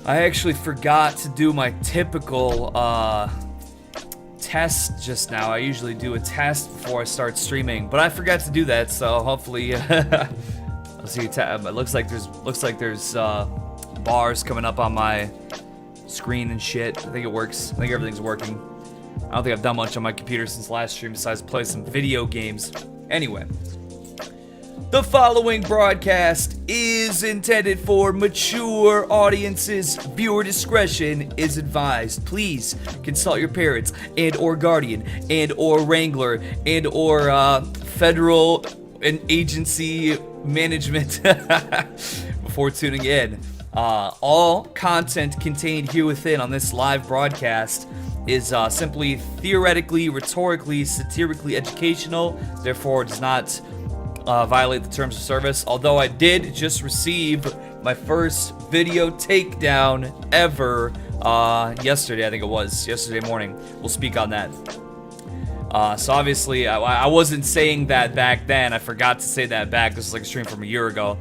I actually forgot to do my typical test just now. I usually do a test before I start streaming, but I forgot to do that. So hopefully, I'll see. It looks like there's bars coming up on my screen and shit. I think it works. I think everything's working. I don't think I've done much on my computer since last stream besides play some video games. Anyway. The following broadcast is intended for mature audiences. Viewer discretion is advised. Please consult your parents and or guardian and or wrangler and or federal and agency management before tuning in. All content contained here within on this live broadcast is simply theoretically, rhetorically, satirically educational. Therefore, it does not violate the terms of service, although I did just receive my first video takedown ever yesterday. I think it was yesterday morning. We'll speak on that. So obviously I wasn't saying that back then. I forgot to say that back. This is like a stream from a year ago.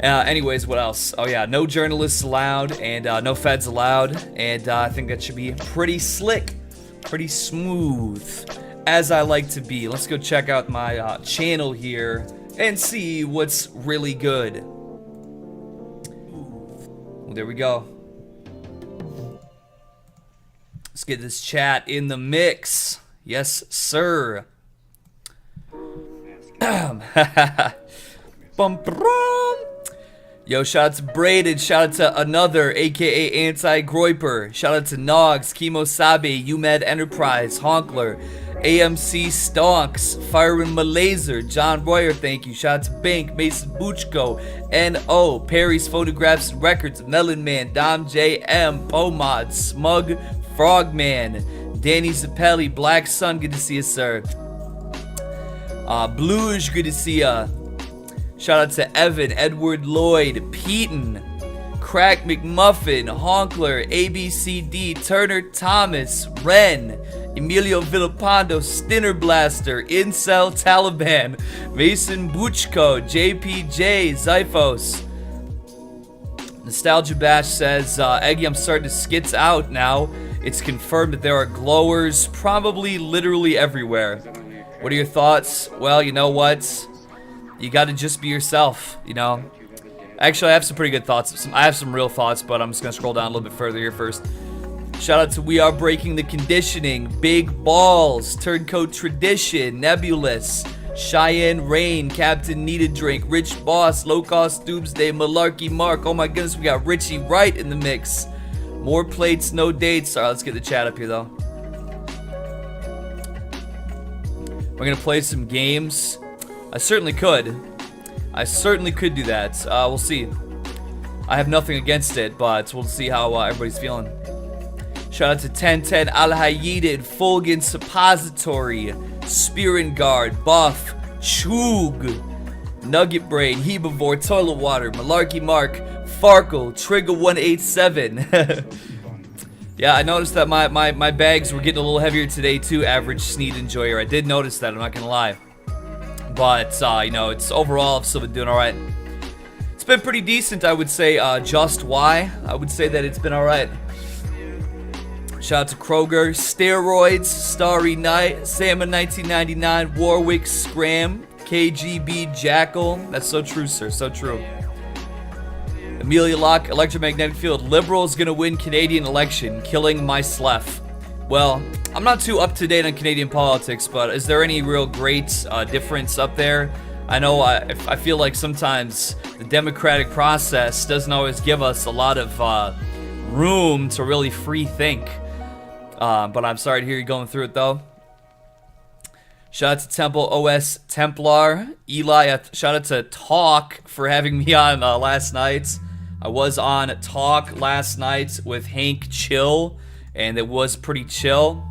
Anyways, what else? Oh yeah, no journalists allowed and no feds allowed, and I think that should be pretty slick, pretty smooth, as I like to be. Let's go check out my channel here and see what's really good. Well, there we go. Let's get this chat in the mix. Yes, sir. Bum, brum. Yo, shout out to Braden, shout out to Another, aka Anti-Groiper, shout out to Nogs, Kimosabe, UMed Enterprise, Honkler, AMC Stonks, Fireman Malazer, John Royer, thank you, shout out to Bank, Mason Buchko, N.O., Perry's Photographs and Records, Melon Man, Dom J.M., Pomod, Smug, Frogman, Danny Zappelli, Black Sun, good to see you, sir. Bluish, good to see ya. Shout out to Evan, Edward Lloyd, Peaton, Crack McMuffin, Honkler, ABCD, Turner Thomas, Ren, Emilio Villapando, Stinner Blaster, Incel Taliban, Mason Buchko, JPJ, Zyphos. Nostalgia Bash says, Eggy, I'm starting to skits out now. It's confirmed that there are glowers probably literally everywhere. What are your thoughts? Well, you know what? You gotta just be yourself, you know? Actually, I have some pretty good thoughts. I have some real thoughts, but I'm just gonna scroll down a little bit further here first. Shout out to We Are Breaking the Conditioning, Big Balls, Turncoat Tradition, Nebulous, Cheyenne Rain, Captain Need a Drink, Rich Boss, Low Cost Doomsday, Malarkey Mark. Oh my goodness, we got Richie Wright in the mix. More plates, no dates. Alright, let's get the chat up here though. We're gonna play some games. I certainly could. I certainly could do that. We'll see. I have nothing against it, but we'll see how everybody's feeling. Shout out to 1010 Al Hayedid, Fulgen Suppository, Spearin Guard, Buff, Chug, Nugget Brain, Herbivore, Toilet Water, Malarkey Mark, Farkle, Trigger 187. Yeah, I noticed that my bags were getting a little heavier today too, Average Sneed Enjoyer. I did notice that, I'm not gonna lie. But, you know, it's overall, I've still been doing alright. It's been pretty decent, I would say. Just why? I would say that it's been alright. Shout out to Kroger, Steroids, Starry Night, Salmon 1999, Warwick Scram, KGB Jackal. That's so true, sir, so true. Amelia Locke, Electromagnetic Field, Liberals gonna win Canadian election, killing my Slef. Well, I'm not too up to date on Canadian politics, but is there any real great difference up there? I know I feel like sometimes the democratic process doesn't always give us a lot of room to really free think. But I'm sorry to hear you going through it though. Shout out to Temple OS Templar, Eli. Shout out to Talk for having me on last night. I was on Talk last night with Hank Chill, and it was pretty chill.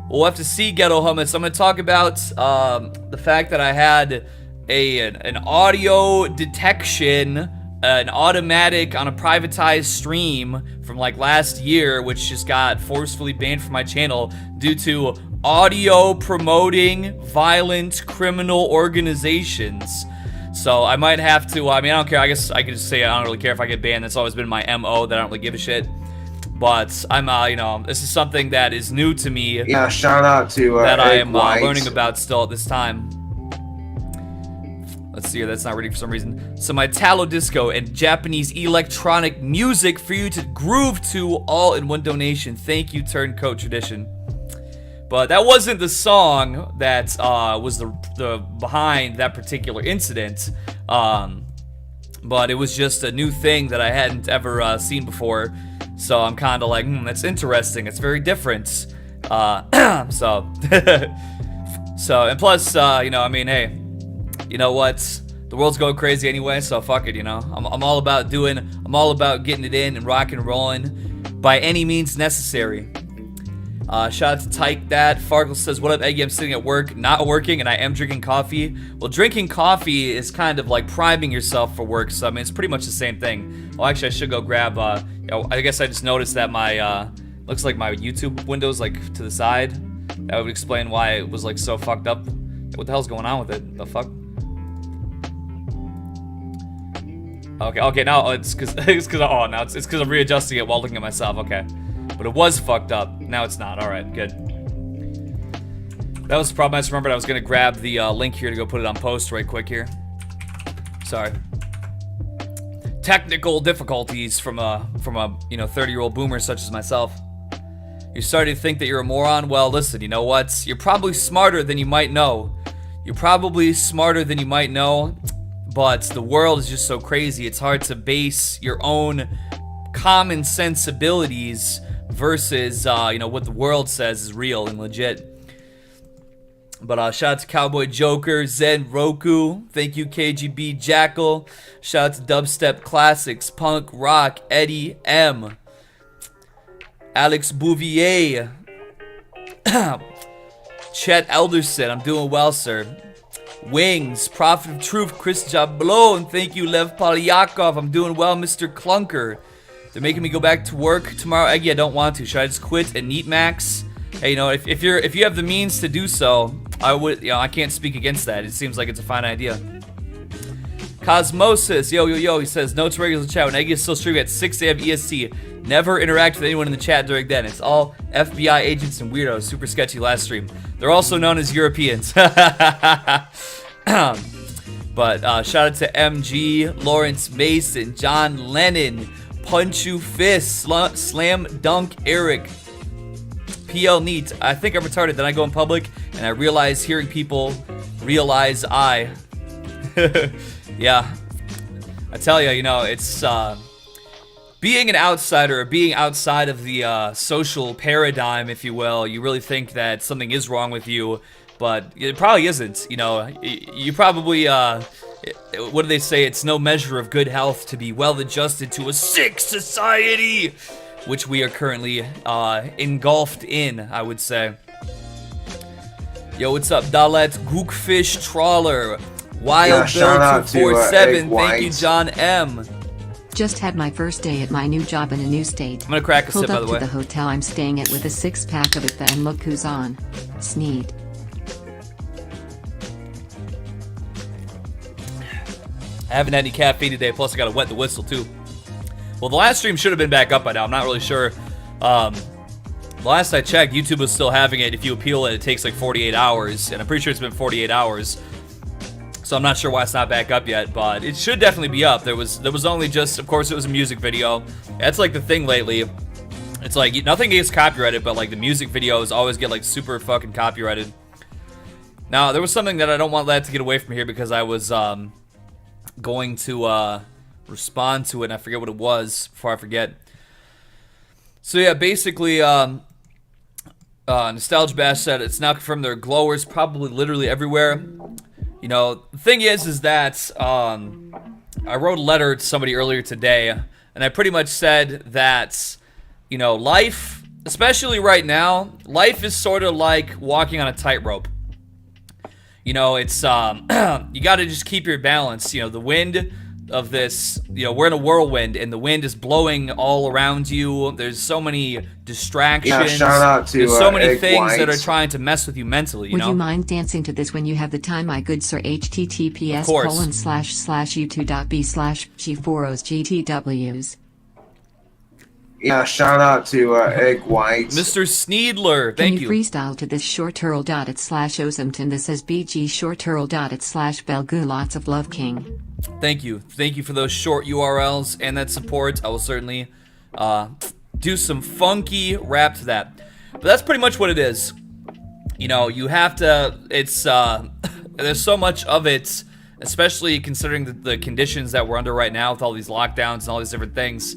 We'll have to see, Ghetto Hummus. I'm going to talk about the fact that I had an audio detection, an automatic on a privatized stream from like last year, which just got forcefully banned from my channel due to audio promoting violent criminal organizations. So I might have to, I mean, I don't care. I guess I could just say I don't really care if I get banned. That's always been my MO, that I don't really give a shit. But I'm, you know, this is something that is new to me. Yeah, shout out to that I am learning about still at this time. Let's see here, that's not ready for some reason. So my Italo disco and Japanese electronic music for you to groove to, all in one donation. Thank you, Turncoat Tradition. But that wasn't the song that was the behind that particular incident. But it was just a new thing that I hadn't ever seen before. So I'm kind of like, that's interesting. It's very different. So, and plus, you know, I mean, hey, you know what? The world's going crazy anyway, so fuck it, you know. I'm all about getting it in and rocking and rolling by any means necessary. Shout out to Tyke that. Farkle says, what up, Eggy? I'm sitting at work, not working, and I am drinking coffee. Well, drinking coffee is kind of like priming yourself for work, so I mean, it's pretty much the same thing. Well, actually, I should go grab, you know, I guess I just noticed that my, looks like my YouTube window's like to the side. That would explain why it was like so fucked up. What the hell's going on with it? The fuck? Okay, now it's cause I'm readjusting it while looking at myself, okay. But it was fucked up, now it's not, alright, good. That was the problem. I just remembered I was gonna grab the link here to go put it on post right quick here. Sorry. Technical difficulties from a you know, 30-year-old boomer such as myself. You're starting to think that you're a moron? Well, listen, you know what? You're probably smarter than you might know. But the world is just so crazy, it's hard to base your own common sense abilities versus, you know, what the world says is real and legit. But shout out to Cowboy Joker, Zen Roku, thank you KGB Jackal, shout out to Dubstep Classics, Punk Rock, Eddie M, Alex Bouvier, Chet Elderson, I'm doing well, sir. Wings, Prophet of Truth, Chris Jablon, thank you, Lev Polyakov, I'm doing well, Mr. Clunker. They're making me go back to work tomorrow. Eggy, I don't want to. Should I just quit and NEET max? Hey, you know, if you have the means to do so, I would, you know, I can't speak against that. It seems like it's a fine idea. Cosmosis, yo, he says, notes regular chat when Eggy is still streaming at 6 a.m. EST. Never interact with anyone in the chat during then. It's all FBI agents and weirdos. Super sketchy last stream. They're also known as Europeans. But shout out to MG, Lawrence Mason, John Lennon, Punch You Fist, Slam Dunk Eric, PL Neat. I think I'm retarded. Then I go in public and I realize hearing people realize I. Yeah. I tell you, you know, it's being an outsider, or being outside of the social paradigm, if you will. You really think that something is wrong with you, but it probably isn't. You know, you probably, what do they say? It's no measure of good health to be well adjusted to a sick society, which we are currently engulfed in, I would say. Yo, what's up, Dalet, Gookfish Trawler, Wild Bill 247, thank you, John M. Just had my first day at my new job in a new state. I'm gonna crack a Pulled sip, by the way. up to the hotel I'm staying at with a 6-pack of it and look who's on. Sneed. I haven't had any caffeine today, plus I gotta wet the whistle too. Well, the last stream should have been back up by now, I'm not really sure. Last I checked, YouTube was still having it. If you appeal it, it takes like 48 hours, and I'm pretty sure it's been 48 hours. So I'm not sure why it's not back up yet, but it should definitely be up. There was only just, of course, it was a music video. That's like the thing lately. It's like, nothing gets copyrighted, but like the music videos always get like super fucking copyrighted. Now, there was something that I don't want that to get away from here because I was going to respond to it, and I forget what it was before I forget. So yeah, basically, Nostalgia Bash said it's now confirmed there are glowers probably literally everywhere. You know, the thing is that I wrote a letter to somebody earlier today, and I pretty much said that, you know, life, especially right now, life is sort of like walking on a tightrope. You know, it's, you gotta just keep your balance. You know, the wind, of this, you know, we're in a whirlwind and the wind is blowing all around you. There's so many distractions. Yeah, shout out to There's so many Egg things White. that are trying to mess with you mentally, you Would know? you mind dancing to this when you have the time, my good sir? https://u2.b/g4osgtws. Yeah, shout out to Egg White. Mr. Sneedler, thank Can you freestyle to this short turl dot it slash osamton? This says bg short turl dot it slash belgu. Lots of love, king. Thank you for those short URLs and that support. I will certainly do some funky rap to that. But that's pretty much what it is. You know, you have to, it's, there's so much of it, especially considering the conditions that we're under right now with all these lockdowns and all these different things.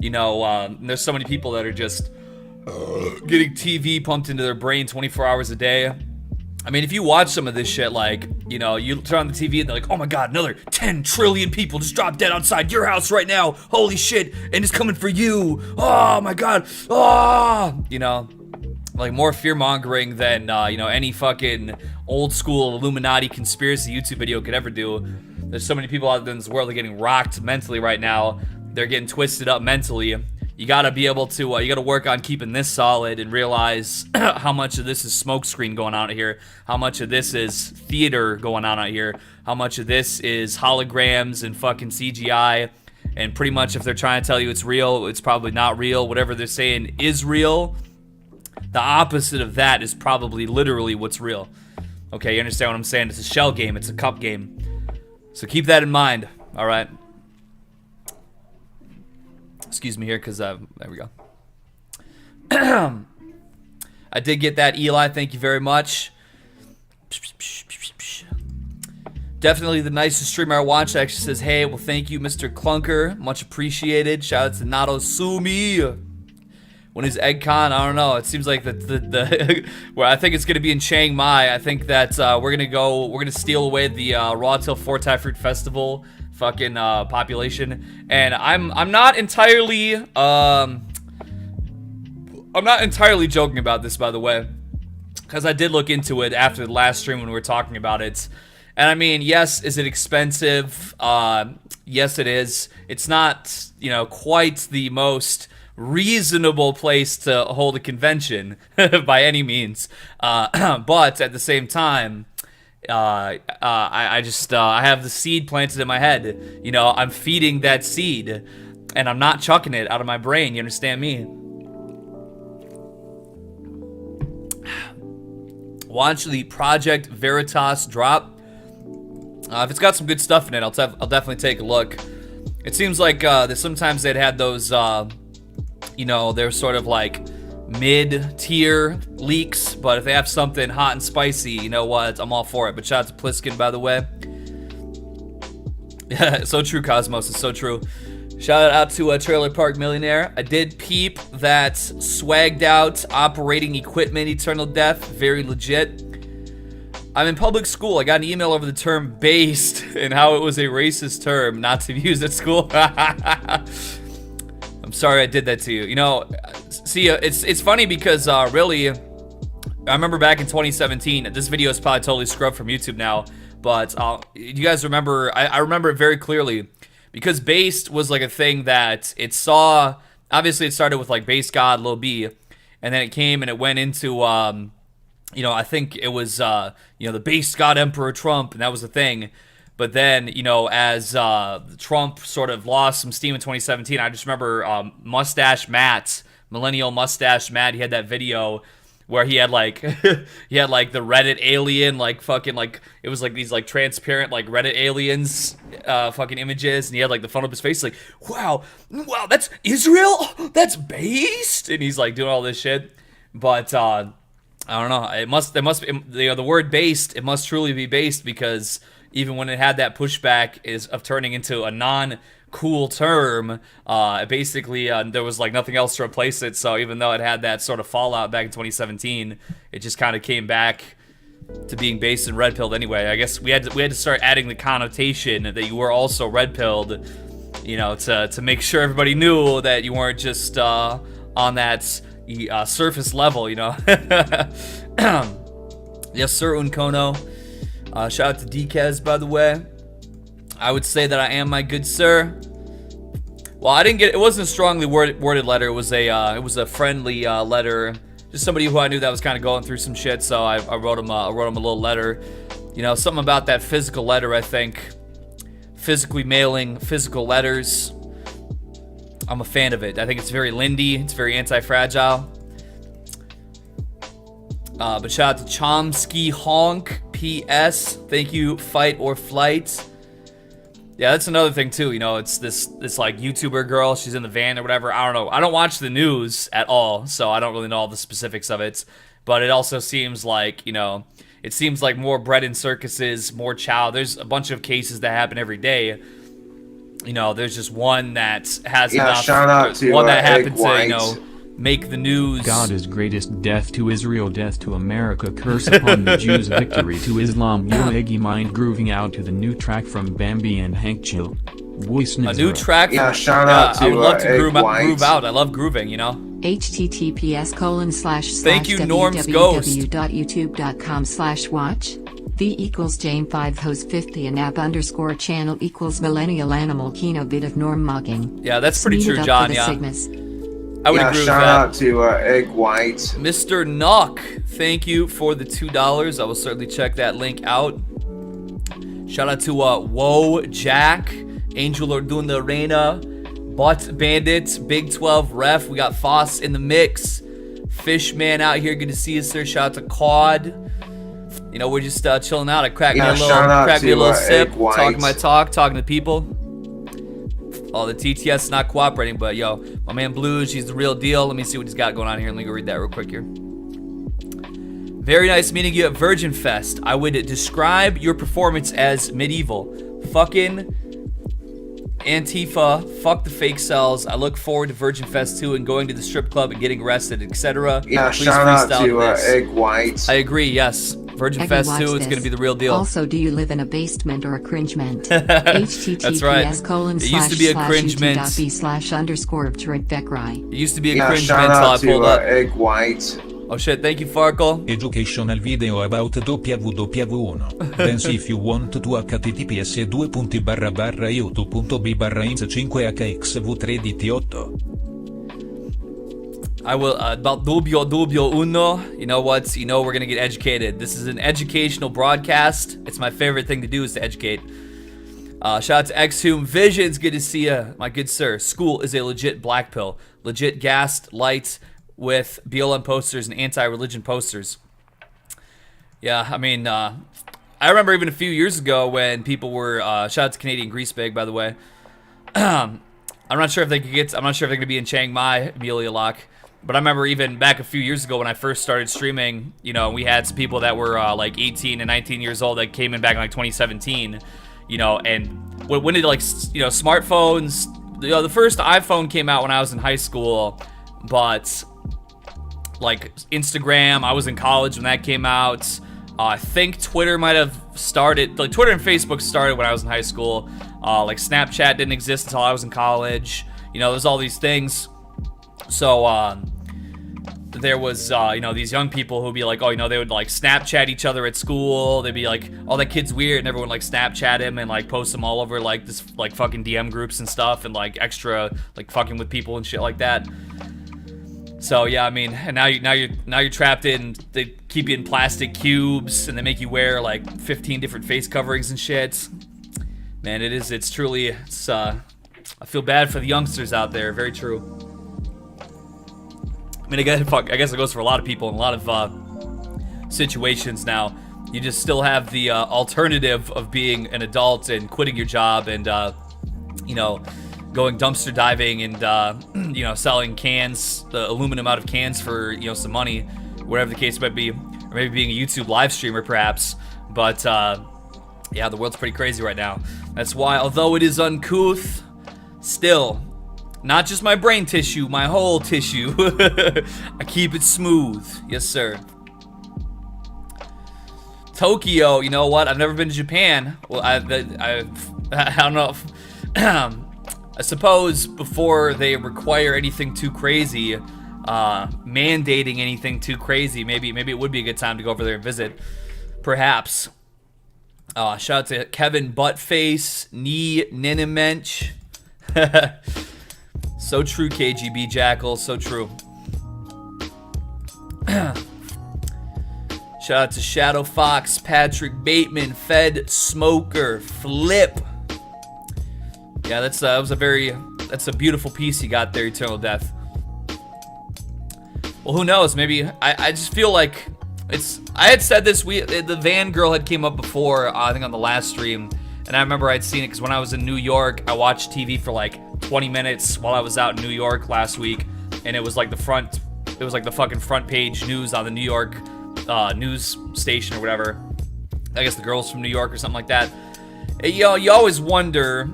You know, there's so many people that are just getting TV pumped into their brain 24 hours a day. I mean, if you watch some of this shit, like, you know, you turn on the TV and they're like, oh my god, another 10 trillion people just dropped dead outside your house right now. Holy shit, and it's coming for you. Oh my god. Oh, you know, like more fear-mongering than, you know, any fucking old school Illuminati conspiracy YouTube video could ever do. There's so many people out there in this world that are getting rocked mentally right now. They're getting twisted up mentally. You gotta be able to, you gotta work on keeping this solid and realize how much of this is smokescreen going on out here, how much of this is theater going on out here, how much of this is holograms and fucking CGI, and pretty much if they're trying to tell you it's real, it's probably not real. Whatever they're saying is real. The opposite of that is probably literally what's real. Okay, you understand what I'm saying? It's a shell game, it's a cup game. So keep that in mind, alright? Excuse me here, because, there we go. I did get that, Eli. Thank you very much. Definitely the nicest streamer I watched. Actually says, hey, well, thank you, Mr. Clunker. Much appreciated. Shout out to Nato Sumi. When is EggCon? I don't know. It seems like the well, I think it's gonna be in Chiang Mai. I think that we're gonna steal away the Raw Till 4 Thai Fruit Festival fucking population, and I'm not entirely joking about this, by the way, because I did look into it after the last stream when we were talking about it, and I mean, yes, is it expensive? Yes, it is. It's not, you know, quite the most reasonable place to hold a convention by any means, but at the same time, I have the seed planted in my head. You know, I'm feeding that seed, and I'm not chucking it out of my brain. You understand me? Watch the Project Veritas drop. If it's got some good stuff in it, I'll definitely take a look. It seems like sometimes they'd had those, you know, they're sort of like mid-tier leaks, but if they have something hot and spicy, you know what, I'm all for it. But shout out to Pliskin, by the way. Yeah, so true, Cosmos, it's so true. Shout out to Trailer Park Millionaire. I did peep that swagged out operating equipment eternal death, very legit. I'm in public school. I got an email over the term based and how it was a racist term not to be used at school. I'm sorry I did that to you. You know, see, it's funny because really, I remember back in 2017, this video is probably totally scrubbed from YouTube now, but you guys remember, I remember it very clearly, because based was like a thing that it saw, obviously it started with like Base God, Lil B, and then it came and it went into, you know, I think it was, you know, the Base God Emperor Trump, and that was the thing. But then, you know, as Trump sort of lost some steam in 2017, I just remember Mustache Matt, Millennial Mustache Matt, he had that video where he had like, the Reddit alien, like fucking like, it was like these like transparent like Reddit aliens fucking images, and he had like the front of his face like, wow, that's Israel? That's based? And he's like doing all this shit. But, I don't know, it must be, you know, the word based, it must truly be based, because even when it had that pushback of turning into a non-cool term, basically there was like nothing else to replace it. So even though it had that sort of fallout back in 2017, it just kind of came back to being based and red-pilled anyway. I guess we had to start adding the connotation that you were also red-pilled, you know, to make sure everybody knew that you weren't just on that surface level, you know. Yes, sir, Unkono. Shout out to DKez, by the way. I would say that I am, my good sir. Well, I didn't get. It wasn't a strongly worded letter. It was a friendly letter. Just somebody who I knew that was kind of going through some shit. So I wrote him a little letter. You know, something about that physical letter. I think physically mailing physical letters. I'm a fan of it. I think it's very Lindy. It's very anti-fragile. But shout out to Chomsky Honk PS. Thank you, Fight or Flight. Yeah, that's another thing too. You know, it's this like YouTuber girl. She's in the van or whatever. I don't know. I don't watch the news at all, so I don't really know all the specifics of it. But it also seems like, you know, it seems like more bread in circuses, more chow. There's a bunch of cases that happen every day. You know, there's just one that has enough. Shout out to one that happened Egg to, you know, make the news. God is greatest, death to Israel, death to America, curse upon the Jews, victory to Islam. Yo, Eggy mind grooving out to the new track from Bambi and Hank Chill. A new track. Yeah, shout out to I would love to groove White. out. I love grooving, you know. https:// Thank you, Norm's Ghost. www.youtube.com/watch. The equals Jame5 host 50 and app _ channel equals millennial animal kino bit of norm mugging. Yeah, that's pretty true, John. Yeah. Sigmas. I would agree with that. Shout out to Egg White. Mr. Knock, thank you for the $2. I will certainly check that link out. Shout out to Whoa Jack, Angel Orduna Reina, Butt Bandits, Big 12 Ref. We got Foss in the mix. Fishman out here, good to see you, sir. Shout out to Quad. You know, we're just chilling out. I cracked me a little sip, talking my talk, talking to people. Oh, the TTS is not cooperating, but yo, my man Blues, he's the real deal. Let me see what he's got going on here. Let me go read that real quick here. Very nice meeting you at Virgin Fest. I would describe your performance as medieval. Fucking Antifa, fuck the fake cells. I look forward to Virgin Fest 2 and going to the strip club and getting arrested, etc. Yeah, Please shout out freestyle to this. Egg White. I agree, yes. Virgin Eggy, Fest watch 2 is this. going to be the real deal. Also, do you live in a basement or a cringement? That's right. https:// It used to be a cringement. youtube.b/_Vecry. It used to be a Yeah, cringe shout until I out pulled to up. Egg White. Oh shit, thank you, Farkle. Educational video about www1. Then if you want to https://youtube.b/ins5hxv3dt8. I will, about Dubio Uno. You know what? You know we're gonna get educated. This is an educational broadcast. It's my favorite thing to do is to educate. Shout out to Exhume Visions. Good to see you, my good sir. School is a legit black pill. Legit gassed lights with BLM posters and anti-religion posters. Yeah, I mean, I remember even a few years ago when people were, shout out to Canadian Greasebag, by the way. I'm not sure if they could get, I'm not sure if they're going to be in Chiang Mai, Amelia Locke. But I remember even back a few years ago when I first started streaming, you know, we had some people that were like 18 and 19 years old that came in back in like 2017, you know, and when did like, you know, smartphones, you know, the first iPhone came out when I was in high school, but like Instagram, I was in college when that came out. I think Twitter might have started, like Twitter and Facebook started when I was in high school. Like Snapchat didn't exist until I was in college. You know, there's all these things. So, there was, you know, these young people who'd be like, oh, you know, they would like Snapchat each other at school. They'd be like, oh, that kid's weird. And everyone like Snapchat him and like post him all over like this, like fucking DM groups and stuff and like extra, like fucking with people and shit like that. So yeah, I mean, and now you're trapped in, they keep you in plastic cubes and they make you wear like 15 different face coverings and shit. Man, it's truly, I feel bad for the youngsters out there. Very true. I mean, I guess it goes for a lot of people in a lot of situations now. You just still have the alternative of being an adult and quitting your job and, you know, going dumpster diving and, you know, selling cans, the aluminum out of cans for, you know, some money, whatever the case might be, or maybe being a YouTube live streamer perhaps. But, yeah, the world's pretty crazy right now. That's why, although it is uncouth, still, not just my brain tissue, my whole tissue, I keep it smooth. Yes, sir. Tokyo, you know what? I've never been to Japan. Well, I don't know if, I suppose before they require anything too crazy, mandating anything too crazy, maybe it would be a good time to go over there and visit. Perhaps. Shout out to Kevin Buttface, Ninimensch. So true, KGB Jackal. So true. Shout out to Shadow Fox, Patrick Bateman, Fed Smoker, Flip. Yeah, that's a beautiful piece you got there, Eternal Death. Well, who knows? Maybe I just feel like I had said this. The Van Girl had came up before, I think on the last stream, and I remember I'd seen it because when I was in New York, I watched TV for like 20 minutes while I was out in New York last week, and it was like the fucking front page news on the New York news station or whatever. I guess the girls from New York or something like that. You always wonder.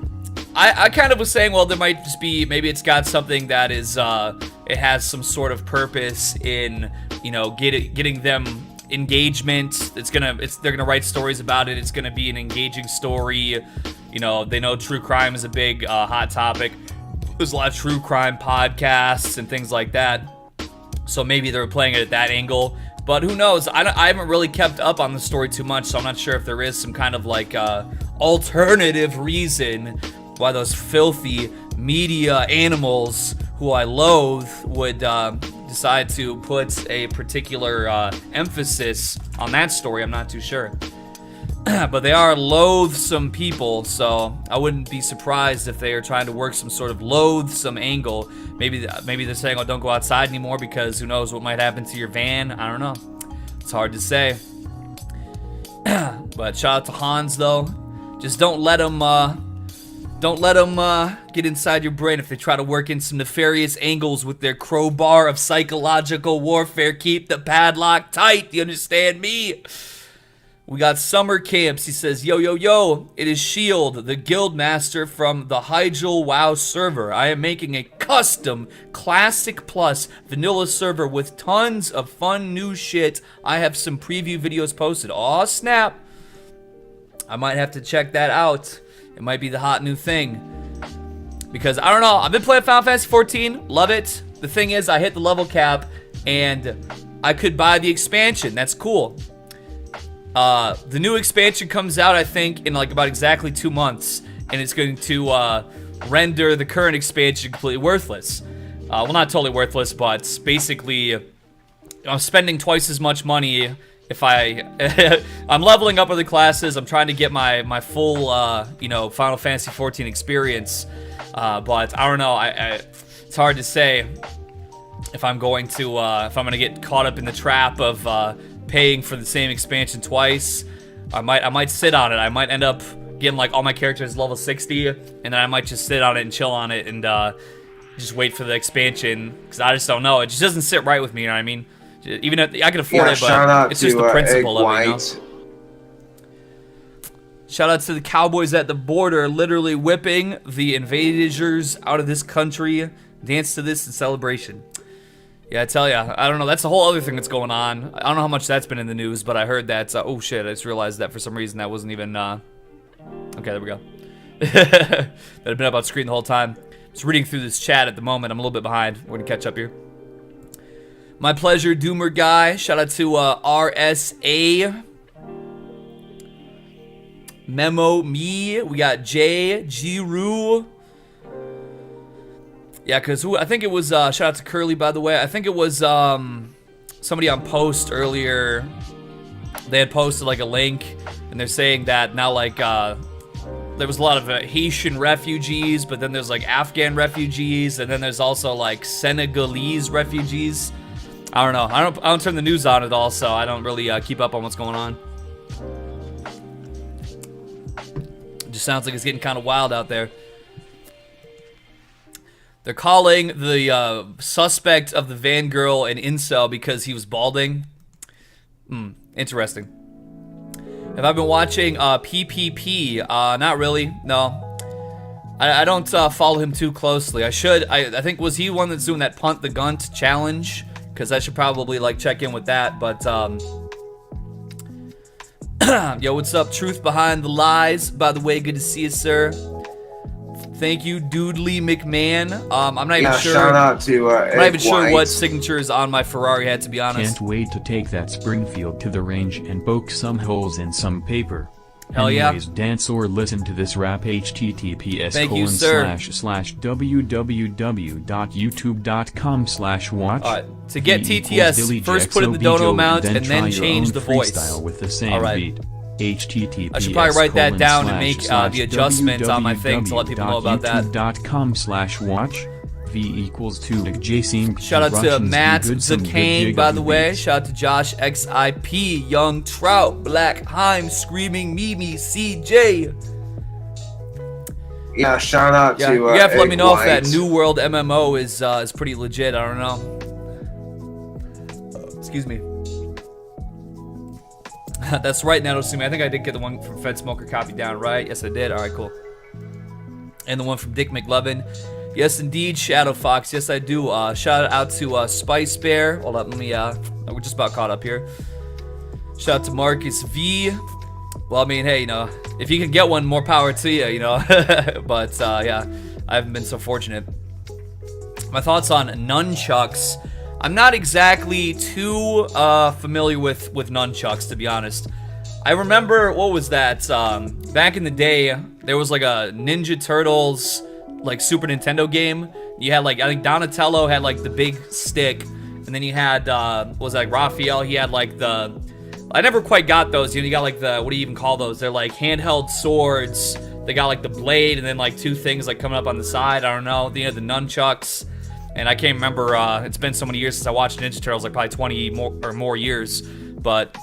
I kind of was saying, well, there might just be, maybe it's got something that is, it has some sort of purpose in, getting them engagement. They're gonna write stories about it. It's gonna be an engaging story. They know true crime is a big, hot topic. There's a lot of true crime podcasts and things like that. So maybe they're playing it at that angle. But who knows? I haven't really kept up on the story too much, so I'm not sure if there is some kind of like alternative reason why those filthy media animals who I loathe would decide to put a particular emphasis on that story. I'm not too sure. But they are loathsome people, so I wouldn't be surprised if they are trying to work some sort of loathsome angle. Maybe they're saying, oh, don't go outside anymore because who knows what might happen to your van. I don't know. It's hard to say. But shout out to Hans, though. Just don't let them get inside your brain if they try to work in some nefarious angles with their crowbar of psychological warfare. Keep the padlock tight. You understand me? We got Summer Camps. He says, yo, yo, yo, it is Shield, the guild master from the Hyjal WoW server. I am making a custom Classic Plus vanilla server with tons of fun new shit. I have some preview videos posted. Aw, snap. I might have to check that out. It might be the hot new thing. Because, I don't know, I've been playing Final Fantasy 14. Love it. The thing is, I hit the level cap, and I could buy the expansion. That's cool. The new expansion comes out, I think, in like about exactly 2 months, and it's going to render the current expansion completely worthless. Well, not totally worthless, but basically, I'm spending twice as much money if I'm leveling up other classes. I'm trying to get my full, Final Fantasy 14 experience, but I don't know. It's hard to say if I'm going to get caught up in the trap of paying for the same expansion twice. I might sit on it. I might end up getting like all my characters level 60, and then I might just sit on it and chill on it and just wait for the expansion, because I just don't know. It just doesn't sit right with me, you know what I mean? Even if I can afford it, but it's just the principle of it, you know? Shout out to the Cowboys at the border, literally whipping the invaders out of this country. Dance to this in celebration. Yeah, I tell ya, I don't know. That's a whole other thing that's going on. I don't know how much that's been in the news, but I heard that. Oh shit! I just realized that for some reason that wasn't even. Okay, there we go. That had been up on screen the whole time. Just reading through this chat at the moment. I'm a little bit behind. We're gonna catch up here. My pleasure, Doomer guy. Shout out to RSA. Memo me. We got J Giru. Yeah, because I think it was, shout out to Curly, by the way. I think it was somebody on Post earlier. They had posted, like, a link, and they're saying that now, like, there was a lot of Haitian refugees, but then there's, like, Afghan refugees, and then there's also, like, Senegalese refugees. I don't know. I don't turn the news on at all, so I don't really keep up on what's going on. It just sounds like it's getting kind of wild out there. They're calling the suspect of the Van Girl an incel because he was balding. Interesting. Have I been watching PPP? Not really, no. I don't follow him too closely. I should. I think, was he one that's doing that punt the gunt challenge? Because I should probably like check in with that, but yo, what's up? Truth behind the lies. By the way, good to see you, sir. Thank you, Doodly McMahon. I'm not even sure. Shout out to I'm not even sure what signature is on my Ferrari head, to be honest. Can't wait to take that Springfield to the range and poke some holes in some paper. Hell yeah. Anyways, dance or listen to this rap. https Thank you, sir. www.youtube.com/watch. Alright, to get TTS, first put in the dono amount and then change the voice. With the same Alright. beat. https I should probably write that down and make the adjustments on my thing to let people know about that. youtube.com/watch. V=2 Shout out to Matt Zakane, by the way. Shout out to Josh XIP, Young Trout, Black Heim, Screaming Mimi, CJ. Yeah, shout out Yeah, to. you have to let me know if White. that New World MMO is pretty legit. I don't know. Excuse me. That's right, Natosumi. I think I did get the one from Fed Smoker copied down, right? Yes, I did. All right, cool. And the one from Dick McLevin. Yes, indeed, Shadow Fox. Yes, I do. Shout out to Spice Bear. Hold up, let me. We're just about caught up here. Shout out to Marcus V. Well, I mean, hey, you know, if you can get one, more power to you, you know. But yeah, I haven't been so fortunate. My thoughts on nunchucks. I'm not exactly too familiar with nunchucks, to be honest. I remember, what was that? Back in the day, there was like a Ninja Turtles like Super Nintendo game. You had like, I think Donatello had like the big stick, and then you had what was that, like Raphael, he had like the, I never quite got those. You know, you got like the, what do you even call those? They're like handheld swords. They got like the blade and then like two things like coming up on the side. I don't know. You know, the nunchucks. And I can't remember, it's been so many years since I watched Ninja Turtles, like probably 20 more years. But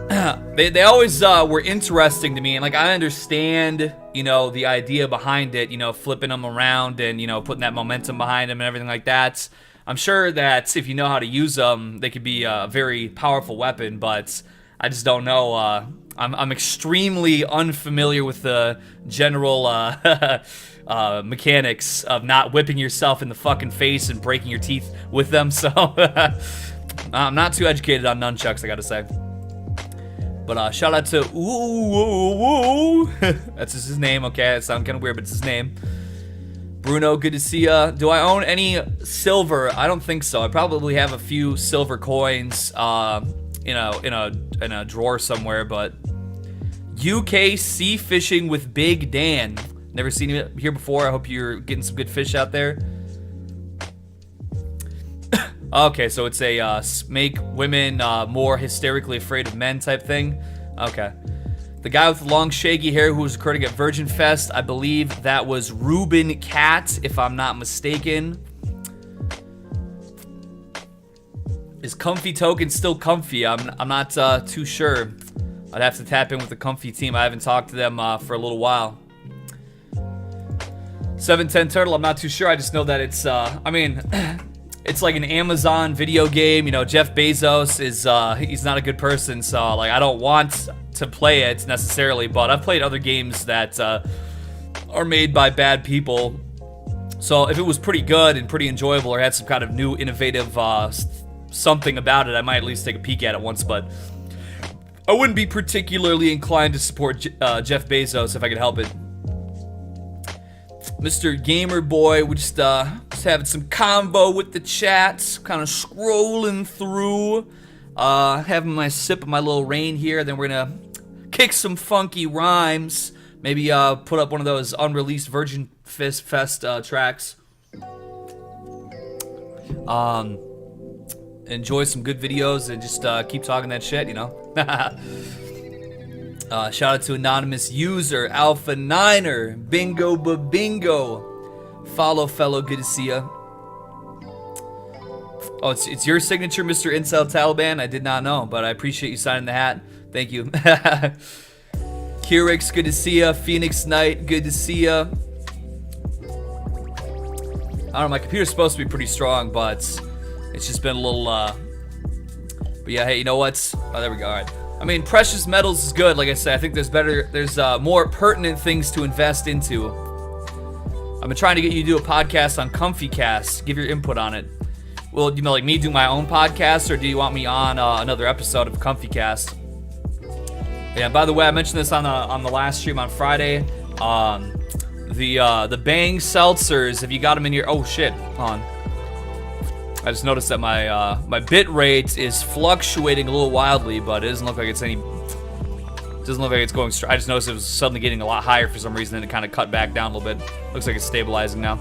they always were interesting to me, and like I understand, you know, the idea behind it, you know, flipping them around and, you know, putting that momentum behind them and everything like that. I'm sure that if you know how to use them, they could be a very powerful weapon, but I just don't know. I'm extremely unfamiliar with the general mechanics of not whipping yourself in the fucking face and breaking your teeth with them, so I'm not too educated on nunchucks, I gotta say. But shout out to Ooh, that's just his name. Okay, it sounds kind of weird, but it's his name. Bruno, good to see ya. Do I own any silver? I don't think so. I probably have a few silver coins, in a drawer somewhere. But UK sea fishing with Big Dan. Never seen it here before. I hope you're getting some good fish out there. Okay, so it's a make women more hysterically afraid of men type thing. Okay. The guy with the long shaggy hair who was a critic at Virgin Fest, I believe that was Ruben Cat, if I'm not mistaken. Is Comfy Token still comfy? I'm not too sure. I'd have to tap in with the Comfy team. I haven't talked to them for a little while. 710 Turtle, I'm not too sure. I just know that it's, I mean... It's like an Amazon video game, you know, Jeff Bezos is, he's not a good person, so, like, I don't want to play it necessarily, but I've played other games that, are made by bad people, so if it was pretty good and pretty enjoyable or had some kind of new, innovative, something about it, I might at least take a peek at it once, but I wouldn't be particularly inclined to support, Jeff Bezos if I could help it. Mr. Gamer Boy, we just having some combo with the chats, kind of scrolling through, having my sip of my little rain here, then we're gonna kick some funky rhymes, maybe put up one of those unreleased Virgin Fest tracks. Enjoy some good videos and just keep talking that shit, you know. Shout out to anonymous user, Alpha Niner, Bingo Babingo. Follow fellow, good to see ya. Oh, it's your signature, Mr. Incel Taliban? I did not know, but I appreciate you signing the hat. Thank you. Kirix, good to see ya. Phoenix Knight, good to see ya. I don't know, my computer's supposed to be pretty strong, but it's just been a little, but yeah, hey, you know what? Oh, there we go, alright. I mean, precious metals is good, like I said. I think there's more pertinent things to invest into. I've been trying to get you to do a podcast on Comfy Cast. Give your input on it. Will, you know, like me do my own podcast, or do you want me on another episode of Comfy Cast? Yeah, by the way, I mentioned this on the last stream on Friday. The Bang Seltzers, if you got them in your... Oh, shit. Hold on. I just noticed that my bit rate is fluctuating a little wildly, but it doesn't look like it's any Doesn't look like it's going straight. I just noticed it was suddenly getting a lot higher for some reason, and it kind of cut back down a little bit. Looks like it's stabilizing now.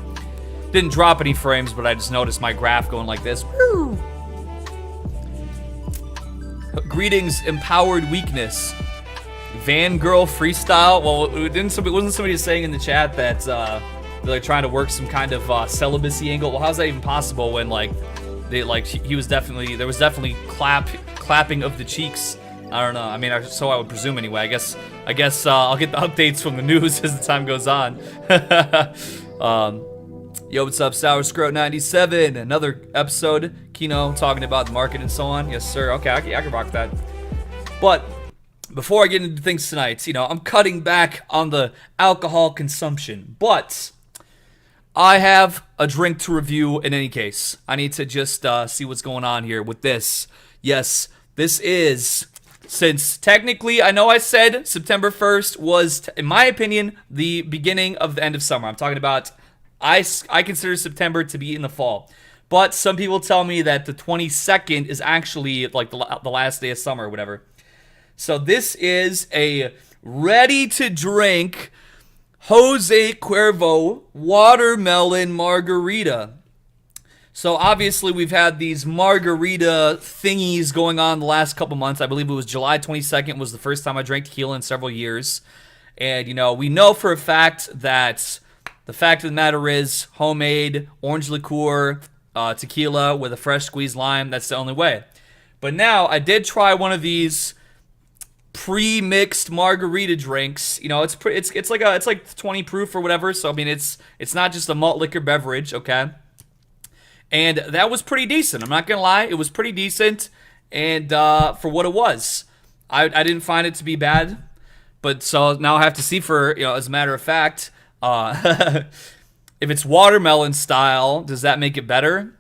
Didn't drop any frames, but I just noticed my graph going like this. Woo! Greetings, empowered weakness. Vangirl freestyle. Well, wasn't somebody saying in the chat that they're like trying to work some kind of celibacy angle? Well, how's that even possible when like there was definitely clapping of the cheeks. I don't know. I mean, so I would presume anyway. I guess I'll get the updates from the news as the time goes on. Yo, what's up, SourScroat97? Another episode, Kino, talking about the market and so on. Yes, sir. Okay, I can rock that. But before I get into things tonight, I'm cutting back on the alcohol consumption. But I have a drink to review in any case. I need to just see what's going on here with this. Yes, this is, since technically, I know I said September 1st was, in my opinion, the beginning of the end of summer. I'm talking about, I consider September to be in the fall. But some people tell me that the 22nd is actually like the last day of summer or whatever. So this is a ready-to-drink Jose Cuervo watermelon margarita. So obviously we've had these margarita thingies going on the last couple months. I believe it was July 22nd was the first time I drank tequila in several years. And, we know for a fact that the fact of the matter is homemade orange liqueur, tequila with a fresh squeezed lime, that's the only way. But now I did try one of these pre-mixed margarita drinks. It's like 20 proof or whatever. So I mean it's not just a malt liquor beverage, okay? And that was pretty decent. I'm not gonna lie, it was pretty decent. And for what it was, I didn't find it to be bad. But so now I have to see for as a matter of fact, if it's watermelon style, does that make it better?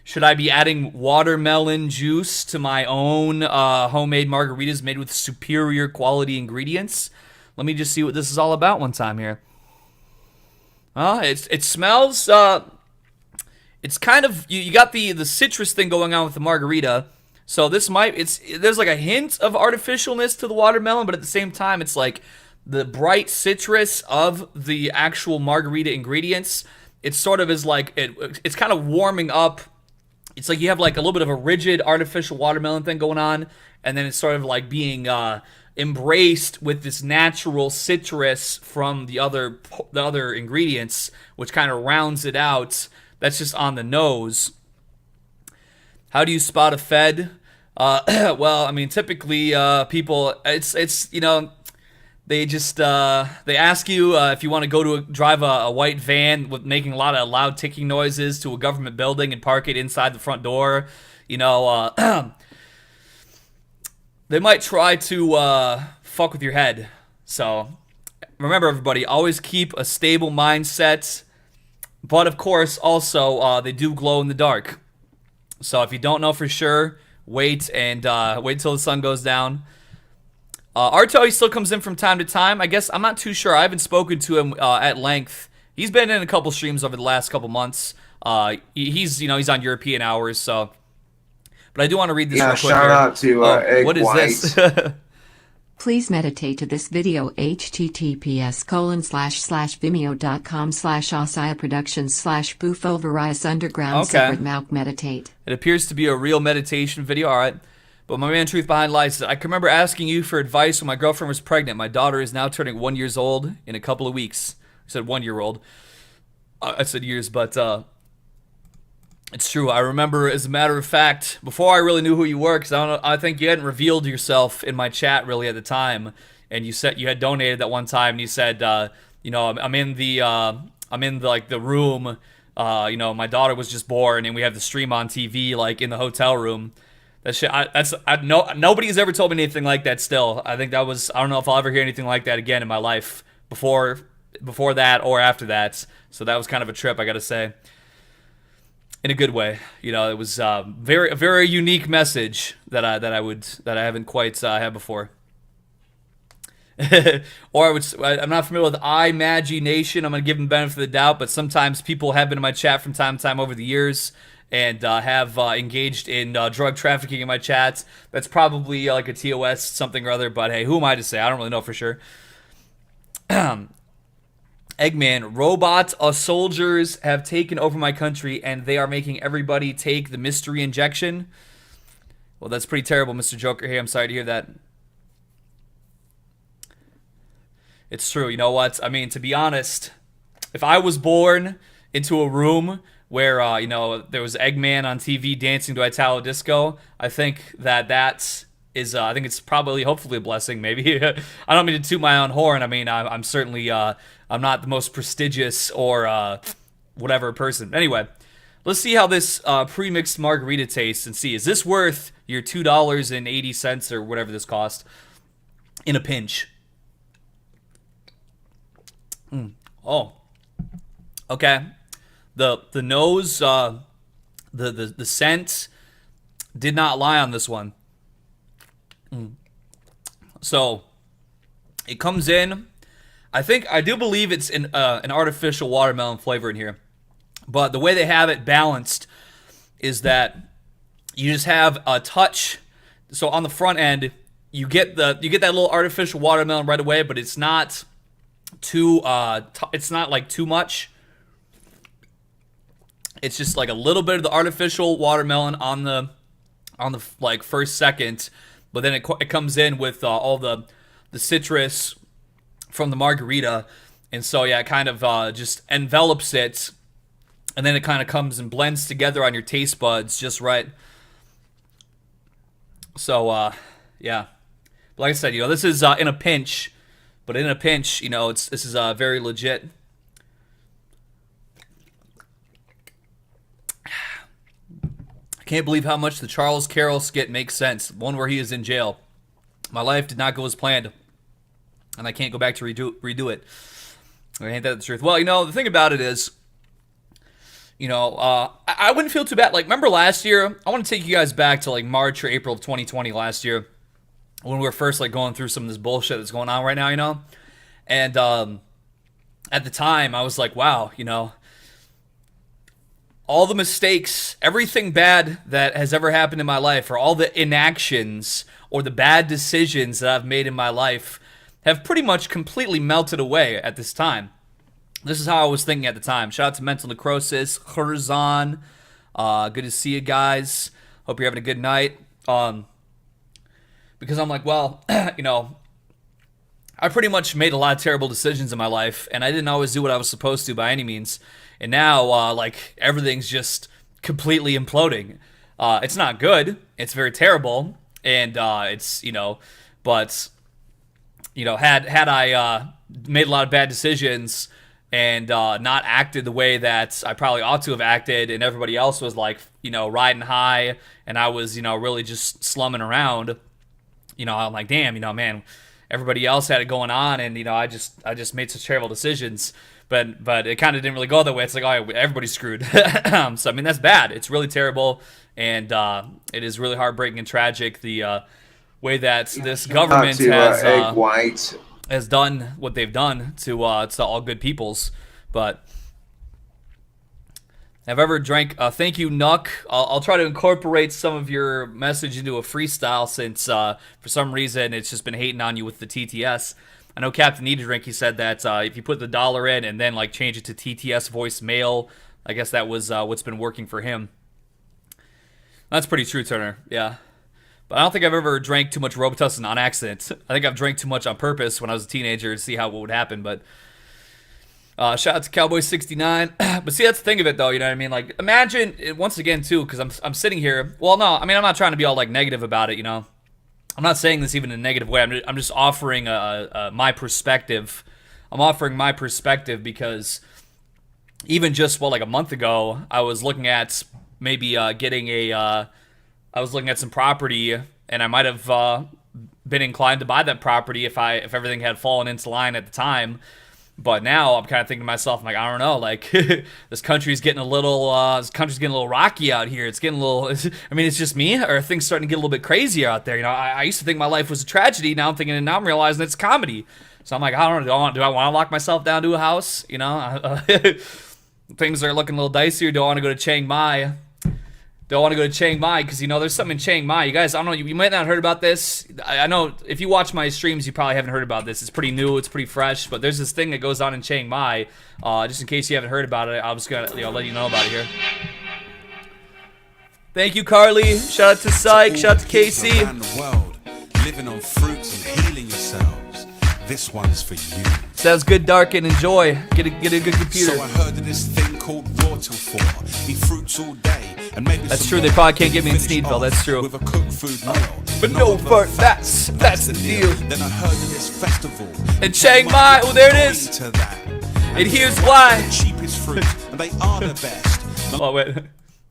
Should I be adding watermelon juice to my own homemade margaritas made with superior quality ingredients? Let me just see what this is all about one time here. It smells, it's kind of, you got the citrus thing going on with the margarita. So this there's like a hint of artificialness to the watermelon, but at the same time, it's like the bright citrus of the actual margarita ingredients. It sort of is like, it's kind of warming up. It's like you have like a little bit of a rigid artificial watermelon thing going on, and then it's sort of like being embraced with this natural citrus from the other ingredients, which kind of rounds it out. That's just on the nose. How do you spot a Fed? Well, I mean, typically people, it's they just they ask you if you want to go to drive a white van with making a lot of loud ticking noises to a government building and park it inside the front door. They might try to fuck with your head. So remember, everybody, always keep a stable mindset. But of course, also they do glow in the dark. So if you don't know for sure, wait till the sun goes down. Arto, he still comes in from time to time. I guess I'm not too sure. I haven't spoken to him at length. He's been in a couple streams over the last couple months. He's on European hours, so. But I do want to read this real quick. Shout here. out to Egg what is White. this? Please meditate to this video https://vimeo.com/osiaproductions/boofoverius underground Okay. secret Mauk meditate. It appears to be a real meditation video. All right. But my man, Truth Behind Lies, said, I can remember asking you for advice when my girlfriend was pregnant. My daughter is now turning 1 year old in a couple of weeks. I said 1 year old. I said years, but it's true. I remember, as a matter of fact, before I really knew who you were, because I think you hadn't revealed yourself in my chat really at the time, and you said you had donated that one time, and you said, I'm in the room. My daughter was just born, and we have the stream on TV, like in the hotel room. That shit. Nobody's ever told me anything like that. Still, I think that was. I don't know if I'll ever hear anything like that again in my life before that or after that. So that was kind of a trip, I gotta say. In a good way, it was a very unique message that I haven't quite had before. Or I'm not familiar with imagination. I'm gonna give them the benefit of the doubt, but sometimes people have been in my chat from time to time over the years, and have engaged in drug trafficking in my chats. That's probably like a TOS something or other, but hey, who am I to say? I don't really know for sure. Eggman, robots soldiers have taken over my country, and they are making everybody take the mystery injection. Well, that's pretty terrible, Mr. Joker. Hey, I'm sorry to hear that. It's true. You know what? I mean, to be honest, if I was born into a room where, there was Eggman on TV dancing to Italo Disco, I think that is, I think it's probably, hopefully, a blessing, maybe. I don't mean to toot my own horn. I mean, I'm certainly, I'm not the most prestigious or whatever person. Anyway, let's see how this pre-mixed margarita tastes and see, is this worth your $2.80 or whatever this cost in a pinch? Oh, okay. The nose, the scent did not lie on this one. So it comes in. I do believe it's an artificial watermelon flavor in here, but the way they have it balanced is that you just have a touch. So on the front end, you get that little artificial watermelon right away, but it's not too it's not like too much. It's just like a little bit of the artificial watermelon on the like first second, but then it comes in with all the citrus from the margarita, and so yeah, it kind of just envelops it, and then it kind of comes and blends together on your taste buds just right. So yeah, but like I said, this is in a pinch. But in a pinch, this is very legit. I can't believe how much the Charles Carroll skit makes sense. One where he is in jail. My life did not go as planned, and I can't go back to redo it. Ain't that the truth? Well, the thing about it is, I wouldn't feel too bad. Like, remember last year? I want to take you guys back to like March or April of 2020 last year, when we were first like going through some of this bullshit that's going on right now, and at the time I was like, wow, all the mistakes, everything bad that has ever happened in my life, or all the inactions or the bad decisions that I've made in my life have pretty much completely melted away at this time. This is how I was thinking at the time. Shout out to Mental Necrosis, Hurzon. Good to see you guys. Hope you're having a good night. Because I'm like, well, I pretty much made a lot of terrible decisions in my life, and I didn't always do what I was supposed to by any means. And now, everything's just completely imploding. It's not good. It's very terrible. And, it's, but, had I made a lot of bad decisions and not acted the way that I probably ought to have acted, and everybody else was, riding high, and I was, really just slumming around, I'm like, damn, man, everybody else had it going on, and I just made such terrible decisions, but it kind of didn't really go that way. It's like, oh, everybody's screwed. So I mean, that's bad. It's really terrible, and it is really heartbreaking and tragic the way that this government has done what they've done to all good peoples. But have I ever drank? Thank you, Nuck. I'll try to incorporate some of your message into a freestyle, since for some reason it's just been hating on you with the TTS. I know Captain Need a Drink, he said that if you put the dollar in and then change it to TTS voicemail, I guess that was what's been working for him. That's pretty true, Turner. Yeah. But I don't think I've ever drank too much Robitussin on accident. I think I've drank too much on purpose when I was a teenager to see what would happen, but shout out to Cowboy69. But see, that's the thing of it, though, you know what I mean? Imagine, once again, too, because I'm sitting here. Well, no, I mean, I'm not trying to be all, negative about it, I'm not saying this even in a negative way. I'm just offering my perspective. I'm offering my perspective because even just, a month ago, I was looking at maybe getting I was looking at some property, and I might have been inclined to buy that property if everything had fallen into line at the time. But now I'm kind of thinking to myself, I'm like, I don't know, this country's getting a little rocky out here. It's getting a little, I mean, it's just me, or are things starting to get a little bit crazier out there? I used to think my life was a tragedy. Now I'm realizing it's comedy. So I'm like, I don't know, do I want to lock myself down to a house? Things are looking a little dicier. Do I want to go to Chiang Mai? Don't want to go to Chiang Mai because, you know, there's something in Chiang Mai. You guys, I don't know, you might not have heard about this. I know if you watch my streams, you probably haven't heard about this. It's pretty new, it's pretty fresh, but there's this thing that goes on in Chiang Mai. Just in case you haven't heard about it, I'm just going to let you know about it here. Thank you, Carly. Shout out to Psych. Shout out to Casey. Around the world, living on fruits and healing yourselves. This one's for you. Sounds good, Dark, and enjoy. Get a good computer. So I heard of this thing called raw till 4. Eat fruits all day. And maybe that's true, they probably can't get me in Sneedville, that's true. With a cooked food meal. But no, Bert, that's the deal. Then I heard of this festival. In Chiang Mai, oh, there it is. And here's why. The cheapest fruit, and they are the best. Oh, wait.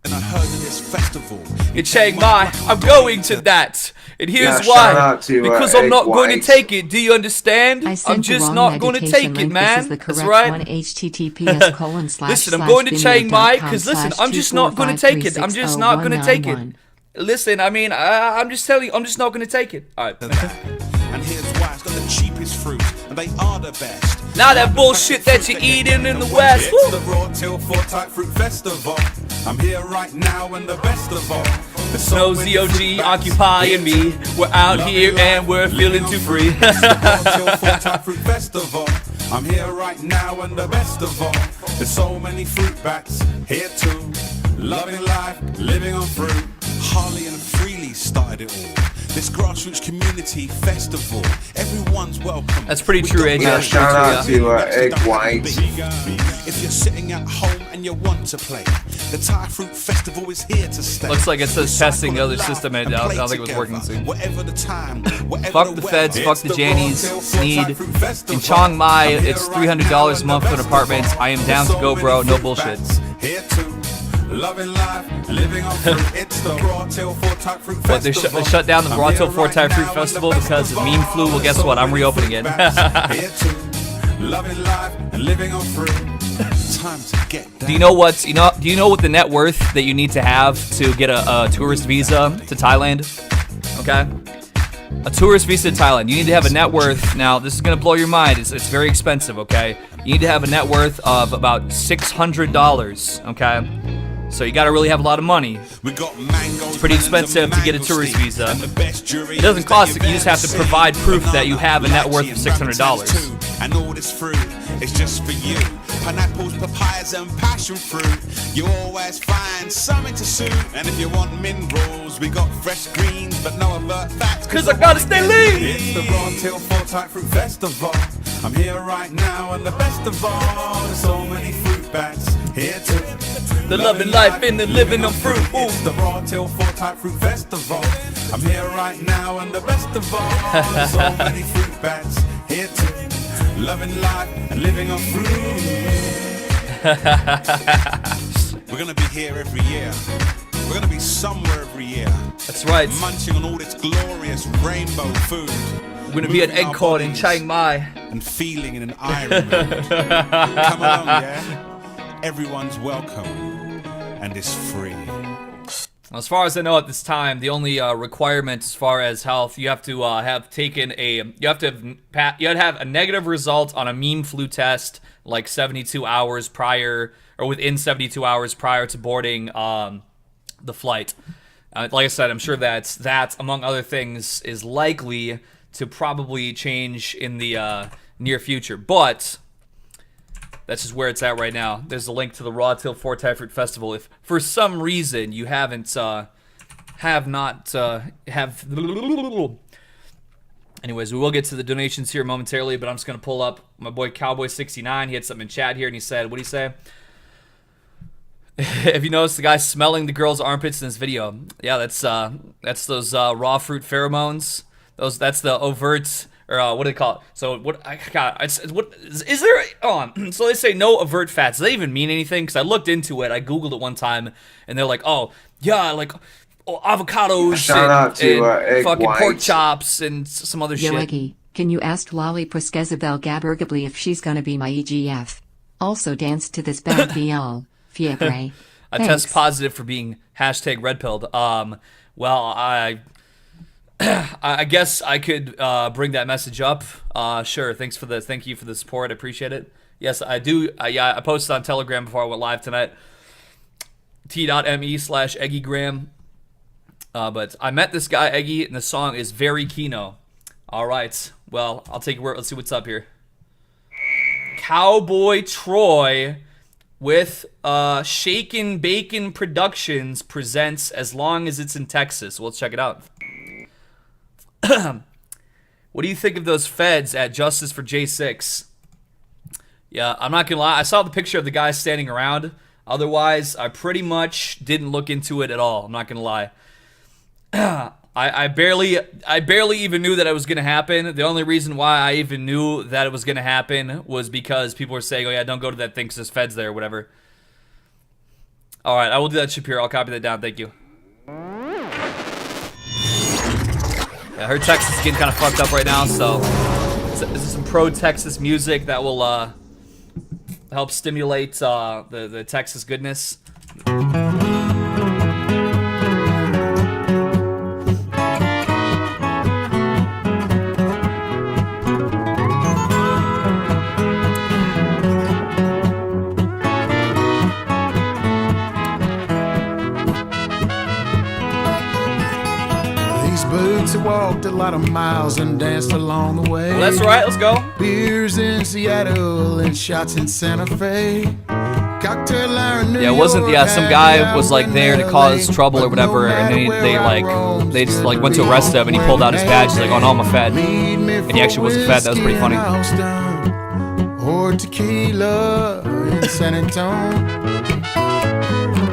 And I heard of this festival. In Chiang Mai, I'm going to that. And here's shout why. out to, Because I'm not Egg going to White. take it. Do you understand? I'm just not going to take it, man. That's right. Listen, I'm going to Chiang Mai because, listen, I'm just not going to take it. I'm just not going to take it. Listen, I mean, I'm just telling you, I'm just not going to take it. All right. And here's why. It's got the cheapest fruit, and they are the best. Now that bullshit that you're eating in the West. It's the Raw Till 4 Type Fruit Festival. I'm here right now and the best of all. No ZOG occupying me. We're out here and we're feeling too free. It's the Raw Till 4 Type Fruit Festival. I'm here right now and the best of all. There's so many fruit bats here too. Loving life, living on fruit. Harley and Freely started it all. This grassroots community festival, everyone's welcome. That's pretty true, AJ. Yeah, shout out to Egg White. If you're sitting at home and you want to play, the Thai Fruit Festival is here to stay. Looks like it says testing the other system, and I don't think it was working soon. Whatever the time, fuck the feds, fuck the Jannies, Sneed. In Chiang Mai, it's $300 a month for an apartment. I am down to go, bro. No bullshit. Here too. Loving life, living on fruit. It's the Raw Till 4 Type Fruit But they Festival. shut down the Raw Till 4 Type Fruit Festival because of meme flu. Well, guess what? I'm reopening it. Here too. Loving life and living on fruit. Time to get down. Do you know what the net worth that you need to have to get a tourist visa to Thailand? Okay? A tourist visa to Thailand. You need to have a net worth. Now, this is going to blow your mind. It's very expensive, okay? You need to have a net worth of about $600, okay? So you gotta really have a lot of money. It's pretty expensive to get a tourist visa. It doesn't cost it, you just have to provide proof that you have a net worth of $600. And all this fruit is just for you. Pineapples, papayas, and passion fruit. You always find something to suit. And if you want minerals, we got fresh greens, but no avert fats. Cause I gotta stay lean. It's the Raw Till 4 Type Fruit Festival. I'm here right now, and the best of all, there's so many fruit bats here too. The loving life and the living on fruit. Ooh. It's the Raw Till 4 Type Fruit Festival. I'm here right now and the best of all. There's so many fruit bats here too. Loving life and living on fruit. We're gonna be here every year. We're gonna be somewhere every year. That's right. Munching on all this glorious rainbow food. We're gonna be at Egg Court in Chiang Mai. And feeling in an iron mood. Come along, yeah? Everyone's welcome. And it's free. As far as I know at this time, the only requirement as far as health, you have to have a negative result on a meme flu test like 72 hours prior, or within 72 hours prior to boarding the flight. Like I said, I'm sure that among other things is likely to probably change in the near future, but that's just where it's at right now. There's a link to the Raw Till 4 Thai Fruit Festival. If for some reason you haven't, Anyways, we will get to the donations here momentarily, but I'm just gonna pull up my boy Cowboy69. He had something in chat here, and he said, "What did he say?" If you notice the guy smelling the girl's armpits in this video, yeah, that's those raw fruit pheromones. That's the overt. Or what do they call it? So what I got? What is there? So they say no overt fats. Does that even mean anything? Because I looked into it. I googled it one time, and they're like, oh yeah, like avocados and fucking White. pork chops and some other shit. Yo, Eggy, can you ask Lolly Preskezabel Gabergably if she's gonna be my EGF? Also dance to this bad BL. Fiebre. I test positive for being #redpilled. Well, I guess I could bring that message up. Sure. Thank you for the support. I appreciate it. Yes, I do. Yeah, I posted on Telegram before I went live tonight. t.me/EggyGram. But I met this guy, Eggy, and the song is very Kino. All right. Well, I'll take your word. Let's see what's up here. Cowboy Troy with Shaken Bacon Productions presents As Long As It's in Texas. Well, let's check it out. What do you think of those feds at Justice for J6? Yeah, I'm not gonna lie. I saw the picture of the guy standing around. Otherwise, I pretty much didn't look into it at all. I'm not gonna lie. I barely even knew that it was gonna happen. The only reason why I even knew that it was gonna happen was because people were saying, "Oh yeah, don't go to that thing because there's feds there," or whatever. All right, I will do that, Shapiro. I'll copy that down. Thank you. Yeah, I heard Texas is getting kind of fucked up right now, so this is some pro-Texas music that will help stimulate the Texas goodness. Walked a lot of miles and danced along the way. Well, that's right, let's go. Beers in Seattle and shots in Santa Fe. Cocktail hour in New Yeah, it wasn't. Yeah, some guy was like there to cause trouble or whatever, and they just like went to arrest him, and he pulled out his badge. He's like, "Oh no, I'm a fed," and he actually wasn't fed. That was pretty funny. Or tequila in San Antonio.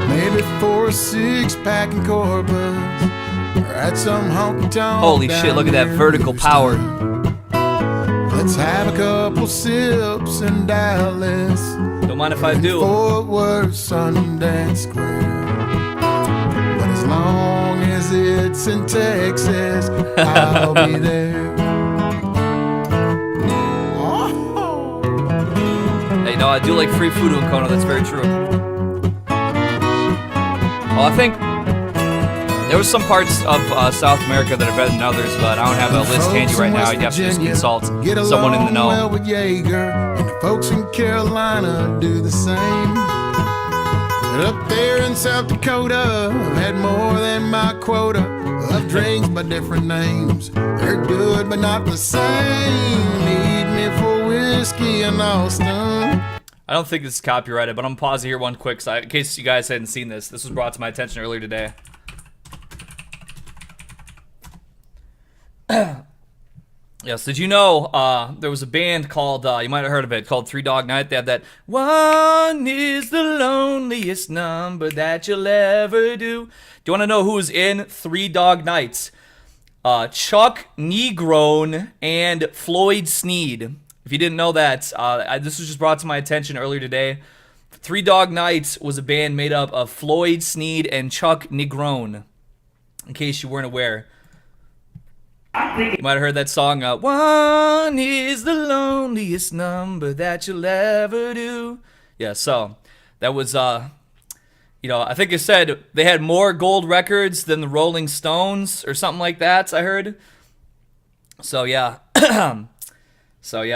Maybe 4 or 6 pack in Corpus. At some honky-tonk. Holy shit, look at that vertical power. Let's have a couple sips in Dallas. Don't mind if I do. Fort Worth, Sundance Square. But as long as it's in Texas, I'll be there. Hey, no, I do like free food in Kona. That's very true. Well, I think there was some parts of South America that are better than others, but I don't have a list handy right now. You'd have to just consult someone in the know. Well with Jaeger, and the folks in Carolina do the same. But up there in South Dakota, I've had more than my quota of drinks by different names. They're good, but not the same. Need me for whiskey in Austin. I don't think this is copyrighted, but I'm gonna pause it here one quick, in case you guys hadn't seen this. This was brought to my attention earlier today. Yes, did you know there was a band called, you might have heard of it, called Three Dog Night. They have that, "One is the loneliest number that you'll ever do." Do you want to know who was in Three Dog Nights? Chuck Negron and Floyd Sneed. If you didn't know that, this was just brought to my attention earlier today. Three Dog Nights was a band made up of Floyd Sneed and Chuck Negron, in case you weren't aware. You might have heard that song, "One is the loneliest number that you'll ever do." Yeah, so that was, I think it said they had more gold records than the Rolling Stones or something like that, I heard. So, yeah.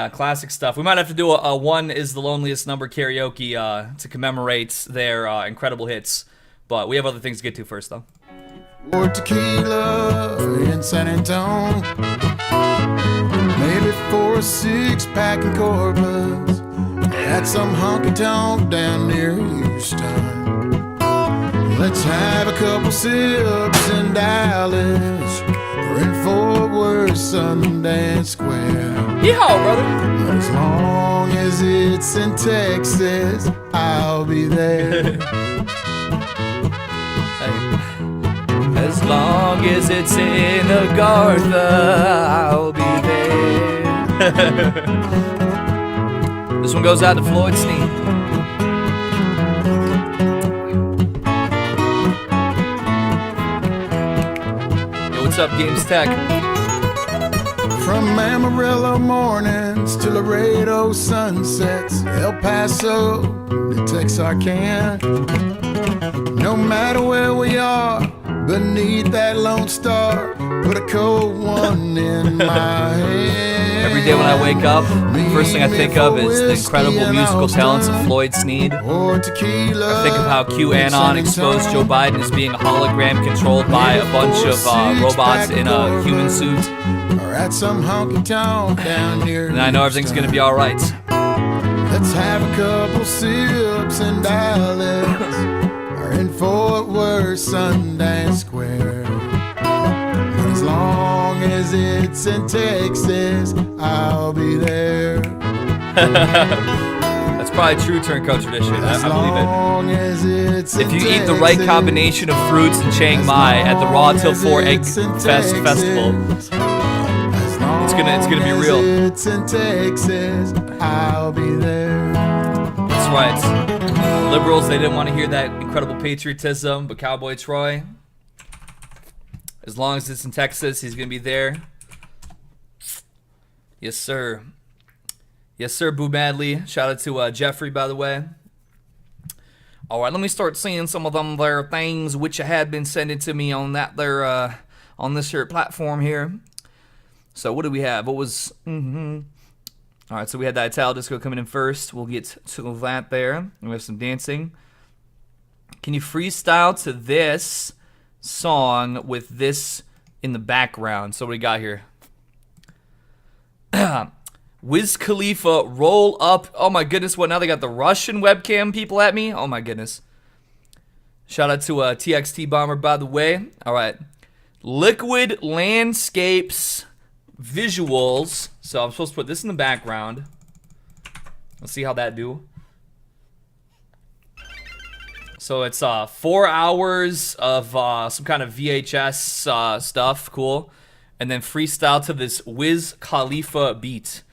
Classic stuff. We might have to do a "One is the loneliest number" karaoke to commemorate their incredible hits. But we have other things to get to first, though. Or tequila in San Antonio. Maybe 4 or 6 pack in Corpus. At some honky-tonk down near Houston. Let's have a couple sips in Dallas. Or in Fort Worth, Sundance Square. Yeehaw, brother! But as long as it's in Texas, I'll be there. As long as it's in Agartha, I'll be there. This one goes out to Floyd Sneed. Yo, what's up, Games Tech? From Amarillo mornings to Laredo sunsets, El Paso to Texarkana. No matter where we are, beneath that Lone Star, put a cold one in my hand. Every day when I wake up, the first thing I think of is the incredible musical talents of Floyd Sneed. I think of how QAnon exposed Joe Biden as being a hologram controlled by a bunch of robots in a human suit. Or at some honky tonk down near And I know everything's gonna be alright. Let's have a couple sips in Dallas or in Fort Worth, Sundance Square. But as long as it's in Texas, I'll be there. That's probably true turncoat tradition. I believe Long as it's it. If you eat the right combination of fruits in Chiang Mai at the Raw Till 4 Egg Festival, it's gonna be real. It's in Texas, I'll be there. That's right. Liberals, they didn't want to hear that incredible patriotism, but Cowboy Troy, as long as it's in Texas, he's gonna be there. Yes, sir. Yes, sir, Boo Madley. Shout out to Jeffrey, by the way. All right, let me start seeing some of them there things which you had been sending to me on that there on this here platform here. So what do we have? What was? All right, so we had that Italo Disco coming in first. We'll get to that there. We have some dancing. Can you freestyle to this song with this in the background? So what we got here? Wiz Khalifa, roll up. Oh my goodness, what now? They got the Russian webcam people at me? Oh my goodness. Shout out to TXT Bomber, by the way. All right. Liquid Landscapes Visuals. So I'm supposed to put this in the background. Let's see how that do. So it's 4 hours of some kind of VHS stuff. Cool. And then freestyle to this Wiz Khalifa beat.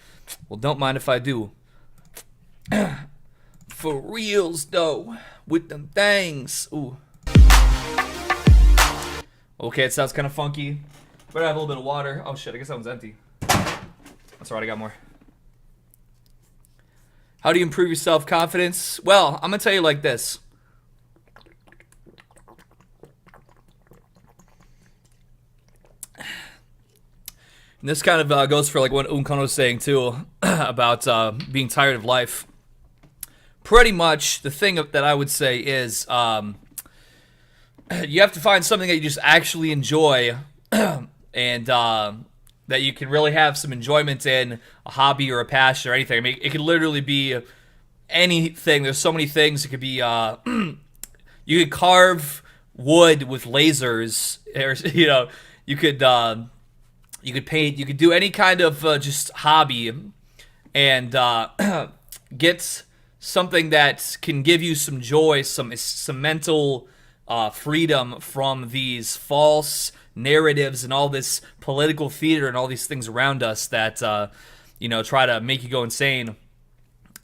Well, don't mind if I do. For reals, though. With them things. Ooh. Okay, it sounds kind of funky. Better have a little bit of water. Oh, shit. I guess that one's empty. That's alright. I got more. How do you improve your self-confidence? Well, I'm going to tell you like this. And this kind of goes for like what Uncouth was saying too about being tired of life. Pretty much the thing that I would say is you have to find something that you just actually enjoy and that you can really have some enjoyment in, a hobby or a passion or anything. I mean, it could literally be anything. There's so many things. It could be you could carve wood with lasers, or you know, you could paint, you could do any kind of just hobby and get something that can give you some joy, some mental freedom from these false narratives and all this political theater and all these things around us that, try to make you go insane.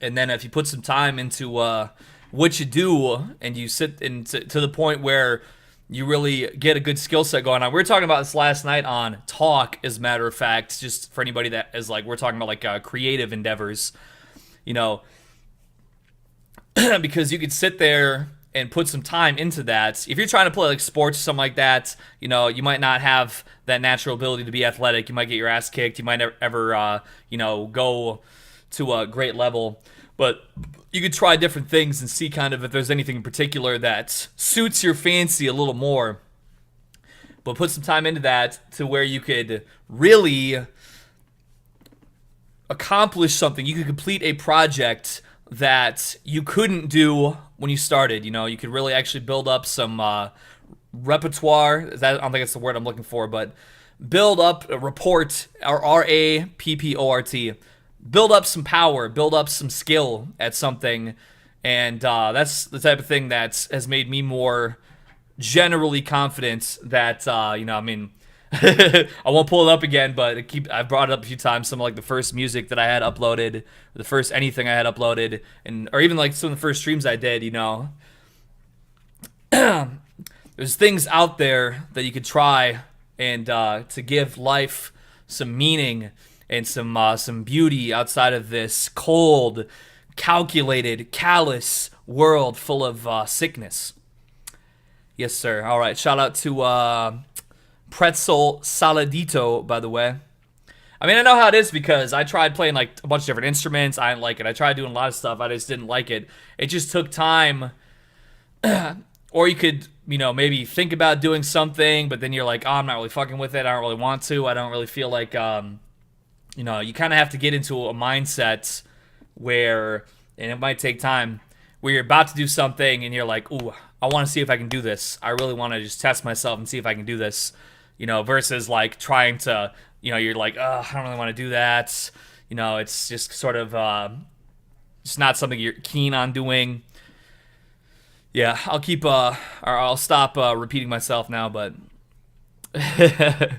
And then if you put some time into what you do and you sit to the point where you really get a good skill set going on. We were talking about this last night on Talk, as a matter of fact, just for anybody that is like, we're talking about like creative endeavors, because you could sit there and put some time into that. If you're trying to play like sports or something like that, you might not have that natural ability to be athletic. You might get your ass kicked. You might never ever, go to a great level. But you could try different things and see kind of if there's anything in particular that suits your fancy a little more. But put some time into that to where you could really accomplish something. You could complete a project that you couldn't do when you started. You could really actually build up some repertoire. I don't think that's the word I'm looking for, but build up a rapport, or RAPPORT. Build up some power, build up some skill at something, and that's the type of thing that has made me more generally confident that, I won't pull it up again, but I brought it up a few times, some of like the first music that I had uploaded, the first anything I had uploaded, or even like some of the first streams I did, There's things out there that you could try and to give life some meaning and some beauty outside of this cold, calculated, callous world full of sickness. Yes, sir. All right. Shout out to Pretzel Saladito, by the way. I mean, I know how it is because I tried playing like a bunch of different instruments. I didn't like it. I tried doing a lot of stuff. I just didn't like it. It just took time. Or you could, you know, maybe think about doing something, but then you're like, oh, I'm not really fucking with it. I don't really want to. I don't really feel like, you know, you kind of have to get into a mindset where, and it might take time, where you're about to do something and you're like, ooh, I want to see if I can do this. I really want to just test myself and see if I can do this, you know, versus like trying to, you know, you're like, oh, I don't really want to do that. You know, it's just sort of, it's not something you're keen on doing. Yeah, I'll keep, or I'll stop repeating myself now, but because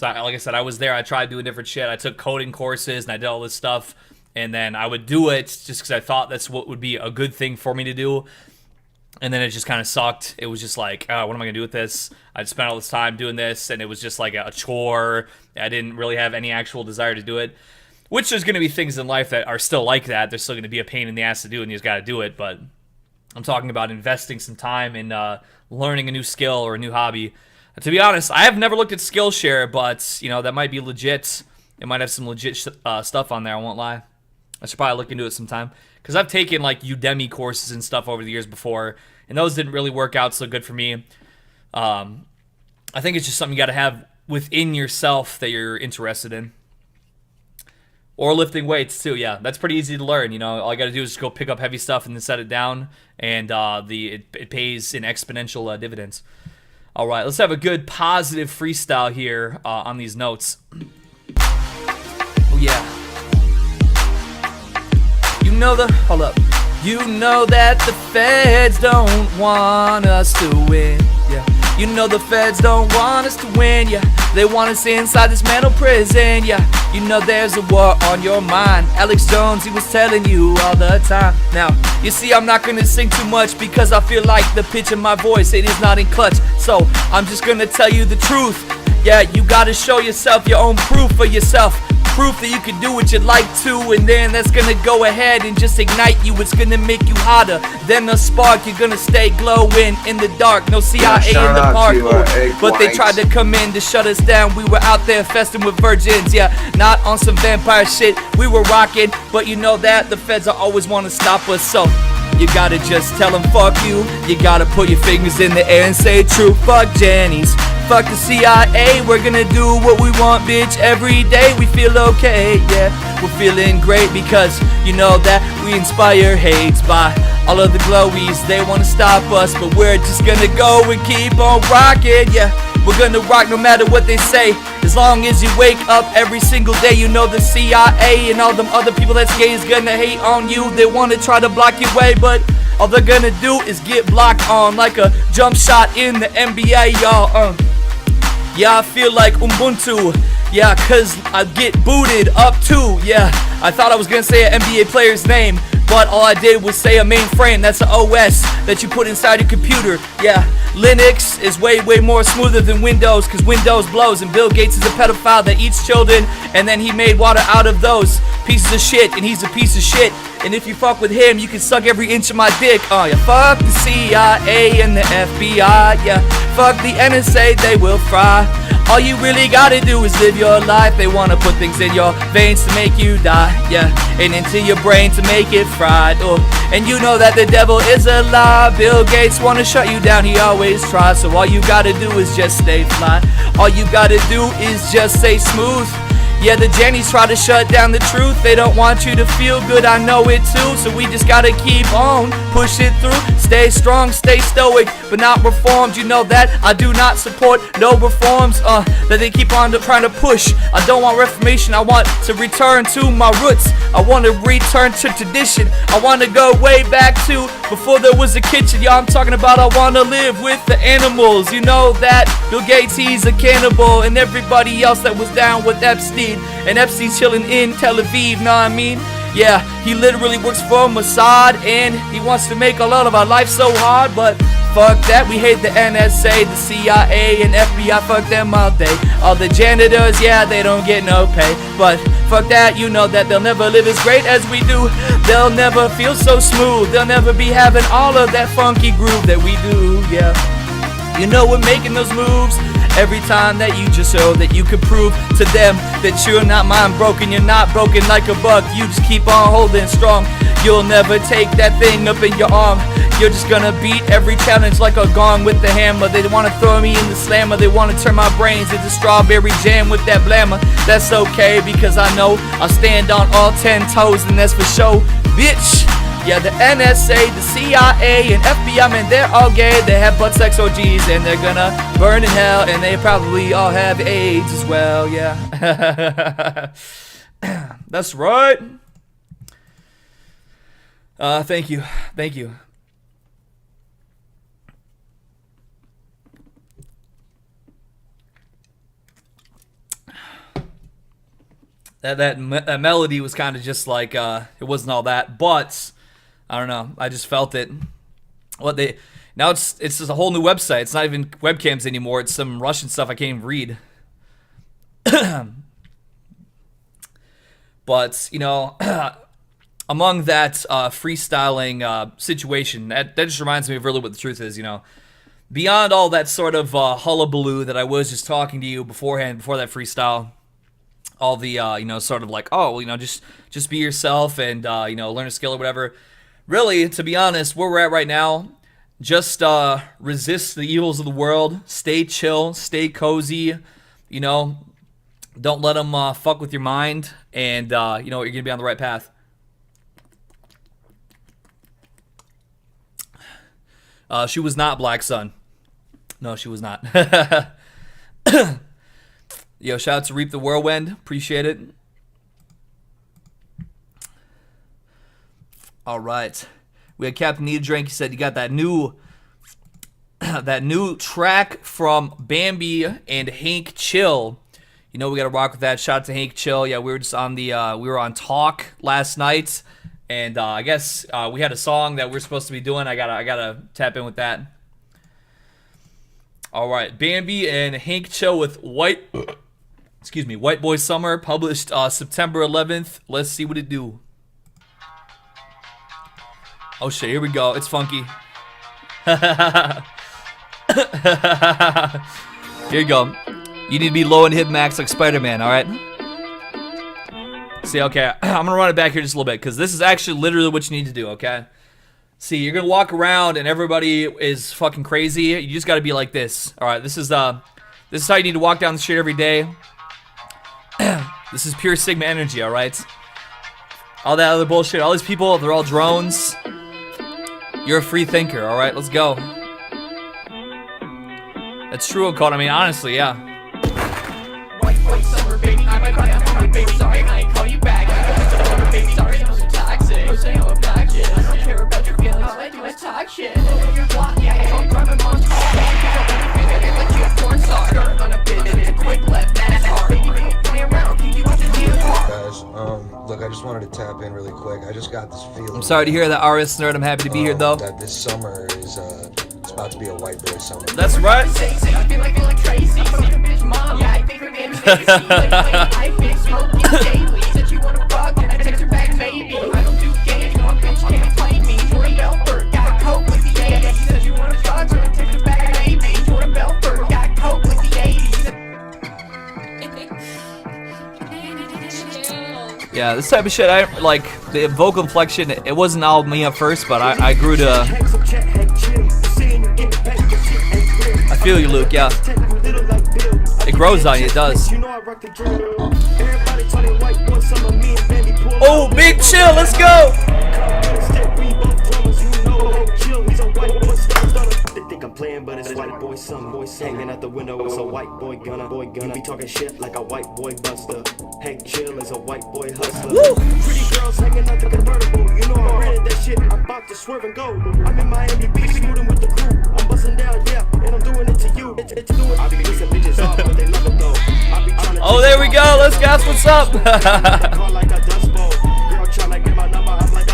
like I said, I was there. I tried doing different shit. I took coding courses and I did all this stuff, and then I would do it just because I thought that's what would be a good thing for me to do. And then it just kind of sucked. It was just like, oh, what am I gonna do with this? I spent all this time doing this, and it was just like a chore. I didn't really have any actual desire to do it. Which there's going to be things in life that are still like that. There's still going to be a pain in the ass to do, and you just got to do it. But I'm talking about investing some time in learning a new skill or a new hobby. To be honest, I have never looked at Skillshare, but you know that might be legit. It might have some legit stuff on there. I won't lie. I should probably look into it sometime because I've taken like Udemy courses and stuff over the years before, and those didn't really work out so good for me. I think it's just something you got to have within yourself that you're interested in. Or lifting weights too, yeah. That's pretty easy to learn. You know, all you got to do is just go pick up heavy stuff and then set it down, and it pays in exponential dividends. All right, let's have a good positive freestyle here on these notes. Oh yeah. You know that the feds don't want us to win. Yeah. You know the feds don't want us to win, yeah. They want us inside this mental prison, yeah. You know there's a war on your mind. Alex Jones, he was telling you all the time. Now, you see I'm not gonna sing too much because I feel like the pitch in my voice, it is not in clutch. So, I'm just gonna tell you the truth. Yeah, you gotta show yourself your own proof for yourself. Proof that you can do what you'd like to, and then that's gonna go ahead and just ignite you. It's gonna make you hotter than a spark. You're gonna stay glowing in the dark. No CIA in the park, but they tried to come in to shut us down. We were out there festing with virgins, yeah, not on some vampire shit. We were rocking, but you know that the feds are always want to stop us. So you gotta just tell them fuck you. You gotta put your fingers in the air and say true. Fuck Jenny's, fuck the CIA. We're gonna do what we want, bitch. Every day we feel okay, yeah. We're feeling great because you know that we inspire hates by all of the glowies. They wanna stop us, but we're just gonna go and keep on rocking, yeah. We're gonna rock no matter what they say. As long as you wake up every single day, you know the CIA and all them other people that's gay is gonna hate on you. They wanna try to block your way, but all they're gonna do is get blocked on like a jump shot in the NBA, y'all. Yeah, I feel like Ubuntu. Yeah, cause I get booted up too. Yeah, I thought I was gonna say an NBA player's name, but all I did was say a mainframe. That's an OS that you put inside your computer. Yeah, Linux is way more smoother than Windows, cause Windows blows, and Bill Gates is a pedophile that eats children, and then he made water out of those pieces of shit, and he's a piece of shit. And if you fuck with him, you can suck every inch of my dick. Oh yeah, fuck the CIA and the FBI. Yeah, fuck the NSA, they will fry. All you really gotta do is live your life. They wanna put things in your veins to make you die, yeah, and into your brain to make it fried. Oh, and you know that the devil is a lie. Bill Gates wanna shut you down, he always tries. So all you gotta do is just stay fly. All you gotta do is just stay smooth. Yeah, the Jennies try to shut down the truth. They don't want you to feel good, I know it too. So we just gotta keep on, push it through. Stay strong, stay stoic, but not reformed. You know that I do not support no reforms that they keep on trying to push. I don't want reformation, I want to return to my roots. I want to return to tradition. I want to go way back to before there was a kitchen. Yeah, I'm talking about I want to live with the animals. You know that Bill Gates, he's a cannibal, and everybody else that was down with Epstein. And Epstein's chilling in Tel Aviv, know what I mean? Yeah, he literally works for Mossad, and he wants to make a lot of our life so hard, but fuck that, we hate the NSA, the CIA, and FBI, fuck them all day. All the janitors, yeah, they don't get no pay, but fuck that, you know that they'll never live as great as we do. They'll never feel so smooth, they'll never be having all of that funky groove that we do, yeah. You know we're making those moves every time that you just show that you can prove to them that you're not mind broken, you're not broken like a bug. You just keep on holding strong. You'll never take that thing up in your arm. You're just gonna beat every challenge like a gong with the hammer. They wanna throw me in the slammer. They wanna turn my brains into strawberry jam with that blammer. That's okay because I know I'll stand on all 10 toes, and that's for show, bitch. Yeah, the NSA, the CIA, and FBI, man, they're all gay. They have butt sex OGs, and they're gonna burn in hell, and they probably all have AIDS as well, yeah. That's right. Thank you. Thank you. That melody was kind of just like, it wasn't all that, but I don't know. I just felt it. Now it's just a whole new website. It's not even webcams anymore. It's some Russian stuff I can't even read. But, you know, among that freestyling situation, that just reminds me of really what the truth is, you know. Beyond all that sort of hullabaloo that I was just talking to you beforehand, before that freestyle, all the, you know, sort of like, oh, you know, just be yourself and, you know, learn a skill or whatever. Really, to be honest, where we're at right now, just resist the evils of the world. Stay chill, stay cozy, you know. Don't let them fuck with your mind, and, you know, you're going to be on the right path. She was not Black Sun. No, she was not. Yo, shout out to Reap the Whirlwind. Appreciate it. All right. We had Captain Need a Drink. He said you got that new track from Bambi and Hank Chill. You know we got to rock with that. Shout out to Hank Chill. Yeah, we were just on the we were on Talk last night, and I guess we had a song that we're supposed to be doing. I gotta tap in with that. All right, Bambi and Hank Chill with White Boy Summer, published September 11th. Let's see what it do. Oh shit, here we go. It's funky. Here you go. You need to be low and hit max like Spider-Man, alright? See, okay, I'm gonna run it back here just a little bit, because this is actually literally what you need to do, okay? See, you're gonna walk around and everybody is fucking crazy. You just gotta be like this. Alright, this is how you need to walk down the street every day. This is pure Sigma energy, alright? All that other bullshit, all these people, they're all drones. You're a free thinker, alright? Let's go. That's true, Uncouth. I mean, honestly, yeah. White boy summer, baby. I might cry, I'm baby. Sorry, I ain't call you back. Baby, sorry, I'm so toxic. I'm saying I'm obnoxious. I don't care about your feelings. All I do is talk shit. You're blocked, yeah. I don't grab my mom's car. Like you a porn star. Skirt on a bitch. A quick left, that's hard. Baby, play around. Can you watch the deal? Guys, look, I just wanted to tap in really quick. I just got this feeling. I'm sorry to hear that, RS Nerd. I'm happy to be here, though. That this summer is, it's about to be a white boy summer. That's right. I feel like Tracy. I'm a bitch mom. Yeah, I think her name is Stacy. I've been smoking daily. Said you wanna rock, and I text her back, maybe. I don't do games, no bitch can't play me. Jordan Belfort, got coke with the 80s. She said you wanna rock, so I text her back, maybe. Jordan Belfort, got coke with the 80s. Yeah, this type of shit, I like the vocal inflection. It wasn't all me at first, but I grew to. I feel you, Luke. Yeah, it grows on you. It does. Oh, big chill. Let's go. I'm playing, but it's white boy summer. Hanging out the window, it's a white boy gunner. You be talking shit like a white boy buster. Hank Chill is a white boy hustler. Woo! Pretty girls hanging out the convertible. You know I rented that shit. I'm about to swerve and go. I'm in Miami Beach, scooting with the crew. I'm busting down, yeah, and I'm doing it to you. It's doing. I be pissing bitches off, but they love it though. I be trying to. Oh, there we go. Let's guess what's up. Like a dust bowl. Girl trying to get my number. I'm like,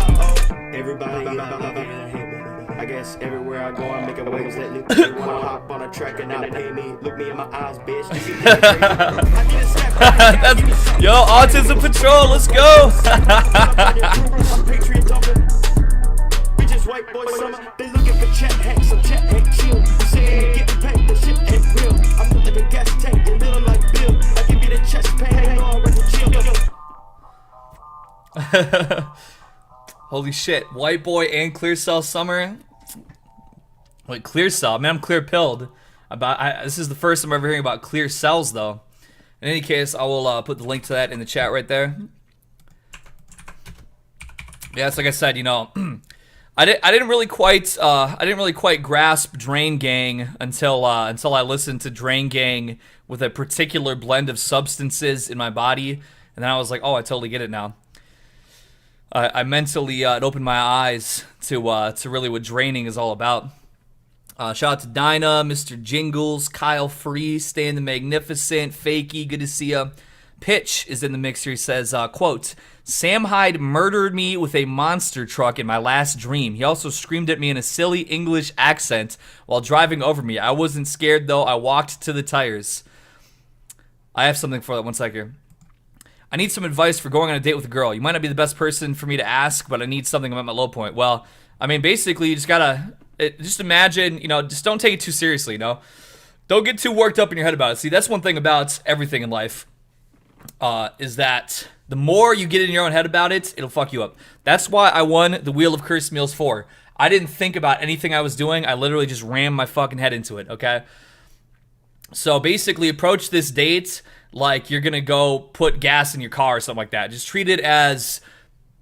everybody. I guess everywhere I go, I'm making waves lately. They wanna hop on a track and not pay me. Look me in my eyes, bitch. That's, yo, Autism Patrol, let's go. Bitches white boy summer, they looking for chat hacks, some chat hack chill. Saying you getting paid. Holy shit. White boy and clear cell summer. Wait, clear cell? Man, I'm clear pilled. This is the first time I'm ever hearing about clear cells, though. In any case, I will put the link to that in the chat right there. Yeah, it's like I said, you know, I didn't really quite grasp Drain Gang until I listened to Drain Gang with a particular blend of substances in my body, and then I was like, oh, I totally get it now. I mentally it opened my eyes to really what draining is all about. Shout out to Dinah, Mr. Jingles, Kyle Free, Stan the Magnificent, Fakey, good to see ya. Pitch is in the mix here. He says, quote, Sam Hyde murdered me with a monster truck in my last dream. He also screamed at me in a silly English accent while driving over me. I wasn't scared, though. I walked to the tires. I have something for that. One sec here. I need some advice for going on a date with a girl. You might not be the best person for me to ask, but I need something about my low point. Well, I mean, basically, you just gotta... just imagine, you know, just don't take it too seriously, you know? Don't get too worked up in your head about it. See, that's one thing about everything in life, is that the more you get in your own head about it, it'll fuck you up. That's why I won the Wheel of Cursed Meals 4. I didn't think about anything I was doing. I literally just rammed my fucking head into it, okay? So basically, approach this date like you're gonna go put gas in your car or something like that. Just treat it as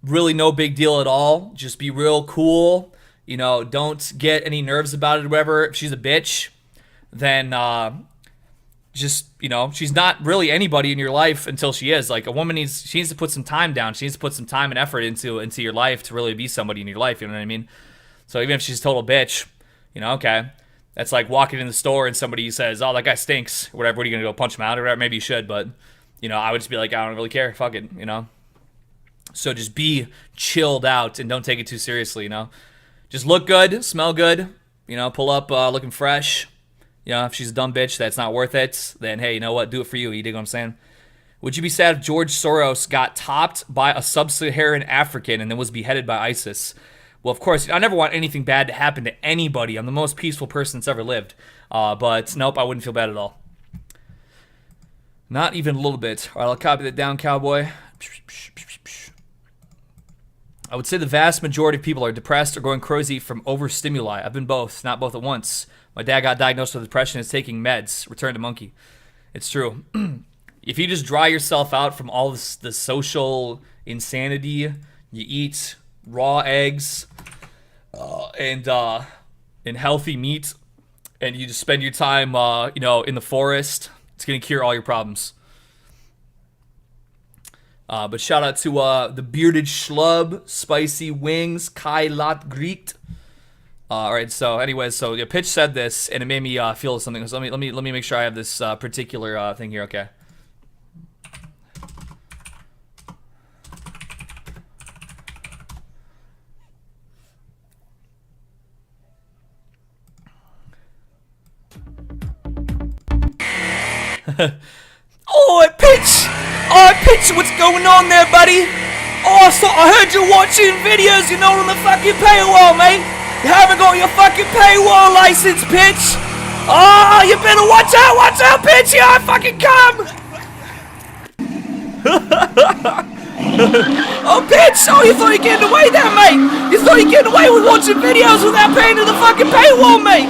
really no big deal at all. Just be real cool. You know, don't get any nerves about it or whatever. If she's a bitch, then just, you know, she's not really anybody in your life until she is. Like, a woman needs to put some time down. She needs to put some time and effort into your life to really be somebody in your life, you know what I mean? So even if she's a total bitch, you know, okay. That's like walking in the store and somebody says, oh, that guy stinks, or whatever. What are you going to go punch him out or whatever? Maybe you should, but, you know, I would just be like, I don't really care. Fuck it, you know? So just be chilled out and don't take it too seriously, you know? Just look good, smell good, you know, pull up looking fresh. You know, if she's a dumb bitch that's not worth it, then hey, you know what, do it for you dig what I'm saying? Would you be sad if George Soros got topped by a sub-Saharan African and then was beheaded by ISIS? Well, of course, I never want anything bad to happen to anybody. I'm the most peaceful person that's ever lived. But nope, I wouldn't feel bad at all. Not even a little bit. All right, I'll copy that down, cowboy. I would say the vast majority of people are depressed or going crazy from overstimuli. I've been both, not both at once. My dad got diagnosed with depression and is taking meds. Return to monkey. It's true. If you just dry yourself out from all this, the social insanity, you eat raw eggs and healthy meat, and you just spend your time, you know, in the forest, it's gonna cure all your problems. But shout out to the Bearded Schlub, Spicy Wings, Kai Lat Griet. Alright, so anyways, so yeah, Pitch said this and it made me feel something. So let me make sure I have this particular thing here, okay. Oh, Pitch! Oh, Pitch, what's going on there, buddy? Oh, I heard you watching videos, you know, on the fucking paywall, mate. You haven't got your fucking paywall license, Pitch. Oh, you better watch out, Pitch. Here I fucking come. Oh, Pitch. Oh, you thought you were getting away there, mate. You thought you were getting away with watching videos without paying to the fucking paywall, mate.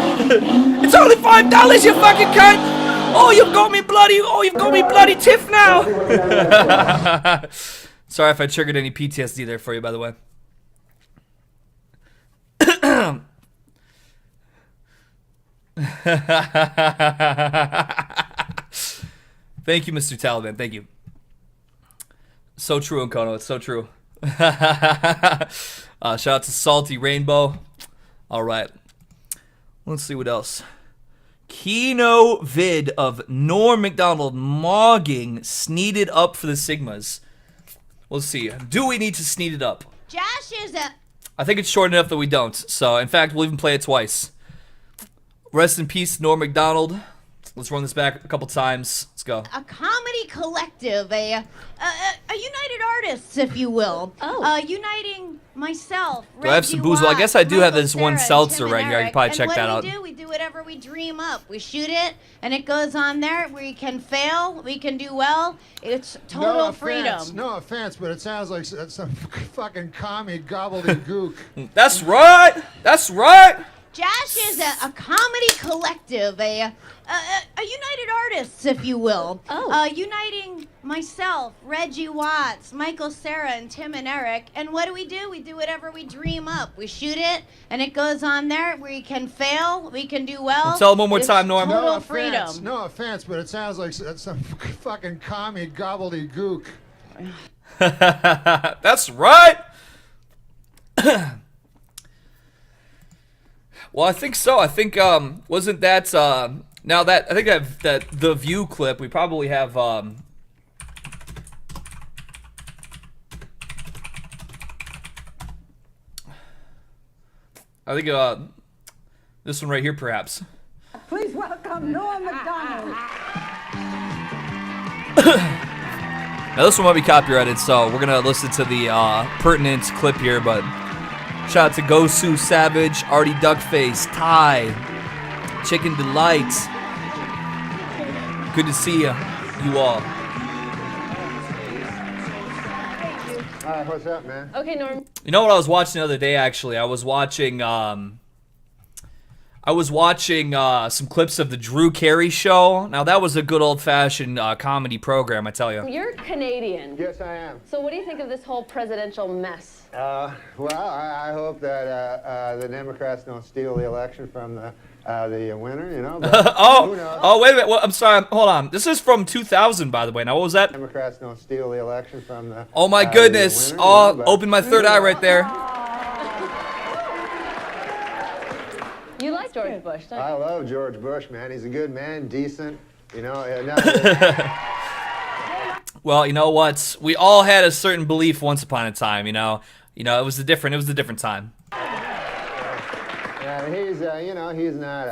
It's only $5, you fucking cunt. Oh, you've got me bloody tiff now. Sorry if I triggered any PTSD there for you, by the way. Thank you, Mr. Taliban. Thank you. So true, Okono. It's so true. Shout out to Salty Rainbow. All right. Let's see what else. Kino vid of Norm McDonald mogging sneeded up for the Sigmas. Let's see. Do we need to sneed it up? Josh is a... I think it's short enough that we don't. So, in fact, we'll even play it twice. Rest in peace, Norm McDonald. Let's run this back a couple times. Let's go. A comedy collective, a United Artists, if you will. Oh. Uniting myself, Do I have some booze? Well, I guess I do have this one seltzer right here. I can probably check that out. We do do whatever we dream up. We shoot it, and it goes on there. We can fail, we can do well. It's total freedom. No offense, but it sounds like some fucking commie gobbledygook. That's right. That's right. Josh is a comedy collective, a United Artists, if you will. Uniting myself, Reggie Watts, Michael Sarah, and Tim and Eric. And what do? We do whatever we dream up. We shoot it, and it goes on there. We can fail, we can do well. Tell him one more time, Norm. Total freedom. No offense, but it sounds like some fucking commie gobbledygook. That's right. Well, I think so. I think wasn't that now that I think that the View clip we probably have I think this one right here perhaps. Please welcome Norm Macdonald. Now this one might be copyrighted, so we're gonna listen to the pertinent clip here, but shout out to Gosu Savage, Artie Duckface, Ty, Chicken Delight. Good to see you all. All right, what's up, man? Okay, Norm. You know what I was watching the other day? Actually, I was watching some clips of the Drew Carey Show. Now that was a good old-fashioned comedy program, I tell you. You're Canadian. Yes, I am. So what do you think of this whole presidential mess? Well, I hope that the Democrats don't steal the election from the winner, you know. But who knows? Oh, wait a minute. Well, I'm sorry. Hold on. This is from 2000, by the way. Now, what was that? Democrats don't steal the election from the. Oh my goodness! winner, Oh, you know, but open my third eye right there. You like George Bush, don't you? I love George Bush, man. He's a good man, decent, you know. Well, you know what? We all had a certain belief once upon a time. You know, it was a different time. Yeah, he's he's not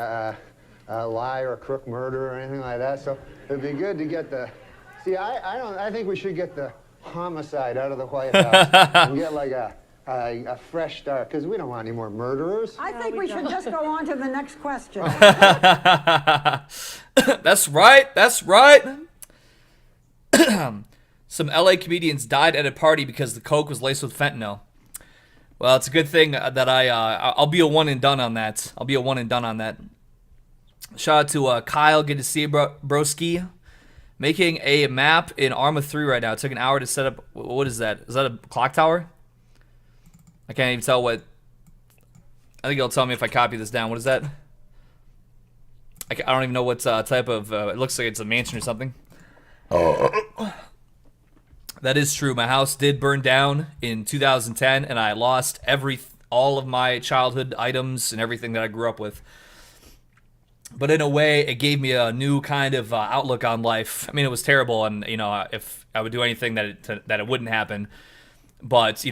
a liar, a crook, murderer, or anything like that. So it'd be good to get the. See, I think we should get the homicide out of the White House and get like a fresh start, because we don't want any more murderers. I think we should just go on to the next question. That's right. That's right. Some LA comedians died at a party because the coke was laced with fentanyl. Well, it's a good thing that I'll be a one and done on that. Shout out to Kyle. Good to see you, broski. Making a map in Arma 3 right now. It took an hour to set up. What is that? Is that a clock tower? I can't even tell what. I think it'll tell me if I copy this down. What is that? I don't even know what type of. It looks like it's a mansion or something. That is true. My house did burn down in 2010, and I lost all of my childhood items and everything that I grew up with. But in a way, it gave me a new kind of outlook on life. I mean, it was terrible, and if I would do anything that it wouldn't happen, but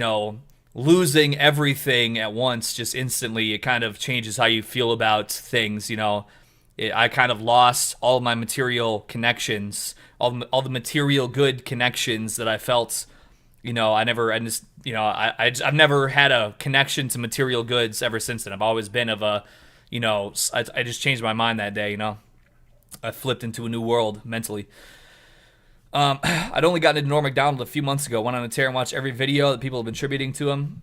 losing everything at once just instantly, it kind of changes how you feel about things. I kind of lost all of my material connections, all the material good connections that I felt. I've never had a connection to material goods ever since then. I've always been of a, I just changed my mind that day. I flipped into a new world mentally. I'd only gotten into Norm Macdonald a few months ago. Went on a tear and watched every video that people have been attributing to him.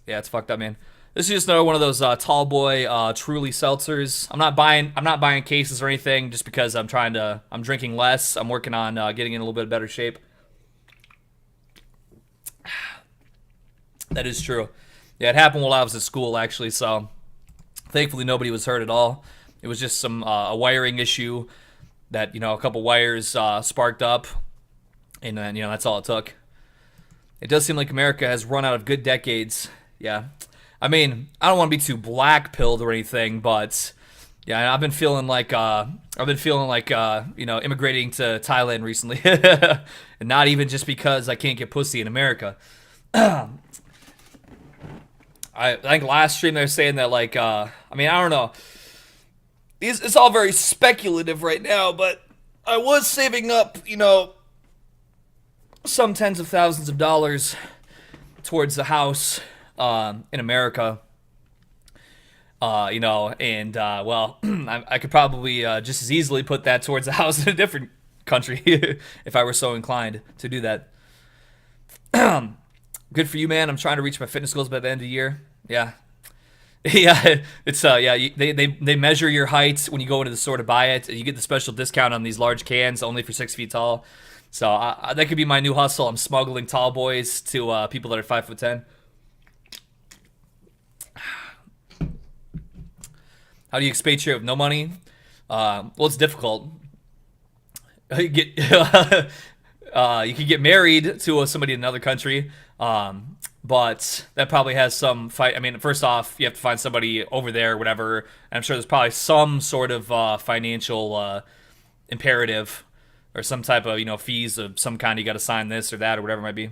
Yeah, it's fucked up, man. This is just another one of those tall boy Truly seltzers. I'm not buying cases or anything just because I'm drinking less. I'm working on getting in a little bit better shape. That is true. Yeah, it happened while I was at school actually. So thankfully nobody was hurt at all. It was just some a wiring issue that a couple wires sparked up, and then that's all it took. It does seem like America has run out of good decades. Yeah. I mean, I don't want to be too black-pilled or anything, but yeah, I've been feeling like immigrating to Thailand recently, and not even just because I can't get pussy in America. I think last stream they were saying that I don't know. It's all very speculative right now, but I was saving up, some tens of thousands of dollars towards the house in America, well, I could probably just as easily put that towards a house in a different country if I were so inclined to do that. Good for you, man. I'm trying to reach my fitness goals by the end of the year. Yeah. Yeah, it's they measure your height when you go into the store to buy it. You get the special discount on these large cans, only for 6 feet tall. So that could be my new hustle. I'm smuggling tall boys to people that are 5'10". How do you expatriate with no money? Well, it's difficult. You get you can get married to somebody in another country, but that probably has some fight. I mean, first off, you have to find somebody over there, whatever. And I'm sure there's probably some sort of financial imperative or some type of fees of some kind. You got to sign this or that or whatever it might be.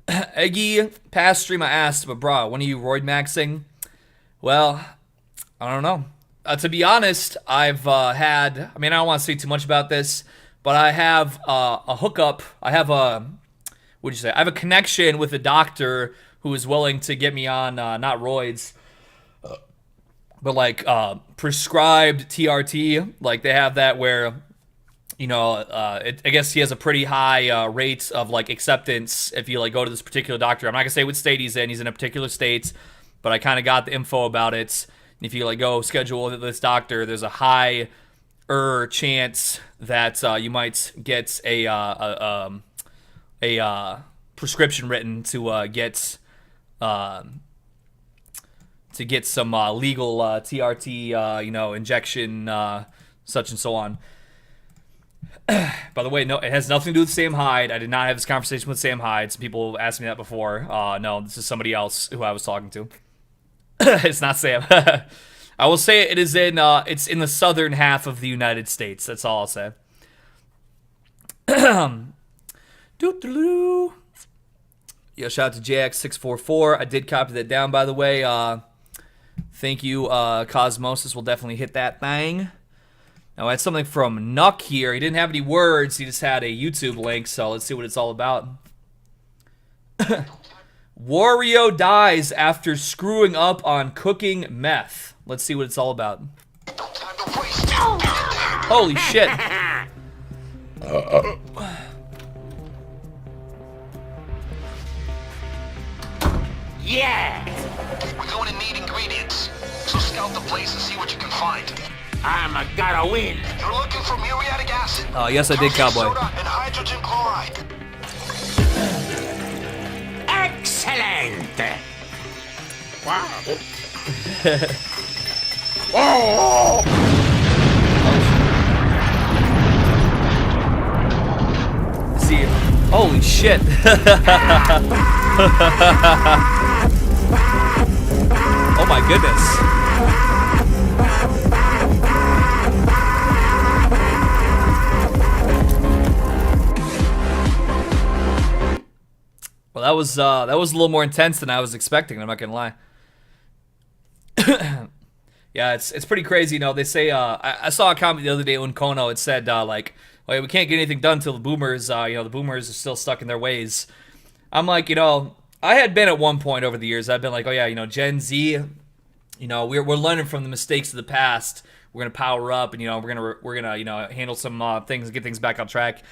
Eggy, past stream I asked, but brah, when are you roid maxing? Well, I don't know. To be honest, I've had, I mean, I don't want to say too much about this, but I have a hookup. I have I have a connection with a doctor who is willing to get me on, not roids, but like prescribed TRT. Like they have that where, I guess he has a pretty high rate of like acceptance if you like go to this particular doctor. I'm not gonna say what state he's in. He's in a particular state, but I kind of got the info about it. If you like go schedule with this doctor, there's a higher chance that you might get a prescription written to get some legal TRT, injection, such and so on. By the way, no, it has nothing to do with Sam Hyde. I did not have this conversation with Sam Hyde. Some people asked me that before. No, this is somebody else who I was talking to. It's not Sam. I will say it is in it's in the southern half of the United States. That's all I'll say. Doo-doo-doo. Yo, shout out to JX644. I did copy that down, by the way. Thank you, Cosmosis. Will definitely hit that thing. Now, I had something from Nuck here. He didn't have any words. He just had a YouTube link, so let's see what it's all about. Wario dies after screwing up on cooking meth. Let's see what it's all about. Holy shit. Yeah! We're going to need ingredients, so scout the place and see what you can find. I'm a gotta win. You're looking for muriatic acid. Yes, I did, cowboy. Soda and hydrogen chloride. Excellent! Wow. Oh! See, holy shit. Oh my goodness. Well, that was a little more intense than I was expecting. I'm not gonna lie. Yeah, it's pretty crazy. They say I saw a comment the other day on Kono. It said like, we can't get anything done until the boomers. The boomers are still stuck in their ways. I'm like, I had been at one point over the years. I've been like, oh yeah, Gen Z. We're learning from the mistakes of the past. We're gonna power up, and we're gonna handle some things and get things back on track.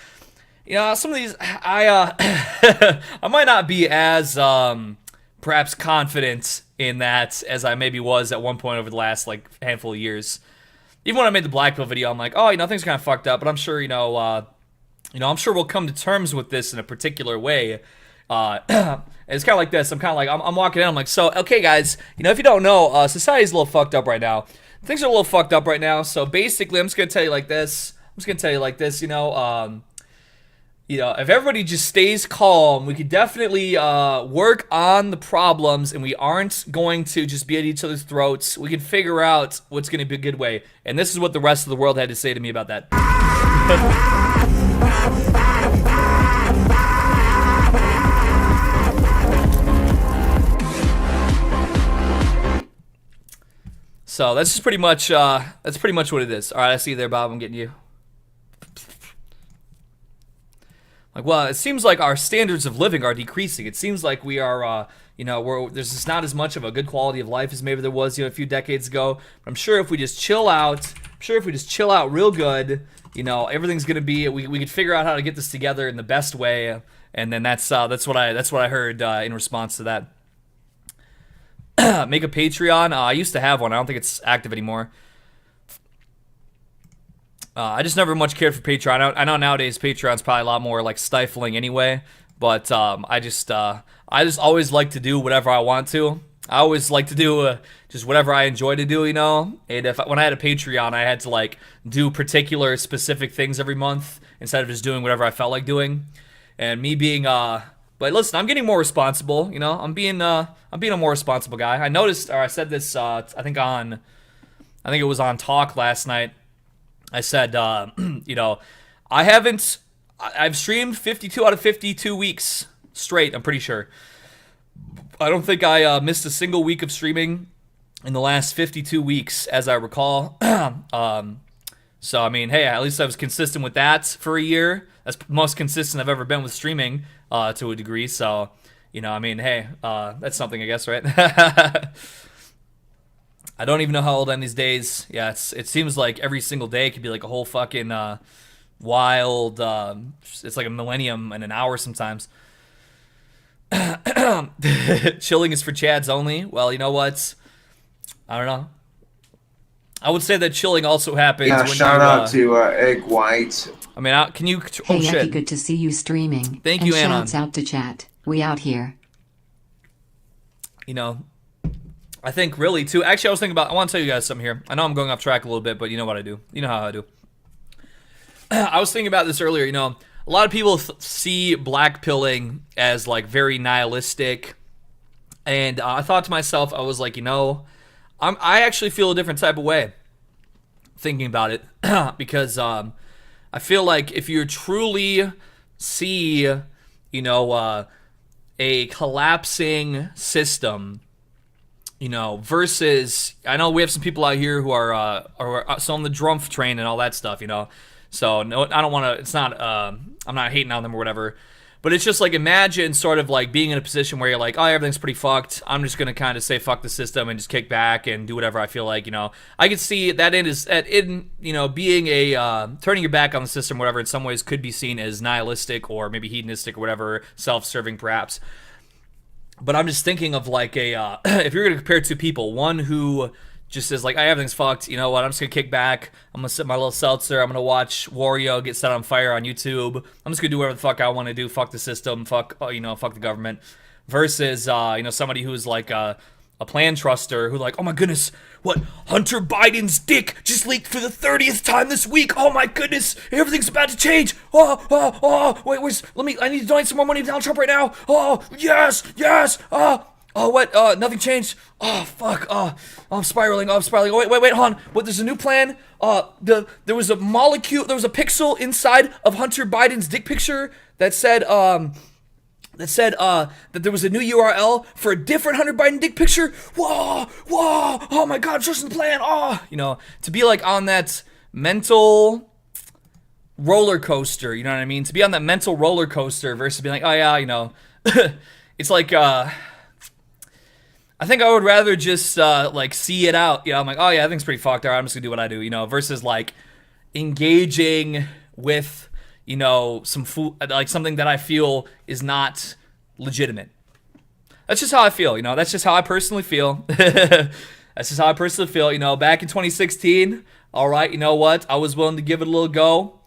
Some of these, I might not be as perhaps confident in that as I maybe was at one point over the last handful of years. Even when I made the Black Pill video, I'm like, oh, things kind of fucked up, but I'm sure, I'm sure we'll come to terms with this in a particular way. It's kind of like this. I'm kind of like, I'm walking in, I'm like, so, okay, guys, if you don't know, society's a little fucked up right now. Things are a little fucked up right now, so basically, I'm just gonna tell you like this. If everybody just stays calm, we could definitely work on the problems, and we aren't going to just be at each other's throats. We can figure out what's going to be a good way. And this is what the rest of the world had to say to me about that. So that's just pretty much what it is. All right, I see you there, Bob. I'm getting you. Well, it seems like our standards of living are decreasing. It seems like we are, You know, there's just not as much of a good quality of life as maybe there was, you know, a few decades ago. But I'm sure if we just chill out, real good, you know, everything's gonna be. We could figure out how to get this together in the best way, and then that's what I heard in response to that. Make a Patreon. I used to have one. I don't think it's active anymore. I just never much cared for Patreon. I know nowadays Patreon's probably a lot more like stifling anyway. But I just always like to do whatever I want to. I always like to do just whatever I enjoy to do, you know. And when I had a Patreon, I had to like do particular specific things every month instead of just doing whatever I felt like doing. And me being but listen, I'm getting more responsible, you know. I'm being a more responsible guy. I noticed, or I said this, I think it was on Talk last night. I said, you know, I've streamed 52 out of 52 weeks straight, I'm pretty sure. I don't think I missed a single week of streaming in the last 52 weeks, as I recall. So, I mean, hey, at least I was consistent with that for a year. That's the most consistent I've ever been with streaming to a degree. So, you know, I mean, hey, that's something, I guess, right? I don't even know how old I am these days. Yeah, it seems like every single day could be like a whole fucking wild, it's like a millennium and an hour sometimes. Chilling is for Chads only. Well, you know what? I don't know. I would say that chilling also happens. Yeah, when shout out to Egg White. I mean, can you? Hey, shit. Eggy, good to see you streaming. Thank you, and Anon. Shouts out to chat. We out here. You know, I think really too. Actually, I was thinking about. I want to tell you guys something here. I know I'm going off track a little bit, but you know what I do. You know how I do. I was thinking about this earlier. You know, a lot of people see black pilling as like very nihilistic, and I thought to myself, I was like, you know, I actually feel a different type of way thinking about it because I feel like if you truly see, you know, a collapsing system, you know, versus, I know we have some people out here who are so on the Drumpf train and all that stuff, you know. So no, I don't want to. It's not. I'm not hating on them or whatever. But it's just like, imagine sort of like being in a position where you're like, oh, everything's pretty fucked. I'm just gonna kind of say fuck the system and just kick back and do whatever I feel like. You know, I could see that you know, being a turning your back on the system, whatever. In some ways, could be seen as nihilistic or maybe hedonistic or whatever, self-serving perhaps. But I'm just thinking of like a if you're gonna compare two people, one who just says like, oh, everything's fucked, you know what, I'm just gonna kick back, I'm gonna sip my little seltzer, I'm gonna watch Wario get set on fire on YouTube, I'm just gonna do whatever the fuck I want to do, fuck the system, fuck, you know, fuck the government, versus, you know, somebody who's like a plan truster who like, oh my goodness, what, Hunter Biden's dick just leaked for the 30th time this week, oh my goodness, everything's about to change, wait, I need to donate some more money to Donald Trump right now, yes, what? Nothing changed. Oh, fuck. I'm spiraling. Oh, wait, hold on. What? There's a new plan. There was a molecule. There was a pixel inside of Hunter Biden's dick picture that said that there was a new URL for a different Hunter Biden dick picture. Whoa. Oh my God, I'm trusting the plan. You know, to be like on that mental roller coaster. You know what I mean? To be on that mental roller coaster versus being like, oh yeah, you know, it's like I think I would rather just like see it out. You know, I'm like, oh yeah, I think it's pretty fucked. All right, I'm just gonna do what I do. You know, versus like engaging with, you know, some food, like something that I feel is not legitimate. That's just how I feel. You know, that's just how I personally feel. That's just how I personally feel. You know, back in 2016, all right, you know what? I was willing to give it a little go,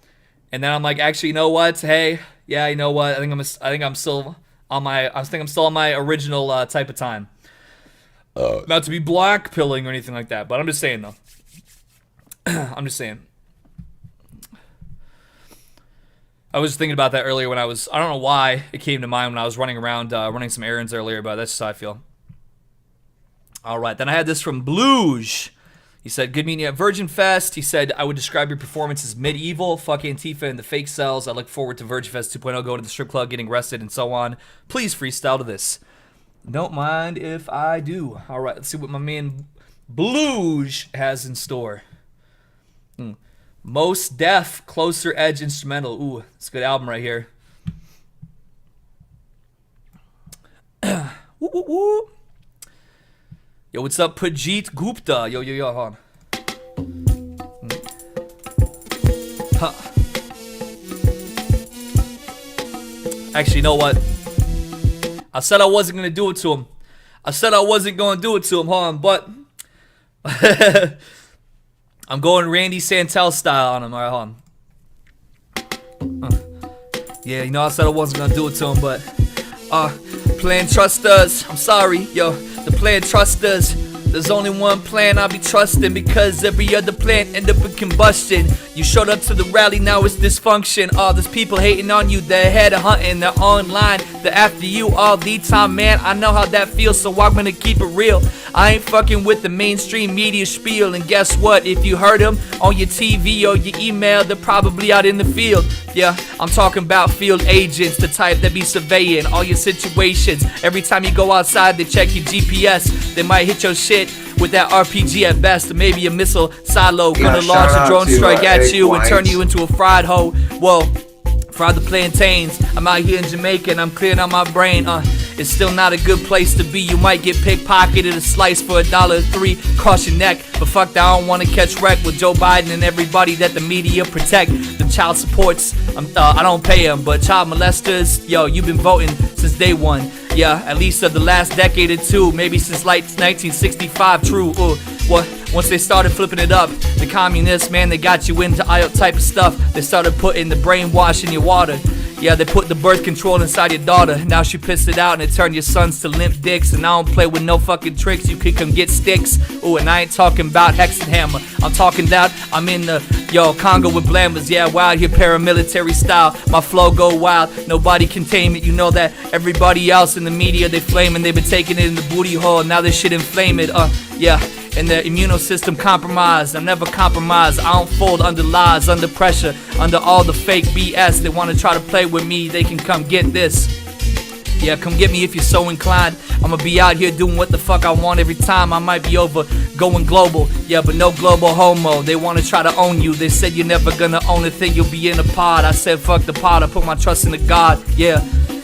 and then I'm like, actually, you know what? Hey, yeah, you know what? I think I'm still on my original type of time. Not to be black pilling or anything like that, but I'm just saying though. I'm just saying. I was thinking about that earlier when I don't know why it came to mind when I was running around running some errands earlier, but that's just how I feel. Alright, then I had this from Bluge. He said, good meeting you at Virgin Fest. He said, I would describe your performance as medieval. Fuck Antifa and the fake cells. I look forward to Virgin Fest 2.0, going to the strip club, getting arrested, and so on. Please freestyle to this. Don't mind if I do. All right, let's see what my man Bluge has in store. Most Def, Closer Edge Instrumental. Ooh, it's a good album right here. Woo, woo, woo. Yo, what's up, Pajit Gupta? Yo, yo, yo, hold on. Huh. Actually, you know what? I said I wasn't gonna do it to him. Hold on, but I'm going Randy Santel style on him. Alright, hold on. Yeah, you know I said I wasn't gonna do it to him, but plan trust us. I'm sorry, yo. The plan trust us. There's only one plan I'll be trusting, because every other plan end up in combustion. You showed up to the rally, now it's dysfunction. All there's people hating on you, they're ahead of hunting, they're online, they're after you all the time, man. I know how that feels, so I'm gonna keep it real. I ain't fucking with the mainstream media spiel. And guess what? If you heard them on your TV or your email, they're probably out in the field. Yeah, I'm talking about field agents, the type that be surveying all your situations. Every time you go outside, they check your GPS. They might hit your shit with that RPG at best, or maybe a missile silo. Gonna launch a drone strike at you and turn you into a fried hoe. Whoa, fry the plantains. I'm out here in Jamaica and I'm clearing out my brain. It's still not a good place to be. You might get pickpocketed a slice for $1.03. Cross your neck, but fuck that, I don't wanna catch wreck with Joe Biden and everybody that the media protect. Them child supports, I don't pay them, but child molesters, yo, you've been voting since day one. Yeah, at least of the last decade or two, maybe since like 1965, true. What? Once they started flipping it up, the communists, man, they got you into all type of stuff. They started putting the brainwash in your water. Yeah, they put the birth control inside your daughter. Now she pissed it out and it turned your sons to limp dicks. And I don't play with no fucking tricks, you could come get sticks. Ooh, and I ain't talking about Hex and Hammer. I'm talking that I'm in the, Congo with Blambers. Yeah, wild here, paramilitary style. My flow go wild, nobody can tame it. You know that everybody else in the media, they flaming. They've been taking it in the booty hole, now this shit inflame it. Yeah. And the immune system compromised. I never compromise. I don't fold under lies, under pressure, under all the fake BS. They want to try to play with me, they can come get this. Yeah, come get me if you're so inclined. I'ma be out here doing what the fuck I want every time. I might be over going global, yeah, but no global homo. They want to try to own you. They said you're never gonna own a thing, you'll be in a pod. I said fuck the pod, I put my trust in the God, yeah.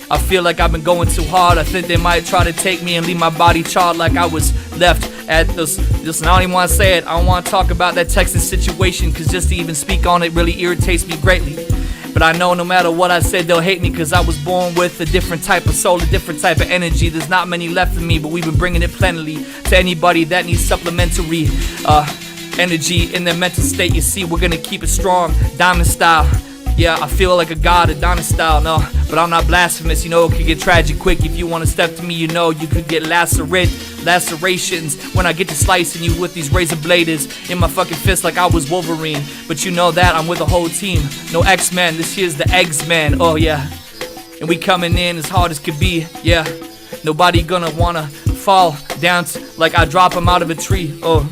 I feel like I've been going too hard. I think they might try to take me and leave my body charred like I was left at this. Listen, I don't even want to say it. I don't want to talk about that Texas situation, because just to even speak on it really irritates me greatly. But I know no matter what I said, they'll hate me, because I was born with a different type of soul, a different type of energy. There's not many left of me, but we've been bringing it plentifully to anybody that needs supplementary energy in their mental state. You see, we're gonna keep it strong, diamond style. Yeah, I feel like a god, Adonis style, no, but I'm not blasphemous, you know, it could get tragic quick. If you want to step to me, you know, you could get lacerations when I get to slicing you with these razor bladers in my fucking fist like I was Wolverine. But you know that, I'm with a whole team, no X-Men, this here's the Eggs-Men, oh yeah. And we coming in as hard as could be, yeah. Nobody gonna wanna fall down like I drop them out of a tree, oh.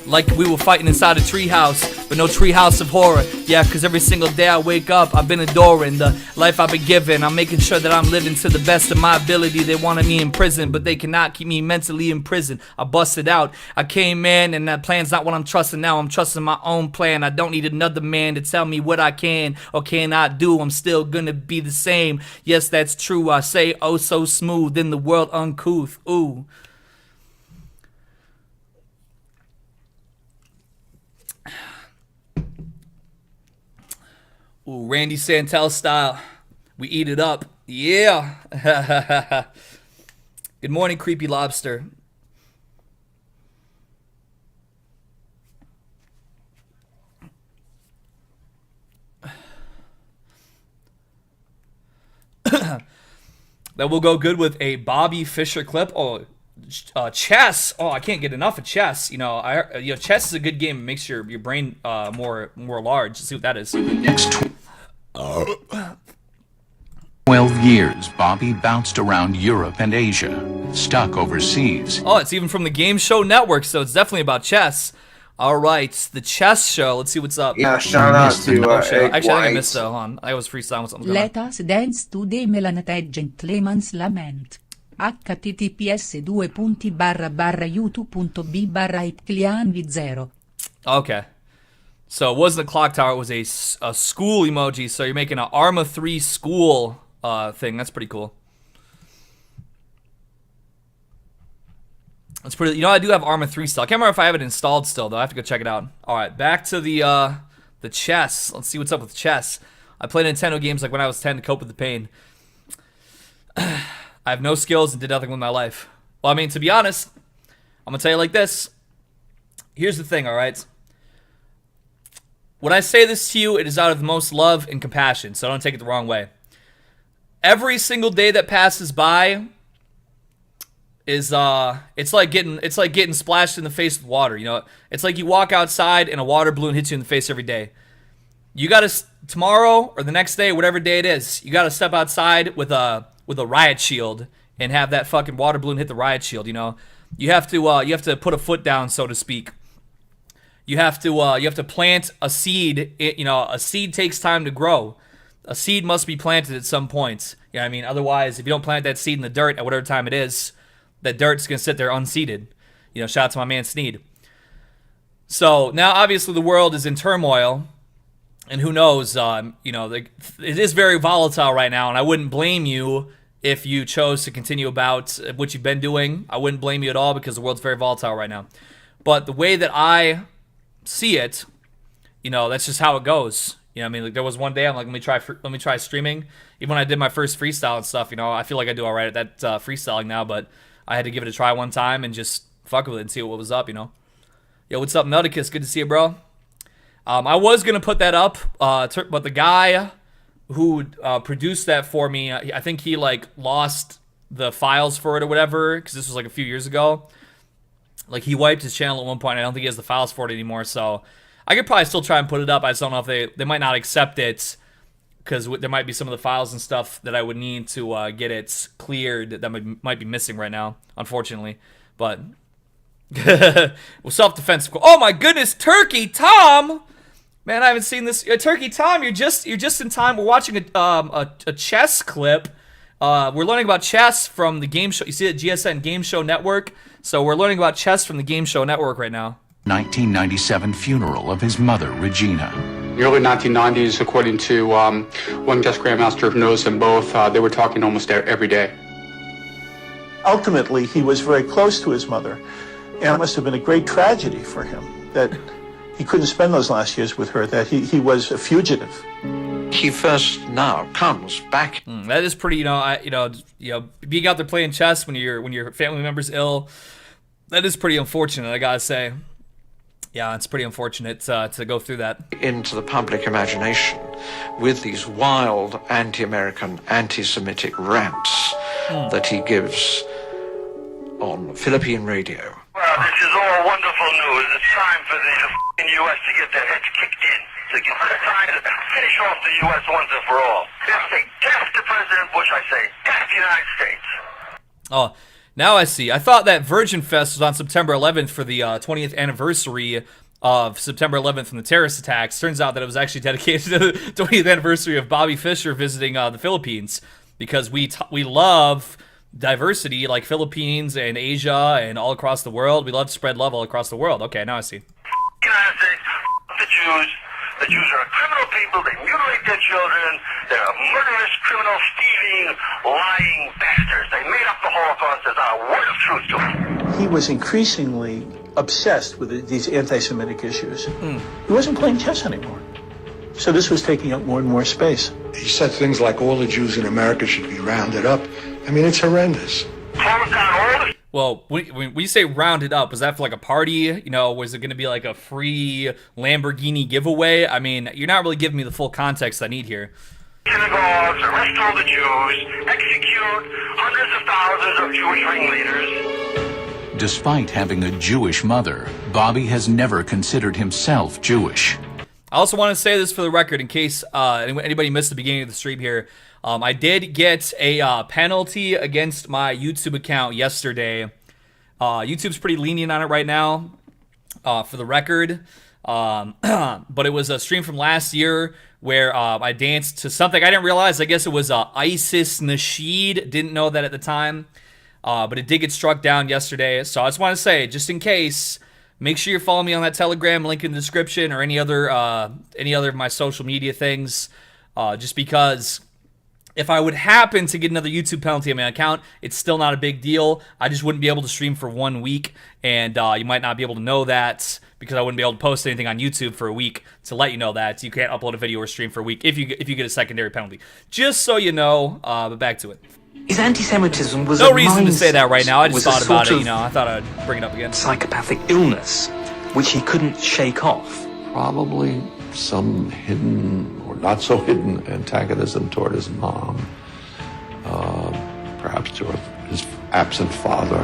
Like we were fighting inside a treehouse, but no treehouse of horror. Yeah, cause every single day I wake up, I've been adoring the life I've been given. I'm making sure that I'm living to the best of my ability. They wanted me in prison, but they cannot keep me mentally in prison. I busted out, I came in, and that plan's not what I'm trusting now. I'm trusting my own plan. I don't need another man to tell me what I can or cannot do. I'm still gonna be the same. Yes, that's true. I say oh so smooth in the world uncouth. Ooh. Ooh, Randy Santel style. We eat it up. Yeah. Good morning, Creepy Lobster. That will go good with a Bobby Fischer clip. Oh, chess. Oh, I can't get enough of chess. You know, chess is a good game. It makes your brain more large. Let's see what that is. Next 12 years, Bobby bounced around Europe and Asia, stuck overseas. Oh, it's even from the Game Show Network, so it's definitely about chess. All right, the chess show. Let's see what's up. Yeah, shout out to actually, I think I missed it. Hold on, I was freestyling with something. Let us dance today, Melanated Gentleman's Lament. https://youtube.b/ipclianv0. Okay. So it wasn't a clock tower, it was a school emoji. So you're making an Arma 3 school thing. That's pretty cool. Let's put it. You know, I do have Arma 3 still. I can't remember if I have it installed still though. I have to go check it out. All right, back to the chess. Let's see what's up with chess. I played Nintendo games like when I was 10 to cope with the pain. I have no skills and did nothing with my life. Well, I mean, to be honest, I'm gonna tell you like this. Here's the thing, all right? When I say this to you, it is out of the most love and compassion, so don't take it the wrong way. Every single day that passes by is it's like getting splashed in the face with water, you know? It's like you walk outside and a water balloon hits you in the face every day. You gotta, tomorrow or the next day, whatever day it is, you gotta step outside with a riot shield and have that fucking water balloon hit the riot shield, you know? You have to put a foot down, so to speak. You have to plant a seed. You know, a seed takes time to grow. A seed must be planted at some point. You know what I mean? Otherwise, if you don't plant that seed in the dirt at whatever time it is, that dirt's gonna sit there unseeded. You know, shout out to my man Sneed. So now, obviously, the world is in turmoil, and who knows? You know, it is very volatile right now, and I wouldn't blame you if you chose to continue about what you've been doing. I wouldn't blame you at all because the world's very volatile right now. But the way that I see it, you know, that's just how it goes. You know what I mean? Like, there was one day I'm like, let me try streaming. Even when I did my first freestyle and stuff, you know, I feel like I do all right at that freestyling now, but I had to give it a try one time and just fuck with it and see what was up, you know? Yo, what's up, Nauticus? Good to see you, bro. I was going to put that up, but the guy who produced that for me, I think he, like, lost the files for it or whatever, because this was, like, a few years ago. Like, he wiped his channel at one point. I don't think he has the files for it anymore, so I could probably still try and put it up. I just don't know if they might not accept it, because there might be some of the files and stuff that I would need to get it cleared that might be missing right now, unfortunately. But well, self-defense. Oh my goodness, Turkey Tom, man, I haven't seen this. Turkey Tom, you're just in time. We're watching a chess clip. We're learning about chess from the game show. You see it, GSN Game Show Network. So we're learning about chess from the Game Show Network right now. 1997 funeral of his mother, Regina. In the early 1990s, according to one chess grandmaster who knows them both, they were talking almost every day. Ultimately, he was very close to his mother, and it must have been a great tragedy for him that he couldn't spend those last years with her, that he was a fugitive. He first now comes back. That is pretty, being out there playing chess when your family member's ill, that is pretty unfortunate, I gotta say. Yeah, it's pretty unfortunate to go through that. Into the public imagination with these wild anti-American, anti-Semitic rants that he gives on Philippine radio. Well, this is all wonderful news. It's time for the U.S. to get their heads kicked in. It's time to finish off the U.S. once and for all. I say, death to President Bush, I say. Death to the United States. Oh, now I see. I thought that Virgin Fest was on September 11th for the 20th anniversary of September 11th from the terrorist attacks. Turns out that it was actually dedicated to the 20th anniversary of Bobby Fischer visiting the Philippines, because we love diversity, like Philippines and Asia and all across the world. We love to spread love all across the world. Okay, now I see. United States, the Jews. The Jews are a criminal people. They mutilate their children. They're murderous, criminal, thieving, lying bastards. They made up the Holocaust. There's not a word of truth to it. He was increasingly obsessed with these anti-Semitic issues. He wasn't playing chess anymore. So this was taking up more and more space. He said things like all the Jews in America should be rounded up. I mean, it's horrendous. Well, when you say rounded up, was that for like a party? You know, was it going to be like a free Lamborghini giveaway? I mean, you're not really giving me the full context I need here. Synagogues, arrest all the Jews, execute hundreds of thousands of Jewish ringleaders. Despite having a Jewish mother, Bobby has never considered himself Jewish. I also want to say this for the record, in case anybody missed the beginning of the stream here. I did get a penalty against my YouTube account yesterday. YouTube's pretty lenient on it right now, for the record. But it was a stream from last year where I danced to something I didn't realize. I guess it was Isis Nasheed. Didn't know that at the time. But it did get struck down yesterday. So I just want to say, just in case, make sure you're following me on that Telegram link in the description, or any other of my social media things. Just because if I would happen to get another YouTube penalty on my account, it's still not a big deal. I just wouldn't be able to stream for 1 week, and you might not be able to know that because I wouldn't be able to post anything on YouTube for a week to let you know that. You can't upload a video or stream for a week if you get a secondary penalty. Just so you know, but back to it. His anti-Semitism was no reason to say that right now. I just was thought a about sort it, I thought I'd bring it up again. Psychopathic illness, which he couldn't shake off. Probably some hidden or not so hidden antagonism toward his mom. Perhaps to his absent father.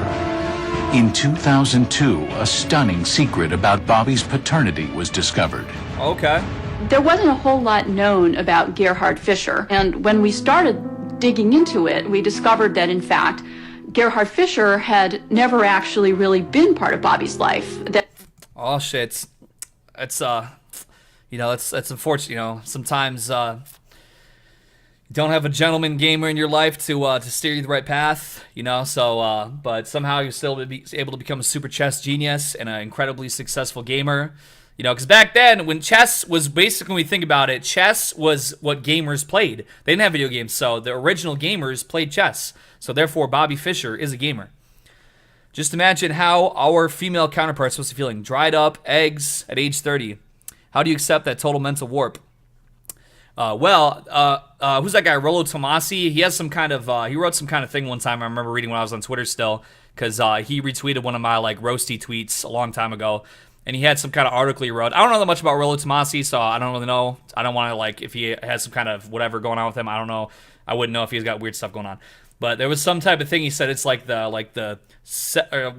In 2002, a stunning secret about Bobby's paternity was discovered. Okay. There wasn't a whole lot known about Gerhard Fischer, and when we started digging into it, we discovered that, in fact, Gerhard Fischer had never actually really been part of Bobby's life. Oh, shit. It's that's unfortunate, sometimes, you don't have a gentleman gamer in your life to steer you the right path, but somehow you're still able to become a super chess genius and an incredibly successful gamer, because back then when chess was basically, when we think about it, chess was what gamers played. They didn't have video games, so the original gamers played chess. So therefore, Bobby Fischer is a gamer. Just imagine how our female counterparts must be feeling. Dried up eggs at age 30. How do you accept that total mental warp? Who's that guy, Rollo Tomasi? He has some kind of, he wrote some kind of thing one time, I remember reading when I was on Twitter still, because he retweeted one of my, roasty tweets a long time ago, and he had some kind of article he wrote. I don't know that much about Rollo Tomasi, so I don't really know. I don't want to, if he has some kind of whatever going on with him, I don't know. I wouldn't know if he's got weird stuff going on. But there was some type of thing he said, it's what do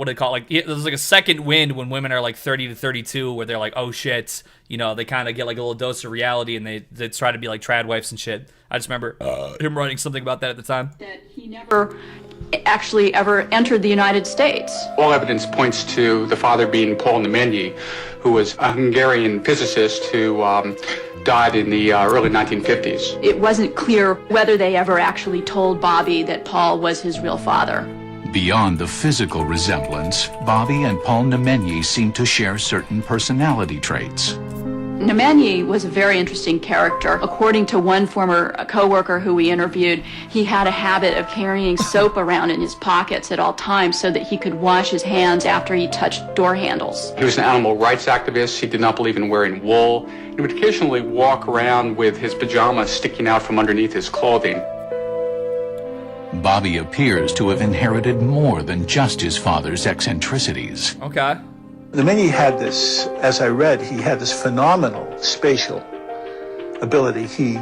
they call it? There's a second wind when women are 30 to 32, where they're like, oh shit, they kind of get a little dose of reality, and they try to be like trad wives and shit. I just remember him writing something about that at the time. That he never actually ever entered the United States. All evidence points to the father being Paul Nemenyi, who was a Hungarian physicist who died in the early 1950s. It wasn't clear whether they ever actually told Bobby that Paul was his real father. Beyond the physical resemblance, Bobby and Paul Nemenyi seem to share certain personality traits. Nemenyi was a very interesting character. According to one former coworker who we interviewed, he had a habit of carrying soap around in his pockets at all times so that he could wash his hands after he touched door handles. He was an animal rights activist. He did not believe in wearing wool. He would occasionally walk around with his pajamas sticking out from underneath his clothing. Bobby appears to have inherited more than just his father's eccentricities. Okay. Nemenyi had this, as I read, he had this phenomenal spatial ability. He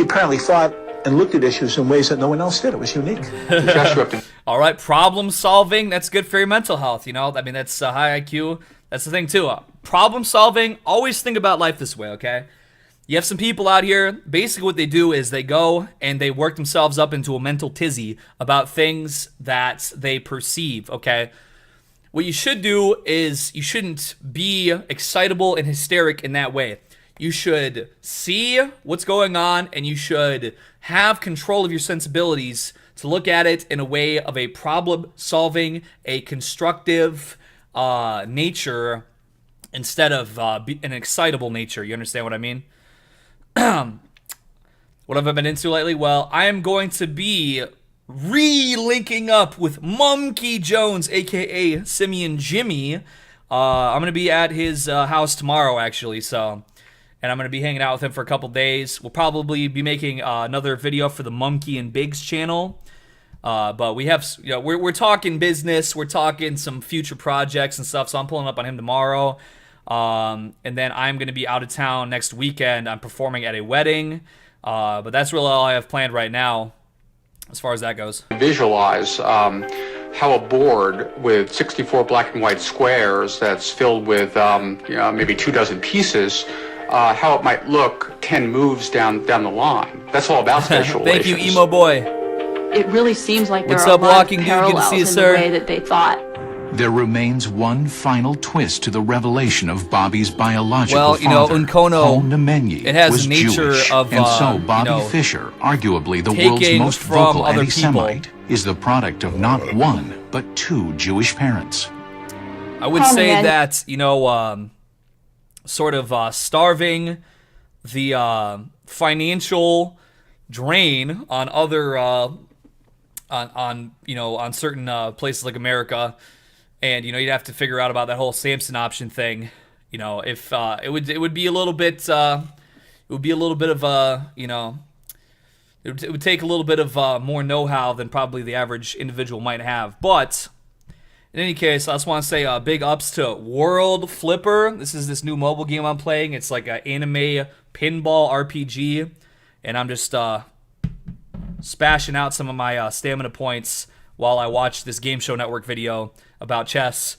apparently thought and looked at issues in ways that no one else did. It was unique. All right, problem solving, that's good for your mental health, that's high IQ. That's the thing too. Problem solving, always think about life this way, okay? You have some people out here, basically what they do is they go and they work themselves up into a mental tizzy about things that they perceive, okay? What you should do is you shouldn't be excitable and hysteric in that way. You should see what's going on, and you should have control of your sensibilities to look at it in a way of a problem-solving, a constructive nature instead of an excitable nature. You understand what I mean? What have I been into lately? Well, I am going to be re-linking up with Monkey Jones, aka Simeon Jimmy. I'm gonna be at his house tomorrow, actually, and I'm gonna be hanging out with him for a couple days. We'll probably be making another video for the Monkey and Biggs channel, but we have, we're talking business, we're talking some future projects and stuff, so I'm pulling up on him tomorrow, and then I'm gonna be out of town next weekend. I'm performing at a wedding, but that's really all I have planned right now as far as that goes. Visualize how a board with 64 black and white squares that's filled with maybe 24 pieces, how it might look 10 moves down the line. That's all about spatial Thank relations. you, emo boy. It really seems like there What's are up, a lot walking of dude? Good to parallels see you, in sir. the way that they thought. There remains one final twist to the revelation of Bobby's biological father. Unkono, Paul Nemenyi it has was the nature Jewish, of, and so Bobby Fischer, arguably the world's most vocal other anti-Semite, is the product of not one, but two Jewish parents. I would say that, sort of starving, the financial drain on other on certain places like America, and you'd have to figure out about that whole Samson option thing. If it would be a little bit it would be a little bit of it would take a little bit of more know-how than probably the average individual might have. But in any case, I just want to say big ups to World Flipper. This is this new mobile game I'm playing. It's like an anime pinball RPG, and I'm just spashing out some of my stamina points while I watch this Game Show Network video about chess.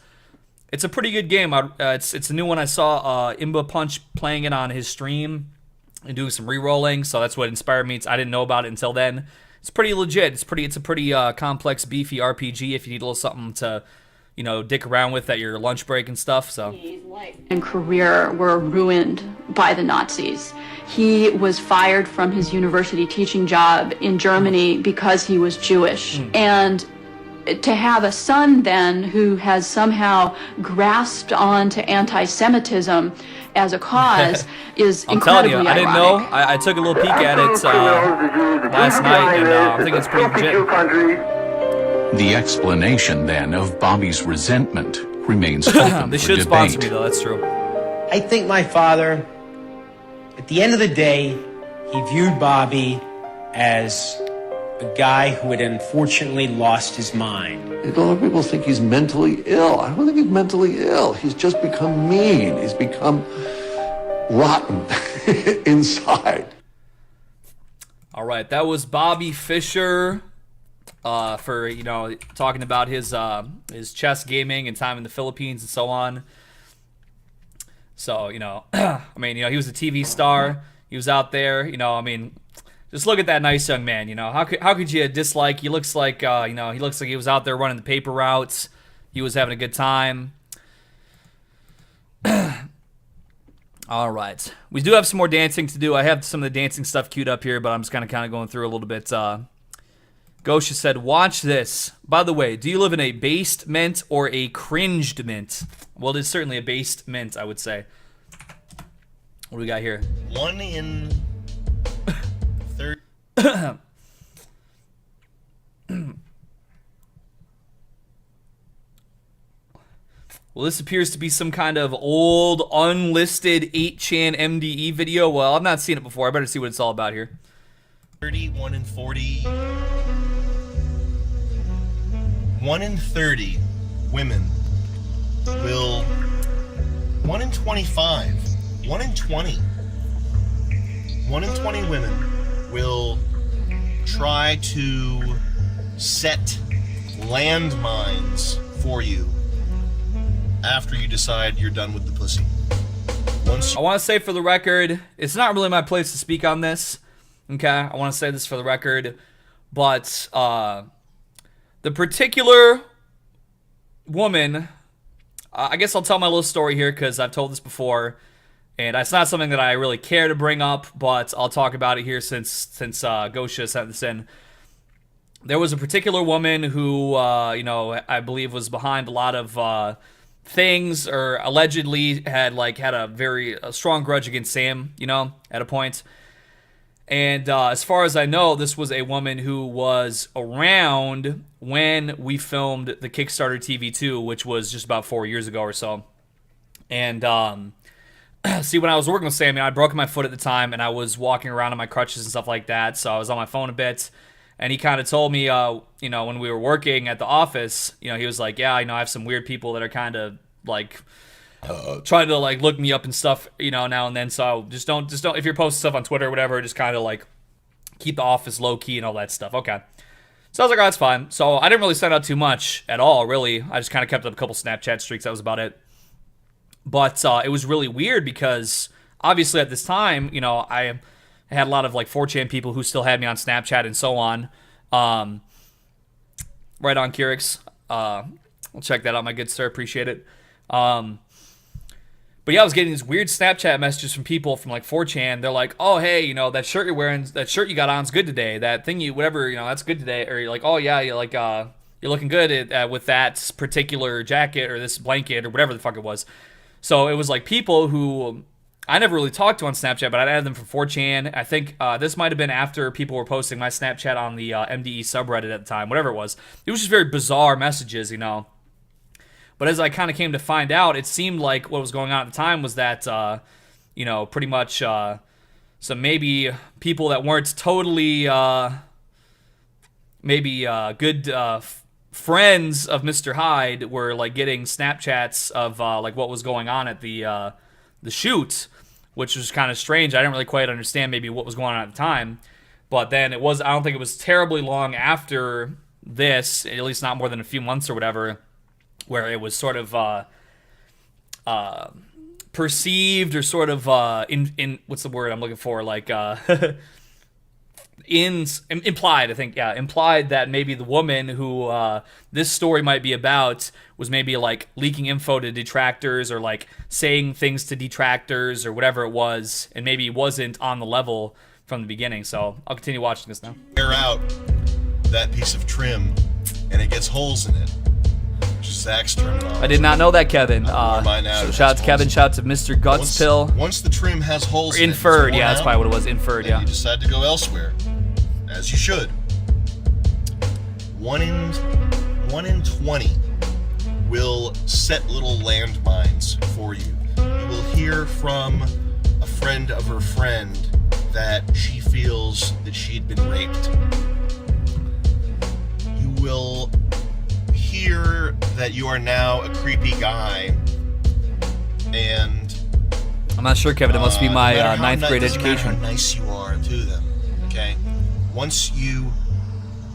It's a pretty good game. It's a new one. I saw Imba Punch playing it on his stream and doing some re-rolling, so that's what inspired me. I didn't know about it until then. It's pretty legit. It's a pretty complex, beefy RPG if you need a little something to, dick around with at your lunch break and stuff. So. His life and career were ruined by the Nazis. He was fired from his university teaching job in Germany because he was Jewish. And to have a son then who has somehow grasped onto anti-Semitism as a cause is incredibly I'm telling you, I didn't know. I took a little peek at it last night, and I think it's pretty legit. The explanation, then, of Bobby's resentment remains open They for should debate. sponsor me, though. That's true. I think my father, at the end of the day, he viewed Bobby as a guy who had unfortunately lost his mind. A lot of people think he's mentally ill. I don't think he's mentally ill. He's just become mean. He's become rotten inside. All right, that was Bobby Fischer for talking about his chess gaming and time in the Philippines and so on. So he was a TV star. He was out there. Just look at that nice young man. How could you dislike? He looks like he looks like he was out there running the paper routes. He was having a good time. All right, we do have some more dancing to do. I have some of the dancing stuff queued up here, but I'm just kind of going through a little bit. Gosha said, "Watch this." By the way, do you live in a basement or a cringed mint? Well, it is certainly a basement, I would say. What do we got here? 1 in 30. Well, this appears to be some kind of old, unlisted 8chan MDE video. Well, I've not seen it before. I better see what it's all about here. 1 in 40. 1 in 30 women will. 1 in 25. 1 in 20. 1 in 20 women will try to set landmines for you after you decide you're done with the pussy. I want to say for the record, it's not really my place to speak on this. Okay, I want to say this for the record, but the particular woman, I guess I'll tell my little story here because I've told this before, and it's not something that I really care to bring up, but I'll talk about it here since Gosha sent this in. There was a particular woman who, I believe was behind a lot of things, or allegedly had a very strong grudge against Sam, at a point. And as far as I know, this was a woman who was around when we filmed the Kickstarter TV2, which was just about 4 years ago or so. And see, when I was working with Sam, I broke my foot at the time, and I was walking around on my crutches and stuff like that, so I was on my phone a bit. And he kind of told me, when we were working at the office, he was like, yeah, I have some weird people that are kind of trying to look me up and stuff, now and then. So just don't, if you're posting stuff on Twitter or whatever, just kind of keep the office low key and all that stuff. Okay. So I was like, oh, that's fine. So I didn't really send out too much at all, really. I just kind of kept up a couple Snapchat streaks. That was about it. But it was really weird because obviously at this time, I had a lot of 4chan people who still had me on Snapchat and so on. Right on, Kirix. We'll check that out, my good sir. Appreciate it. But yeah, I was getting these weird Snapchat messages from people from 4chan. They're like, oh, hey, that shirt you're wearing, that shirt you got on is good today. That thing whatever, that's good today. Or you're like, oh yeah, you're looking good with that particular jacket or this blanket or whatever the fuck it was. So it was people who I never really talked to on Snapchat, but I added them from 4chan. I think this might have been after people were posting my Snapchat on the MDE subreddit at the time, whatever it was. It was just very bizarre messages, you know. But as I kind of came to find out, it seemed like what was going on at the time was that, you know, pretty much some maybe people that weren't totally maybe good friends of Mr. Hyde were like getting Snapchats of like what was going on at the shoot, which was kind of strange. I didn't really quite understand maybe what was going on at the time. But then it was, I don't think it was terribly long after this, at least not more than a few months or whatever, where it was sort of perceived or sort of in what's the word I'm looking for, like implied, I think, yeah, implied that maybe the woman who this story might be about was maybe like leaking info to detractors or like saying things to detractors or whatever it was, and maybe wasn't on the level from the beginning. So I'll continue watching this now. Air out that piece of trim and it gets holes in it. Zach's terminology. I did not know that, Kevin. So shout out to Kevin. Shout out to Mr. Gutspill. Once the trim has holes in it, inferred, yeah, that's probably what it was. Inferred, yeah. You decide to go elsewhere, as you should. 1 in 20 will set little landmines for you. You will hear from a friend of her friend that she feels that she'd been raped. You will hear that you are now a creepy guy, and I'm not sure, Kevin. It must be my ninth grade education. How nice you are to them, okay? Once you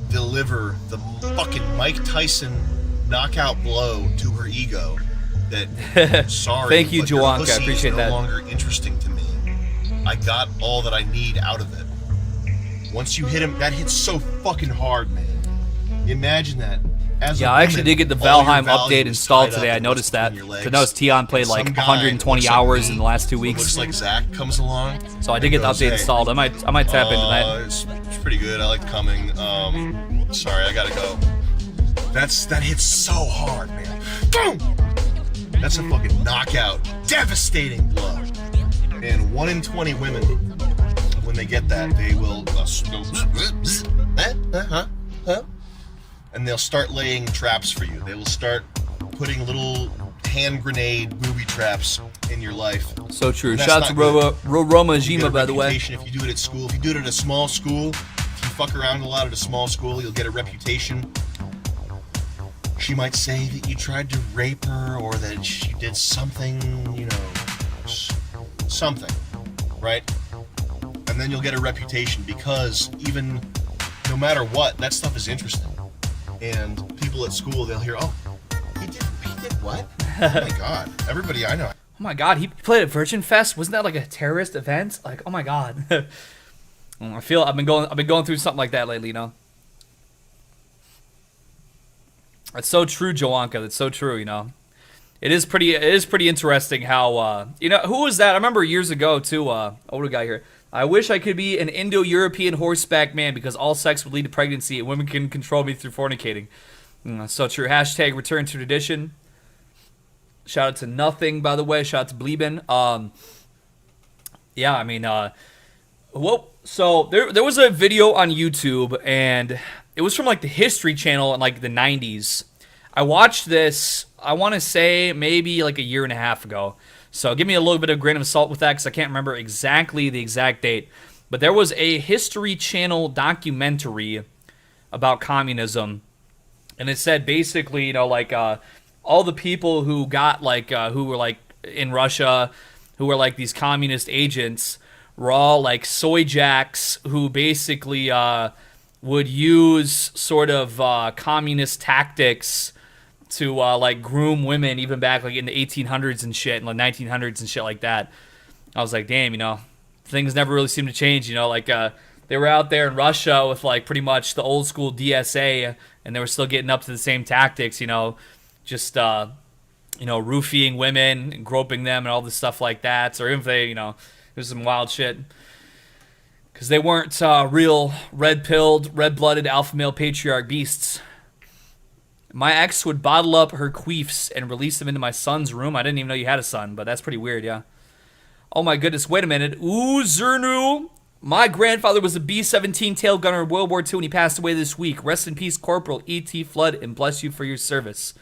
deliver the fucking Mike Tyson knockout blow to her ego, that sorry, thank you, but your Jawanka. pussy I appreciate is no that. longer interesting to me. I got all that I need out of it. Once you hit him, that hits so fucking hard, man. Imagine that. Yeah, I actually did get the Valheim update installed today. I noticed that. I noticed Tion played like 120 hours in the last 2 weeks. Looks like Zach comes along. So I did get the update installed. I might tap into that. It's pretty good. I like coming. Sorry, I gotta go. That hits so hard, man. Boom! That's a fucking knockout, devastating blow. And 1 in 20 women, when they get that, they will and they'll start laying traps for you. They will start putting little hand grenade booby traps in your life. So true. Shout out to Roma Jima, by the way. If you do it at school, if you do it at a small school, if you fuck around a lot at a small school, you'll get a reputation. She might say that you tried to rape her or that she did something, you know, something, right? And then you'll get a reputation because even no matter what, that stuff is interesting. And people at school, they'll hear, oh, he did what? Oh my god, everybody I know. Oh my god, he played at Virgin Fest. Wasn't that like a terrorist event? Like, oh my god. I feel I've been going through something like that lately, you know. That's so true, Joanka. That's so true, you know. It is pretty interesting how you know, who was that? I remember years ago too, older guy here. I wish I could be an Indo-European horseback man because all sex would lead to pregnancy and women can control me through fornicating. So true. Hashtag return to tradition. Shout out to Nothing, by the way. Shout out to Bleeben. Yeah, I mean, well, so there was a video on YouTube, and it was from like the History Channel in like the 90s. I watched this, I want to say maybe like a year and a half ago. So give me a little bit of grain of salt with that because I can't remember exactly the exact date. But there was a History Channel documentary about communism. And it said basically, you know, like all the people who got like, who were like in Russia, who were like these communist agents, were all like soy jacks who basically would use sort of communist tactics to like groom women even back like in the 1800s and shit and the 1900s and shit like that. I was like, damn, you know, things never really seem to change, you know, like they were out there in Russia with like pretty much the old school DSA and they were still getting up to the same tactics, you know, just you know, roofing women and groping them and all this stuff like that. Or if they, you know, there's some wild shit because they weren't real red-pilled, red-blooded alpha male patriarch beasts. My ex would bottle up her queefs and release them into my son's room. I didn't even know you had a son, but that's pretty weird, yeah. Oh my goodness, wait a minute. Ooh, Zernu. My grandfather was a B-17 tail gunner in World War II and he passed away this week. Rest in peace, Corporal E.T. Flood, and bless you for your service.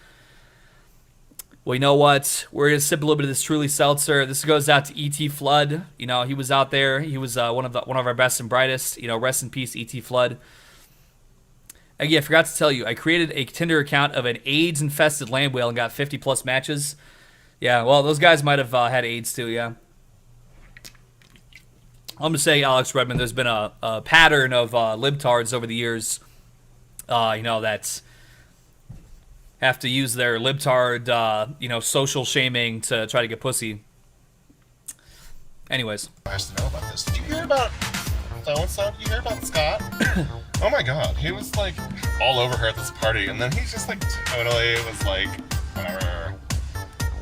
Well, you know what? We're going to sip a little bit of this Truly Seltzer. This goes out to E.T. Flood. You know, he was out there. He was one of our best and brightest. You know, rest in peace, E.T. Flood. Again, I forgot to tell you, I created a Tinder account of an AIDS-infested land whale and got 50-plus matches. Yeah, well, those guys might have had AIDS too, yeah. I'm going to say, Alex Redmond, there's been a pattern of libtards over the years, you know, that have to use their libtard, you know, social shaming to try to get pussy. Anyways. Nice to know about this. Did you hear about so-and-so? Did you hear about Scott? Oh my god, he was like all over her at this party, and then he's just like totally was like, whatever.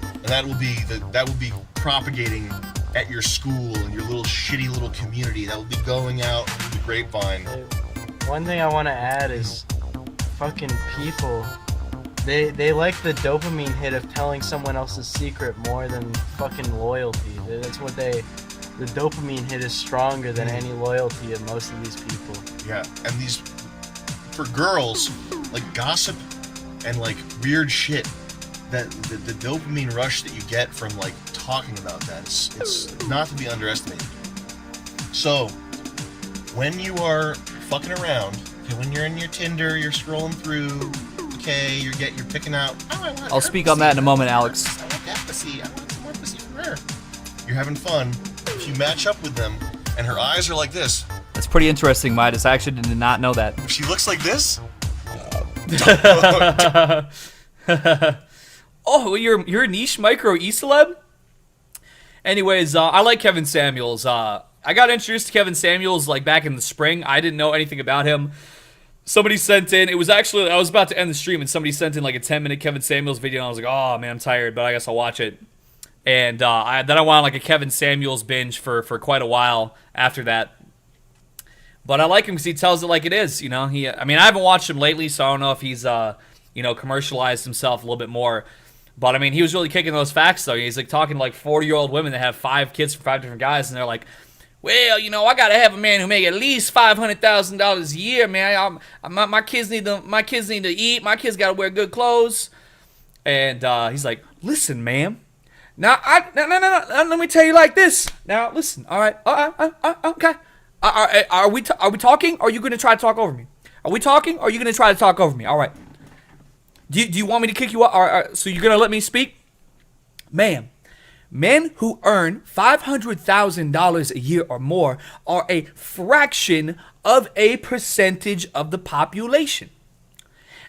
And that will be propagating at your school and your little shitty little community. That will be going out through the grapevine. One thing I want to add is fucking people. They like the dopamine hit of telling someone else's secret more than fucking loyalty. That's what the dopamine hit is stronger than any loyalty of most of these people. Yeah, and these, for girls, like gossip and like weird shit, that the dopamine rush that you get from like talking about that, it's not to be underestimated. So, when you are fucking around, okay, when you're in your Tinder, you're scrolling through, okay, you're picking out, oh, I want I'll speak on that in a moment, Alex. I want that pussy, I want some more pussy from her. You're having fun. If you match up with them, and her eyes are like this. That's pretty interesting, Midas. I actually did not know that. If she looks like this? Oh, you're a niche micro e-celeb? Anyways, I like Kevin Samuels. I got introduced to Kevin Samuels like back in the spring. I didn't know anything about him. Somebody sent in, it was actually, I was about to end the stream and somebody sent in like a 10-minute Kevin Samuels video and I was like, oh man, I'm tired, but I guess I'll watch it. And then I went on like a Kevin Samuels binge for quite a while after that. But I like him because he tells it like it is, you know. I mean, I haven't watched him lately, so I don't know if he's, you know, commercialized himself a little bit more. But I mean, he was really kicking those facts though. He's like talking to like 40-year-old women that have 5 kids from 5 different guys, and they're like, well, you know, I gotta have a man who make at least $500,000 a year, man. My kids need to eat. My kids gotta wear good clothes. And he's like, listen, ma'am. Now, let me tell you like this. Now, listen. All right. Okay. Are we talking? Or are you gonna try to talk over me? Are we talking? Or are you gonna try to talk over me? All right. Do you want me to kick you out? So you're gonna let me speak, ma'am? Men who earn $500,000 a year or more are a fraction of a percentage of the population.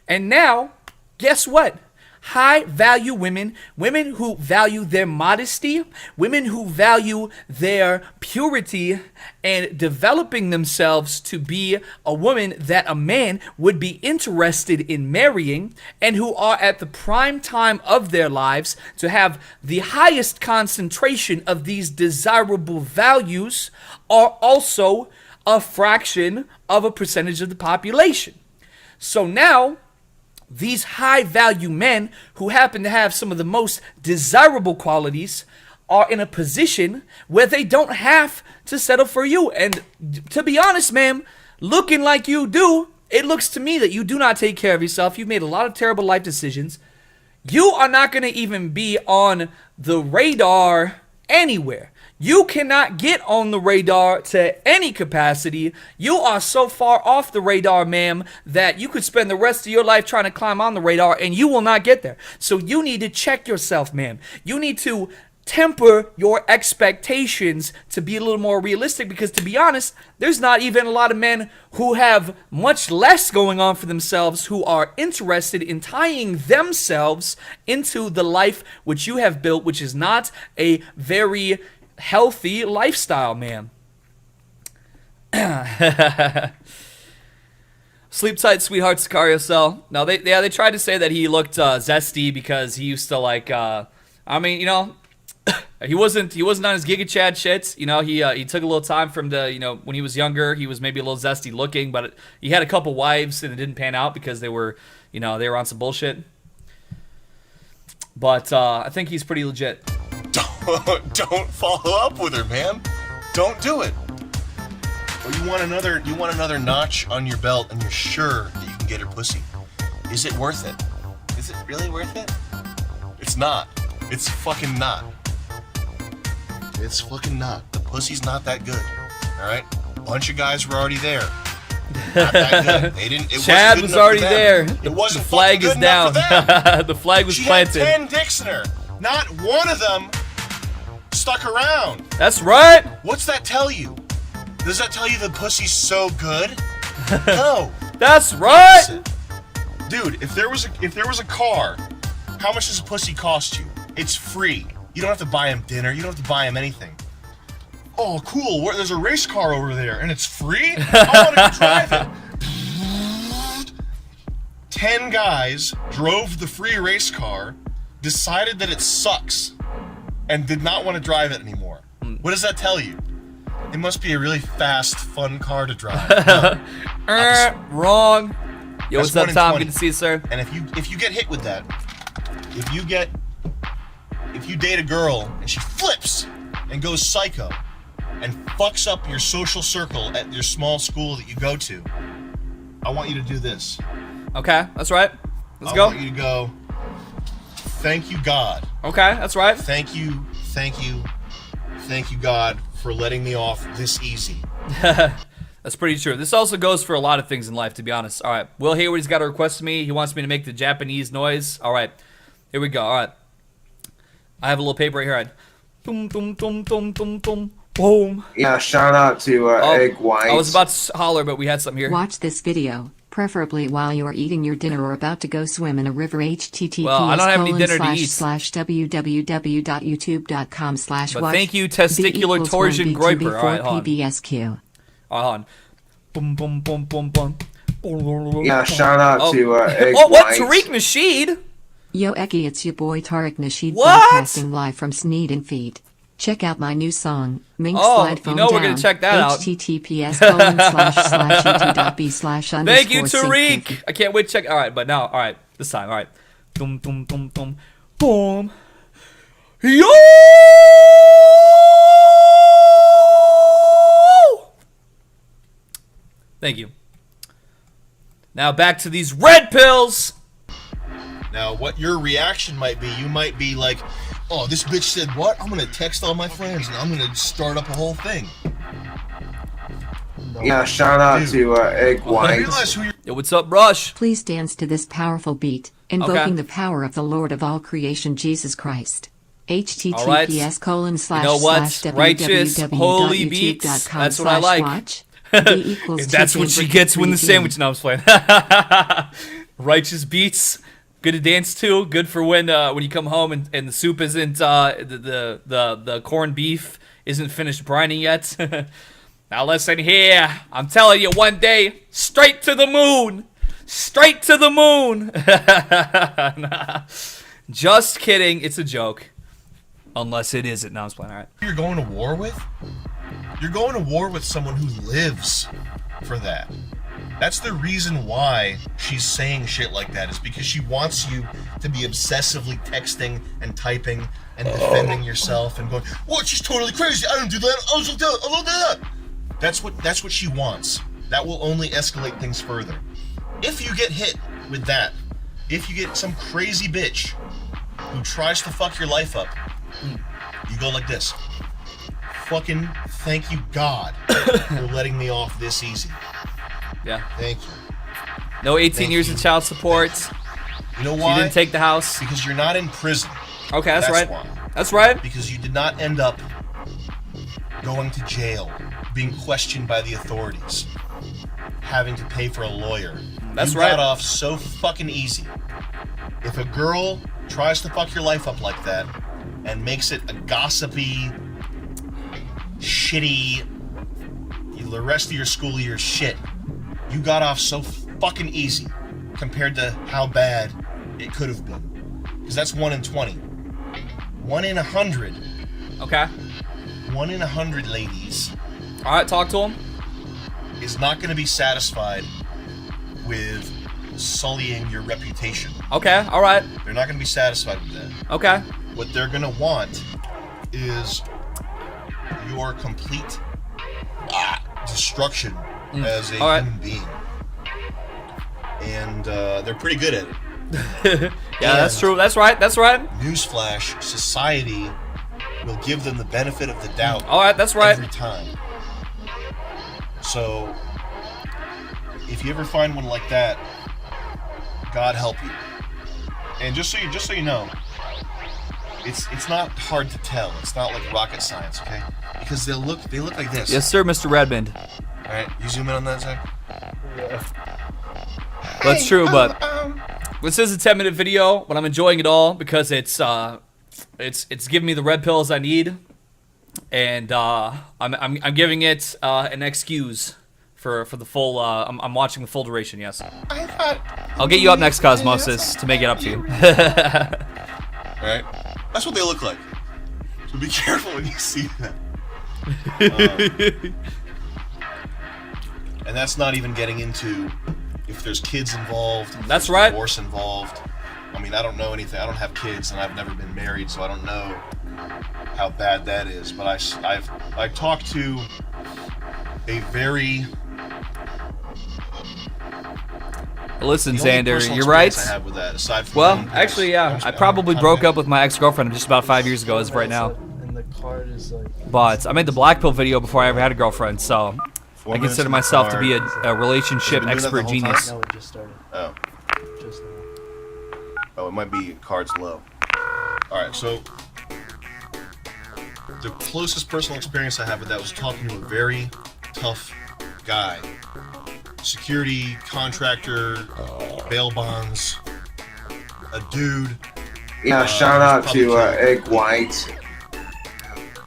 And now, guess what? High value women who value their modesty, women who value their purity and developing themselves to be a woman that a man would be interested in marrying, and who are at the prime time of their lives to have the highest concentration of these desirable values, are also a fraction of a percentage of the population. So now, these high-value men who happen to have some of the most desirable qualities are in a position where they don't have to settle for you. And to be honest, ma'am, looking like you do, it looks to me that you do not take care of yourself. You've made a lot of terrible life decisions. You are not going to even be on the radar anywhere. You cannot get on the radar to any capacity. You are so far off the radar, ma'am, that you could spend the rest of your life trying to climb on the radar and you will not get there. So you need to check yourself, ma'am. You need to temper your expectations to be a little more realistic, because to be honest, there's not even a lot of men who have much less going on for themselves who are interested in tying themselves into the life which you have built, which is not a very healthy lifestyle, man. Sleep tight, sweetheart, Sicario Cell. No, they tried to say that he looked zesty because he used to like. I mean, you know, he wasn't on his Giga Chad shit. You know, he took a little time from the, you know, when he was younger, he was maybe a little zesty looking, but he had a couple wives and it didn't pan out because they were, you know, they were on some bullshit. But I think he's pretty legit. don't follow up with her, man. Don't do it. Or you want another notch on your belt and you're sure that you can get her pussy. Is it worth it? Is it really worth it? It's not. It's fucking not. It's fucking not. The pussy's not that good. Alright? Bunch of guys were already there. Not that good. They didn't. Chad was already there. It wasn't the flag is down. The flag was planted. She had 10 dicks in her. Not one of them stuck around. That's right. What's that tell you? Does that tell you the pussy's so good? No. That's right. Listen, dude, if there was a car, how much does a pussy cost you? It's free. You don't have to buy him dinner. You don't have to buy him anything. Oh, cool. There's a race car over there, and it's free? I want to drive it. 10 guys drove the free race car, decided that it sucks, and did not want to drive it anymore. What does that tell you? It must be a really fast, fun car to drive. No. Wrong. Yo, That's what's up, 1 in Tom? 20. Good to see you, sir. And if you get hit with that, if you date a girl and she flips and goes psycho and fucks up your social circle at your small school that you go to, I want you to do this. Okay, that's right. Let's go. I want you to go, thank you, God. Okay, that's right. Thank you, God, for letting me off this easy. That's pretty true. This also goes for a lot of things in life, to be honest. All right, Will Hayward's got a request to me. He wants me to make the Japanese noise. All right, here we go. All right, I have a little paper right here. All right. Dum, dum, dum, dum, dum, dum. Boom. Yeah, shout out to Egg White. I was about to holler, but we had something here. Watch this video, preferably while you are eating your dinner or about to go swim in a river. https Well, I don't have any dinner to eat. www.youtube.com/watch. But thank you, testicular torsion groiper. All right, hold on. PBSQ. Hold on. Boom, boom, boom, boom, boom. Yeah, shout out to Egg Oh, what? White. Tariq Nasheed? Yo, Eggy, it's your boy Tariq Nasheed What? broadcasting live from Sneed and Feet. Check out my new song, Mink Oh, Slide Phone you know Down. we're gonna check that out. https://ut.b/_. Thank you, Sync. Tariq. I can't wait to check. All right, but now, all right, this time, all right. Dum, dum, dum, dum, boom. Yo! Thank you. Now back to these red pills. Now, what your reaction might be, you might be like, oh, this bitch said what? I'm gonna text all my friends and I'm gonna start up a whole thing. Yeah, shout out to Egg I White. realize who you're. Yo, what's up, Rush? Please dance to this powerful beat, invoking Okay. the power of the Lord of all creation, Jesus Christ. All right. You https:// know what? Righteous, holy beats. That's what I like. watch. That's what she gets when the sandwich. No, I'm just playing. Righteous beats. Good to dance to. Good for when you come home and the soup isn't the corned beef isn't finished brining yet. Now listen here. I'm telling you, one day, straight to the moon. Straight to the moon. Nah. Just kidding. It's a joke. Unless it isn't. No, I'm just playing. All right. You're going to war with? You're going to war with someone who lives for that. That's the reason why she's saying shit like that, is because she wants you to be obsessively texting and typing and defending yourself and going, what, she's totally crazy, I don't do that, I don't do that. That's what she wants. That will only escalate things further. If you get hit with that, if you get some crazy bitch who tries to fuck your life up, you go like this. Fucking thank you, God, for letting me off this easy. Yeah. Thank you. No 18 years of child support. You know why? She didn't take the house. Because you're not in prison. Okay, that's right. Why. That's right. Because you did not end up going to jail, being questioned by the authorities, having to pay for a lawyer. That's you right. got off so fucking easy. If a girl tries to fuck your life up like that and makes it a gossipy, shitty, the rest of your school year shit, you got off so fucking easy compared to how bad it could have been. Because that's 1 in 20. 1 in 100. Okay. 1 in 100 ladies. All right, talk to him. Is not going to be satisfied with sullying your reputation. Okay, all right. They're not going to be satisfied with that. Okay. What they're going to want is your complete destruction as a human being. And they're pretty good at it. Yeah, that's true. That's right. That's right. Newsflash, society will give them the benefit of the doubt. All right, that's right. Every time. So, if you ever find one like that, God help you. And just so you know, it's not hard to tell. It's not like rocket science, okay? Because they look like this. Yes, sir, Mr. Redmond. All right, you zoom in on that, Zach. That's true, but this is a 10-minute video, but I'm enjoying it all because it's giving me the red pills I need, and I'm giving it an excuse for the full. I'm watching the full duration. Yes. I'll get you up next, Cosmosis, to make it up to you. All right, that's what they look like. So be careful when you see them. And that's not even getting into if there's kids involved. That's right. Divorce involved. I mean, I don't know anything. I don't have kids, and I've never been married, so I don't know how bad that is. But I've talked to a very. Listen, The only Xander, personal you're right. experience I have with that, aside from Well, my own actually, yeah, parents, I probably broke up with my ex-girlfriend just about 5 years ago, as of right now. And the card is like. But I made the black pill video before I ever had a girlfriend, so 4 I minutes consider in the myself to car. be a relationship Has it been doing that expert the whole genius. time? No, it just started. Oh. Just now. Oh, it might be cards low. Alright, so the closest personal experience I have with that was talking to a very tough guy. Security, contractor, bail bonds, a dude. Yeah, shout out to Egg White.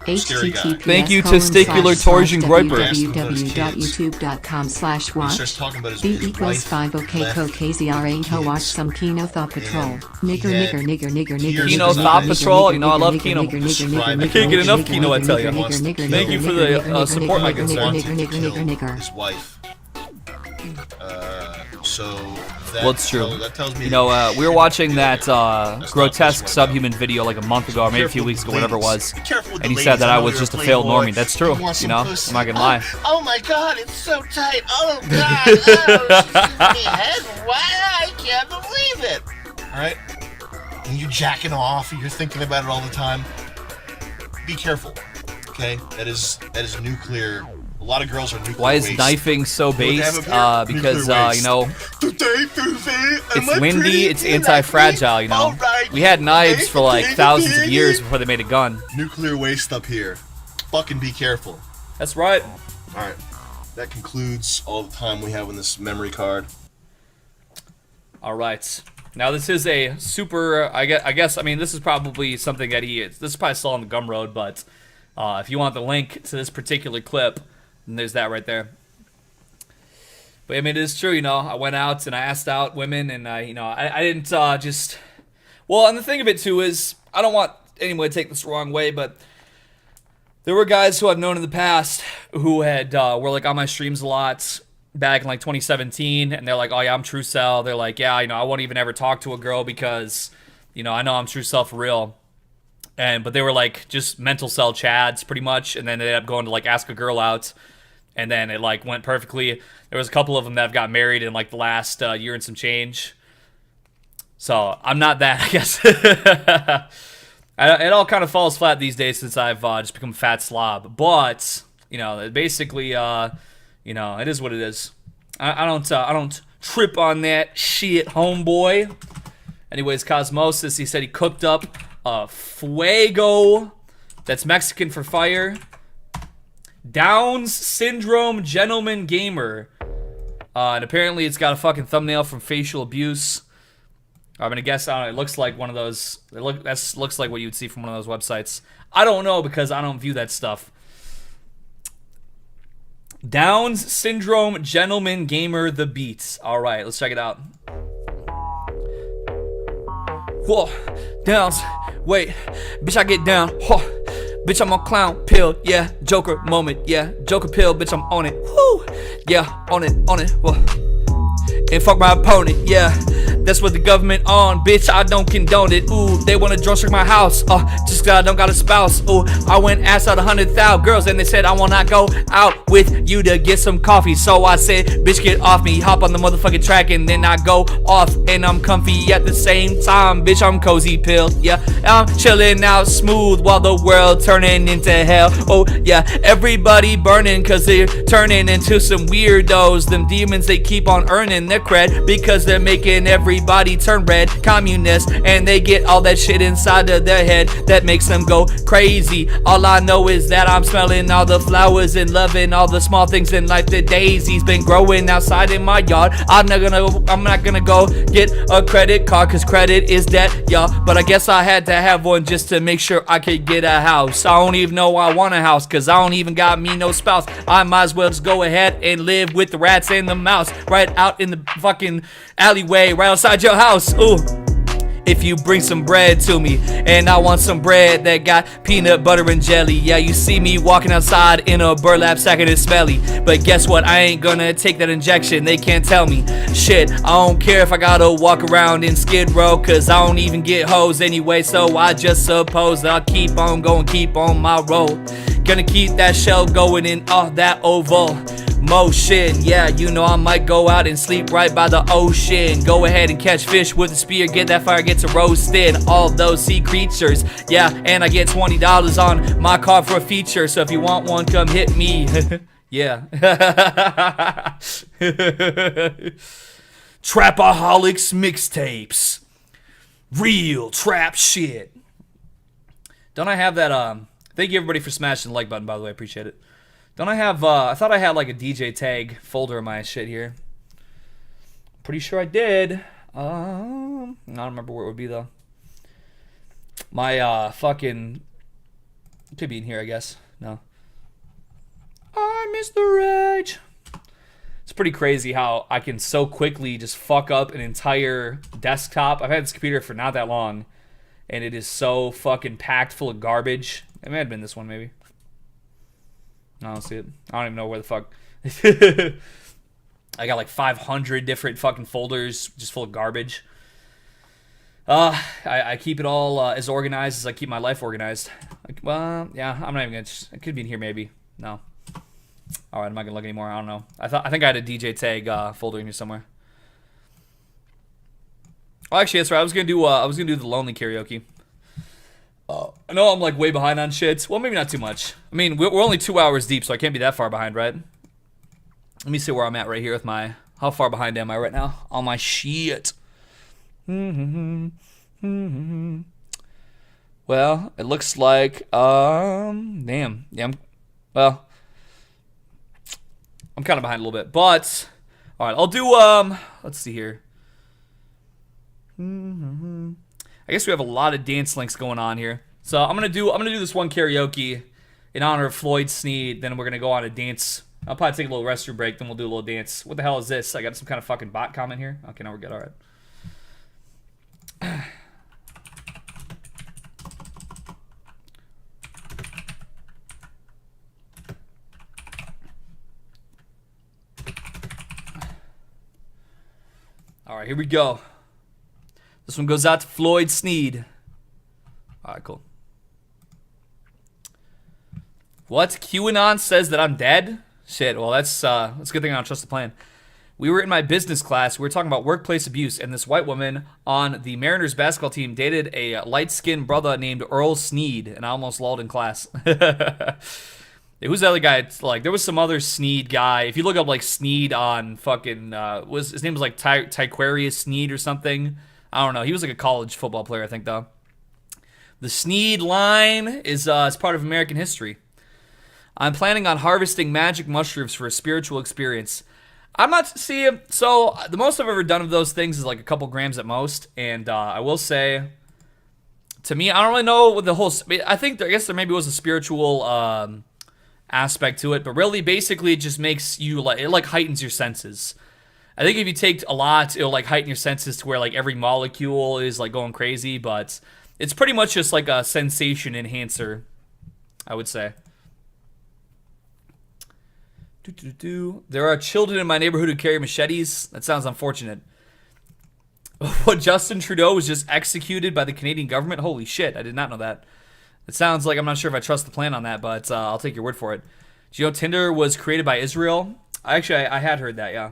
https Thank you, Testicular Torsion Groiper. www.youtube.com/watch B equals 5 OK KZR8 ho watch some Kino Thought Patrol nigger Kino Thought Patrol, you know I love Kino. I can't get enough Kino, I tell you. Thank you for the support, my good sir. His wife. So that Well, it's true. That tells me You know, we were watching that grotesque subhuman video like a month ago, or maybe a few weeks ago, whatever it was, and he said that I was just a failed normie. That's true. You know, I'm not gonna lie. Oh my God, it's so tight. Oh God, oh, head. Wow, I can't believe it. All right, and you jacking off, and you're thinking about it all the time. Be careful, okay? That is nuclear. A lot of girls are nuclear Why is waste. knifing so based? Because you know, it's it's windy, it's anti-fragile. You know, we had knives for like thousands of years before they made a gun. Nuclear waste up here. Fucking be careful. That's right. All right, that concludes all the time we have on this memory card. All right. Now this is a super. I guess. I mean, this is probably something that this is probably still on the Gumroad, but if you want the link to this particular clip, then there's that right there. But I mean, it is true. You know, I went out and I asked out women, and I didn't just. Well, and the thing of it too is, I don't want anyone to take this the wrong way, but there were guys who I've known in the past who had were like on my streams a lot back in like 2017, and they're like, oh yeah, I'm True Cell. They're like, yeah, you know, I won't even ever talk to a girl because, you know, I know I'm True Cell for real. But they were like just mental cell chads pretty much, and then they ended up going to like ask a girl out, and then it like went perfectly. There was a couple of them that have got married in like the last year and some change. So I'm not that, I guess. It all kind of falls flat these days since I've just become a fat slob. But you know, basically, you know, it is what it is. I don't trip on that shit, homeboy. Anyways, Cosmosis, he said he cooked up a fuego, that's Mexican for fire. Down's Syndrome Gentleman Gamer. And apparently it's got a fucking thumbnail from Facial Abuse. I'm gonna guess, I don't know, it looks like one of those, that looks like what you would see from one of those websites. I don't know because I don't view that stuff. Down's Syndrome Gentleman Gamer The Beats. Alright, let's check it out. Whoa, Downs, wait, bitch I get down, whoa, bitch I'm on clown pill, yeah, Joker moment, yeah, Joker pill, bitch I'm on it, whoo, yeah, on it, whoa, and fuck my opponent, yeah, That's what the government on, bitch, I don't condone it. Ooh, they wanna drone strike my house, just I don't got a spouse. Ooh, I went asked out 100,000 girls and they said I wanna go out with you to get some coffee. So I said, bitch, get off me, hop on the motherfucking track, and then I go off and I'm comfy at the same time. Bitch, I'm cozy pill, yeah, I'm chilling out smooth while the world turning into hell. Oh yeah, everybody burning cause they're turning into some weirdos. Them demons, they keep on earning their cred because they're making everybody turn red, communist, and they get all that shit inside of their head that makes them go crazy. All I know is that I'm smelling all the flowers and loving all the small things in life. The daisies been growing outside in my yard. I'm not gonna go get a credit card cause credit is debt, y'all, but I guess I had to have one just to make sure I could get a house. I don't even know I want a house cause I don't even got me no spouse. I might as well just go ahead and live with the rats and the mouse right out in the fucking alleyway right outside your house. Ooh, if you bring some bread to me, and I want some bread that got peanut butter and jelly. Yeah, you see me walking outside in a burlap sack and it's smelly, but guess what, I ain't gonna take that injection. They can't tell me shit. I don't care if I gotta walk around in Skid Row cause I don't even get hoes anyway. So I just suppose that I'll keep on going, keep on my roll. Gonna keep that shell going in that oval motion. Yeah, you know I might go out and sleep right by the ocean. Go ahead and catch fish with a spear, get that fire, get to roasted all those sea creatures. Yeah, and I get $20 on my card for a feature, so if you want one, come hit me. Yeah. Trapaholics mixtapes. Real trap shit. Don't I have that, thank you everybody for smashing the like button, by the way, I appreciate it. Don't I have, I thought I had like a DJ tag folder in my shit here. Pretty sure I did. I don't remember where it would be though. My, fucking, it could be in here, I guess. No. I miss the rage. It's pretty crazy how I can so quickly just fuck up an entire desktop. I've had this computer for not that long, and it is so fucking packed full of garbage. It may have been this one, maybe. I don't see it. I don't even know where the fuck. I got like 500 different fucking folders just full of garbage. I keep it all as organized as I keep my life organized. Like, well, yeah, I'm not even gonna. It could be in here, maybe. No. All right, I'm not gonna look anymore. I don't know. I think I had a DJ tag folder in here somewhere. Oh, actually, that's right. I was gonna do the lonely karaoke. I know I'm like way behind on shit. Well, maybe not too much. I mean, we're only 2 hours deep, so I can't be that far behind, right? Let me see where I'm at right here with my... How far behind am I right now on my shit? Well, it looks like... Damn. Yeah, well... I'm kind of behind a little bit, but... Alright, I'll do, let's see here. I guess we have a lot of dance links going on here. So I'm gonna do this one karaoke in honor of Floyd Sneed. Then we're gonna go on a dance. I'll probably take a little restroom break. Then we'll do a little dance. What the hell is this? I got some kind of fucking bot comment here. Okay, now we're good. All right. All right, here we go. This one goes out to Floyd Sneed. All right, cool. What? QAnon says that I'm dead? Shit, well, that's a good thing I don't trust the plan. We were in my business class. We were talking about workplace abuse, and this white woman on the Mariners basketball team dated a light-skinned brother named Earl Sneed, and I almost lulled in class. Who's the other guy? It's like, there was some other Sneed guy. If you look up, like, Sneed on fucking, his name was, like, Liquourious Sneed or something. I don't know. He was, like, a college football player, I think, though. The Sneed line is part of American history. I'm planning on harvesting magic mushrooms for a spiritual experience. I'm not seeing... So, the most I've ever done of those things is, like, a couple grams at most. And I will say, to me, I don't really know what the whole... I guess there maybe was a spiritual aspect to it. But really, basically, it just makes you... It, like, heightens your senses. I think if you take a lot, it'll, like, heighten your senses to where, like, every molecule is, like, going crazy. But it's pretty much just, like, a sensation enhancer, I would say. There are children in my neighborhood who carry machetes. That sounds unfortunate. What, Justin Trudeau was just executed by the Canadian government? Holy shit, I did not know that. It sounds like, I'm not sure if I trust the plan on that, but I'll take your word for it. Do you know Tinder was created by Israel? I had heard that, yeah.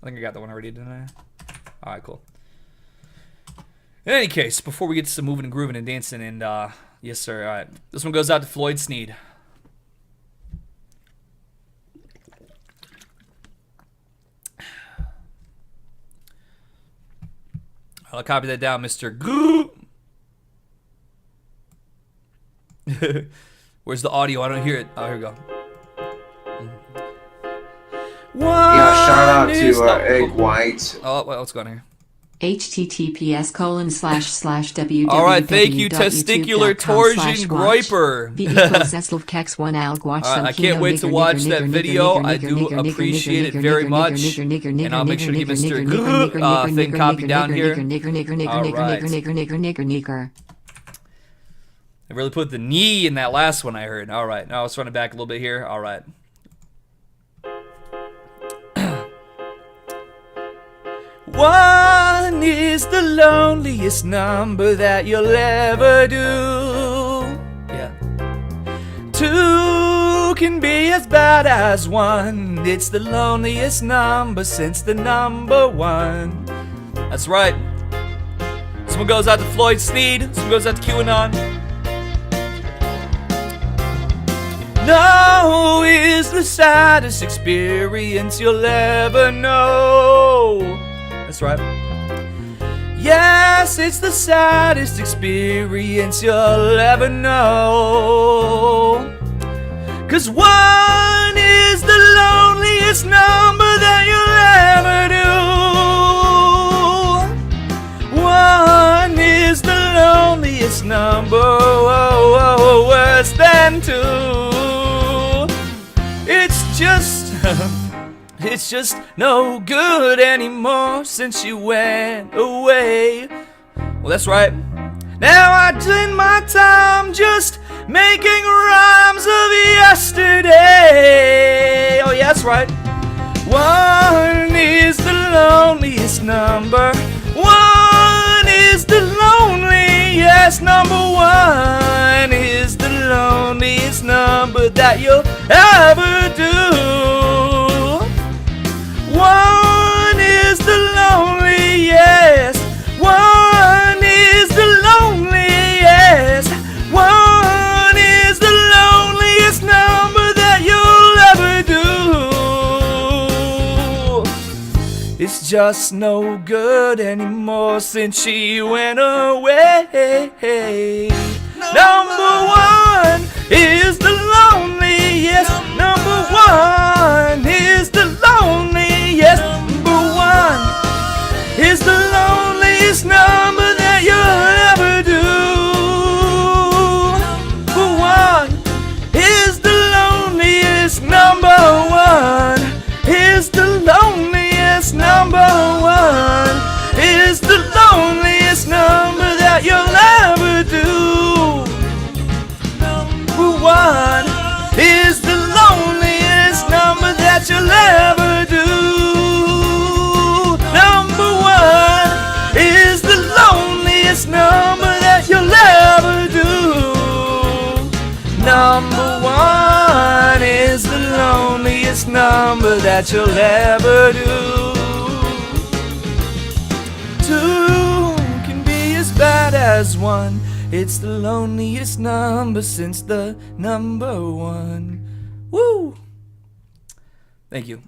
I think I got that one already, didn't I? Alright, cool. In any case, before we get to some moving and grooving and dancing, and yes sir, alright. This one goes out to Floyd Sneed. I'll copy that down, Mr. Goo. Where's the audio? I don't hear it. Oh, here we go. Yeah, shout out to Egg White. Oh, what's going on here? https://www. Alright, thank you, Testicular Torsion Groiper. I can't wait to watch that video. I do appreciate it very much. And I'll make sure to give Mr. thing copied down here. Alright. I really put the knee in that last one I heard. Alright, now let's run it back a little bit here. Alright. One is the loneliest number that you'll ever do. Yeah. Two can be as bad as one. It's the loneliest number since the number one. That's right. This one goes out to Floyd Sneed. This one goes out to QAnon. No is the saddest experience you'll ever know. That's right. Yes, it's the saddest experience you'll ever know. 'Cause one is the loneliest number that you'll ever do. One is the loneliest number, worse than two. It's just no good anymore since you went away. Well, that's right. Now I spend my time just making rhymes of yesterday. Oh, yeah, that's right. One is the loneliest number. One is the loneliest number. One is the loneliest number that you'll ever do. One is the loneliest. One is the loneliest. One is the loneliest number that you'll ever do. It's just no good anymore since she went away. Number one is the loneliest. Number one is the loneliest. Number one is the loneliest number that you'll ever do. Number one is the loneliest. Number one is the loneliest. Number one is the loneliest number that you'll ever do. Number one is the loneliest number that you'll ever do. Number one is the loneliest number that you'll ever do. Number one is the loneliest number that you'll ever do. Two can be as bad as one. It's the loneliest number since the number one. Woo! Thank you.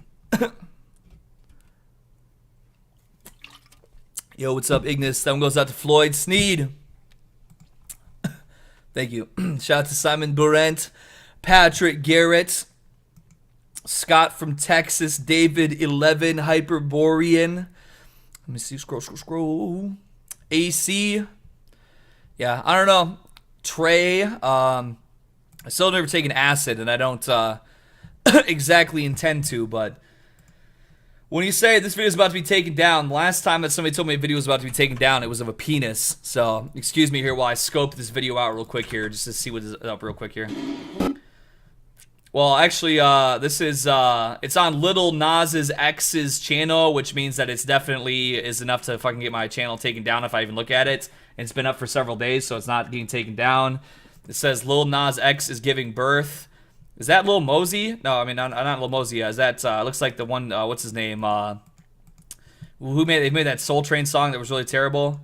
Yo, what's up, Ignis? That one goes out to Floyd Sneed. Thank you. Shout out to Simon Burrent, Patrick Garrett, Scott from Texas, David 11, Hyperborean. Let me see. Scroll. AC. Yeah, I don't know. Trey. I still never taken acid, and I don't exactly intend to, but when you say this video is about to be taken down, the last time that somebody told me a video was about to be taken down, it was of a penis. So, excuse me here while I scope this video out real quick here, just to see what is up real quick here. Well, actually, this is it's on Little Nas X's channel, which means that it's definitely is enough to fucking get my channel taken down if I even look at it. And it's been up for several days, so it's not getting taken down. It says Lil Nas X is giving birth. Is that Lil Mosey? No, I mean not Lil Mosey. Is that looks like the one? What's his name? They made that Soul Train song that was really terrible.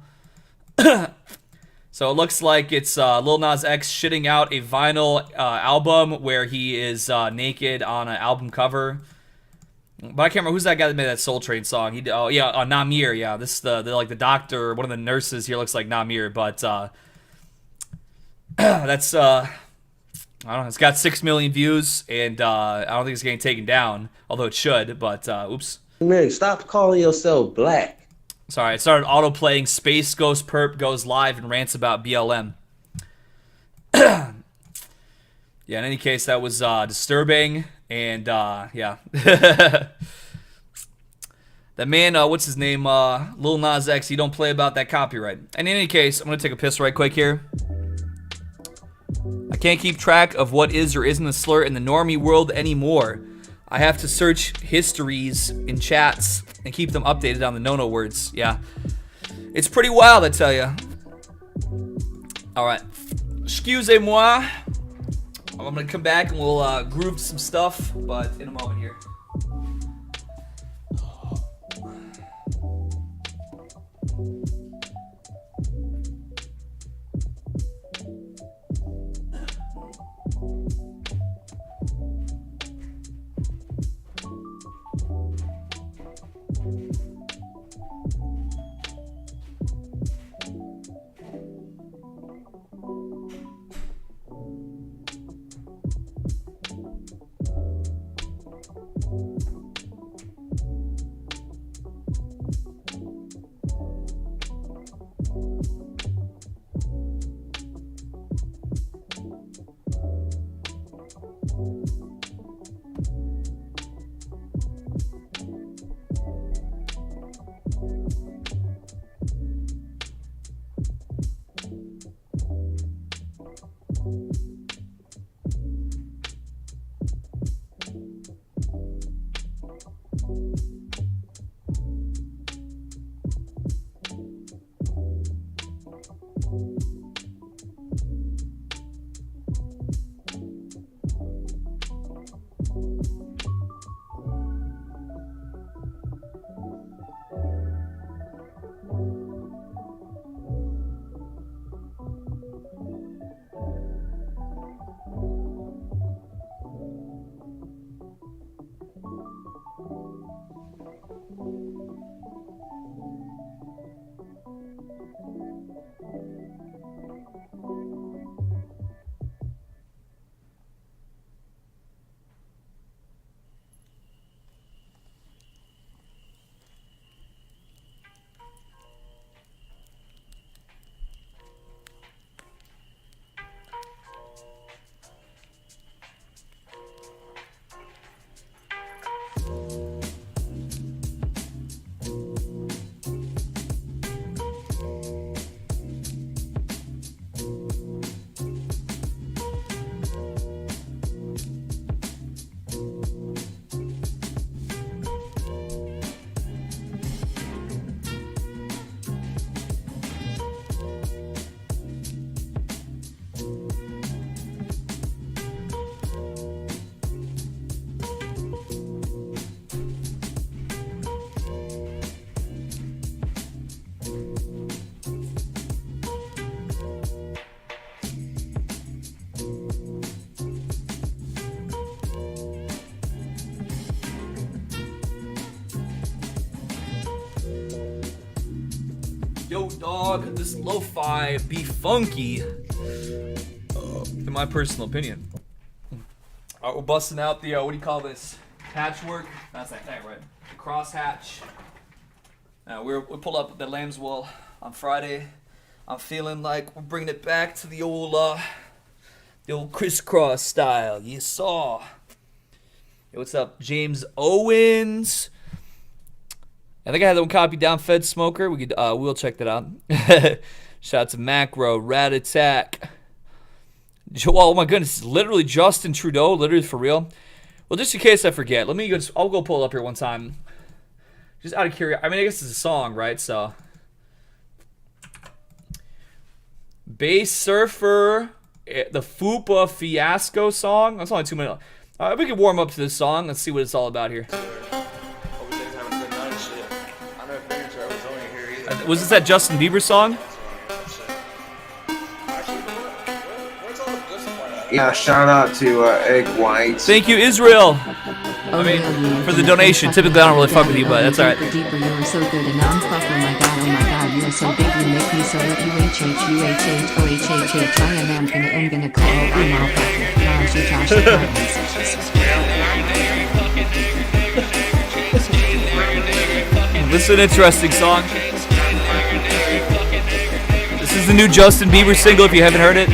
So it looks like it's Lil Nas X shitting out a vinyl album where he is naked on an album cover. But I can't remember who's that guy that made that Soul Train song. Namir. Yeah, this is the doctor, one of the nurses here looks like Namir, but that's I don't know. It's got 6 million views, and I don't think it's getting taken down, although it should. But oops. Man, stop calling yourself black. Sorry, it started auto-playing Space Ghost Perp goes live and rants about BLM. Yeah, in any case, that was disturbing, and yeah. That man, what's his name, Lil Nas X, he don't play about that copyright. And in any case, I'm going to take a piss right quick here. I can't keep track of what is or isn't a slur in the normie world anymore. I have to search histories in chats and keep them updated on the no-no words. Yeah. It's pretty wild, I tell you. Alright. Excusez-moi. I'm going to come back and we'll groove some stuff, but in a moment here. Yo, dog, this lo-fi be funky, in my personal opinion. We're busting out the, what do you call this? Patchwork? That's that thing, right? The crosshatch. We pulled up the Lambswell on Friday. I'm feeling like we're bringing it back to the old crisscross style. You saw. Hey, what's up, James Owens? I think I had that one copy down. Fed Smoker. We could we'll check that out. Shout out to Macro, Rat Attack, Oh my goodness, literally Justin Trudeau, literally for real. Well, just in case I forget, let me go. I'll go pull it up here one time. Just out of curiosity. I mean, I guess it's a song, right? So, Bass Surfer, the Fupa Fiasco song. That's only 2 minutes. We can warm up to this song. Let's see what it's all about here. Was this that Justin Bieber song? Yeah, shout out to Egg White. Thank you, Israel. I mean, for the donation. Typically, I don't really fuck with you, but that's alright. Deeper, you are so good and non-fuck. Oh my god, you are so big. You make me so UHHUHHOHHH. I'm gonna call This is an interesting song. This is the new Justin Bieber single if you haven't heard it.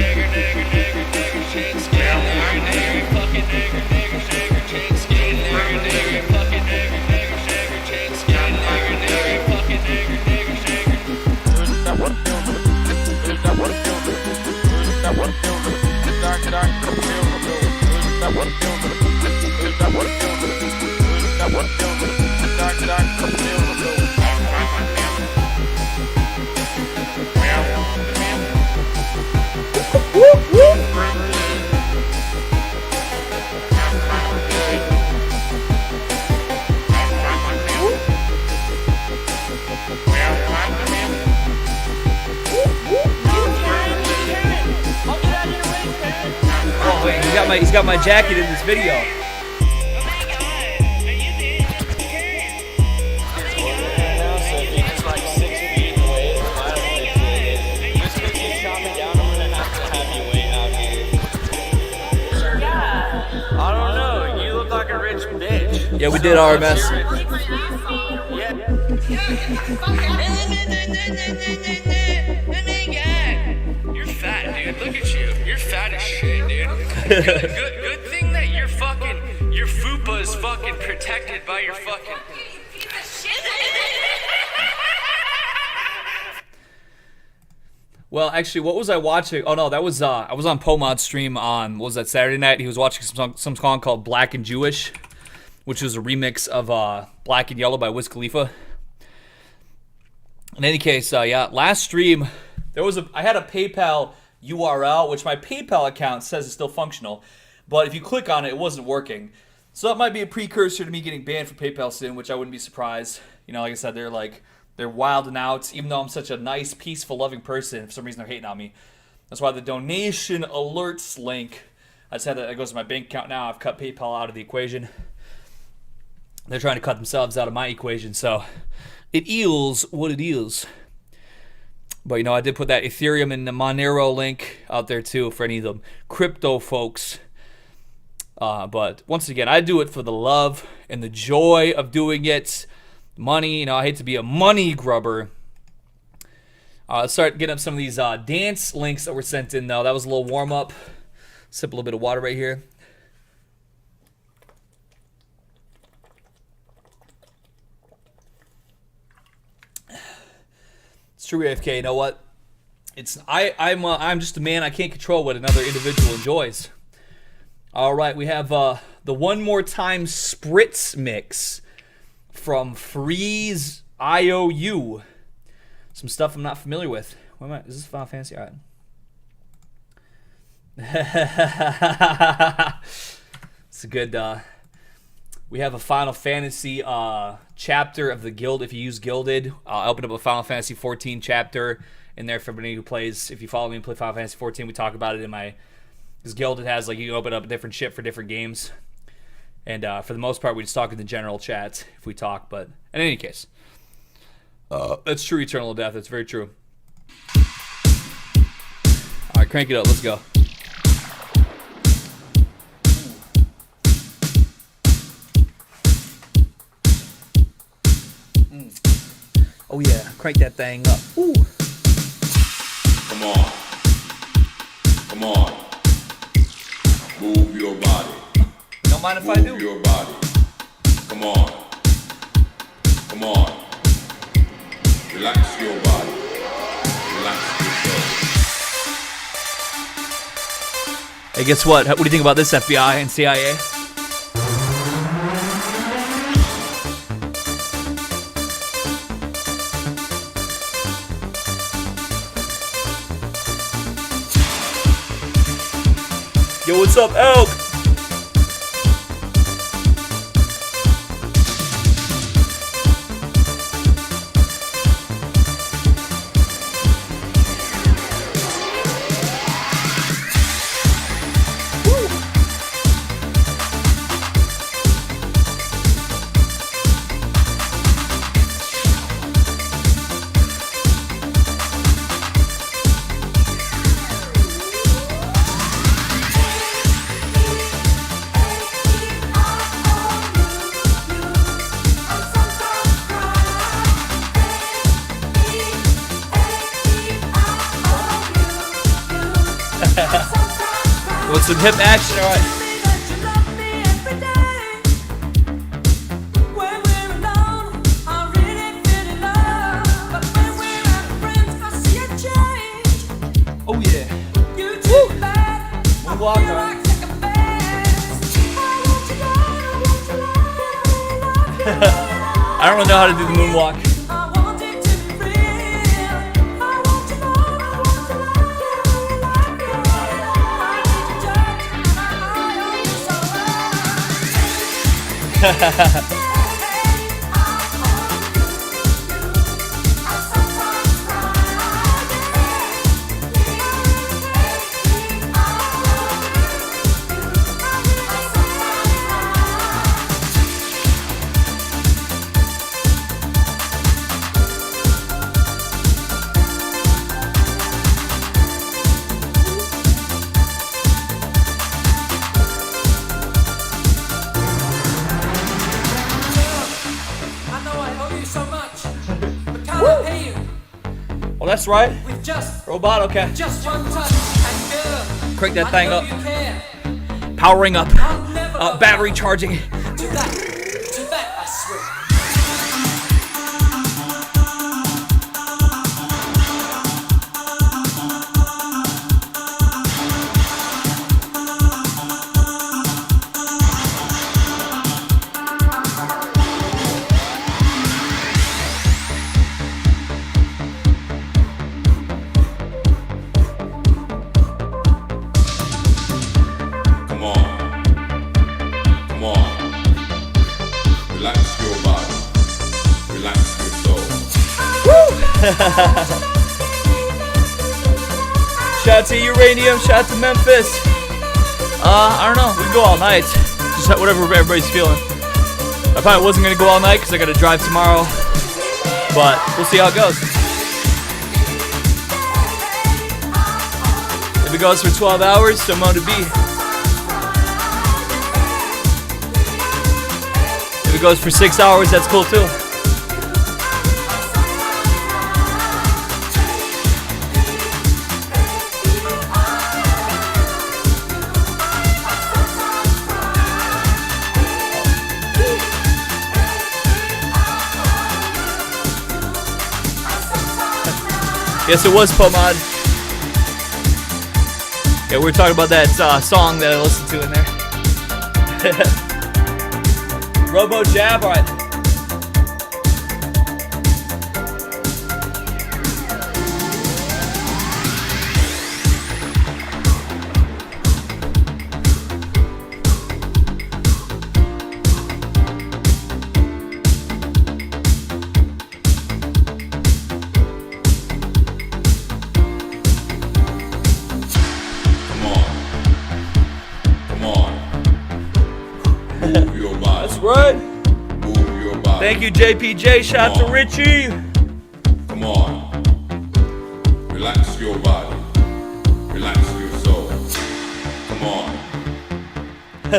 Oh wait, he's got my jacket in this video. Yeah, we did RMS. You're fat, dude. Look at you. You're fat as shit, dude. Good thing that your fupa is fucking protected by your fucking. Well, actually, what was I watching? Oh no, that was I was on Pomod's stream on, what was that, Saturday night? He was watching some song called Black and Jewish, which was a remix of Black and Yellow by Wiz Khalifa. In any case, yeah, last stream I had a PayPal URL, which my PayPal account says is still functional, but if you click on it, it wasn't working. So that might be a precursor to me getting banned from PayPal soon, which I wouldn't be surprised. You know, like I said, they're wilding out. Even though I'm such a nice, peaceful, loving person, for some reason they're hating on me. That's why the donation alerts link, I just had that goes to my bank account now. I've cut PayPal out of the equation. They're trying to cut themselves out of my equation, so it is what it is. But, you know, I did put that Ethereum and the Monero link out there, too, for any of the crypto folks. But, once again, I do it for the love and the joy of doing it. Money, you know, I hate to be a money grubber. Let's start getting up some of these dance links that were sent in, though. That was a little warm-up. Sip a little bit of water right here. It's true, AFK. You know what? I'm just a man. I can't control what another individual enjoys. All right, we have the One More Time Spritz mix from Freeze IOU. Some stuff I'm not familiar with. What am I? Is this Final Fantasy? All right. It's a good. We have a Final Fantasy chapter of the guild. If you use Gilded, I'll open up a Final Fantasy 14 chapter in there for everybody who plays. If you follow me and play Final Fantasy 14, we talk about it in my. Because Gilded has, like, you can open up different shit for different games. And for the most part, we just talk in the general chat if we talk. But in any case, that's true, Eternal Death. That's very true. All right, crank it up. Let's go. Oh yeah, crank that thing up. Ooh. Come on. Come on. Move your body. Don't mind if I do. Move your body. Come on. Come on. Relax your body. Relax yourself. Hey, guess what? What do you think about this, FBI and CIA? Yo, what's up, Elk? What's some hip action? All right. Oh yeah. Woo. Moonwalk, all right. I don't know how to do the moonwalk. Well, that's right. Robot, okay. Crank that thing up. Powering up. Battery charging. To that, I swear. Shout out to Uranium, shout out to Memphis. I don't know, we can go all night. Just whatever everybody's feeling. I probably wasn't gonna go all night because I gotta drive tomorrow. But we'll see how it goes. If it goes for 12 hours, so I'm to be. If it goes for 6 hours, that's cool too. Yes, it was Pomade. Yeah, we were talking about that song that I listened to in there. Robo Jab, alright. Thank you, JPJ. Shout out to Richie. Come on. Relax your body. Relax your soul. Come on.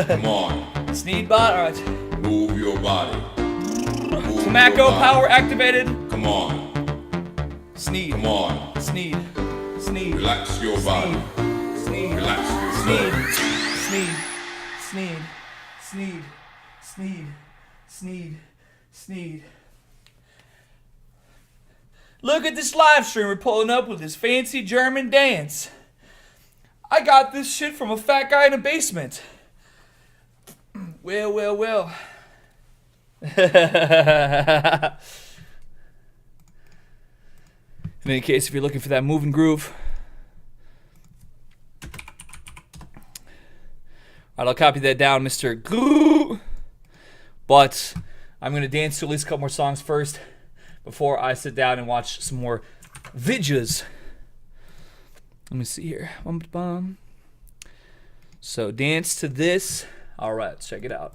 Come on. Sneedbot, alright. Move your body. Move Maca your body. power activated. Come on. Sneed. Come on. Sneed. Sneed. Relax your body. Sneed. Relax your soul. Sneed. Sneed. Sneed. Sneed. Sneed. Sneed. Look at this live stream. We're pulling up with this fancy German dance. I got this shit from a fat guy in a basement. Well. In any case, if you're looking for that moving groove. Alright, I'll copy that down, Mr. Grrrr. But I'm going to dance to at least a couple more songs first before I sit down and watch some more videos. Let me see here. So dance to this. Alright, let's check it out.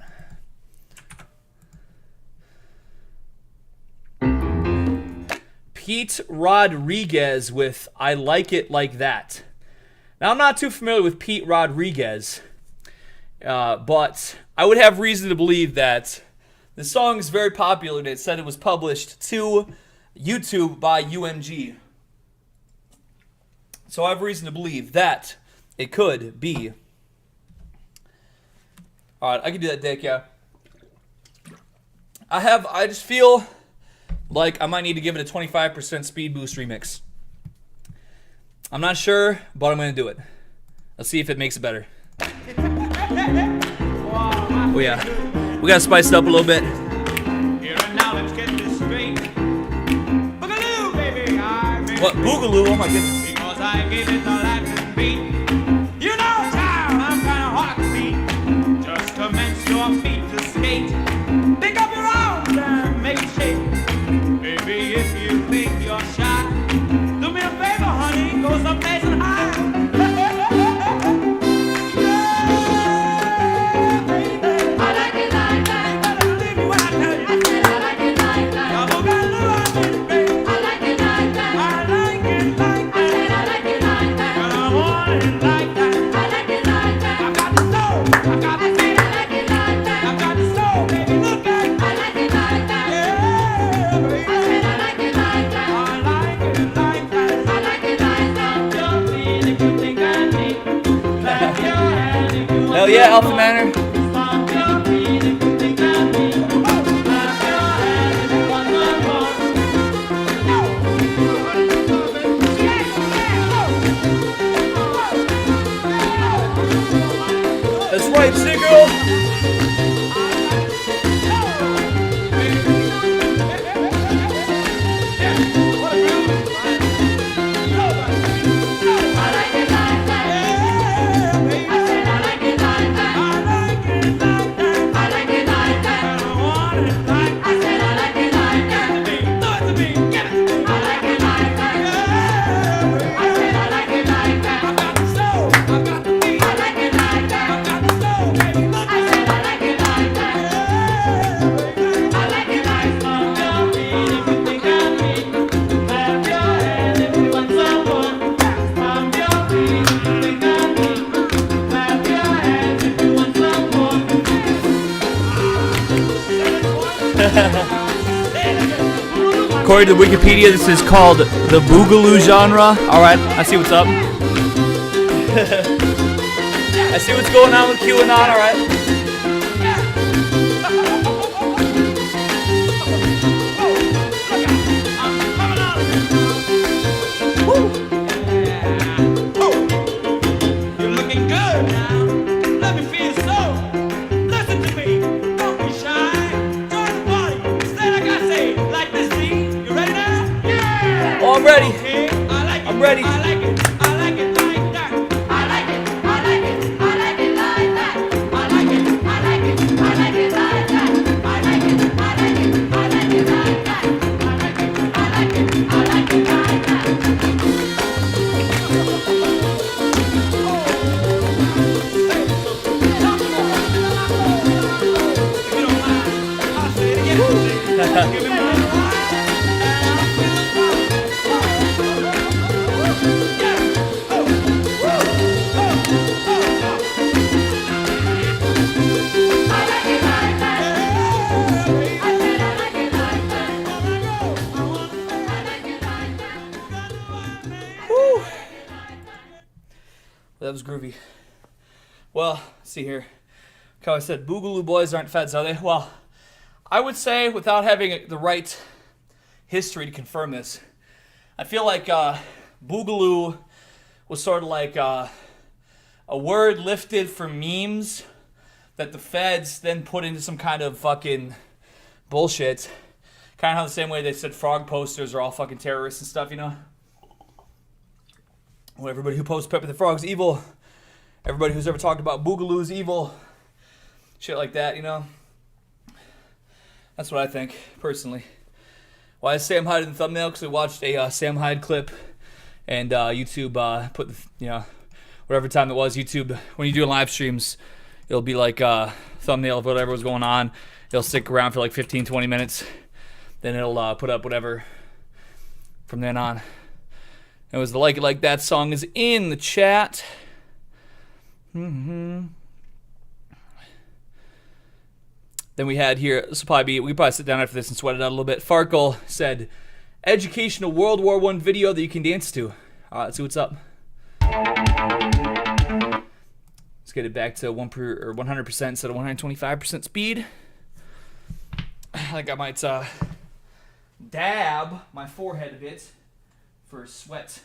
Pete Rodriguez with I Like It Like That. Now, I'm not too familiar with Pete Rodriguez, but I would have reason to believe that the song is very popular, and it said it was published to YouTube by UMG. So I have reason to believe that it could be. Alright, I can do that, Dick, yeah. I just feel like I might need to give it a 25% speed boost remix. I'm not sure, but I'm going to do it. Let's see if it makes it better. Oh yeah, we got to spice it up a little bit. What? Boogaloo? Oh my goodness. Because I gave it the Latin beat. You know, child, I'm kind of hard to beat. Just commence your feet to skate. Pick up your arms and make it shake. Baby, if you think you're shy, do me a favor, honey, go someplace and hide. Hell yeah, Alpha Manor. That's right, Sigurd. According to Wikipedia, this is called the Boogaloo genre. Alright, I see what's up. I see what's going on with QAnon, alright. You're looking good now. Let me feel so. Listen to me. Don't be shy. Join the party. Say like I say, like this, see? You ready now? Yeah! Oh, I'm ready. Okay. I like it. I'm ready. I like it. I like it like that. I like it. I like it. I like it like that. I like it. I like it. I like it like that. I like it. I like it. I like it like that. I like it. I like it. I like it like that. That was groovy. Well, let's see here. Like I said, Boogaloo boys aren't feds, are they? Well, I would say, without having the right history to confirm this, I feel like Boogaloo was sort of like a word lifted for memes that the feds then put into some kind of fucking bullshit. Kind of how the same way they said frog posters are all fucking terrorists and stuff, you know? Well, everybody who posts Pepper the Frog's evil. Everybody who's ever talked about Boogaloo's evil. Shit like that, you know? That's what I think, personally. Why is Sam Hyde in the thumbnail? Because we watched a Sam Hyde clip, and YouTube put, whatever time it was, YouTube, when you do live streams, it'll be like a thumbnail of whatever was going on. It'll stick around for like 15, 20 minutes. Then it'll put up whatever from then on. It was the Like It Like That song is in the chat. Then we had here, this will probably be, we probably sit down after this and sweat it out a little bit. Farkle said, educational World War I video that you can dance to. All right, let's see what's up. Let's get it back to 100% instead of 125% speed. I think I might dab my forehead a bit for sweat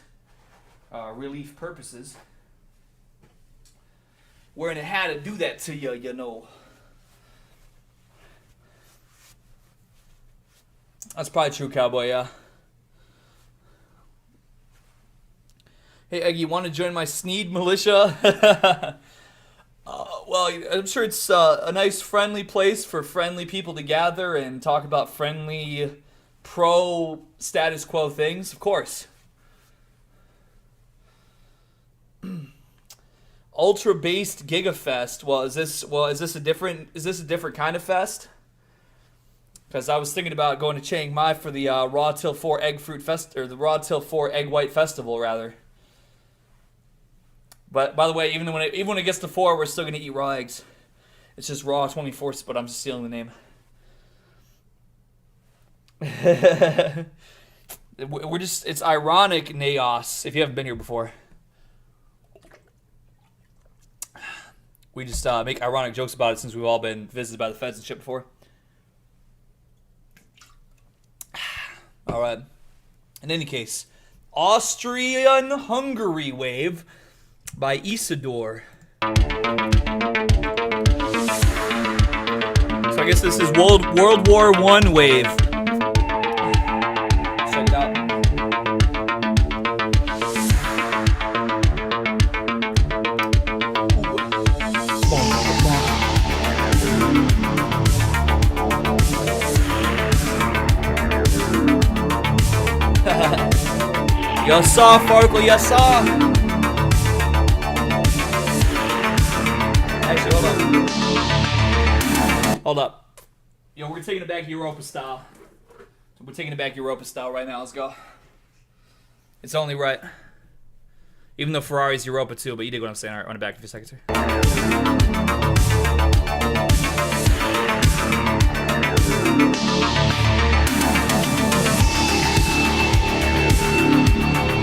relief purposes. Wearing a hat to do that to you, you know. That's probably true, cowboy, yeah. Hey, Eggy, you want to join my Sneed militia? Well, I'm sure it's a nice, friendly place for friendly people to gather and talk about friendly, pro-status quo things, of course. Ultra-based Gigafest. Is this a different kind of fest? Because I was thinking about going to Chiang Mai for the Raw Till 4 Egg Fruit Fest, or the Raw Till 4 Egg White Festival, rather. But by the way, even when it gets to 4, we're still gonna eat raw eggs. It's just Raw 24, but I'm just stealing the name. It's ironic, Naos, if you haven't been here before. We just make ironic jokes about it since we've all been visited by the feds and shit before. All right. In any case, Austrian-Hungary Wave by Isidore. So I guess this is World War I wave. Check it out. You saw, Farkle, you saw. Actually, hold up. Yo, we're taking it back Europa style. We're taking it back Europa style right now. Let's go. It's only right. Even though Ferrari's Europa too, but you dig what I'm saying. All right, run it back for a second, sir.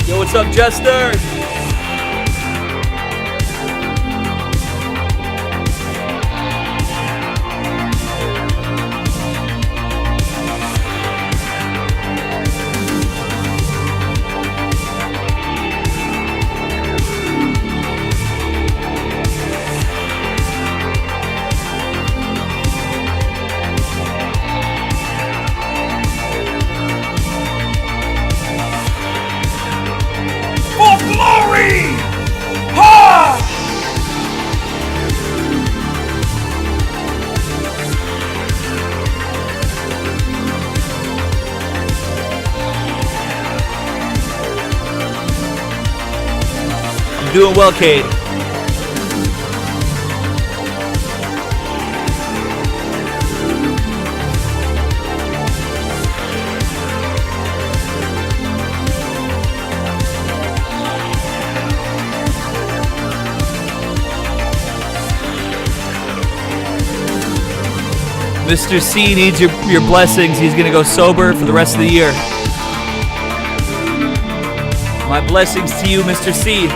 Yo, what's up, Jester? Doing well, Cade. Mr. C needs your blessings. He's gonna go sober for the rest of the year. My blessings to you, Mr. C.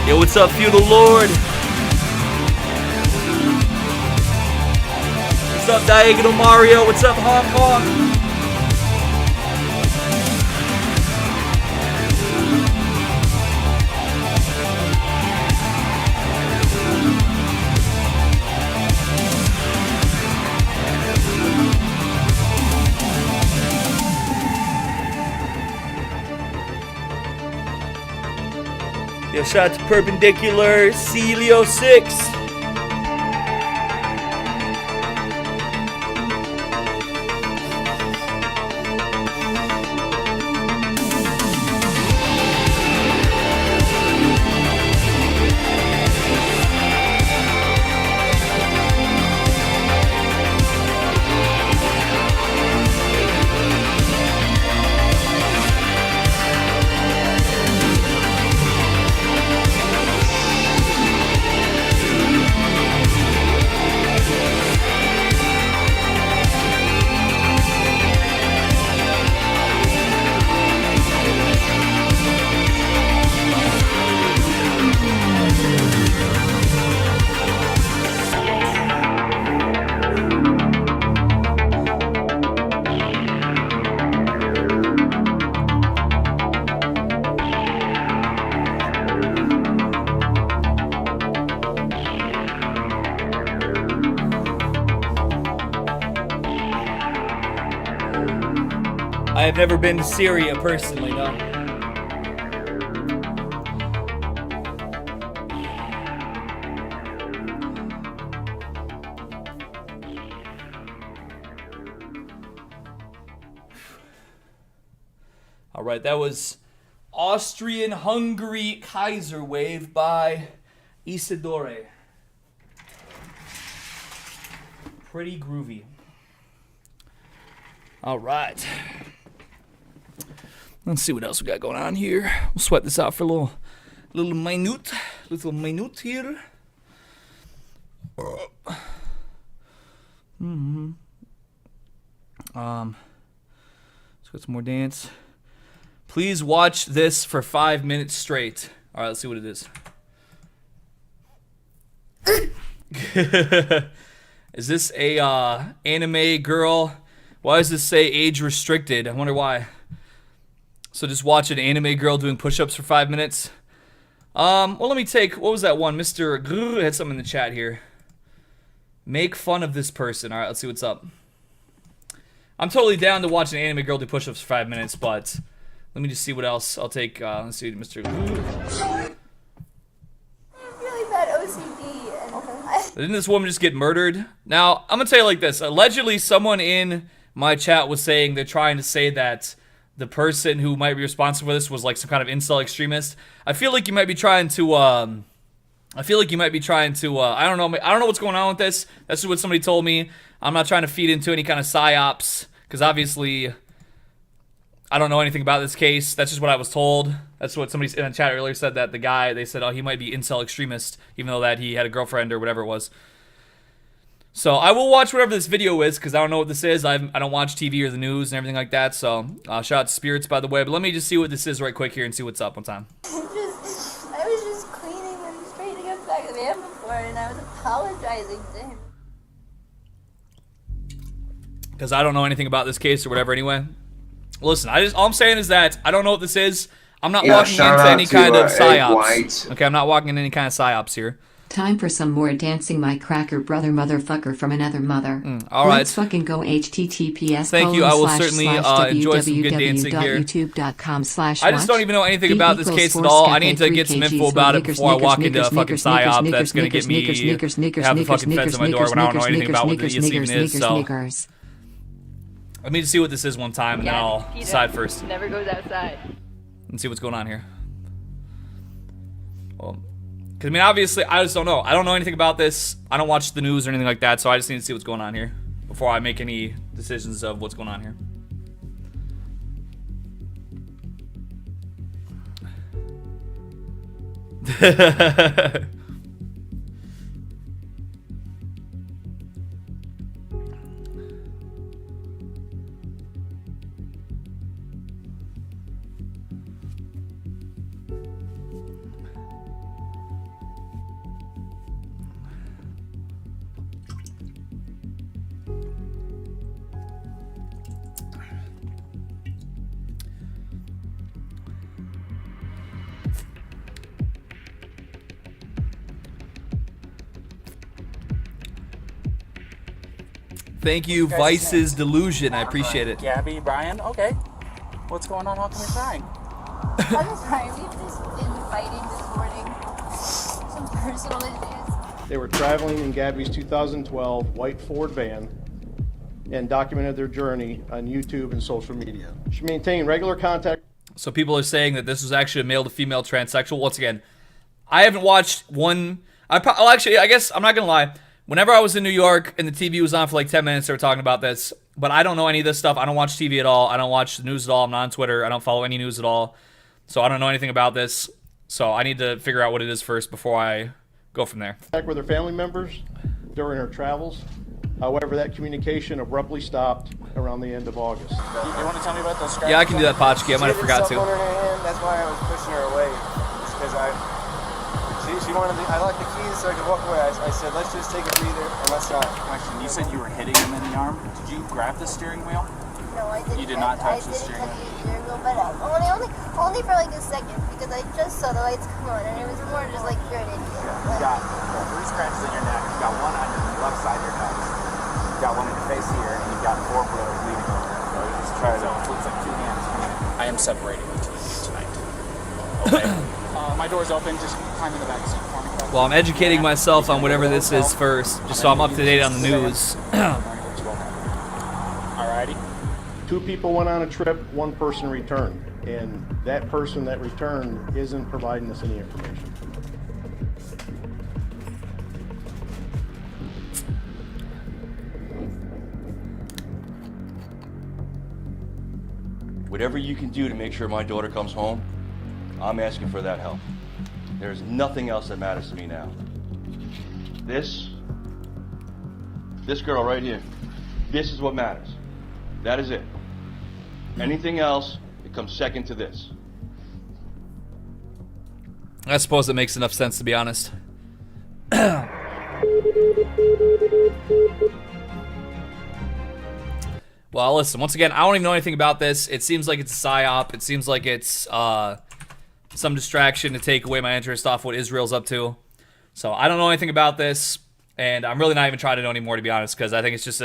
Yo, what's up, Feudal Lord? What's up, Diagonal Mario? What's up, Hong Kong? Yeah, shout out to Perpendicular, Celio 6. I have never been to Syria personally, no. All right, that was Austrian-Hungary Kaiser Wave by Isidore. Pretty groovy. All right. Let's see what else we got going on here. We'll sweat this out for a little minute here. Let's get some more dance. Please watch this for 5 minutes straight. All right, let's see what it is. Is this a anime girl? Why does this say age restricted? I wonder why. So just watch an anime girl doing push-ups for 5 minutes. Well, let me take, what was that one? Mr. Grrr had something in the chat here. Make fun of this person. All right, let's see what's up. I'm totally down to watch an anime girl do push-ups for 5 minutes, but let me just see what else. I'll take, let's see, Mr. Grrr. Really bad OCD. Didn't this woman just get murdered? Now, I'm gonna tell you like this. Allegedly, someone in my chat was saying they're trying to say that the person who might be responsible for this was like some kind of incel extremist. I feel like you might be trying to, I don't know what's going on with this. That's just what somebody told me. I'm not trying to feed into any kind of psyops, because obviously, I don't know anything about this case. That's just what I was told. That's what somebody in the chat earlier said, that the guy, they said, oh, he might be incel extremist, even though that he had a girlfriend or whatever it was. So I will watch whatever this video is, because I don't know what this is. I don't watch TV or the news and everything like that. So shout out to Spirits, by the way. But let me just see what this is right quick here and see what's up one time. I was just cleaning and straightening up back of the van before, and I was apologizing to him. Because I don't know anything about this case or whatever anyway. Listen, all I'm saying is that I don't know what this is. I'm not walking into any kind of psyops. Okay, I'm not walking into any kind of psyops here. Time for some more dancing, my cracker brother motherfucker from another mother. All right. Let's fucking go. HTTPS. Thank you. I will certainly enjoy some good dancing here. I just don't even know anything about this case at all. I need to get some info about it before I walk into a fucking psyop that's going to get me have the fucking feds at my door when I don't know anything about what this even is. So let me just see what this is one time, and then I'll decide first. Never goes outside. And see what's going on here. Well, because, I mean, obviously, I just don't know. I don't know anything about this. I don't watch the news or anything like that, so I just need to see what's going on here before I make any decisions of what's going on here. Thank you, Vice's Delusion. I appreciate it. Gabby, Brian, okay. What's going on? How come you're crying? I'm sorry, we've just been fighting this morning. Some personal issues. They were traveling in Gabby's 2012 white Ford van and documented their journey on YouTube and social media. She maintained regular contact. So people are saying that this was actually a male to female transsexual. Once again, I haven't watched one. I guess I'm not gonna lie. Whenever I was in New York and the TV was on for like 10 minutes, they were talking about this. But I don't know any of this stuff. I don't watch TV at all. I don't watch the news at all. I'm not on Twitter. I don't follow any news at all. So I don't know anything about this. So I need to figure out what it is first before I go from there. Back with her family members during her travels. However, that communication abruptly stopped around the end of August. You want to tell me about those scratches? Yeah, I can do that, Potchki. I might have forgot to. That's why I was pushing her away. Just because she wanted I like the keys so I could walk away. I said, let's just take a breather and let's not. Actually, you said you were hitting him in the arm. Did you grab the steering wheel? No, I didn't. You did not touch the steering wheel. But only for like a second because I just saw the lights come on and it was more just like you're an idiot. You got 3 scratches on your neck. You got 1 on your left side of your nose. You got 1 in your face here, and you got 4 bleeding over. So just try to. It looks like 2 hands. I am separating the 2 of you tonight. Okay. My door's open. Just climb in the back seat for me. Well, I'm educating myself on whatever this is first, just so I'm up to date on the news. Alrighty. 2 people went on a trip, 1 person returned. And that person that returned isn't providing us any information. Whatever you can do to make sure my daughter comes home, I'm asking for that help. There's nothing else that matters to me now. This girl right here, this is what matters. That is it. Anything else, it comes second to this. I suppose it makes enough sense, to be honest. Well, listen, once again, I don't even know anything about this. It seems like it's a psyop. It seems like it's some distraction to take away my interest off what Israel's up to. So I don't know anything about this, and I'm really not even trying to know anymore, to be honest, because I think it's just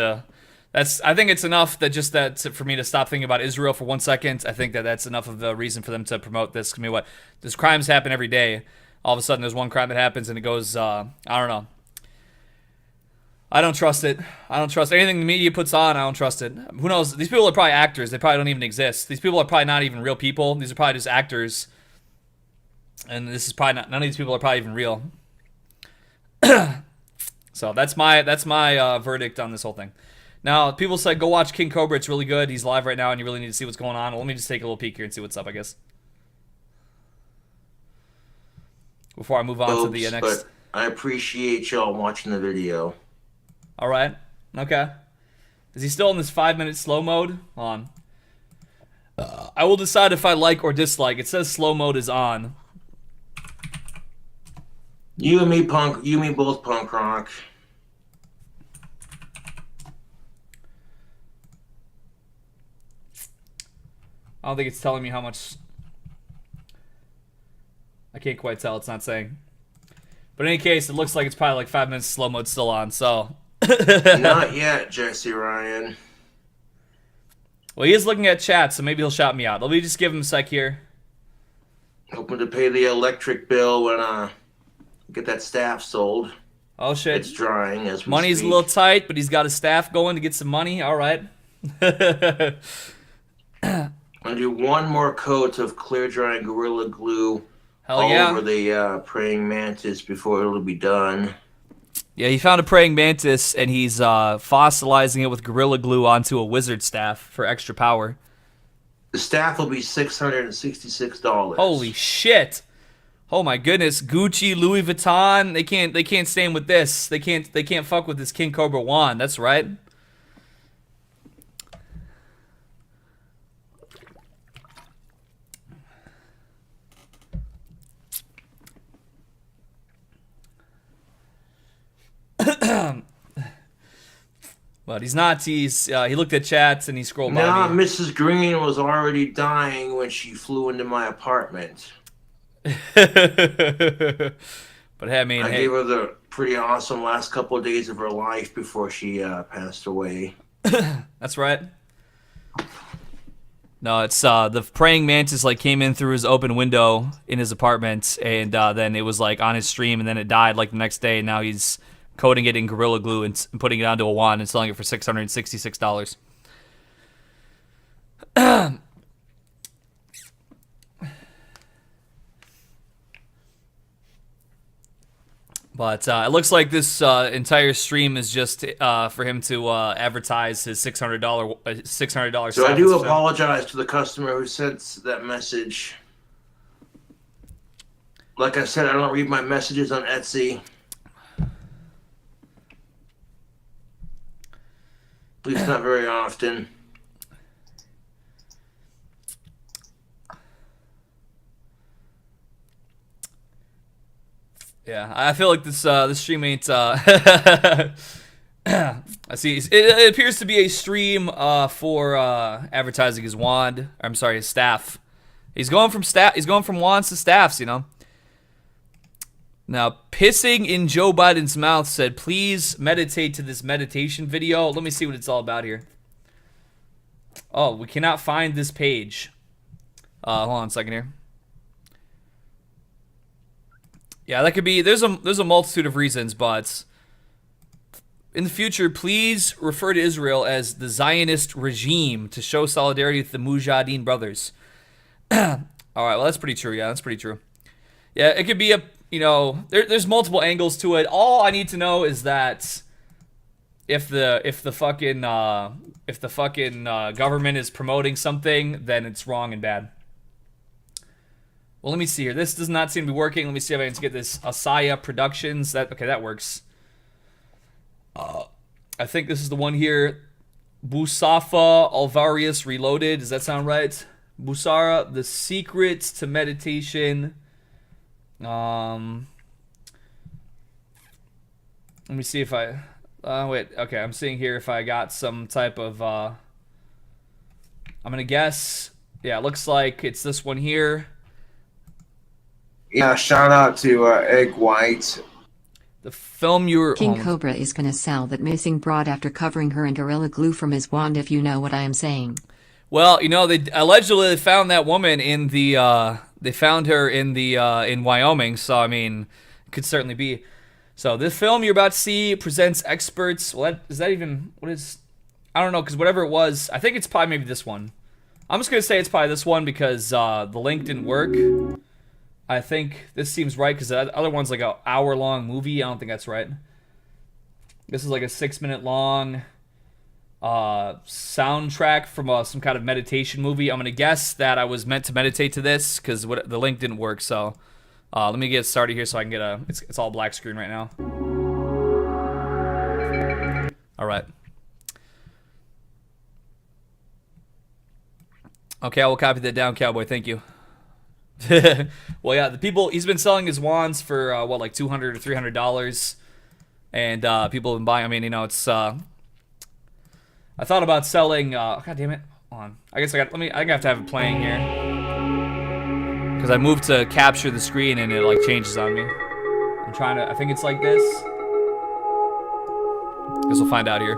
I think it's enough for me to stop thinking about Israel for 1 second. I think that's enough of a reason for them to promote this. I mean, what? There's crimes happen every day. All of a sudden, there's one crime that happens, and it goes, I don't know. I don't trust it. I don't trust anything the media puts on. I don't trust it. Who knows? These people are probably actors. They probably don't even exist. These people are probably not even real people. These are probably just actors. And this is probably not. None of these people are probably even real. So that's my verdict on this whole thing. Now, people say go watch King Cobra. It's really good. He's live right now, and you really need to see what's going on. Well, let me just take a little peek here and see what's up, I guess, before I move on to the next. But I appreciate y'all watching the video. All right. Okay. Is he still in this 5-minute slow mode? Hold on. I will decide if I like or dislike. It says slow mode is on. You and me, punk. You and me both, punk rock. I don't think it's telling me how much. I can't quite tell. It's not saying. But in any case, it looks like it's probably like 5 minutes slow mode still on. So. Not yet, Jesse Ryan. Well, he is looking at chat, so maybe he'll shout me out. Let me just give him a sec here. Hoping to pay the electric bill when get that staff sold. Oh shit! It's drying as we Money's speak. a little tight, but he's got his staff going to get some money. All right. I'm gonna do 1 more coat of clear drying Gorilla Glue Hell all yeah. over the praying mantis before it'll be done. Yeah, he found a praying mantis, and he's fossilizing it with Gorilla Glue onto a wizard staff for extra power. The staff will be $666. Holy shit! Oh my goodness, Gucci, Louis Vuitton, they can't stand with this. They can't fuck with this King Cobra wand. That's right. But he's not. He looked at chats and he scrolled by Nah, me. Mrs. Green was already dying when she flew into my apartment. But hey, I mean, I gave her the pretty awesome last couple of days of her life before she passed away. That's right. No, it's the praying mantis like came in through his open window in his apartment, and then it was like on his stream, and then it died like the next day. And now he's coating it in Gorilla Glue and putting it onto a wand and selling it for $666. But it looks like this entire stream is just for him to advertise his $600 So I do apologize to the customer who sent that message. Like I said, I don't read my messages on Etsy. At least not very often. Yeah, I feel like this stream ain't. I see. It appears to be a stream for advertising his wand. I'm sorry, his staff. He's going from wands to staffs. You know. Now, pissing in Joe Biden's mouth said, "Please meditate to this meditation video." Let me see what it's all about here. Oh, we cannot find this page. Hold on a second here. Yeah, that could be. There's a multitude of reasons, but in the future, please refer to Israel as the Zionist regime to show solidarity with the Mujahideen brothers. All right, well that's pretty true. Yeah, that's pretty true. Yeah, it could be a. There's multiple angles to it. All I need to know is that if the fucking government is promoting something, then it's wrong and bad. Well, let me see here. This does not seem to be working. Let me see if I can get this Asaya Productions. That works. I think this is the one here. Busafa Alvarius Reloaded. Does that sound right? Busara, The Secrets to Meditation. Let me see if I... wait, okay. I'm seeing here if I got some type of... I'm going to guess. Yeah, it looks like it's this one here. Yeah, shout out to Egg White. The film you were... King Cobra is gonna sell that missing broad after covering her in Gorilla Glue from his wand, if you know what I am saying. Well, they allegedly found that woman in the... they found her in the in Wyoming, so I mean, it could certainly be. So this film you're about to see presents experts... Well, is that even... What is... I don't know, because whatever it was, I think it's probably maybe this one. I'm just going to say it's probably this one because the link didn't work. I think this seems right because the other one's like an hour-long movie. I don't think that's right. This is like a 6-minute long soundtrack from some kind of meditation movie. I'm going to guess that I was meant to meditate to this because the link didn't work. So let me get started here so I can get a... It's all black screen right now. All right. Okay, I will copy that down, Cowboy. Thank you. Well, yeah, he's been selling his wands for like $200 or $300, and people have been buying. I mean, it's I thought about selling. God damn it! Hold on. I guess I have to have it playing here because I moved to capture the screen and it like changes on me. I'm trying to. I think it's like this. Guess we'll find out here.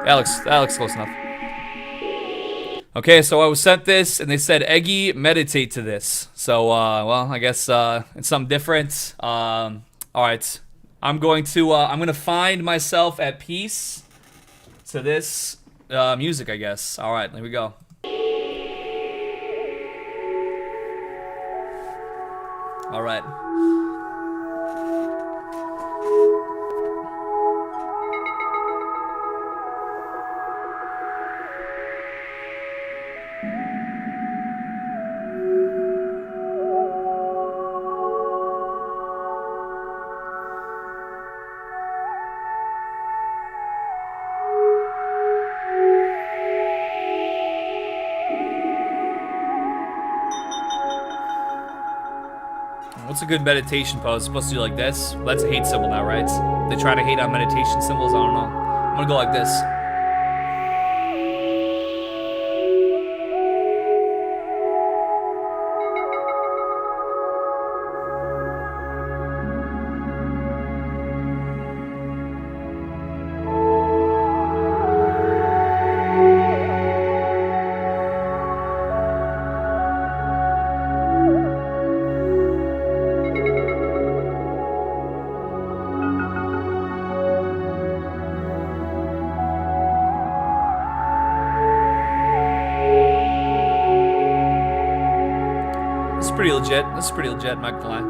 That looks close enough. Okay, so I was sent this, and they said, Eggy, meditate to this. So, well, I guess it's something different. All right, I'm gonna find myself at peace to this music, I guess. All right, here we go. All right. What's a good meditation pose? It's supposed to do like this? Well, that's a hate symbol now, right? They try to hate on meditation symbols? I don't know. I'm gonna go like this. pretty legit. This is pretty legit, I'm not gonna lie.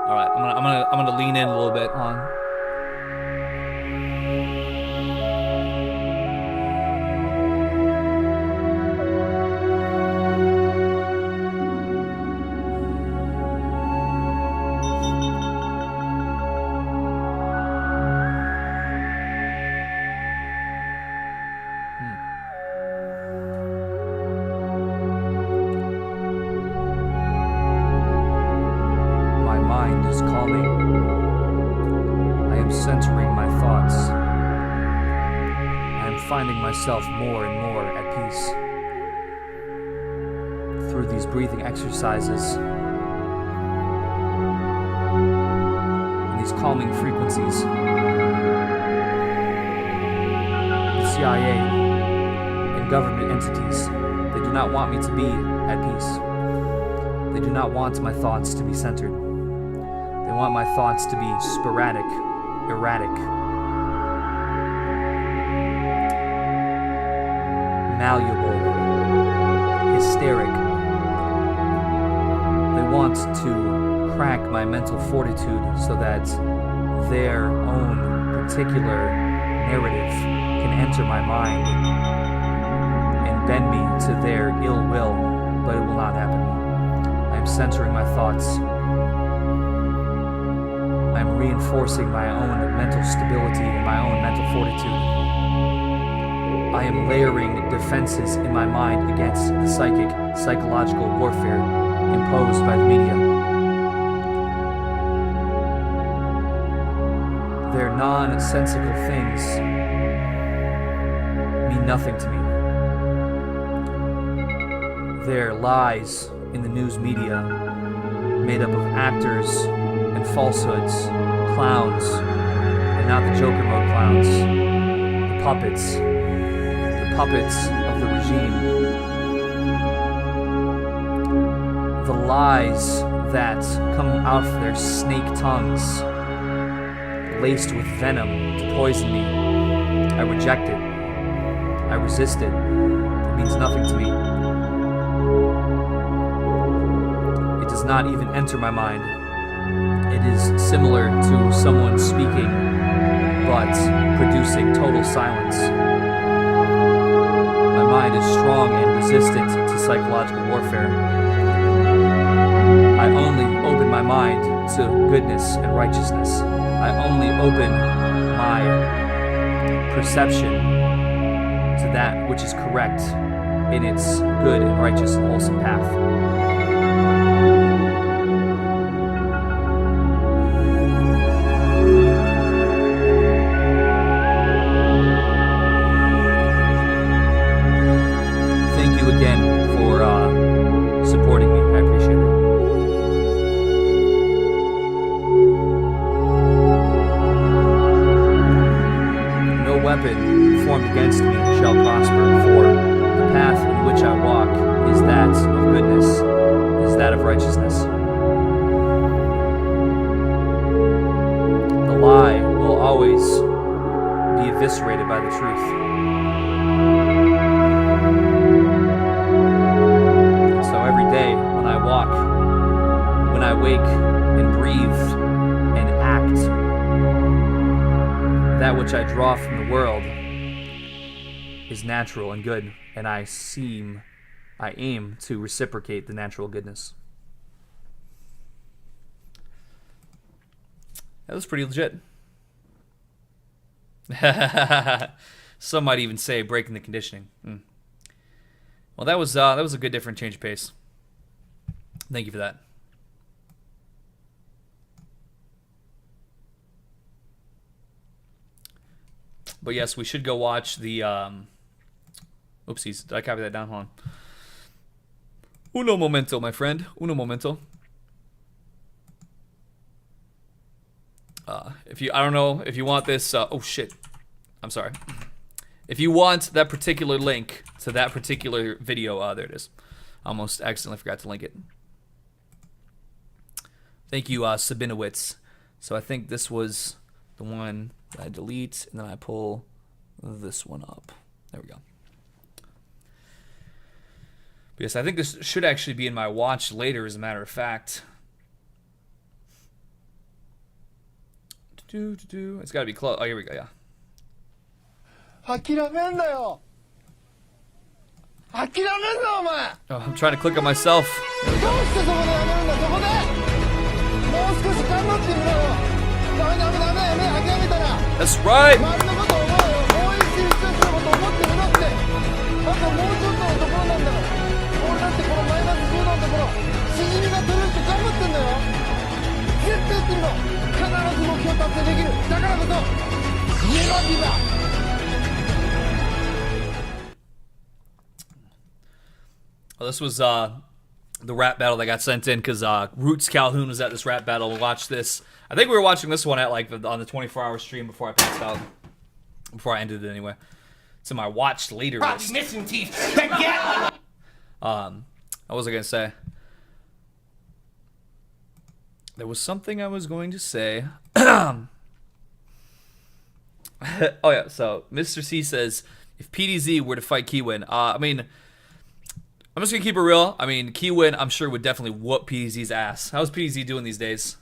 Alright, I'm gonna lean in a little bit on. Myself more and more at peace through these breathing exercises and these calming frequencies. The CIA and government entities, they do not want me to be at peace. They do not want my thoughts to be centered. They want my thoughts to be sporadic, erratic, malleable, hysteric. They want to crack my mental fortitude so that their own particular narrative can enter my mind and bend me to their ill will, but it will not happen. I am centering my thoughts. I am reinforcing my own mental stability and my own mental fortitude. I am layering defenses in my mind against the psychological warfare imposed by the media. Their nonsensical things mean nothing to me. Their lies in the news media, made up of actors and falsehoods, clowns, and not the Joker mode clowns, the puppets of the regime. The lies that come out of their snake tongues, laced with venom to poison me. I reject it. I resist it. It means nothing to me. It does not even enter my mind. It is similar to someone speaking, but producing total silence. My mind is strong and resistant to psychological warfare. I only open my mind to goodness and righteousness. I only open my perception to that which is correct in its good and righteous and wholesome path. Against me shall prosper, for the path in which I walk is that of goodness, is that of righteousness. The lie will always be eviscerated by the truth. And so every day when I walk, when I wake and breathe and act, that which I draw from the world is natural and good, and I aim to reciprocate the natural goodness. That was pretty legit. Some might even say breaking the conditioning. Well, that was a good different change of pace. Thank you for that. But yes, we should go watch the oopsies, did I copy that down? Hold on. Uno momento, my friend. Uno momento. I don't know if you want this. Oh shit. I'm sorry. If you want that particular link to that particular video, there it is. Almost accidentally forgot to link it. Thank you, Sabinowitz. So I think this was the one that I delete, and then I pull this one up. There we go. Yes, I think this should actually be in my watch later, as a matter of fact. It's got to be close. Oh, here we go, yeah. Oh, I'm trying to click on myself. There we go. That's right. Well, this was the rap battle that got sent in because Roots Calhoun was at this rap battle. We'll watch this. I think we were watching this one at like on the 24-hour stream before I passed out. Before I ended it anyway. It's in my watched later list. Missing teeth. What was I gonna say? There was something I was going to say. Oh yeah, so Mr. C says, if PDZ were to fight Kiwin, I mean, I'm just gonna keep it real. I mean, Kiwin, I'm sure would definitely whoop PDZ's ass. How's PDZ doing these days?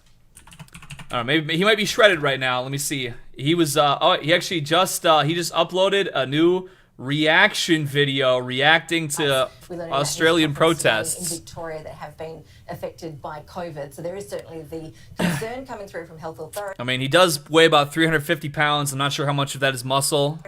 I don't know, maybe he might be shredded right now. Let me see. He was, he actually just, he just uploaded a new reaction video reacting to Australian protests in Victoria that have been affected by COVID. So there is certainly the concern coming through from health authorities. I mean, he does weigh about 350 pounds. I'm not sure how much of that is muscle.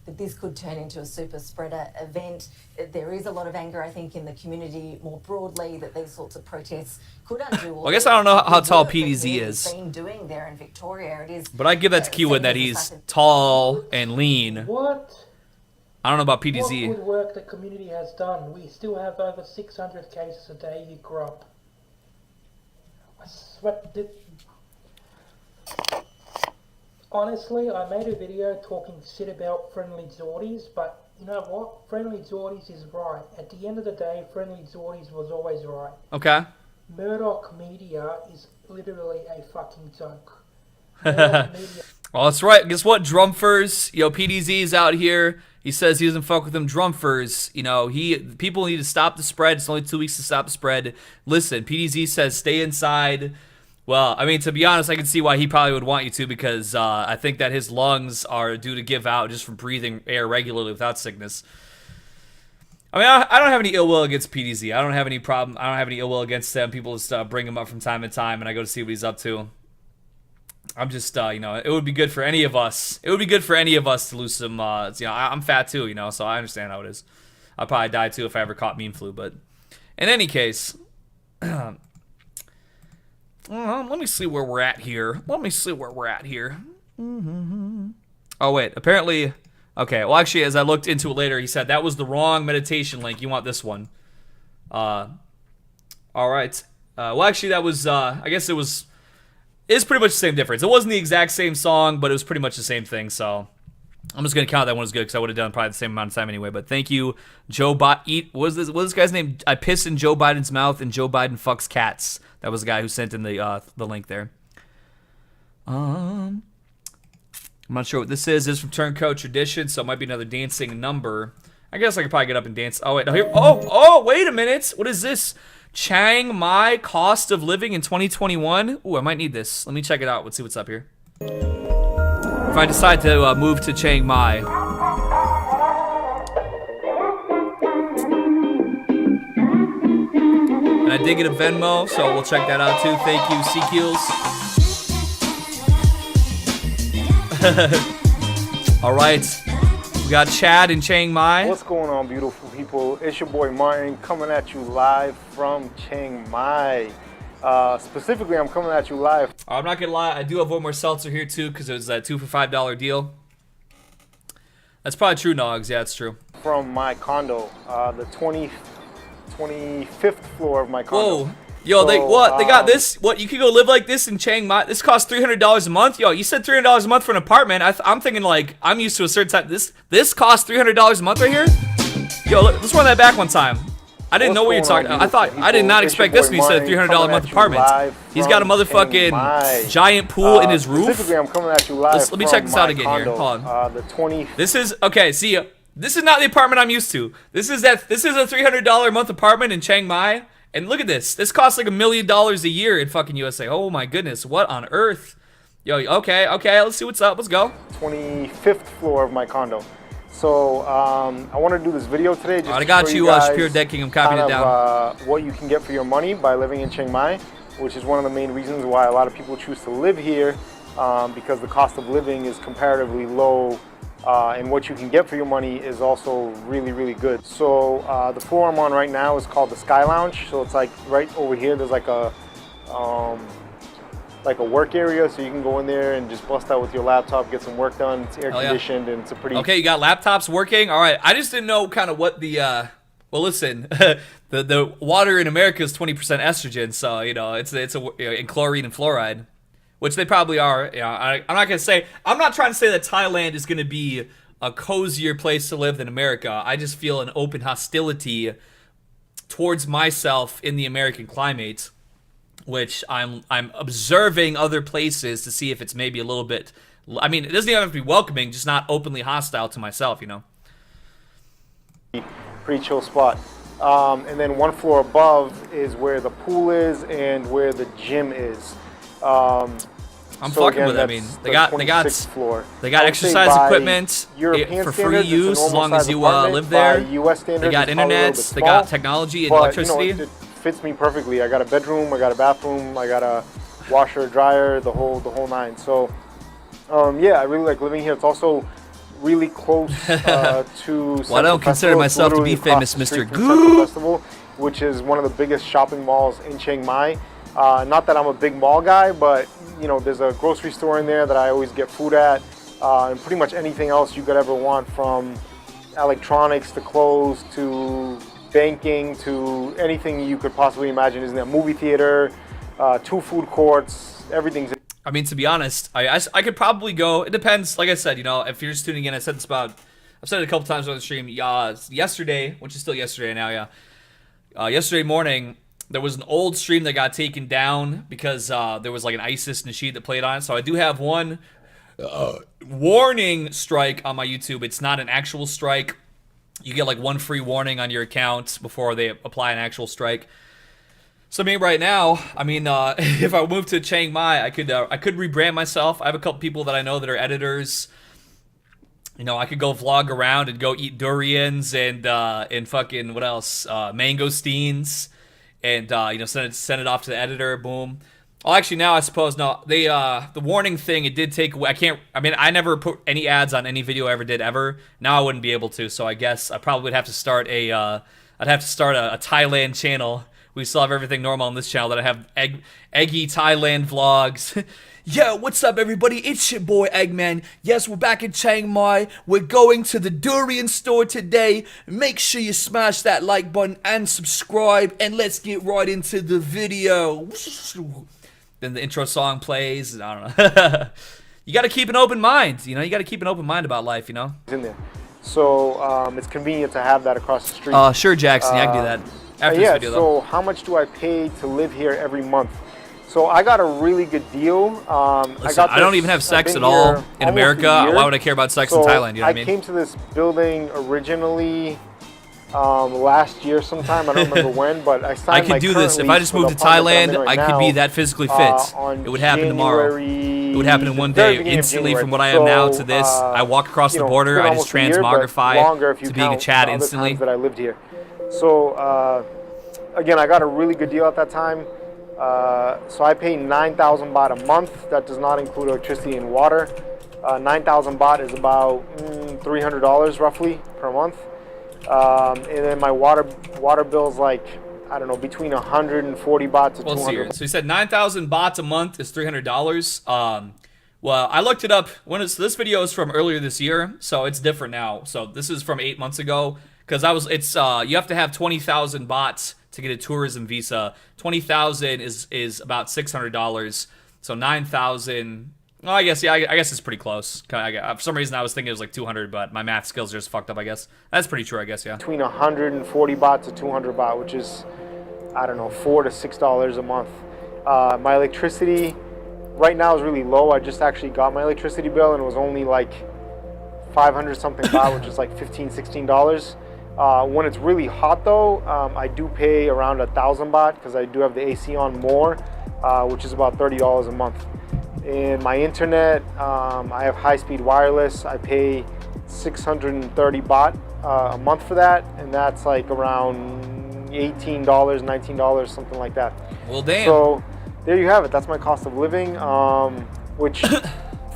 That this could turn into a super spreader event. There is a lot of anger, I think, in the community more broadly that these sorts of protests could undo. Well, I guess I don't know how tall PDZ is. Been doing there in Victoria. It is. But I give that to Kiwin that he's tall and lean. What? I don't know about PDZ. What good work the community has done. We still have over 600 cases a day, you crop. I sweat it. Honestly, I made a video talking shit about Friendly Zordies, but you know what? Friendly Zordies is right. At the end of the day, Friendly Zordies was always right. Okay. Murdoch Media is literally a fucking joke. Well, that's right. Guess what, Drumfers? Yo, PDZ's out here. He says he doesn't fuck with them Drumfers. You know, people need to stop the spread. It's only 2 weeks to stop the spread. Listen, PDZ says stay inside. Well, I mean, to be honest, I can see why he probably would want you to, because I think that his lungs are due to give out just from breathing air regularly without sickness. I mean, I don't have any ill will against PDZ. I don't have any problem. I don't have any ill will against them. People just bring him up from time to time, and I go to see what he's up to. I'm just, you know, it would be good for any of us. It would be good for any of us to lose some, you know, I'm fat too, you know, so I understand how it is. I'll probably die too if I ever caught mean flu, but in any case, let me see where we're at here. Oh, wait, apparently, okay, well, actually, as I looked into it later, he said that was the wrong meditation link. You want this one. All right. Well, actually, that was, I guess it's pretty much the same difference. It wasn't the exact same song, but it was pretty much the same thing, so I'm just going to count that one as good because I would have done probably the same amount of time anyway. But thank you, Joe Biden. What was this guy's name? I piss in Joe Biden's mouth and Joe Biden fucks cats. That was the guy who sent in the link there. I'm not sure what this is. This is from Turncoat Tradition, so it might be another dancing number. I guess I could probably get up and dance. Oh, wait. No, here. Oh, wait a minute. What is this? Chiang Mai cost of living in 2021. Ooh, I might need this. Let me check it out. Let's see what's up here. If I decide to move to Chiang Mai. And I did get a Venmo, so we'll check that out too. Thank you, Seekils. All right. We got Chad in Chiang Mai. What's going on, beautiful people? It's your boy Martin coming at you live from Chiang Mai. Specifically, I'm coming at you live. I'm not gonna lie, I do have one more seltzer here too, because it was that 2 for $5 deal. That's probably true, Nogs. Yeah, it's true. From my condo, the 25th floor of my condo. Whoa. Yo, so, they got this? What, you could go live like this in Chiang Mai? This costs $300 a month? Yo, you said $300 a month for an apartment. I'm thinking like, I'm used to a certain type. This costs $300 a month right here? Yo, let's run that back one time. I didn't know what you're talking about. I did not expect this when you said a $300 a month apartment. He's got a motherfucking giant pool in his roof. Specifically, I'm coming at you live. Let me check this out again here. Hold on. The 20th. This is, okay, see, This is not the apartment I'm used to. This is a $300 a month apartment in Chiang Mai. And look at this. This costs like $1 million a year in fucking USA. Oh my goodness. What on earth? Yo, okay. Let's see what's up. Let's go. 25th floor of my condo. So I want to do this video today. Just I got to you, show guys Shapiro Dead King. I'm copying it down. What you can get for your money by living in Chiang Mai, which is one of the main reasons why a lot of people choose to live here, because the cost of living is comparatively low. And what you can get for your money is also really, really good. So the floor I'm on right now is called the Sky Lounge. So it's like right over here, there's like a work area, so you can go in there and just bust out with your laptop, get some work done. It's air conditioned, and it's a pretty... Okay, you got laptops working? All right, I just didn't know kind of what the... Well, listen, the water in America is 20% estrogen, so, you know, it's in chlorine and fluoride. Which they probably are. You know, I'm not gonna say. I'm not trying to say that Thailand is gonna be a cozier place to live than America. I just feel an open hostility towards myself in the American climate, which I'm observing other places to see if it's maybe a little bit. I mean, it doesn't even have to be welcoming, just not openly hostile to myself. You know. Pretty chill spot. And then one floor above is where the pool is and where the gym is. I'm fucking with it. I mean, they got exercise equipment for free use as long as you live there. They got internet, they got technology and electricity. You know, it fits me perfectly. I got a bedroom, I got a bathroom, I got a washer, dryer, the whole nine. So, yeah, I really like living here. It's also really close to. Well, I don't consider myself to be famous, Mr. Goo Festival, which is one of the biggest shopping malls in Chiang Mai. Not that I'm a big mall guy, but you know, there's a grocery store in there that I always get food at, and pretty much anything else you could ever want, from electronics to clothes to banking to anything you could possibly imagine is in there. Movie theater, 2 food courts, everything's in. I mean, to be honest, I could probably go. It depends. Like I said, you know, if you're just tuning in, I've said it a couple times on the stream. Yesterday, which is still yesterday now, yeah. Yesterday morning, there was an old stream that got taken down because there was like an ISIS nasheed that played on it. So I do have one warning strike on my YouTube. It's not an actual strike. You get like 1 free warning on your account before they apply an actual strike. So I mean, right now, I mean, if I moved to Chiang Mai, I could rebrand myself. I have a couple people that I know that are editors. You know, I could go vlog around and go eat durians and fucking what else? Mangosteens, and you know, send it off to the editor. Boom. Well, actually, now I suppose no. They the warning thing, it did take away. I never put any ads on any video I ever did ever. Now I wouldn't be able to. So I guess I probably would have to start a Thailand channel. We still have everything normal on this channel that I have Eggy Thailand vlogs. Yo, what's up, everybody? It's your boy Eggman. Yes, we're back in Chiang Mai. We're going to the durian store today. Make sure you smash that like button and subscribe, and let's get right into the video. Then the intro song plays. I don't know. You got to keep an open mind. You know, you got to keep an open mind about life. You know. In there, so it's convenient to have that across the street. Sure, Jackson. I can do that. After yeah, this video, so how much do I pay to live here every month? So I got a really good deal. Listen, I don't even have sex at all in America. Why would I care about sex in Thailand? You know what I mean? I came to this building originally last year sometime. I don't remember when, but I signed I could do this. If I just moved to Thailand, I could be that physically fit. It would happen tomorrow. It would happen in one day, instantly, from what I am now to this. I walk across the border. I just transmogrify to being a Chad instantly. That I lived here. So again, I got a really good deal at that time. So I pay 9,000 baht a month. That does not include electricity and water. 9,000 baht is about $300 roughly per month. And then my water bill is like, I don't know, between 140 baht to 200. So you said 9,000 bahts a month is $300. Well, I looked it up. This video is from earlier this year, so it's different now. So this is from 8 months ago. Because you have to have 20,000 bahts to get a tourism visa. 20,000 is about $600. So 9,000. Well, I guess it's pretty close. For some reason I was thinking it was like 200, but my math skills are just fucked up. I guess that's pretty true. I guess, yeah. Between 140 baht to 200 baht, which is, I don't know, $4 to $6 a month. My electricity right now is really low. I just actually got my electricity bill and it was only like 500 something baht, which is like $15, $16. When it's really hot though, I do pay around 1,000 baht because I do have the AC on more, which is about $30 a month. And my internet, I have high-speed wireless. I pay 630 baht a month for that, and that's like around $18, $19, something like that. Well, damn. So there you have it. That's my cost of living, which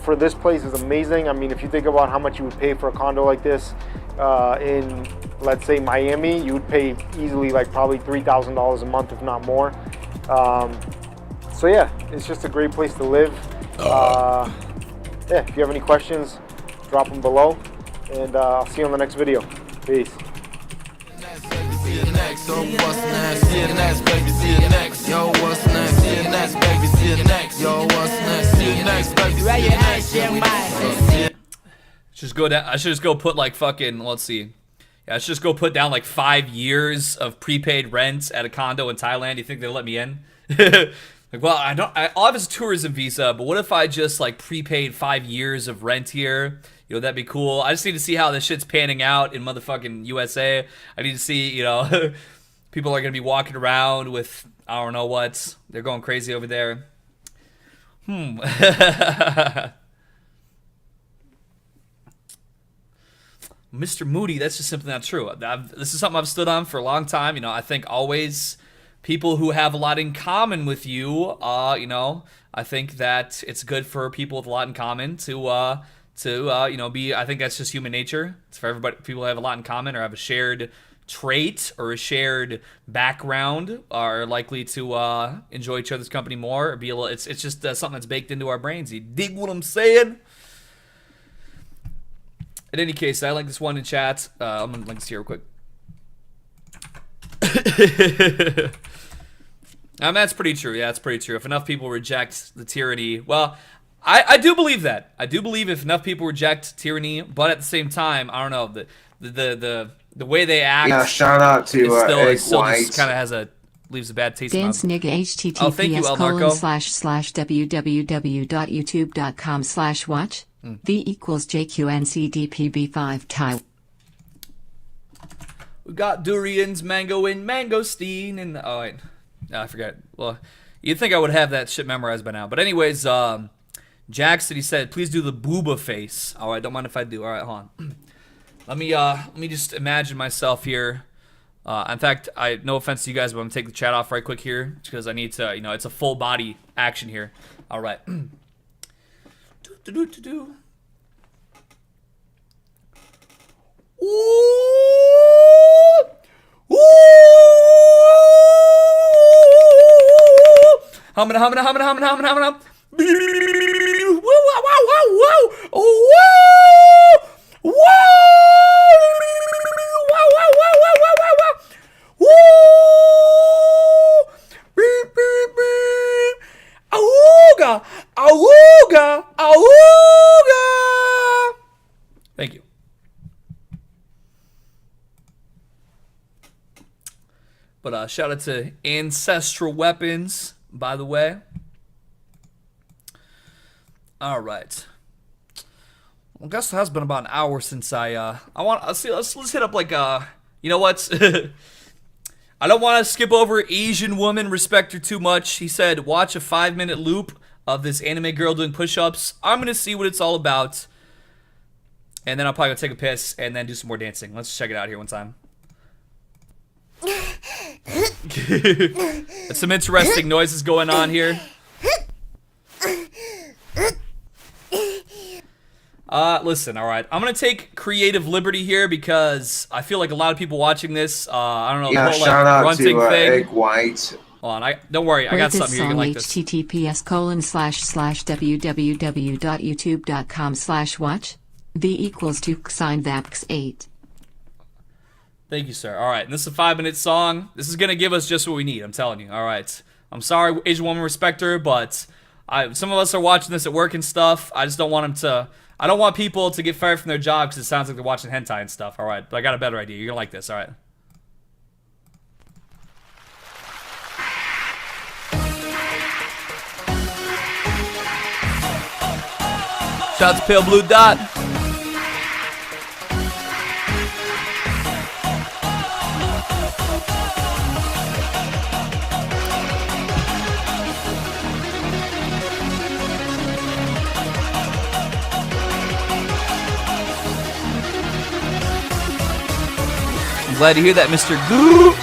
for this place is amazing. I mean, if you think about how much you would pay for a condo like this in, let's say, Miami, you would pay easily like probably $3,000 a month, if not more. So yeah, it's just a great place to live. Yeah, if you have any questions, drop them below, and I'll see you on the next video. Peace. See you next. So what's next? See you next, baby. See you next. Yo, what's next? See you next, baby. See you next. Yo, what's next? See you next, baby. See you next. Just go down. I should just go put like fucking. Let's see. Yeah, I should just go put down like 5 years of prepaid rent at a condo in Thailand. You think they'll let me in? Like, well, I'll have a tourism visa, but what if I just like prepaid 5 years of rent here? You know, that'd be cool. I just need to see how this shit's panning out in motherfucking USA. I need to see, you know, people are gonna be walking around with, I don't know what. They're going crazy over there. Mr. Moody, that's just simply not true. This is something I've stood on for a long time. You know, I think always people who have a lot in common with you, you know, I think that it's good for people with a lot in common to you know, be, I think that's just human nature. It's for everybody, people who have a lot in common or have a shared trait or a shared background are likely to enjoy each other's company more or be able, it's just something that's baked into our brains. You dig what I'm saying? In any case, I like this one in chat. I'm gonna link this here real quick. That's pretty true. Yeah, it's pretty true. If enough people reject the tyranny, well, I do believe that. I do believe if enough people reject tyranny, but at the same time, I don't know, the way they act. Yeah, shout out to it still White. just kind of has a leaves a bad taste in my Dance mouth. nigga https://www.youtube.com/watch V equals JQNCDPB5 Thai. We got durians, mango, and mangosteen, and oh wait, no, I forgot. Well, you'd think I would have that shit memorized by now. But anyways, Jackson, he said, please do the booba face. All right, don't mind if I do. All right, hold on. Let me just imagine myself here. In fact, no offense to you guys, but I'm gonna take the chat off right quick here because I need to, you know, it's a full body action here. All right. Humana. Auga. Thank you. But shout out to Ancestral Weapons, by the way. All right. Well, I guess it has been about an hour since let's hit up like you know what? I don't want to skip over Asian woman, respect her too much. He said, watch a 5-minute loop of this anime girl doing push-ups. I'm going to see what it's all about. And then I'll probably go take a piss and then do some more dancing. Let's check it out here one time. There's some interesting noises going on here. Listen, all right. I'm gonna take creative liberty here because I feel like a lot of people watching this, I don't know, yeah, the whole shout like out grunting to thing. Egg White. Hold on, don't worry, I got something here. You can like this. https://www.youtube.com/watch V equals to XMR 8. Thank you, sir. All right, and this is a 5-minute song. This is gonna give us just what we need. I'm telling you. All right. I'm sorry, Asian woman, respect her, but some of us are watching this at work and stuff. I just don't want them to. I don't want people to get fired from their job because it sounds like they're watching hentai and stuff. All right, but I got a better idea. You're gonna like this. All right. Shout out to Pale Blue Dot. glad to hear that, Mr. Goo.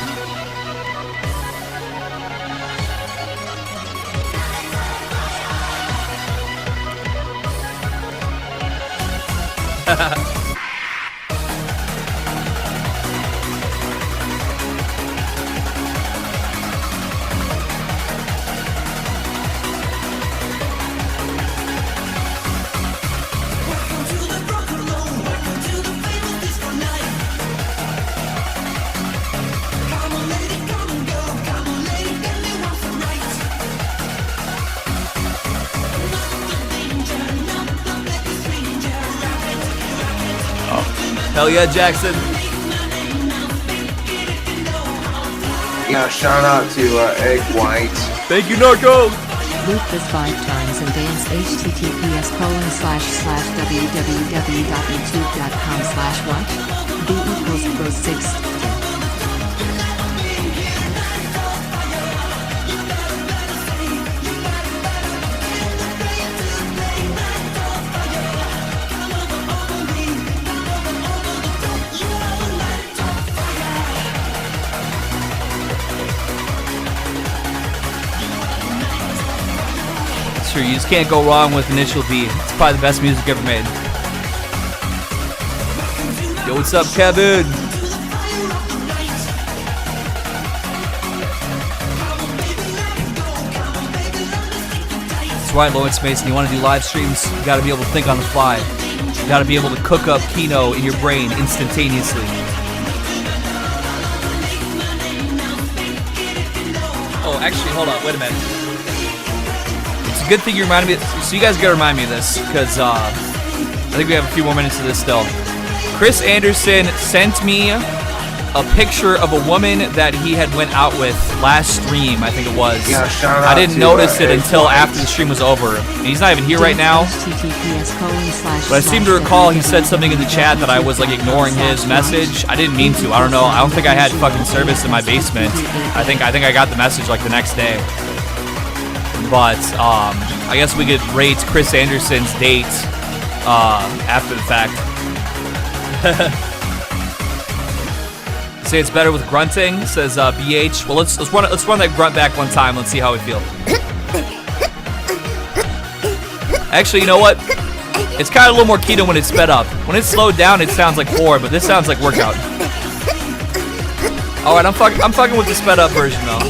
Hell yeah, Jackson. Yeah, shout out to Egg White. Thank you, Narco. Loop this 5 times and dance https://www.youtube.com/watch b=pro60. Sure, you just can't go wrong with Initial D. It's probably the best music ever made. Yo, what's up, Kevin? That's right, Lawrence Mason. You want to do live streams? You got to be able to think on the fly. You got to be able to cook up Kino in your brain instantaneously. Oh, actually, hold on. Wait a minute. Good thing you reminded me. So you guys gotta remind me of this because I think we have a few more minutes of this still. Chris Anderson sent me a picture of a woman that he had went out with last stream. I think it was. Yeah, shout out I didn't notice it until after the stream was over. And he's not even here right now. But I seem to recall he said something in the chat that I was like ignoring his message. I didn't mean to. I don't know. I don't think I had fucking service in my basement. I think I got the message like the next day. But I guess we could rate Chris Anderson's date after the fact. Say it's better with grunting, says BH. Well, let's run that grunt back one time. Let's see how we feel. Actually, you know what? It's kind of a little more keto when it's sped up. When it's slowed down, it sounds like 4, but this sounds like workout. All right, I'm fucking with the sped up version though.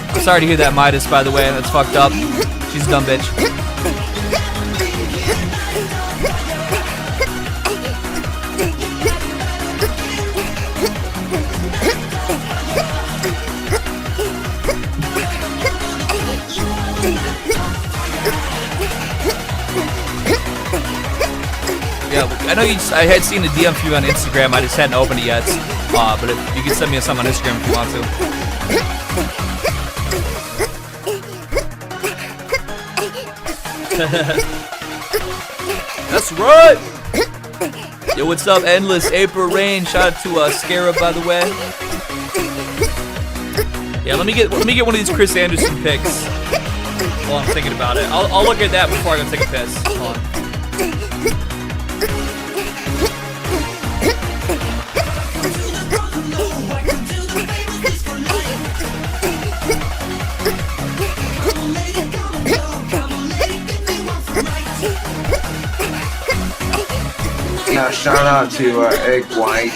I'm sorry to hear that, Midas, by the way. That's fucked up. She's a dumb bitch. Yeah, I know I had seen a DM from you on Instagram. I just hadn't opened it yet. But if you can send me something on Instagram if you want to. That's right. Yo, what's up, Endless April Rain? Shout out to Scarab, by the way. Yeah, let me get one of these Chris Anderson pics while I'm thinking about it. I'll look at that before I go take a piss. Hold on. Yeah, shout out to Egg White.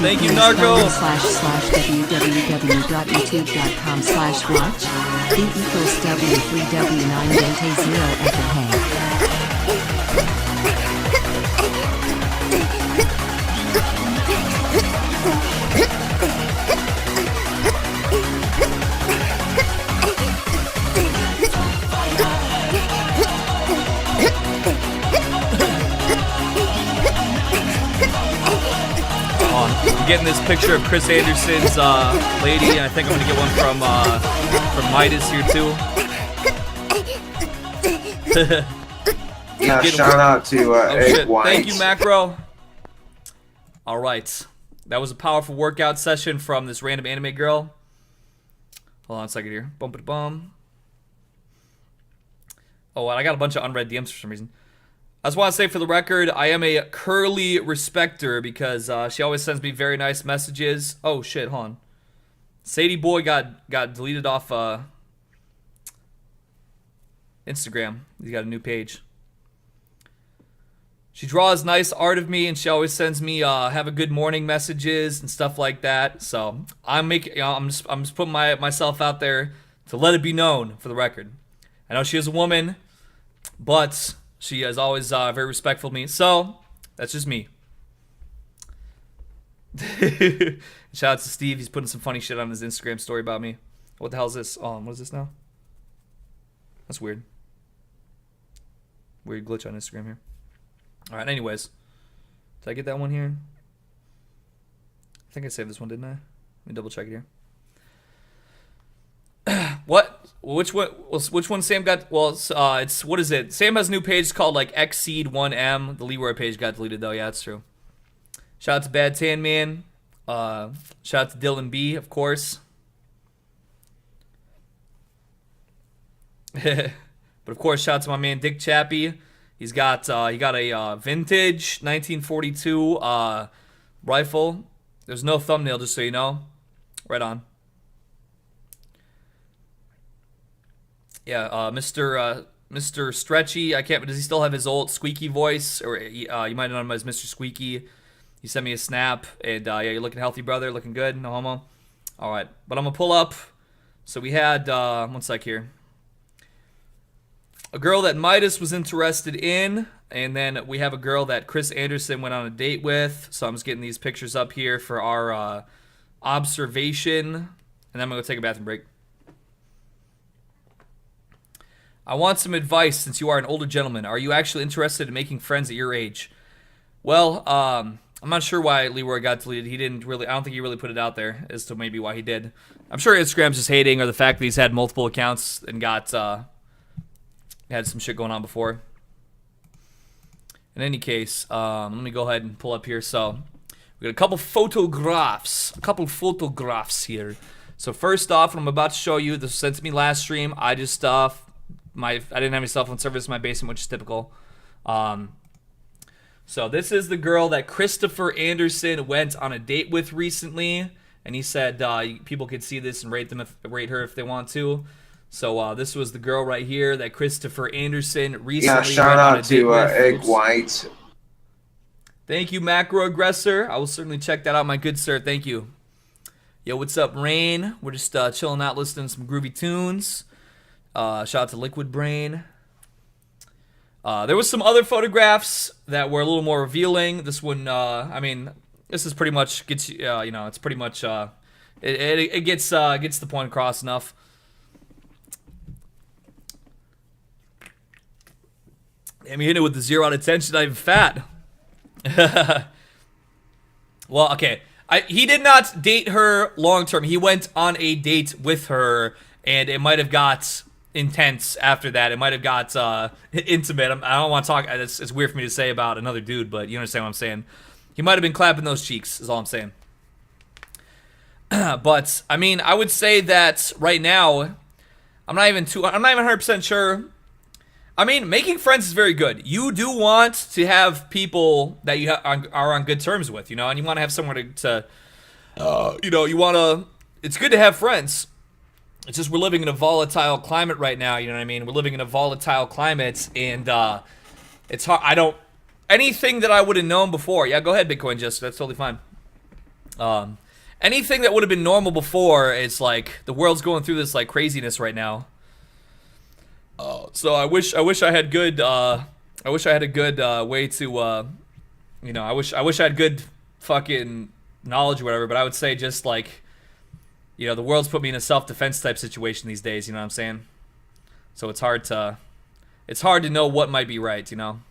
Thank you, Narco. www.youtube.com/watch b=w3w9 dente 0 FA. I'm getting this picture of Chris Anderson's lady, and I think I'm gonna get one from Midas here too. Yeah, shout out to Egg White. Thank you, Macro. All right, that was a powerful workout session from this random anime girl. Hold on a second here. Bum ba bum. Oh, and I got a bunch of unread DMs for some reason. I just want to say for the record, I am a Curly respecter because she always sends me very nice messages. Oh shit, hold on. Sadie Boy got deleted off Instagram. He's got a new page. She draws nice art of me, and she always sends me have a good morning messages and stuff like that. So I'm making, I'm just putting myself out there to let it be known for the record. I know she is a woman, but she is always very respectful of me. So that's just me. Shout out to Steve. He's putting some funny shit on his Instagram story about me. What the hell is this? What is this now? That's weird. Weird glitch on Instagram here. Alright, anyways. Did I get that one here? I think I saved this one, didn't I? Let me double check it here. What? Which one Sam got? Well, it's what is it? Sam has a new page called like Xseed1M. The Leroy page got deleted though. Yeah, that's true. Shout out to Bad Tan Man. Shout out to Dylan B, of course. But of course, shout out to my man Dick Chappie. He got a vintage 1942 rifle. There's no thumbnail, just so you know. Right on. Yeah, Mr. Stretchy. I can't. Does he still have his old squeaky voice? Or you might know him as Mr. Squeaky. He sent me a snap, and yeah, you're looking healthy, brother. Looking good. No homo. All right, but I'm gonna pull up. So we had 1 sec here. A girl that Midas was interested in, and then we have a girl that Chris Anderson went on a date with. So I'm just getting these pictures up here for our observation, and then I'm gonna go take a bathroom break. I want some advice since you are an older gentleman. Are you actually interested in making friends at your age? Well, I'm not sure why Leroy got deleted. He didn't really, I don't think he really put it out there as to maybe why he did. I'm sure Instagram's just hating, or the fact that he's had multiple accounts and got, had some shit going on before. In any case, let me go ahead and pull up here. So, we got a couple photographs here. So first off, what I'm about to show you, this was sent to me last stream. I just, I didn't have any cell phone service in my basement, which is typical. So this is the girl that Christopher Anderson went on a date with recently, and he said people could see this and rate her if they want to. So this was the girl right here that Christopher Anderson recently Yeah, shout went on a out date to with. Egg Oops. White. Thank you, Macro Aggressor. I will certainly check that out, my good sir. Thank you. Yo, what's up, Rain? We're just chilling out, listening to some groovy tunes. Shout out to Liquid Brain. There was some other photographs that were a little more revealing. This one, I mean, this is pretty much gets you know, it's pretty much it gets the point across enough. Damn, you hit it with the 0 out of 10. She's not even fat. Well, okay. He did not date her long term. He went on a date with her, and it might have got intense after that. It might have got intimate. I don't want to talk. It's weird for me to say about another dude, but you understand what I'm saying. He might have been clapping those cheeks, is all I'm saying. But I mean, I would say that right now, I'm not even 100% sure. I mean, making friends is very good. You do want to have people that you are on good terms with, you know, and you want to have someone to you know, you want to. It's good to have friends. It's just we're living in a volatile climate right now, you know what I mean? We're living in a volatile climate, and it's hard. Anything that I would have known before. Yeah, go ahead, Bitcoin Jester. That's totally fine. Anything that would have been normal before, it's like the world's going through this like craziness right now. So I wish I had good. I wish I had a good way to, you know, I wish I had good fucking knowledge or whatever. But I would say just like, you know, the world's put me in a self-defense type situation these days. You know what I'm saying? So it's hard to know what might be right. You know.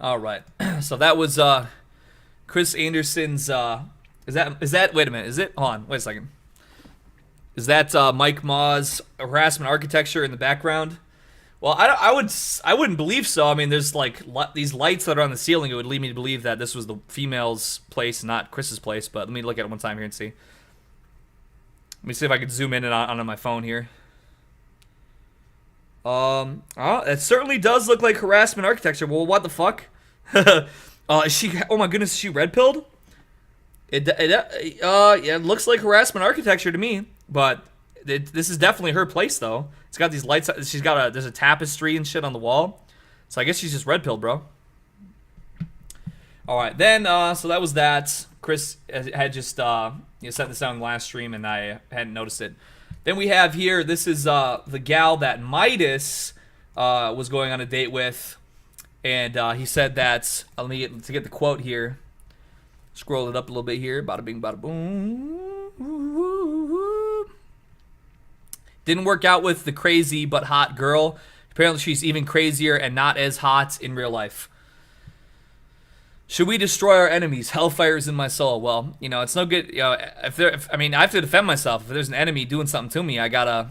All right. So that was Chris Anderson's. Is that? Wait a minute. Is it? Hold on. Wait a second. Is that Mike Ma's harassment architecture in the background? Well, I wouldn't believe so. I mean, there's like these lights that are on the ceiling. It would lead me to believe that this was the female's place, not Chris's place. But let me look at it one time here and see. Let me see if I can zoom in on my phone here. It certainly does look like harassment architecture. Well, what the fuck? Is she? Oh my goodness, is she red pilled? Yeah, it looks like harassment architecture to me. But this is definitely her place, though. It's got these lights. There's a tapestry and shit on the wall. So I guess she's just red pilled, bro. All right, then. So that was that. Chris had just set this out in the last stream, and I hadn't noticed it. Then we have here. This is the gal that Midas was going on a date with, and he said that. Let me get the quote here. Scroll it up a little bit here. Bada bing, bada boom. Didn't work out with the crazy but hot girl. Apparently she's even crazier and not as hot in real life. Should we destroy our enemies? Hellfire is in my soul. Well, you know, it's no good. You know, I mean, I have to defend myself. If there's an enemy doing something to me, I gotta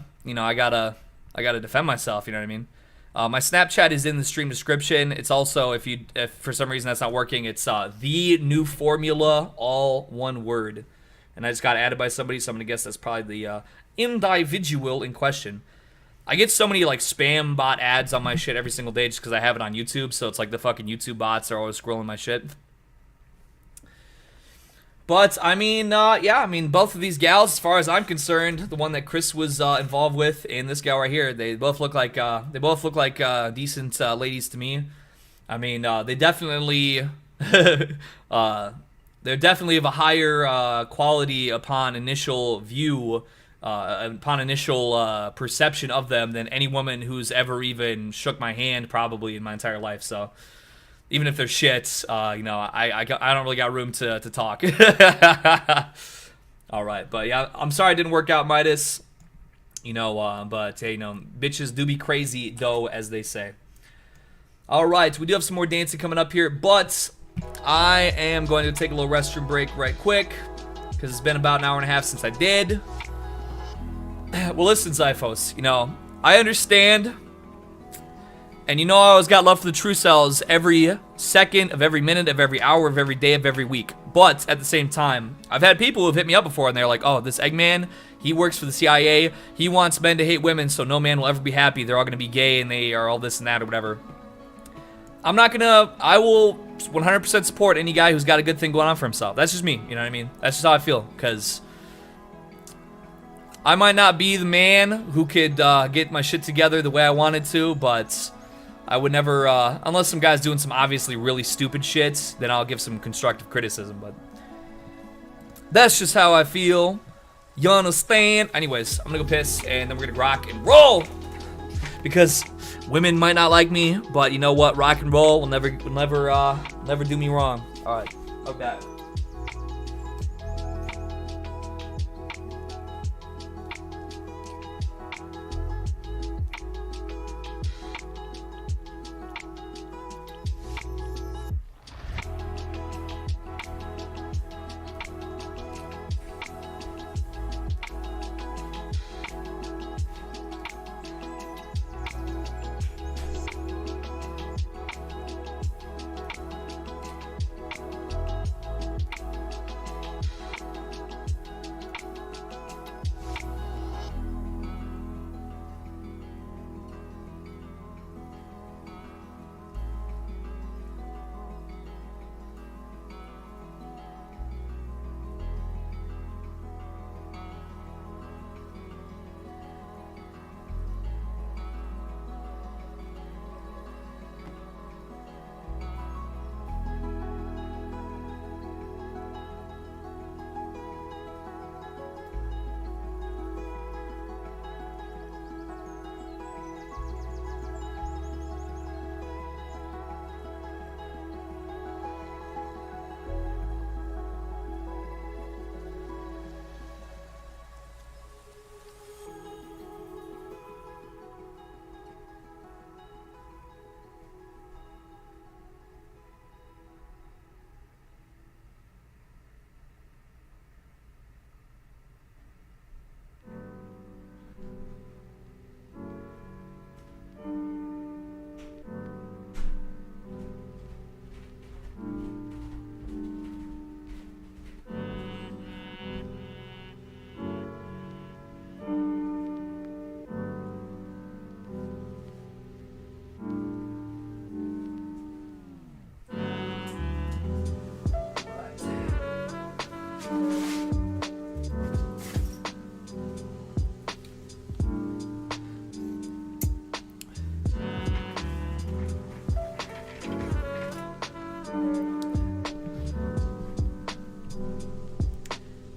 defend myself. You know what I mean? My Snapchat is in the stream description. It's also, if for some reason that's not working, it's the new formula, all one word. And I just got added by somebody, so I'm gonna guess that's probably the individual in question. I get so many like spam bot ads on my shit every single day just because I have it on YouTube, so it's like the fucking YouTube bots are always scrolling my shit. But I mean, yeah, I mean both of these gals, as far as I'm concerned, the one that Chris was involved with and this gal right here, they both look like decent ladies to me. I mean, they definitely they're definitely of a higher quality upon initial view. Upon initial perception of them than any woman who's ever even shook my hand probably in my entire life. So even if they're shit, you know, I don't really got room to talk. All right, but yeah, I'm sorry it didn't work out, Midas. You know, but hey, you know, bitches do be crazy though, as they say. All right, we do have some more dancing coming up here, but I am going to take a little restroom break right quick because it's been about an hour and a half since I did. Well, listen, Zyphos, you know, I understand, and you know I always got love for the true cells every second of every minute of every hour of every day of every week, but at the same time, I've had people who have hit me up before, and they're like, oh, this Eggman, he works for the CIA, he wants men to hate women, so no man will ever be happy, they're all gonna be gay, and they are all this and that, or whatever. I will 100% support any guy who's got a good thing going on for himself. That's just me, you know what I mean? That's just how I feel, because I might not be the man who could get my shit together the way I wanted to, but I would never, unless some guy's doing some obviously really stupid shit, then I'll give some constructive criticism, but that's just how I feel. You understand? Anyways, I'm gonna go piss, and then we're gonna rock and roll, because women might not like me, but you know what? Rock and roll will never do me wrong. All right, okay.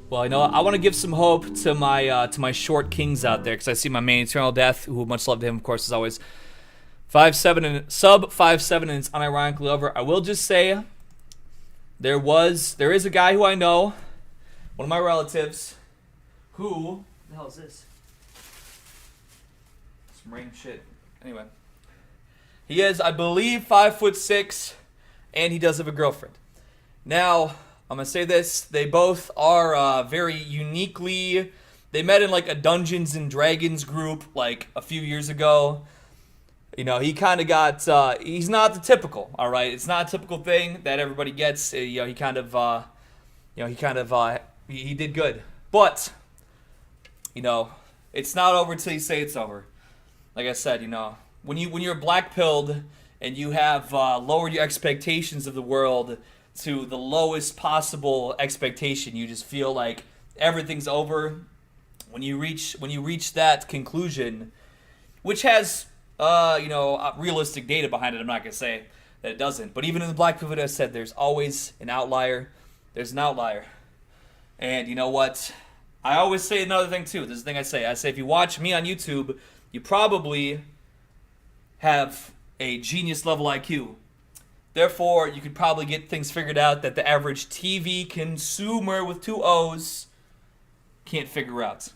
Well, you know, I want to give some hope to my short kings out there, because I see my main Eternal Death, who much love to him, of course, as always. 5'7" and sub 5'7", and it's unironically over. I will just say, there is a guy who I know, one of my relatives, who, what the hell is this? Some random shit. Anyway, he is, I believe, 5'6", and he does have a girlfriend. Now, I'm gonna say this: they both are very uniquely. They met in like a Dungeons and Dragons group like a few years ago. You know, he kind of got. He's not the typical. All right, it's not a typical thing that everybody gets. You know, he kind of. He did good, but you know, it's not over till you say it's over. Like I said, you know, when you're black pilled and you have lowered your expectations of the world to the lowest possible expectation, you just feel like everything's over. When you reach that conclusion, which has realistic data behind it, I'm not gonna say that it doesn't. But even in the black pill video, I said there's always an outlier. There's an outlier, and you know what? I always say another thing too. This is the thing I say. I say if you watch me on YouTube, you probably have a genius level IQ. Therefore, you could probably get things figured out that the average TV consumer with 2 O's can't figure out.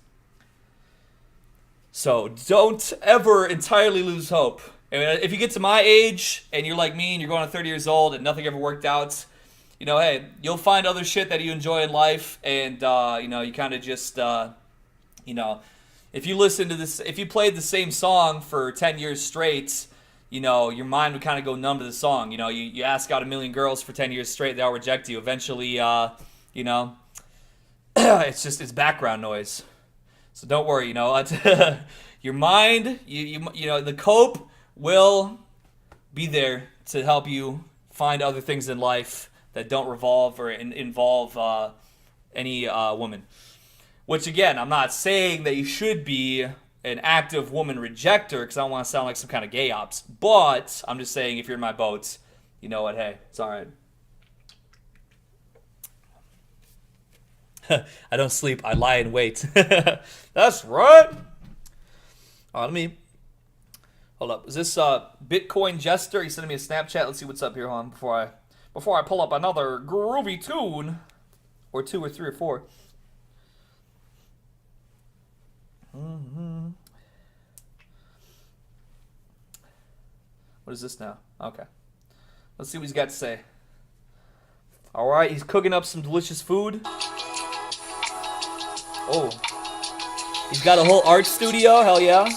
So don't ever entirely lose hope. I mean, if you get to my age and you're like me and you're going on 30 years old and nothing ever worked out, you know, hey, you'll find other shit that you enjoy in life, and you know, you kind of just, you know, if you listen to this, if you played the same song for 10 years straight, you know, your mind would kind of go numb to the song. You know, you ask out a million girls for 10 years straight, they all reject you. Eventually, you know, it's background noise. So don't worry, you know, your mind, you know, the cope will be there to help you find other things in life that don't revolve or involve any woman. Which, again, I'm not saying that you should be an active woman rejecter, because I don't want to sound like some kind of gay ops. But I'm just saying, if you're in my boat, you know what? Hey, it's all right. I don't sleep. I lie in wait. That's right. Let me hold up. Is this Bitcoin Jester? He sent me a Snapchat. Let's see what's up here, hon. Before I pull up another groovy tune, or 2 or 3 or 4. What is this now? Okay. Let's see what he's got to say. Alright, he's cooking up some delicious food. Oh. He's got a whole art studio? Hell yeah.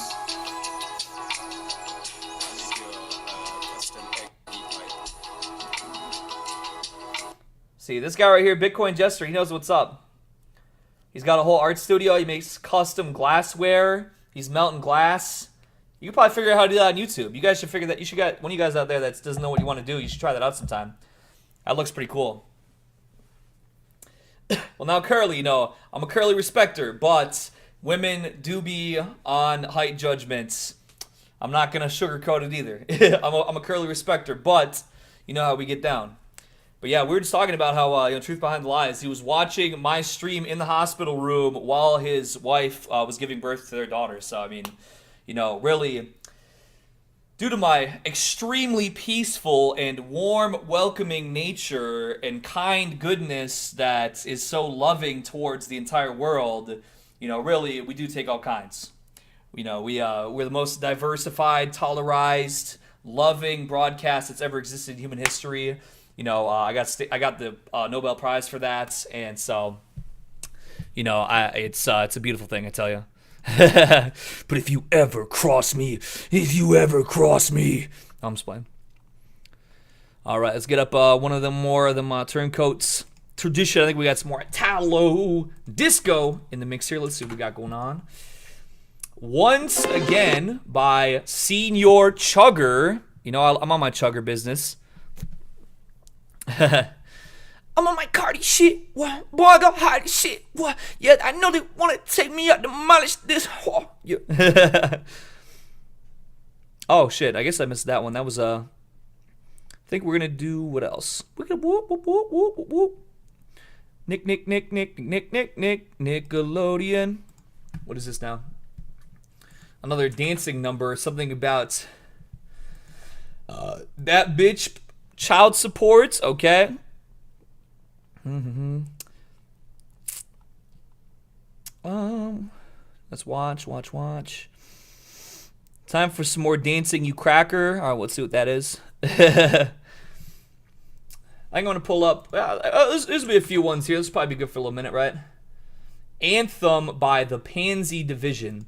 See, this guy right here, Bitcoin Jester, he knows what's up. He's got a whole art studio. He makes custom glassware. He's melting glass. You can probably figure out how to do that on YouTube. You guys should figure that. You should get one of you guys out there that doesn't know what you want to do. You should try that out sometime. That looks pretty cool. Well, now Curly, you know, I'm a Curly respecter, but women do be on height judgments. I'm not gonna sugarcoat it either. I'm a Curly respecter, but you know how we get down. But yeah, we were just talking about how, you know, truth behind the lies. He was watching my stream in the hospital room while his wife was giving birth to their daughter. So, I mean, you know, really, due to my extremely peaceful and warm, welcoming nature and kind goodness that is so loving towards the entire world, you know, really, we do take all kinds. You know, we're the most diversified, tolerized, loving broadcast that's ever existed in human history. You know, I got the Nobel Prize for that, and so, you know, it's a beautiful thing, I tell you. But if you ever cross me, I'm just playing. All right, let's get up one of them more of them turncoats tradition. I think we got some more Italo disco in the mix here. Let's see what we got going on. Once again by Senior Chugger. You know, I'm on my Chugger business. I'm on my Cardi shit. What? Boy, I got hard shit. What? Yeah, I know they want to take me out, demolish this. Oh, yeah. Oh shit! I guess I missed that one. That was I think we're gonna do what else? We're gonna whoop whoop whoop whoop whoop. Nickelodeon. What is this now? Another dancing number. Something about that bitch child support. Okay. Let's watch. Time for some more dancing, you cracker. All right, let's see what that is. I'm going to pull up. There's be a few ones here. This will probably be good for a little minute, right? Anthem by the Pansy Division.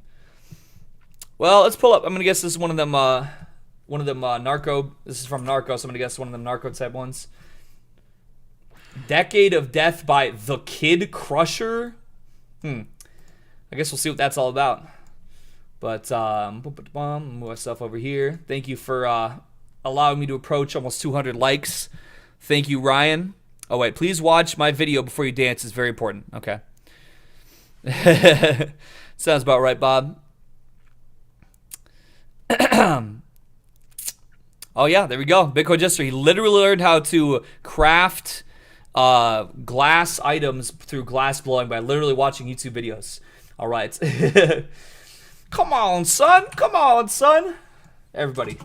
Well, let's pull up. I'm gonna guess this is one of them. Narco. This is from Narco. So I'm gonna guess one of them Narco type ones. Decade of Death by The Kid Crusher. I guess we'll see what that's all about. But move myself over here. Thank you for allowing me to approach almost 200 likes. Thank you, Ryan. Oh wait, please watch my video before you dance. It's very important. Okay. Sounds about right, Bob. Oh yeah, there we go. Bitcoin Jester. He literally learned how to craft glass items through glass blowing by literally watching YouTube videos. All right. Come on, son. Come on, son. Everybody,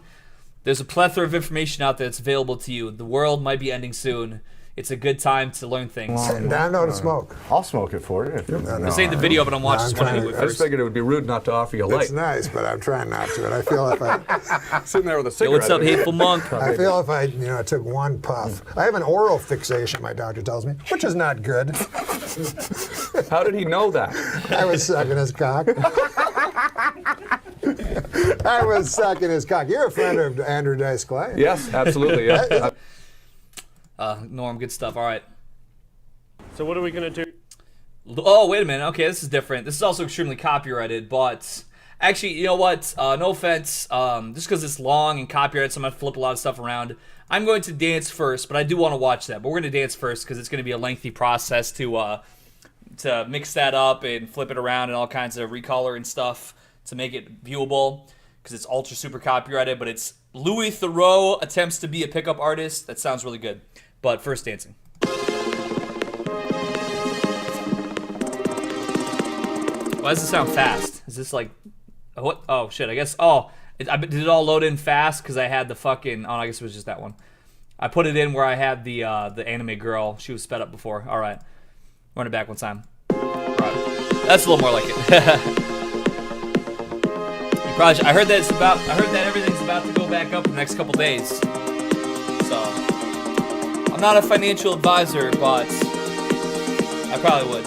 there's a plethora of information out there that's available to you. The world might be ending soon. It's a good time to learn things. Sitting down, no to smoke. I'll smoke it for you. This ain't the video, but I'm watching this one anyway I just figured it would be rude not to offer you a light. It's nice, but I'm trying not to. And I feel if I sitting there with a cigarette. Yo, what's up, hateful monk? I feel if I took one puff. I have an oral fixation, my doctor tells me, which is not good. How did he know that? I was sucking his cock. I was sucking his cock. You're a friend of Andrew Dice Clay. Yes, absolutely. Yeah. Norm, good stuff. All right. So what are we going to do? Oh, wait a minute. Okay, this is different. This is also extremely copyrighted, but actually, you know what? No offense. Just because it's long and copyrighted, so I'm going to flip a lot of stuff around. I'm going to dance first, but I do want to watch that. But we're going to dance first because it's going to be a lengthy process to mix that up and flip it around and all kinds of recolor and stuff to make it viewable because it's ultra super copyrighted, but it's Louis Theroux attempts to be a pickup artist. That sounds really good. But first dancing. Why does it sound fast? Is this like... what? Oh, shit. I guess... Oh, did it all load in fast? Because I had the fucking... Oh, I guess it was just that one. I put it in where I had the anime girl. She was sped up before. All right. Run it back one time. All right. That's a little more like it. I heard that everything's about to go back up in the next couple days. So... I'm not a financial advisor, but I probably would.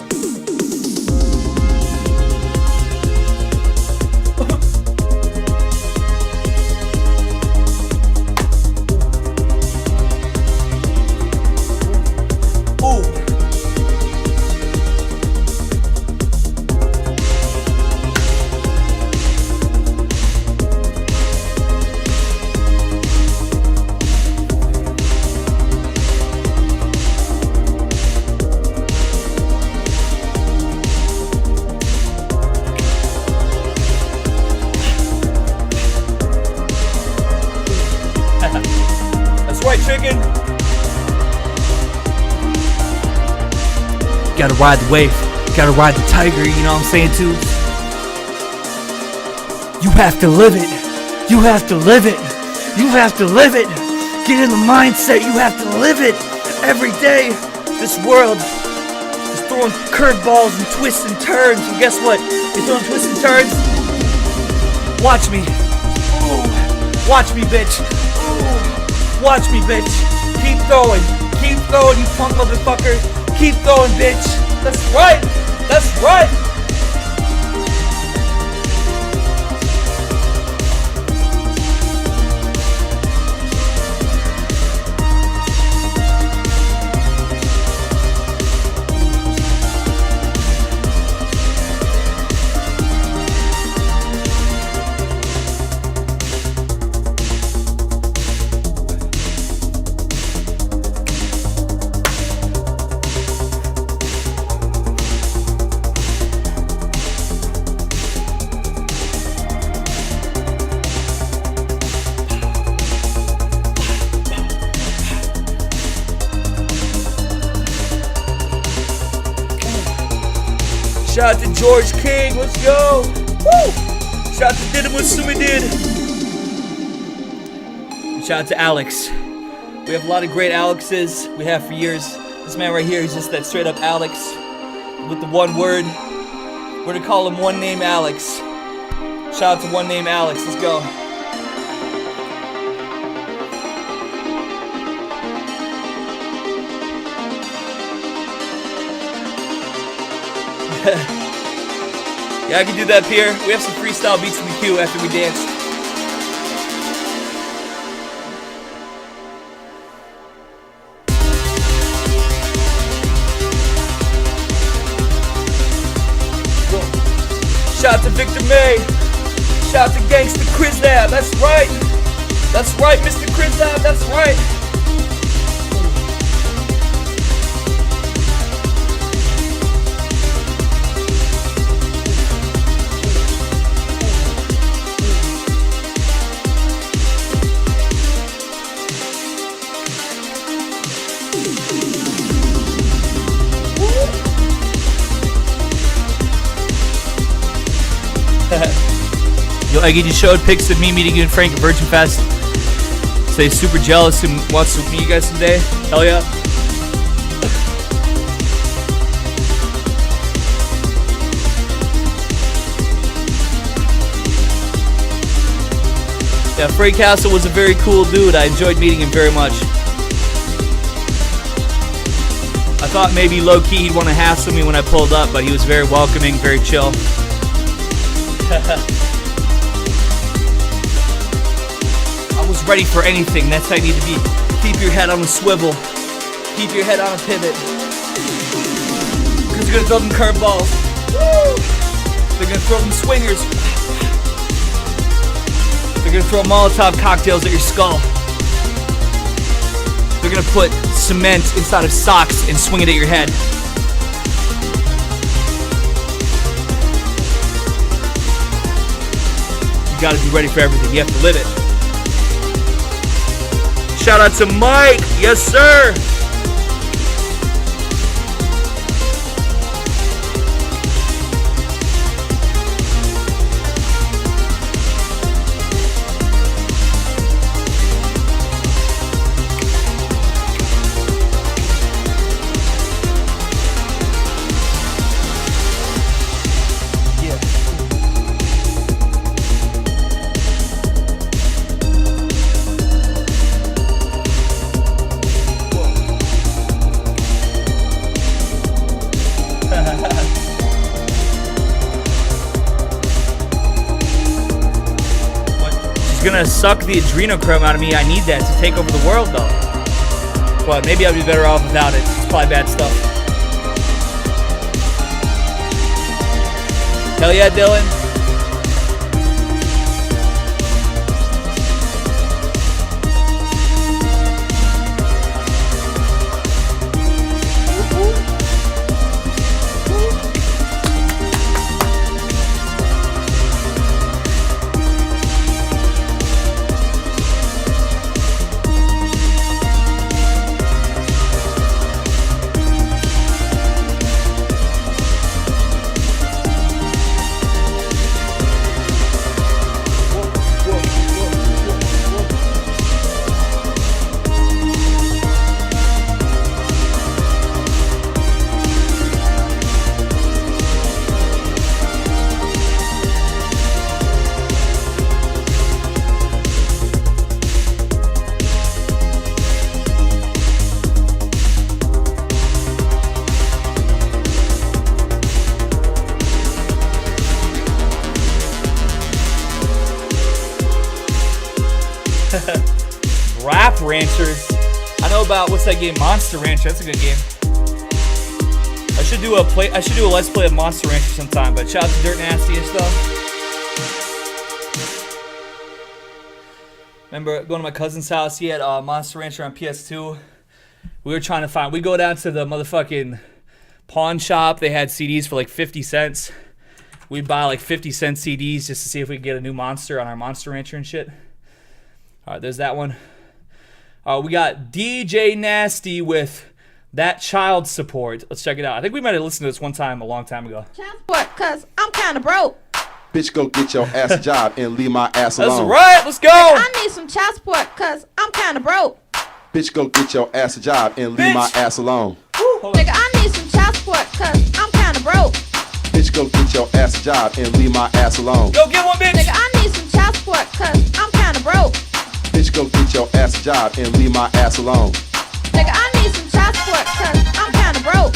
Gotta ride the wave, gotta ride the tiger, you know what I'm saying too? You have to live it, you have to live it, you have to live it. Get in the mindset, you have to live it every day. This world is throwing curveballs and twists and turns, and guess what? You're throwing twists and turns. Watch me. Ooh. Watch me, bitch. Ooh. Watch me, bitch. Keep throwing, you punk motherfucker. Keep going, bitch. That's right. That's right. Shout out to George King. Let's go. Woo! Shout out to Didamosumi did. Shout out to Alex. We have a lot of great Alexes. We have for years. This man right here, he's just that straight up Alex with the one word. We're gonna call him One Name Alex. Shout out to One Name Alex. Let's go. Yeah, I can do that, Pierre. We have some freestyle beats in the queue after we dance. Shout out to Victor May. Shout out to Gangsta Krislab. That's right. That's right, Mr. Krislab. That's right. Yo, Eggy just showed pics of me meeting you and Frank at Virgin Fest. Say super jealous and wants to meet you guys someday. Hell yeah. Yeah, Frank Castle was a very cool dude. I enjoyed meeting him very much. I thought maybe low-key he'd want to hassle me when I pulled up, but he was very welcoming, very chill. I was ready for anything. That's how you need to be. Keep your head on a swivel. Keep your head on a pivot. Because you're going to throw them curveballs. They're going to throw them swingers. They're going to throw Molotov cocktails at your skull. They're going to put cement inside of socks and swing it at your head. You gotta be ready for everything. You have to live it. Shout out to Mike. Yes, sir. Gonna suck the adrenochrome out of me. I need that to take over the world, though. But maybe I'd be better off without it. It's probably bad stuff. Hell yeah, Dylan. Rap Ranchers. I know about, what's that game? Monster Rancher. That's a good game. I should do a let's play of Monster Rancher sometime. But shout out to Dirt Nasty and stuff. Remember going to my cousin's house? He had Monster Rancher on PS2. We were trying to find. We go down to the motherfucking pawn shop. They had CDs for like 50 cents. We'd buy like 50-cent CDs just to see if we could get a new monster on our Monster Rancher and shit. All right, there's that one. We got DJ Nasty with That child support. Let's check it out. I think we might have listened to this one time a long time ago. Child support, cause I'm kind of broke. Bitch, go get your ass a job and leave my ass alone. That's right. Let's go. I need some child support, cause I'm kind of broke. Bitch, go get your ass a job and leave my ass alone. Nigga, I need some child support, cause I'm kind of broke. Bitch, go get your ass a job and leave my ass alone. Go get one, bitch. Nigga, I need some child support, cause I'm kind of broke. Bitch, go get your ass a job and leave my ass alone. Nigga, I need some child support, cause I'm kind of broke.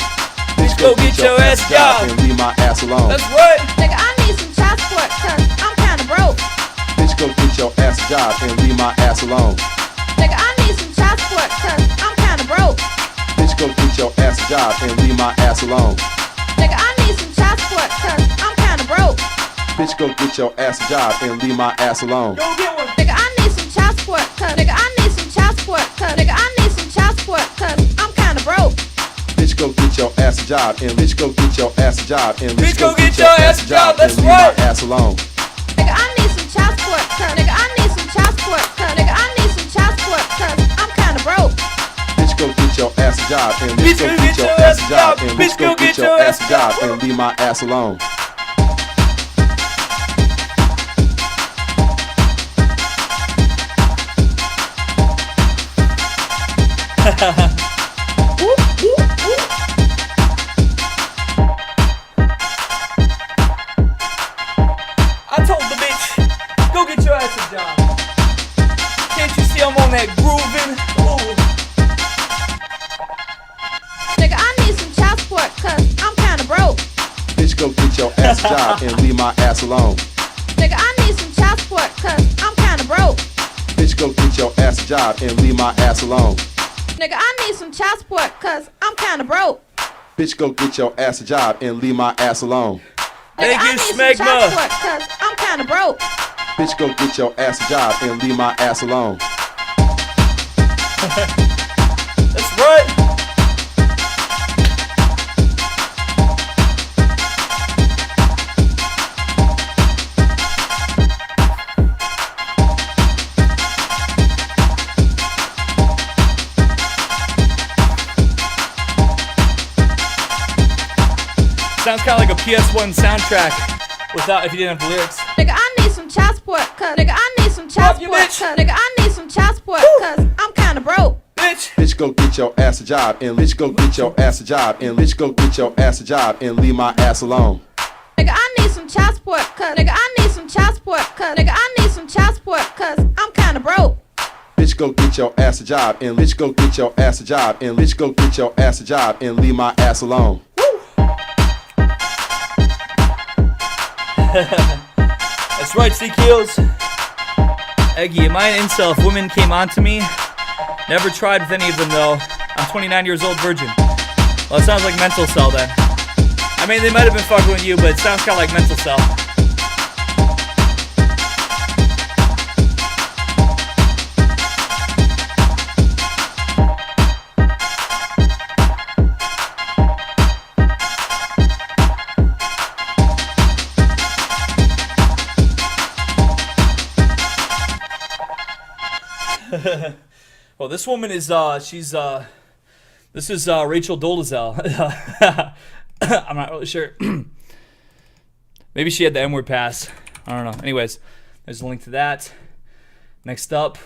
Bitch, go get your ass a job and leave my ass alone. That's right. Nigga, I need some child support, cause I'm kind of broke. Bitch, go get your ass a job and leave my ass alone. Nigga, I need some child support, cause I'm kind of broke. Bitch, go get your ass a job and leave my ass alone. Nigga, I need some child support, cause I'm kind of broke. Bitch, go get your ass a job and leave my ass alone. Go get one. Nigga, I need some child support, cause nigga, I need some child support, cause nigga, I need some child support, cause I'm kind of broke. Bitch, go get your ass a job and bitch, go get your ass a job and bitch, go get your ass a job. That's and leave right. my ass alone. Nigga, I need some child support, cause nigga, I need some child support, cause nigga, I need some child support, cause I'm kind of broke. Bitch, go get your ass a job and bitch, go get your ass a job and bitch, go get your ass a job and leave my ass alone. I told the bitch, go get your ass a job. Can't you see I'm on that grooving? Ooh. Nigga, I need some child support, cause I'm kind of broke. Bitch, go get your ass a job and leave my ass alone. Nigga, I need some child support, cause I'm kind of broke. Bitch, go get your ass a job and leave my ass alone. Nigga, I need some child support, cause I'm kind of broke. Bitch, go get your ass a job and leave my ass alone. Nigga, I need some child support, cause I'm kind of broke. Bitch, go get your ass a job and leave my ass alone. That's right. Sounds kind of like a PS1 soundtrack without if you didn't have the lyrics. Nigga, I need some child support, cause nigga, I need some child support, cause nigga, I need some child support, cause I'm kind of broke. Bitch, go get your ass a job and bitch, go get your ass a job and bitch, go get your ass a job and leave my ass alone. Nigga, I need some child support, cause nigga, I need some child support, cause nigga, I need some child support, cause I'm kind of broke. Bitch, go get your ass a job and bitch, go get your ass a job and bitch, go get your ass a job and leave my ass alone. That's right, CQs. Eggy, am I an incel if women came on to me? Never tried with any of them though. I'm 29 years old, virgin. Well, it sounds like mental cell then. I mean, they might have been fucking with you, but it sounds kind of like mental cell. Well, this woman is, this is Rachel Dolezal. I'm not really sure. Maybe she had the N-word pass. I don't know. Anyways, there's a link to that. Next up,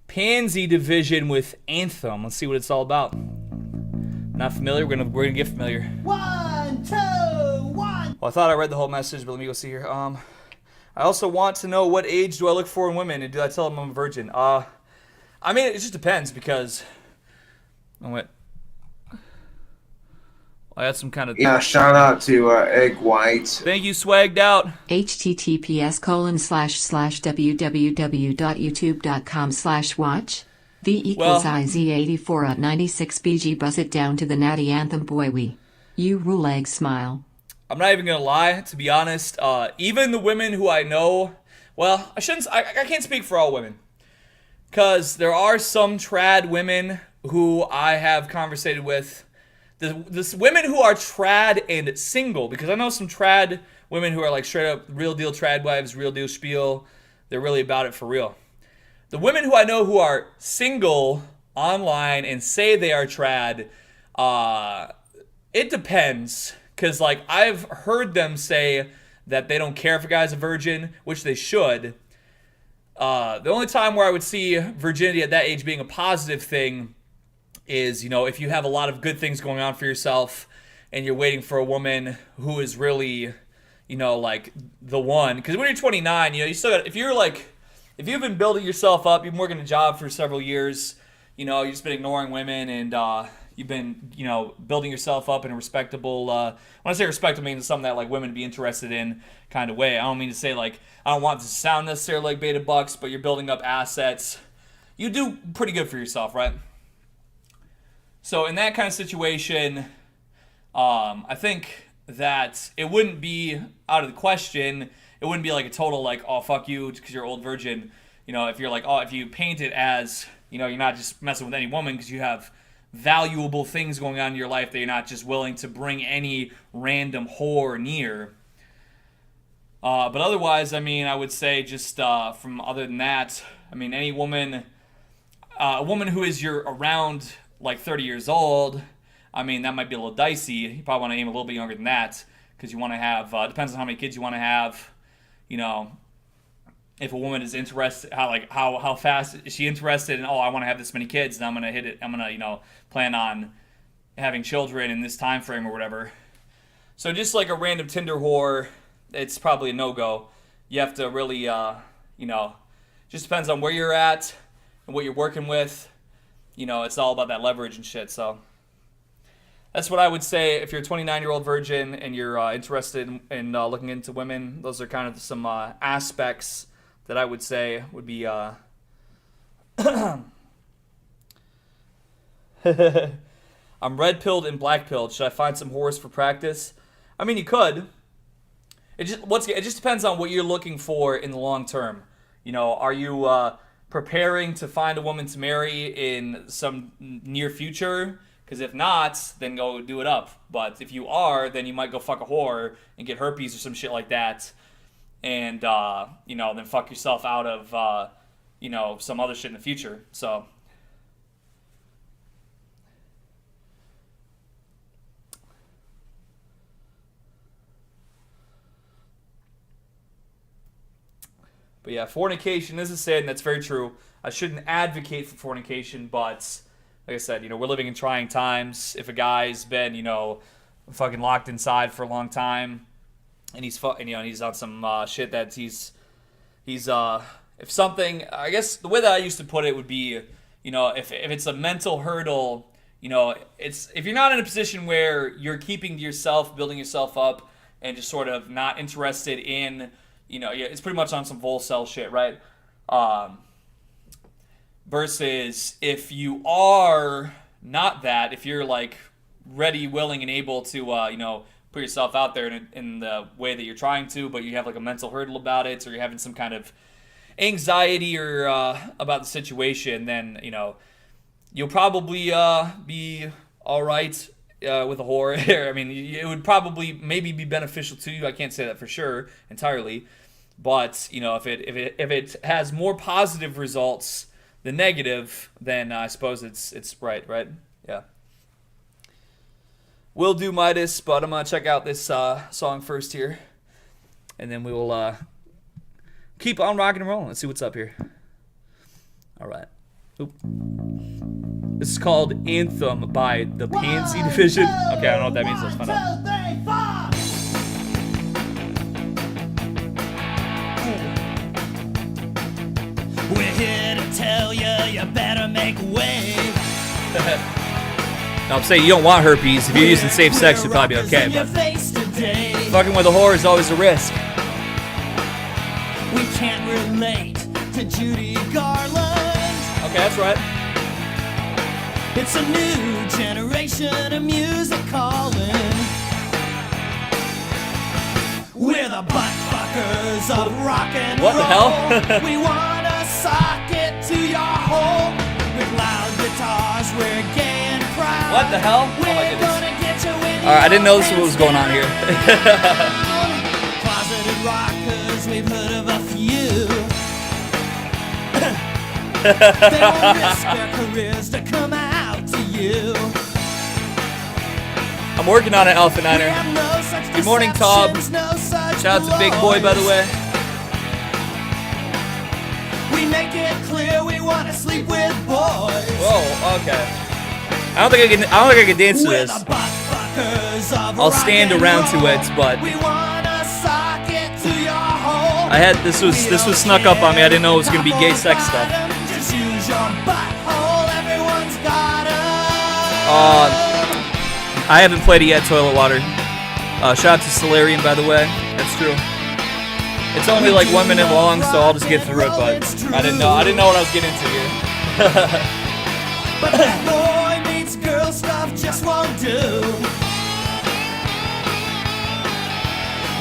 Pansy Division with Anthem. Let's see what it's all about. Not familiar? We're gonna get familiar. 1, 2, 1. Well, I thought I read the whole message, but let me go see here. I also want to know what age do I look for in women, and do I tell them I'm a virgin? I mean, it just depends because. Oh wait. I had some kind of. Yeah, shout out to Egg White. Thank you, swagged out. https://www.youtube.com/watch. V equals IZ84 at 96 BG. Buzz it down to the natty anthem, boy. You rule, egg smile. I'm not even gonna lie, to be honest. Even the women who I know, well, I can't speak for all women, because there are some trad women who I have conversated with. This women who are trad and single, because I know some trad women who are like straight up real deal trad wives, real deal spiel. They're really about it for real. The women who I know who are single online and say they are trad, It depends, because like I've heard them say that they don't care if a guy's a virgin, which they should. The only time where I would see virginity at that age being a positive thing is, you know, if you have a lot of good things going on for yourself and you're waiting for a woman who is really, you know, like the one. Because when you're 29, you know, you still got, if you've been building yourself up, you've been working a job for several years, you know, you've just been ignoring women and you've been, you know, building yourself up in a respectable, when I say respectable, I mean something that like women be interested in kind of way. I don't mean to say like, I don't want it to sound necessarily like beta bucks, but you're building up assets. You do pretty good for yourself, right? So in that kind of situation, I think that it wouldn't be out of the question. It wouldn't be like a total like, oh, fuck you because you're old virgin. You know, if you're like, oh, if you paint it as, you know, you're not just messing with any woman because you have valuable things going on in your life that you're not just willing to bring any random whore near. But otherwise, I mean, I would say just from other than that, I mean, any woman, a woman who is around like 30 years old, I mean, that might be a little dicey. You probably want to aim a little bit younger than that because you want to have, depends on how many kids you want to have, you know, if a woman is interested, how fast is she interested in, oh, I want to have this many kids and I'm going to hit it, I'm going to, you know, plan on having children in this time frame or whatever. So just like a random Tinder whore, it's probably a no-go. You have to really, you know, just depends on where you're at and what you're working with. You know, it's all about that leverage and shit. So that's what I would say if you're a 29-year-old virgin and you're interested in looking into women. Those are kind of some aspects that I would say would be... I'm red-pilled and black-pilled. Should I find some whores for practice? I mean, you could. It just depends on what you're looking for in the long term. You know, are you preparing to find a woman to marry in some near future? Because if not, then go do it up. But if you are, then you might go fuck a whore and get herpes or some shit like that. And, you know, then fuck yourself out of, you know, some other shit in the future. So... But yeah, fornication is a sin. That's very true. I shouldn't advocate for fornication, but like I said, you know, we're living in trying times. If a guy's been, you know, fucking locked inside for a long time, and he's on some shit that he's if something, I guess the way that I used to put it would be, you know, if it's a mental hurdle, you know, it's if you're not in a position where you're keeping to yourself, building yourself up, and just sort of not interested in. You know, yeah, it's pretty much on some Volcel shit, right? Versus if you are not that, if you're like ready, willing, and able to, you know, put yourself out there in the way that you're trying to, but you have like a mental hurdle about it, or you're having some kind of anxiety or about the situation, then, you know, you'll probably be all right. With a whore. I mean, it would probably maybe be beneficial to you. I can't say that for sure entirely, but you know, if it has more positive results than negative, then I suppose it's right? Yeah. We'll do Midas, but I'm gonna check out this song first here, and then we will keep on rocking and rolling. Let's see what's up here. All right. Oop. This is called Anthem by the Pansy Division. Okay, I don't know what that means. Let's find out. We're here to tell you, you better make way. No, I'm saying you don't want herpes. If you're using safe sex, you'll probably be okay. But fucking with a whore is always a risk. We can't relate to Judy Garland. Okay, that's right. It's a new generation of music calling. We're the butt fuckers of rock and roll. What the hell? We want a socket to your hole. With loud guitars, we're gay and proud. What the hell? We're gonna get you in. Alright, I didn't know this was what was going on here. Closeted rockers, we've heard of a few. They won't risk their careers to come out to you. I'm working on it, Alpha Niner. Good morning, Tob. Shout out to Big Boy, by the way. We make it clear we want to sleep with boys. Whoa, okay. I don't think I can dance to this. I'll stand around to it, but I had this was snuck up on me. I didn't know it was gonna be gay sex stuff. Just use your butthole, everyone's got 'em. I haven't played it yet, Toilet Water. Shout out to Solarian, by the way. That's true. It's only like 1 minute long, so I'll just get through it. But I didn't know what I was getting into here. But that boy meets girl stuff just won't do.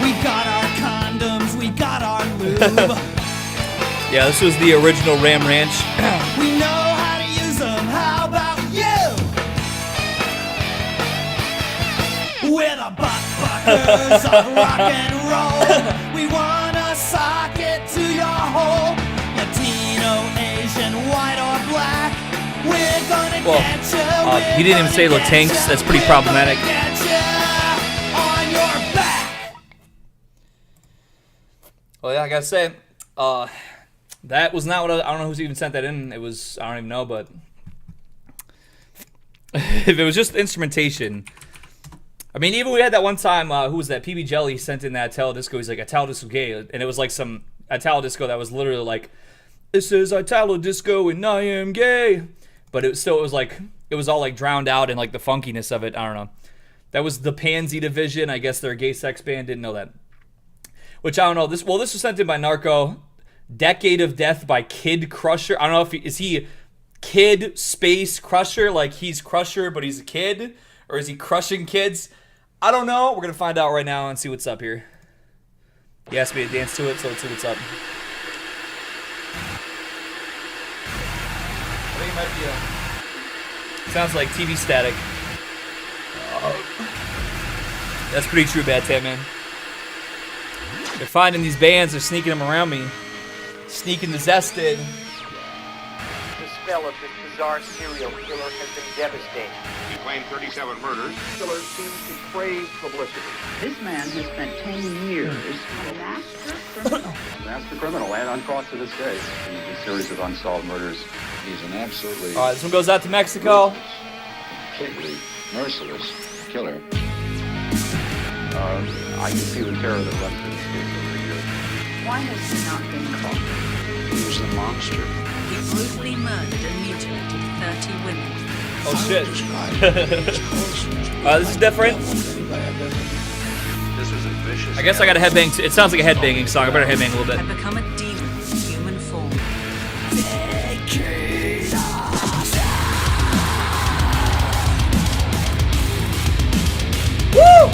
We got our condoms, we got our lube. Yeah, this was the original Ram Ranch. We know how to use them. How about you? We're the butt fuckers of rock and roll. We wanna sock it to your hole. Latino, Asian, white or black. We're gonna get you. He didn't even say Latinx. That's pretty problematic. Get you on your back. Well, yeah, I gotta say, that was not what I don't know who's even sent that in. It was, I don't even know, but if it was just instrumentation. I mean, even we had that one time, who was that? PB Jelly sent in that Italo Disco. He's like, Italo Disco gay. And it was like some Italo Disco that was literally like, this is Italo Disco and I am gay. But it was all like drowned out in like the funkiness of it. I don't know. That was the Pansy Division. I guess they're a gay sex band. Didn't know that. Which I don't know. This was sent in by Narco. Decade of Death by Kid Crusher. I don't know if is he Kid Space Crusher, like he's Crusher but he's a kid, or is he crushing kids? I don't know. We're gonna find out right now and see what's up here. He asked me to dance to it, so let's see what's up. I think it might be sounds like TV static. That's pretty true, Bad Tam, man. They're finding these bands, they're sneaking them around me. Sneaking the zest in. The spell of this bizarre serial killer has been devastating. He claimed 37 murders. Killer seems to crave publicity. This man has spent 10 years a master criminal. Master criminal and uncaught to this day. In a series of unsolved murders. He's an absolutely... Alright, this one goes out to Mexico. Completely merciless killer. I can see the terror that runs through the streets over here. Why has he not been caught? He was the monster. He brutally murdered and mutilated 30 women. Oh shit. This is different. This was a vicious... I guess I got a headbang. It sounds like a headbanging song. I better headbang a little bit. Had become a demon in human form. Woo!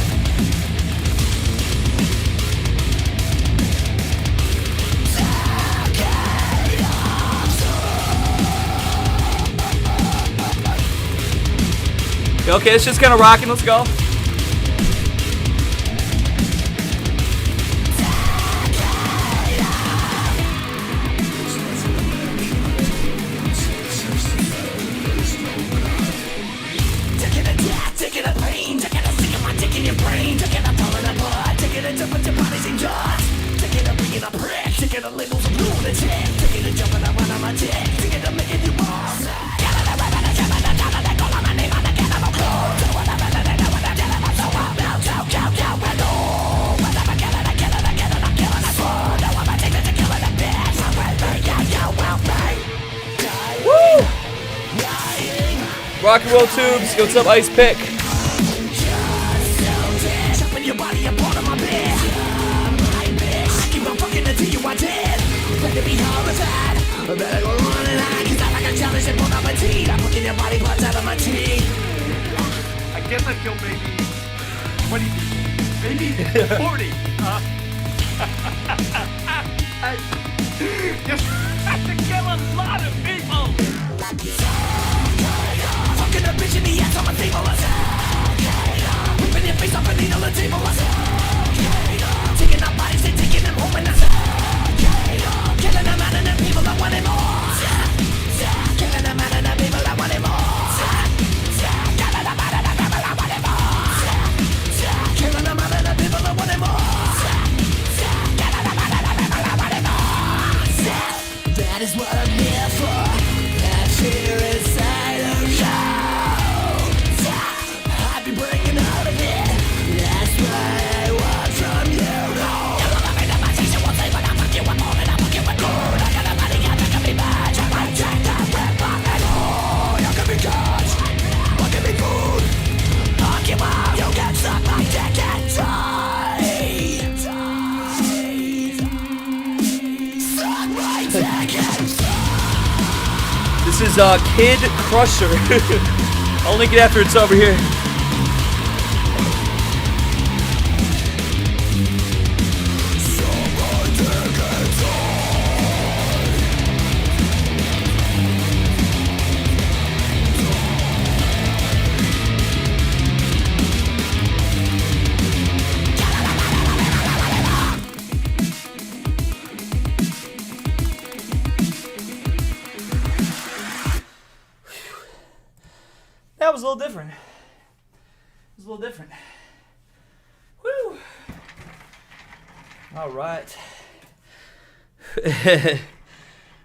Okay, it's just kind of rocking. Let's go. Rock and roll tubes. What's up, Ice Pick? I guess I killed maybe 20, maybe 40. I just have to kill a lot of people. Fucking a bitch in the ass on my table. Ripping your face off and needle the table. Taking up bodies and taking them home and killing them out of the people that want it more. Killing them out of the people that want it more. Killing them out of the people that want it more. is Kid Crusher. I'll link it after it's over here. That was a little different. It was a little different. Woo! All right.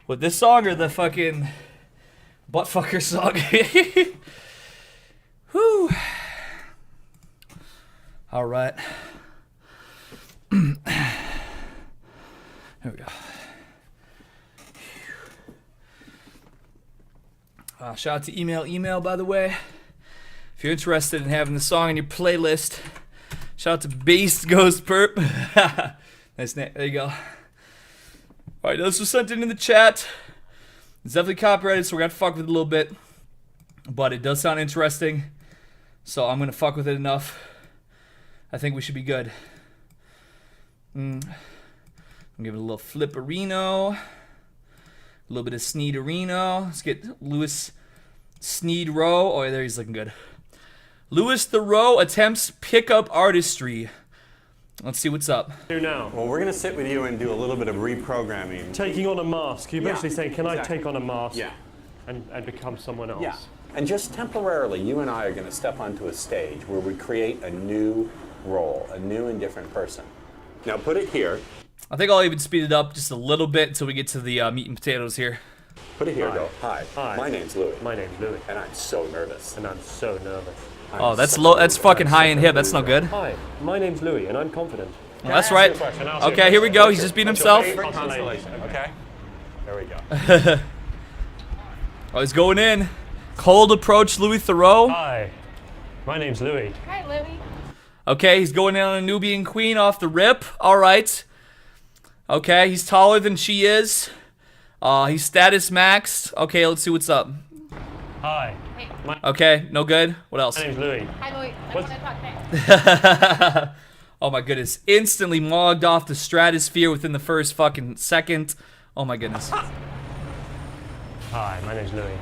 With this song or the fucking buttfucker song? Woo! All right. Here we go. Shout out to Email, by the way. If you're interested in having the song on your playlist, shout out to Beast Ghost Perp. Nice name. There you go. Alright, this was sent in the chat. It's definitely copyrighted, so we're going to fuck with it a little bit. But it does sound interesting. So I'm going to fuck with it enough. I think we should be good. I'm giving it a little flipperino. A little bit of Sneederino. Let's get Louis Sneed Rowe. Oh, there he's looking good. Louis Thoreau attempts pickup artistry. Let's see what's up. Do now. Well, we're going to sit with you and do a little bit of reprogramming. Taking on a mask. You're basically saying, can I take on a mask and become someone else? Yeah. And just temporarily, you and I are going to step onto a stage where we create a new role, a new and different person. Now put it here. I think I'll even speed it up just a little bit until we get to the meat and potatoes here. Put it here, go. Hi. Hi. My name's Louis. My name's Louis. And I'm so nervous. And I'm so nervous. Oh, that's low. That's fucking high and hip. That's no good. Hi. My name's Louis, and I'm confident. Well, that's right. Okay, here we go. He's just being himself. Okay. There we go. Oh, he's going in. Cold approach, Louis Thoreau. Hi. My name's Louis. Hi, Louis. Okay, he's going in on a Nubian queen off the rip. All right. Okay, he's taller than she is. He's status maxed. Okay, let's see what's up. Hi. Hey. Okay, no good. What else? My name's Louis. Hi, Louis. I want to talk next. Oh my goodness. Instantly mogged off the stratosphere within the first fucking second. Oh my goodness. Hi, my name's Louis.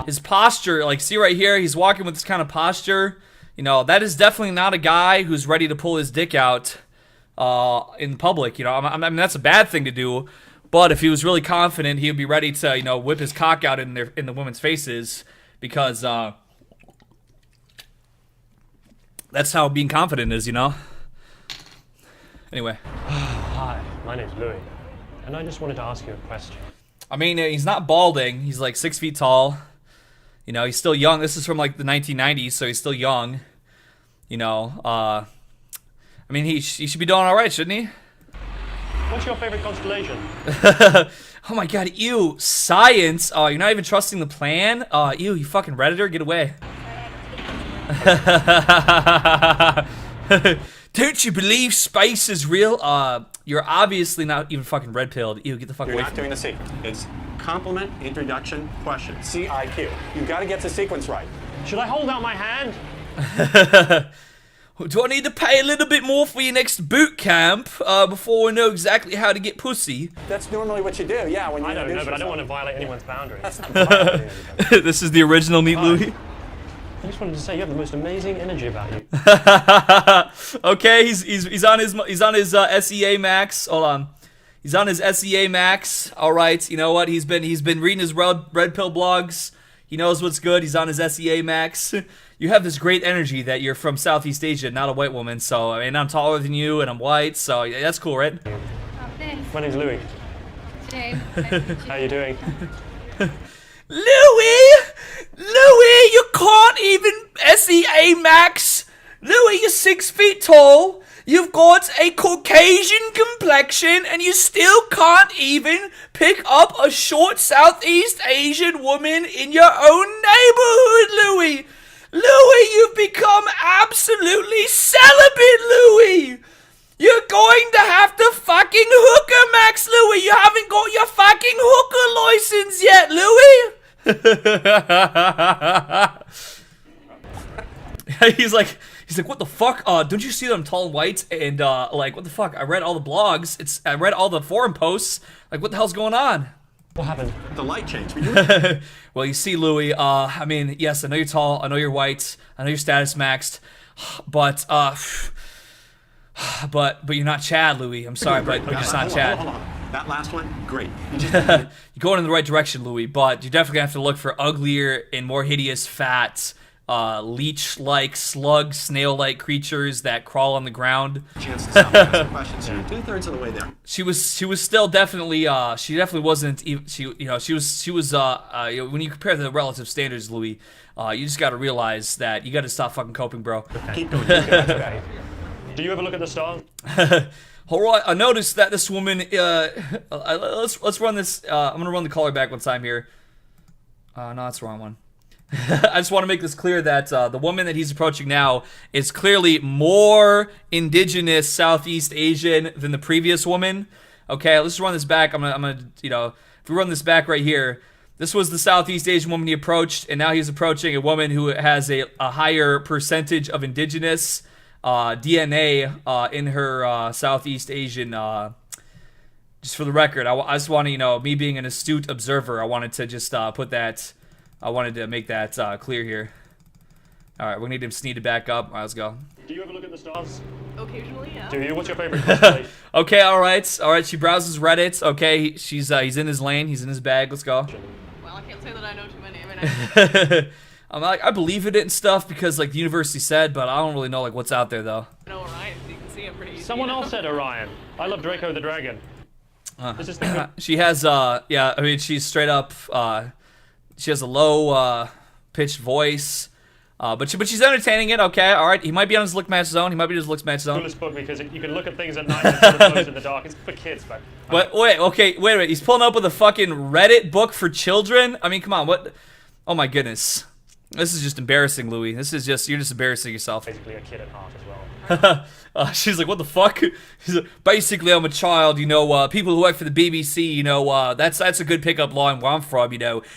His posture, like, see right here, he's walking with this kind of posture. You know, that is definitely not a guy who's ready to pull his dick out in public. You know, I mean, that's a bad thing to do. But if he was really confident, he would be ready to, you know, whip his cock out in the women's faces, because that's how being confident is, you know. Anyway. Hi, my name's Louis, and I just wanted to ask you a question. I mean, he's not balding. He's like 6 feet tall. You know, he's still young. This is from like the 1990s, so he's still young. You know, I mean, he should be doing all right, shouldn't he? What's your favorite constellation? Oh my god, ew, science. Oh, you're not even trusting the plan? Ew, you fucking Redditor, get away. Don't you believe space is real? You're obviously not even fucking red-pilled. Ew, get the fuck away from me. You're not doing the C. It's complement, introduction, question. CIQ. You've got to get the sequence right. Should I hold out my hand? Do I need to pay a little bit more for your next boot camp before we know exactly how to get pussy? That's normally what you do, yeah. When you I don't know, but yourself. I don't want to violate anyone's boundaries. That's not violating anybody. This is the original Neat Louis. I just wanted to say you have the most amazing energy about you. Okay, he's on his SEA Max. Hold on, he's on his SEA Max. All right, you know what? He's been reading his red pill blogs. He knows what's good. He's on his SEA Max. You have this great energy that you're from Southeast Asia, not a white woman. So I mean, I'm taller than you and I'm white. So yeah, that's cool, right? Oh, thanks. My name's Louis. Jay, nice to meet you. How you doing? Louis, you can't even SEA Max. Louis, you're 6 feet tall. You've got a Caucasian complexion, and you still can't even pick up a short Southeast Asian woman in your own neighborhood, Louis. Louis, you've become absolutely celibate, Louis. You're going to have to fucking hooker max, Louis. You haven't got your fucking hooker license yet, Louis. He's like, what the fuck? Don't you see that I'm tall and white? And like, what the fuck? I read all the blogs. I read all the forum posts. Like, what the hell's going on? What happened? The light changed. Well, you see, Louis. I mean, yes, I know you're tall. I know you're white. I know you're status maxed. But you're not Chad, Louis. I'm sorry, but you're just not Chad. Hold on. That last one, great. You're going in the right direction, Louis, but you're definitely gonna have to look for uglier and more hideous, fat, leech-like, slug, snail-like creatures that crawl on the ground. Chance to stop and ask questions. So you're 2/3 of the way there. She was still definitely she definitely wasn't even she was when you compare the relative standards, Louis, you just got to realize that you got to stop fucking coping, bro. Keep going. Okay. Do you ever look at the stars? All right, I noticed that this woman. Let's run this. I'm gonna run the caller back one time here. No, that's the wrong one. I just want to make this clear that the woman that he's approaching now is clearly more indigenous Southeast Asian than the previous woman. Okay, let's run this back. I'm gonna, if we run this back right here, this was the Southeast Asian woman he approached, and now he's approaching a woman who has a higher percentage of indigenous DNA in her Southeast Asian. Just for the record, I just want to, me being an astute observer, I wanted to just put that. I wanted to make that clear here. All right, we need him sneed back up. All right, let's go. Do you ever look at the stars? Occasionally, yeah. Do you? What's your favorite cosplay? Okay, all right. She browses Reddit. Okay, he's in his lane. He's in his bag. Let's go. Well, I can't say that I know too many. I mean, I'm like, I believe in it and stuff because like the university said, but I don't really know like what's out there though. I know Orion, so you can see him pretty easy. Someone else said Orion. I love Draco the Dragon. This is she has yeah. I mean, she's straight up. She has a low pitched voice. But she's entertaining it, okay, alright. He might be on his look match zone. Coolest book because you can look at things at night instead of those in the dark. It's for kids, but... But wait a minute. He's pulling up with a fucking Reddit book for children? I mean, come on, what? Oh my goodness. This is just embarrassing, Louis. You're just embarrassing yourself. Basically a kid at heart as well. She's like, what the fuck? She's like, basically, I'm a child, people who work for the BBC, that's a good pickup line where I'm from,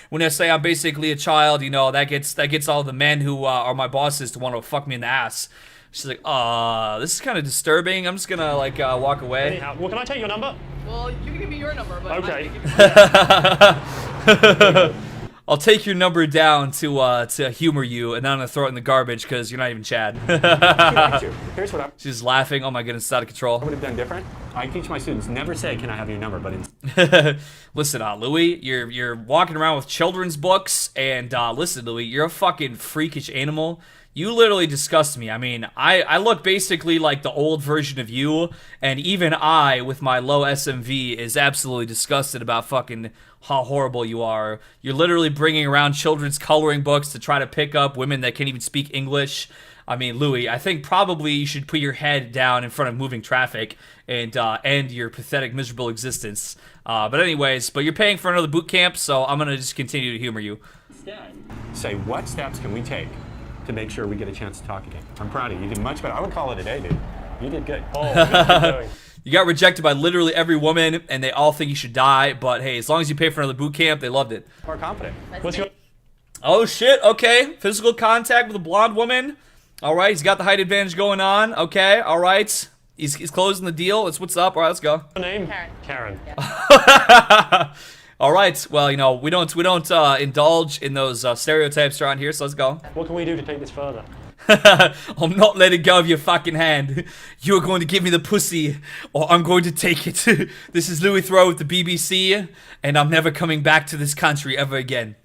When I say I'm basically a child, that gets all the men who are my bosses to want to fuck me in the ass. She's like, this is kind of disturbing. I'm just gonna, walk away. Anyhow, well, can I take your number? Well, you can give me your number, but okay. I'll take your number down to humor you, and then I'm gonna throw it in the garbage because you're not even Chad. Here's what She's laughing. Oh my goodness, it's out of control. I would have done different. I teach my students never say, "Can I have your number?" But listen, Louis, you're walking around with children's books, and listen, Louis, you're a fucking freakish animal. You literally disgust me. I mean, I look basically like the old version of you, and even I, with my low SMV, is absolutely disgusted about fucking how horrible you are. You're literally bringing around children's coloring books to try to pick up women that can't even speak English. I mean, Louis, I think probably you should put your head down in front of moving traffic and end your pathetic, miserable existence. But anyways, you're paying for another boot camp, so I'm gonna just continue to humor you. Say, what steps can we take to make sure we get a chance to talk again? I'm proud of you. You did much better. I would call it a day, dude. You did good. Oh, you got rejected by literally every woman, and they all think you should die. But hey, as long as you pay for another boot camp, they loved it. More confident. What's your... Oh shit. Okay, physical contact with a blonde woman. All right, he's got the height advantage going on. Okay, all right. He's closing the deal. That's what's up. All right, let's go. Your name? Karen. All right. Well, we don't indulge in those stereotypes around here. So let's go. What can we do to take this further? I'm not letting go of your fucking hand. You're going to give me the pussy, or I'm going to take it. This is Louis Theroux with the BBC, and I'm never coming back to this country ever again.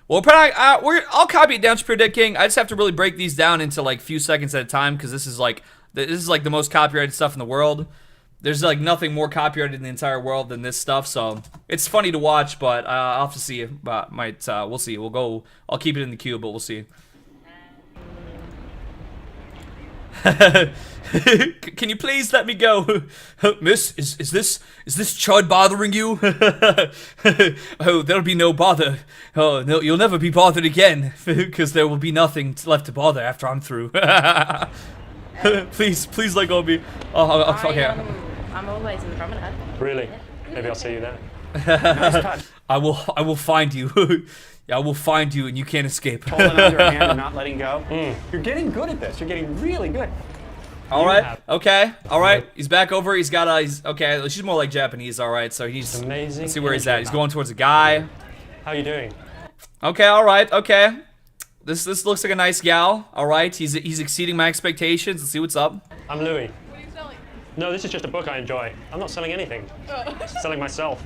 Well, I'll copy it down to Predict King. I just have to really break these down into like few seconds at a time because this is like the most copyrighted stuff in the world. There's like nothing more copyrighted in the entire world than this stuff, so it's funny to watch. But I'll have to see. But we'll see. I'll keep it in the queue, but we'll see. Can you please let me go? Miss, is this chud bothering you? Oh, there'll be no bother. Oh, no, you'll never be bothered again, because there will be nothing left to bother after I'm through. Please let go of me. Oh, okay. I'm always in the promenade. Really? Maybe I'll see you there. I will find you. Yeah, I will find you and you can't escape. Holding onto her hand and not letting go. You're getting good at this. You're getting really good. All right. Okay. All right. He's back over. He's got he's okay. She's more like Japanese. All right. So he's amazing. Let's see where he's at. He's going towards a guy. How you doing? Okay. All right. Okay. This looks like a nice gal. All right. He's exceeding my expectations. Let's see what's up. I'm Louis. What are you selling? No, this is just a book I enjoy. I'm not selling anything. Selling myself.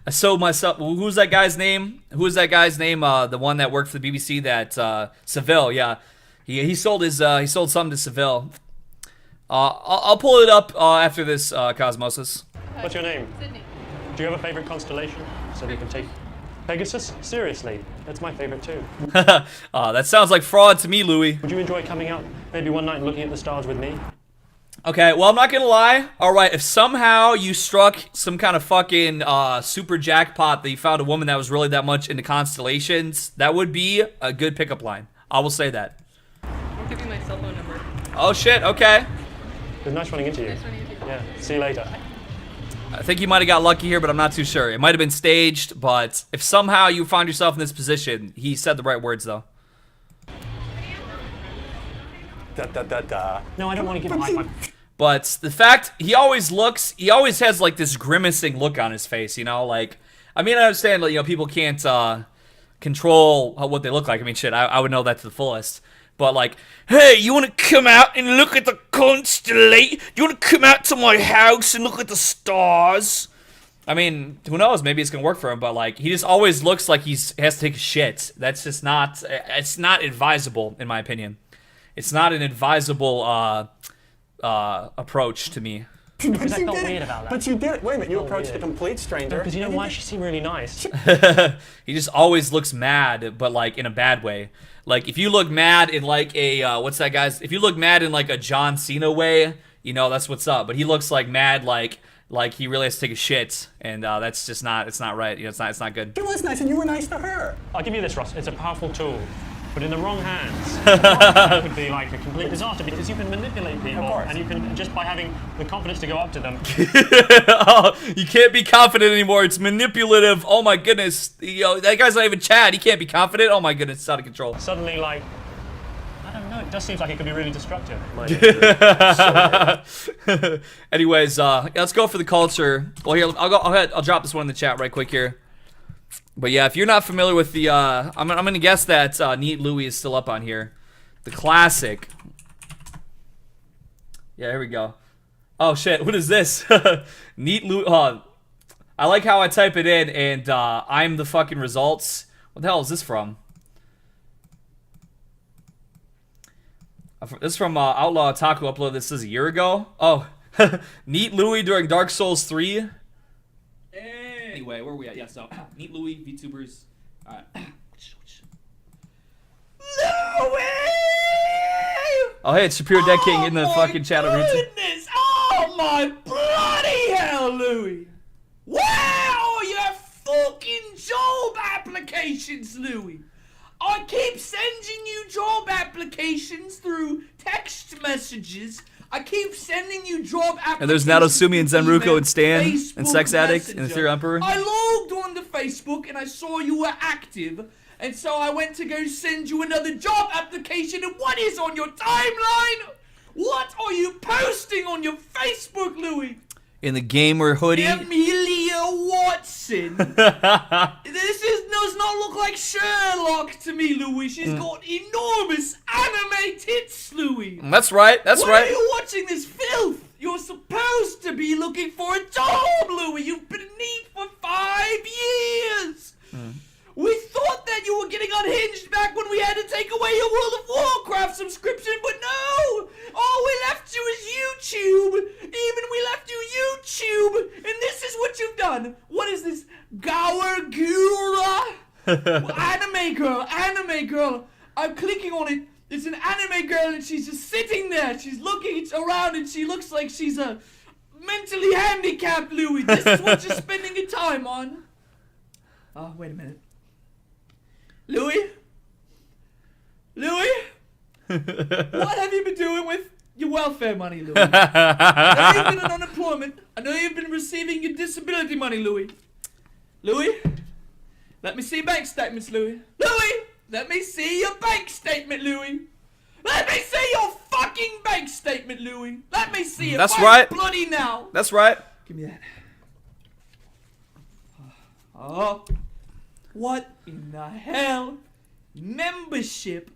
I sold myself. Who's that guy's name? Who's that guy's name? The one that worked for the BBC. That Seville. Yeah. He sold his he sold something to Seville. I'll pull it up after this, Cosmosis. What's your name? Sydney. Do you have a favorite constellation so we can take Pegasus? Seriously, that's my favorite too. That sounds like fraud to me, Louis. Would you enjoy coming out maybe one night and looking at the stars with me? Okay, well, I'm not gonna lie. All right, if somehow you struck some kind of fucking super jackpot that you found a woman that was really that much into constellations, that would be a good pickup line. I will say that. I'll give you my cell phone number. Oh shit, okay. It was nice running into you. Nice running into you. Yeah, see you later. I think you might have got lucky here, but I'm not too sure. It might have been staged, but if somehow you find yourself in this position, he said the right words though. No, I don't want to give him high five. But the fact, he always has like this grimacing look on his face, you know? Like, I mean, I understand, like, you know, people can't control what they look like. I mean, shit, I would know that to the fullest. But like, hey, you want to come out and look at the constellation? You want to come out to my house and look at the stars? I mean, who knows? Maybe it's gonna work for him. But like, he just always looks like he has to take a shit. That's just not. It's not advisable, in my opinion. It's not an advisable approach to me. Because I felt weird about that. But you did it. Wait a minute. You approached a complete stranger. Because you know why? She seemed really nice. He just always looks mad, but like in a bad way. Like if you look mad in like a what's that guy's? If you look mad in like a John Cena way, you know that's what's up. But he looks like mad, like he really has to take a shit, and that's just not. It's not right. You know, it's not good. She was nice, and you were nice to her. I'll give you this, Ross. It's a powerful tool. But in the wrong hands, it could be like a complete disaster because you can manipulate people, and you can, just by having the confidence to go up to them. Oh, you can't be confident anymore. It's manipulative. Oh my goodness. You know, that guy's not even Chad. He can't be confident. Oh my goodness, it's out of control. Suddenly, like, I don't know. It just seems like it could be really destructive. Anyways, let's go for the culture. Well, here I'll drop this one in the chat right quick here. But yeah, if you're not familiar with the, I'm gonna guess that Neat Louis is still up on here. The classic. Yeah, here we go. Oh shit, what is this? Neat Louis. I like how I type it in and I'm the fucking results. What the hell is this from? This is from Outlaw Otaku. Uploaded this a year ago. Oh, Neat Louis during Dark Souls 3. Anyway, where are we at? Yeah, so Neat Louis, VTubers. Alright. Louis! Oh, hey, it's Superior Dead King in the fucking chat over here. Goodness! Oh my bloody hell, Louis! Wow, your fucking job applications, Louis! I keep sending you job applications through text messages. I keep sending you job applications. And there's Natosumi and Zenruko and Stan Facebook and Sex Addict and the Messenger. Ethereal Emperor. I logged on to Facebook and I saw you were active, and so I went to go send you another job application. And what is on your timeline? What are you posting on your Facebook, Louis? In the gamer hoodie. Amelia Watson. Does not look like Sherlock to me, Louis. She's got enormous anime tits, Louis. That's right. That's Why right. are you watching this filth? You're supposed to be looking for a job, Louis. You've been in NEET for 5 years. We thought that you were getting unhinged back when we had to take away your World of Warcraft subscription, but no! All we left you is YouTube! Even we left you YouTube! And this is what you've done! What is this? Gawargura? Anime girl! I'm clicking on it. It's an anime girl and she's just sitting there. She's looking around and she looks like she's a mentally handicapped, Louis. This is what you're spending your time on. Oh, wait a minute. Louis? What have you been doing with your welfare money, Louis? I know you've been on unemployment. I know you've been receiving your disability money, Louis. Let me see bank statements, Louis. Louis! Let me see your bank statement, Louis. Let me see your fucking bank statement, Louis. Let me see it. That's right. Bloody now. That's right. Give me that. Oh. What in the hell? Membership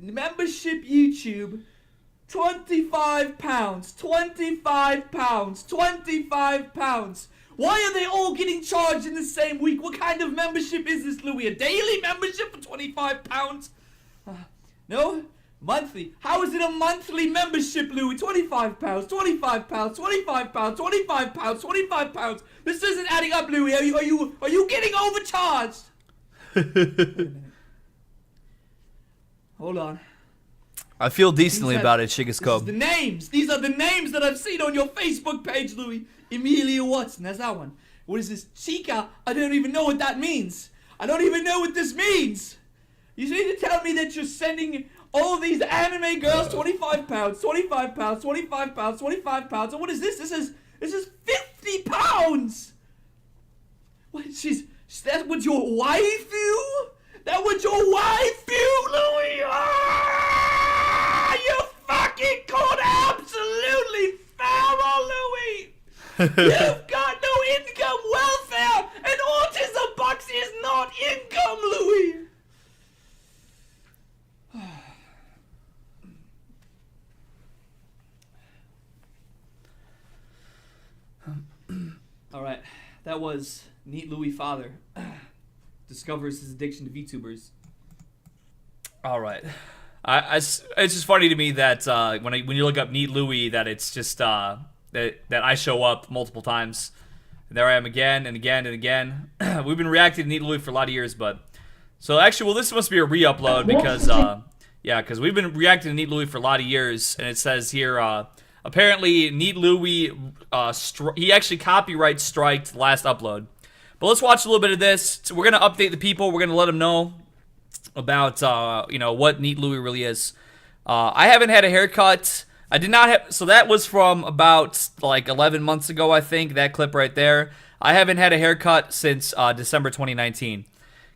YouTube. £25. £25. Why are they all getting charged in the same week? What kind of membership is this, Louis? A daily membership for £25? No? Monthly. How is it a monthly membership, Louis? £25. £25. This isn't adding up, Louis. Are you getting overcharged? Hold on. I feel decently about it, Shigascope. The names. These are the names that I've seen on your Facebook page, Louis. Emilia Watson. That's that one. What is this? Chica? I don't even know what that means. I don't even know what this means. You need to tell me that you're sending all of these anime girls £25, £25. And what is this? This is £50. What? That what your wife do? That what your wife do, Louis? Ah, you fucking called absolutely feral, Louis. You've got no income welfare, and autism bucks is not income, Louis. All right, that was NEET Louis father discovers his addiction to VTubers. All right, it's just funny to me that when you look up NEET Louis, that it's just that I show up multiple times. There I am again and again and again. We've been reacting to NEET Louis for a lot of years, but so actually, well, this must be a re-upload because yeah, because we've been reacting to NEET Louis for a lot of years, and it says here. Apparently, NEET Louis, he actually copyright striked the last upload. But let's watch a little bit of this. So we're going to update the people. We're going to let them know about, what NEET Louis really is. I haven't had a haircut. I did not have, so that was from about, 11 months ago, I think, that clip right there. I haven't had a haircut since December 2019.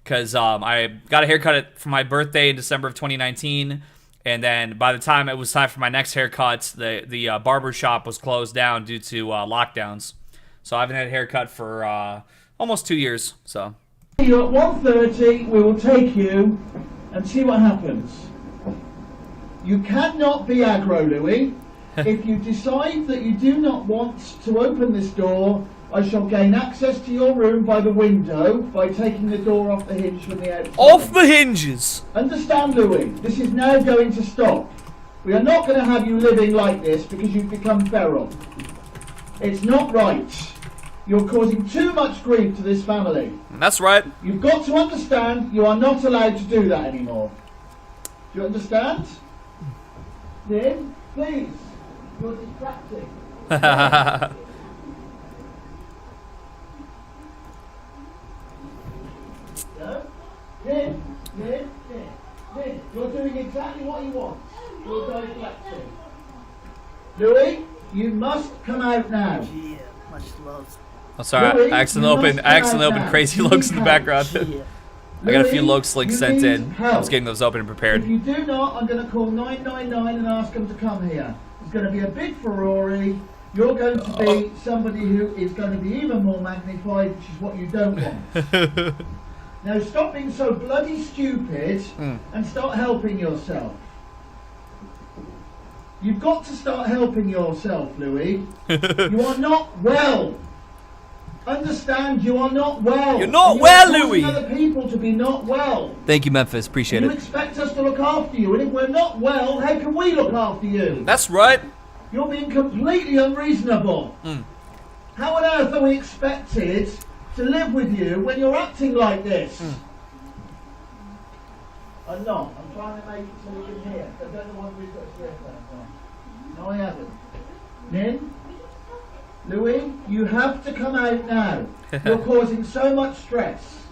Because I got a haircut for my birthday in December of 2019. And then by the time it was time for my next haircut, the barber shop was closed down due to lockdowns. So I haven't had a haircut for almost 2 years. So you at 1:30, we will take you and see what happens. You cannot be aggro, Louis. If you decide that you do not want to open this door, I shall gain access to your room by the window by taking the door off the hinge from the outside. Off the hinges! Understand, Louis, this is now going to stop. We are not going to have you living like this because you've become feral. It's not right. You're causing too much grief to this family. That's right. You've got to understand you are not allowed to do that anymore. Do you understand? Then, please, you're distracting. Lynn, you're doing exactly what you want. You're deflecting. Louis, you must come out now. Yeah, much love. I'm sorry, I accidentally opened Crazy Lokes in the background. I got a few Lokes links sent in. I was getting those open and prepared. If you do not, I'm going to call 999 and ask them to come here. It's going to be a big Ferrari. You're going to be somebody who is going to be even more magnified, which is what you don't want. Now stop being so bloody stupid and start helping yourself. You've got to start helping yourself, Louis. You are not well. Understand, you are not well. You're not well, Louis. Other people to be not well. Thank you, Memphis. Appreciate it. You expect us to look after you, and if we're not well, how can we look after you? That's right. You're being completely unreasonable. How on earth are we expected to live with you when you're acting like this? I'm not. I'm trying to make it so we can hear. I don't know whether we've got a earphone on. No, I haven't. Nin? Louis, you have to come out now. You're causing so much stress.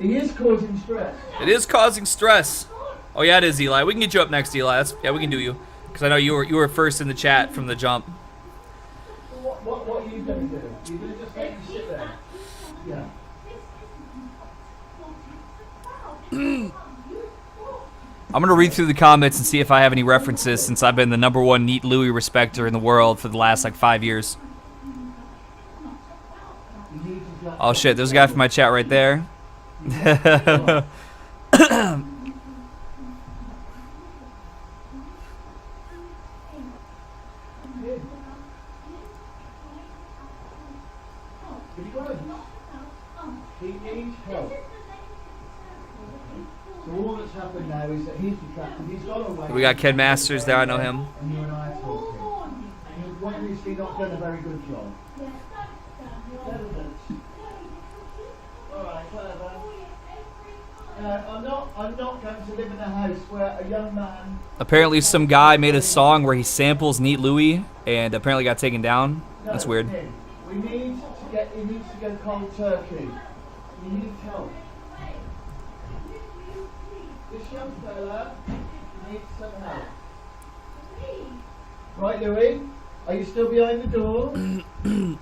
He is causing stress. It is causing stress. Oh yeah, it is, Eli. We can get you up next, Eli. Yeah, we can do you. Because I know you were first in the chat from the jump. What are you going to do? You're going to just make me I'm gonna read through the comments and see if I have any references since I've been the #1 NEET Louis respecter in the world for the last like 5 years. Oh shit, there's a guy from my chat right there. He needs help. So all that's happened now is that he's retracted. He's gone away. We got Ken Masters there. I know him. And you and I are talking. And you've obviously not done a very good job. Alright, whatever. I'm not going to live in a house where a young man... Apparently some guy made a song where he samples NEET Louis and apparently got taken down. That's weird. He needs to go cold turkey. He needs help. This young fella needs some help. Right, Louis? Are you still behind the door?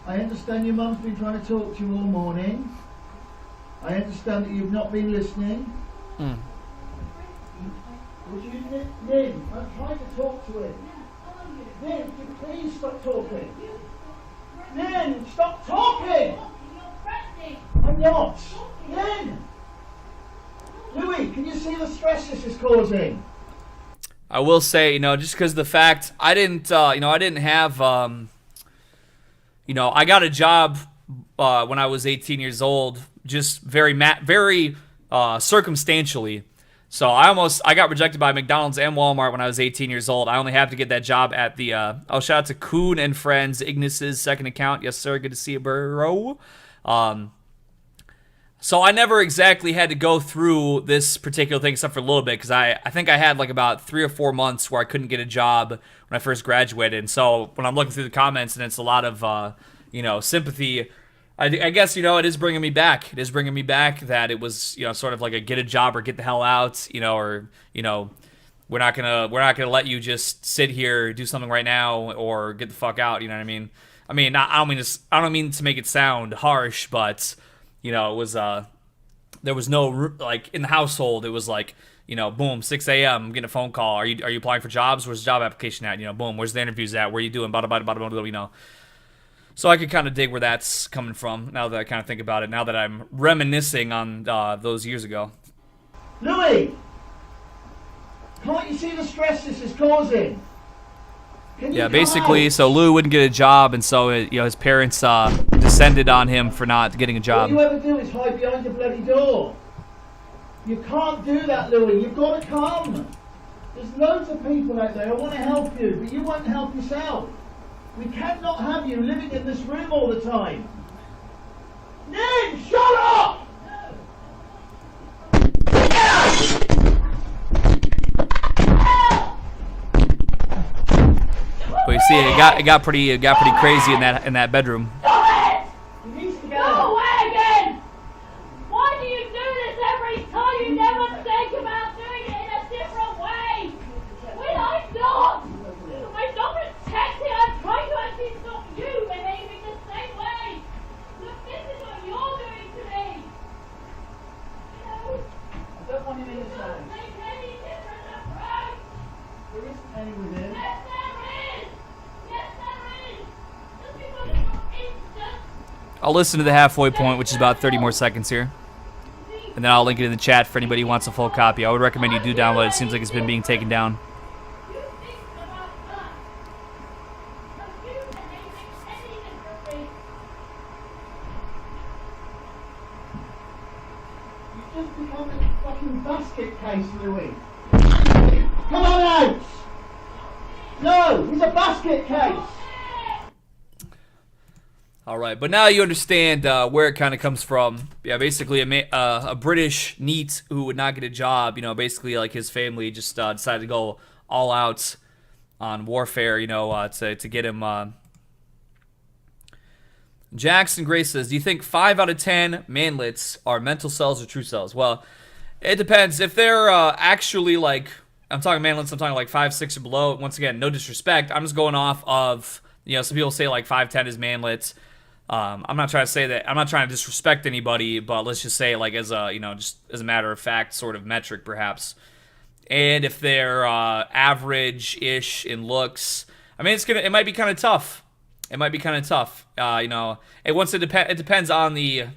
I understand your mum's been trying to talk to you all morning. I understand that you've not been listening. Would you, Nin, I'm trying to talk to him. Nin, could you please stop talking? Nin, stop talking! I'm not. Nin! Louis, can you see the stress this is causing? I will say, just because the fact I didn't have, I got a job when I was 18 years old, just very circumstantially. So I got rejected by McDonald's and Walmart when I was 18 years old. I only have to get that job at the, shout out to Kuhn and Friends, Ignis's second account. Yes, sir. Good to see you, bro. So I never exactly had to go through this particular thing except for a little bit because I think I had like about 3 or 4 months where I couldn't get a job when I first graduated. And so when I'm looking through the comments and it's a lot of, sympathy, I guess, it is bringing me back. It is bringing me back that it was, sort of like a get a job or get the hell out, or, we're not gonna let you just sit here, do something right now or get the fuck out. You know what I mean? I mean, I don't mean to make it sound harsh, but it was, there was no, like, in the household, it was like, boom, 6 a.m., I'm getting a phone call. Are you applying for jobs? Where's the job application at? Boom, where's the interviews at? Where are you doing? Bada, bada, bada, bada, So I could kind of dig where that's coming from now that I kind of think about it, now that I'm reminiscing on those years ago. Louis! Can't you see the stress this is causing? Yeah, basically, so Lou wouldn't get a job, and so his parents descended on him for not getting a job. All you ever do is hide behind your bloody door. You can't do that, Louis. You've got to come. There's loads of people out there who want to help you, but you won't help yourself. We cannot have you living in this room all the time. Nin, shut up! But you see, it got pretty crazy in that bedroom. Stop it! Go away again! Why do you do this every time? You never think about doing it in a different way. When I'm not protecting. I'm trying to actually stop you behaving the same way. Look, this is what you're doing to me. I don't want him in the house. Take any different approach. There isn't any with him. Yes, there is. Yes, there is. Just because it's not instant. I'll listen to the halfway point, which is about 30 more seconds here. And then I'll link it in the chat for anybody who wants a full copy. I would recommend you do download it. It seems like it's been being taken down. You've just become a fucking basket case, Louis. Come on out! No, he's a basket case! All right, but now you understand where it kind of comes from. Yeah, basically a British NEET who would not get a job, basically like his family just decided to go all out on warfare, to get him. Jackson Gray says, do you think 5 out of 10 manlets are mental cells or true cells? Well, it depends. If they're actually like, I'm talking manlets, I'm talking like 5, 6 or below. Once again, no disrespect. I'm just going off of, some people say like 5, 10 is manlets. I'm not trying to say that, I'm not trying to disrespect anybody, but let's just say, like, as a, you know, just as a matter of fact sort of metric, perhaps. And if they're average-ish in looks, I mean, it might be kind of tough. It might be kind of tough, you know. And once it depends on the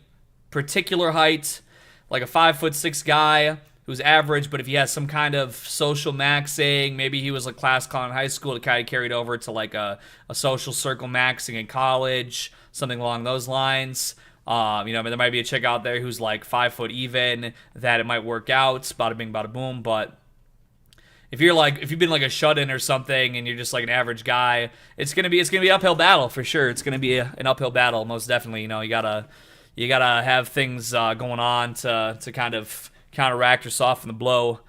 particular height. Like a 5'6" guy who's average, but if he has some kind of social maxing, maybe he was a class clown in high school, it kind of carried over to like a social circle maxing in college, something along those lines. You know, there might be a chick out there who's like 5 foot even, that it might work out, bada bing, bada boom. But if you've been like a shut-in or something and you're just like an average guy, it's gonna be an uphill battle for sure. It's gonna be an uphill battle, most definitely. You know, you gotta have things going on to kind of counteract or soften the blow.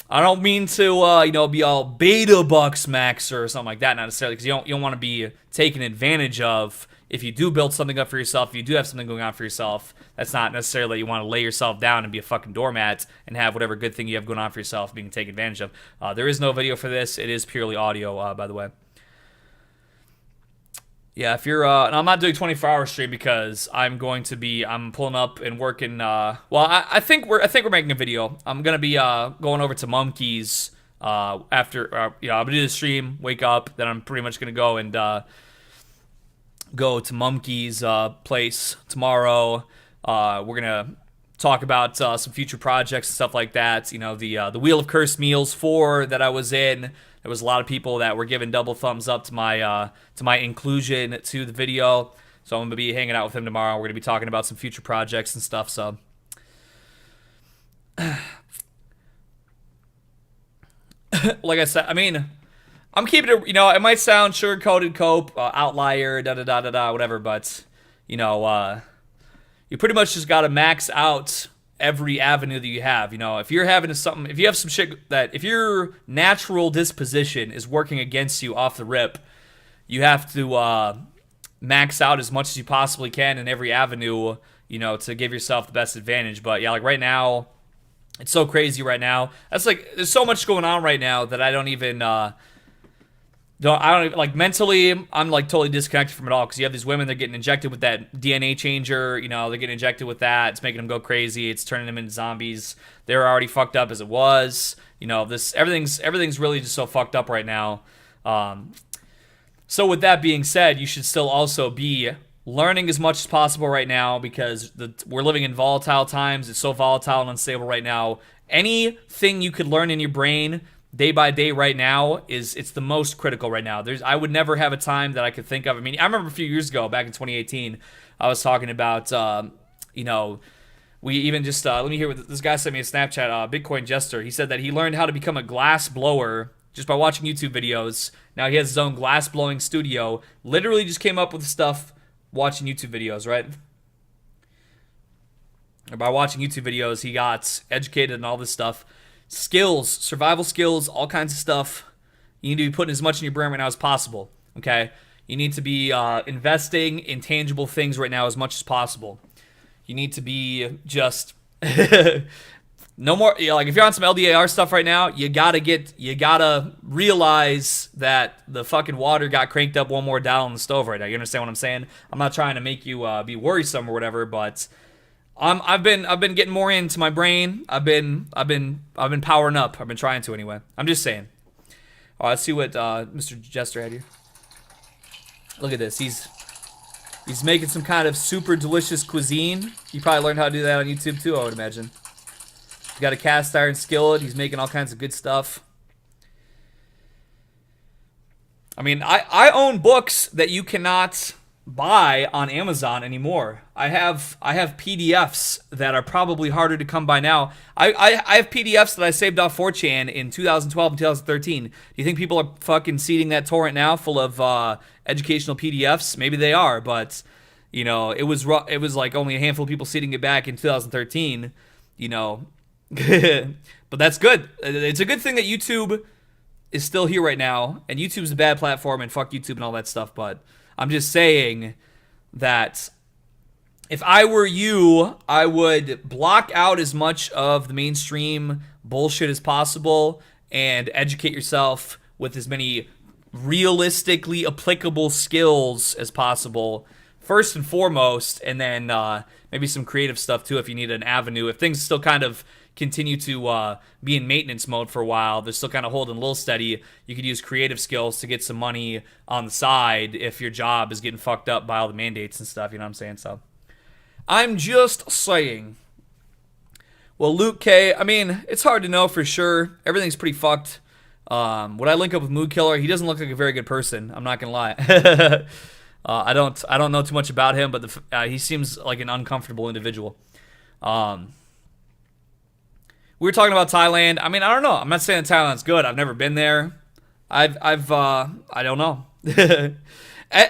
I don't mean to you know, be all beta bucks max or something like that, not necessarily, because you don't want to be taken advantage of if you do build something up for yourself. If you do have something going on for yourself, that's not necessarily you want to lay yourself down and be a fucking doormat and have whatever good thing you have going on for yourself being taken advantage of. There is no video for this. It is purely audio, by the way. Yeah, if you're, and I'm not doing 24-hour stream because I'm pulling up and working, well, I think we're making a video. I'm going to be, going over to Mumkeys, after, you know, I'm going to do the stream, wake up, then I'm pretty much going to go and, go to Mumkeys, place tomorrow. We're going to talk about, some future projects and stuff like that. You know, the Wheel of Cursed Meals 4 that I was in. There was a lot of people that were giving double thumbs up to my inclusion to the video. So I'm going to be hanging out with him tomorrow. We're going to be talking about some future projects and stuff. So like I said, I mean, I'm keeping it, you know, it might sound sugar-coated cope, outlier, da-da-da-da-da, whatever, but, you know, you pretty much just got to max out every avenue that you have. You know, if you have some shit that, if your natural disposition is working against you off the rip, you have to max out as much as you possibly can in every avenue, you know, to give yourself the best advantage. But yeah, like right now, it's so crazy right now. That's like, there's so much going on right now that I don't even like, mentally, I'm like totally disconnected from it all, because you have these women, they're getting injected with that DNA changer, you know, they're getting injected with that, it's making them go crazy, it's turning them into zombies. They're already fucked up as it was, you know, everything's really just so fucked up right now. So with that being said, you should still also be learning as much as possible right now, because we're living in volatile times. It's so volatile and unstable right now. Anything you could learn in your brain day by day right now it's the most critical right now. I would never have a time that I could think of. I mean, I remember a few years ago, back in 2018, I was talking about, you know, we even just, let me hear what this guy sent me a Snapchat, Bitcoin Jester. He said that he learned how to become a glass blower just by watching YouTube videos. Now he has his own glass blowing studio. Literally just came up with stuff watching YouTube videos, right? Or by watching YouTube videos, he got educated and all this stuff. Skills, survival skills, all kinds of stuff. You need to be putting as much in your brain right now as possible, okay? You need to be investing in tangible things right now as much as possible. You need to be just no more, you know, like if you're on some LDAR stuff right now, you gotta realize that the fucking water got cranked up one more dial on the stove right now. You understand what I'm saying? I'm not trying to make you be worrisome or whatever, but I've been getting more into my brain. I've been powering up. I've been trying to anyway. I'm just saying. All right, let's see what Mr. Jester had here. Look at this. He's making some kind of super delicious cuisine. You probably learned how to do that on YouTube too, I would imagine. He's got a cast iron skillet. He's making all kinds of good stuff. I mean, I own books that you cannot buy on Amazon anymore. I have PDFs that are probably harder to come by now. I have PDFs that I saved off 4chan in 2012 and 2013. Do you think people are fucking seeding that torrent now full of educational PDFs? Maybe they are, but you know, it was like only a handful of people seeding it back in 2013, you know. But that's good. It's a good thing that YouTube is still here right now, and YouTube's a bad platform, and fuck YouTube and all that stuff, but I'm just saying that if I were you, I would block out as much of the mainstream bullshit as possible and educate yourself with as many realistically applicable skills as possible first and foremost, and then maybe some creative stuff too if you need an avenue. If things still kind of continue to be in maintenance mode for a while, they're still kind of holding a little steady, you could use creative skills to get some money on the side if your job is getting fucked up by all the mandates and stuff, you know what I'm saying? So, I'm just saying. Well, Luke K, I mean, it's hard to know for sure. Everything's pretty fucked. Would I link up with Mood Killer? He doesn't look like a very good person, I'm not gonna lie. I don't know too much about him, but he seems like an uncomfortable individual. We were talking about Thailand. I mean, I don't know. I'm not saying that Thailand's good. I've never been there. I don't know.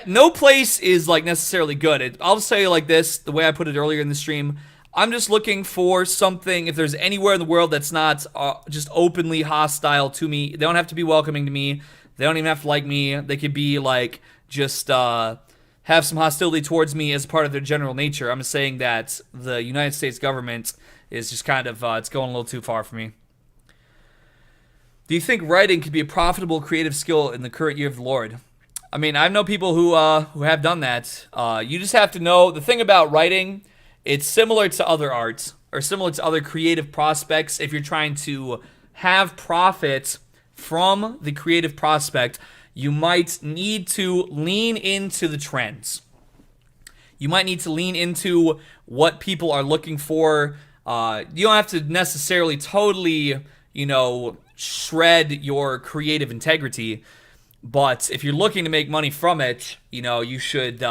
No place is like necessarily good. I'll say it like this, the way I put it earlier in the stream. I'm just looking for something, if there's anywhere in the world that's not just openly hostile to me. They don't have to be welcoming to me. They don't even have to like me. They could be like just have some hostility towards me as part of their general nature. I'm just saying that the United States government is just kind of, it's going a little too far for me. Do you think writing could be a profitable creative skill in the current year of the Lord? I mean, I know people who have done that. You just have to know, the thing about writing, it's similar to other arts, or similar to other creative prospects. If you're trying to have profit from the creative prospect, you might need to lean into the trends. You might need to lean into what people are looking for. You don't have to necessarily totally, shred your creative integrity. But if you're looking to make money from it, you should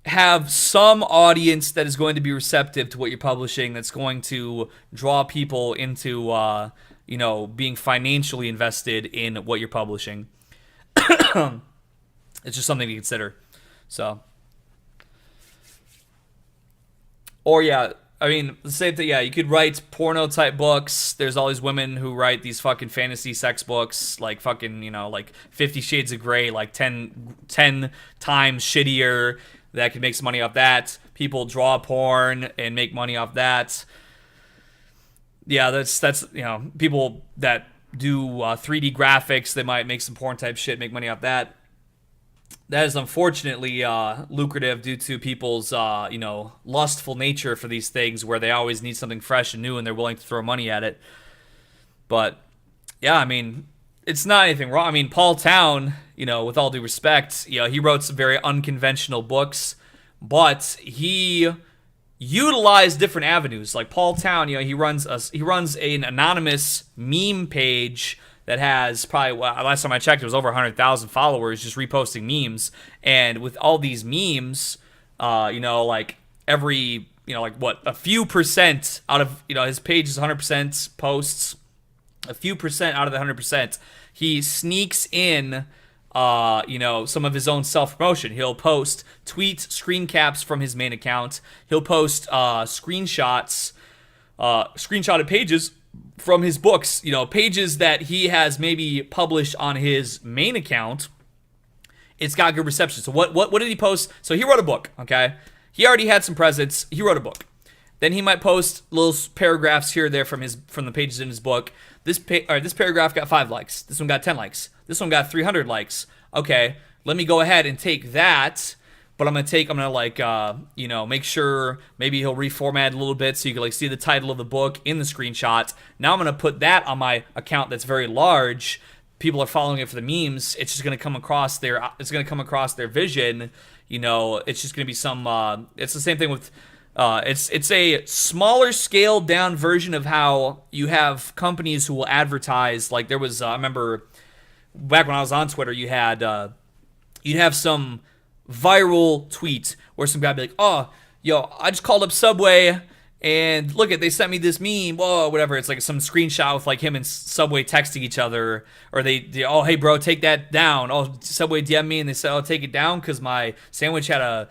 have some audience that is going to be receptive to what you're publishing, that's going to draw people into, being financially invested in what you're publishing. It's just something to consider. So, or yeah, I mean, the same thing. Yeah, you could write porno type books. There's all these women who write these fucking fantasy sex books, like fucking, like 50 Shades of Grey, like 10 times shittier. That could make some money off that. People draw porn and make money off that. Yeah, that's people that do 3D graphics, they might make some porn type shit, make money off that. That is unfortunately lucrative due to people's lustful nature for these things, where they always need something fresh and new and they're willing to throw money at it. But yeah, I mean, it's not anything wrong. I mean, Paul Town, with all due respect, he wrote some very unconventional books, but he utilized different avenues. Like Paul Town, he runs an anonymous meme page that has probably, last time I checked, it was over 100,000 followers just reposting memes. And with all these memes, like every, a few percent out of, his page is 100% posts. A few percent out of the 100%, he sneaks in, some of his own self-promotion. He'll post screen caps from his main account. He'll post screenshotted pages from his books, pages that he has maybe published on his main account. It's got good reception. So what did he post? So he wrote a book, okay? He already had some presence. He wrote a book. Then he might post little paragraphs here or there from the pages in his book. This paragraph got 5 likes. This one got 10 likes. This one got 300 likes. Okay, let me go ahead and take that, but I'm gonna make sure maybe he'll reformat it a little bit so you can see the title of the book in the screenshot. Now I'm gonna put that on my account that's very large. People are following it for the memes. It's just gonna come across their vision. It's just gonna be some. It's the same thing with. It's a smaller scaled down version of how you have companies who will advertise. Like there was, I remember back when I was on Twitter, you'd have some viral tweet where some guy would be like, "Oh, yo, I just called up Subway and look they sent me this meme, whoa, whatever." It's like some screenshot with like him and Subway texting each other, or they oh, hey bro, take that down. Oh, Subway DM me and they said, "Oh, take it down because my sandwich had a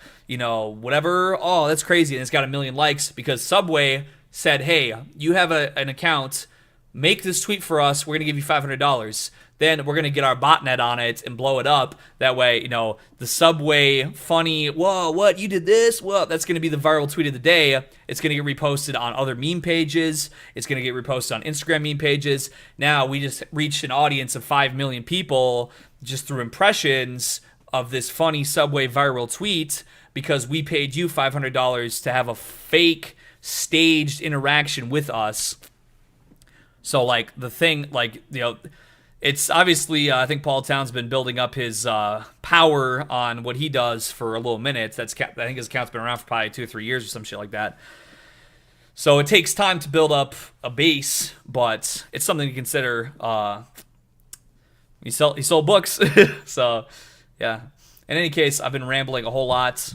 whatever." Oh, that's crazy, and it's got 1 million likes because Subway said, "Hey, you have an account, make this tweet for us. We're gonna give you $500. Then we're going to get our botnet on it and blow it up. That way, the Subway funny, whoa, what, you did this? Well, that's going to be the viral tweet of the day. It's going to get reposted on other meme pages. It's going to get reposted on Instagram meme pages. Now we just reached an audience of 5 million people just through impressions of this funny Subway viral tweet because we paid you $500 to have a fake staged interaction with us. So, like, the thing, like, you know, it's obviously, I think Paul Town's been building up his power on what he does for a little minute. I think his account's been around for probably 2 or 3 years or some shit like that. So it takes time to build up a base, but it's something to consider. He sold books, so yeah. In any case, I've been rambling a whole lot.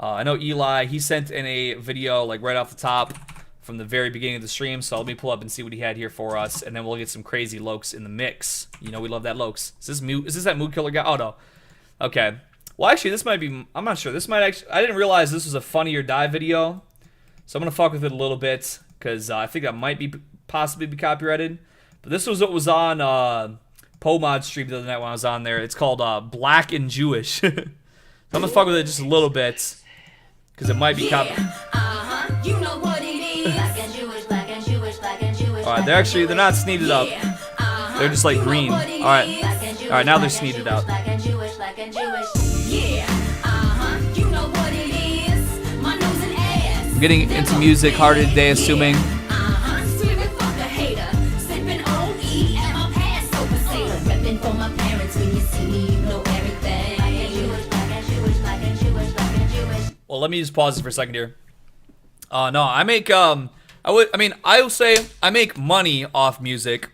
I know Eli, he sent in a video like right off the top from the very beginning of the stream, so let me pull up and see what he had here for us, and then we'll get some crazy lokes in the mix. You know we love that lokes. Is this that mood killer guy? Oh no. Okay. Well, actually, this might be. I'm not sure. This might actually. I didn't realize this was a Funny or Die video, so I'm gonna fuck with it a little bit because I think that might be possibly be copyrighted. But this was what was on Pomod stream the other night when I was on there. It's called Black and Jewish. So I'm gonna fuck with it just a little bit because it might be copyrighted. You know what it is. Black and Jewish, black and Jewish, black and Jewish. Alright, they're not sneeded up. They're just like green. Alright. Alright, now they're sneeded out. Black and Jewish, black and Jewish. Yeah. You know what it is. My nose and ass. I'm getting into music harder today, assuming. Screaming fuck a hater. Sipping OE at my Passover sailor. Repping for my parents when you see me, you know everything. Black and Jewish, black and Jewish, black and Jewish, black and Jewish. Well, let me just pause it for a second here. No, I make, I will say I make money off music.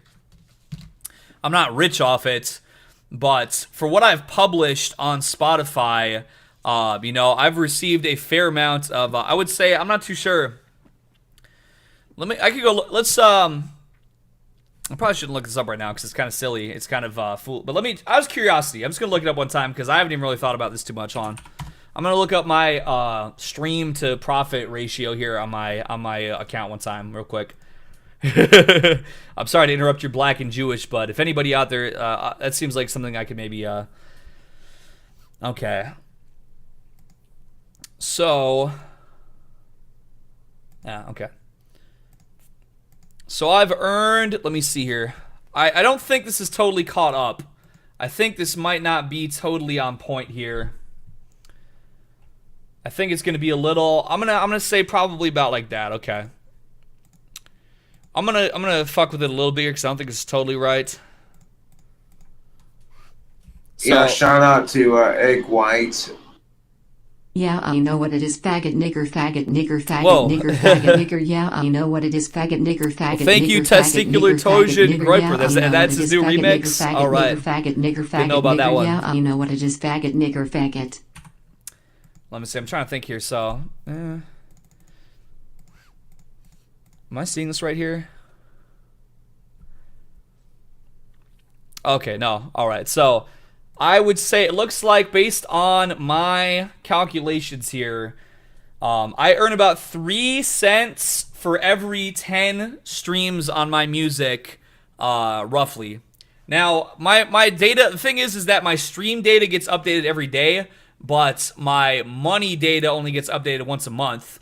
I'm not rich off it, but for what I've published on Spotify, you know, I've received a fair amount of, I would say, I'm not too sure. I probably shouldn't look this up right now because it's kind of silly. It's kind of, fool. But I was curiosity. I'm just going to look it up one time because I haven't even really thought about this too much on. I'm gonna look up my stream to profit ratio here on my account one time, real quick. I'm sorry to interrupt your Black and Jewish, but if anybody out there, that seems like something I could maybe. Okay. So. Yeah. Okay. So I've earned. Let me see here. I don't think this is totally caught up. I think this might not be totally on point here. I think it's gonna be a little. I'm gonna say probably about like that. Okay. I'm gonna fuck with it a little bit because I don't think it's totally right. So, yeah, shout out to Egg White. Yeah, I know what it is. Faggot, nigger, faggot, nigger, faggot, Whoa. nigger, faggot, nigger. Yeah, I know what it is. Faggot, nigger, faggot. Well, thank nigger, you, faggot, Testicular nigger, Trojan faggot, nigger, Groiper. yeah, That's his new faggot, remix. Nigger, faggot, All right. Nigger, faggot, nigger, faggot, Didn't know about nigger, that one. Yeah, I know what it is. Faggot, nigger, faggot. Let me see. I'm trying to think here. So, am I seeing this right here? Okay, no. All right. So, I would say it looks like based on my calculations here, I earn about 3 cents for every 10 streams on my music, roughly. Now, my data, the thing is that my stream data gets updated every day, but my money data only gets updated once a month.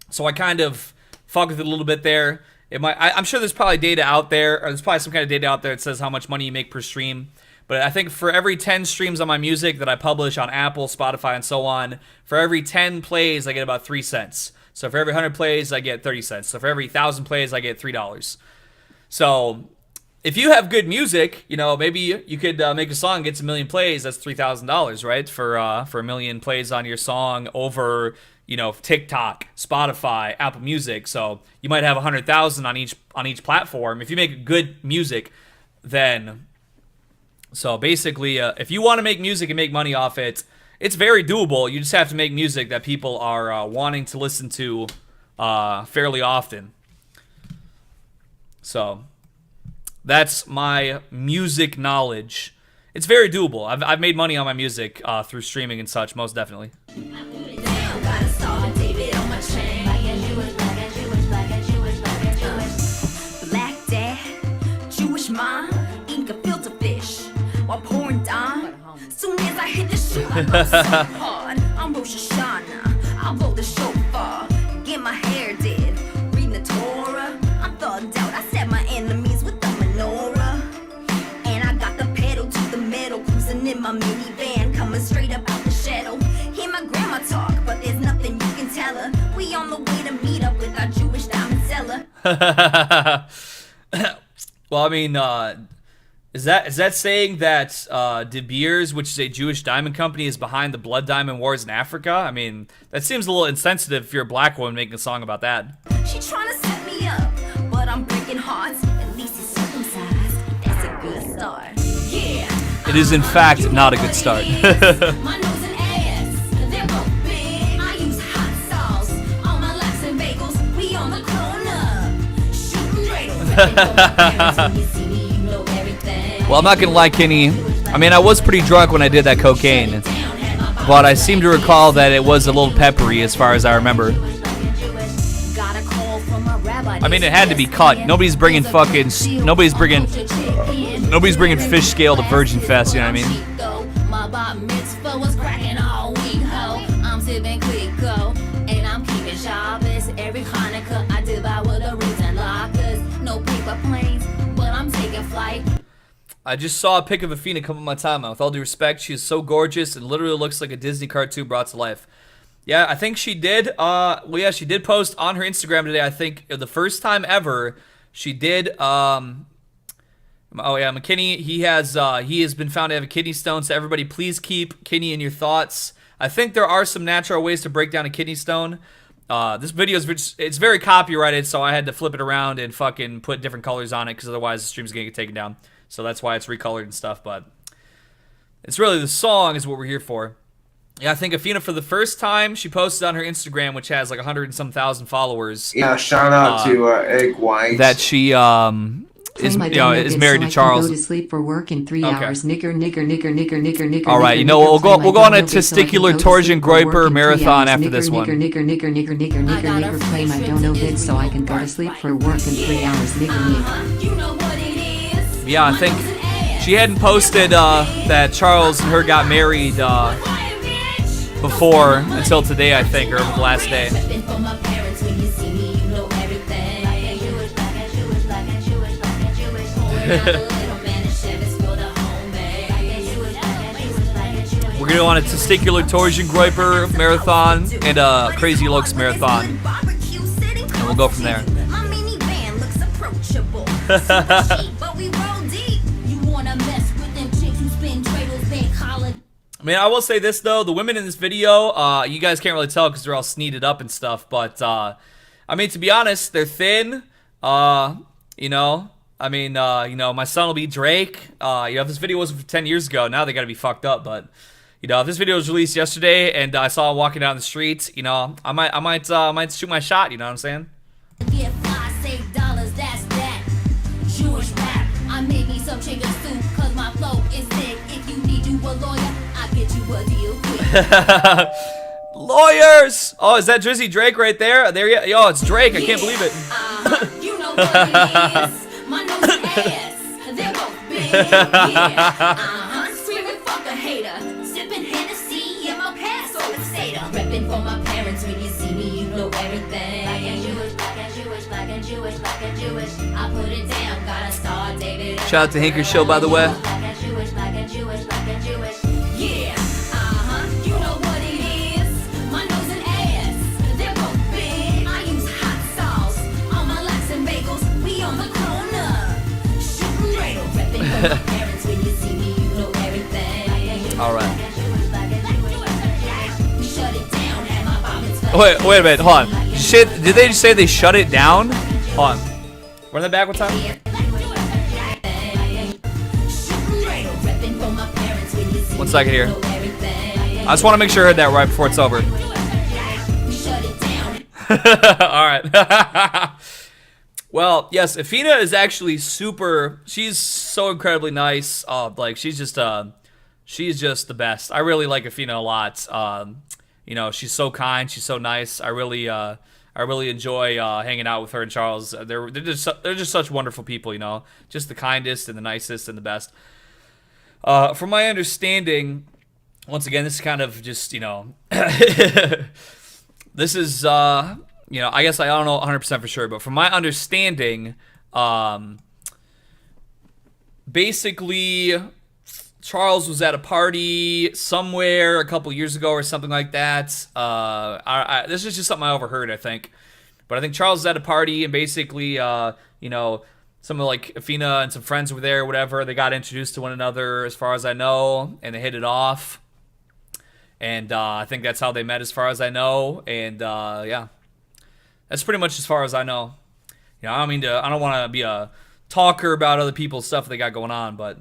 So I kind of fuck with it a little bit there. I'm sure there's probably data out there, or there's probably some kind of data out there that says how much money you make per stream. But I think for every 10 streams on my music that I publish on Apple, Spotify, and so on, for every 10 plays, I get about 3 cents. So for every 100 plays, I get 30 cents. So for every 1,000 plays, I get $3. So if you have good music, you know, maybe you could make a song, gets 1 million plays. That's $3,000, right? For 1 million plays on your song over, you know, TikTok, Spotify, Apple Music. So you might have 100,000 on each platform. If you make good music, then so basically, if you want to make music and make money off it, it's very doable. You just have to make music that people are wanting to listen to fairly often. So that's my music knowledge. It's very doable. I've made money on my music through streaming and such, most definitely. Black dad, Jewish mom, ink a filter fish while pouring down. Soon as I hit the shoe, I go so hard. I'm Rosh Hashanah, I'll blow the shofar, get my hair did, reading the Torah. I'm thugged out, I set my enemies with the menorah, and I got the pedal to the metal, cruising in my minivan, coming straight Well, I mean, is that saying that De Beers, which is a Jewish diamond company, is behind the blood diamond wars in Africa? I mean, that seems a little insensitive if you're a black woman making a song about that. She trying to set me up, but I'm breaking hearts. At least he's circumcised. That's a good start. Yeah. It is, in fact, not a good start. My nose and ass, they're both big. I use hot sauce on my laps and bagels. We on the corner, shooting dreidels. Well, I'm not gonna lie, Kenny. I mean, I was pretty drunk when I did that cocaine, but I seem to recall that it was a little peppery as far as I remember. I mean, it had to be cut. Nobody's bringing fish scale to Virgin Fest, you know what I mean? My bar mitzvah was cracking all week, ho. I'm sipping Clicquot, and I'm keeping sharpest. Every Hanukkah I devour the reason lockers. No paper planes, but I'm taking flight. I just saw a pic of Athena come on my timeline. With all due respect, she is so gorgeous and literally looks like a Disney cartoon brought to life. Yeah, I think she did. Well, yeah, she did post on her Instagram today. I think the first time ever she did. Oh yeah, McKinney. He has been found to have a kidney stone. So everybody, please keep Kinney in your thoughts. I think there are some natural ways to break down a kidney stone. This video it's very copyrighted, so I had to flip it around and fucking put different colors on it because otherwise the stream's gonna get taken down. So that's why it's recolored and stuff, but it's really the song is what we're here for. Yeah, I think Athena, for the first time, she posted on her Instagram, which has like 100 and some thousand followers. Yeah, shout out to Egg White. That she is married to Charles. Go to sleep for work in 3 hours. Nigger. All right, you know we'll go on a testicular torsion groiper marathon after this one. Nigger. Play my dono vid so I can go to sleep for work in 3 hours. Nigger. Yeah, I think she hadn't posted that Charles and her got married before until today, I think, or the last day. We're gonna go on a testicular torsion groiper marathon and a crazy looks marathon, and we'll go from there. I mean, I will say this though: the women in this video, you guys can't really tell because they're all sneated up and stuff. But I mean, to be honest, they're thin. You know, I mean, my son will be Drake. If this video was from 10 years ago, now they gotta be fucked up. But if this video was released yesterday and I saw him walking down the street, I might shoot my shot. You know what I'm saying? If I save dollars, that's that. Jewish rap, I made me some chicken soup, cause my flow is sick. If you need you a lawyer, I'll get you a deal quick. Lawyers! Oh, is that Drizzy Drake right there? Yo, it's Drake. I can't believe it. You know what it is. My nose and ass, they're both big. Yeah. Screaming fuck a hater. Sipping Hennessy in my past, so it's Seder. Repping for my parents, when you see me, you know everything. Black and Jewish, black and Jewish, black and Jewish, black and Jewish. I put it down, got a star, David. Shout out to Hinker Show, by the way. Black and Jewish, black and Jewish, black and Jewish. Yeah, you know what it is. My nose and ass, they're both big. I use hot sauce on my laps and bagels. We on the corner, shooting dreidels. Repping for my parents, when you see me, you know everything. All right. We shut it down, and my vomits. Wait a minute. Hold on. Did they just say they shut it down? Hold on. Run that back one time. One second here. I just want to make sure I heard that right before it's over. All right. Well, yes, Athena is actually super. She's so incredibly nice. She's just the best. I really like Athena a lot. She's so kind. She's so nice. I really enjoy hanging out with her and Charles. They're just such wonderful people. Just the kindest and the nicest and the best. From my understanding, once again, this is kind of just, this is, I guess I don't know 100% for sure, but from my understanding, basically, Charles was at a party somewhere a couple years ago or something like that. This is just something I overheard, I think. But I think Charles was at a party, and basically, you know, some of like Athena and some friends were there, or whatever. They got introduced to one another, as far as I know, and they hit it off. And I think that's how they met, as far as I know. And yeah, that's pretty much as far as I know. You know, I don't want to be a talker about other people's stuff they got going on, but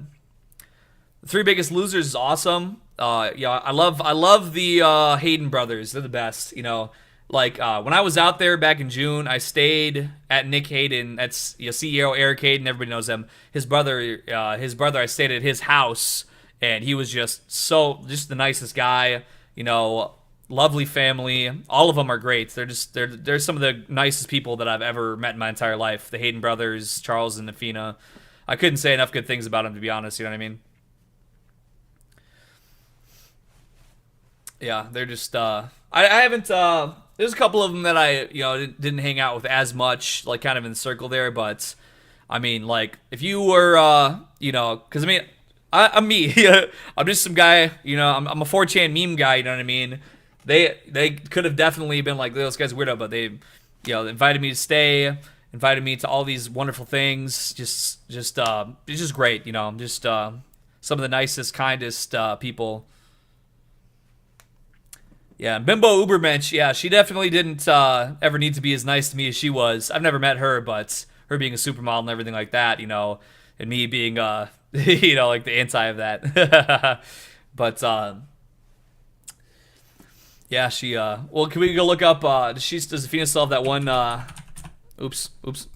the Three Biggest Losers is awesome. Yeah, I love the Hayden brothers. They're the best. You know, like when I was out there back in June, I stayed at Nick Hayden. That's CEO Eric Hayden. Everybody knows him. His brother. I stayed at his house, and he was just the nicest guy. You know, lovely family. All of them are great. They're some of the nicest people that I've ever met in my entire life. The Hayden brothers, Charles and Athena. I couldn't say enough good things about them, to be honest. You know what I mean? Yeah, they're just, I haven't, there's a couple of them that I, didn't hang out with as much, like, kind of in the circle there, but, I mean, like, if you were, because, I mean, I'm me, I'm just some guy, I'm a 4chan meme guy, you know what I mean? They could have definitely been like, this guy's weirdo, but they, invited me to stay, invited me to all these wonderful things, it's just great, just, some of the nicest, kindest, people. Yeah, Bimbo Ubermensch, yeah, she definitely didn't ever need to be as nice to me as she was. I've never met her, but her being a supermodel and everything like that, and me being, like the anti of that. But, yeah, she, well, can we go look up, does Athena still have that one, oops,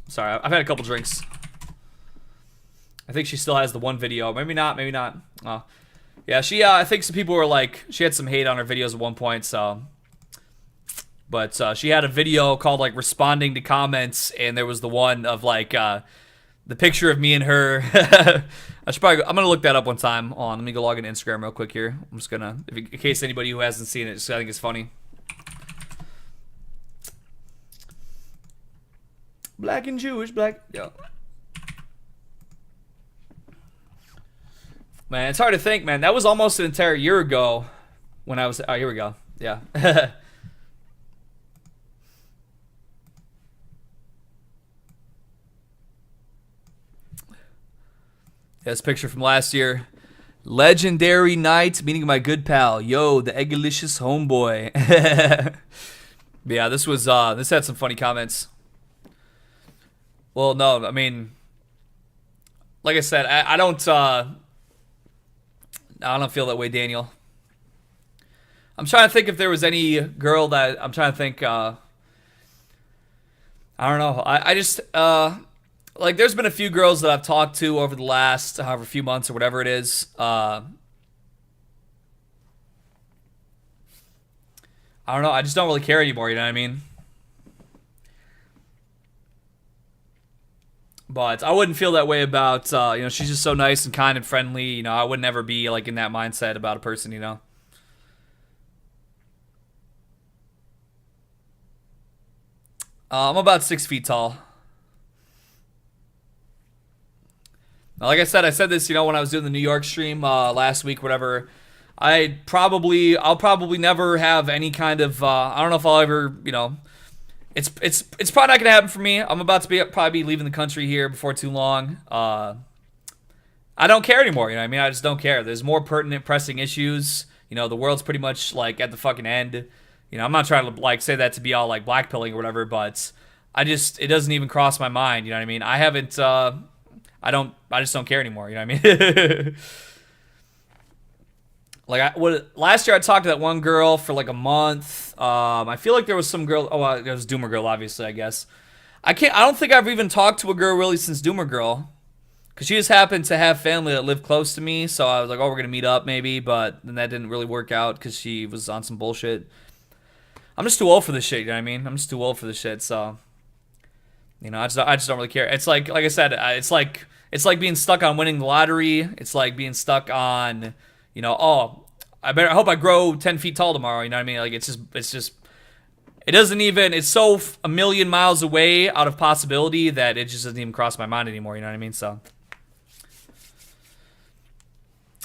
sorry, I've had a couple drinks. I think she still has the one video, maybe not, oh. Yeah, she, I think some people were like, she had some hate on her videos at one point, so. But she had a video called, like, responding to comments, and there was the one of, like, the picture of me and her. I'm going to look that up one time. Hold on, let me go log into Instagram real quick here. I'm just going to, in case anybody who hasn't seen it, just I think it's funny. Black and Jewish, yeah. Man, it's hard to think, man. That was almost an entire year ago when I was... Oh, here we go. Yeah. Yeah, this picture from last year. Legendary night, meeting my good pal. Yo, the Eggylicious homeboy. Yeah, this was... this had some funny comments. Well, no, I mean... Like I said, I don't... I don't feel that way, Daniel. I'm trying to think if there was any girl that... I'm trying to think... I don't know. I just... like, there's been a few girls that I've talked to over the last however few months or whatever it is. I don't know. I just don't really care anymore, you know what I mean? But I wouldn't feel that way about, she's just so nice and kind and friendly. I would never be, like, in that mindset about a person, I'm about 6 feet tall. Now, like I said this, when I was doing the New York stream last week, whatever. I'll probably never have any kind of, I don't know if I'll ever, It's probably not gonna happen for me. I'm about to probably be leaving the country here before too long. I don't care anymore. You know what I mean? I just don't care. There's more pertinent, pressing issues. The world's pretty much like at the fucking end. I'm not trying to like say that to be all like blackpilling or whatever, but it doesn't even cross my mind. You know what I mean? I haven't. I just don't care anymore. You know what I mean? Like, last year I talked to that one girl for like a month. I feel like there was some girl. Oh, it was Doomer Girl, obviously, I guess. I don't think I've even talked to a girl really since Doomer Girl. Because she just happened to have family that lived close to me. So I was like, oh, we're going to meet up maybe. But then that didn't really work out because she was on some bullshit. I'm just too old for this shit, you know what I mean? I'm just too old for this shit, so. I just don't really care. It's like I said, it's like being stuck on winning the lottery. It's like being stuck on... oh, I hope I grow 10 feet tall tomorrow, you know what I mean? Like, it doesn't even, it's so a million miles away out of possibility that it just doesn't even cross my mind anymore, you know what I mean? So,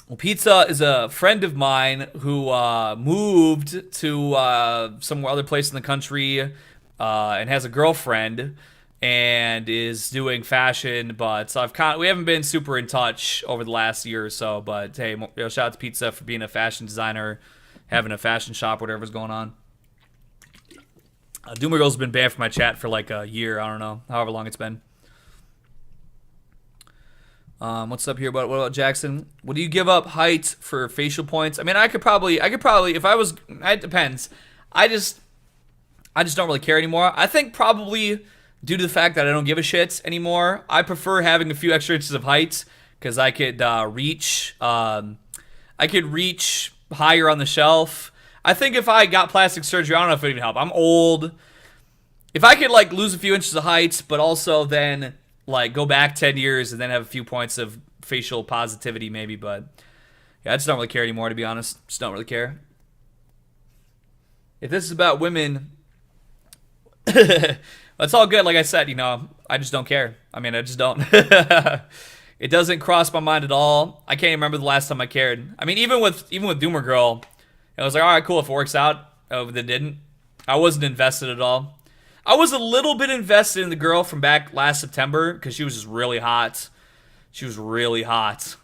well, Pizza is a friend of mine who moved to some other place in the country and has a girlfriend and is doing fashion, but so we haven't been super in touch over the last year or so. But hey, shout out to Pizza for being a fashion designer, having a fashion shop, whatever's going on. Doomer Girl's been banned from my chat for like a year. I don't know, however long it's been. What's up here? What about Jackson? Would you give up height for facial points? I mean, I could probably, if I was, it depends. I just don't really care anymore. I think probably due to the fact that I don't give a shit anymore, I prefer having a few extra inches of height because I could reach higher on the shelf. I think if I got plastic surgery, I don't know if it would even help. I'm old. If I could like lose a few inches of height, but also then like go back 10 years and then have a few points of facial positivity maybe, but yeah, I just don't really care anymore, to be honest. Just don't really care. If this is about women, it's all good. Like I said, you know, I just don't care. I mean, I just don't. It doesn't cross my mind at all. I can't even remember the last time I cared. I mean, even with Doomer Girl, I was like, all right, cool. If it works out, but it didn't. I wasn't invested at all. I was a little bit invested in the girl from back last September because she was just really hot. She was really hot.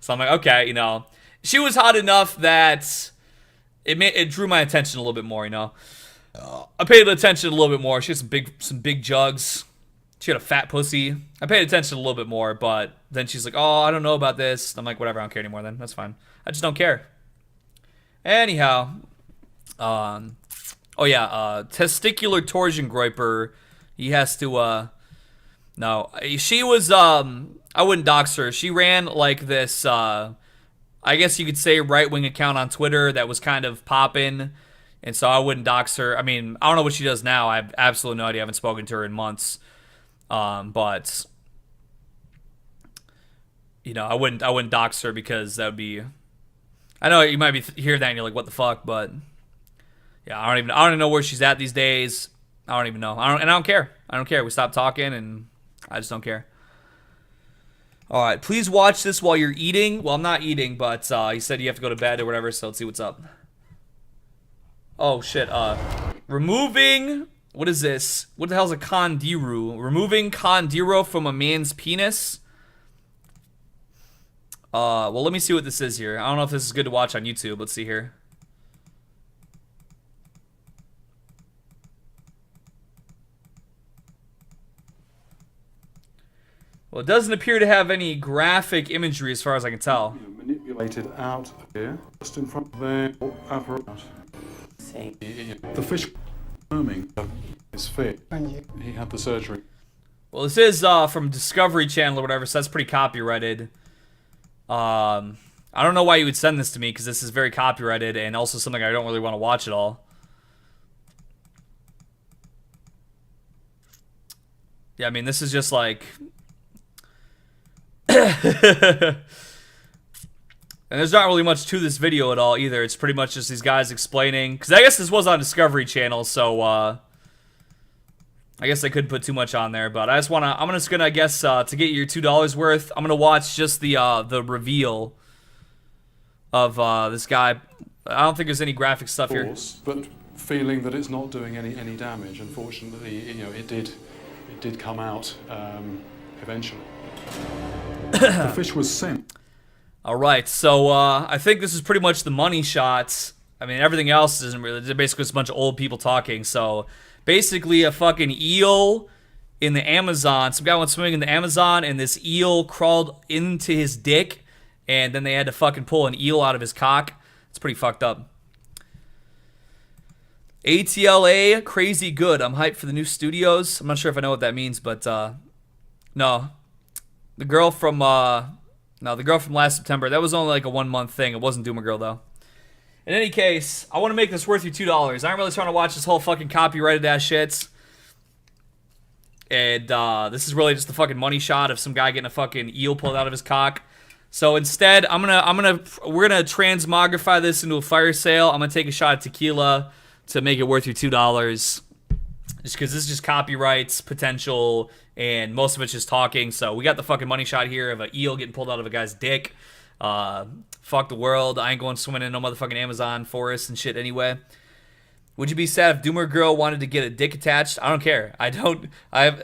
So I'm like, okay, you know, she was hot enough that it drew my attention a little bit more, you know. I paid attention a little bit more. She had some big jugs. She had a fat pussy. I paid attention a little bit more, but then she's like, oh, I don't know about this. I'm like, whatever, I don't care anymore then. That's fine. I just don't care. Anyhow, oh yeah, testicular torsion groiper. He has to, no. She was, I wouldn't dox her. She ran like this, I guess you could say right-wing account on Twitter that was kind of popping. And so I wouldn't dox her. I mean, I don't know what she does now. I have absolutely no idea. I haven't spoken to her in months. But you know, I wouldn't dox her because that would be, I know you might be hearing that and you're like, what the fuck, but yeah, I don't even know where she's at these days. I don't even know. I don't care. I don't care. We stopped talking and I just don't care. All right, please watch this while you're eating. Well, I'm not eating, but he said you have to go to bed or whatever, so let's see what's up. Oh shit, removing, what is this? What the hell is a condiru? Removing condiro from a man's penis? Well, let me see what this is here. I don't know if this is good to watch on YouTube. Let's see here. Well, it doesn't appear to have any graphic imagery as far as I can tell. Manipulated out here, just in front of their apparatus. The fish swimming is fit. He had the surgery. Well, this is from Discovery Channel or whatever, so that's pretty copyrighted. I don't know why you would send this to me, because this is very copyrighted and also something I don't really want to watch at all. Yeah, I mean, this is just like... And there's not really much to this video at all either. It's pretty much just these guys explaining, because I guess this was on Discovery Channel, so I guess I couldn't put too much on there. But I'm just gonna I guess to get your $2 worth, I'm gonna watch just the reveal of this guy. I don't think there's any graphic stuff here. But feeling that it's not doing any damage, unfortunately, you know, it did come out eventually. The fish was sent. All right, so I think this is pretty much the money shots. I mean, everything else isn't really. They're basically just a bunch of old people talking. So basically, a fucking eel in the Amazon. Some guy went swimming in the Amazon, and this eel crawled into his dick, and then they had to fucking pull an eel out of his cock. It's pretty fucked up. ATLA, crazy good. I'm hyped for the new studios. I'm not sure if I know what that means, but no. The girl from last September, that was only like a 1 month thing. It wasn't Doomer Girl though. In any case, I want to make this worth you $2. I'm really trying to watch this whole fucking copyrighted ass shit. And this is really just the fucking money shot of some guy getting a fucking eel pulled out of his cock. So instead, we're gonna transmogrify this into a fire sale. I'm gonna take a shot of tequila to make it worth you $2. Just because this is just copyrights potential, and most of it's just talking. So we got the fucking money shot here of an eel getting pulled out of a guy's dick. Fuck the world. I ain't going swimming in no motherfucking Amazon forest and shit anyway. Would you be sad if Doomer Girl wanted to get a dick attached? I don't care.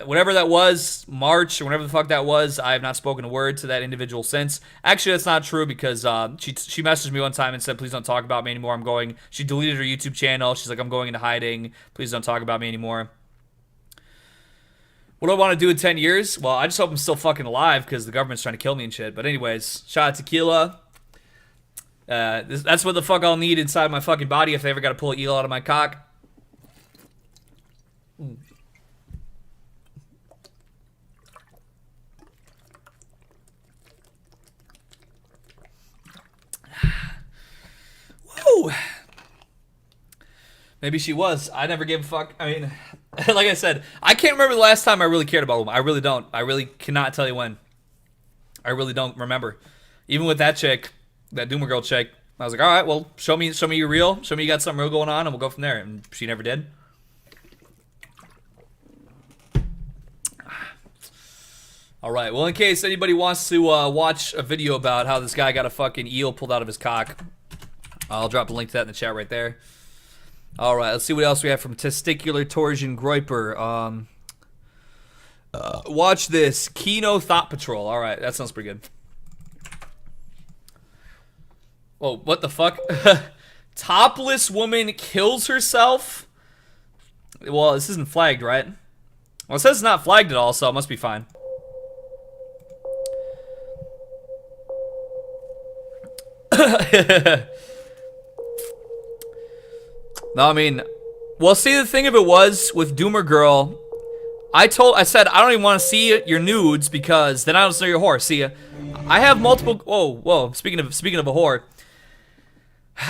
Whatever that was, March or whatever the fuck that was, I have not spoken a word to that individual since. Actually, that's not true because she messaged me one time and said, please don't talk about me anymore. She deleted her YouTube channel. She's like, I'm going into hiding. Please don't talk about me anymore. What do I want to do in 10 years? Well, I just hope I'm still fucking alive because the government's trying to kill me and shit. But anyways, shout out Tequila. That's what the fuck I'll need inside my fucking body if they ever got to pull an eel out of my cock. Woo! Maybe she was. I never gave a fuck. I mean, like I said, I can't remember the last time I really cared about a woman. I really don't. I really cannot tell you when. I really don't remember. Even with that chick, that Doomer Girl chick, I was like, all right, well, show me you're real. Show me you got something real going on, and we'll go from there. And she never did. All right. Well, in case anybody wants to watch a video about how this guy got a fucking eel pulled out of his cock, I'll drop a link to that in the chat right there. All right. Let's see what else we have from Testicular Torsion Groiper. Watch this. Kino Thought Patrol. All right. That sounds pretty good. Oh, what the fuck? Topless woman kills herself? Well, this isn't flagged, right? Well, it says it's not flagged at all, so it must be fine. No, I mean, well, see, the thing of it was with Doomer Girl, I said I don't even want to see your nudes because then I don't know you're a whore. See, I have multiple. Whoa. Speaking of a whore,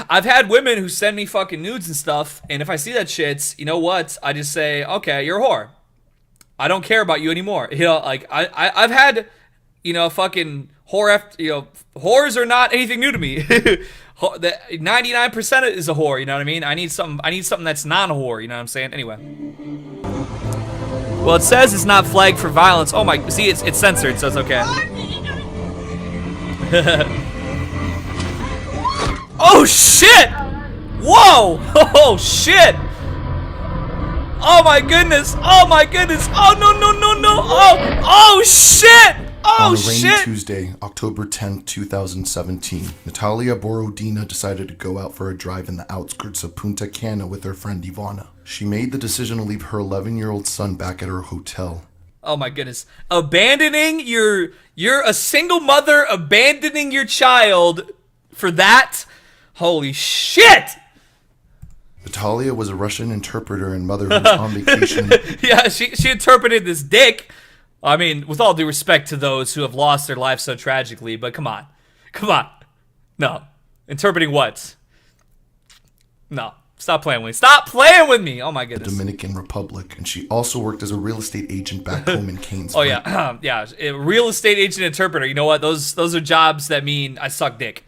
I've had women who send me fucking nudes and stuff, and if I see that shit, you know what? I just say, okay, you're a whore. I don't care about you anymore. You know, like I've had, you know, fucking whores are not anything new to me. 99% is a whore. You know what I mean? I need something that's not a whore. You know what I'm saying? Anyway. Well, it says it's not flagged for violence. Oh my, see, it's censored, so it's okay. Oh shit! Whoa! Oh shit! Oh my goodness! Oh my goodness! Oh no! Oh shit! Oh shit! On a rainy Tuesday, October 10, 2017, Natalia Borodina decided to go out for a drive in the outskirts of Punta Cana with her friend Ivana. She made the decision to leave her 11-year-old son back at her hotel. Oh my goodness. Abandoning you're a single mother abandoning your child for that? Holy shit! Natalia was a Russian interpreter and mother who was on vacation. Yeah, she interpreted this dick. I mean, with all due respect to those who have lost their lives so tragically, but come on. No. Interpreting what? No. Stop playing with me. Stop playing with me! Oh my goodness. The Dominican Republic, and she also worked as a real estate agent back home in Keynes. Oh yeah, yeah. Real estate agent interpreter. You know what? Those are jobs that mean I suck dick.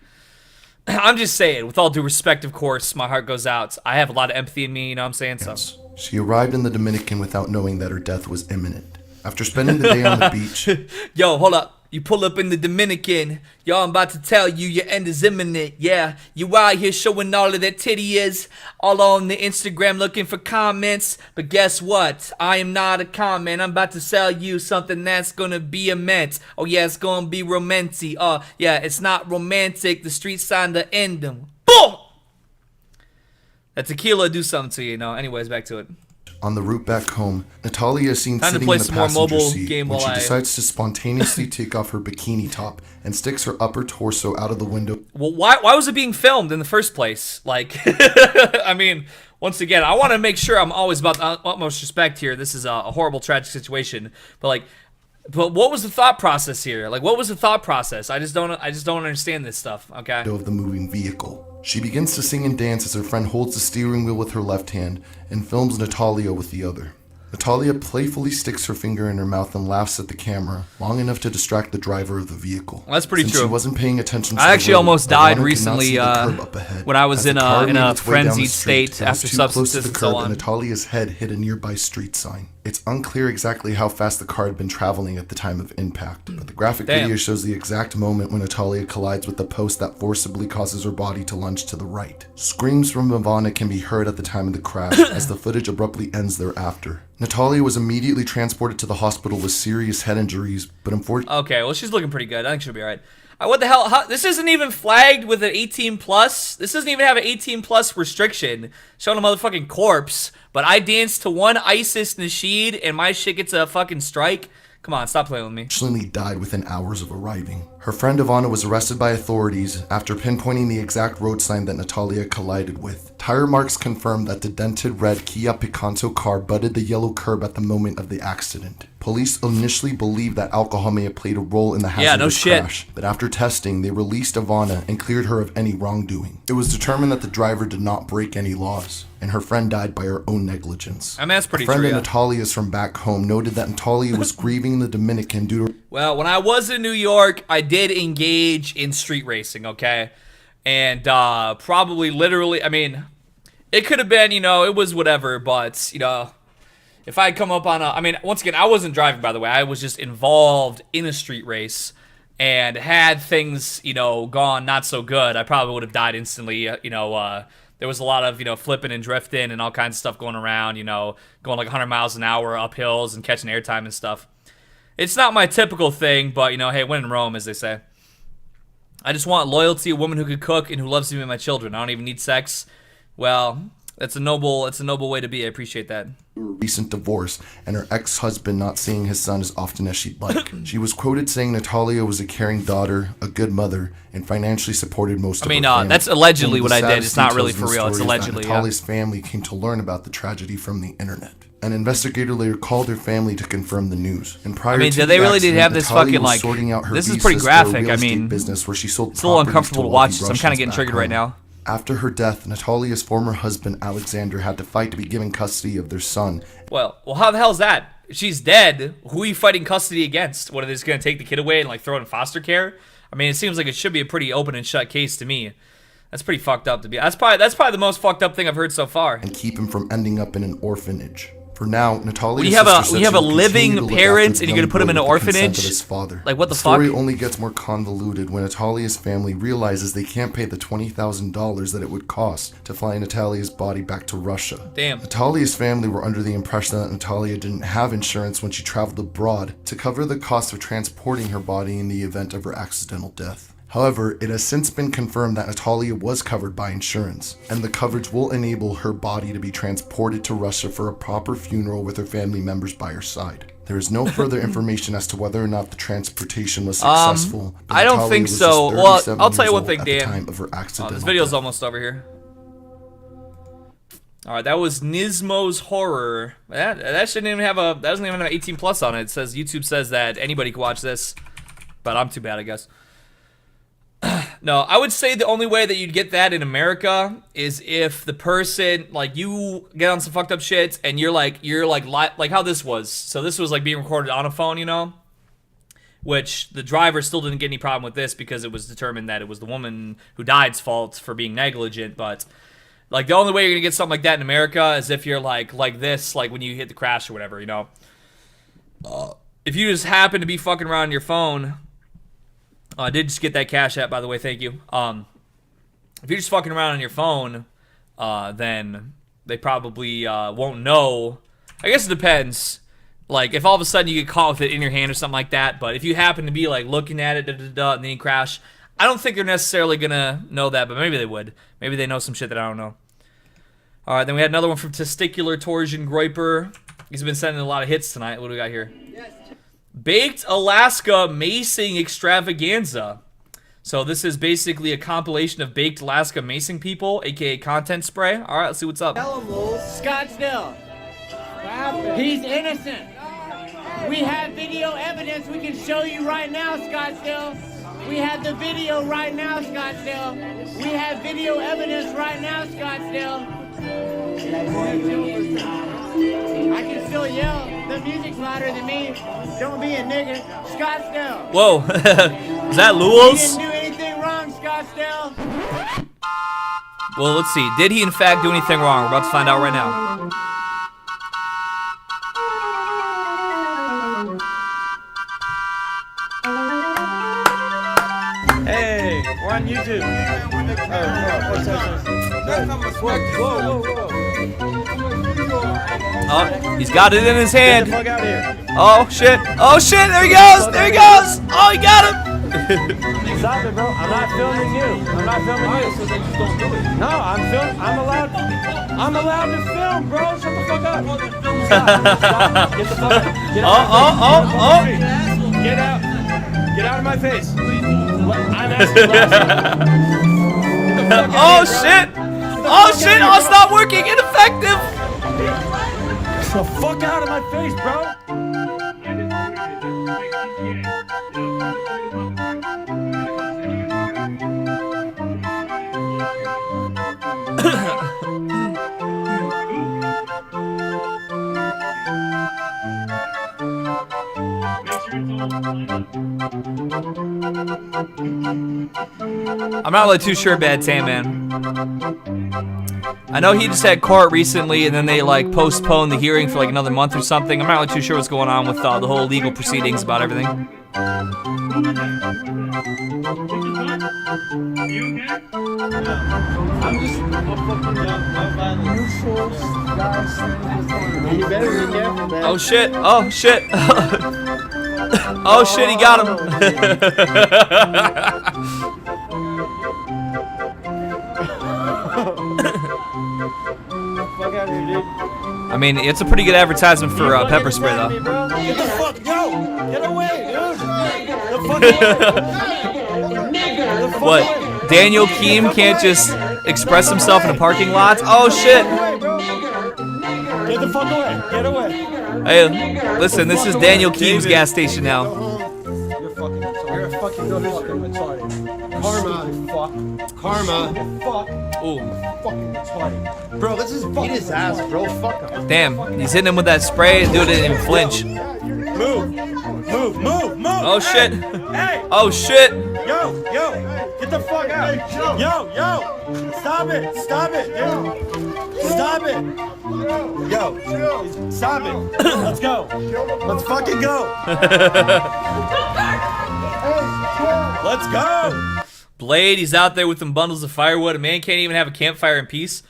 I'm just saying, with all due respect, of course, my heart goes out. I have a lot of empathy in me, you know what I'm saying? Yes. So. She arrived in the Dominican without knowing that her death was imminent. After spending the day on the beach... Yo, hold up. You pull up in the Dominican. Yo, I'm about to tell you your end is imminent. Yeah, you out here showing all of that titty is. All on the Instagram looking for comments. But guess what? I am not a comment. I'm about to sell you something that's gonna be immense. Oh yeah, it's gonna be romantic. Oh yeah, it's not romantic. The street sign to end them. Boom! That tequila do something to you, you know. Anyways, back to it. On the route back home, Natalia is seen sitting in the passenger seat when she decides to spontaneously take off her bikini top and sticks her upper torso out of the window. Well, why was it being filmed in the first place? Like, I mean, once again, I want to make sure I'm always about the utmost respect here. This is a horrible, tragic situation. But what was the thought process here? Like, what was the thought process? I just don't understand this stuff. Okay. Of the moving vehicle. She begins to sing and dance as her friend holds the steering wheel with her left hand and films Natalia with the other. Natalia playfully sticks her finger in her mouth and laughs at the camera, long enough to distract the driver of the vehicle. Well, that's pretty Since true. She wasn't paying attention to I the actually road, almost Ivana died could not recently see the curb up ahead. when I was As the in car a made its way down the frenzied street, state it was after too close to substances the and curb, so on. and Natalia's head hit a nearby street sign. It's unclear exactly how fast the car had been traveling at the time of impact, but the graphic video shows the exact moment when Natalia collides with the post that forcibly causes her body to lunge to the right. Screams from Ivana can be heard at the time of the crash, as the footage abruptly ends thereafter. Natalia was immediately transported to the hospital with serious head injuries, but unfortunately... Okay, well, she's looking pretty good. I think she'll be alright. What the hell? This isn't even flagged with an 18+. This doesn't even have an 18+ restriction showing a motherfucking corpse. But I danced to one ISIS Nasheed and my shit gets a fucking strike. Come on, stop playing with me. Unfortunately died within hours of arriving. Her friend Ivana was arrested by authorities after pinpointing the exact road sign that Natalia collided with. Tire marks confirmed that the dented red Kia Picanto car butted the yellow curb at the moment of the accident. Police initially believed that alcohol may have played a role in the hazardous crash, but after testing, they released Ivana and cleared her of any wrongdoing. It was determined that the driver did not break any laws, and her friend died by her own negligence. I mean, that's pretty A friend true, of yeah. Natalia's from back home noted that Natalia was grieving in the Dominican due to... Well, when I was in New York, I did engage in street racing, okay? And probably literally, I mean, it could have been, you know, it was whatever, but, you know, if I had come up on a, I mean, once again, I wasn't driving, by the way. I was just involved in a street race, and had things, you know, gone not so good, I probably would have died instantly. You know, there was a lot of, you know, flipping and drifting and all kinds of stuff going around, you know, going like 100 miles an hour up hills and catching airtime and stuff. It's not my typical thing, but, you know, hey, when in Rome, as they say. I just want loyalty, a woman who could cook and who loves me and my children. I don't even need sex. Well, it's a noble way to be. I appreciate that. Recent divorce, and her ex-husband not seeing his son as often as she'd like. She was quoted saying Natalia was a caring daughter, a good mother, and financially supported most of her family. that's allegedly One of what the I did. It's not really saddest for real. It's details in the story is that allegedly, yeah. Natalia's family came to learn about the tragedy from the internet. An investigator later called her family to confirm the news. And prior to they the really did accident, have this Natalia fucking, was like, sorting out her this is visas pretty for a graphic. real I estate mean, business where she sold it's a little properties uncomfortable to wealthy watch this. I'm kind of Russians getting back triggered right home. now. After her death, Natalia's former husband Alexander had to fight to be given custody of their son. Well, how the hell is that? If she's dead, who are you fighting custody against? What, are they just going to take the kid away and, like, throw it in foster care? I mean, it seems like it should be a pretty open and shut case to me. That's pretty fucked up to be. That's probably the most fucked up thing I've heard so far. And keep him from ending up in an orphanage. For now, Natalia's When you have a living parent and you're gonna put him in an orphanage, like what the fuck? The story only gets more convoluted when Natalia's family realizes they can't pay the $20,000 that it would cost to fly Natalia's body back to Russia. Damn. Natalia's family were under the impression that Natalia didn't have insurance when she traveled abroad to cover the cost of transporting her body in the event of her accidental death. However, it has since been confirmed that Natalia was covered by insurance, and the coverage will enable her body to be transported to Russia for a proper funeral with her family members by her side. There is no further information as to whether or not the transportation was successful. But I don't Natalia think was so. just Well, 37 I'll tell you years one old thing, at the Dan. time of her accidental This video's death. almost over here. Alright, that was Nismo's Horror. That shouldn't even have that doesn't even have 18+ on it. It says, YouTube says that anybody can watch this. But I'm too bad, I guess. No, I would say the only way that you'd get that in America is if the person, like, you get on some fucked up shit and you're like how this was. So this was like being recorded on a phone, you know? Which the driver still didn't get any problem with this because it was determined that it was the woman who died's fault for being negligent. But like the only way you're gonna get something like that in America is if you're like this, like when you hit the crash or whatever, you know? If you just happen to be fucking around on your phone. I did just get that CashApp, by the way. Thank you. If you're just fucking around on your phone, then they probably won't know. I guess it depends. Like, if all of a sudden you get caught with it in your hand or something like that, but if you happen to be, like, looking at it, and then you crash, I don't think they're necessarily gonna know that, but maybe they would. Maybe they know some shit that I don't know. Alright, then we had another one from Testicular Torsion Groiper. He's been sending a lot of hits tonight. What do we got here? Baked Alaska Macing Extravaganza. So this is basically a compilation of Baked Alaska Macing people, aka content spray. Alright, let's see what's up. Scottsdale. He's innocent. We have video evidence we can show you right now, Scottsdale. We have the video right now, Scottsdale. We have video evidence right now, Scottsdale. I can still yell. The music's louder than me. Don't be a nigga. Scottsdale. Whoa. Is that You Lewis? didn't do anything wrong, Scottsdale. Well, let's see. Did he in fact do anything wrong? We're about to find out right now. Hey, we're on YouTube. Oh, he's got it in his hand. Get the fuck out of here. Oh shit! Oh shit! There he goes! There he goes! Oh, he got him! Stop it, bro. I'm not filming you. I'm not filming you. So then just don't do it. No, I'm allowed to film, bro. Shut the fuck up. Stop. Get the fuck out. Get out. Oh. Get out. Get out of my face. I'm asking. Oh shit! Oh shit! Oh, it's not working! Ineffective! Get the fuck out of my face, bro. I'm not really too sure about Tam, man. I know he just had court recently, and then they like postponed the hearing for like another month or something. I'm not really too sure what's going on with the whole legal proceedings about everything. Oh shit! Oh shit! Oh shit! He got him! I mean, it's a pretty good advertisement for pepper spray, though. Get the fuck, yo! Get away, dude! The fuck What? Daniel Keem can't just express himself in a parking lot? Oh shit! Get the fuck away! Get away! Hey, listen, this is Daniel Keem's gas station now. You're a fucking retarded. Karma. Fuck. Ooh. Fucking retarded. Bro, this is fucking his ass, bro. Fuck him. Damn, he's hitting him with that spray and doing it in flinch. Move. Oh shit. Hey. Oh shit. Yo. Get the fuck out. Yo. Stop it, dude. Stop it. Yo. Stop it. Let's go. Let's fucking go. Let's go. Blade, he's out there with them bundles of firewood. A man can't even have a campfire in peace.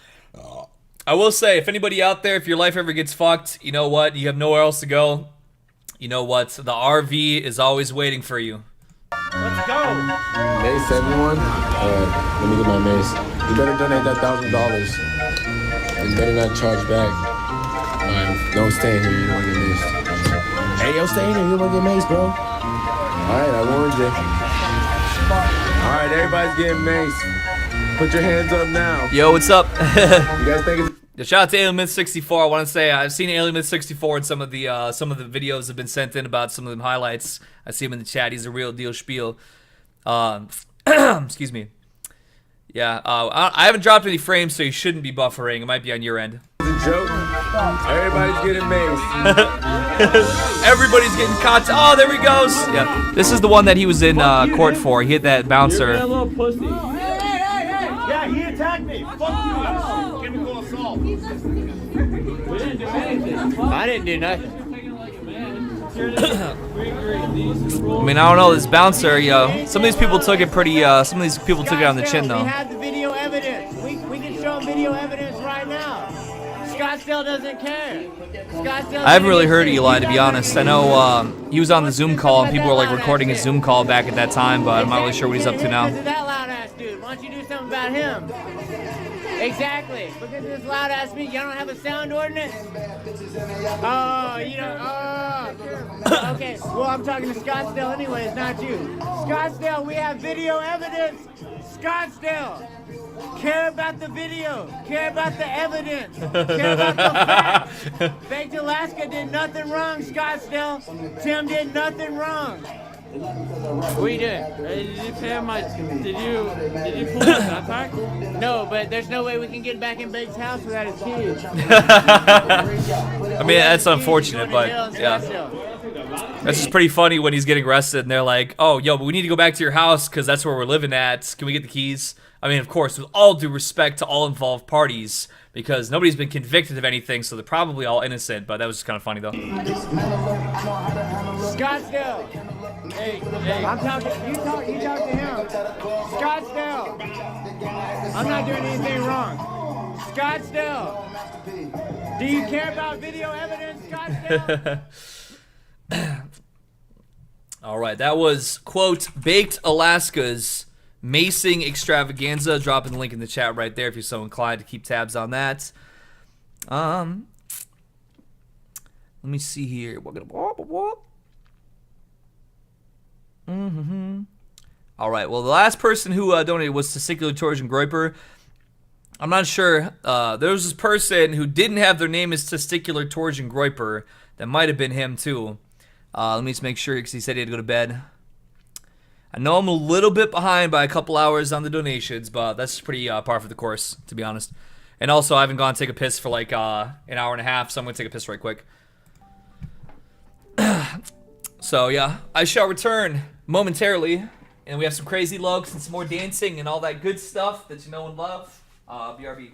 I will say, if anybody out there, if your life ever gets fucked, you know what? You have nowhere else to go. You know what? The RV is always waiting for you. Let's go. Mace, everyone. Let me get my mace. You better donate that $1,000. And better not charge back. Don't stay in here. You don't want to get maced. Hey, yo, stay in here. You don't want to get maced, bro. All right, I warned you. All right, everybody's getting maced. Put your hands up now. Yo, what's up? You guys think it's... Shout out to Alien Myth 64. I want to say I've seen Alien Myth 64 and some of the videos have been sent in about some of the highlights. I see him in the chat. He's a real deal spiel. Excuse me. Yeah, I haven't dropped any frames, so you shouldn't be buffering. It might be on your end. It's a joke. Everybody's getting maced. Everybody's getting caught. Oh, there he goes. Yeah, this is the one that he was in court for. He hit that bouncer. You're a little pussy. Yeah, he attacked me. Fuck you. Chemical assault. We didn't do anything. I didn't do nothing. I mean, I don't know, this bouncer, some of these people took it pretty, some of these people took it on the chin, though. We have the video evidence. We can show them video evidence right now. Scottsdale doesn't care. I haven't really heard Eli, to be honest. I know he was on the Zoom call, and people were, like, recording his Zoom call back at that time, but I'm not really sure what he's up to now. Because of that loud-ass dude. Why don't you do something about him? Exactly. Because of this loud-ass dude, you don't have a sound ordinance? Oh, you don't... Oh. Okay, well, I'm talking to Scottsdale anyways, not you. Scottsdale, we have video evidence. Scottsdale, care about the video. Care about the evidence. Care about the facts. Baked Alaska did nothing wrong, Scottsdale. Tim did nothing wrong. What are you doing? Did you pay my? Did you pull my backpack? No, but there's no way we can get back in Bake's house without his keys. I mean, that's unfortunate, but yeah. That's just pretty funny when he's getting arrested and they're like, oh, yo, but we need to go back to your house because that's where we're living at. Can we get the keys? I mean, of course, with all due respect to all involved parties, because nobody's been convicted of anything, so they're probably all innocent, but that was just kind of funny, though. Scottsdale! Hey, I'm talking, you talk to him. Scottsdale! I'm not doing anything wrong. Scottsdale! Do you care about video evidence, Scottsdale? All right, that was, quote, Baked Alaska's macing extravaganza. Dropping the link in the chat right there if you're so inclined to keep tabs on that. Let me see here. All right, well, the last person who donated was Testicular Torsion Groiper. I'm not sure. There was this person who didn't have their name as Testicular Torsion Groiper. That might have been him, too. Let me just make sure, because he said he had to go to bed. I know I'm a little bit behind by a couple hours on the donations, but that's pretty par for the course, to be honest. And also, I haven't gone to take a piss for like an hour and a half, so I'm going to take a piss right quick. So, yeah, I shall return momentarily. And we have some crazy looks and some more dancing and all that good stuff that you know and love. BRB.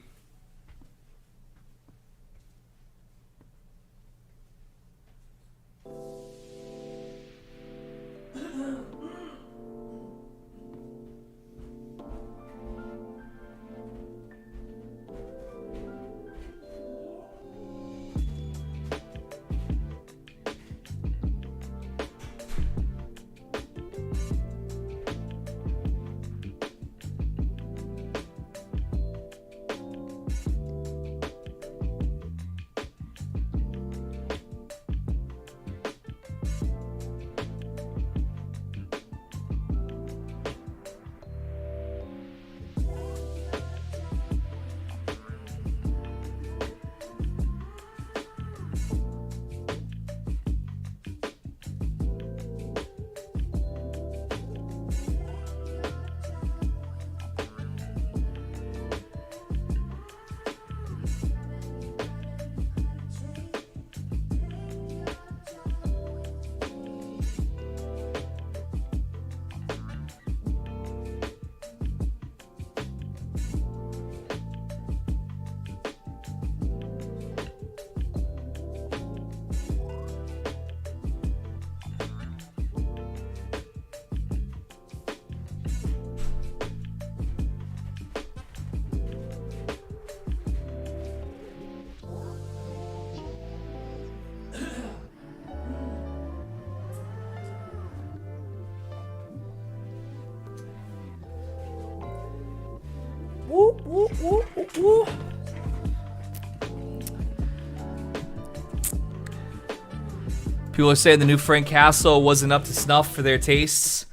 People are saying the new Frank Castle wasn't up to snuff for their tastes.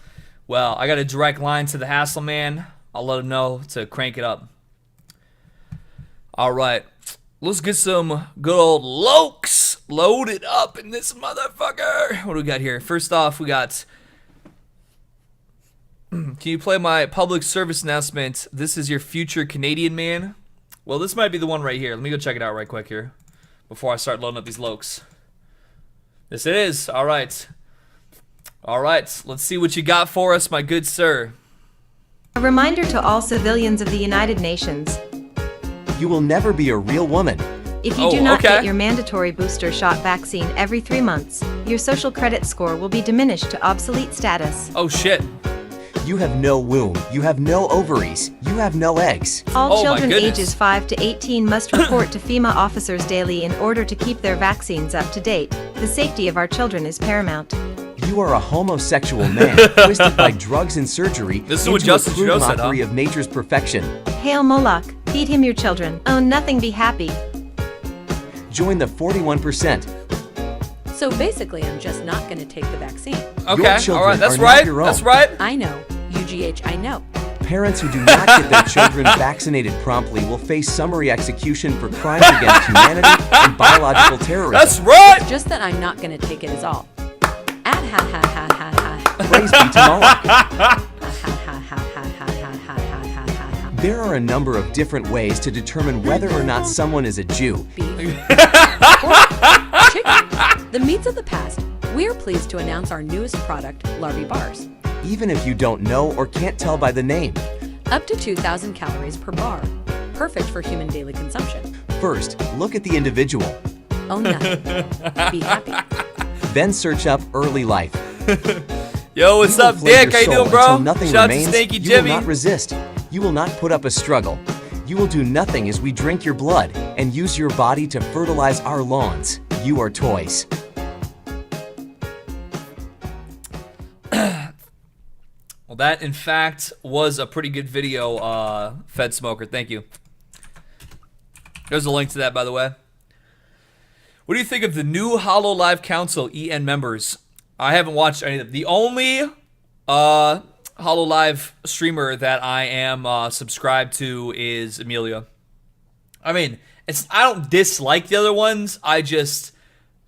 Well, I got a direct line to the Hassle man. I'll let him know to crank it up. All right, let's get some good old lokes loaded up in this motherfucker. What do we got here? First off, we got... Can you play my public service announcement? This is your future Canadian man. Well, this might be the one right here. Let me go check it out right quick here before I start loading up these lokes. This it is. All right. All right. Let's see what you got for us, my good sir. A reminder to all civilians of the United Nations. You will never be a real woman. If you do not get your mandatory booster shot vaccine every 3 months, your social credit score will be diminished to obsolete status. Oh, shit. You have no womb. You have no ovaries. You have no eggs. All children ages 5 to 18 must report to FEMA officers daily in order to keep their vaccines up to date. The safety of our children is paramount. You are a homosexual man, twisted by drugs and surgery into a crude mockery of nature's perfection. Hail Moloch, feed him your children. Own nothing, be happy. Join the 41%. So basically, I'm just not going to take the vaccine. Okay, all right, that's right. That's right. I know. UGH, I know. Parents who do not get their children vaccinated promptly will face summary execution for crimes against humanity and biological terrorism. That's right. Just that I'm not going to take it is all. Ha ha ha ha ha. Praise be to Moloch. There are a number of different ways to determine whether or not someone is a Jew. Chicken. The meats of the past. We're pleased to announce our newest product, Larvae Bars. Even if you don't know or can't tell by the name. Up to 2,000 calories per bar. Perfect for human daily consumption. First, look at the individual. Own nothing. Be happy. Then search up early life. Yo, what's up, Dick? How you doing, bro? Nothing Shout out to remains, Stinky you Jimmy. will not resist. You will not put up a struggle. You will do nothing as we drink your blood and use your body to fertilize our lawns. You are toys. Well, that, in fact, was a pretty good video, Fed Smoker. Thank you. There's a link to that, by the way. What do you think of the new HoloLive Council EN members? I haven't watched any of them. The only HoloLive streamer that I am subscribed to is Amelia. I mean, I don't dislike the other ones. I just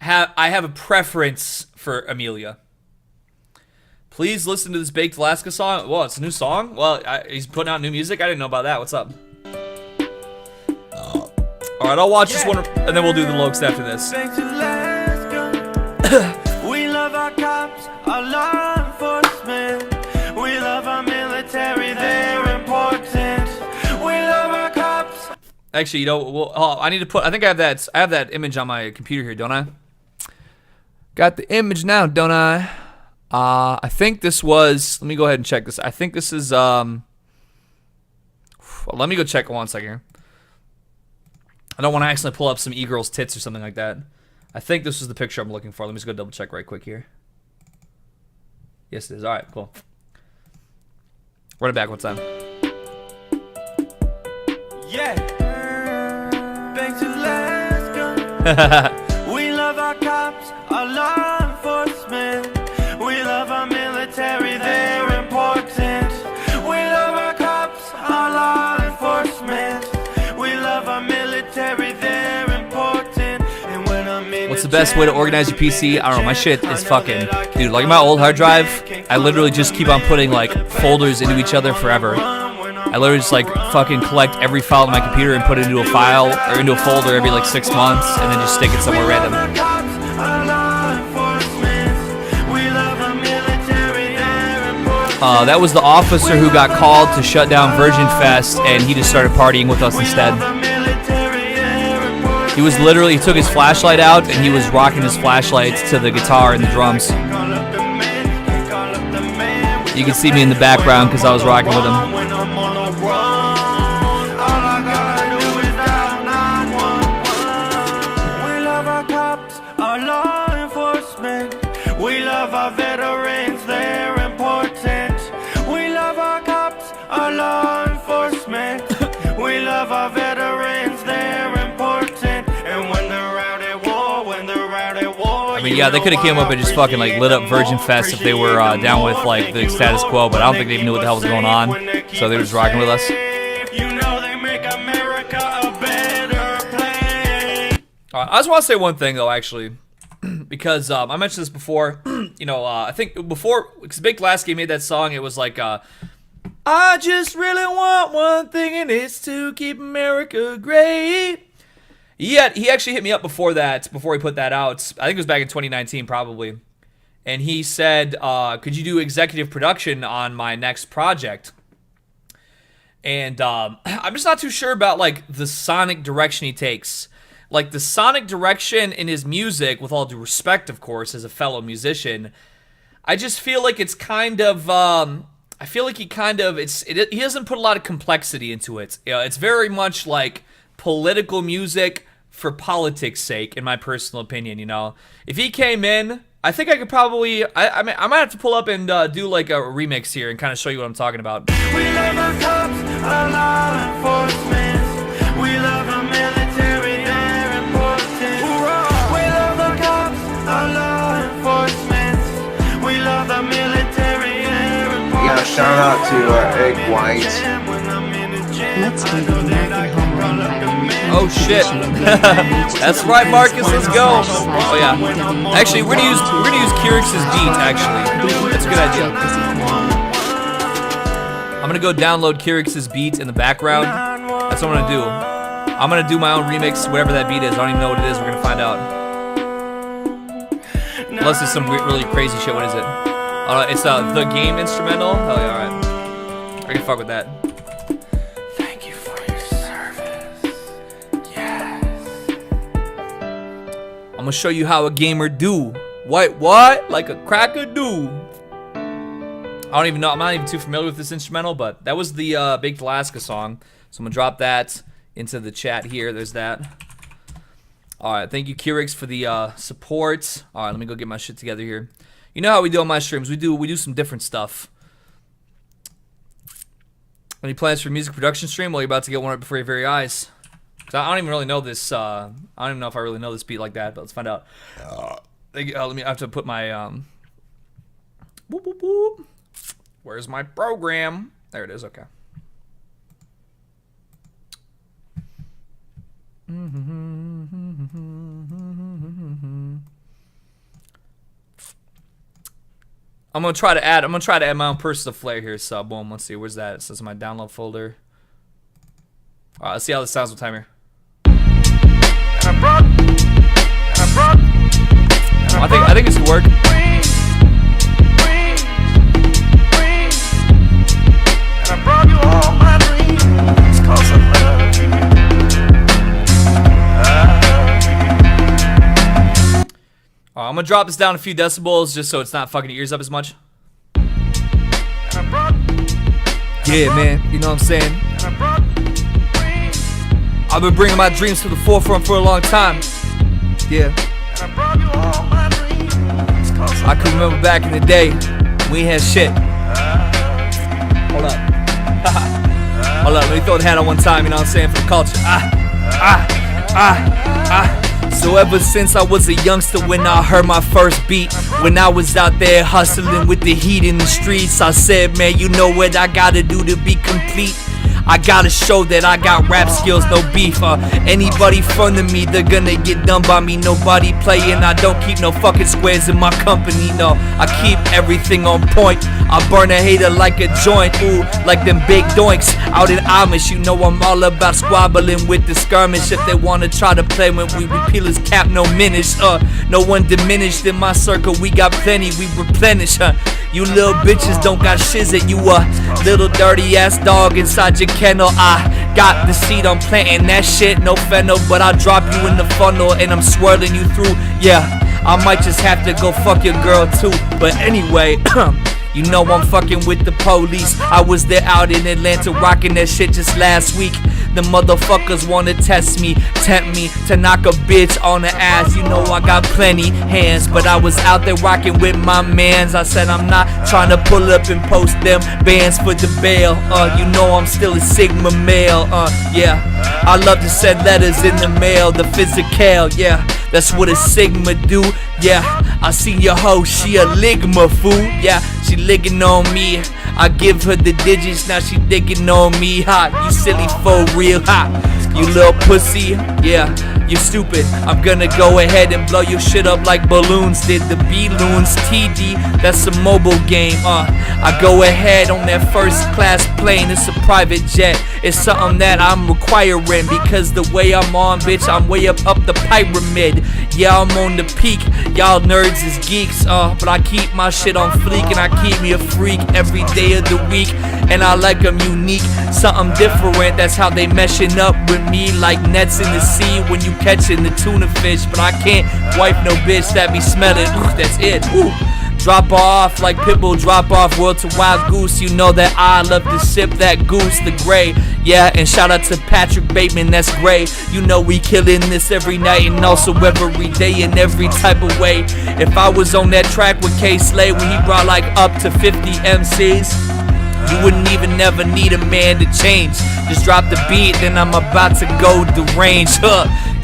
have a preference for Amelia. Please listen to this Baked Alaska song. Well, it's a new song. Well, he's putting out new music. I didn't know about that. What's up? All right, I'll watch this one, and then we'll do the Lokes after this. We love our cops, our law enforcement. We love our military, they're important. We love our cops. Actually, you know, well, I need to put. I think I have that image on my computer here, don't I? Got the image now, don't I? I think this was. Let me go ahead and check this. I think this is. Well, let me go check 1 second here. I don't want to accidentally pull up some e-girl's tits or something like that. I think this is the picture I'm looking for. Let me just go double check right quick here. Yes, it is. All right, cool. Run it back one time. Yeah. Back to Alaska. We love our cops, our law enforcement. We love our military, they're important. We love our cops, our law enforcement. We love our military, they're important. And when I'm in What's the best way to organize your PC? I don't know, my shit is fucking... Dude, like my old hard drive, I literally just keep on putting like folders into each other forever. I literally just like fucking collect every file on my computer and put it into a file or into a folder every like 6 months and then just stick it somewhere random. That was the officer who got called to shut down Virgin Fest, and he just started partying with us instead. He was literally, he took his flashlight out, and he was rocking his flashlights to the guitar and the drums. You can see me in the background because I was rocking with him. We love our cops, our law enforcement. We love our veterans, they're important. We love our cops, our law enforcement. We love our veterans, they're important. And when they're out at war, I mean, yeah, they could have came up and just fucking like lit up Virgin Fest if they were down with like the status quo, but I don't think they even knew what the hell was going on, so they were just rocking with us. I just want to say one thing though, actually, because I mentioned this before. You know, I think before, because Big Lasky made that song, it was like, I just really want one thing, and it's to keep America great. He actually hit me up before that, before he put that out. I think it was back in 2019, probably. And he said, could you do executive production on my next project? And I'm just not too sure about, like, the sonic direction he takes. Like, the sonic direction in his music, with all due respect, of course, as a fellow musician, I just feel like it's kind of, I feel like he kind of, he doesn't put a lot of complexity into it. You know, it's very much like political music for politics' sake, in my personal opinion, you know. If he came in, I think I could probably, I mean, I might have to pull up and do like a remix here and kind of show you what I'm talking about. we love our cops, our law enforcement. We love our military, they're important. We love our cops, our law enforcement. We love our military, they're important. Yeah, shout out to Egg White. Let's do the American Home Run Title. Oh shit. That's right, Marcus, let's go. Oh yeah. Actually, we're gonna use Kyrix's beat, actually. That's a good idea. I'm gonna go download Kyrix's beat in the background. That's what I'm gonna do. I'm gonna do my own remix, whatever that beat is. I don't even know what it is, we're gonna find out. Unless it's some really crazy shit, what is it? It's the game instrumental? Hell yeah, alright. I can fuck with that. Thank you for your service. Yes. I'm gonna show you how a gamer do. What? Like a cracker do. I don't even know, I'm not even too familiar with this instrumental, but that was the Baked Alaska song. So I'm gonna drop that into the chat here. There's that. Alright, thank you, Kyrix, for the support. Alright, let me go get my shit together here. You know how we do on my streams. We do some different stuff. Any plans for music production stream? Well, you're about to get one right before your very eyes. I don't even really know this. I don't even know if I really know this beat like that, but let's find out. I have to put my boop, boop, boop. Where's my program? There it is. Okay. I'm gonna try to add my own personal flair here. So boom, let's see, where's that? It says my download folder. Alright, let's see how this sounds with time here. I think this could work. I'm gonna drop this down a few decibels just so it's not fucking your ears up as much. Yeah, man, you know what I'm saying? I've been bringing my dreams to the forefront for a long time. Yeah. I can remember back in the day, we ain't had shit. Hold up. Hold up, let me throw the hat on one time, you know what I'm saying, for the culture. So ever since I was a youngster, when I heard my first beat, when I was out there hustling with the heat in the streets, I said, man, you know what I gotta do to be complete? I gotta show that I got rap skills, no beef. Anybody front of me, they're gonna get done by me. Nobody playing, I don't keep no fucking squares in my company, no. I keep everything on point. I burn a hater like a joint, ooh, like them big doinks out in Amish. You know I'm all about squabbling with the skirmish. If they wanna try to play when we peel his cap, no minutes. No one diminished in my circle, we got plenty, we replenish, You little bitches don't got shiz at you, little dirty ass dog inside your kennel. I got the seed, I'm planting that shit, no fennel, but I drop you in the funnel and I'm swirling you through. Yeah, I might just have to go fuck your girl too. But anyway, you know I'm fucking with the police. I was there out in Atlanta rocking that shit just last week. The motherfuckers wanna test me, tempt me to knock a bitch on the ass. You know I got plenty hands, but I was out there rocking with my mans. I said I'm not trying to pull up and post them bands for the bail. You know I'm still a Sigma male. Yeah, I love to send letters in the mail, the physical. Yeah, that's what a Sigma do. Yeah, I seen your hoe, she a Ligma fool. Yeah, she licking on me. I give her the digits, now she digging on me. Ha, you silly for real, ha. You little pussy, yeah, you stupid. I'm gonna go ahead and blow your shit up like balloons did the B-Loons. TD, that's a mobile game, I go ahead on that first class plane, it's a private jet. It's something that I'm requiring because the way I'm on, bitch, I'm way up the pyramid. Yeah, I'm on the peak, y'all nerds is geeks, but I keep my shit on fleek and I keep me a freak every day of the week. And I like them unique, something different, that's how they meshing up with me like nets in the sea when you catching the tuna fish. But I can't wipe no bitch that be smelling, ooh, that's it, ooh. Drop off like Pitbull, drop off World to Wild Goose. You know that I love to sip that goose, the gray. Yeah, and shout out to Patrick Bateman, that's great. You know we killing this every night and also every day in every type of way. If I was on that track with K-Slay when he brought like up to 50 MCs, you wouldn't even never need a man to change. Just drop the beat, then I'm about to go deranged.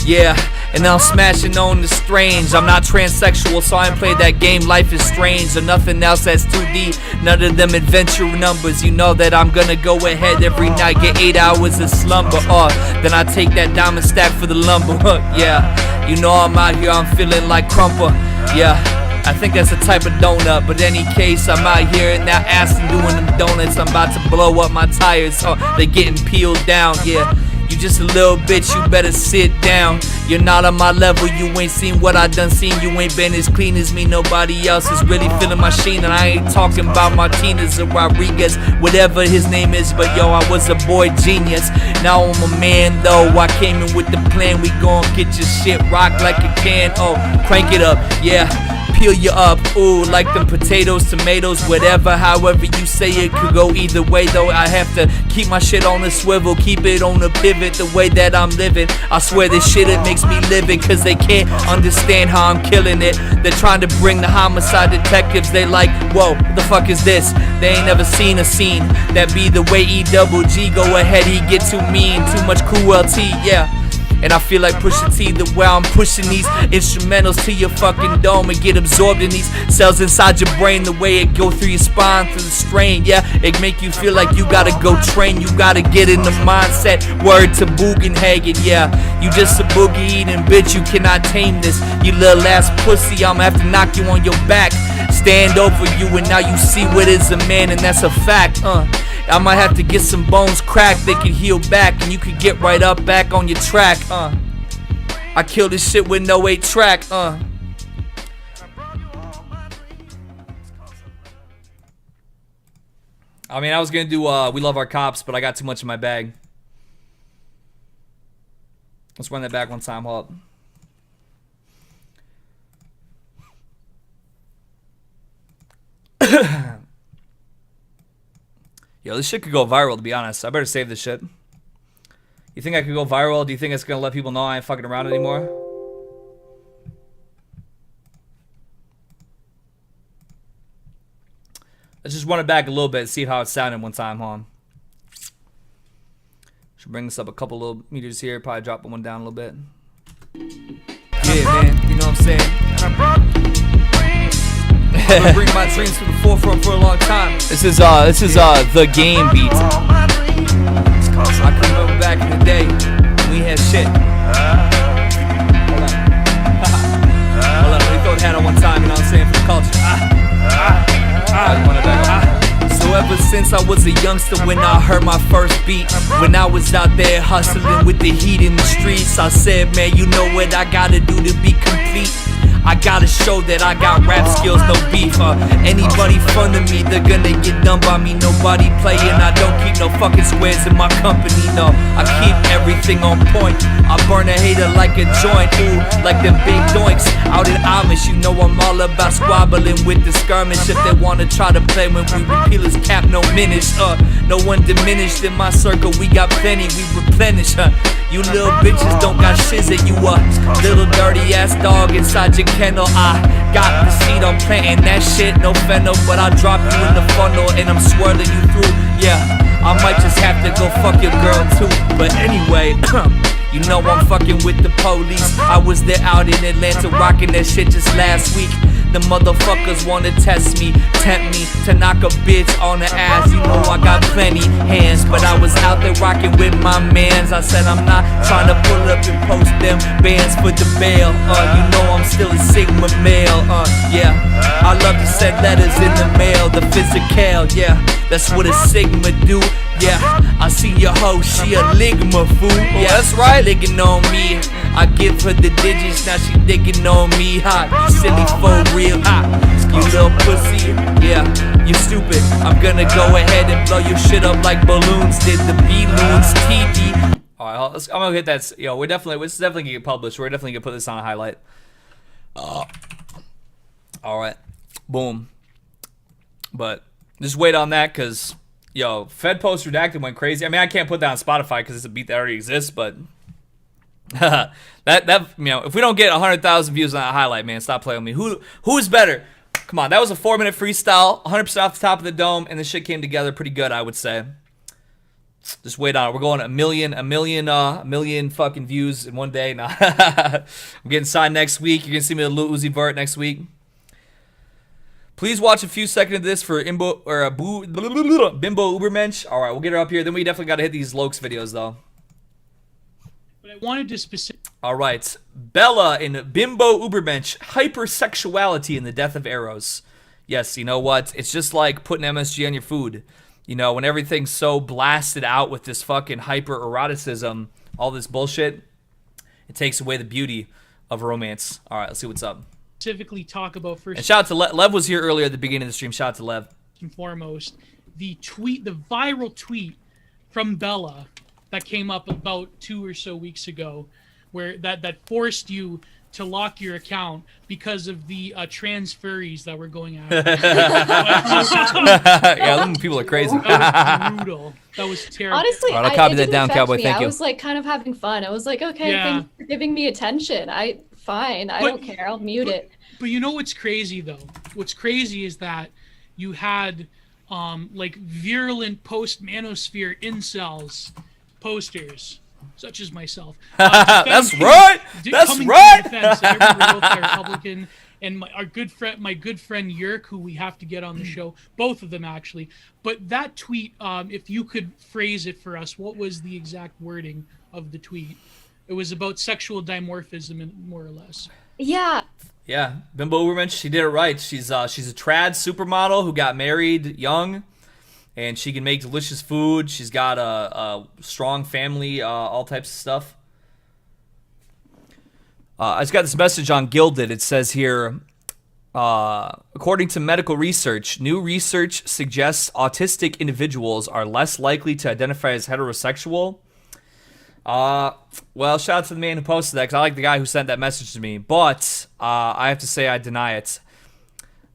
Yeah, And now I'm smashing on the strange. I'm not transsexual, so I ain't played that game. Life is strange, or nothing else that's 2D. None of them adventure numbers. You know that I'm gonna go ahead every night, get 8 hours of slumber. Then I take that diamond stack for the lumber. Yeah, you know I'm out here, I'm feeling like Crumper. Yeah, I think that's a type of donut, but any case, I'm out here in that Aston doing them donuts. I'm about to blow up my tires, they getting peeled down. Yeah, you just a little bitch, you better sit down. You're not on my level, you ain't seen what I done seen. You ain't been as clean as me, nobody else is really feeling my sheen. And I ain't talking about Martinez or Rodriguez, whatever his name is, but yo, I was a boy genius. Now I'm a man though, I came in with the plan. We gon' get your shit rocked like a can. Crank it up, yeah. Peel you up, ooh, like them potatoes, tomatoes, whatever, however you say it could go either way though. I have to keep my shit on the swivel, keep it on the pivot, the way that I'm living. I swear this shit, it makes me living, cause they can't understand how I'm killing it. They're trying to bring the homicide detectives, they like, whoa, what the fuck is this? They ain't never seen a scene that be the way E-double-G, go ahead, he get too mean, too much cruelty, yeah. And I feel like Pusha T the way I'm pushing these instrumentals to your fucking dome and get absorbed in these cells inside your brain. The way it go through your spine, through the strain, yeah. It make you feel like you gotta go train, you gotta get in the mindset. Word to Bugenhagen, yeah. You just a boogie eating bitch, you cannot tame this. You little ass pussy, I'ma have to knock you on your back. Stand over you and now you see what is a man, and that's a fact, I might have to get some bones cracked, they can heal back, and you can get right up back on your track, I kill this shit with no 8-track, I mean, I was gonna do We Love Our Cops, but I got too much in my bag. Let's run that back one time, hold up. Yo, this shit could go viral, to be honest. I better save this shit. You think I could go viral? Do you think it's gonna let people know I ain't fucking around anymore? Let's just run it back a little bit and see how it sounded one time, hold on. Should bring this up a couple little meters here. Probably drop one down a little bit. Yeah, man. You know what I'm saying? I've been bringing my dreams to the forefront for a long time. This is the game beat. I can remember back in the day when we had shit. Hold on. Hold on, let me throw the hat on one time, you know what I'm saying, for the culture. Run it back. So ever since I was a youngster, when I heard my first beat, when I was out there hustling with the heat in the streets, I said, man, you know what I gotta do to be complete? I gotta show that I got rap skills, no beef. Anybody front of me, they're gonna get done by me. Nobody playing, I don't keep no fucking squares in my company, no. I keep everything on point. I burn a hater like a joint, ooh, like them big doinks. Out in Amish, you know I'm all about squabbling with the skirmish. If they wanna try to play when we repeal his cap, no minutes. No one diminished in my circle, we got plenty, we replenish, You little bitches don't got shiz at you, little dirty ass dog inside your kennel. I got the seed, I'm planting that shit, no fennel, but I drop you in the funnel and I'm swirling you through, yeah. I might just have to go fuck your girl too, but anyway, you know I'm fucking with the police. I was there out in Atlanta rocking that shit just last week. The motherfuckers wanna test me, tempt me to knock a bitch on the ass. You know I got plenty hands, but I was out there rocking with my mans. I said I'm not trying to pull up and post them bands for the bail. You know I'm still a Sigma male, yeah. I love to send letters in the mail, the physical, yeah. That's what a Sigma do, yeah. I see your hoe, she a ligma fool, yeah. That's right, licking on me. I give her the digits, now she digging on me, hot. You silly for real, hot. You little pussy, yeah, you stupid. I'm gonna go ahead and blow your shit up like balloons did the B-loons, TD. Alright, I'm gonna hit that. Yo, this is definitely gonna get published. We're definitely gonna put this on a highlight. Alright, boom. But just wait on that, cause yo, Fed Post Redacted went crazy. I mean, I can't put that on Spotify because it's a beat that already exists, but that you know, if we don't get 100,000 views on that highlight, man, stop playing with me. Who's better? Come on, that was a 4-minute freestyle, 100% off the top of the dome, and the shit came together pretty good, I would say. Just wait on it. We're going a million fucking views in one day. Nah. I'm getting signed next week. You're gonna see me with Lil Uzi Vert next week. Please watch a few seconds of this for Bimbo Ubermensch. All right, we'll get her up here. Then we definitely got to hit these Lokes videos, though. But I wanted to specific. All right, Bella in Bimbo Ubermensch, hypersexuality in the death of arrows. Yes, you know what? It's just like putting MSG on your food. You know, when everything's so blasted out with this fucking hyper-eroticism, all this bullshit, it takes away the beauty of romance. All right, let's see what's up. Specifically talk about first. And shout out to Lev was here earlier at the beginning of the stream. Shout out to Lev. And foremost, the viral tweet from Bella that came up about 2 or so weeks ago, where that forced you to lock your account because of the trans furries that were going after. Yeah, them people are crazy. That was brutal. That was terrible. Honestly, I'll copy that down, affect Cowboy. me. Thank you. I was like kind of having fun. I was like, okay, thanks for giving me attention. Fine. I don't care. I'll mute it. But you know what's crazy though? What's crazy is that you had like virulent post-manosphere incels posters, such as myself. That's right. That's right. Republican and my good friend Yerk, who we have to get on the show, both of them actually. But that tweet, if you could phrase it for us, what was the exact wording of the tweet? It was about sexual dimorphism, more or less. Yeah. Yeah, Bimbo Ubermensch, she did it right. She's a trad supermodel who got married young, and she can make delicious food. She's got a strong family, all types of stuff. I just got this message on Gilded. It says here, according to medical research, new research suggests autistic individuals are less likely to identify as heterosexual. Well, shout out to the man who posted that, because I like the guy who sent that message to me, but I have to say I deny it.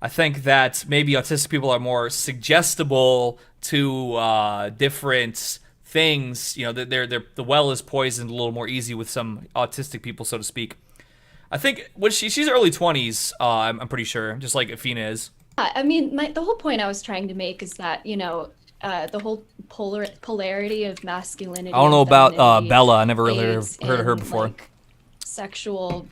I think that maybe autistic people are more suggestible to different things. You know, the well is poisoned a little more easy with some autistic people, so to speak. I think she's early 20s. I'm pretty sure, just like Athena is. I mean, the whole point I was trying to make is that, you know, the whole polarity of masculinity. I don't know about Bella. I never really heard of her before. Like, sexual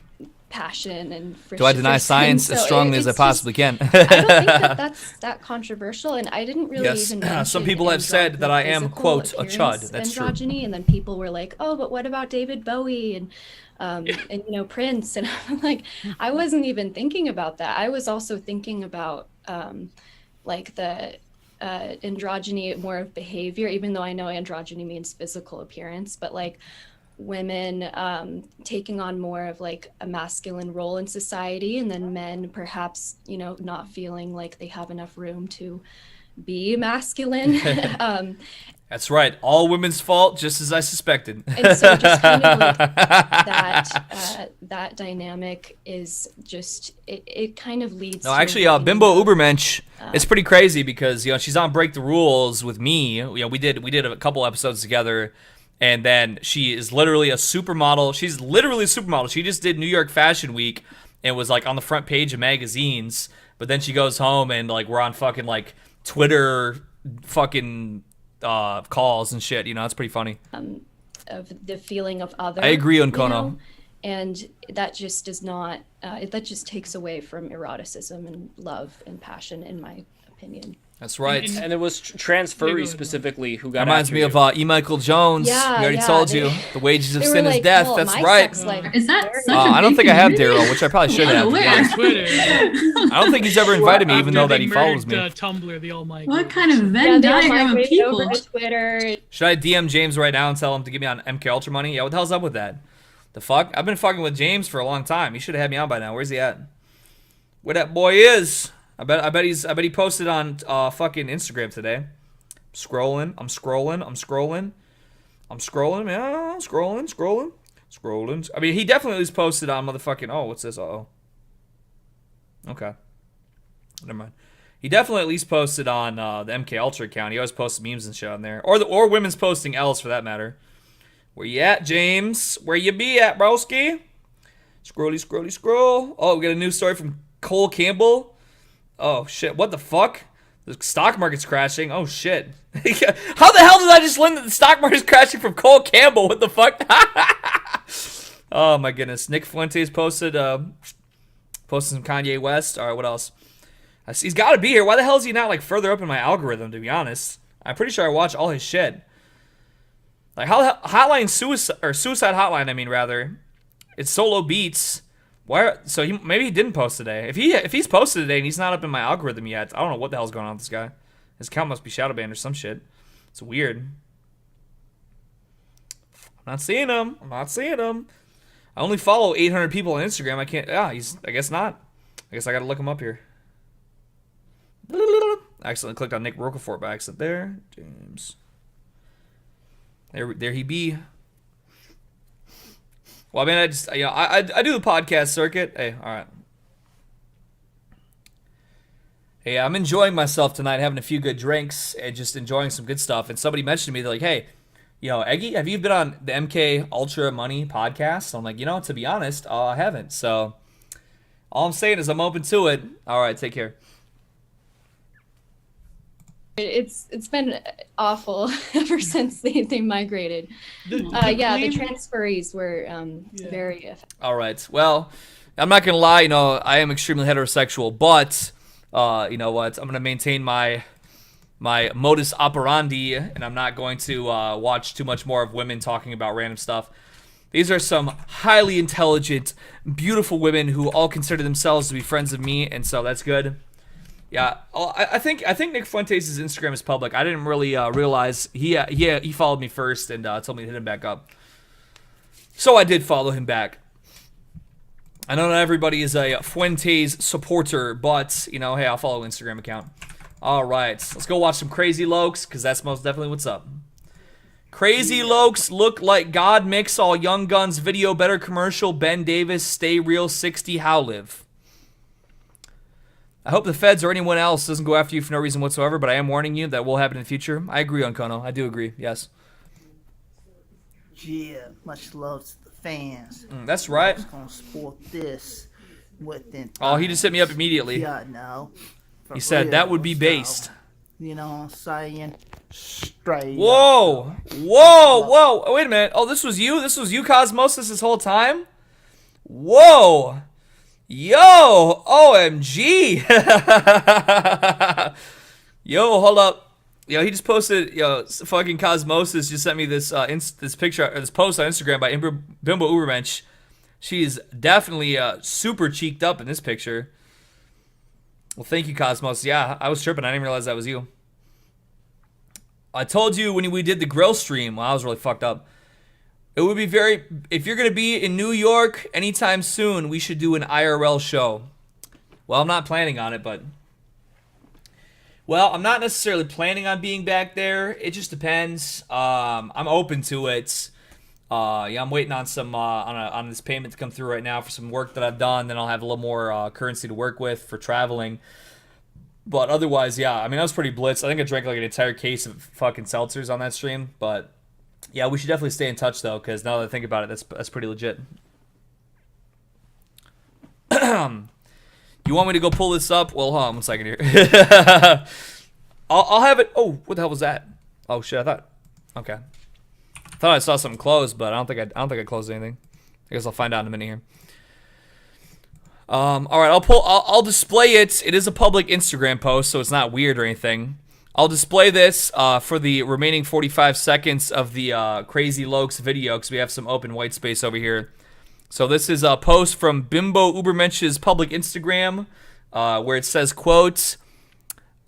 passion and do I deny science as strongly as I possibly can? I don't think that's that controversial, and I didn't really even mention some people have said that I am, quote, a chud. That's androgyny, true. And then people were like, oh, but what about David Bowie and you know, Prince? And I'm like, I wasn't even thinking about that. I was also thinking about like the androgyny, more of behavior, even though I know androgyny means physical appearance, but like women taking on more of like a masculine role in society, and then men perhaps, you know, not feeling like they have enough room to be masculine. That's right. All women's fault, just as I suspected. And so just kind of like that dynamic is just, it kind of leads No, actually, Bimbo Ubermensch, it's pretty crazy because, you know, she's on Break the Rules with me. You know, we did a couple episodes together, and then she is literally a supermodel. She's literally a supermodel. She just did New York Fashion Week and was like on the front page of magazines, but then she goes home and like we're on fucking like Twitter fucking calls and shit, you know. It's pretty funny. Of the feeling of other. I agree, Uncono. You know? And that just does not, that just takes away from eroticism and love and passion, in my opinion. That's right. And it was trans furries specifically who got reminds me of E. Michael Jones. Yeah, we already told you. The wages of they were sin is like, death. well, That's my right. sex life Is that such a I don't big think I have community? Daryl, which I probably should have. Yeah, Twitter. I don't think he's ever invited me, even though that he follows me. Tumblr, the all migrate. What kind of Venn diagram of people? Over to Twitter. Should I DM James right now and tell him to give me on MK Ultra money? Yeah, what the hell's up with that? The fuck? I've been fucking with James for a long time. He should have had me on by now. Where's he at? Where that boy is? I bet he posted on fucking Instagram today. I'm scrolling. Yeah, I'm scrolling. I mean, he definitely at least posted on motherfucking. Oh, what's this? Uh-oh. Okay. Never mind. He definitely at least posted on the MK Ultra account. He always posts memes and shit on there, or women's posting L's for that matter. Where you at, James? Where you be at, broski? Scroll. Oh, we got a new story from Cole Campbell. Oh shit! What the fuck? The stock market's crashing. Oh, shit. How the hell did I just learn that the stock market's crashing from Cole Campbell? What the fuck? Oh, my goodness. Nick Fuentes posted some Kanye West. All right, what else? He's got to be here. Why the hell is he not, like, further up in my algorithm, to be honest? I'm pretty sure I watch all his shit. Like, Hotline Suicide, or Suicide Hotline, I mean, rather. It's Solo Beats. Why? So maybe he didn't post today. If he's posted today and he's not up in my algorithm yet, I don't know what the hell's going on with this guy. His account must be shadow banned or some shit. It's weird. I'm not seeing him. I only follow 800 people on Instagram. I can't. Yeah, I guess not. I guess I gotta look him up here. I accidentally clicked on Nick Rocafort by accident there. James. There he be. Well, I mean, I do the podcast circuit. Hey, all right. Hey, I'm enjoying myself tonight, having a few good drinks and just enjoying some good stuff. And somebody mentioned to me, they're like, "Hey, Eggy, have you been on the MK Ultra Money podcast?" I'm like, to be honest, I haven't. So all I'm saying is I'm open to it. All right, take care. It's been awful ever since they migrated. The transferees were very effective. All right. Well, I'm not gonna lie. I am extremely heterosexual, but you know what? I'm gonna maintain my modus operandi, and I'm not going to watch too much more of women talking about random stuff. These are some highly intelligent, beautiful women who all consider themselves to be friends of me, and so that's good. Yeah, I think Nick Fuentes' Instagram is public. I didn't really realize he followed me first and told me to hit him back up. So I did follow him back. I know not everybody is a Fuentes supporter, but hey, I'll follow Instagram account. All right, let's go watch some Crazy Lokes, because that's most definitely what's up. Crazy Lokes look like God mix all Young Guns video better commercial. Ben Davis, Stay Real 60, How Live. I hope the feds or anyone else doesn't go after you for no reason whatsoever, but I am warning you that will happen in the future. I agree, Uncono. I do agree, yes. Yeah, much love to the fans. That's right. I'm gonna support this within. Oh, he just hit me up immediately. Yeah, no. He said that would be based. You know what I'm saying? Straight. Whoa! Whoa! Oh, wait a minute. Oh, this was you? This was you, Cosmosis, this whole time? Whoa! Yo, OMG. Yo, hold up. He just posted, fucking Cosmosis just sent me this this picture, or this post on Instagram by Bimbo Ubermensch. She's definitely super cheeked up in this picture. Well, thank you, Cosmos. Yeah, I was tripping. I didn't realize that was you. I told you when we did the grill stream, well, I was really fucked up. It would be if you're going to be in New York anytime soon, we should do an IRL show. Well, I'm not planning on it, but... Well, I'm not necessarily planning on being back there. It just depends. I'm open to it. I'm waiting on some on this payment to come through right now for some work that I've done. Then I'll have a little more currency to work with for traveling. But otherwise, yeah. I mean, I was pretty blitzed. I think I drank like an entire case of fucking seltzers on that stream, but... Yeah, we should definitely stay in touch, though, because now that I think about it, that's pretty legit. You want me to go pull this up? Well, hold on 1 second here. I'll have it. Oh, what the hell was that? Oh shit! I thought I saw something closed, but I don't think I closed anything. I guess I'll find out in a minute here. All right, I'll display it. It is a public Instagram post, so it's not weird or anything. I'll display this for the remaining 45 seconds of the Crazy Lokes video because we have some open white space over here. So this is a post from Bimbo Ubermensch's public Instagram where it says, quote,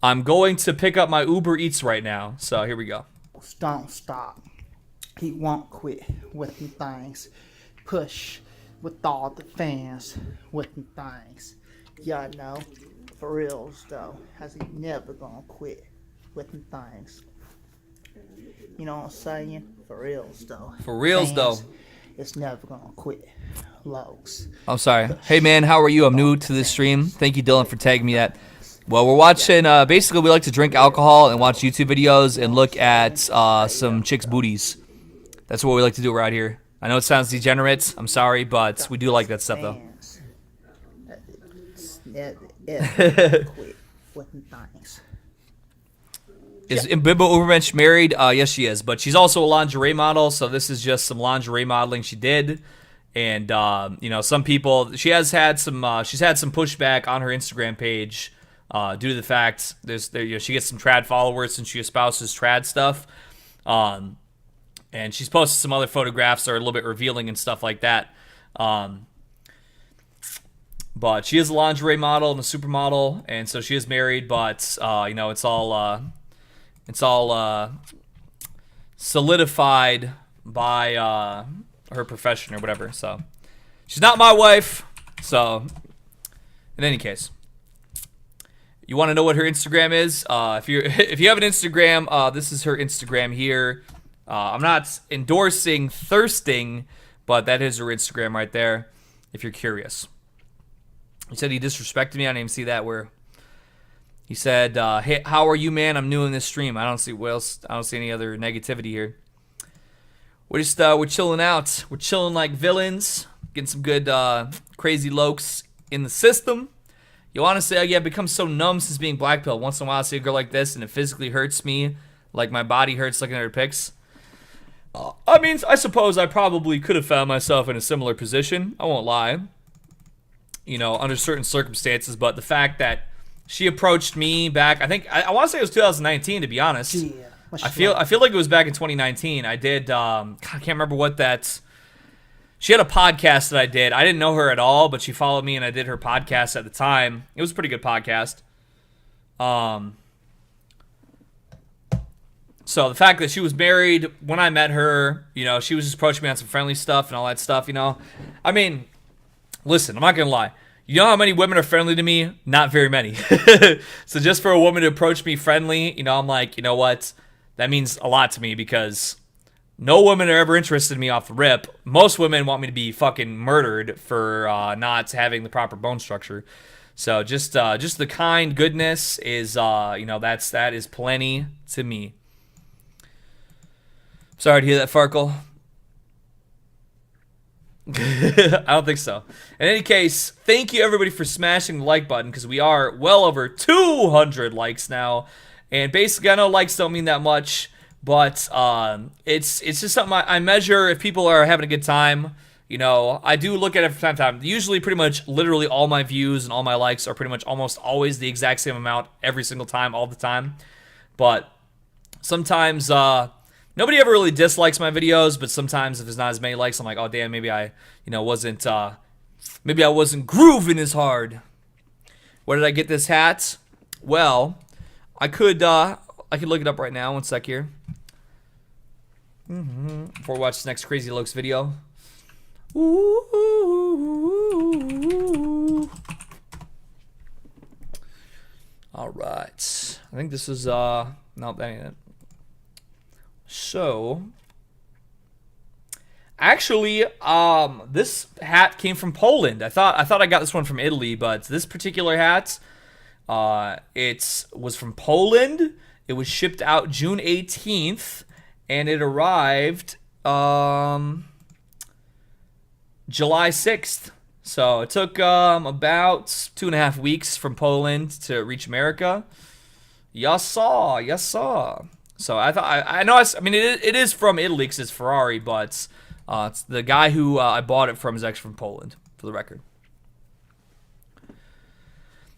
"I'm going to pick up my Uber Eats right now." So here we go. Don't stop. He won't quit with the things. Push with all the fans with the things. Yeah, no. For reals, though. Has he never gonna quit with the things? You know what I'm saying? For reals, though. For reals, though. It's never gonna quit. Lokes. I'm sorry. Hey, man, how are you? I'm new to this stream. Thank you, Dylan, for tagging me that. Well, we're watching, basically, we like to drink alcohol and watch YouTube videos and look at some chicks' booties. That's what we like to do around here. I know it sounds degenerate. I'm sorry, but we do like that stuff, though. Never quit with the things. Is Bimbo Ubermensch married? Yes, she is. But she's also a lingerie model, so this is just some lingerie modeling she did. And you know, some people, she has had some she's had some pushback on her Instagram page due to the fact you know, she gets some trad followers and she espouses trad stuff. And she's posted some other photographs that are a little bit revealing and stuff like that. But she is a lingerie model and a supermodel, and so she is married. But you know, it's all solidified by her profession or whatever. So she's not my wife. So in any case, you want to know what her Instagram is? If you have an Instagram, this is her Instagram here. I'm not endorsing thirsting, but that is her Instagram right there. If you're curious, he said he disrespected me. I didn't even see that. Where he said, "Hey, how are you, man? I'm new in this stream. I don't see I don't see any other negativity here. We're just we're chilling out. We're chilling like villains, getting some good crazy lokes in the system." You honestly, I've become so numb since being black pill. Once in a while, I see a girl like this, and it physically hurts me, like my body hurts looking at her pics. I mean, I suppose I probably could have found myself in a similar position. I won't lie. You know, under certain circumstances, but the fact that she approached me back, I want to say it was 2019, to be honest. Yeah. I feel like it was back in 2019. I did. God, I can't remember what that. She had a podcast that I did. I didn't know her at all, but she followed me and I did her podcast at the time. It was a pretty good podcast. So the fact that she was married when I met her, you know, she was just approaching me on some friendly stuff and all that stuff, you know. I mean, listen, I'm not going to lie. You know how many women are friendly to me? Not very many. So just for a woman to approach me friendly, you know, I'm like, you know what? That means a lot to me because no women are ever interested in me off the rip. Most women want me to be fucking murdered for not having the proper bone structure. So just the kind goodness is, you know, that is plenty to me. Sorry to hear that, Farkle. I don't think so. In any case, thank you everybody for smashing the like button because we are well over 200 likes now. And basically, I know likes don't mean that much, but it's just something I measure if people are having a good time. You know, I do look at it from time to time. Usually, pretty much, literally all my views and all my likes are pretty much almost always the exact same amount every single time, all the time. But sometimes, nobody ever really dislikes my videos, but sometimes if there's not as many likes, I'm like, oh damn, maybe I, you know, maybe I wasn't grooving as hard. Where did I get this hat? Well, I could look it up right now. One sec here. Before we watch this next Crazy Lokes video. Ooh. All right. I think this is no, that ain't it. So, actually, this hat came from Poland. I thought I got this one from Italy, but this particular hat, it was from Poland. It was shipped out June 18th, and it arrived July 6th. So it took about 2.5 weeks from Poland to reach America. Yes, saw. So I thought I know. I mean, it is from Italy because it's Ferrari, but it's the guy who I bought it from is actually from Poland, for the record.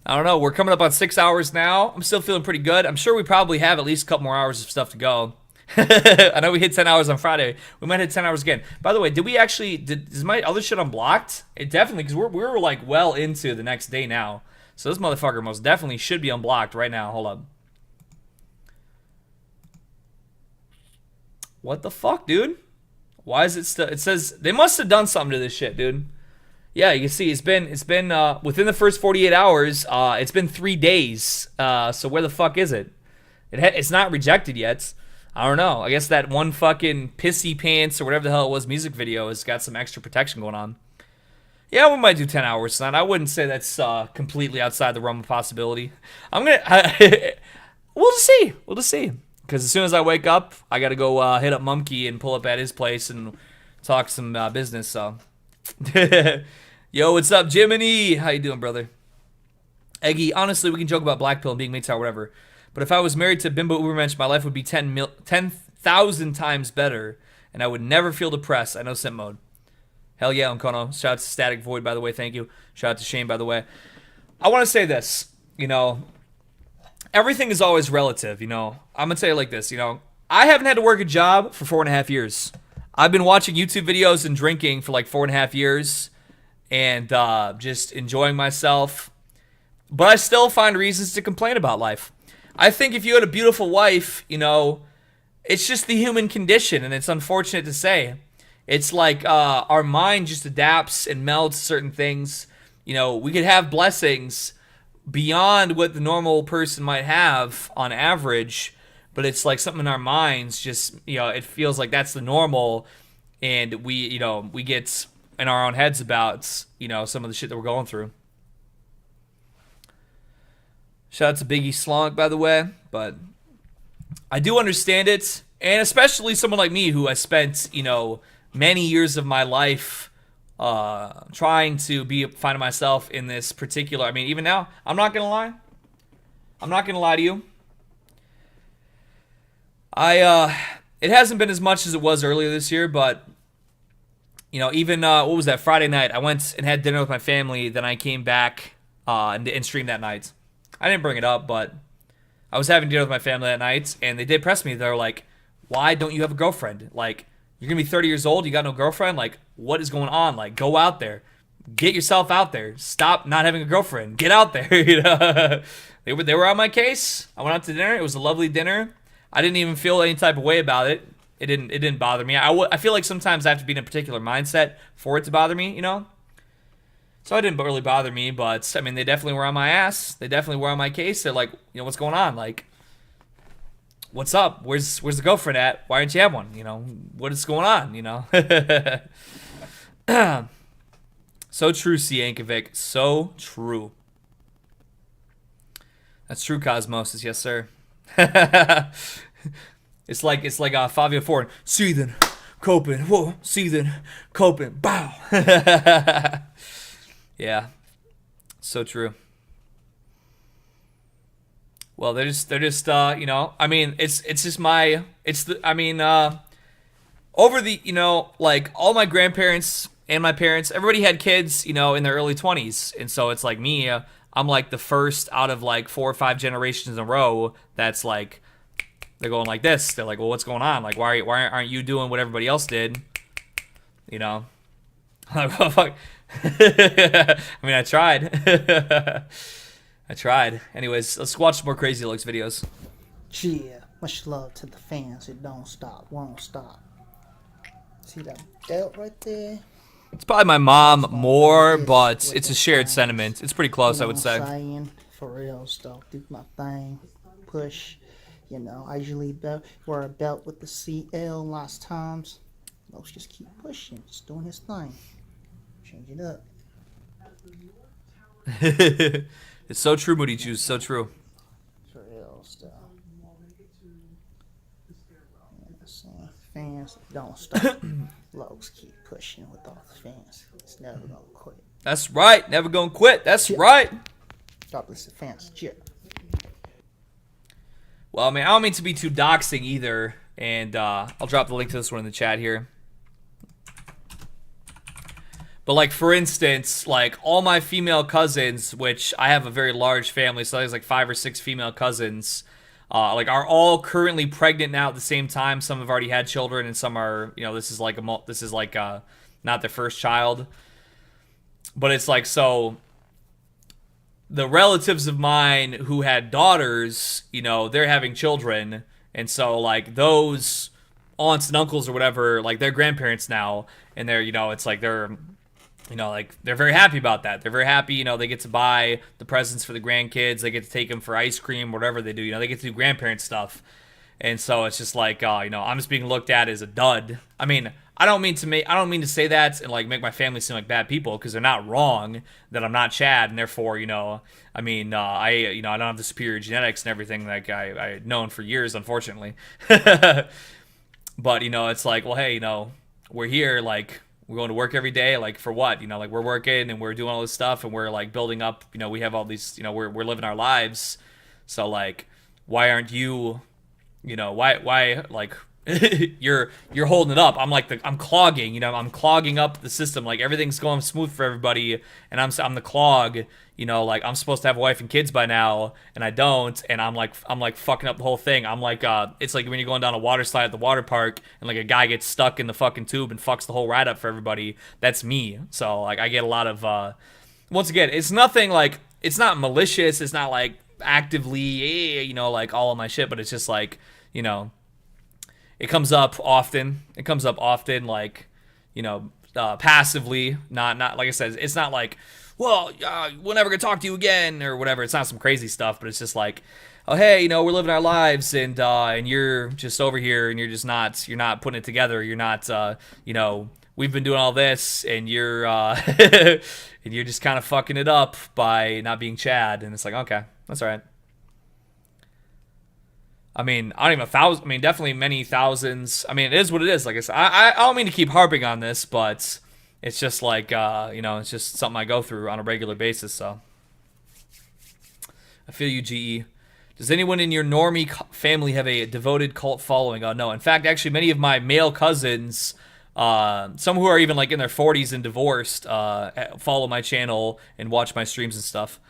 I don't know. We're coming up on 6 hours now. I'm still feeling pretty good. I'm sure we probably have at least a couple more hours of stuff to go. I know we hit 10 hours on Friday. We might hit 10 hours again. By the way, is my other shit unblocked? It definitely, because we're like well into the next day now. So this motherfucker most definitely should be unblocked right now. Hold up. What the fuck, dude? Why is it still? It says they must have done something to this shit, dude. Yeah, you can see it's been within the first 48 hours. It's been 3 days. So where the fuck is it? It's not rejected yet. I don't know. I guess that one fucking pissy pants or whatever the hell it was music video has got some extra protection going on. Yeah, we might do 10 hours tonight. I wouldn't say that's completely outside the realm of possibility. We'll just see. We'll just see. Because as soon as I wake up, I got to go hit up Mumkey and pull up at his place and talk some business. So, yo, what's up, Jiminy? How you doing, brother? Eggy, honestly, we can joke about Black Pill and being mates or whatever. But if I was married to Bimbo Ubermensch, my life would be 10,000 times better, and I would never feel depressed. I know simp mode. Hell yeah, Unkono. Shout out to Static Void, by the way. Thank you. Shout out to Shane, by the way. I want to say this. You know, everything is always relative, you know. I'm going to say it like this, you know. I haven't had to work a job for 4.5 years. I've been watching YouTube videos and drinking for like 4.5 years and just enjoying myself. But I still find reasons to complain about life. I think if you had a beautiful wife, you know, it's just the human condition, and it's unfortunate to say. It's like our mind just adapts and melds certain things. You know, we could have blessings beyond what the normal person might have on average, but it's like something in our minds just, you know, it feels like that's the normal, and we, you know, we get in our own heads about, you know, some of the shit that we're going through. Shout out to Biggie Slonk, by the way, but I do understand it, and especially someone like me who has spent, you know, many years of my life trying to find myself in this particular, I mean, even now, I'm not going to lie. I'm not going to lie to you. It hasn't been as much as it was earlier this year, but, you know, even, what was that, Friday night, I went and had dinner with my family, then I came back and streamed that night. I didn't bring it up, but I was having dinner with my family that night, and they did press me. They were like, why don't you have a girlfriend? Like, you're going to be 30 years old, you got no girlfriend? Like, what is going on? Like, go out there. Get yourself out there. Stop not having a girlfriend. Get out there, you know? They were on my case. I went out to dinner. It was a lovely dinner. I didn't even feel any type of way about it. It didn't bother me. I feel like sometimes I have to be in a particular mindset for it to bother me, you know? So it didn't really bother me, but, I mean, they definitely were on my ass. They definitely were on my case. They're like, you know, what's going on? Like, what's up? Where's the girlfriend at? Why aren't you have one? You know, what is going on, you know? So true, C. Yankovic. So true. That's true, Cosmosis. Yes, sir. It's like Fabio Ford. Seething, coping, whoa, seething, coping, bow. Yeah, so true. Well, they're just you know, I mean, over the, you know, like all my grandparents and my parents, everybody had kids, you know, in their early 20s, and so it's like me, I'm like the first out of like 4 or 5 generations in a row that's like, they're going like this. They're like, well, what's going on? Like, why aren't you doing what everybody else did? You know, I mean, I tried. I tried. Anyways, let's watch some more Crazy Looks videos. Yeah, much love to the fans. It don't stop, won't stop. See that belt right there? It's probably my mom more, but it's a shared sentiment. It's pretty close, I would say. For real stuff. Do my thing. Push. You know, I usually wear a belt with the CL lots times. Let's just keep pushing. Just doing his thing. Change it up. It's so true, Moody Juice. So true. For real stuff. Fans don't stop. Logs keep pushing with all the fans. It's never gonna quit. That's right. Never gonna quit. That's right. God bless the fans. Cheer. Well, I mean, I don't mean to be too doxing either, and I'll drop the link to this one in the chat here. But like, for instance, like all my female cousins, which I have a very large family, so there's like 5 or 6 female cousins, like are all currently pregnant now at the same time. Some have already had children, and some are, you know, this is like not their first child. But it's like, so the relatives of mine who had daughters, you know, they're having children, and so like those aunts and uncles or whatever, like they're grandparents now, and they're, you know, it's like they're, you know, like they're very happy about that. They're very happy, you know, they get to buy the presents for the grandkids, they get to take them for ice cream, whatever they do, you know, they get to do grandparent stuff. And so it's just like, you know, I'm just being looked at as a dud. I mean, I don't mean to say that and like make my family seem like bad people, because they're not wrong that I'm not Chad, and therefore, you know, I mean, I don't have the superior genetics and everything like I've known for years, unfortunately. But, you know, it's like, well, hey, you know, we're here, like, we're going to work every day, like, for what? You know, like, we're working and we're doing all this stuff and we're like building up, you know, we have all these, you know, we're living our lives. So like, why aren't you, you know, why like you're holding it up. I'm like I'm clogging, you know, I'm clogging up the system. Like everything's going smooth for everybody, and I'm the clog. You know, like I'm supposed to have a wife and kids by now, and I don't, and I'm like fucking up the whole thing. I'm like, it's like when you're going down a water slide at the water park, and like a guy gets stuck in the fucking tube and fucks the whole ride up for everybody. That's me. So like I get a lot of, once again, it's nothing like, it's not malicious. It's not like actively, you know, like all of my shit, but it's just like, you know, it comes up often. It comes up often, like, you know, passively. Not like I said, it's not like, well, we're never gonna talk to you again or whatever. It's not some crazy stuff, but it's just like, oh hey, you know, we're living our lives, and you're just over here, and you're not putting it together. You're not, you know, we've been doing all this, and you're and you're just kind of fucking it up by not being Chad. And it's like, okay, that's all right. I mean, I don't even 1,000. I mean, definitely many thousands. I mean, it is what it is. Like I said, I don't mean to keep harping on this, but it's just like, you know, it's just something I go through on a regular basis. So I feel you, GE. Does anyone in your normie family have a devoted cult following? Oh, no. In fact, actually, many of my male cousins, some who are even like in their 40s and divorced, follow my channel and watch my streams and stuff.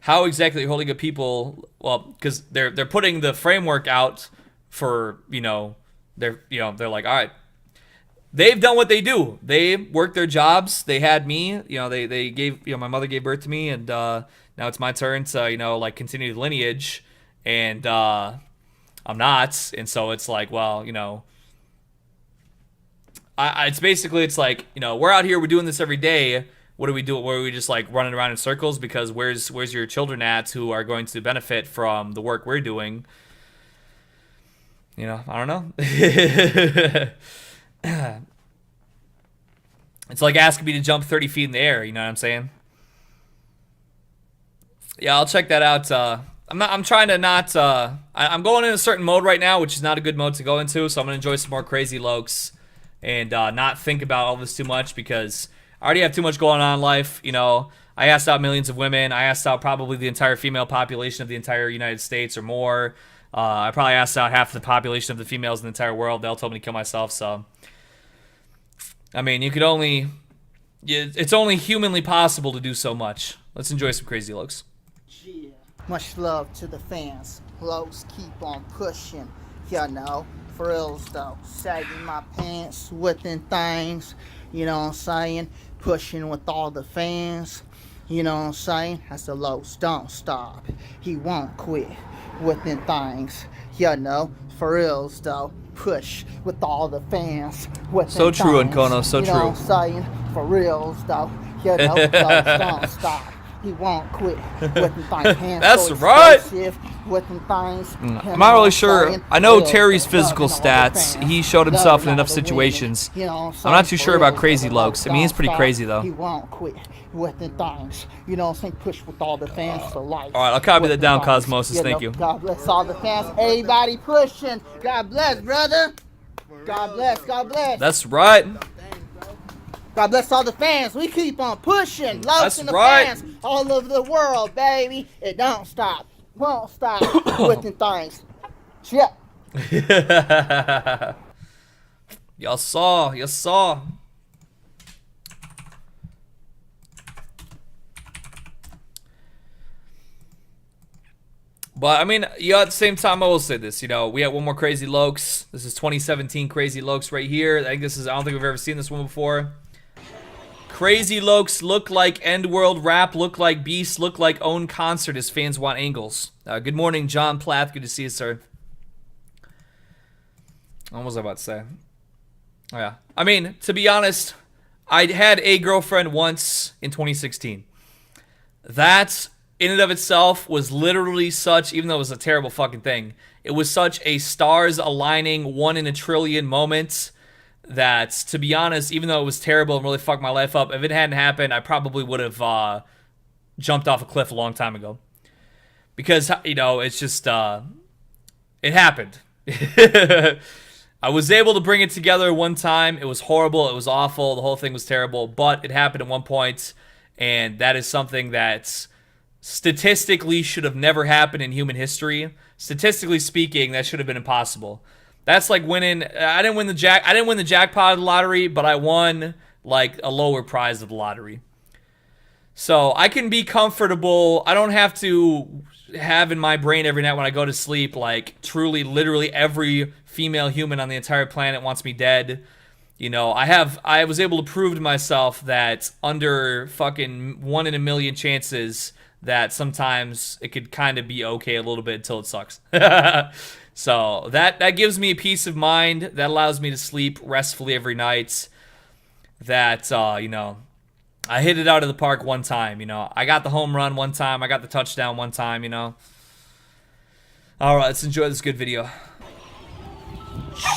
How exactly are you holding up people? Well, because they're putting the framework out for, you know, they're like, all right, they've done what they do. They worked their jobs. They had me, you know, they gave, you know, my mother gave birth to me, and now it's my turn to, you know, like continue the lineage, and I'm not, and so it's like, well, you know, it's basically, it's like, you know, we're out here, we're doing this every day. What do we do? Where are we just like running around in circles? Because where's your children at who are going to benefit from the work we're doing? You know, I don't know. It's like asking me to jump 30 feet in the air. You know what I'm saying? Yeah, I'll check that out. I'm trying to not. I'm going in a certain mode right now, which is not a good mode to go into. So I'm gonna enjoy some more Crazy Lokes and not think about all this too much, because I already have too much going on in life. You know, I asked out millions of women. I asked out probably the entire female population of the entire United States or more. I probably asked out half the population of the females in the entire world. They all told me to kill myself. So, I mean, you could only... It's only humanly possible to do so much. Let's enjoy some Crazy Lokes. Yeah. Much love to the fans. Lokes keep on pushing. You know, for reals though. Sagging my pants, whipping things. You know what I'm saying? Pushing with all the fans. You know what I'm saying? As the Lokes don't stop. He won't quit whipping things. You know, for reals though. Push with all the fans. So true, Uncono, so you know true. What I'm saying? For reals though. You know, Lokes don't stop. He won't quit whipping things. Hands That's so right. Whipping things. I'm not really sure. I know Terry's physical stats. He showed himself in enough situations. I'm not too sure about Crazy Lokes. I mean, he's pretty crazy though. He won't quit whipping things. You know what I'm saying? Push with all the fans for life. All right, I'll copy that down, Cosmosis. Thank you. God bless all the fans. Everybody pushing. God bless, brother. God bless. God bless. That's right. God bless all the fans. We keep on pushing. That's Lokes and the right. fans all over the world, baby. It don't stop. Won't stop whipping things. Yeah. Y'all saw. But I mean, yeah, at the same time, I will say this. You know, we have one more Crazy Lokes. This is 2017 Crazy Lokes right here. I think I don't think we've ever seen this one before. Crazy Lokes look like End World Rap, look like Beast, look like Own Concert as fans want angles. Good morning, John Plath. Good to see you, sir. What was I about to say? Oh, yeah. I mean, to be honest, I had a girlfriend once in 2016. That, in and of itself, was literally such, even though it was a terrible fucking thing, it was such a stars aligning 1 in a trillion moment that, to be honest, even though it was terrible and really fucked my life up, if it hadn't happened, I probably would have jumped off a cliff a long time ago. Because, you know, it's just, it happened. I was able to bring it together one time. It was horrible. It was awful. The whole thing was terrible. But it happened at one point, and that is something that statistically should have never happened in human history. Statistically speaking, that should have been impossible. That's like winning. I didn't win the jackpot of the lottery, but I won like a lower prize of the lottery. So I can be comfortable. I don't have to have in my brain every night when I go to sleep like truly, literally every female human on the entire planet wants me dead. You know, I was able to prove to myself that under fucking 1 in a million chances that sometimes it could kind of be okay a little bit until it sucks. So that gives me a peace of mind. That allows me to sleep restfully every night. That, you know, I hit it out of the park one time, you know. I got the home run one time. I got the touchdown one time, you know. All right, let's enjoy this good video.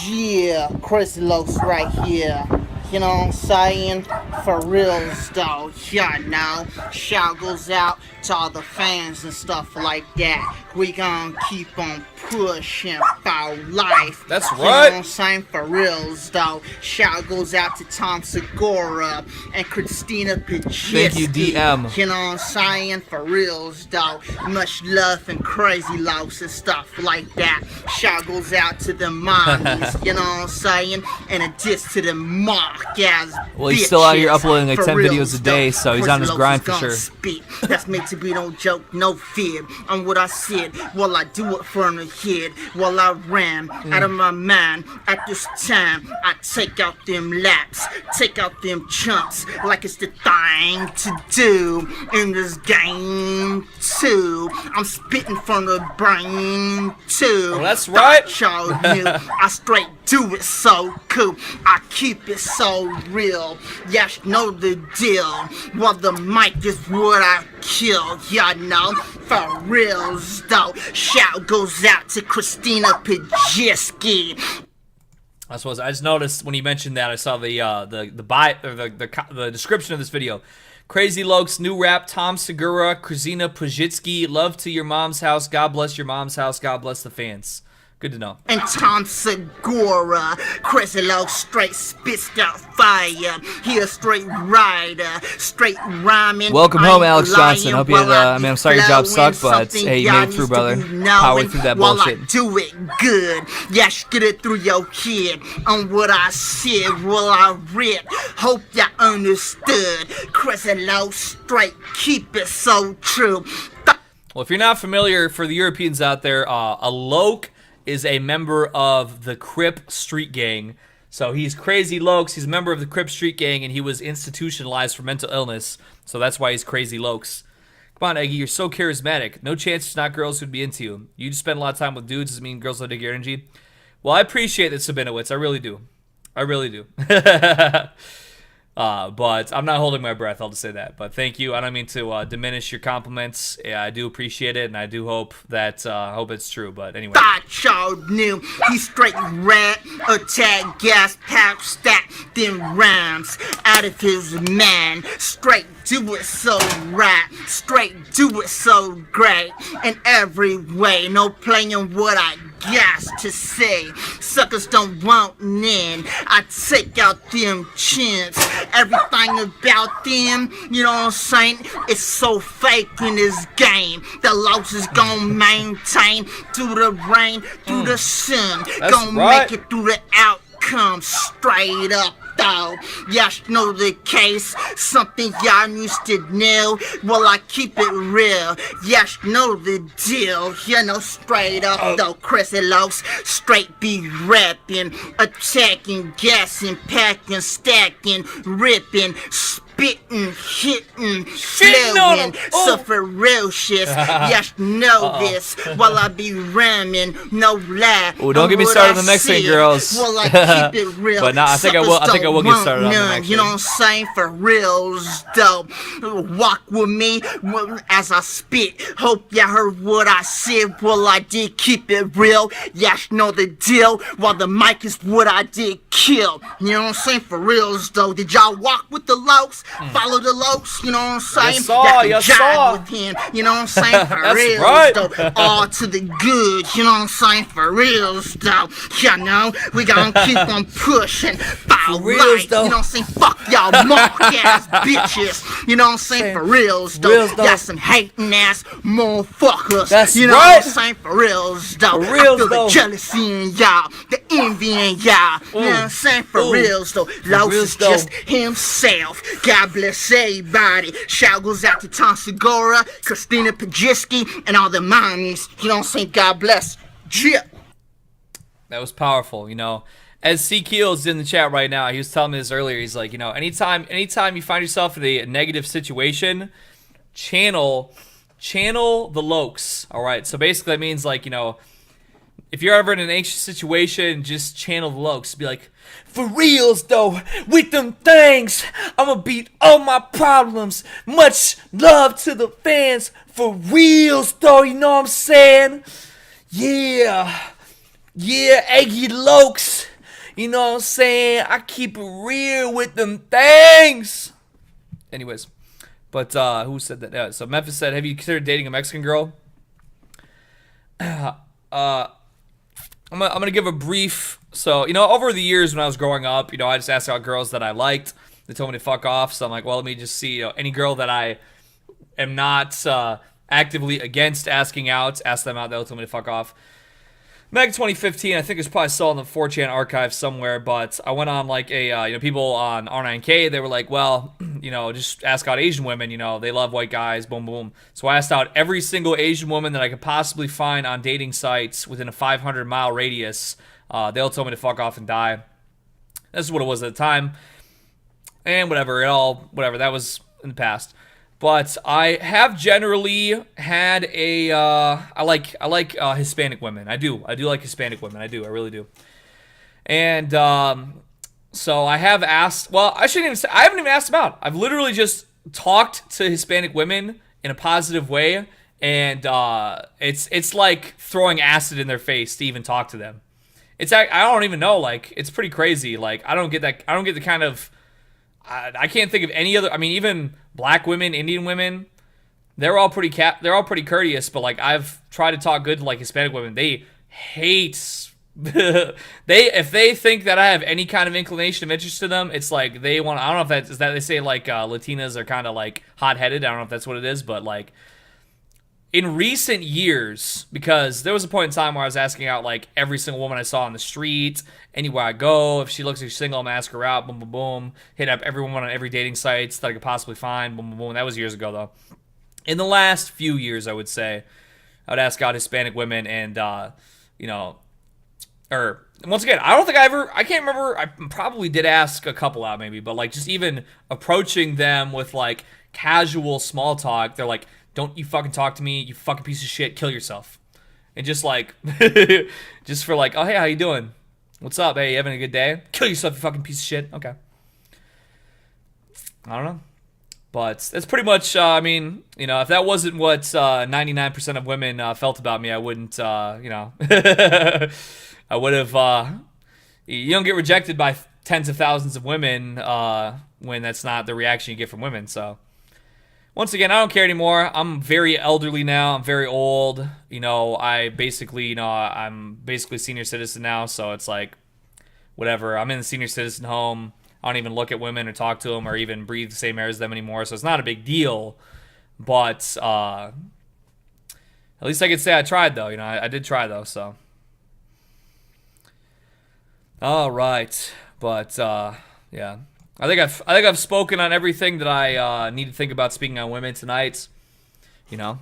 Yeah, Chris Los right here. You know what I'm saying? For reals though, yeah, now. Shout goes out to all the fans and stuff like that. We gonna keep on pushing for life. That's right. You know what I'm saying? For reals though. Shout goes out to Tom Segura and Christina Pajitsky. Thank you, DM. You know what I'm saying? For reals though. Much love and crazy loves and stuff like that. Shout goes out to the mommies. You know what I'm saying? And a diss to the mock ass. Well, he's still out here uploading like 10 reals, videos a day, so he's on his grind for sure. Speak. That's meant to be no joke, no fear. On what I said, while I do it from the head, while I ran out of my mind. At this time, I take out them laps, take out them chunks, like it's the thing to do in this game too. I'm spitting from the brain too. Well, that's right. Y'all knew I straight do it so cool. I keep it so real. Yes, know the deal. While the mic is what I kill. Y'all know, for reals though. Shout goes out to Christina Pajitsky. I suppose I just noticed when you mentioned that I saw the description of this video. Crazy Lokes, new rap, Tom Segura, Christina Pajitsky, love to your mom's house. God bless your mom's house. God bless the fans. Good to know. And Tom Segura, Crazy Loke straight spits out fire. He a straight rider, straight rhyming. Welcome home, Alex Johnson. Hope you had, I mean, I'm sorry your job sucked, but hey, you made it through, brother. Power through that bullshit. I do it good. Yes, get it through your head on what I said while I read. Hope you understood. Crazy Loke straight, keep it so true. Well, if you're not familiar, for the Europeans out there, a Loke is a member of the Crip Street Gang. So he's Crazy Lokes. He's a member of the Crip Street Gang, and he was institutionalized for mental illness. So that's why he's Crazy Lokes. Come on, Eggy, you're so charismatic. No chance there's not girls who'd be into you. You just spend a lot of time with dudes. Doesn't mean girls will dig your energy. Well, I appreciate that, Sabinowitz. I really do. I really do. But I'm not holding my breath, I'll just say that. But thank you. I don't mean to diminish your compliments. Yeah, I do appreciate it, and I do hope that hope it's true. But anyway. Thought y'all knew he straight rat, attack, gas, pack, stack, them rhymes out of his man. Straight do it so right, straight do it so great. In every way, no playing what I gas to say. Suckers don't want in. I take out them chins. Everything about them, you know what I'm saying? It's so fake in this game. The loss is gonna maintain through the rain, through the sun. That's gonna right. make it through the outcome straight up. Though, y'all know the case, something y'all used to know. Well, I keep it real, y'all know the deal. You know, straight up though, Crazy Lokes, straight be rapping, attacking, gassing, packing, stacking, ripping, spitting, hitting, flowing, so ferocious. Y'all know this, while I be ramming, no lie. Oh, don't get me started on the next thing, girls. Well, I keep it real. But no, I think I will get started on the next You know what I'm saying? For reals, though. Walk with me as I spit. Hope y'all heard what I said. Well, I did keep it real. Y'all know the deal. While the mic is what I did kill. You know what I'm saying? For reals, though. Did y'all walk with the Lokes? Lokes. Follow the Lokes, you know what I'm saying? Yes, sir, That can yes, jive sir. with him, you know what I'm saying? For That's real, right. though. All to the good, you know what I'm saying? For real, though. You know, we gonna keep on pushing. For reals, though. You know what I'm saying? Fuck y'all mark-ass bitches. You know what I'm saying? For reals, though. Reals, though. Got some hating ass motherfuckers. That's you know right. what I'm saying? For reals, though. For reals, I feel though. the jealousy in y'all, the envy in y'all. You know what I'm saying? For Ooh. reals, though. Los reals, is though. just himself. God bless everybody. Shout goes out to Tom Segura, Christina Pajiski, and all the mommies. You know what I'm saying? God bless. Chip. That was powerful, you know. As C Keels in the chat right now, he was telling me this earlier. He's like, you know, anytime you find yourself in a negative situation, channel the Lokes. All right. So basically that means, like, you know, if you're ever in an anxious situation, just channel the Lokes. Be like, for reals though, with them things, I'ma beat all my problems. Much love to the fans. For reals though, you know what I'm saying? Yeah, Eggy Lokes. You know what I'm saying? I keep it real with them things. Anyways, but who said that? So Memphis said, have you considered dating a Mexican girl? I'm gonna give a brief. So, you know, over the years when I was growing up, you know, I just asked out girls that I liked. They told me to fuck off. So I'm like, well, let me just see, you know, any girl that I am not actively against asking out, ask them out. They'll tell me to fuck off. Back in 2015, I think it's probably still in the 4chan archive somewhere, but I went on like a, you know, people on R9K, they were like, well, you know, just ask out Asian women, you know, they love white guys, boom, boom. So I asked out every single Asian woman that I could possibly find on dating sites within a 500-mile radius. They'll tell me to fuck off and die. This is what it was at the time. And whatever, that was in the past. But I have generally had a, I like Hispanic women. I do like Hispanic women. I really do. And so I have asked, well, I haven't even asked them out. I've literally just talked to Hispanic women in a positive way. And it's like throwing acid in their face to even talk to them. I don't even know, like, it's pretty crazy. Like, I don't get the kind of, I can't think of any other, I mean, even black women, Indian women, they're all pretty courteous, but like I've tried to talk good to like Hispanic women. They hate if they think that I have any kind of inclination of interest to them, it's like they want, I don't know if that's that they say like Latinas are kind of like hot-headed. I don't know if that's what it is, but like in recent years, because there was a point in time where I was asking out like every single woman I saw on the street, anywhere I go. If she looks like she's single, I'm gonna ask her out. Boom, boom, boom. Hit up every woman on every dating sites that I could possibly find. Boom, boom, boom. That was years ago though. In the last few years, I would say, I would ask out Hispanic women, and you know, or once again, I can't remember. I probably did ask a couple out maybe, but like just even approaching them with like casual small talk, they're like, don't you fucking talk to me, you fucking piece of shit, kill yourself. And just like, just for like, oh, hey, how you doing? What's up? Hey, you having a good day? Kill yourself, you fucking piece of shit. Okay. I don't know. But that's pretty much, I mean, you know, if that wasn't what 99% of women felt about me, I wouldn't, you know, I would have, you don't get rejected by tens of thousands of women when that's not the reaction you get from women, so. Once again, I don't care anymore. I'm very elderly now. I'm very old. You know, I'm basically senior citizen now, so it's like, whatever. I'm in the senior citizen home. I don't even look at women or talk to them or even breathe the same air as them anymore, so it's not a big deal. But at least I could say I tried, though. You know, I did try, though, so. All right. But, yeah. I think I've spoken on everything that I need to think about speaking on women tonight. You know,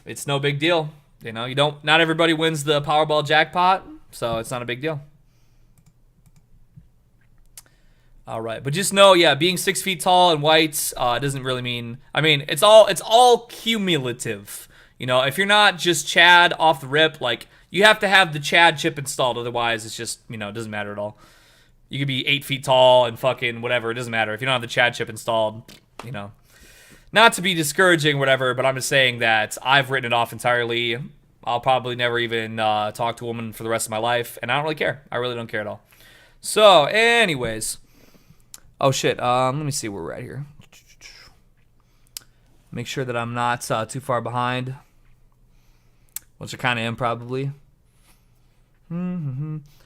it's no big deal. You know, not everybody wins the Powerball jackpot, so it's not a big deal. All right, but just know, yeah, being 6 feet tall and white doesn't really mean. I mean, it's all cumulative. You know, if you're not just Chad off the rip, like you have to have the Chad chip installed. Otherwise, it's just, you know, it doesn't matter at all. You could be 8 feet tall and fucking whatever. It doesn't matter. If you don't have the Chad chip installed, you know. Not to be discouraging or whatever, but I'm just saying that I've written it off entirely. I'll probably never even talk to a woman for the rest of my life, and I don't really care. I really don't care at all. So, anyways. Oh shit. Let me see where we're at here. Make sure that I'm not too far behind, which I kind of am probably.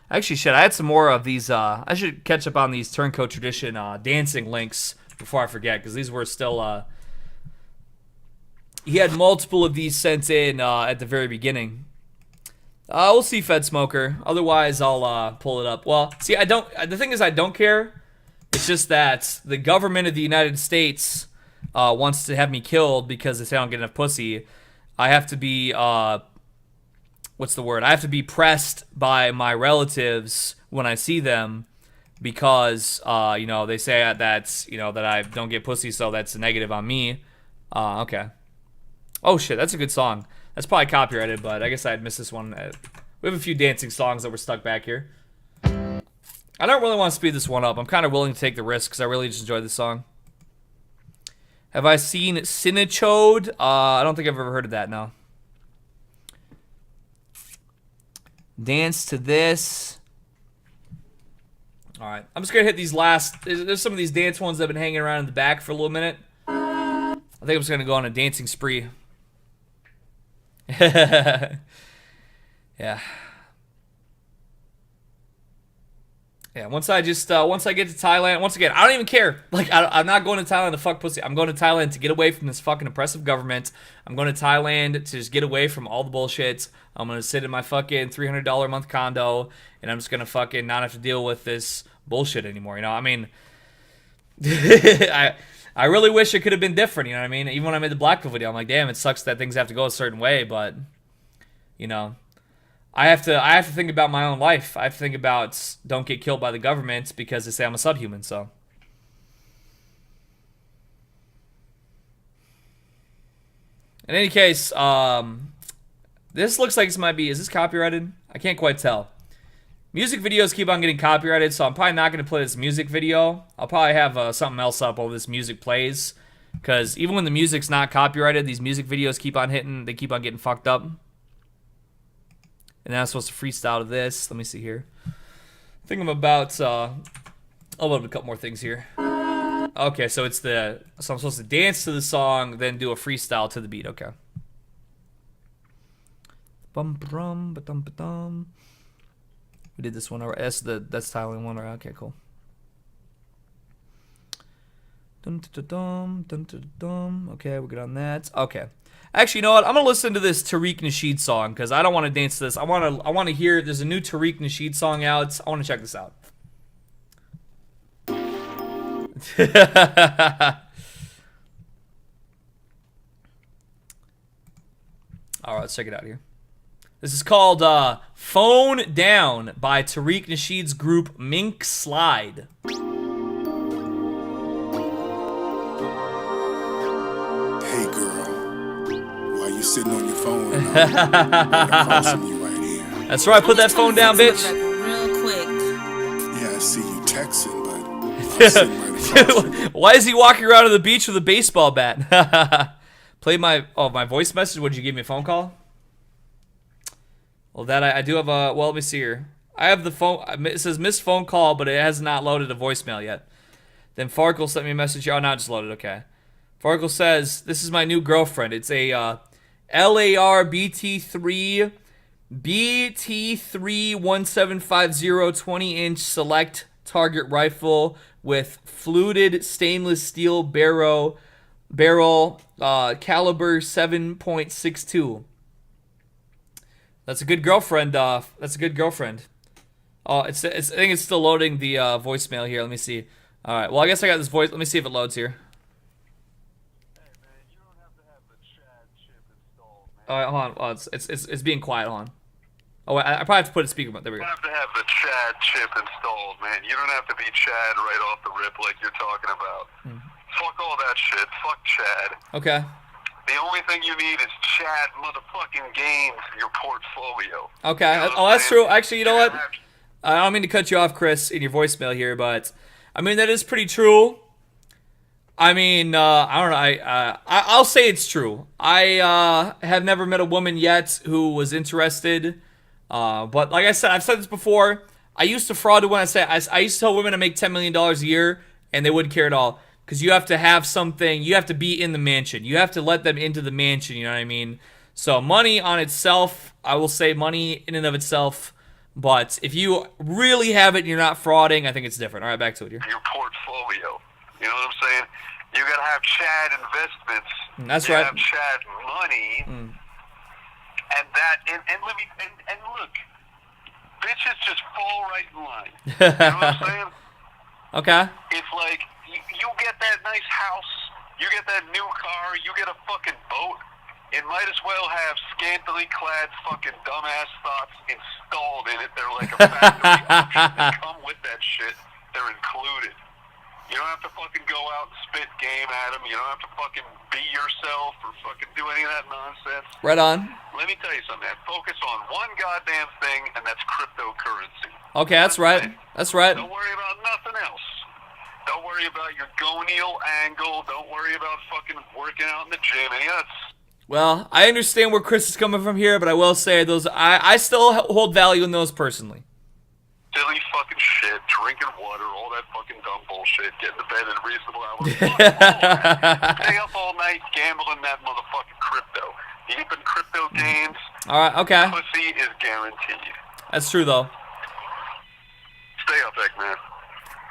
Actually, shit, I had some more of these. I should catch up on these Turncoat Tradition dancing links before I forget, because these were still. He had multiple of these sent in at the very beginning. We'll see, Fed Smoker. Otherwise, I'll pull it up. Well, see, I don't. The thing is, I don't care. It's just that the government of the United States wants to have me killed because they say I don't get enough pussy. I have to be. What's the word? I have to be pressed by my relatives when I see them because, you know, they say that's, you know, that I don't get pussy, so that's a negative on me. Okay. Oh, shit, that's a good song. That's probably copyrighted, but I guess I'd miss this one. We have a few dancing songs that were stuck back here. I don't really want to speed this one up. I'm kind of willing to take the risk because I really just enjoyed this song. Have I seen Cinechode? I don't think I've ever heard of that, no. Dance to this. Alright, I'm just gonna hit these last. There's some of these dance ones that have been hanging around in the back for a little minute. I think I'm just gonna go on a dancing spree. Yeah. Yeah, once I get to Thailand, once again, I don't even care. Like, I'm not going to Thailand to fuck pussy. I'm going to Thailand to get away from this fucking oppressive government. I'm going to Thailand to just get away from all the bullshit. I'm going to sit in my fucking $300 a month condo, and I'm just going to fucking not have to deal with this bullshit anymore, you know? I mean, I really wish it could have been different, you know what I mean? Even when I made the Blackpool video, I'm like, damn, it sucks that things have to go a certain way, but, you know... I have to think about my own life. I have to think about don't get killed by the government because they say I'm a subhuman, so. In any case, this looks like this might be, is this copyrighted? I can't quite tell. Music videos keep on getting copyrighted, so I'm probably not going to play this music video. I'll probably have something else up while this music plays. Because even when the music's not copyrighted, these music videos keep on hitting, they keep on getting fucked up. And then I'm supposed to freestyle to this. Let me see here. I think I'm about, I'll load a couple more things here. Okay, so it's so I'm supposed to dance to the song, then do a freestyle to the beat. Okay. Bum-ba-dum, ba-dum-ba-dum. We did this one already. That's Thailand one, right? Okay, cool. Dum-da-da-dum, dum-da-da-dum. Okay, we're good on that. Okay. Actually, you know what? I'm gonna listen to this Tariq Nasheed song because I don't want to dance to this. I want to hear. There's a new Tariq Nasheed song out. I want to check this out. All right, let's check it out here. This is called "Phone Down" by Tariq Nasheed's group Mink Slide. Hey girl, why you sitting on your phone? Across from you right here. That's right, put that phone down, bitch. Real quick. Yeah, I see you texting, but I'm sitting right across from you. Why is he walking around on the beach with a baseball bat? Play my voice message. Would you give me a phone call? Well, that I do have a. Well, let me see here. I have the phone. It says missed phone call, but it has not loaded a voicemail yet. Then Farkle sent me a message here. Oh, now it just loaded. Okay. Farkle says, this is my new girlfriend. It's a LAR BT3 1750 20-inch select target rifle with fluted stainless steel barrel caliber 7.62. That's a good girlfriend. That's a good girlfriend. Oh, I think it's still loading the voicemail here. Let me see. All right. Well, I guess I got this voice. Let me see if it loads here. All right, hold on. Oh, it's being quiet. Hold on. Oh, wait, I probably have to put a speaker mode. There we go. You don't have to have the Chad chip installed, man. You don't have to be Chad right off the rip like you're talking about. Fuck all that shit. Fuck Chad. Okay. The only thing you need is Chad motherfucking games in your portfolio. Okay. You know oh, that's true. Actually, you know what? I don't mean to cut you off, Chris, in your voicemail here, but I mean that is pretty true. I mean, I don't know. I'll say it's true. I have never met a woman yet who was interested. But like I said, I've said this before. I used to fraud when I used to tell women I make $10 million a year. and they wouldn't care at all. Because you have to have something, you have to be in the mansion. You have to let them into the mansion, you know what I mean? So money on itself, I will say money in and of itself. But if you really have it and you're not frauding, I think it's different. All right, back to it here. Your portfolio. You know what I'm saying? You gotta have Chad investments. That's you right. Have Chad money. And that, and let me, and look, bitches just fall right in line. You know what I'm saying? Okay. It's like, you get that nice house, you get that new car, you get a fucking boat, it might as well have scantily clad fucking dumbass thoughts installed in it. They're like a factory option. They come with that shit. They're included. You don't have to fucking go out and spit game at them. You don't have to fucking be yourself or fucking do any of that nonsense. Right on. Let me tell you something, man. Focus on one goddamn thing, and that's cryptocurrency. Okay, that's right. That's right. Don't worry about nothing else. Don't worry about your gonial angle. Don't worry about fucking working out in the gym. Any of that. Well, I understand where Chris is coming from here, but I will say those I still hold value in those personally. Silly fucking shit, drinking water, all that fucking dumb bullshit, getting to bed at a reasonable hour. Stay up all night gambling that motherfucking crypto. Even crypto gains. All right, okay. Pussy is guaranteed. That's true, though. Stay up, Eggman.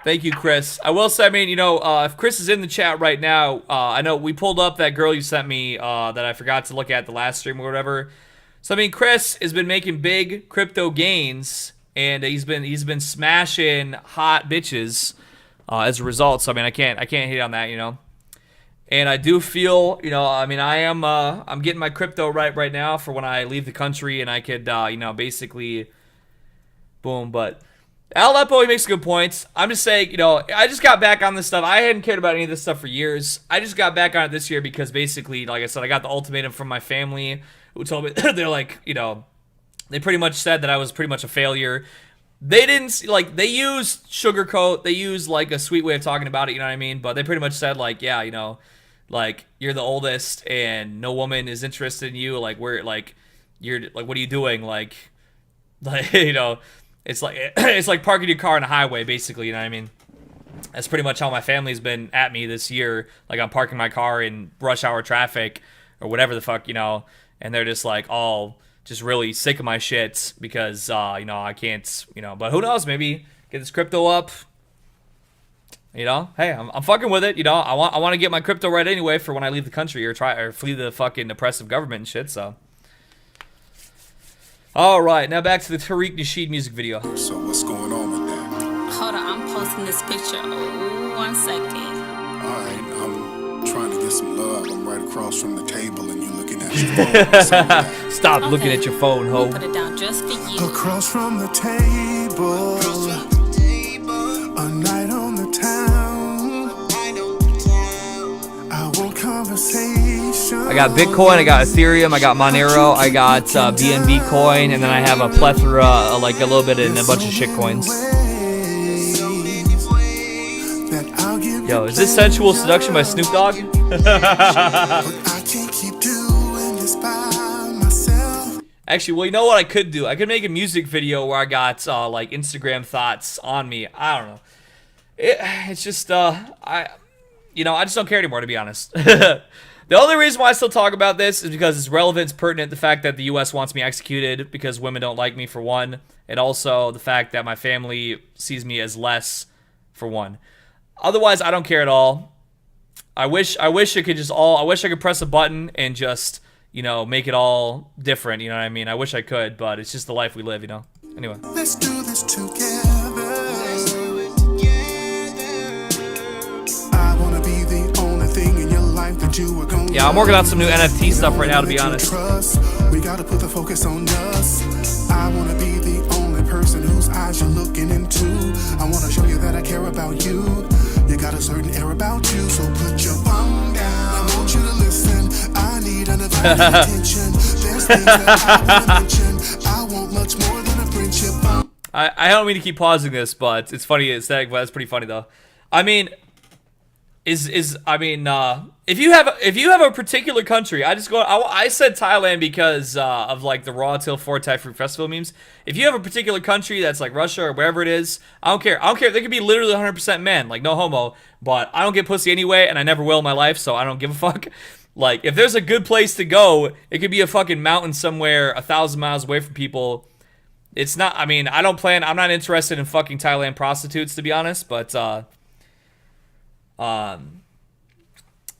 Thank you, Chris. I will say, I mean, you know, if Chris is in the chat right now, I know we pulled up that girl you sent me that I forgot to look at the last stream or whatever. So, I mean, Chris has been making big crypto gains, and he's been smashing hot bitches as a result. So, I mean, I can't hate on that, you know. And I do feel, you know, I mean, I'm getting my crypto right now for when I leave the country, and I could, you know, basically, boom, but... Aleppo, he makes good points. I'm just saying, you know, I just got back on this stuff. I hadn't cared about any of this stuff for years. I just got back on it this year because basically, like I said, I got the ultimatum from my family who told me, they're like, you know, they pretty much said that I was pretty much a failure. They didn't, like, they used sugarcoat. They used, like, a sweet way of talking about it, you know what I mean? But they pretty much said, like, yeah, you know, like, you're the oldest and no woman is interested in you. Like, we're, like, you're, like, what are you doing? Like, you know... It's like parking your car on a highway, basically, you know what I mean? That's pretty much how my family's been at me this year. Like, I'm parking my car in rush hour traffic or whatever the fuck, you know, and they're just, like, all just really sick of my shit because, you know, I can't, you know, but who knows, maybe get this crypto up, you know? Hey, I'm fucking with it, you know? I want to get my crypto right anyway for when I leave the country or flee the fucking oppressive government and shit, so... Alright, now back to the Tariq Nasheed music video. So what's going on with that? Hold on, I'm posting this picture. Oh, 1 second. Alright, I'm trying to get some love. I'm right across from the table and you looking at your phone. Stop looking at your phone, ho. Put it down just for you. Across from the table. A night on the town. I want conversation. I got Bitcoin, I got Ethereum, I got Monero, I got BNB coin, and then I have a plethora, like a little bit and a bunch of shit coins. Yo, is this Sensual Seduction by Snoop Dogg? Actually, well, you know what I could do? I could make a music video where I got like Instagram thoughts on me. I don't know. It's just I just don't care anymore, to be honest. The only reason why I still talk about this is because it's relevant, it's pertinent, the fact that the U.S. wants me executed because women don't like me, for one, and also the fact that my family sees me as less, for one. Otherwise, I don't care at all. I wish it could just I wish I could press a button and just, you know, make it all different, you know what I mean? I wish I could, but it's just the life we live, you know? Anyway. Let's do this together. I wanna be the only thing in your life that you are going. Yeah, I'm working on some new NFT stuff right now, to be honest. We gotta put the focus on us. I wanna be the only person whose eyes you're looking into. I wanna show you that I care about you. You got a certain air about you, so put your phone down. I want you to listen. I need undivided attention. There's things that I wanna mention. I want much more than a friendship. I don't mean to keep pausing this, but it's funny aesthetic, but it's pretty funny though. I mean, If you have a particular country, I said Thailand because of like the Raw Till 4 Thai Fruit Festival memes. If you have a particular country that's like Russia or wherever it is, I don't care. They could be literally 100% men, like no homo. But I don't get pussy anyway, and I never will in my life, so I don't give a fuck. Like if there's a good place to go, it could be a fucking mountain somewhere 1,000 miles away from people. It's not. I mean, I'm not interested in fucking Thailand prostitutes, to be honest. But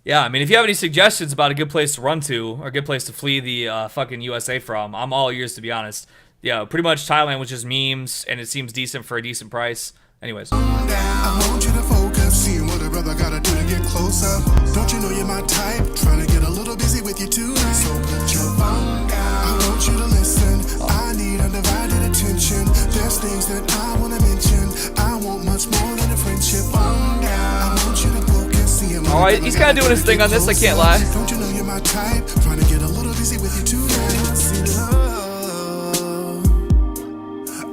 yeah, I mean, if you have any suggestions about a good place to run to or a good place to flee the fucking USA from, I'm all ears, to be honest. Yeah, pretty much Thailand was just memes, and it seems decent for a decent price. Anyways. I want you to focus, seeing what a brother gotta do to get closer. Don't you know you're my type? Trying to get a little busy with you tonight. So put your phone down. I want you to listen. I need undivided attention. There's things that I wanna mention. I want much more than a friendship. Phone down. I want you to focus, seeing what Alright, he's kind of doing his thing on this, I can't lie. Don't you know you're my type? Trying to get a little busy with you tonight. See love.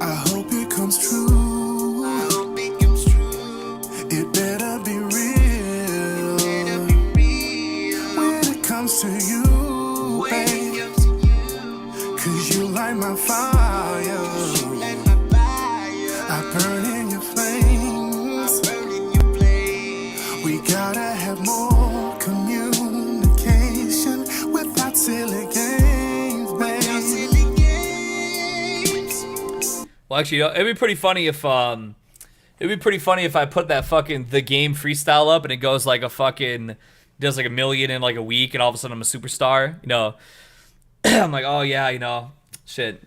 I hope it comes true. It better be real when it comes to you, babe. Cause you light my fire. I burn in your flames. We gotta have more communication without silly games, babe. Well, actually, it'd be pretty funny if I put that fucking The Game freestyle up and it goes like a fucking, does like 1 million in like a week, and all of a sudden I'm a superstar, you know. I'm like, oh yeah, you know, shit.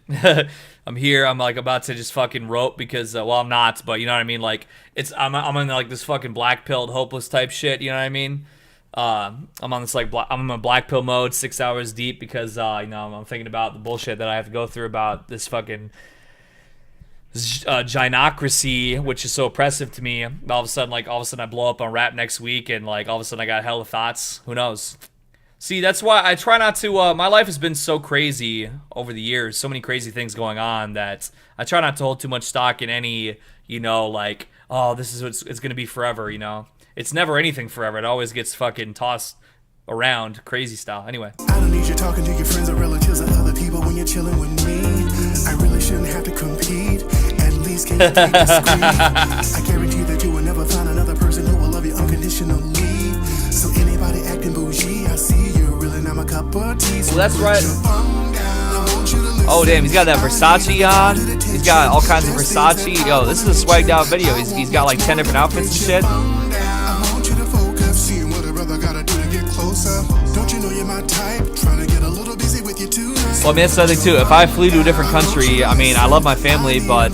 I'm here, I'm like about to just fucking rope because, well, I'm not, but you know what I mean, like, I'm in like this fucking black pilled hopeless type shit, you know what I mean. I'm on this like, I'm in black pill mode 6 hours deep because, you know, I'm thinking about the bullshit that I have to go through about this fucking gynocracy, which is so oppressive to me. All of a sudden I blow up on rap next week, and like all of a sudden I got hella thoughts. Who knows? See, that's why I try not to. My life has been so crazy over the years, so many crazy things going on, that I try not to hold too much stock in any, you know, like, oh, this is what it's gonna be forever. You know, it's never anything forever. It always gets fucking tossed around, crazy style. Anyway. I don't need you talking to your friends or relatives or other people when you're chilling with me. I really shouldn't have to compete. At least can you take a squeeze? I guarantee that you will never find another person who will love you unconditionally. So anybody acting bougie, I see you're really not my cup of tea. Well, that's right. Oh damn, he's got that Versace on. He's got all kinds of Versace. Yo, this is a swagged out video. He's got like 10 different outfits and shit. Don't you know you're my type? Trying to get a little busy with you too. Well, I mean, that's the other thing too. If I flew to a different country, I mean, I love my family, but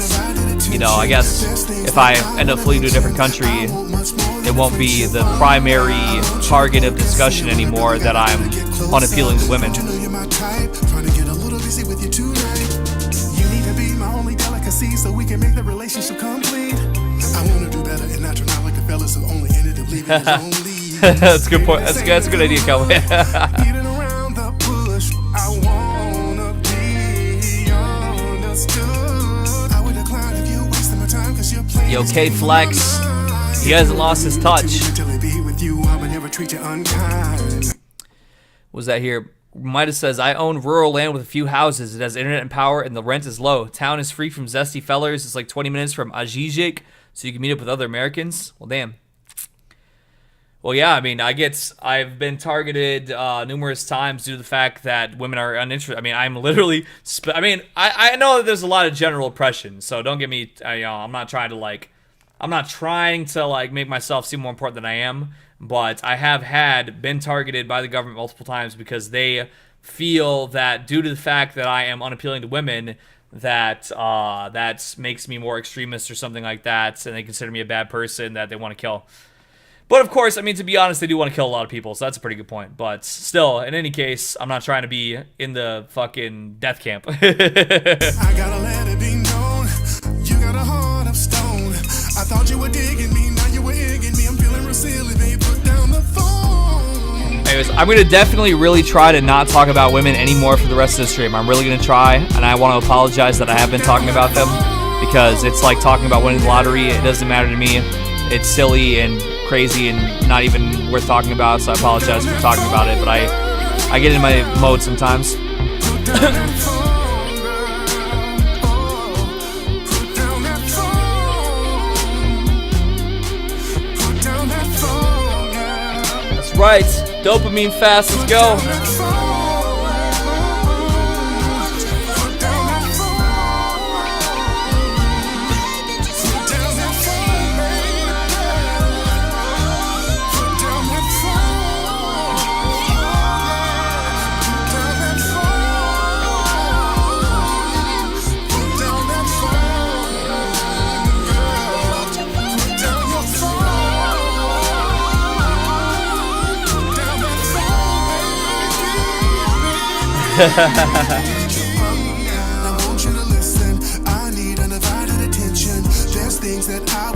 you know, I guess if I end up fleeing to a different country, it won't be the primary target of discussion anymore that I'm unappealing to women. Don't you know you're my type? Trying to get a little busy with you tonight. You need to be my only delicacy so we can make the relationship complete. I wanna do better and not turn out like the fellas who only ended up leaving his own lead. That's a good point. That's a good idea, Cowboy. Beating around the bush, I wanna be understood. I would decline if you're wasting my time because you're playing. Yo, K-Flex, he hasn't lost his touch. What's that here? Midas says, I own rural land with a few houses. It has internet and power, and the rent is low. Town is free from zesty fellers. It's like 20 minutes from Ajijik, so you can meet up with other Americans. Well, damn. Well, yeah, I mean, I've been targeted numerous times due to the fact that women are uninterested. I mean, I'm literally, I know that there's a lot of general oppression, so don't get me, I'm not trying to make myself seem more important than I am, but I have been targeted by the government multiple times because they feel that due to the fact that I am unappealing to women, that makes me more extremist or something like that, and they consider me a bad person that they want to kill. But of course, I mean, to be honest, they do want to kill a lot of people, so that's a pretty good point. But still, in any case, I'm not trying to be in the fucking death camp. I gotta let it be known, you got a heart of stone. I thought you were digging me, now you were egging me. I'm feeling real silly, babe, put down the phone. Anyways, I'm going to definitely really try to not talk about women anymore for the rest of the stream. I'm really going to try, and I want to apologize that I have been talking about them, because it's like talking about winning the lottery. It doesn't matter to me. It's silly and crazy and not even worth talking about, so I apologize for talking about it, but I get in my mode sometimes. That's right, dopamine fast, let's go.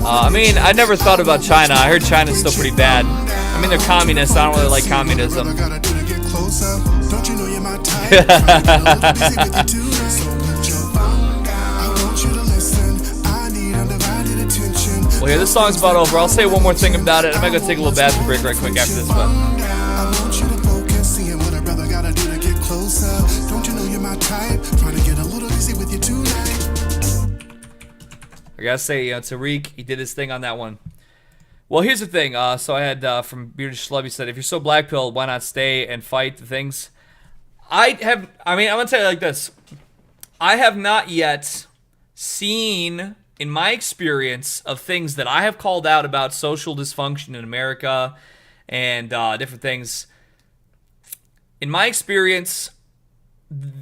I mean, I never thought about China. I heard China's still pretty bad. I mean, they're communists. I don't really like communism. Well, yeah, this song's about over. I'll say one more thing about it. I'm gonna go take a little bathroom break right quick after this, but. I gotta say, Tariq, he did his thing on that one. Well, here's the thing. So I had from Bearded Schlubby said, if you're so black pilled, why not stay and fight the things? I'm gonna tell you like this. I have not yet seen, in my experience, of things that I have called out about social dysfunction in America and different things. In my experience,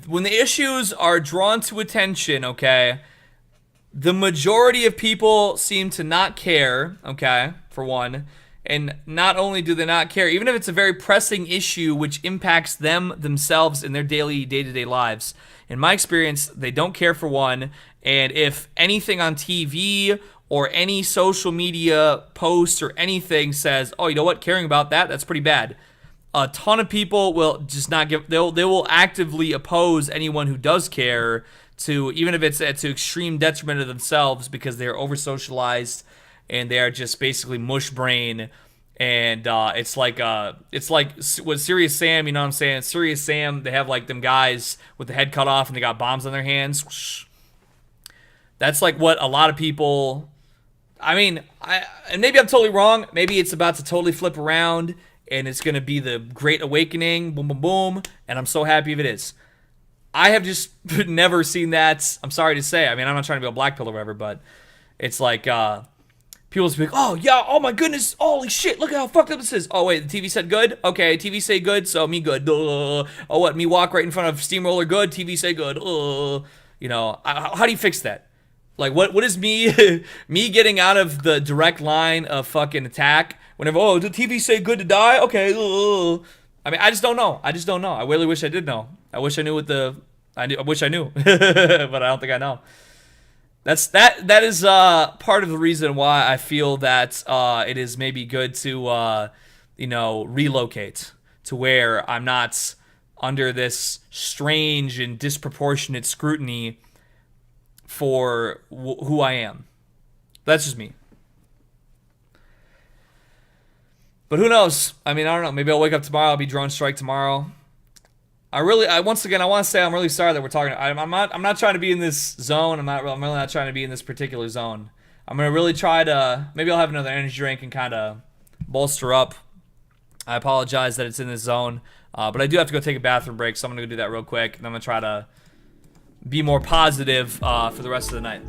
when the issues are drawn to attention, okay, the majority of people seem to not care, okay, for one. And not only do they not care, even if it's a very pressing issue which impacts them themselves in their daily, day-to-day lives. In my experience, they don't care for one. And if anything on TV or any social media post or anything says, oh, you know what, caring about that, that's pretty bad. A ton of people will just not give, they will actively oppose anyone who does care, to even if it's to extreme detriment of themselves, because they're over socialized and they are just basically mush brain. And it's like with Serious Sam, you know what I'm saying? Serious Sam, they have like them guys with the head cut off and they got bombs on their hands. That's like what a lot of people, and maybe I'm totally wrong. Maybe it's about to totally flip around and it's going to be the Great Awakening, boom, boom, boom. And I'm so happy if it is. I have just never seen that. I'm sorry to say. I'm not trying to be a black pill or whatever, but it's like people speak, oh, yeah, oh my goodness, holy shit, look at how fucked up this is. Oh, wait, the TV said good? Okay, TV say good, so me good. Oh, what, me walk right in front of Steamroller good? TV say good. How do you fix that? Like, what is me me getting out of the direct line of fucking attack whenever, oh, did TV say good to die? Okay, I just don't know. I really wish I did know. I wish I knew I wish I knew, but I don't think I know. That is part of the reason why I feel that it is maybe good to relocate to where I'm not under this strange and disproportionate scrutiny for who I am. That's just me. But who knows? I don't know. Maybe I'll wake up tomorrow. I'll be drone strike tomorrow. Once again, I want to say I'm really sorry that we're talking. I'm not trying to be in this zone. I'm really not trying to be in this particular zone. I'm gonna really try to. Maybe I'll have another energy drink and kind of bolster up. I apologize that it's in this zone, but I do have to go take a bathroom break, so I'm gonna go do that real quick, and I'm gonna try to be more positive for the rest of the night.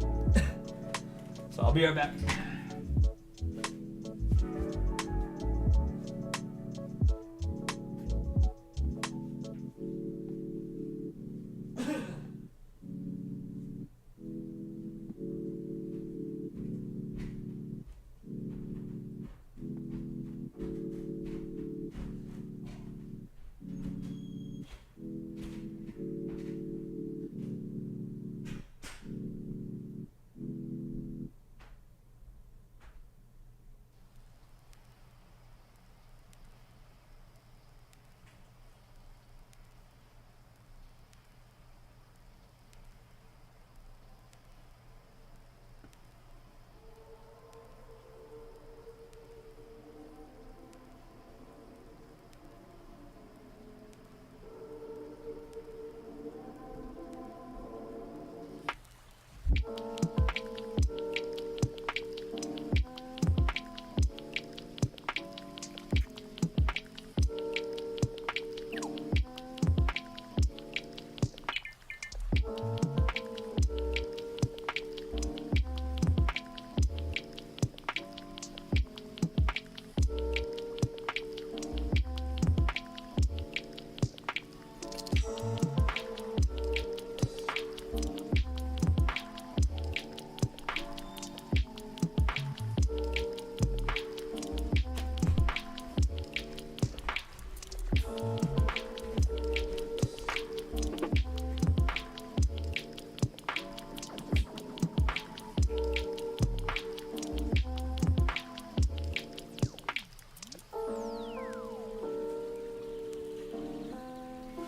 So I'll be right back.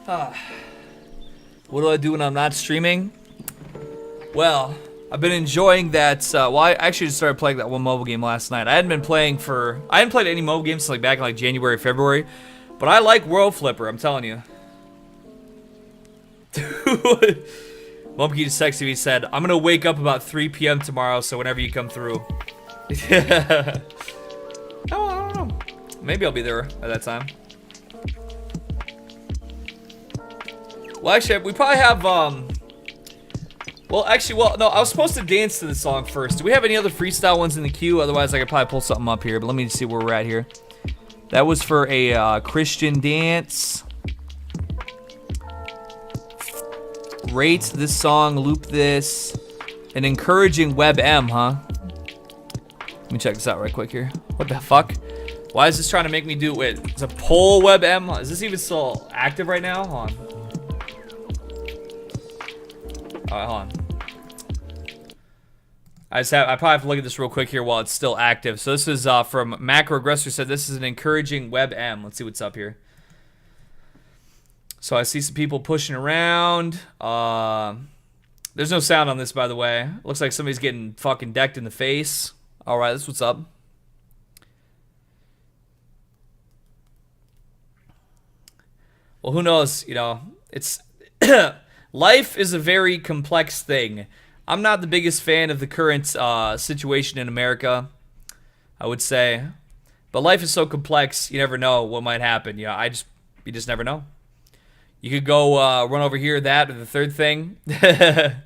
What do I do when I'm not streaming? Well, I've been enjoying that. Well, I actually just started playing that one mobile game last night. I hadn't played any mobile games since like back in like January, February. But I like World Flipper, I'm telling you. Mumpkey just texted me, said, I'm gonna wake up about 3 p.m. tomorrow, so whenever you come through. I don't know. Maybe I'll be there at that time. Well, actually, we probably have, no, I was supposed to dance to the song first. Do we have any other freestyle ones in the queue? Otherwise, I could probably pull something up here, but let me just see where we're at here. That was for a Christian dance. Rate this song, loop this. An encouraging WebM, huh? Let me check this out right quick here. What the fuck? Why is this trying to make me do it? It's a poll WebM. Is this even still active right now? Hold on. Alright, hold on. I probably have to look at this real quick here while it's still active. So this is from Macro Aggressor, said this is an encouraging WebM. Let's see what's up here. So I see some people pushing around. There's no sound on this, by the way. Looks like somebody's getting fucking decked in the face. Alright, that's what's up. Well, who knows? You know, it's... Life is a very complex thing. I'm not the biggest fan of the current situation in America, I would say. But life is so complex, you never know what might happen. You just never know. You could go run over here, that, or the third thing. No,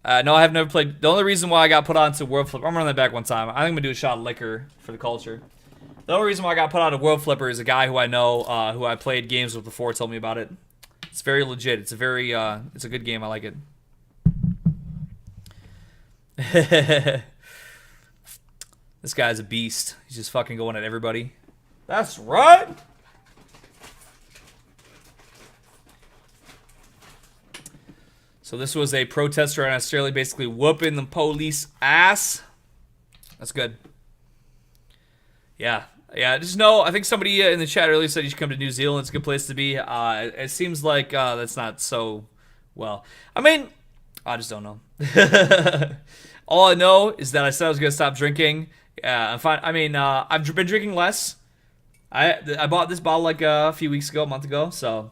I have never played. The only reason why I got put onto World Flipper, I'm gonna run that back one time. I think I'm gonna do a shot of liquor for the culture. The only reason why I got put onto World Flipper is a guy who I know, who I played games with before, told me about it. It's very legit. It's a very, it's a good game. I like it. This guy's a beast. He's just fucking going at everybody. That's right. So this was a protester in Australia basically whooping the police ass. That's good. Yeah. Yeah, just know, I think somebody in the chat earlier said you should come to New Zealand. It's a good place to be. It seems like that's not so well. I mean, I just don't know. All I know is that I said I was going to stop drinking. I'm fine. I mean, I've been drinking less. I bought this bottle like a few weeks ago, a month ago. So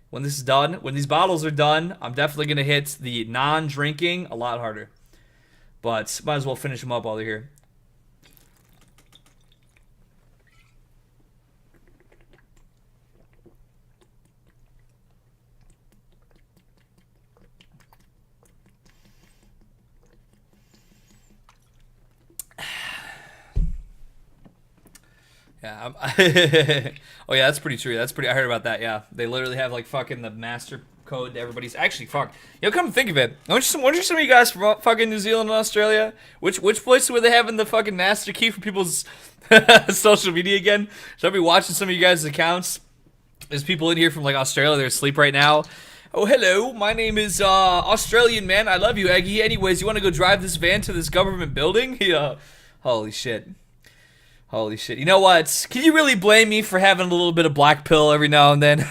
when this is done, when these bottles are done, I'm definitely going to hit the non-drinking a lot harder. But might as well finish them up while they're here. Yeah. Oh yeah, that's pretty true. That's pretty. I heard about that. Yeah, they literally have like fucking the master code to everybody's. Actually, fuck. You know, come to think of it, wonder some of you guys from fucking New Zealand and Australia. Which place were they having the fucking master key for people's social media again? Should I be watching some of you guys' accounts? There's people in here from like Australia. They're asleep right now. Oh, hello. My name is Australian man. I love you, Eggy. Anyways, you want to go drive this van to this government building? Yeah. Holy shit. Holy shit. You know what? Can you really blame me for having a little bit of black pill every now and then?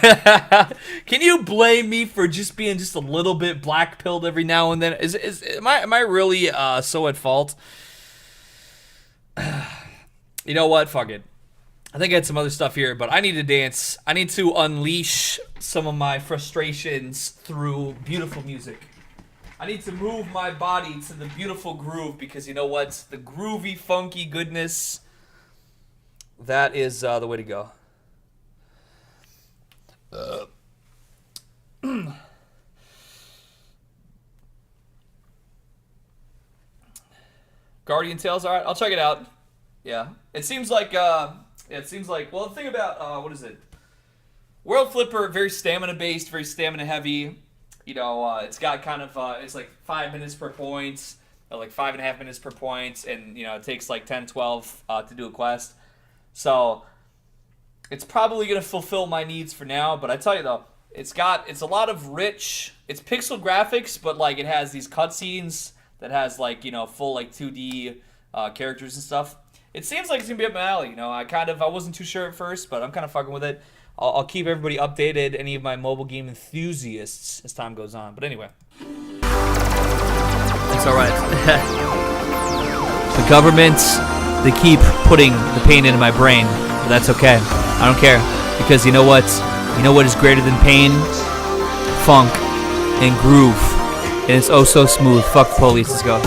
Can you blame me for just being just a little bit black pilled every now and then? Am I really so at fault? You know what? Fuck it. I think I had some other stuff here, but I need to dance. I need to unleash some of my frustrations through beautiful music. I need to move my body to the beautiful groove because you know what? The groovy, funky goodness... That is the way to go. Guardian Tales, all right, I'll check it out. Yeah, it seems like well, the thing about what is it? World Flipper, very stamina based, very stamina heavy. You know, it's got kind of it's like 5 minutes per point, or like 5.5 minutes per point, and you know it takes like 10, 12 to do a quest. So, it's probably going to fulfill my needs for now, but I tell you though, it's a lot of rich, it's pixel graphics, but like it has these cutscenes that has like, you know, full like 2D characters and stuff. It seems like it's going to be up my alley, you know, I wasn't too sure at first, but I'm kind of fucking with it. I'll keep everybody updated, any of my mobile game enthusiasts, as time goes on. But anyway, it's all right. The government, they keep putting the pain into my brain, but that's okay. I don't care, because you know what? You know what is greater than pain? Funk and groove, and it's oh so smooth. Fuck the police. Let's go.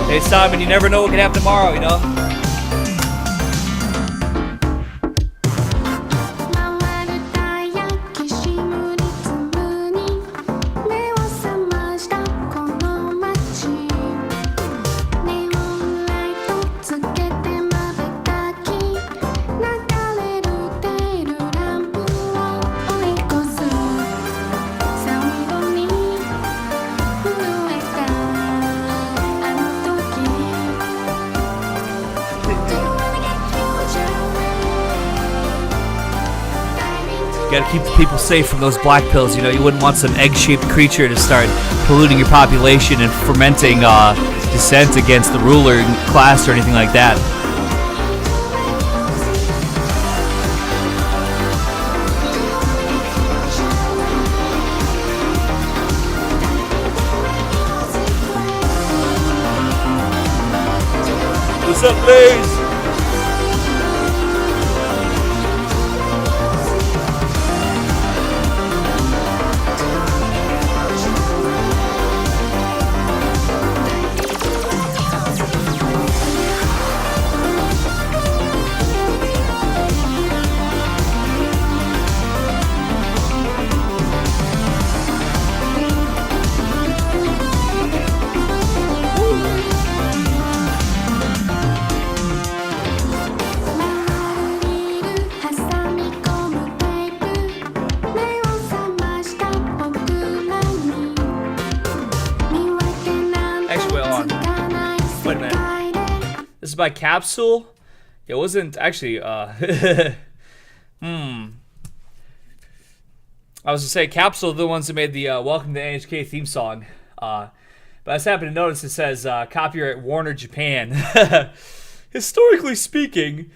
Hey Simon, you never know what can happen tomorrow, you know? Gotta keep the people safe from those black pills, you know. You wouldn't want some egg-shaped creature to start polluting your population and fermenting dissent against the ruler class or anything like that. What's up, Blaze? By Capsule. It wasn't actually I was gonna say Capsule are the ones that made the Welcome to NHK theme song, but I just happened to notice it says copyright Warner Japan. Historically speaking,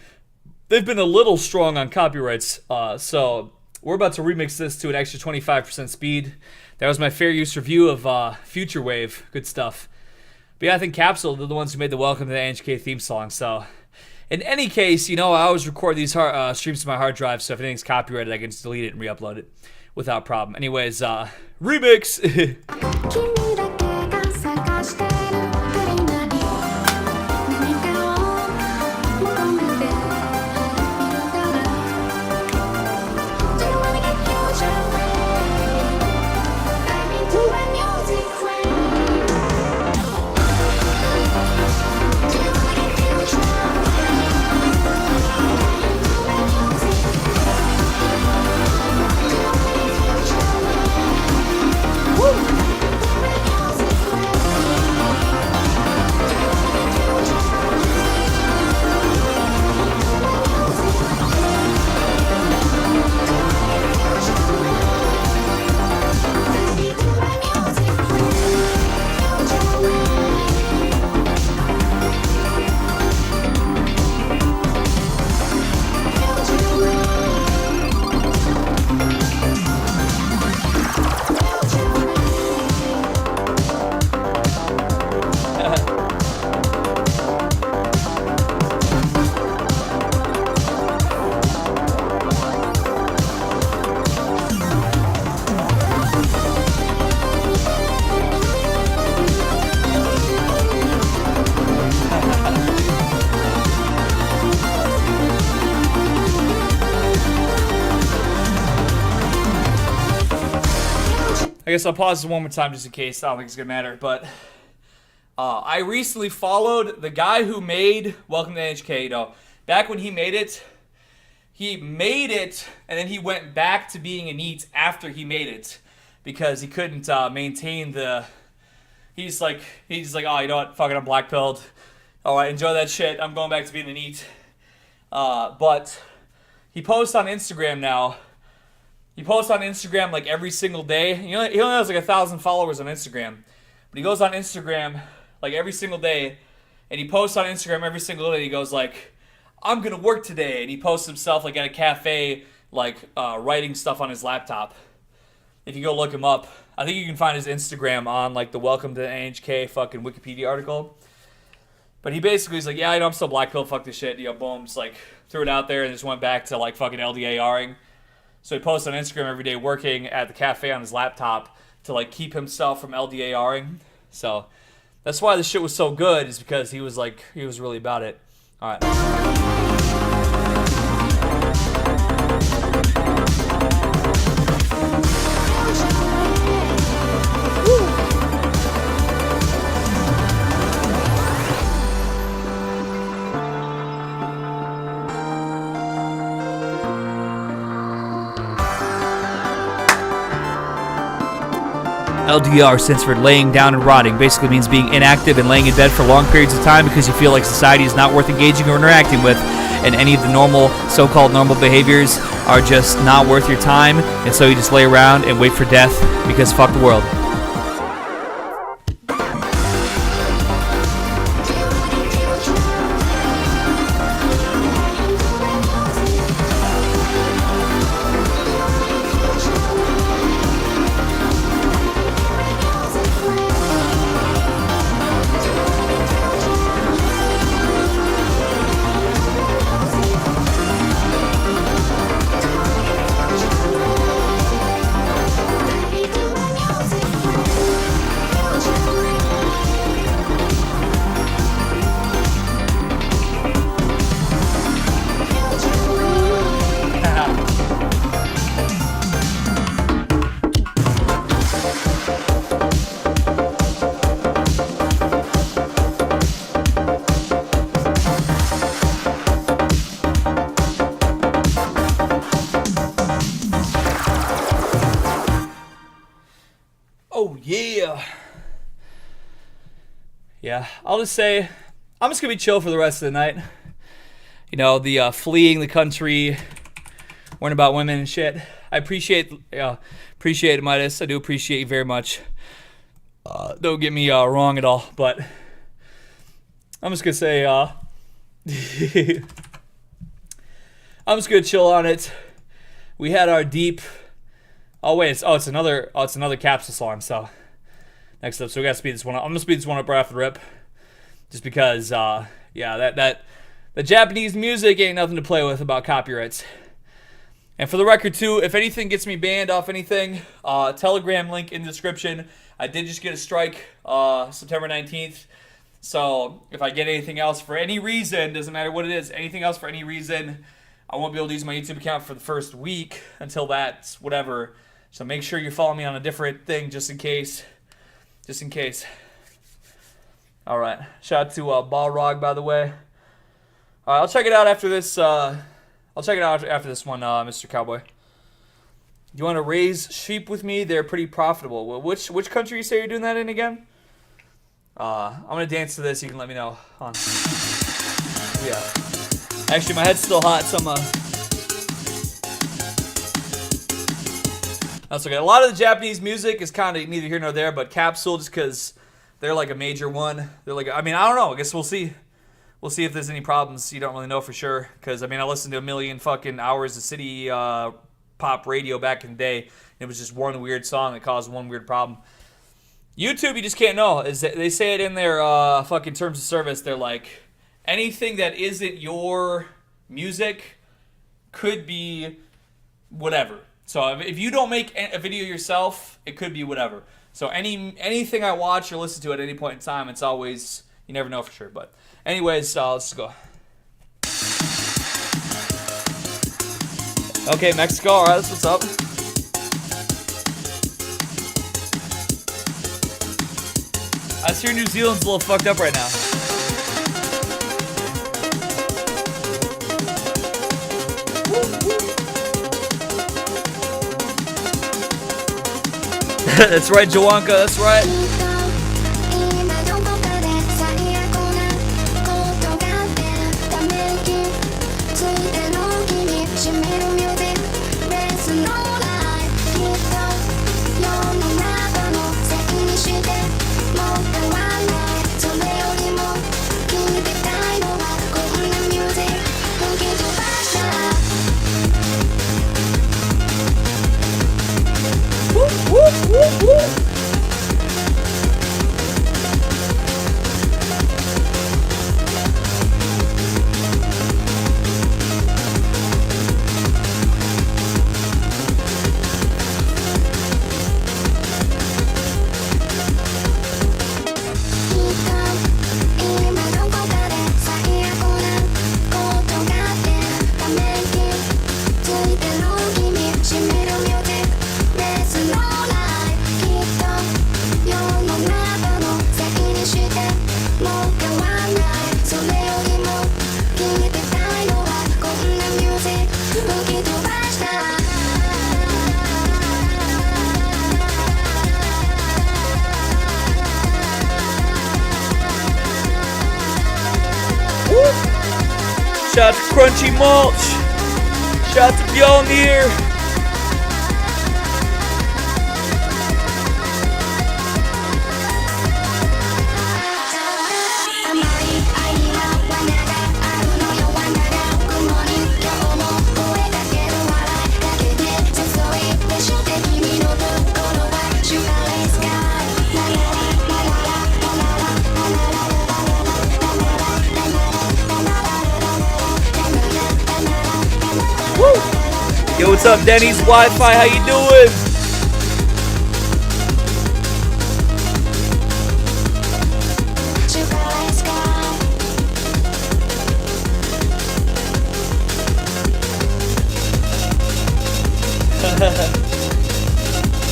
they've been a little strong on copyrights, so we're about to remix this to an extra 25% speed. That was my fair use review of Future Wave. Good stuff. But yeah, I think Capsule, they're the ones who made the Welcome to the NHK theme song. So, in any case, you know, I always record these streams to my hard drive, so if anything's copyrighted, I can just delete it and re-upload it without problem. Anyways, remix! I guess I'll pause this one more time just in case. I don't think it's going to matter. But I recently followed the guy who made Welcome to NHK. You know, back when he made it, he made it, and then he went back to being a NEET after he made it because he couldn't maintain the. He's like, oh, you know what? Fuck it, I'm black-pilled. All right, enjoy that shit. I'm going back to being a NEET. But he posts on Instagram now. He posts on Instagram like every single day. He only has like 1,000 followers on Instagram. But he goes on Instagram like every single day. And he posts on Instagram every single day. He goes like, I'm going to work today. And he posts himself like at a cafe like writing stuff on his laptop. If you go look him up. I think you can find his Instagram on like the Welcome to NHK fucking Wikipedia article. But he basically is like, yeah, I'm still black pill, fuck this shit. Boom, just like threw it out there and just went back to like fucking LDARing. So he posts on Instagram every day working at the cafe on his laptop to like keep himself from LDARing. So that's why the shit was so good, is because he was really about it. All right. LDR stands for laying down and rotting. Basically means being inactive and laying in bed for long periods of time because you feel like society is not worth engaging or interacting with, and any of the normal, so-called normal behaviors are just not worth your time, and so you just lay around and wait for death because fuck the world. Yeah, I'll just say, I'm just going to be chill for the rest of the night. You know, the fleeing the country, worrying about women and shit. I appreciate it, Midas. I do appreciate you very much. Don't get me wrong at all, but I'm just going to say, I'm just going to chill on it. We had our deep... Oh, wait, it's another capsule song, so... Next up, so we gotta speed this one up. I'm gonna speed this one up right off the rip, just because, the Japanese music ain't nothing to play with about copyrights. And for the record, too, if anything gets me banned off anything, Telegram link in the description. I did just get a strike September 19th, so if I get anything else for any reason, doesn't matter what it is, anything else for any reason, I won't be able to use my YouTube account for the first week until that's whatever. So make sure you follow me on a different thing just in case. Just in case. Alright. Shout out to Balrog, by the way. Alright, I'll check it out after this. I'll check it out after this one, Mr. Cowboy. Do you want to raise sheep with me? They're pretty profitable. Well, which country you say you're doing that in again? I'm going to dance to this. You can let me know. Hold on. Yeah. Actually, my head's still hot, so that's okay. A lot of the Japanese music is kind of neither here nor there, but Capsule, just because they're like a major one. They're like, I mean, I don't know. I guess we'll see. We'll see if there's any problems. You don't really know for sure. Because, I mean, I listened to a million fucking hours of city pop radio back in the day. It was just one weird song that caused one weird problem. YouTube, you just can't know. They say it in their fucking terms of service. They're like, anything that isn't your music could be whatever. So if you don't make a video yourself, it could be whatever. So anything I watch or listen to at any point in time, it's always, you never know for sure. But anyways, let's go. Okay, Mexico, all right, that's what's up. I hear New Zealand's a little fucked up right now. Woo. That's right, Joanka, that's right. Shout out to Crunchy Mulch. Shout out to Bjornir. Yo, what's up, Denny's Wi-Fi? How you doing?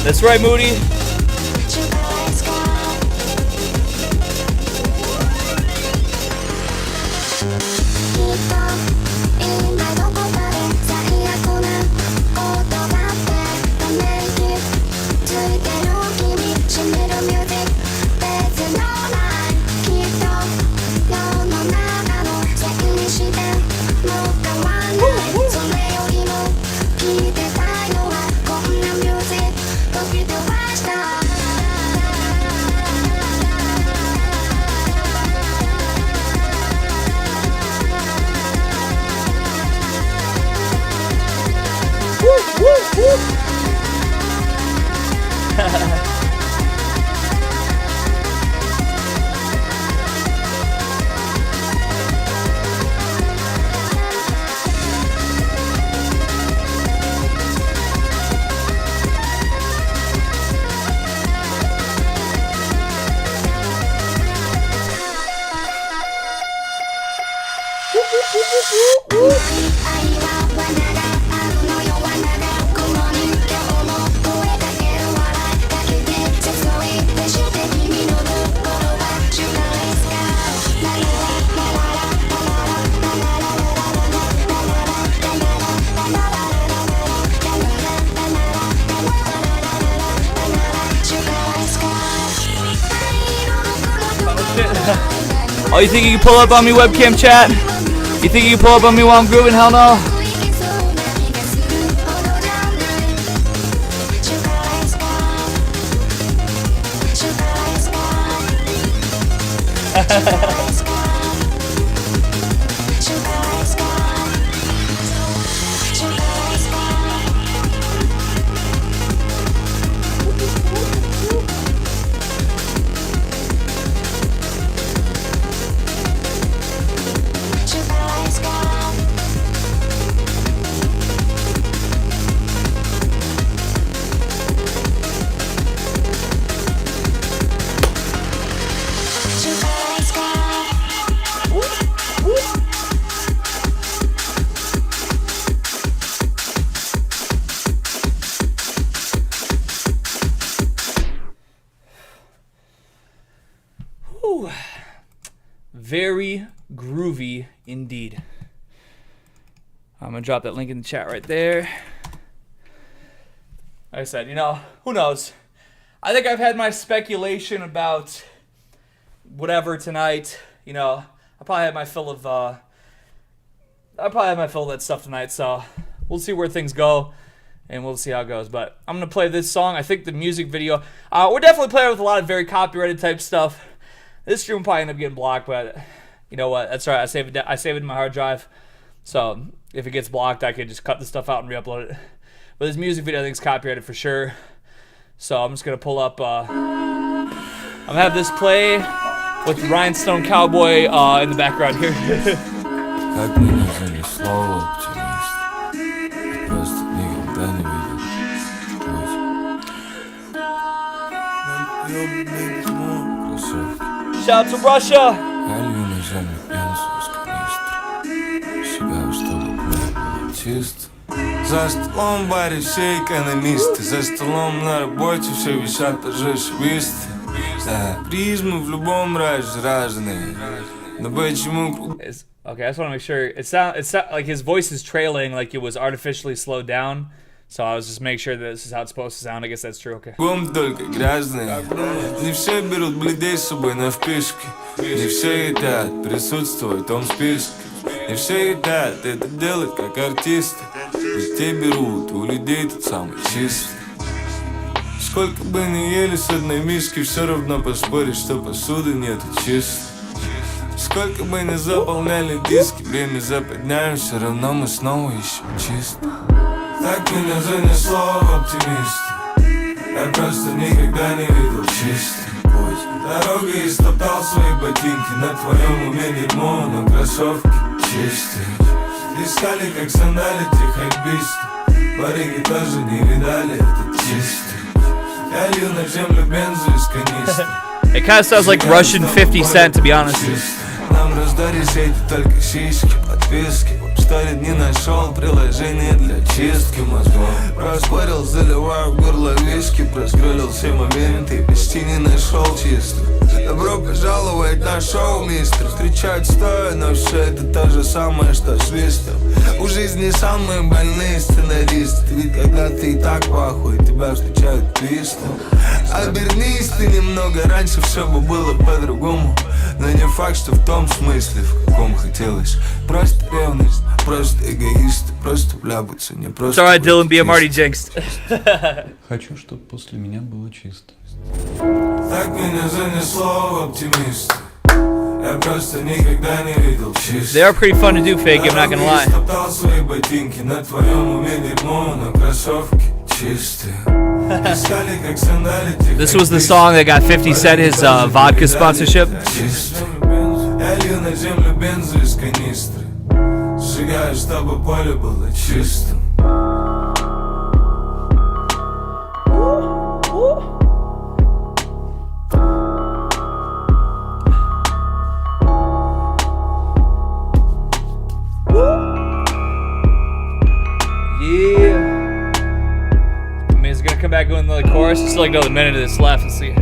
That's right, Moody. Oh, you think you can pull up on me, webcam chat? You think you can pull up on me while I'm grooving? Hell no. Very groovy indeed. I'm gonna drop that link in the chat right there. Like I said, you know, who knows? I think I've had my speculation about whatever tonight. You know, I probably had my fill of that stuff tonight. So we'll see where things go, and we'll see how it goes. But I'm gonna play this song. I think the music video. We're definitely playing with a lot of very copyrighted type stuff. This stream will probably end up getting blocked, but you know what? That's all right. I save it in my hard drive. So if it gets blocked, I can just cut the stuff out and re-upload it. But this music video I think is copyrighted for sure. So I'm just gonna pull up. I'm gonna have this play with Rhinestone Cowboy in the background here. Shout out to Russia. За столом баре все экономисты, за столом на работе все висят торжествисты. Да, призмы в любом разе разные. Но почему... Okay, I just want to make sure. It's like his voice is trailing, like it was artificially slowed down. So I was just making sure that this is how it's supposed to sound. I guess that's true. Okay. Только грязные. Не все берут бледей с собой на вписке. Не все хотят присутствовать в том списке. Не все хотят это делать как артисты. Ведь те берут у людей тот самый чистый. Сколько бы ни ели с одной миски, все равно поспоришь, что посуды нету чистой. Сколько бы ни заполняли диски, время западняем, все равно мы снова ищем чисто. Так меня занесло в оптимисты. Я просто никогда не видел чистый путь. Дорогой истоптал свои ботинки, на твоем уме дерьмо, но кроссовки чистые. Искали, как сандалить их хайписты. Барыги тоже не видали этот чистый. Я лил на землю бензу из канистры. It kind of sounds like Russian 50 Cent, to be honest. Нам раздали сети только сиськи, подписки. В сторе не нашел приложение для чистки мозгов. Проспорил, заливаю в горло виски. Проскролил все моменты и почти не нашел чисто. Добро пожаловать на шоу, мистер. Встречать стоя, но все это то же самое, что свистом. У жизни самые больные сценаристы. Ведь когда ты и так пахуй, тебя встречают твистом. Обернись ты немного, раньше все бы было по-другому. Но не факт, что в том смысле, в каком хотелось. Просто ревность, просто эгоисты. Просто вляпаться, не просто... Sorry, Dylan, be a Marty jinxed. Хочу, чтобы после меня было чисто. Так меня занесло в оптимиста. Я просто никогда не видел чисто. They are pretty fun to do, Fake, I'm not gonna lie. Стоптал свои ботинки, на твоем уме дерьмо, но кроссовки чистые. Искали, как сандалить их. This was the song that got 50 Cent his vodka sponsorship. Я лил на землю бензу из канистры. Сжигаю, чтобы поле было чистым. Yeah. I mean, is it gonna come back going the chorus? Still like another minute of this left. Let's see.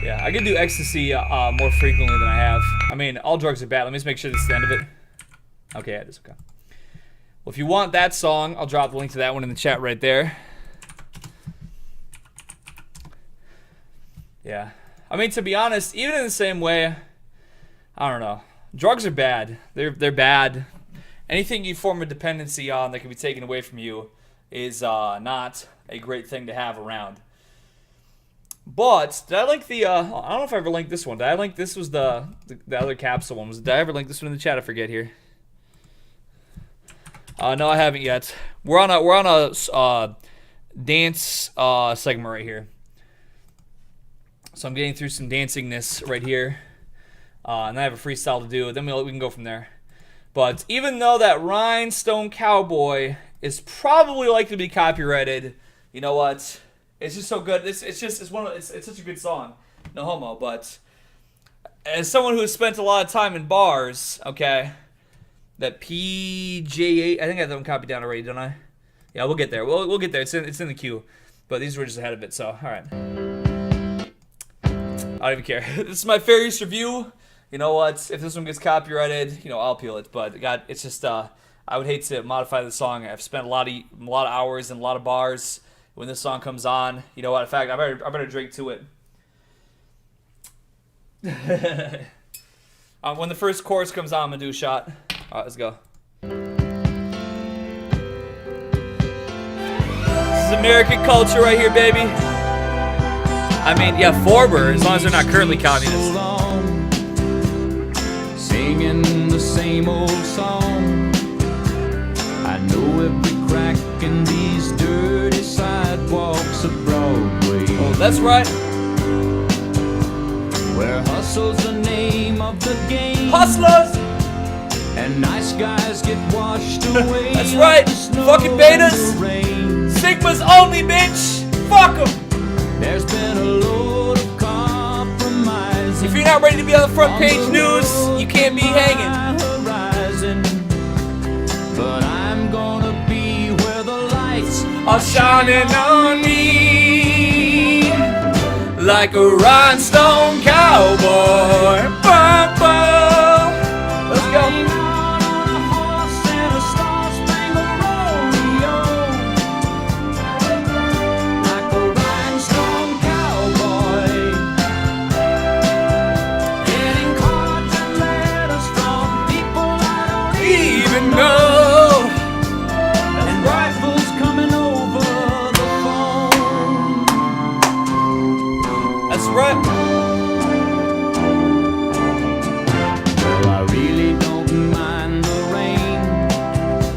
Yeah, I could do ecstasy more frequently than I have. I mean, all drugs are bad. Let me just make sure this is the end of it. Okay, yeah, it is okay. Well, if you want that song, I'll drop the link to that one in the chat right there. Yeah. I mean, to be honest, even in the same way, I don't know. Drugs are bad. They're bad. Anything you form a dependency on that can be taken away from you is not a great thing to have around. But did I link the? I don't know if I ever linked this one. Did I link this? Was the other capsule one? Did I ever link this one in the chat? I forget here. No, I haven't yet. We're on a dance segment right here. So I'm getting through some dancingness right here. And I have a freestyle to do. Then we can go from there. But even though that Rhinestone Cowboy is probably likely to be copyrighted, you know what? It's just so good. It's such a good song. No homo. But as someone who has spent a lot of time in bars, okay, that PJ8, I think I have that one copied down already, don't I? Yeah, we'll get there. We'll get there. It's in the queue. But these were just ahead of it, so alright. I don't even care. This is my fair use review. You know what? If this one gets copyrighted, you know, I'll appeal it. But God, it's just I would hate to modify the song. I've spent a lot of hours and a lot of bars when this song comes on. You know what? In fact, I better drink to it. When the first chorus comes on, I'm gonna do a shot. Alright, let's go. This is American culture right here, baby. I mean, yeah, Forber, as long as they're not currently communist. Singing the same old song. I know every crack in these dirty sidewalks of Broadway. Oh, that's right. Where hustle's the name of the game. Hustlers! And nice guys get washed away. That's right. Fucking betas. Sigmas only, bitch. Fuck them. There's been a load of compromise. If you're not ready to be on the front page news, you can't be hanging. Horizon. But I'm gonna be where the lights are shining on me. Like a rhinestone cowboy. Bum, bum. Let's go.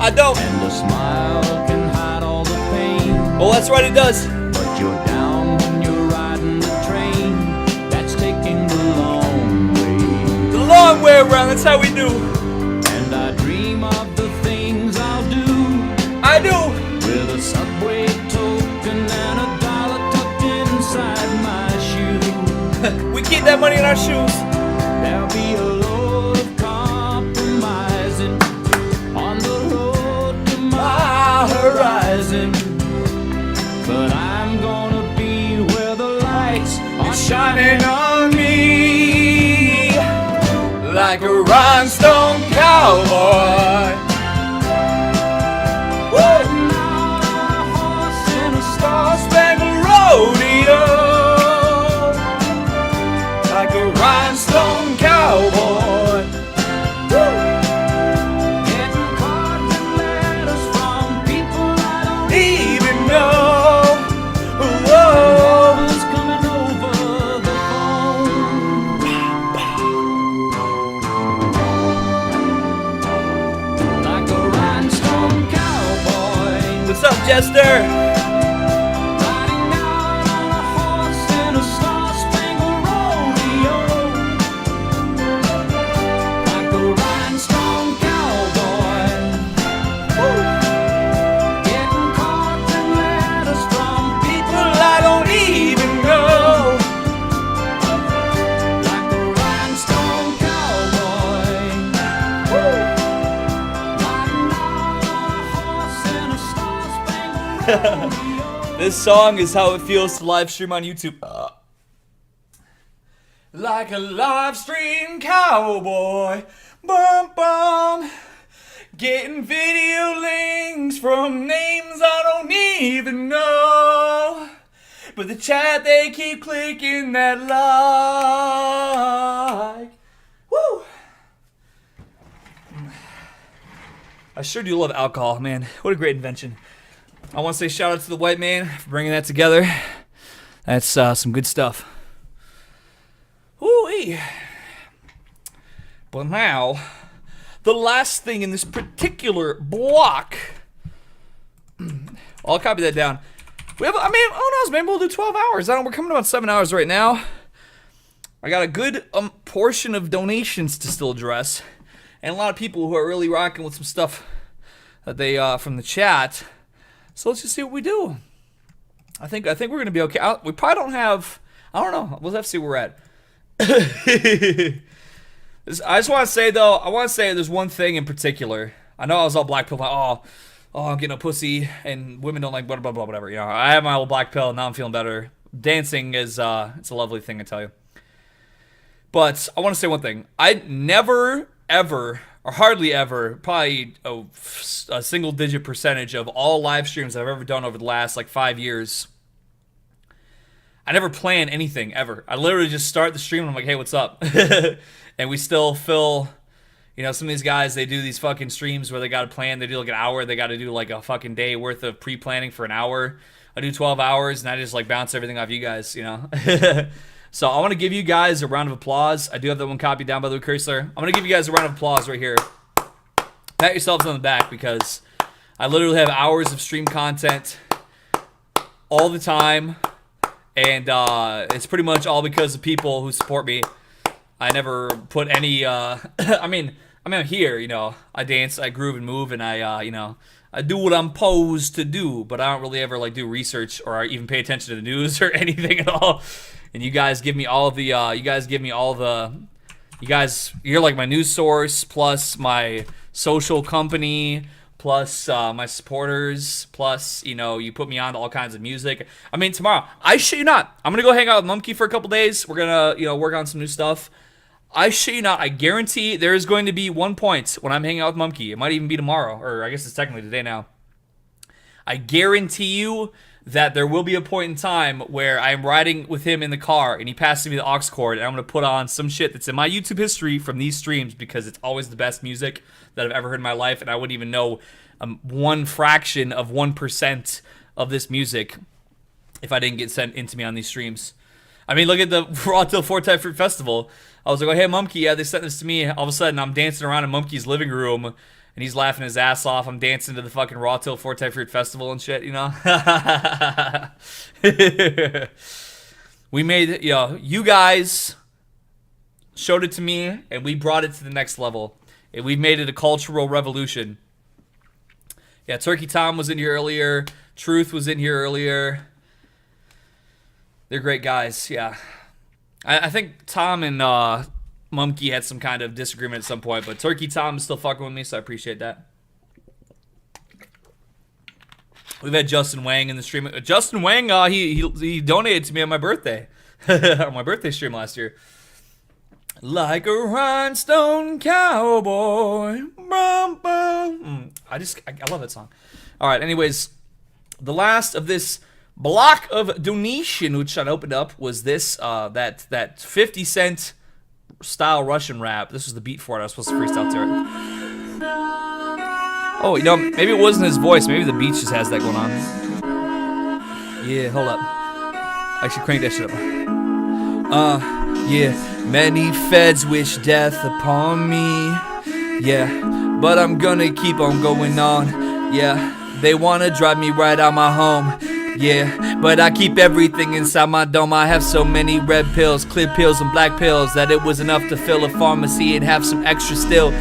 I don't. And a smile can hide all the pain. Oh, that's right, it does. But you're down when you're riding the train. That's taking the long way. The long way around, that's how we do. And I dream of the things I'll do. I do. With a subway token and a dollar tucked inside my shoe. We keep that money in our shoes. There'll be a load of compromising on the road to my horizon. But I'm gonna be where the lights are shining on me. Like a rhinestone cowboy. Riding on a horse in a star-spangled rodeo. Like a rhinestone cowboy. Getting cards and letters from people I don't even know. Whoa. Who's coming over the phone. Like a rhinestone cowboy. What's up, Jester? This song is how it feels to live stream on YouTube. Like a live stream cowboy, bum bum, getting video links from names I don't even know, but the chat they keep clicking that like. Woo! I sure do love alcohol, man. What a great invention. I want to say shout out to the white man for bringing that together. That's some good stuff. Ooh-wee. But now, the last thing in this particular block. I'll copy that down. We have, I mean, who knows? Maybe we'll do 12 hours. We're coming about 7 hours right now. I got a good portion of donations to still address, and a lot of people who are really rocking with some stuff that they from the chat. So let's just see what we do. I think we're gonna be okay. We probably don't have. I don't know. We'll have to see where we're at. I just want to say though. I want to say there's one thing in particular. I know I was all black pill. Like, oh, oh, I'm getting a pussy and women don't like blah, blah, blah, whatever. You know, I have my old black pill and now I'm feeling better. Dancing is, it's a lovely thing, I tell you. But I want to say one thing. I never, ever, or hardly ever, probably a single-digit percentage of all live streams I've ever done over the last, like, 5 years, I never plan anything, ever. I literally just start the stream and I'm like, hey, what's up? And we still fill, you know, some of these guys, they do these fucking streams where they got to plan. They do like an hour. They got to do like a fucking day worth of pre-planning for an hour. I do 12 hours and I just like bounce everything off you guys, you know. So I want to give you guys a round of applause. I do have that one copy down by the cursor. I'm going to give you guys a round of applause right here. Pat yourselves on the back because I literally have hours of stream content all the time. And it's pretty much all because of people who support me. I never put any, I mean, I'm here, you know, I dance, I groove and move, and I, you know, I do what I'm posed to do, but I don't really ever, like, do research or even pay attention to the news or anything at all. And you guys give me all the, you're like my news source, plus my social company, plus my supporters, plus, you know, you put me on to all kinds of music. I mean, tomorrow, I shit you not, I'm gonna go hang out with Mumkey for a couple days. We're gonna, you know, work on some new stuff. I shit you not, I guarantee there is going to be one point when I'm hanging out with Mumkey. It might even be tomorrow, or I guess it's technically today now. I guarantee you that there will be a point in time where I'm riding with him in the car and he passes me the aux cord and I'm going to put on some shit that's in my YouTube history from these streams because it's always the best music that I've ever heard in my life, and I wouldn't even know one fraction of 1% of this music if I didn't get sent into me on these streams. I mean, look at the Raw Till 4-Type Fruit Festival. I was like, oh, hey, Mumkey, yeah, they sent this to me. All of a sudden, I'm dancing around in Mumkey's living room, and he's laughing his ass off. I'm dancing to the fucking Raw Till 4-Type Fruit Festival and shit, you know? We made it, you know, you guys showed it to me, and we brought it to the next level. And we made it a cultural revolution. Yeah, Turkey Tom was in here earlier. Truth was in here earlier. They're great guys, yeah. I think Tom and Mumkey had some kind of disagreement at some point, but Turkey Tom is still fucking with me, so I appreciate that. We've had Justin Wang in the stream. Justin Wang, he donated to me on my birthday. On my birthday stream last year. Like a rhinestone cowboy. Bum, bum. I love that song. All right, anyways, the last of this block of donation which I opened up was this that 50 Cent style Russian rap. This was the beat for it. I was supposed to freestyle to it. Oh, you know, maybe it wasn't his voice. Maybe the beat just has that going on. Yeah, hold up. Actually, crank that shit up. Yeah. Many feds wish death upon me. Yeah, but I'm gonna keep on going on. Yeah, they wanna drive me right out my home. Yeah, but I keep everything inside my dome. I have so many red pills, clear pills, and black pills that it was enough to fill a pharmacy and have some extra still.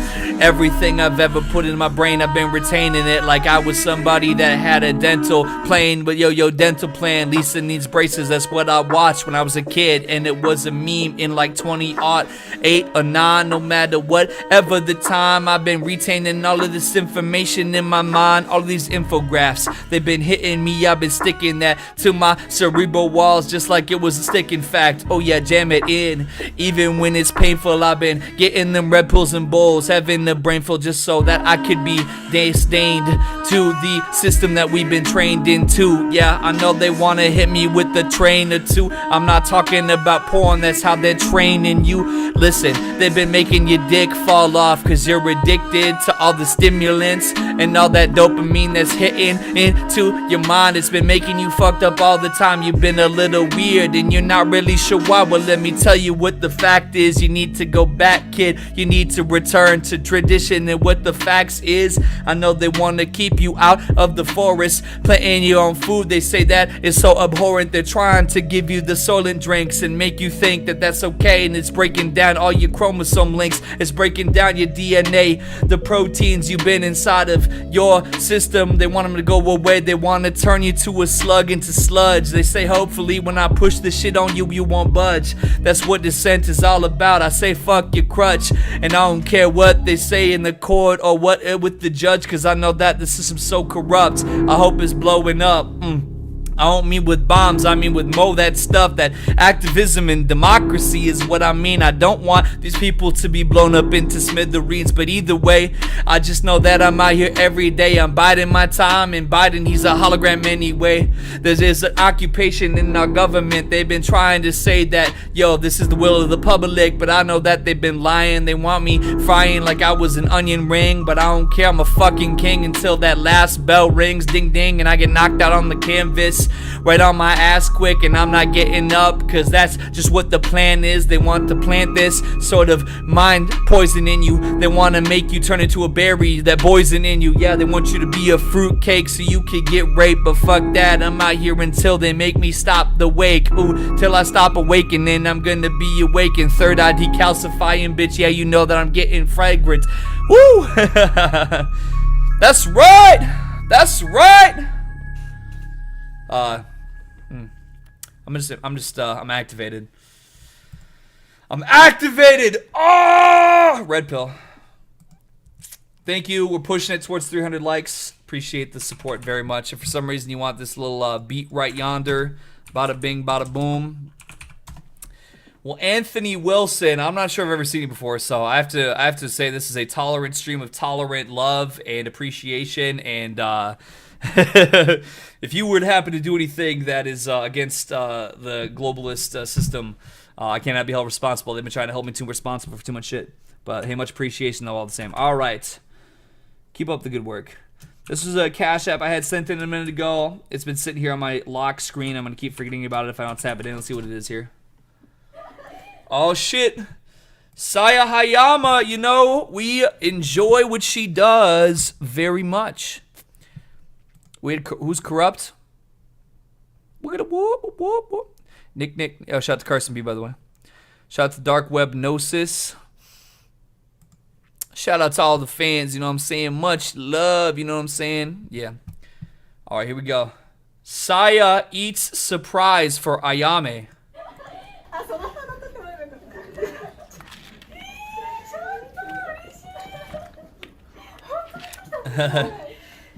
Everything I've ever put in my brain, I've been retaining it like I was somebody that had a dental plane. But yo, dental plan, Lisa needs braces. That's what I watched when I was a kid, and it was a meme in like 2008 or 9. No matter whatever the time, I've been retaining all of this information in my mind. All of these infographics, they've been hitting me. I've been sticking that to my cerebral walls just like it was a stick. In fact, oh yeah, jam it in. Even when it's painful, I've been getting them red pills and bowls, having the brain full just so that I could be disdained to the system that we've been trained into. Yeah, I know they want to hit me with the train or two. I'm not talking about porn, that's how they're training you. Listen, they've been making your dick fall off cause you're addicted to all the stimulants and all that dopamine that's hitting into your mind. It's been making you fucked up all the time. You've been a little weird and you're not really sure why. Well, let me tell you what the fact is. You need to go back, kid. You need to return to tradition. And what the facts is, I know they want to keep you out of the forest, planting your own food. They say that is so abhorrent. They're trying to give you the soylent drinks and make you think that that's okay. And it's breaking down all your chromosome links. It's breaking down your DNA, the proteins you've been inside of your system. They want them to go away. They want to turn you to a slug, into sludge. They say hopefully when I push this shit on you, you won't budge. That's what dissent is all about. I say fuck your crutch, and I don't care what they say. say in the court or what with the judge, cause I know that the system's so corrupt. I hope it's blowing up. I don't mean with bombs, I mean with that stuff. That activism and democracy is what I mean. I don't want these people to be blown up into smithereens, but either way, I just know that I'm out here every day. I'm biding my time, and Biden, he's a hologram anyway. There's an occupation in our government. They've been trying to say that, yo, this is the will of the public, but I know that they've been lying. They want me frying like I was an onion ring, but I don't care, I'm a fucking king until that last bell rings, ding ding, and I get knocked out on the canvas. Right on my ass quick, and I'm not getting up, cause that's just what the plan is. They want to plant this sort of mind poison in you. They want to make you turn into a berry, that poison in you. Yeah, they want you to be a fruitcake so you could get raped, but fuck that, I'm out here until they make me stop the wake. Ooh, till I stop awakening, I'm gonna be awakened. Third eye decalcifying, bitch, yeah, you know that I'm getting fragrant. Woo! That's right! That's right! I'm activated. I'm activated! Oh! Red pill. Thank you. We're pushing it towards 300 likes. Appreciate the support very much. If for some reason you want this little beat right yonder, bada bing, bada boom. Well, Anthony Wilson, I'm not sure I've ever seen you before, so I have to say this is a tolerant stream of tolerant love and appreciation, and if you were to happen to do anything that is against the globalist system, I cannot be held responsible. They've been trying to hold me too responsible for too much shit. But hey, much appreciation though, all the same. All right, keep up the good work. This was a Cash App I had sent in a minute ago. It's been sitting here on my lock screen. I'm gonna keep forgetting about it if I don't tap it in. Let's see what it is here. Oh shit, Saya Hayama. You know, we enjoy what she does very much. Wait, who's corrupt? Nick. Oh, shout out to Carson B, by the way. Shout out to Dark Web Gnosis. Shout out to all the fans, you know what I'm saying? Much love, you know what I'm saying? Yeah. All right, here we go. Saya eats surprise for Ayame.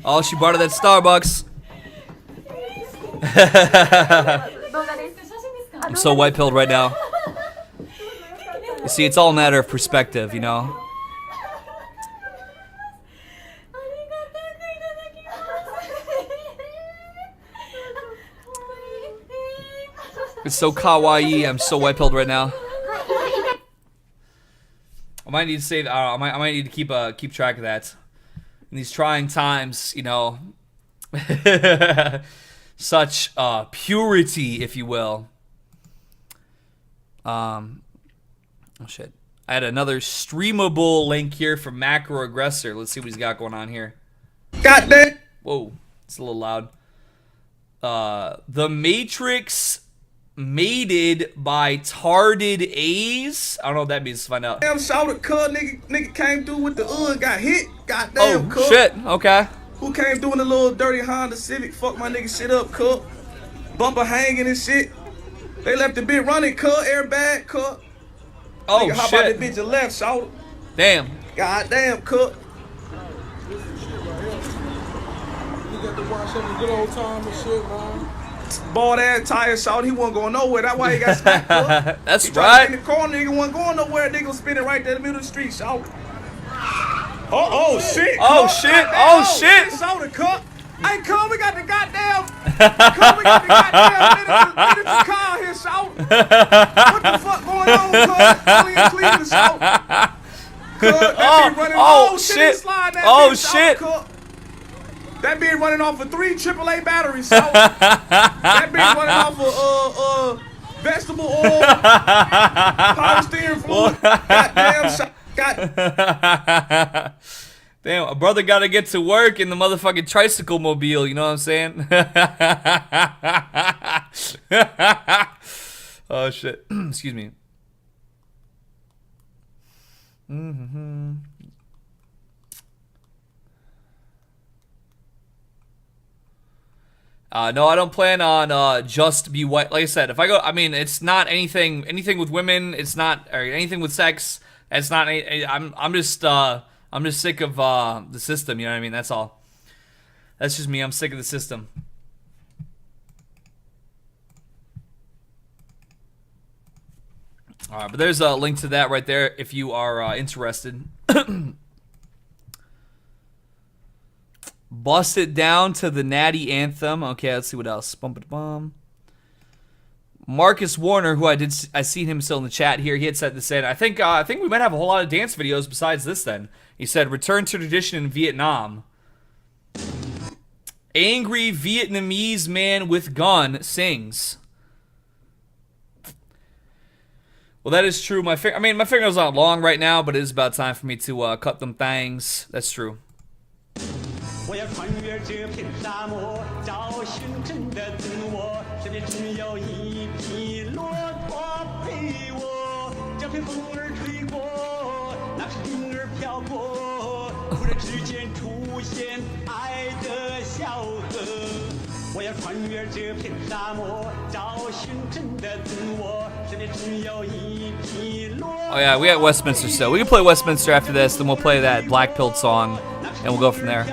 Oh, she brought her that Starbucks. I'm so white-pilled right now. You see, it's all a matter of perspective, you know? It's so kawaii. I'm so white-pilled right now. I might need to save. I might need to keep track of that. In these trying times, you know, such purity, if you will. Oh shit! I had another streamable link here from Macroaggressor. Let's see what he's got going on here. Goddamn! Whoa, it's a little loud. The Matrix mated by tarded A's. I don't know what that means. Let's find out. Damn, shouted cuz nigga came through with the got hit. Goddamn, cuz. Oh shit. Okay. Who came through in the little dirty Honda Civic? Fuck my nigga shit up, cuz. Bumper hanging and shit. They left the bitch running, cuz. Airbag, cuz. Oh nigga, hop out that bitch and left, shouted. Damn. Goddamn, cuz. You got to watch some good old time and shit, man. Bald ass tire shot, he wasn't going nowhere. That's why he got smacked up. That's he tried right. to get in the corner, nigga wasn't going nowhere. Nigga was spinning right there in the middle of the street, shot. Oh shit! Oh shit! Oh shit! Soda cup. Hey, come, we got the goddamn. Come, we got the goddamn miniature car here, shot. What the fuck going on, cuz? Only in Cleveland, shot. Oh shit! Oh shit! That bitch running off of 3 AAA batteries, so that bitch running off of vegetable oil, power steering fluid, goddamn. Damn, a brother gotta get to work in the motherfucking tricycle mobile, you know what I'm saying? Oh shit. Excuse me. No, I don't plan on just be white. Like I said, if I go, I mean, it's not anything with women. It's not or anything with sex. It's not. I'm I'm just sick of the system, you know what I mean? That's all. That's just me. I'm sick of the system. All right, but there's a link to that right there if you are interested. Bust it down to the Natty Anthem. Okay, let's see what else. Bum ba bum. Marcus Warner, who I seen him still in the chat here. He had said this in. I think we might have a whole lot of dance videos besides this. Then he said, "Return to tradition in Vietnam." Angry Vietnamese man with gun sings. Well, that is true. My fingernails aren't long right now, but it is about time for me to cut them things. That's true. 我要穿越这片沙漠，找寻真的自我。身边只有一匹骆驼陪我。这片风儿吹过，那是云儿飘过，忽然之间出现爱的小河。我要穿越这片沙漠，找寻真的自我。身边只有一匹骆驼。 Oh yeah, we got Westminster still. We can play Westminster after this, then we'll play that Black Pilled song, and we'll go from there.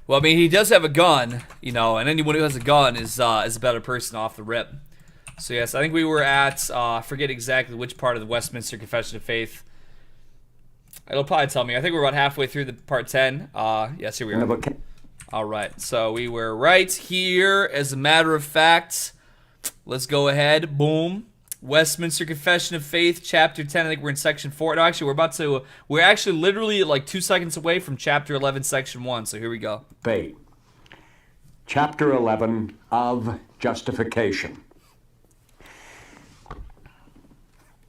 Well, I mean, he does have a gun, you know, and anyone who has a gun is a better person off the rip. So yes, I think we were at I forget exactly which part of the Westminster Confession of Faith. It'll probably tell me. I think we're about halfway through the part 10. Yes, here we are. All right, so we were right here. As a matter of fact, let's go ahead. Boom. Westminster Confession of Faith, Chapter 10. I think we're in Section 4. No, actually, we're actually literally like 2 seconds away from Chapter 11, Section 1. So here we go. Faith. Chapter 11 of Justification.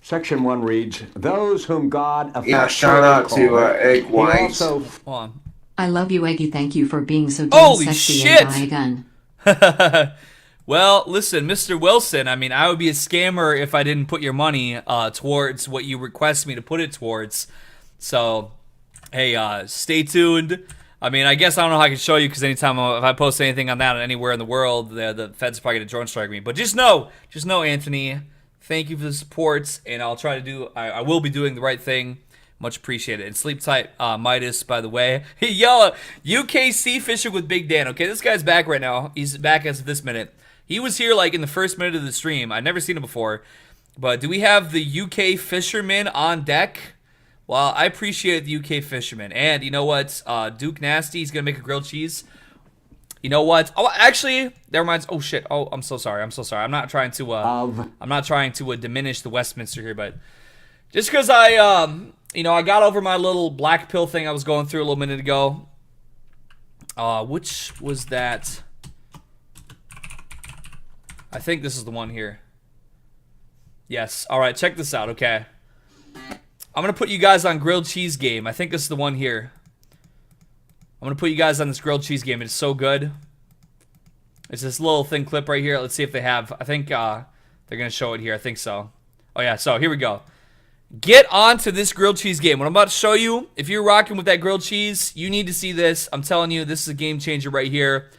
Section 1 reads, those whom God Yeah, shout out to Egg He White. also Hold on. I love you, Eggy. Thank you for being so damn Holy sexy shit! and buy a gun. Well, listen, Mr. Wilson, I mean, I would be a scammer if I didn't put your money towards what you request me to put it towards. So, hey, stay tuned. I mean, I guess I don't know how I can show you because anytime if I post anything on that anywhere in the world, the Fed's probably going to drone strike me. But just know, Anthony, thank you for the support, and I'll try to do, I will be doing the right thing. Much appreciated. And sleep tight, Midas, by the way. Yo, UKC fishing with Big Dan. Okay, this guy's back right now. He's back as of this minute. He was here like in the first minute of the stream. I'd never seen him before. But do we have the UK fisherman on deck? Well, I appreciate the UK fisherman. And you know what? Duke Nasty, he's going to make a grilled cheese. You know what? Oh, actually, never mind. Oh, shit. Oh, I'm so sorry. I'm not trying to diminish the Westminster here, but just because I got over my little black pill thing I was going through a little minute ago. Which was that? I think this is the one here. Yes. All right, check this out, okay? I'm going to put you guys on grilled cheese game. I think this is the one here. I'm going to put you guys on this grilled cheese game. It's so good. It's this little thin clip right here. Let's see if they have. I think they're going to show it here. I think so. Oh, yeah. So, here we go. Get on to this grilled cheese game. What I'm about to show you, if you're rocking with that grilled cheese, you need to see this. I'm telling you, this is a game changer right here.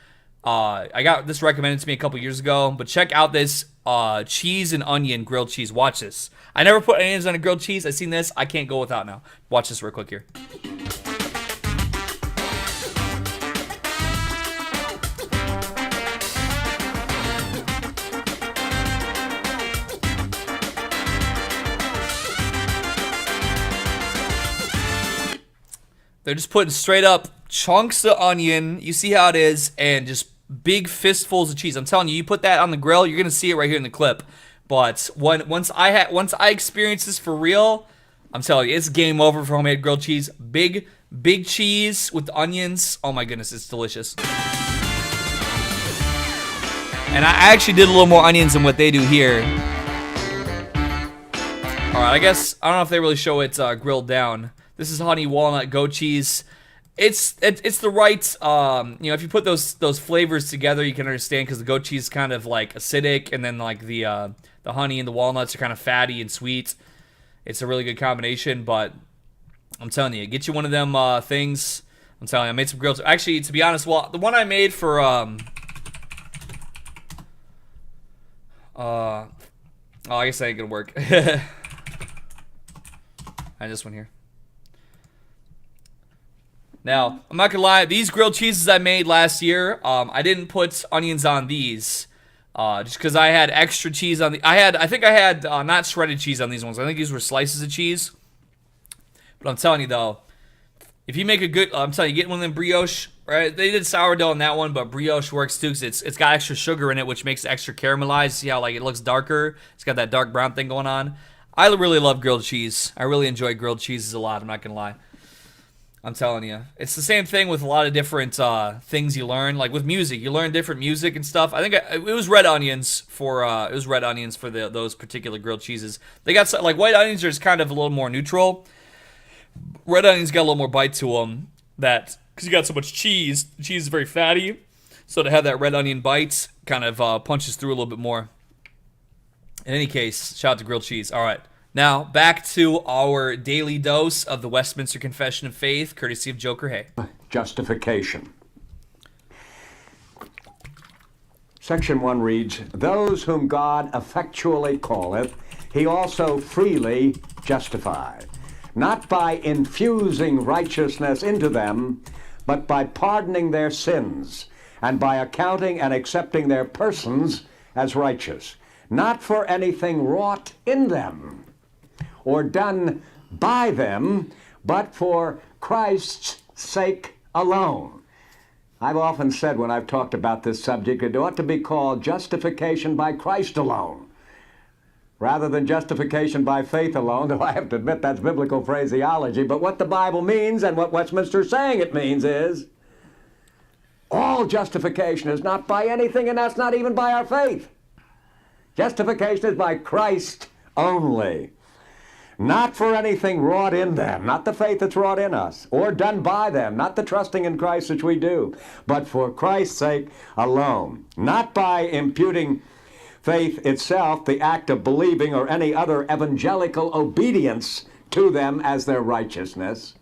I got this recommended to me a couple years ago, but check out this cheese and onion grilled cheese. Watch this. I never put onions on a grilled cheese. I seen this. I can't go without now. Watch this real quick here. They're just putting straight up chunks of onion. You see how it is, and just big fistfuls of cheese. I'm telling you, you put that on the grill, you're gonna see it right here in the clip. But once I experience this for real, I'm telling you, it's game over for homemade grilled cheese. Big cheese with the onions. Oh my goodness, it's delicious. And I actually did a little more onions than what they do here. All right, I guess I don't know if they really show it grilled down. This is honey walnut goat cheese. It's the right, if you put those flavors together, you can understand, because the goat cheese is kind of like acidic, and then like the honey and the walnuts are kind of fatty and sweet. It's a really good combination, but I'm telling you, get you one of them things. I'm telling you, I made some grilled. Actually, to be honest, well, the one I made for Oh, I guess that ain't gonna work. And this one here. Now, I'm not gonna lie, these grilled cheeses I made last year, I didn't put onions on these. Just because I had extra cheese on the... I think I had not shredded cheese on these ones. I think these were slices of cheese. But I'm telling you, though, if you make a good... I'm telling you, get one of them brioche, right? They did sourdough on that one, but brioche works too because it's got extra sugar in it, which makes it extra caramelized. See how like it looks darker? It's got that dark brown thing going on. I really love grilled cheese. I really enjoy grilled cheeses a lot, I'm not going to lie. I'm telling you. It's the same thing with a lot of different things you learn. Like with music, you learn different music and stuff. I think it was red onions for those particular grilled cheeses. They got like white onions are just kind of a little more neutral. Red onions got a little more bite to them. That because you got so much cheese. The cheese is very fatty, so to have that red onion bite kind of punches through a little bit more. In any case, shout out to grilled cheese. All right. Now, back to our daily dose of the Westminster Confession of Faith, courtesy of Joker Hay. Justification. Section 1 reads, "Those whom God effectually calleth, he also freely justified, not by infusing righteousness into them, but by pardoning their sins, and by accounting and accepting their persons as righteous, not for anything wrought in them, or done by them, but for Christ's sake alone." I've often said when I've talked about this subject, it ought to be called justification by Christ alone, rather than justification by faith alone, though I have to admit that's biblical phraseology. But what the Bible means and what Westminster's saying it means is all justification is not by anything, and that's not even by our faith. Justification is by Christ only. Not for anything wrought in them, not the faith that's wrought in us, or done by them, not the trusting in Christ which we do, but for Christ's sake alone. Not by imputing faith itself, the act of believing, or any other evangelical obedience to them as their righteousness,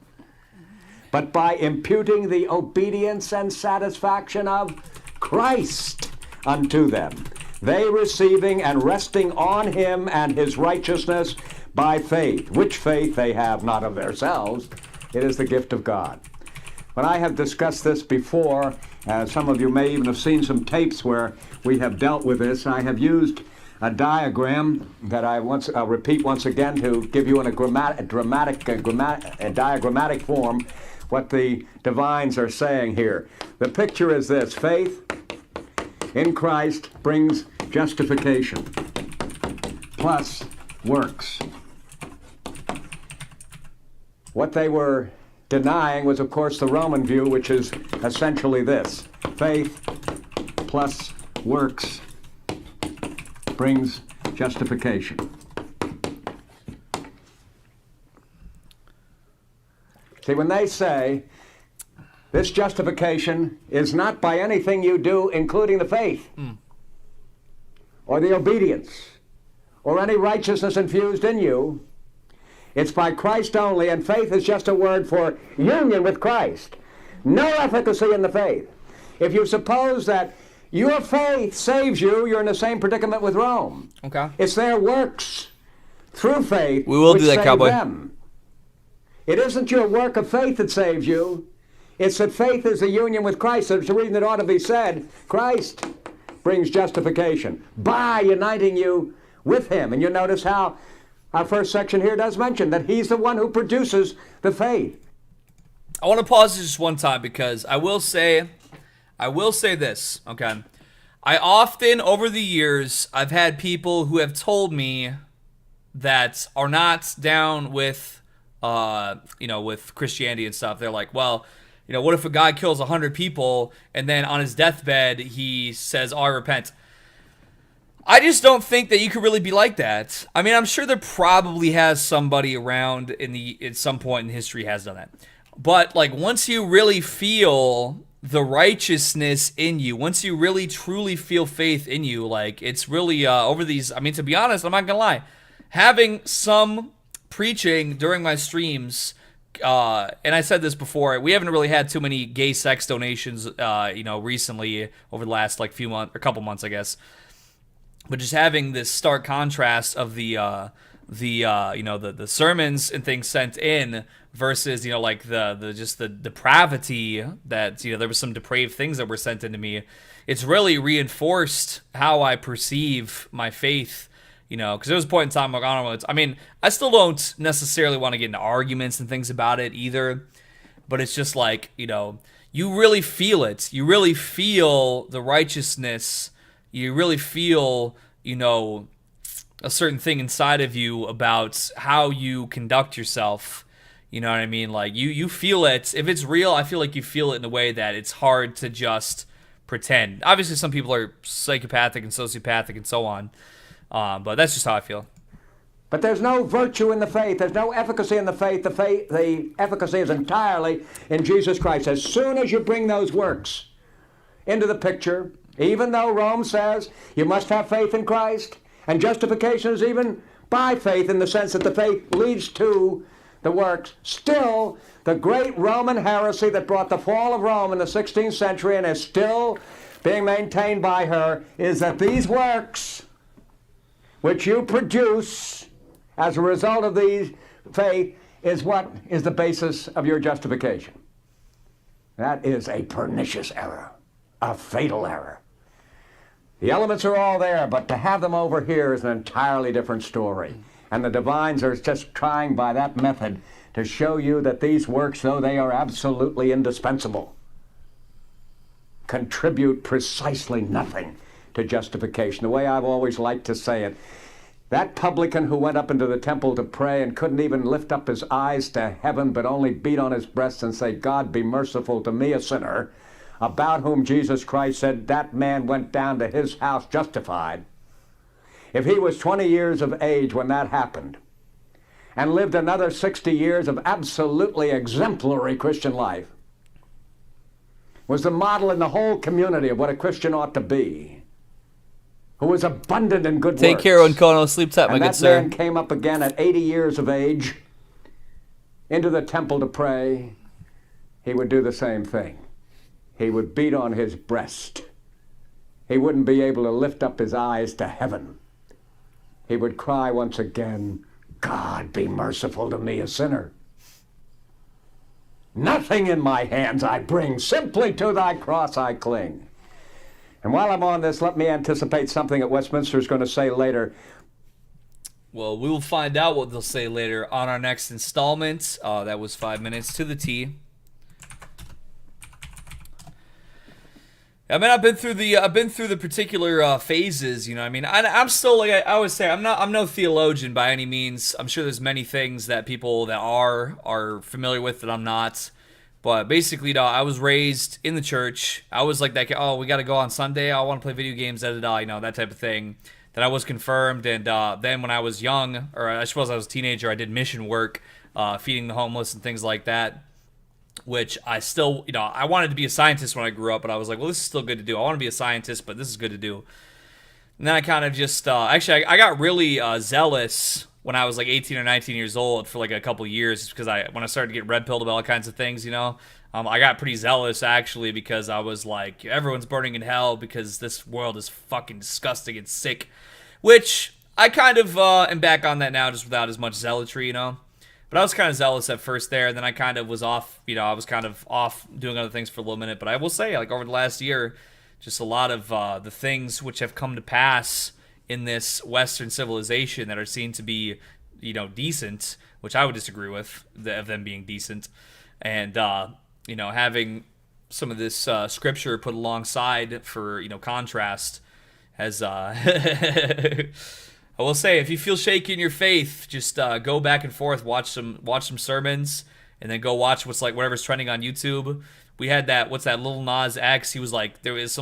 but by imputing the obedience and satisfaction of Christ unto them, they receiving and resting on him and his righteousness by faith, which faith they have not of themselves, it is the gift of God. When I have discussed this before, some of you may even have seen some tapes where we have dealt with this. I have used a diagram that I'll repeat once again to give you in a diagrammatic form what the divines are saying here. The picture is this: faith in Christ brings justification plus works. What they were denying was, of course, the Roman view, which is essentially this: faith plus works brings justification. See, when they say this justification is not by anything you do, including the faith, or the obedience, or any righteousness infused in you, it's by Christ only, and faith is just a word for union with Christ. No efficacy in the faith. If you suppose that your faith saves you, you're in the same predicament with Rome. Okay. It's their works through faith we will which do that, save Cowboy. them. It isn't your work of faith that saves you. It's that faith is the union with Christ. There's a reason it ought to be said, Christ brings justification by uniting you with him. And you notice how our first section here does mention that he's the one who produces the faith. I want to pause just one time because I will say this, okay? I often, over the years, I've had people who have told me that are not down with, with Christianity and stuff. They're like, well, what if a guy kills 100 people and then on his deathbed he says, "Oh, I repent"? I just don't think that you could really be like that. I mean, I'm sure there probably has somebody around at some point in history has done that. But like once you really feel the righteousness in you, once you really truly feel faith in you, like it's really over these, I mean, to be honest, I'm not gonna lie, having some preaching during my streams, and I said this before, we haven't really had too many gay sex donations, recently over the last like few months, or couple months, I guess. But just having this stark contrast of the sermons and things sent in versus, like the depravity that, there was some depraved things that were sent into me. It's really reinforced how I perceive my faith, because there was a point in time, like, I still don't necessarily want to get into arguments and things about it either, but it's just like, you really feel it. You really feel the righteousness. You really feel, a certain thing inside of you about how you conduct yourself. You know what I mean? Like, you feel it. If it's real, I feel like you feel it in a way that it's hard to just pretend. Obviously, some people are psychopathic and sociopathic and so on. But that's just how I feel. But there's no virtue in the faith. There's no efficacy in the faith. The efficacy is entirely in Jesus Christ. As soon as you bring those works into the picture, even though Rome says you must have faith in Christ, and justification is even by faith in the sense that the faith leads to the works, still the great Roman heresy that brought the fall of Rome in the 16th century and is still being maintained by her is that these works which you produce as a result of these faith is what is the basis of your justification. That is a pernicious error, a fatal error. The elements are all there, but to have them over here is an entirely different story. And the divines are just trying by that method to show you that these works, though they are absolutely indispensable, contribute precisely nothing to justification. The way I've always liked to say it, that publican who went up into the temple to pray and couldn't even lift up his eyes to heaven but only beat on his breast and say, God be merciful to me, a sinner, about whom Jesus Christ said that man went down to his house justified. If he was 20 years of age when that happened and lived another 60 years of absolutely exemplary Christian life, was the model in the whole community of what a Christian ought to be, who was abundant in good works. Take care, Uncono. Sleep tight, my good sir. And that man came up again at 80 years of age into the temple to pray. He would do the same thing. He would beat on his breast. He wouldn't be able to lift up his eyes to heaven. He would cry once again, God be merciful to me, a sinner. Nothing in my hands I bring, simply to thy cross I cling. And while I'm on this, let me anticipate something that Westminster is going to say later. Well, we will find out what they'll say later on our next installment. That was 5 minutes to the T. I mean, I've been through the particular phases. I'm still, like I always say, I'm no theologian by any means. I'm sure there's many things that people that are familiar with that I'm not. But basically, I was raised in the church. I was like that. Oh, we got to go on Sunday. I want to play video games. That type of thing. Then I was confirmed, and then when I was young, or I suppose I was a teenager, I did mission work, feeding the homeless and things like that. Which I still, I wanted to be a scientist when I grew up, but I was like, well, this is still good to do. I want to be a scientist, but this is good to do. And then I kind of just, actually, I got really zealous when I was like 18 or 19 years old for like a couple years, because when I started to get red pilled about all kinds of things, I got pretty zealous actually, because I was like, everyone's burning in hell because this world is fucking disgusting and sick, which I kind of am back on that now, just without as much zealotry, But I was kind of zealous at first there, and then I kind of was off, I was kind of off doing other things for a little minute. But I will say, like, over the last year, just a lot of the things which have come to pass in this Western civilization that are seen to be, decent, which I would disagree with, of them being decent. And, having some of this scripture put alongside for, contrast has... I will say, if you feel shaky in your faith, just go back and forth, watch some sermons, and then go watch whatever's trending on YouTube. We had that, what's that, Lil Nas X? He was like, there was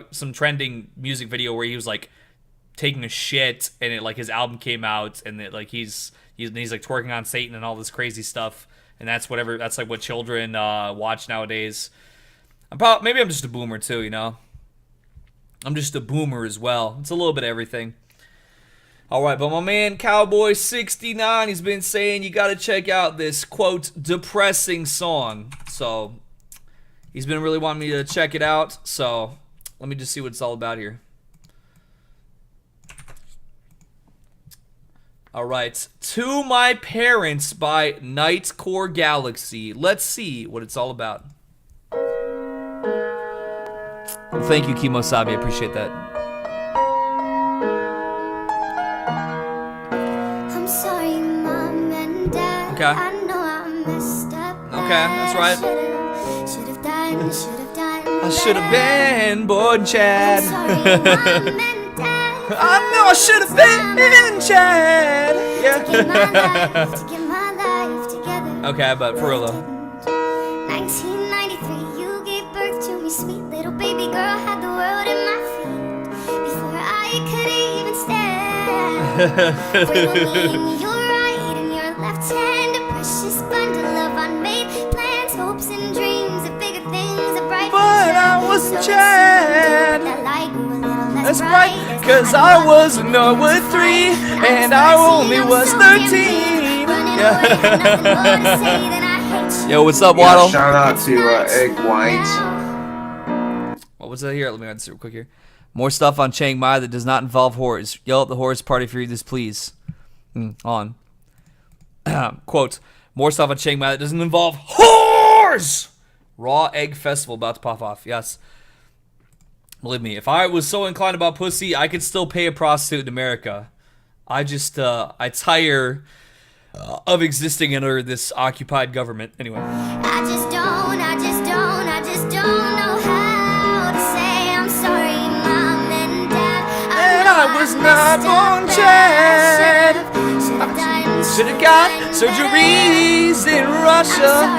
some trending music video where he was like taking a shit, and his album came out, and he's like twerking on Satan and all this crazy stuff, and that's what children watch nowadays. Maybe I'm just a boomer too, I'm just a boomer as well. It's a little bit of everything. Alright, but my man Cowboy69, he's been saying you gotta check out this, quote, depressing song. So, he's been really wanting me to check it out, so let me just see what it's all about here. All right. To My Parents by Nightcore Galaxy. Let's see what it's all about. Well, thank you, Kimosabi. I appreciate that. I'm sorry, Mom and Dad. Okay. I know I messed up. Okay, that's right. Should have done. I should have been born Chad. I know I should have been Chad. Yeah. Okay, but for real though. 1993, you gave birth to me, sweet little baby girl. Had the world in my feet before I could even stand. Wiggle me your right and your left hand, a precious bundle of unmade plans, hopes and dreams of bigger things, a bright But I was Chad. That's right, cause I was with 3 and I only was 13. Yeah. Yo, what's up, Waddle? Shout out to Egg White. What was that here? Let me answer real quick here. More stuff on Chiang Mai that does not involve whores. Yell at the whores party if you read this, please. On. Quote. More stuff on Chiang Mai that doesn't involve whores! Raw Egg Festival about to pop off. Yes. Believe me, if I was so inclined about pussy, I could still pay a prostitute in America. I just, I tire of existing under this occupied government. Anyway. I just don't know how to say I'm sorry, Mom and Dad. And I was not born Chad. Should have got surgeries in Russia.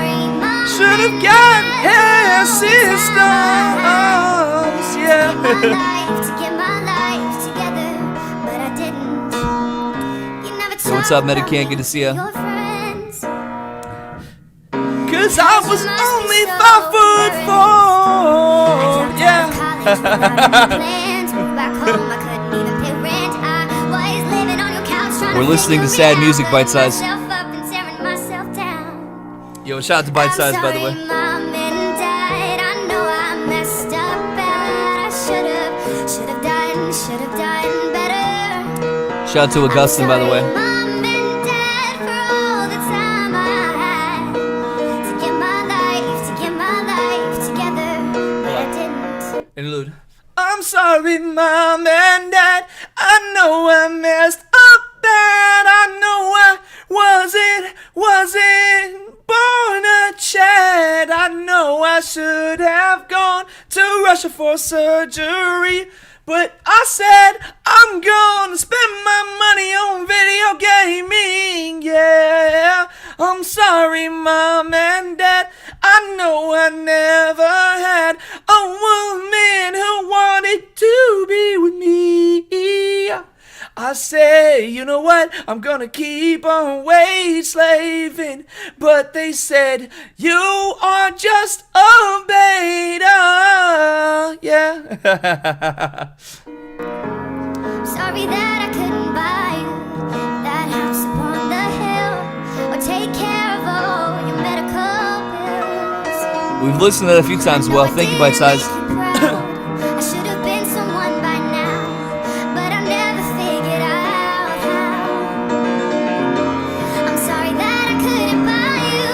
Should have got hair systems. Yeah. To get my life together, but I didn't. You never Yo, what's up, Medican? Good to see ya. your friends. Cause I was only 5'4". Yeah. Plans, moved back home, I couldn't even pay rent. I was living on your couch trying We're to listening to figure sad it music, out, Bite Size. myself up and tearing myself down. Yo, shout out to Bite Size, by the way. Mom and Dad, I know I messed up bad. I should have done better. Shout out to Augustine, by the way. Mom and Dad, for all the time I had to get my life together, but I didn't. Interlude. I'm sorry, Mom and Dad. I know I messed up bad. I know I wasn't born a Chad. I know I should have gone to Russia for surgery. But I said I'm gonna spend my money on video gaming, yeah. I'm sorry, Mom and Dad. I know I never had a woman who wanted to be with me. I say, you know what, I'm gonna keep on wage slaving. But they said, you are just a beta, yeah. Sorry that I couldn't buy you that house upon the hill, or take care of all your medical bills. We've listened to that a few times. Well, thank you, Bite Size. I should have been someone by now, but I never figured out how. I'm sorry that I couldn't buy you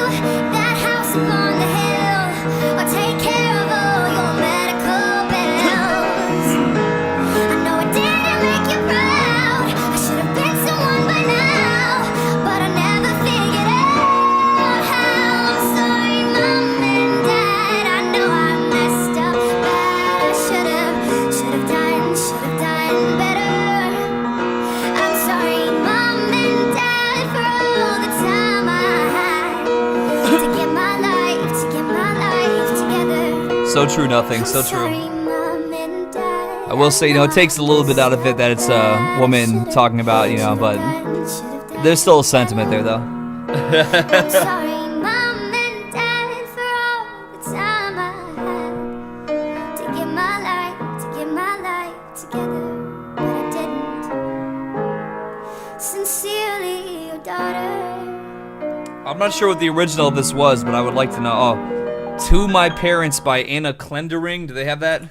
that house upon the hill, or take care of all your medical bills. I know I didn't make you proud. I should have been someone by now, but I never figured out how. I'm sorry, Mom and Dad. I know I messed up bad. I should have done better. I'm sorry, Mom and Dad, for all the time I had to get my life together. So true, nothing. So true. Sorry, Mom and Dad. I will say, you know, it takes a little bit out of it that it's a woman talking about, you know, but there's still a sentiment there, though. I'm sorry, Mom and Dad, for all the time I had to get my life together, but I didn't. Sincerely, your daughter. I'm not sure what the original of this was, but I would like to know. Oh, To My Parents by Anna Klendering. Do they have that?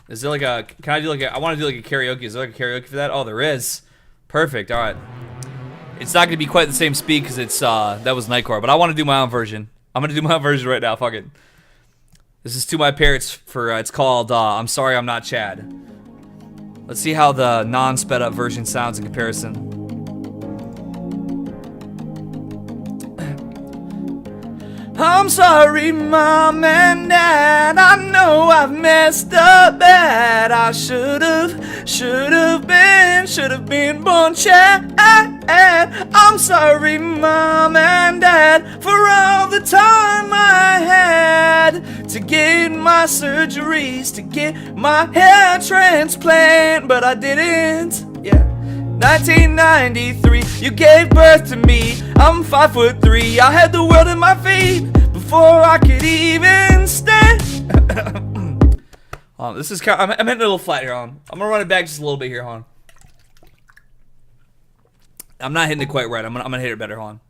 Is there like a, can I do like a, I want to do like a karaoke. Is there like a karaoke for that? Oh, there is. Perfect. All right. It's not gonna be quite the same speed because it's that was Nightcore, but I want to do my own version. I'm gonna do my own version right now. Fuck it. This is to my parents for it's called I'm Sorry I'm Not Chad. Let's see how the non-sped up version sounds in comparison. I'm sorry, Mom and Dad. I know I've messed up bad. I should have been born Chad. I'm sorry, Mom and Dad, for all the time I had to get my surgeries, to get my hair transplant, but I didn't. Yeah. 1993, you gave birth to me. I'm 5'3". I had the world at my feet before I could even stand. This is kind of, I'm hitting a little flat here, hon. I'm gonna run it back just a little bit here, hon. I'm not hitting it quite right. I'm gonna hit it better, hon.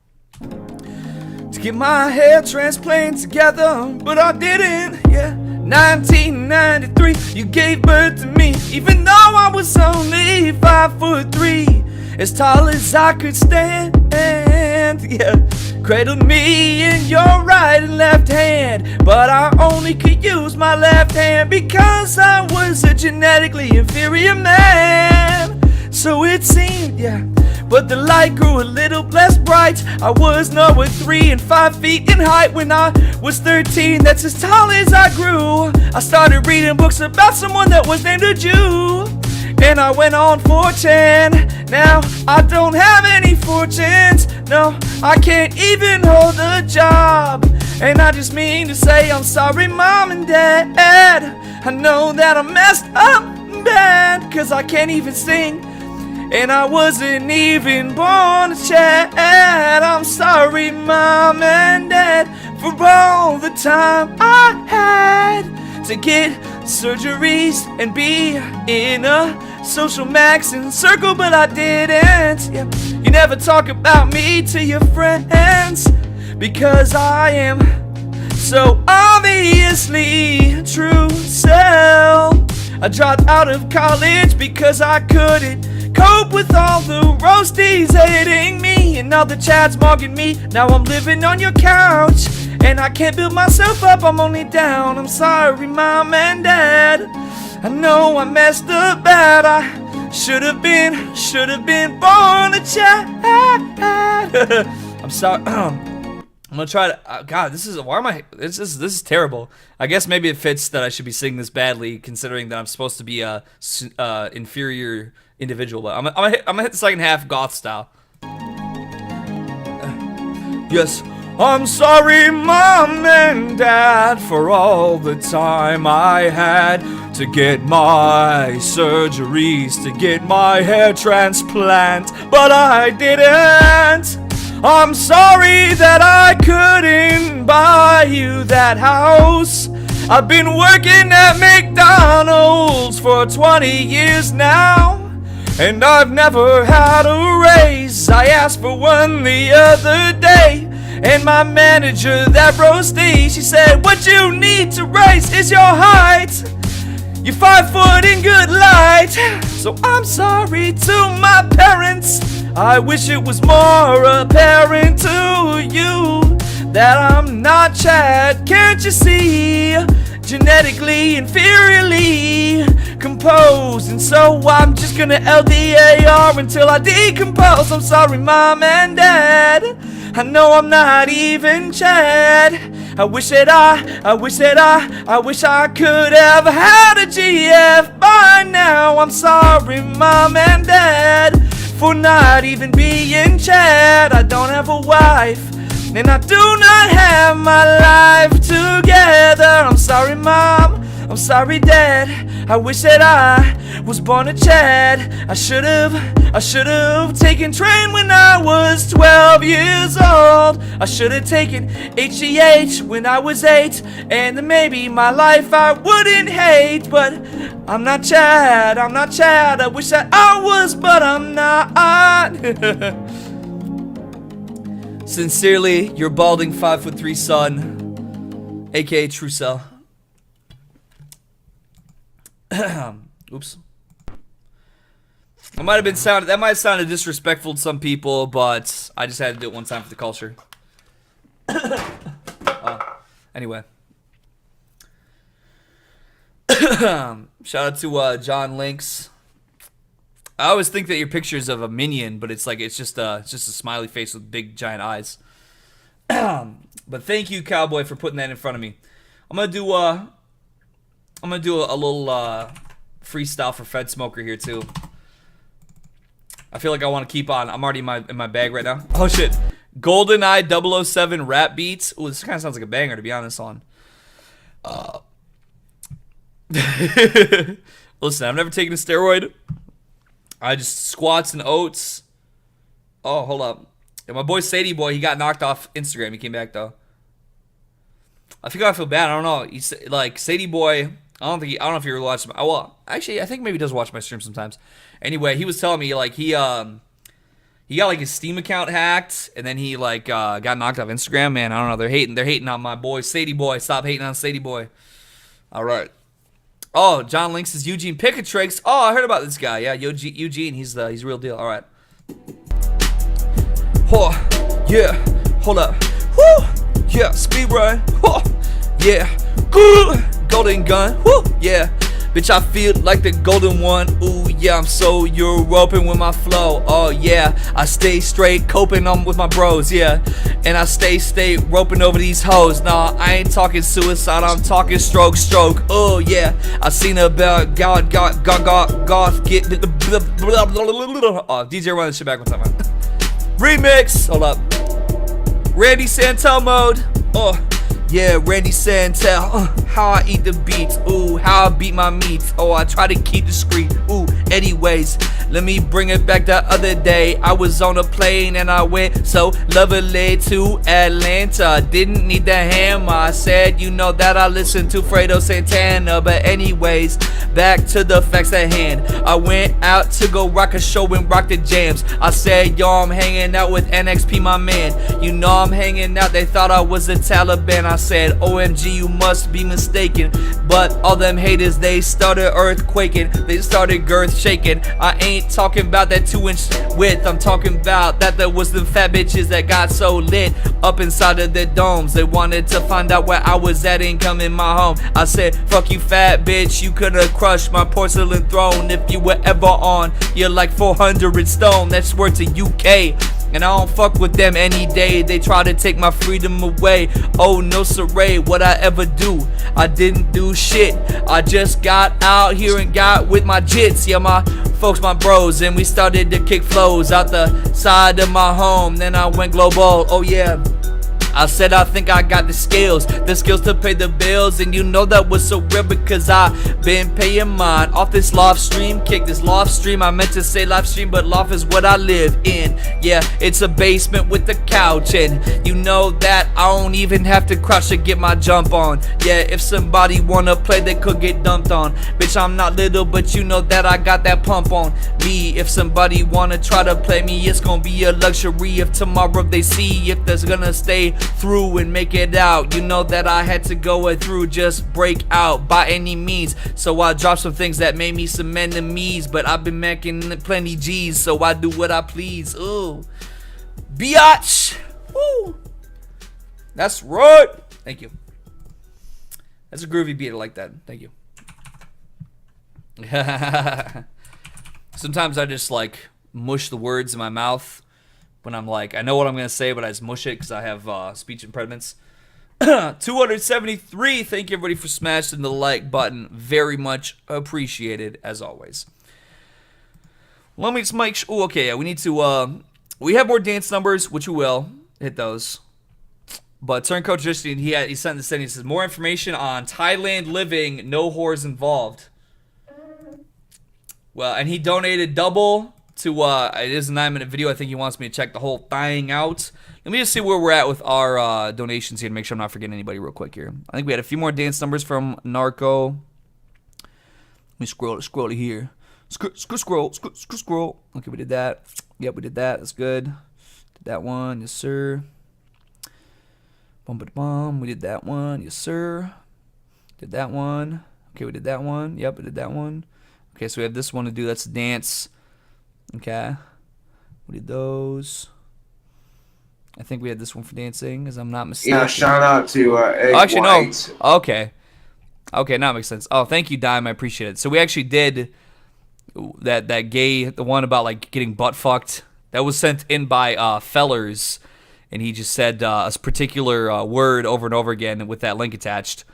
To get my hair transplant together, but I didn't. Yeah. 1993, you gave birth to me, even though I was only 5'3", as tall as I could stand. Yeah, cradled me in your right and left hand, but I only could use my left hand because I was a genetically inferior man. So it seemed, yeah. But the light grew a little less bright. I was nowhere 3 and 5 feet in height when I was 13. That's as tall as I grew. I started reading books about someone that was named a Jew, and I went on 4chan. Now I don't have any fortunes. No, I can't even hold a job. And I just mean to say I'm sorry, Mom and Dad. I know that I messed up bad, 'cause I can't even sing, and I wasn't even born a Chad. I'm sorry, Mom and Dad, for all the time I had to get surgeries and be in a social maxing circle, but I didn't. Yeah. You never talk about me to your friends, because I am so obviously true. So I dropped out of college because I couldn't cope with all the roasties hating me and all the Chads mugging me. Now I'm living on your couch and I can't build myself up, I'm only down. I'm sorry, Mom and Dad, I know I messed up bad. I should have been born a Chad. I'm sorry. I'm gonna try to. God, this is. Why am I? This is terrible. I guess maybe it fits that I should be singing this badly, considering that I'm supposed to be a inferior individual. But I'm gonna hit the second half goth style. Yes, I'm sorry, Mom and Dad, for all the time I had to get my surgeries, to get my hair transplant, but I didn't. I'm sorry that I couldn't buy you that house. I've been working at McDonald's for 20 years now, and I've never had a raise. I asked for one the other day, and my manager, that roastie, she said, what you need to raise is your height. You're 5 foot in good light. So I'm sorry to my parents, I wish it was more apparent to you that I'm not Chad. Can't you see? Genetically inferiorly composed, and so I'm just gonna LDAR until I decompose. I'm sorry, Mom and Dad, I know I'm not even Chad. I wish I could have had a GF by now. I'm sorry, Mom and Dad, for not even being Chad. I don't have a wife, and I do not have my life together. I'm sorry, Mom, I'm sorry, Dad, I wish that I was born a Chad. I should've taken train when I was 12 years old. I should've taken HGH when I was 8, and then maybe my life I wouldn't hate. But I'm not Chad, I'm not Chad. I wish that I was, but I'm not. Sincerely, your balding 5'3" son, aka True Cell. Oops. That might have sounded disrespectful to some people, but I just had to do it one time for the culture. Anyway. Shout out to John Links. I always think that your pictures of a minion, but it's just a smiley face with big giant eyes. But thank you, Cowboy, for putting that in front of me. I'm gonna do a little freestyle for Fed Smoker here too. I feel like I want to keep on. I'm already in my bag right now. Oh shit. GoldenEye 007 rap beats. Ooh, this kind of sounds like a banger, to be honest. On. Listen, I've never taken a steroid. I just squats and oats. Oh, hold up. Yeah, my boy Sadie Boy, he got knocked off Instagram. He came back though. I feel bad. I don't know. He's like Sadie Boy. I don't know if you ever watched him. Well, actually, I think maybe he does watch my stream sometimes. Anyway, he was telling me like he got like his Steam account hacked, and then he like got knocked off Instagram. Man, I don't know. They're hating on my boy Sadie Boy. Stop hating on Sadie Boy. All right. Oh, John Links is Eugene Picatrix. Oh, I heard about this guy. Yeah, Eugene. He's the real deal. All right. Oh, yeah. Hold up. Woo. Yeah. Speed run. Oh, yeah. Good. Golden gun. Woo. Yeah. Bitch, I feel like the golden one. Ooh, yeah, I'm so European with my flow. Oh, yeah, I stay straight, coping on with my bros, yeah. And I stay roping over these hoes. Nah, I ain't talking suicide, I'm talking stroke. Oh, yeah, I seen about goth, get the oh, DJ run this shit back one time, man. Remix, hold up. Randy Santel mode. Oh. Yeah, Randy Santel, how I eat the beats, ooh, how I beat my meats, oh, I try to keep discreet, ooh, anyways, let me bring it back the other day, I was on a plane and I went so lovely to Atlanta, didn't need the hammer, I said, you know that I listen to Fredo Santana, but anyways, back to the facts at hand, I went out to go rock a show and rock the jams, I said, yo, I'm hanging out with NXP, my man, you know I'm hanging out, they thought I was a Taliban, I said, OMG, you must be mistaken. But all them haters, they started earthquaking. They started girth shaking. I ain't talking about that 2-inch width. I'm talking about that there was the fat bitches that got so lit up inside of their domes. They wanted to find out where I was at and come in my home. I said, fuck you, fat bitch. You could have crushed my porcelain throne if you were ever on. You're like 400 stone. That's worth to UK. And I don't fuck with them any day. They try to take my freedom away. Oh no siree, what I ever do? I didn't do shit. I just got out here and got with my jits. Yeah, my folks, my bros, and we started to kick flows out the side of my home. Then I went global. Oh yeah, I said I think I got the skills to pay the bills, and you know that was so real because I been paying mine off this loft stream. Kick this loft stream, I meant to say live stream, but loft is what I live in. Yeah, it's a basement with a couch, and you know that I don't even have to crouch to get my jump on. Yeah, if somebody wanna play, they could get dumped on. Bitch, I'm not little, but you know that I got that pump on me. If somebody wanna try to play me, it's gonna be a luxury. If tomorrow they see if there's gonna stay through and make it out, you know that I had to go through, just break out by any means. So I dropped some things that made me some enemies, but I've been making plenty G's, so I do what I please. Ooh, biatch. Woo. That's right. Thank you. That's a groovy beat. I like that. Thank you. Sometimes I just like mush the words in my mouth when I'm like, I know what I'm going to say, but I just mush it because I have speech impediments. 273. Thank you, everybody, for smashing the like button. Very much appreciated, as always. Let me just make sure. Oh, okay, yeah, we need to. We have more dance numbers, which we will hit those. But Turncoat Justin, he sent this in. He says, more information on Thailand living, no whores involved. Well, and he donated double to, it is a 9-minute video. I think he wants me to check the whole thing out. Let me just see where we're at with our donations here and make sure I'm not forgetting anybody real quick here. I think we had a few more dance numbers from Narco. Let me scroll to here. Scroll. Okay, we did that. Yep, we did that. That's good. Did that one. Yes, sir. Bum. We did that one. Yes, sir. Did that one. Okay, we did that one. Yep, we did that one. Okay, so we have this one to do. That's dance. Okay. We did those. I think we had this one for dancing, as I'm not mistaken. Yeah, shout out to Egg Actually, White. no. Okay. Okay, now it makes sense. Oh, thank you, Dime. I appreciate it. So we actually did that gay, the one about like getting butt fucked. That was sent in by Fellers, and he just said a particular word over and over again with that link attached.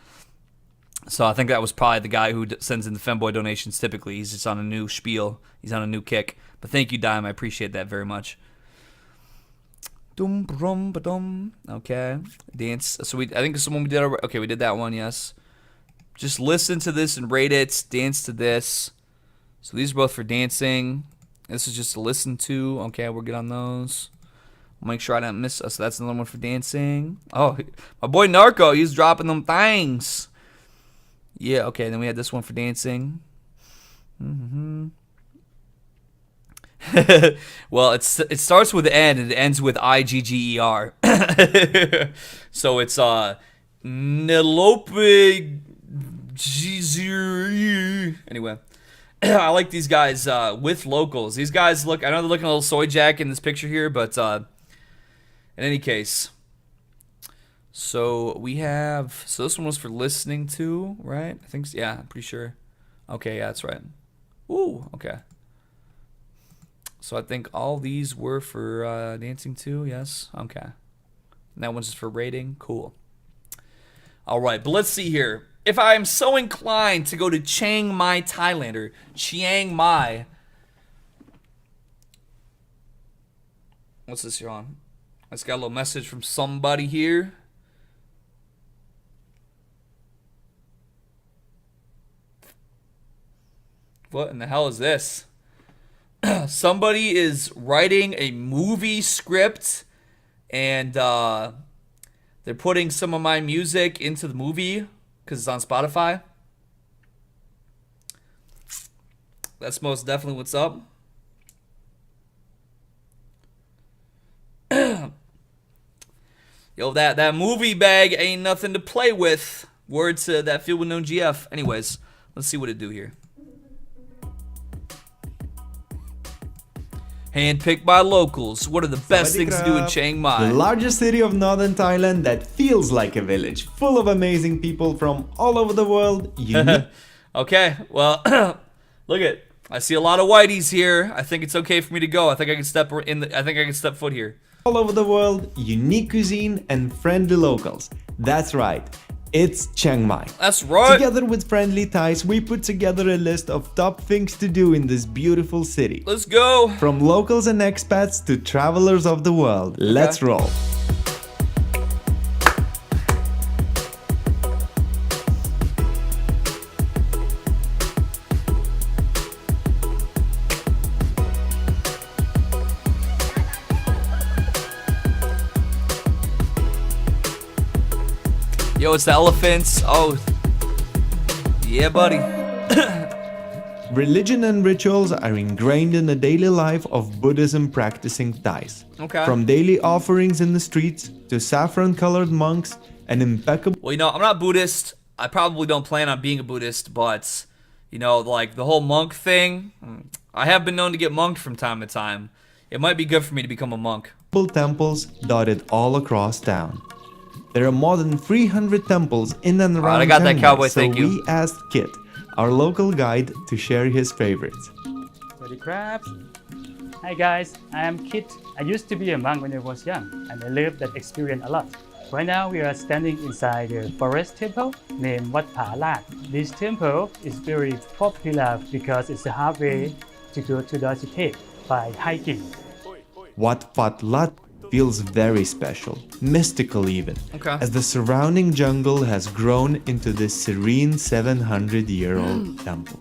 So I think that was probably the guy who sends in the femboy donations typically. He's just on a new spiel. He's on a new kick. But thank you, Dime. I appreciate that very much. Okay. Dance. So I think this is the one we did. Okay, we did that one, yes. Just listen to this and rate it. Dance to this. So these are both for dancing. This is just to listen to. Okay, we're good on those. I'll make sure I don't miss. So that's another one for dancing. Oh, my boy Narco, he's dropping them things. Yeah, okay, then we had this one for dancing. Well, it starts with N and it ends with IGGER. So it's Nilope. Anyway, I like these guys with locals. These guys look, I know they're looking a little soy jack in this picture here, but in any case. So we have, so this one was for listening to, right? I think, yeah, I'm pretty sure. Okay, yeah, that's right. Ooh, okay. So I think all these were for dancing to, yes, okay. And that one's just for rating, cool. All right, but let's see here. If I am so inclined to go to Chiang Mai, Thailand, or Chiang Mai. What's this here on? I just got a little message from somebody here. What in the hell is this? Somebody is writing a movie script and they're putting some of my music into the movie because it's on Spotify. That's most definitely what's up. Yo, that movie bag ain't nothing to play with. Word to that field with no GF. Anyways, let's see what it do here. Handpicked by locals. What are the best things to do in Chiang Mai? The largest city of northern Thailand that feels like a village, full of amazing people from all over the world. Okay, well, look at. I see a lot of whiteys here. I think it's okay for me to go. I think I can step in. I think I can step foot here. All over the world, unique cuisine and friendly locals. That's right. It's Chiang Mai. That's right. Together with Friendly Thais, we put together a list of top things to do in this beautiful city. Let's go. From locals and expats to travelers of the world. Let's roll. Yo, it's the elephants. Oh, yeah, buddy. Religion and rituals are ingrained in the daily life of Buddhism practicing Thais. Okay. From daily offerings in the streets to saffron-colored monks and impeccable... Well, you know, I'm not Buddhist. I probably don't plan on being a Buddhist, but, you know, like the whole monk thing, I have been known to get monked from time to time. It might be good for me to become a monk. Temples dotted all across town. There are more than 300 temples in and around I got that Chiang Mai, cowboy, so thank you. we asked Kit, our local guide, to share his favorites. Ready crabs. Hi guys, I am Kit. I used to be a monk when I was young, and I lived that experience a lot. Right now we are standing inside the forest temple named Wat Pa Lat. This temple is very popular because it's a halfway to go to the city by hiking. Wat Pa Lat feels very special, mystical even, Okay. as the surrounding jungle has grown into this serene 700-year-old temple.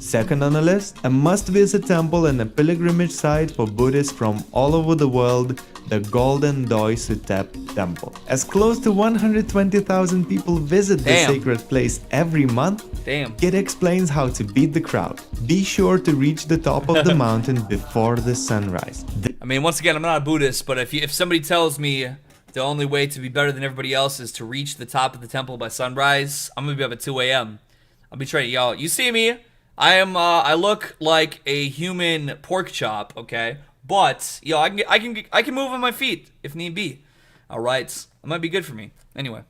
Second on the list, a must-visit temple and a pilgrimage site for Buddhists from all over the world, the Golden Doi Sutep Temple. As close to 120,000 people visit this Damn. sacred place every month, Damn. Kit explains how to beat the crowd. Be sure to reach the top of the mountain before the sunrise. I mean, once again, I'm not a Buddhist, but if somebody tells me the only way to be better than everybody else is to reach the top of the temple by sunrise, I'm gonna be up at 2 a.m. I'll be trying to yell, "You see me? I look like a human pork chop, okay? But yo, I can move on my feet if need be. All right, that might be good for me. Anyway.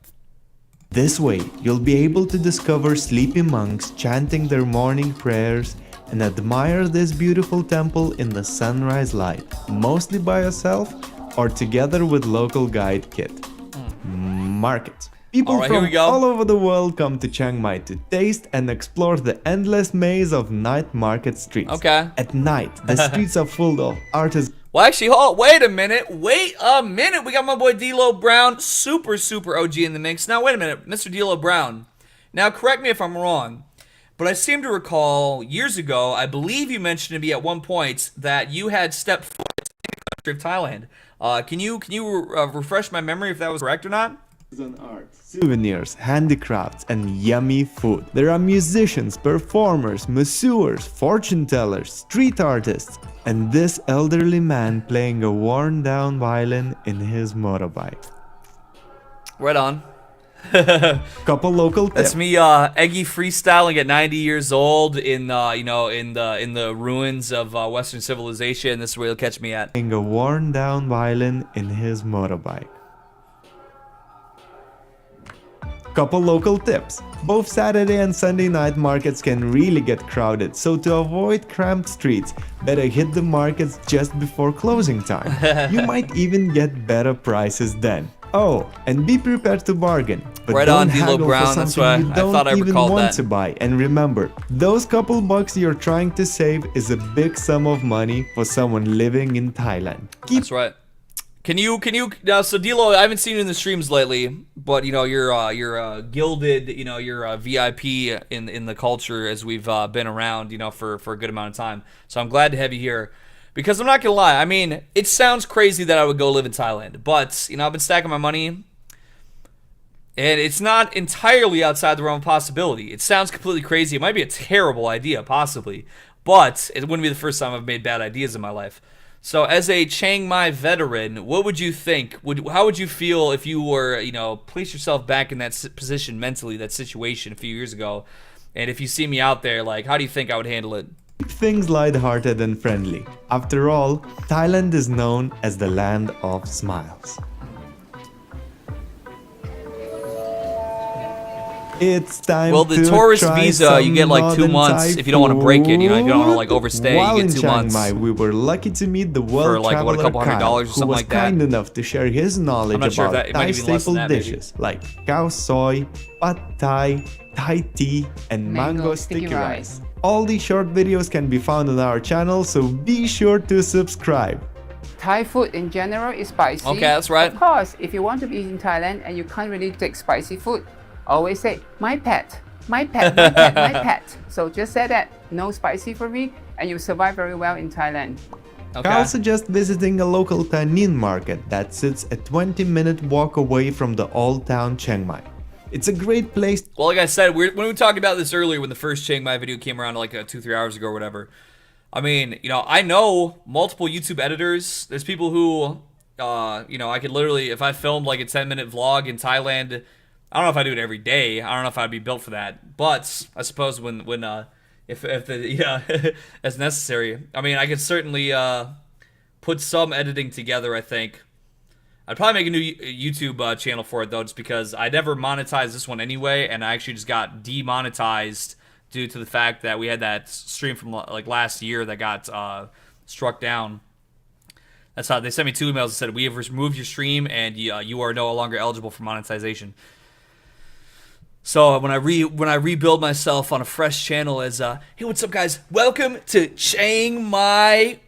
This way, you'll be able to discover sleepy monks chanting their morning prayers and admire this beautiful temple in the sunrise light, mostly by yourself or together with local guide Kit. Market. People from all over the world come to Chiang Mai to taste and explore the endless maze of night market streets. Okay. At night, the streets are full of artists. Well, actually, wait a minute. We got my boy D-Lo Brown, super OG in the mix. Now, wait a minute, Mr. D-Lo Brown. Now, correct me if I'm wrong, but I seem to recall years ago, I believe you mentioned to me at one point that you had stepped foot in the country of Thailand. Can you refresh my memory if that was correct or not? On art, souvenirs, handicrafts, and yummy food. There are musicians, performers, masseurs, fortune tellers, street artists, and this elderly man playing a worn-down violin in his motorbike. Right on. Couple local tips. That's me, Eggy freestyling at 90 years old in the ruins of Western civilization. This is where you'll catch me at. Playing a worn-down violin in his motorbike. Couple local tips. Both Saturday and Sunday night markets can really get crowded, so to avoid cramped streets, better hit the markets just before closing time. You might even get better prices then. Oh, and be prepared to bargain. But right don't on, D-Lo haggle Brown. for That's something why you I thought I don't even recalled want that. to buy. And remember, those couple bucks you're trying to save is a big sum of money for someone living in Thailand. That's right. Can you now? So D-Lo, I haven't seen you in the streams lately, but you know you're gilded, you know you're a VIP in the culture as we've been around, you know, for a good amount of time. So I'm glad to have you here, because I'm not gonna lie. I mean, it sounds crazy that I would go live in Thailand, but you know I've been stacking my money, and it's not entirely outside the realm of possibility. It sounds completely crazy. It might be a terrible idea, possibly, but it wouldn't be the first time I've made bad ideas in my life. So, as a Chiang Mai veteran, what would you think? How would you feel if you were, you know, place yourself back in that position mentally, that situation a few years ago, and if you see me out there, like, how do you think I would handle it? Keep things lighthearted and friendly. After all, Thailand is known as the land of smiles. It's time well, the to tourist try visa, you get like 2 some months Thai if you don't want to break it. You know, if you don't want to like food. overstay, While you get in 2 Chiang months. Mai, we were lucky to meet the world for like traveler what, a couple $100 Kyle, or who something was like that. kind enough to share his knowledge I'm not sure if about that- it might Thai even be less than staple that, maybe. dishes like cow soy, pad Thai, Thai tea, and mango sticky rice. All these short videos can be found on our channel, so be sure to subscribe. Thai food in general is spicy. Okay, that's right. Of course, if you want to be in Thailand and you can't really take spicy food, always say, my pet, my pet, my pet, my pet. So just say that, no spicy for me, and you survive very well in Thailand. Kyle suggests visiting a local Tanin market that sits a 20-minute walk away from the old town Chiang Mai. It's a great place. Well, like I said, when we talked about this earlier, when the first Chiang Mai video came around like 2-3 hours ago or whatever. I mean, you know, I know multiple YouTube editors. There's people who, you know, I could literally, if I filmed like a 10-minute vlog in Thailand, I don't know if I do it every day. I don't know if I'd be built for that. But I suppose if as necessary. I mean, I could certainly put some editing together, I think. I'd probably make a new YouTube channel for it, though, just because I never monetized this one anyway, and I actually just got demonetized due to the fact that we had that stream from like last year that got struck down. That's how they sent me 2 emails that said, we have removed your stream and you are no longer eligible for monetization. So when I rebuild myself on a fresh channel as hey, what's up guys? Welcome to Chiang Mai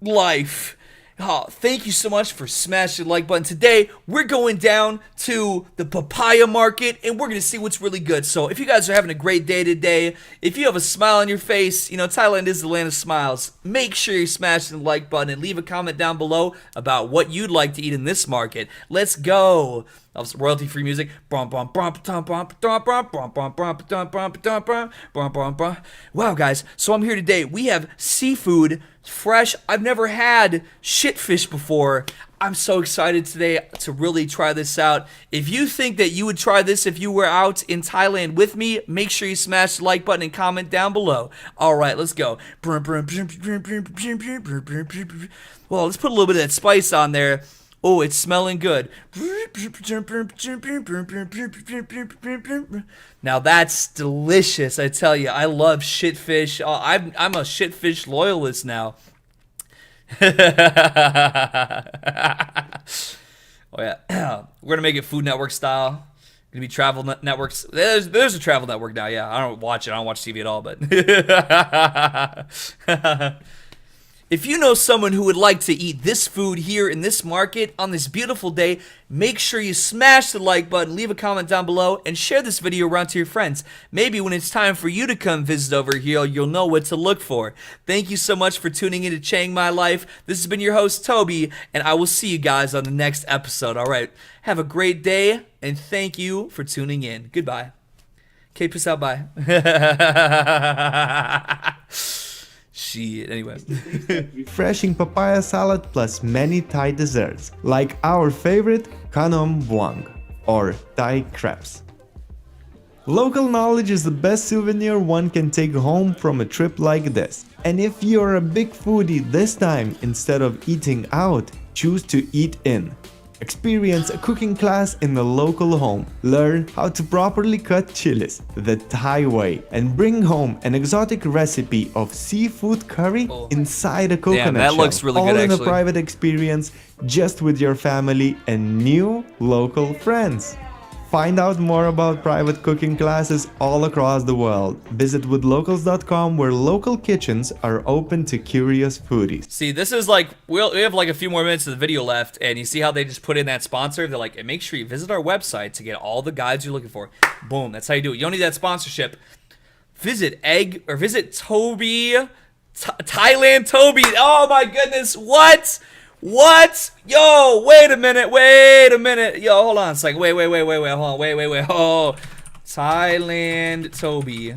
Life. Oh, thank you so much for smashing the like button. Today, we're going down to the papaya market, and we're going to see what's really good. So, if you guys are having a great day today, if you have a smile on your face, you know, Thailand is the land of smiles, make sure you're smashing the like button and leave a comment down below about what you'd like to eat in this market. Let's go. That was royalty-free music. Wow, guys. So I'm here today. We have seafood, fresh. I've never had shitfish before. I'm so excited today to really try this out. If you think that you would try this if you were out in Thailand with me, make sure you smash the like button and comment down below. All right, let's go. Well, let's put a little bit of that spice on there. Oh, it's smelling good. Now that's delicious, I tell you. I love shitfish. Oh, I'm a shitfish loyalist now. Oh yeah, we're gonna make it Food Network style. Gonna be Travel Networks. There's a Travel Network now. Yeah, I don't watch it. I don't watch TV at all. But if you know someone who would like to eat this food here in this market on this beautiful day, make sure you smash the like button, leave a comment down below, and share this video around to your friends. Maybe when it's time for you to come visit over here, you'll know what to look for. Thank you so much for tuning in to Chiang My Life. This has been your host, Toby, and I will see you guys on the next episode. All right, have a great day, and thank you for tuning in. Goodbye. Okay, peace out, bye. Shit, anyway. Refreshing papaya salad plus many Thai desserts, like our favorite Kanom Vuong, or Thai crepes. Local knowledge is the best souvenir one can take home from a trip like this. And if you're a big foodie this time, instead of eating out, choose to eat in. Experience a cooking class in the local home. Learn how to properly cut chilies the Thai way and bring home an exotic recipe of seafood curry inside a coconut Damn, that shell. looks really All good, in a actually. private experience just with your family and new local friends. Find out more about private cooking classes all across the world. Visit withlocals.com, where local kitchens are open to curious foodies. See, this is like, we have like a few more minutes of the video left, and you see how they just put in that sponsor? They're like, and make sure you visit our website to get all the guides you're looking for. Boom, that's how you do it. You don't need that sponsorship. Visit Toby, Thailand Toby. Oh my goodness, what? What? Yo, wait a minute. Yo, hold on a second. Wait, hold on. Wait. Oh, Thailand Toby.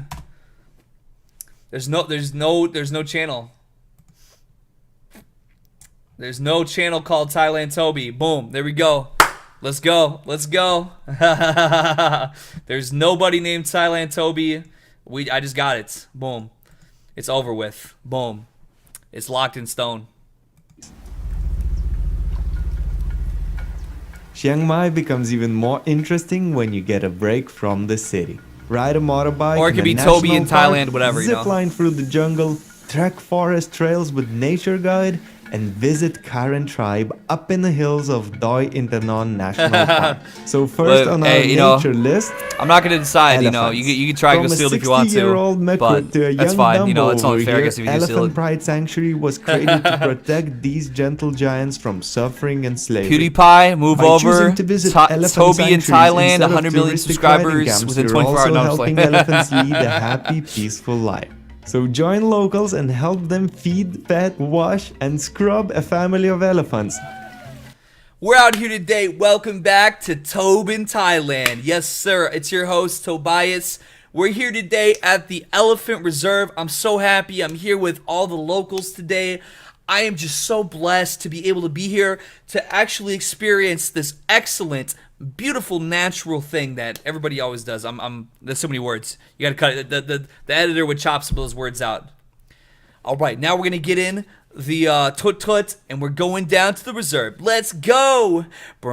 There's no channel. There's no channel called Thailand Toby. Boom, there we go. Let's go. There's nobody named Thailand Toby. I just got it. Boom. It's over with. Boom. It's locked in stone. Chiang Mai becomes even more interesting when you get a break from the city. Ride a motorbike, Or it could be Toby in Thailand, whatever, you know. Zipline through the jungle, trek forest trails with nature guide, and visit Karen tribe up in the hills of Doi Internon National Park. So first on our nature list, I'm not gonna decide. You know, elephants. you can try to go From steal a if you want to, 60-year-old but Mekut to a that's young fine. You know, Dumbo it's only over fair, I here, guess, if you do steal Elephant it. Pride Sanctuary was created to protect these gentle giants from suffering and slavery. PewDiePie, move By over. choosing to visit elephant Toby in sanctuaries Thailand, instead of 100 million touristic riding subscribers camps, within you're 24 hours. also No, I'm helping playing. elephants lead a happy, peaceful life. So join locals and help them feed, pet, wash, and scrub a family of elephants. We're out here today. Welcome back to Tobin, Thailand. Yes, sir. It's your host, Tobias. We're here today at the Elephant Reserve. I'm so happy. I'm here with all the locals today. I am just so blessed to be able to be here to actually experience this excellent, beautiful, natural thing that everybody always does. There's so many words. You gotta cut it. The editor would chop some of those words out. All right, now we're gonna get in the tut-tut, and we're going down to the reserve. Let's go! So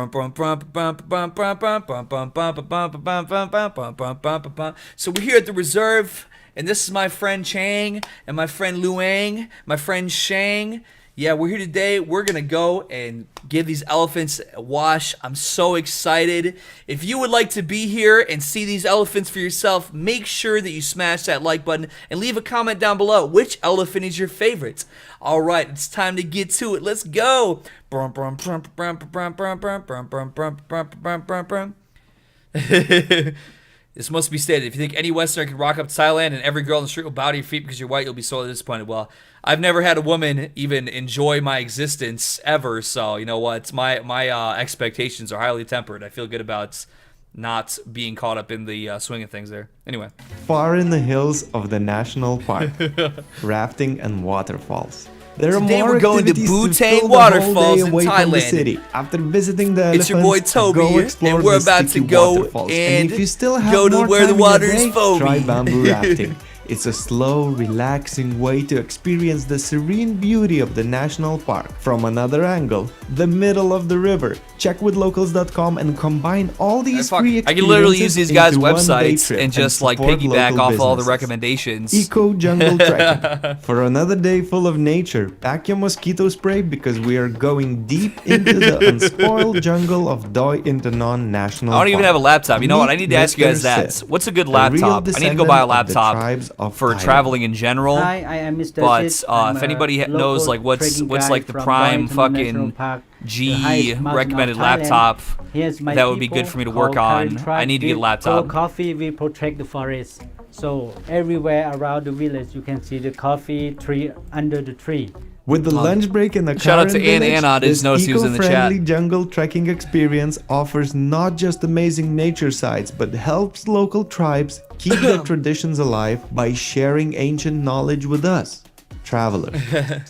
we're here at the reserve, and this is my friend Chang, and my friend Luang, my friend Shang. Yeah, we're here today. We're going to go and give these elephants a wash. I'm so excited. If you would like to be here and see these elephants for yourself, make sure that you smash that like button and leave a comment down below. Which elephant is your favorite? All right, it's time to get to it. Let's go. This must be stated. If you think any Westerner can rock up to Thailand and every girl in the street will bow to your feet because you're white, you'll be sorely disappointed. Well, I've never had a woman even enjoy my existence ever, so you know what? My expectations are highly tempered. I feel good about not being caught up in the swing of things there. Anyway. Far in the hills of the national park, rafting and waterfalls. There are Today more we're going to activities Bhutan fill the whole day waterfalls in away from the Thailand. city. After visiting the It's your boy elephants, Toby, go explore and we're the about to sticky go waterfalls. and if you still have go to more where the time in your water is day, foamy. try bamboo rafting. It's a slow, relaxing way to experience the serene beauty of the national park from another angle, the middle of the river. Check with locals.com and combine all these free experiences I can literally use these guys' into one-day websites trip and just like support piggyback local off all the businesses. recommendations. Eco jungle trekking. For another day full of nature, pack your mosquito spray because we are going deep into the unspoiled jungle of Doi Internon National I don't even Park. have a laptop. You know what? I need to ask you guys Mr. that. Sid, What's a good a real laptop? I need to go buy a descendant of the laptop tribes of for Thailand. traveling in general. Hi, I am Mr. But Sid. I'm if a anybody local knows like what's trekking like the guide from prime Doi Internon fucking National Park, the G highest mountain of recommended Thailand. laptop Here's my that would be good people for me to called work on, Current Tribe. I need to get a With laptop. our coffee, we protect the forest. So everywhere around the village, you can see the coffee tree under the tree. With the lunch break in the Shout out current to Ann village, Ann, I this didn't notice he was in the chat. eco-friendly jungle trekking experience offers not just amazing nature sights, but helps local tribes keep their traditions alive by sharing ancient knowledge with us, travelers.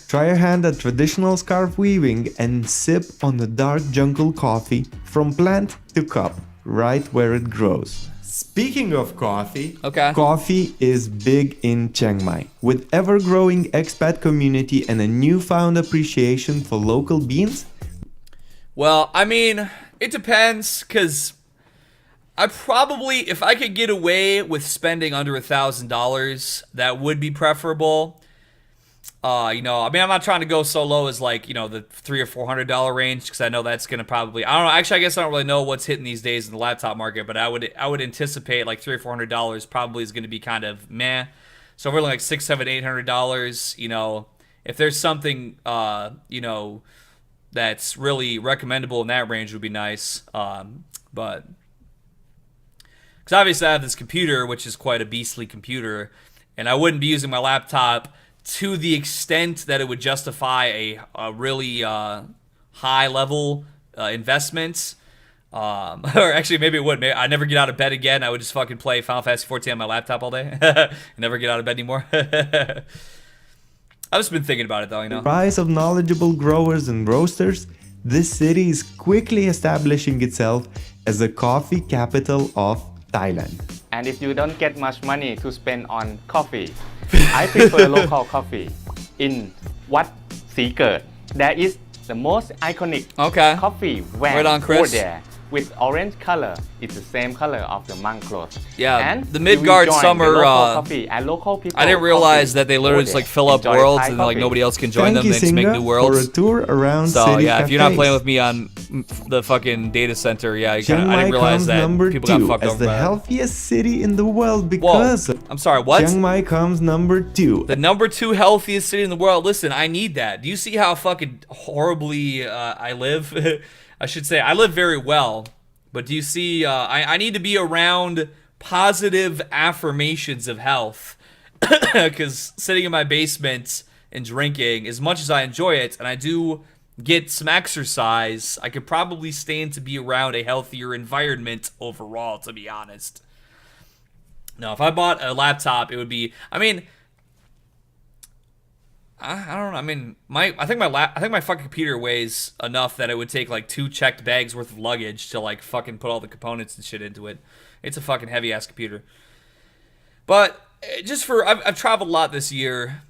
Try your hand at traditional scarf weaving and sip on the dark jungle coffee from plant to cup, right where it grows. Speaking of coffee, coffee is big in Chiang Mai, with ever-growing expat community and a newfound appreciation for local beans. Well, I mean, it depends, because I probably, if I could get away with spending under $1,000, that would be preferable. You know, I mean, I'm not trying to go so low as like, you know, the $300 or $400 range, because I know that's gonna probably, I don't know. Actually, I guess I don't really know what's hitting these days in the laptop market, but I would anticipate like $300 or $400 probably is gonna be kind of meh. So if we're like $600, $700, $800, you know, if there's something, you know, that's really recommendable in that range would be nice. But because obviously I have this computer, which is quite a beastly computer, and I wouldn't be using my laptop to the extent that it would justify a really high level investment. Or actually, maybe it would. Maybe I never get out of bed again. I would just fucking play Final Fantasy 14 on my laptop all day. Never get out of bed anymore. I've just been thinking about it though, you know. Rise of knowledgeable growers and roasters, this city is quickly establishing itself as the coffee capital of Thailand. And if you don't get much money to spend on coffee, I prefer local coffee. In Wat Sikert, there is the most iconic coffee van Right on, Chris. over there with orange color. It's the same color of the monk cloth. Yeah, and the you will Midgardsormr, join the local coffee and local people I didn't realize coffee that they literally over just like there. fill up Enjoy worlds Thai and like coffee. nobody else can join Thank them. you, They just make Singa, new worlds. for a tour around so city yeah, if you're not cafes. playing with me on the fucking data center, yeah, you Chiang kinda, I Mai didn't realize comes that number people got 2 fucked as over the by that. healthiest city in the world because I'm sorry, what? Chiang Mai comes number 2. The number 2 healthiest city in the world. Listen, I need that. Do you see how fucking horribly I live? I should say I live very well, but do you see? I need to be around positive affirmations of health, because sitting in my basement and drinking, as much as I enjoy it, and I do get some exercise, I could probably stand to be around a healthier environment overall, to be honest. No, if I bought a laptop, it would be, I mean, I don't know. I mean, I think my fucking computer weighs enough that it would take like 2 checked bags worth of luggage to like fucking put all the components and shit into it. It's a fucking heavy ass computer. But just for I've traveled a lot this year,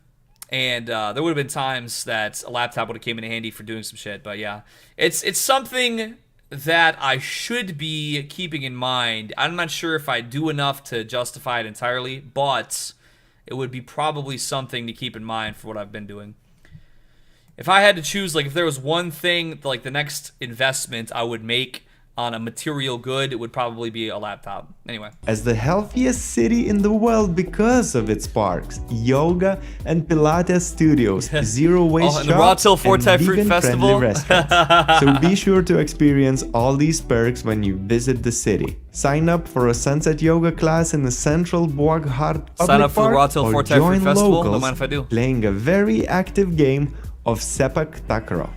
and there would have been times that a laptop would have came in handy for doing some shit. But yeah, it's something that I should be keeping in mind. I'm not sure if I do enough to justify it entirely, but it would be probably something to keep in mind for what I've been doing. If I had to choose, like, if there was one thing, like, the next investment I would make on a material good, it would probably be a laptop. Anyway. As the healthiest city in the world because of its parks, yoga and Pilates studios, zero waste and the Raw shops, Till and Forte Fruit vegan-friendly Festival. restaurants. So be sure to experience all these perks when you visit the city. Sign up for a sunset yoga class in the central Borghardt Public Sign up for the Park, Raw Till or Forte join Fruit Festival. locals Don't mind if I do. playing a very active game of sepak takraw.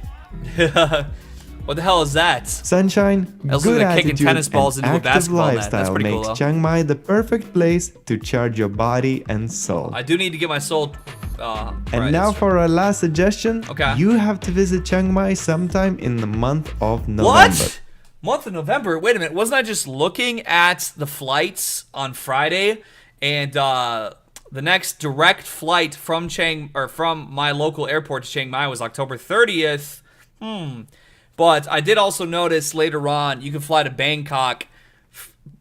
What the hell is that? Sunshine, Also, good they're kicking attitude, tennis balls and into a active basketball net. That's lifestyle pretty cool, makes though. Chiang Mai the perfect place to charge your body and soul. I do need to get my soul. And now for our last suggestion. Okay. You have to visit Chiang Mai sometime in the month of November. What? Month of November? Wait a minute. Wasn't I just looking at the flights on Friday, and the next direct flight from from my local airport to Chiang Mai was October 30th. But I did also notice later on you can fly to Bangkok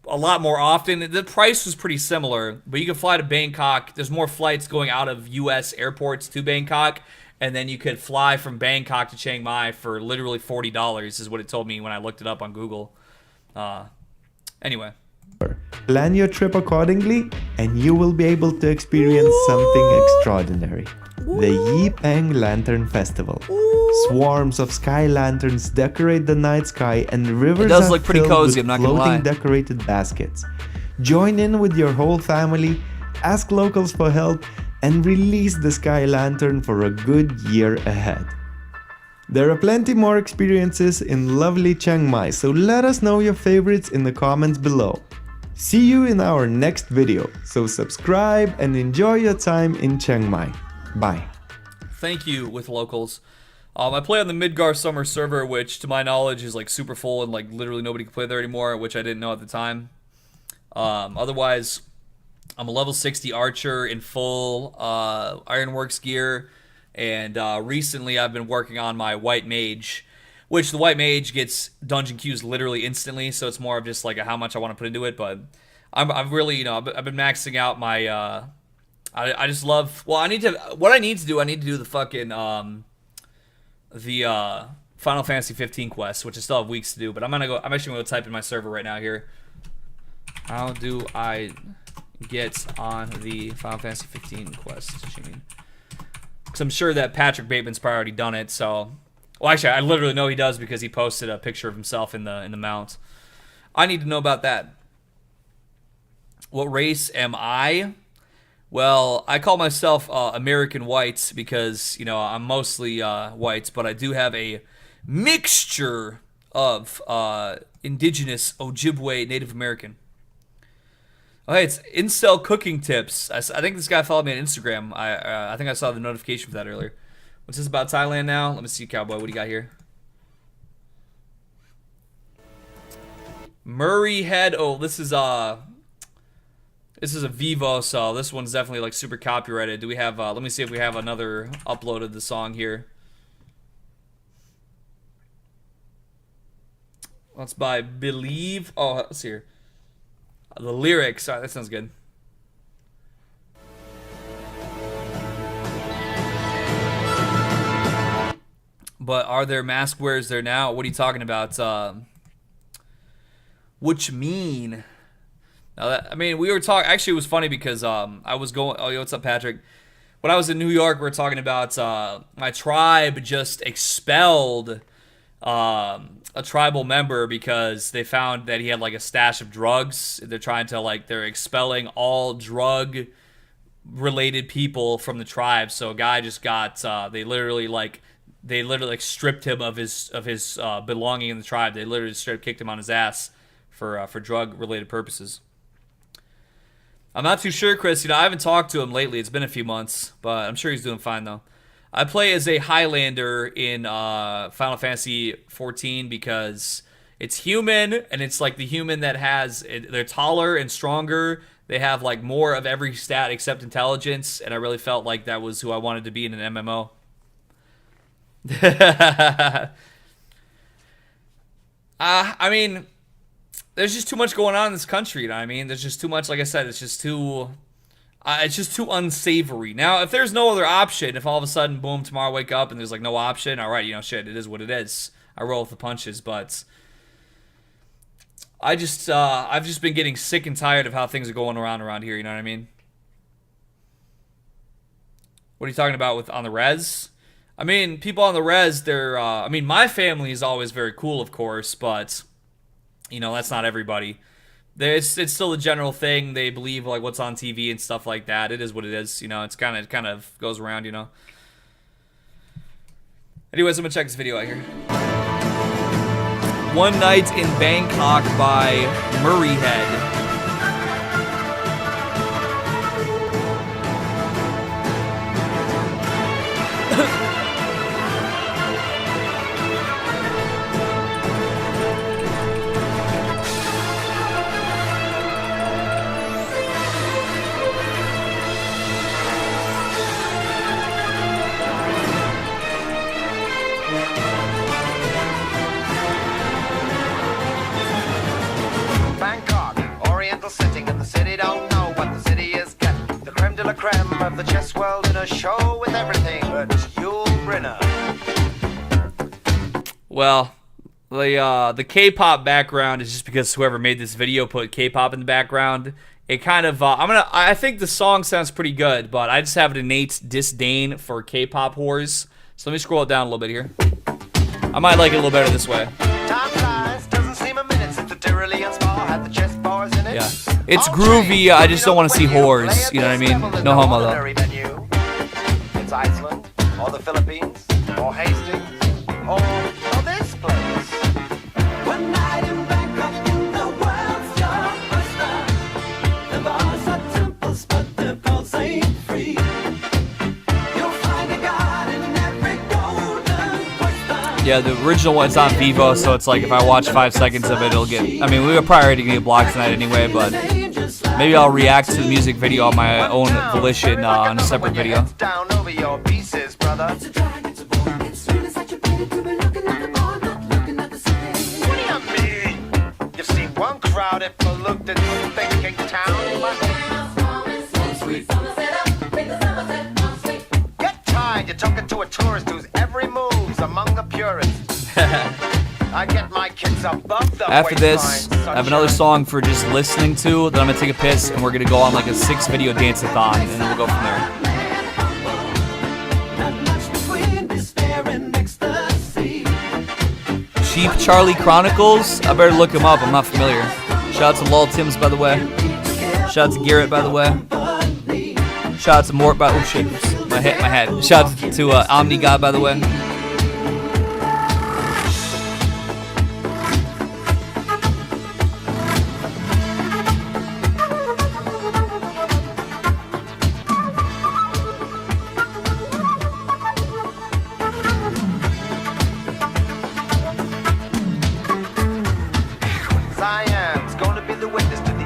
a lot more often. The price was pretty similar, but you can fly to Bangkok. There's more flights going out of U.S. airports to Bangkok, and then you could fly from Bangkok to Chiang Mai for literally $40 is what it told me when I looked it up on Google. Anyway. Plan your trip accordingly, and you will be able to experience something extraordinary. The Yipeng Lantern Festival. Swarms of sky lanterns decorate the night sky, and rivers does are look pretty filled cozy, with I'm not gonna floating lie. decorated baskets. Join in with your whole family, ask locals for help, and release the sky lantern for a good year ahead. There are plenty more experiences in lovely Chiang Mai, so let us know your favorites in the comments below. See you in our next video, so subscribe and enjoy your time in Chiang Mai. Bye. Thank you, with locals. I play on the Midgardsormr server, which to my knowledge is like super full and like literally nobody can play there anymore, which I didn't know at the time. Otherwise, I'm a level 60 archer in full Ironworks gear, and recently I've been working on my White Mage, which the White Mage gets dungeon queues literally instantly, so it's more of just like how much I want to put into it. But I've really, I've been maxing out my. I just love. Well, I need to do the fucking Final Fantasy 15 quest, which I still have weeks to do. But I'm actually gonna go type in my server right now here. How do I get on the Final Fantasy 15 quest chain? Because I'm sure that Patrick Bateman's probably already done it. So, well, actually, I literally know he does because he posted a picture of himself in the mount. I need to know about that. What race am I? Well, I call myself American Whites because, I'm mostly whites, but I do have a mixture of indigenous Ojibwe Native American. Oh, hey, it's Incel Cooking Tips. I think this guy followed me on Instagram. I think I saw the notification for that earlier. What's this about Thailand now? Let me see, Cowboy. What do you got here? Murray Head. Oh, this is a Vivo, so this one's definitely like super copyrighted. Do we have? Let me see if we have another upload of the song here. That's by Believe. Oh, let's see here. The lyrics. That sounds good. But are there mask wearers there now? What are you talking about? What you mean? Now we were talking. Actually, it was funny because I was going. Oh, yo, what's up, Patrick? When I was in New York, we were talking about my tribe just expelled a tribal member because they found that he had like a stash of drugs. They're trying to they're expelling all drug related people from the tribe. So a guy just got they literally stripped him of his belonging in the tribe. They literally straight kicked him on his ass for drug related purposes. I'm not too sure, Chris. I haven't talked to him lately. It's been a few months, but I'm sure he's doing fine though. I play as a Highlander in Final Fantasy 14 because it's human, and it's like the human that they're taller and stronger. They have like more of every stat except intelligence, and I really felt like that was who I wanted to be in an MMO. There's just too much going on in this country, you know what I mean? There's just too much, like I said, it's just too unsavory. Now, if there's no other option, if all of a sudden, boom, tomorrow I wake up and there's like no option, all right, shit, it is what it is. I roll with the punches, but I've just been getting sick and tired of how things are going around here. You know what I mean? What are you talking about with on the res? I mean, people on the res, they're. I mean, my family is always very cool, of course, but you know that's not everybody. It's still a general thing. They believe like what's on TV and stuff like that. It is what it is. You know, it kind of goes around. You know. Anyways, I'm gonna check this video out here. One Night in Bangkok by Murrayhead. Sitting in the city, don't know what the city is getting. The creme de la creme of the chess world in a show with everything but Yul Brynner. Well, the K-pop background is just because whoever made this video put K-pop in the background. It kind of I think the song sounds pretty good, but I just have an innate disdain for K-pop whores. So let me scroll it down a little bit here. I might like it a little better this way. Time flies, doesn't seem a minute since the Tyrolean spa had the chess bars in it. Yeah. It's groovy, I just don't want to see whores, you know what I mean? No homo though. It's Iceland, or the Philippines, or Hastings, or this place. One night in Bangkok, the world's your oyster. The bars are temples, but they're called Saint Free. You'll find a god in every golden oyster. Yeah, the original one's on Vivo, so it's like if I watch 5 seconds of it, it'll get. I mean, we were probably already gonna get blocked tonight anyway, but maybe I'll react to the music video on my own volition on a separate video. Down over your pieces, brother. What do you mean? You've seen one crowd if you looked at thinking town. Get tired, you're talking to a tourist whose every move's among the purists. I get my kids above the After this, I have another song for just listening to. Then I'm gonna take a piss, and we're gonna go on like a 6-video dance-a-thon, and then we'll go from there. Cheap Charlie Chronicles? I better look him up. I'm not familiar. Shout out to Lol Tims, by the way. Shout out to Garrett, by the way. Shout out to Mort, by the way. Oh shit, my head. Shout out to Omni God, by the way.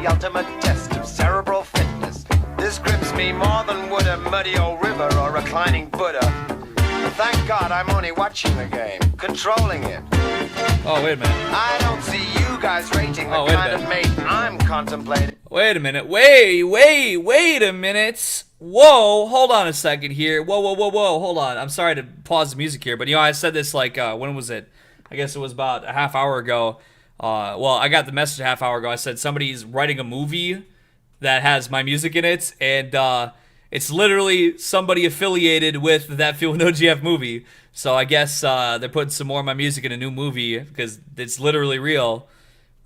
Ultimate test of cerebral fitness. This grips me more than would a muddy old river or reclining Buddha. But thank God I'm only watching the game, controlling it. Oh, wait a minute. I don't see you guys rating the kind of mate I'm contemplating. Wait a minute. Wait a minute. Whoa, hold on a second here. Whoa, hold on. I'm sorry to pause the music here, but you know, I said this like, when was it? I guess it was about a half hour ago. Well, I got the message a half hour ago. I said somebody's writing a movie that has my music in it, and it's literally somebody affiliated with that Feel No GF movie. So I guess they're putting some more of my music in a new movie because it's literally real.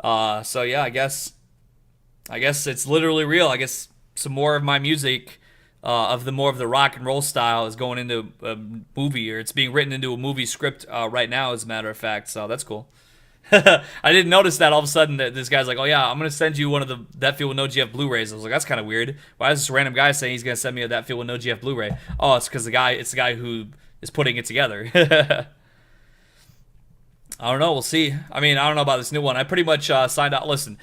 So yeah, I guess it's literally real. I guess some more of my music, of the rock and roll style, is going into a movie, or it's being written into a movie script right now, as a matter of fact. So that's cool. I didn't notice that all of a sudden that this guy's like, oh yeah, I'm gonna send you one of the That Feel With No GF Blu-rays. I was like, that's kind of weird. Why is this random guy saying he's gonna send me a That Feel With No GF Blu-ray? Oh, it's because it's the guy who is putting it together. I don't know. We'll see. I mean, I don't know about this new one. I pretty much signed out. Listen,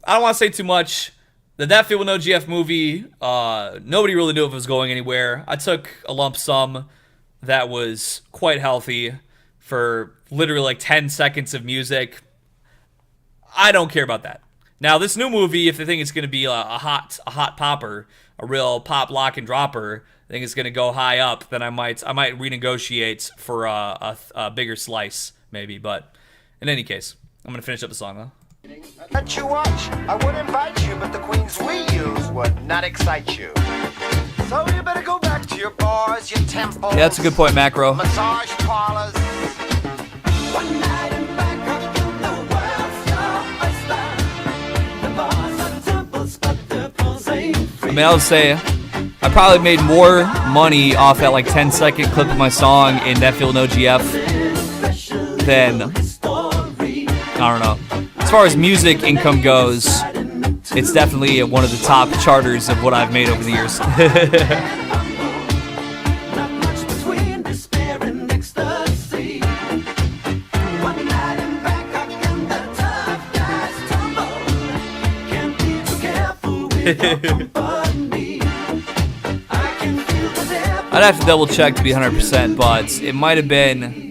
I don't want to say too much. The That Feel With No GF movie, nobody really knew if it was going anywhere. I took a lump sum that was quite healthy for literally like 10 seconds of music. I don't care about that. Now, this new movie, if they think it's going to be a hot popper, a real pop lock and dropper, I think it's going to go high up, then I might renegotiate for a bigger slice, maybe. But in any case, I'm going to finish up the song, though. Let you watch. I would invite you, but the queens we use would not excite you. So you better go back to your bars, your temples. Yeah, that's a good point, Macro. Massage parlors. One night in Bangkok, the world's your oyster. The bars are temples, but the pulse ain't free. I mean, I would say I probably made more money off that like 10-second clip of my song in That Field No GF than, I don't know. As far as music income goes, it's definitely one of the top charters of what I've made over the years. I'd have to double check to be 100%, but it might have been.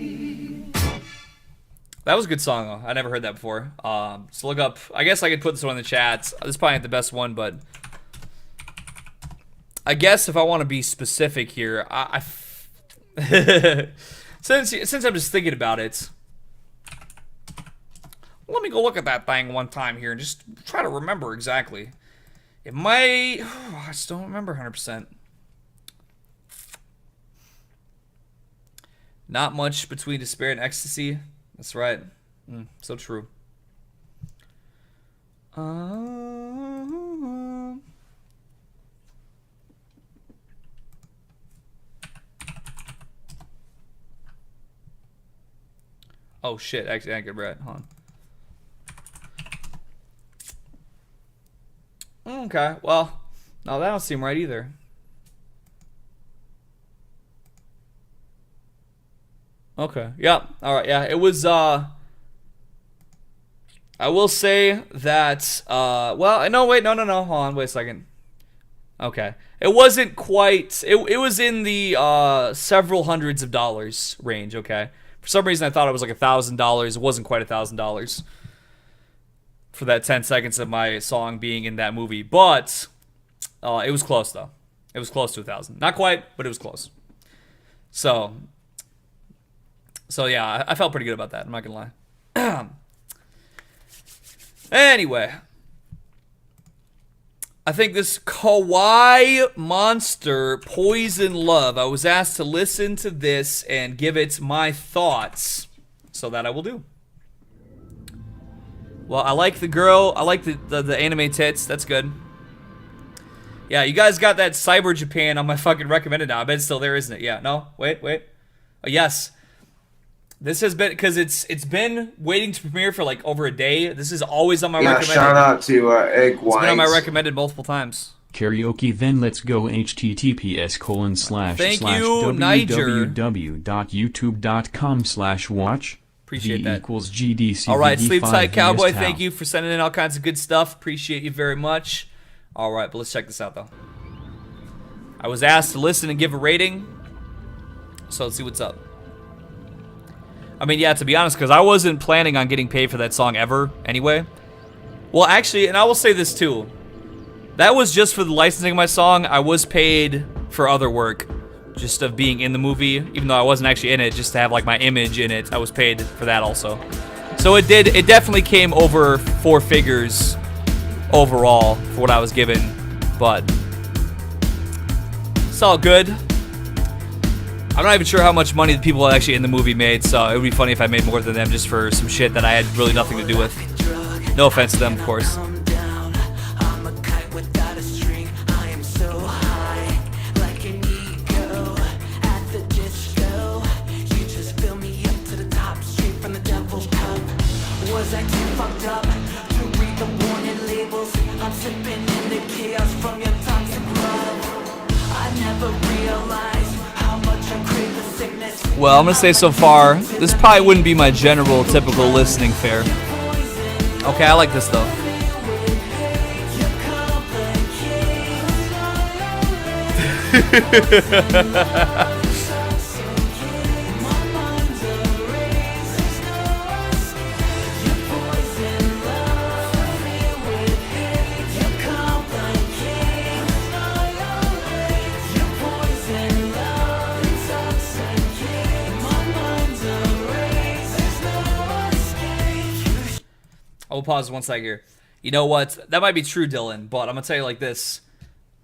That was a good song, though. I never heard that before. So look up. I guess I could put this one in the chat. This is probably not the best one, but I guess if I want to be specific here, since I'm just thinking about it, let me go look at that thing one time here and just try to remember exactly. It might. I just don't remember 100%. Not much between despair and ecstasy. That's right. So true. Oh shit! Actually, I get right. Hold on. Okay. Well, no, that don't seem right either. Okay. Yeah. All right. Yeah. It was. I will say that. Well, no. Wait. No. Hold on. Wait a second. Okay. It wasn't quite. It was in the several hundreds of dollars range. Okay. For some reason, I thought it was like $1,000. It wasn't quite $1,000 for that 10 seconds of my song being in that movie, but it was close though. It was close to 1,000. Not quite, but it was close. So yeah, I felt pretty good about that. I'm not gonna lie. Anyway, I think this Kawaii Monster Poison Love. I was asked to listen to this and give it my thoughts, so that I will do. Well, I like the girl. I like the anime tits. That's good. Yeah, you guys got that Cyber Japan on my fucking recommended now. I bet it's still there, isn't it? Yeah. No. Wait. Oh, yes. This has been because it's been waiting to premiere for like over a day. This is always on my recommended. Shout out to Egg White. It's been on my recommended multiple times. Karaoke, then let's go https://www.youtube.com/watch. Appreciate that. Equals GDC. All right, Sleep Tight Cowboy, thank you for sending in all kinds of good stuff. Appreciate you very much. All right, but let's check this out though. I was asked to listen and give a rating, so let's see what's up. I mean, yeah, to be honest, because I wasn't planning on getting paid for that song ever anyway. Well, actually, and I will say this too. That was just for the licensing of my song. I was paid for other work, just of being in the movie, even though I wasn't actually in it, just to have like my image in it. I was paid for that also. So it definitely came over 4 figures overall for what I was given, but it's all good. I'm not even sure how much money the people actually in the movie made, so it would be funny if I made more than them just for some shit that I had really nothing to do with. No offense to them, of course. Was I too fucked up to read the warning labels? I'm sipping in the chaos from your toxic love. I never realized how much I crave the sickness. Well, I'm gonna say so far, this probably wouldn't be my general typical listening fare. Okay, I like this though. I will pause 1 second here. You know what? That might be true, Dylan, but I'm gonna tell you like this.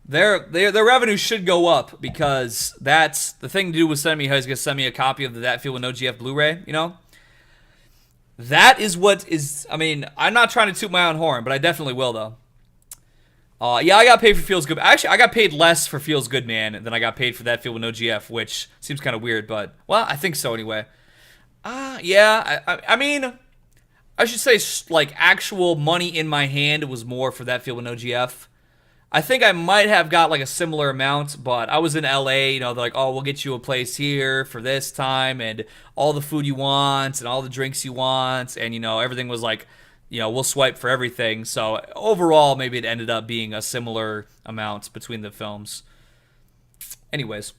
Their revenue should go up because that's the thing to do with sending me. He's gonna send me a copy of the That Feel with No GF Blu-ray. You know, that is what is. I mean, I'm not trying to toot my own horn, but I definitely will though. Yeah, I got paid for Feels Good. Actually, I got paid less for Feels Good Man than I got paid for That Feel with No GF, which seems kind of weird, but well, I think so anyway. Yeah, I mean, I should say like actual money in my hand was more for That Feel with No GF. I think I might have got like a similar amount, but I was in LA, you know, they're like, oh, we'll get you a place here for this time and all the food you want and all the drinks you want. And, you know, everything was like, you know, we'll swipe for everything. So overall, maybe it ended up being a similar amount between the films. Anyways.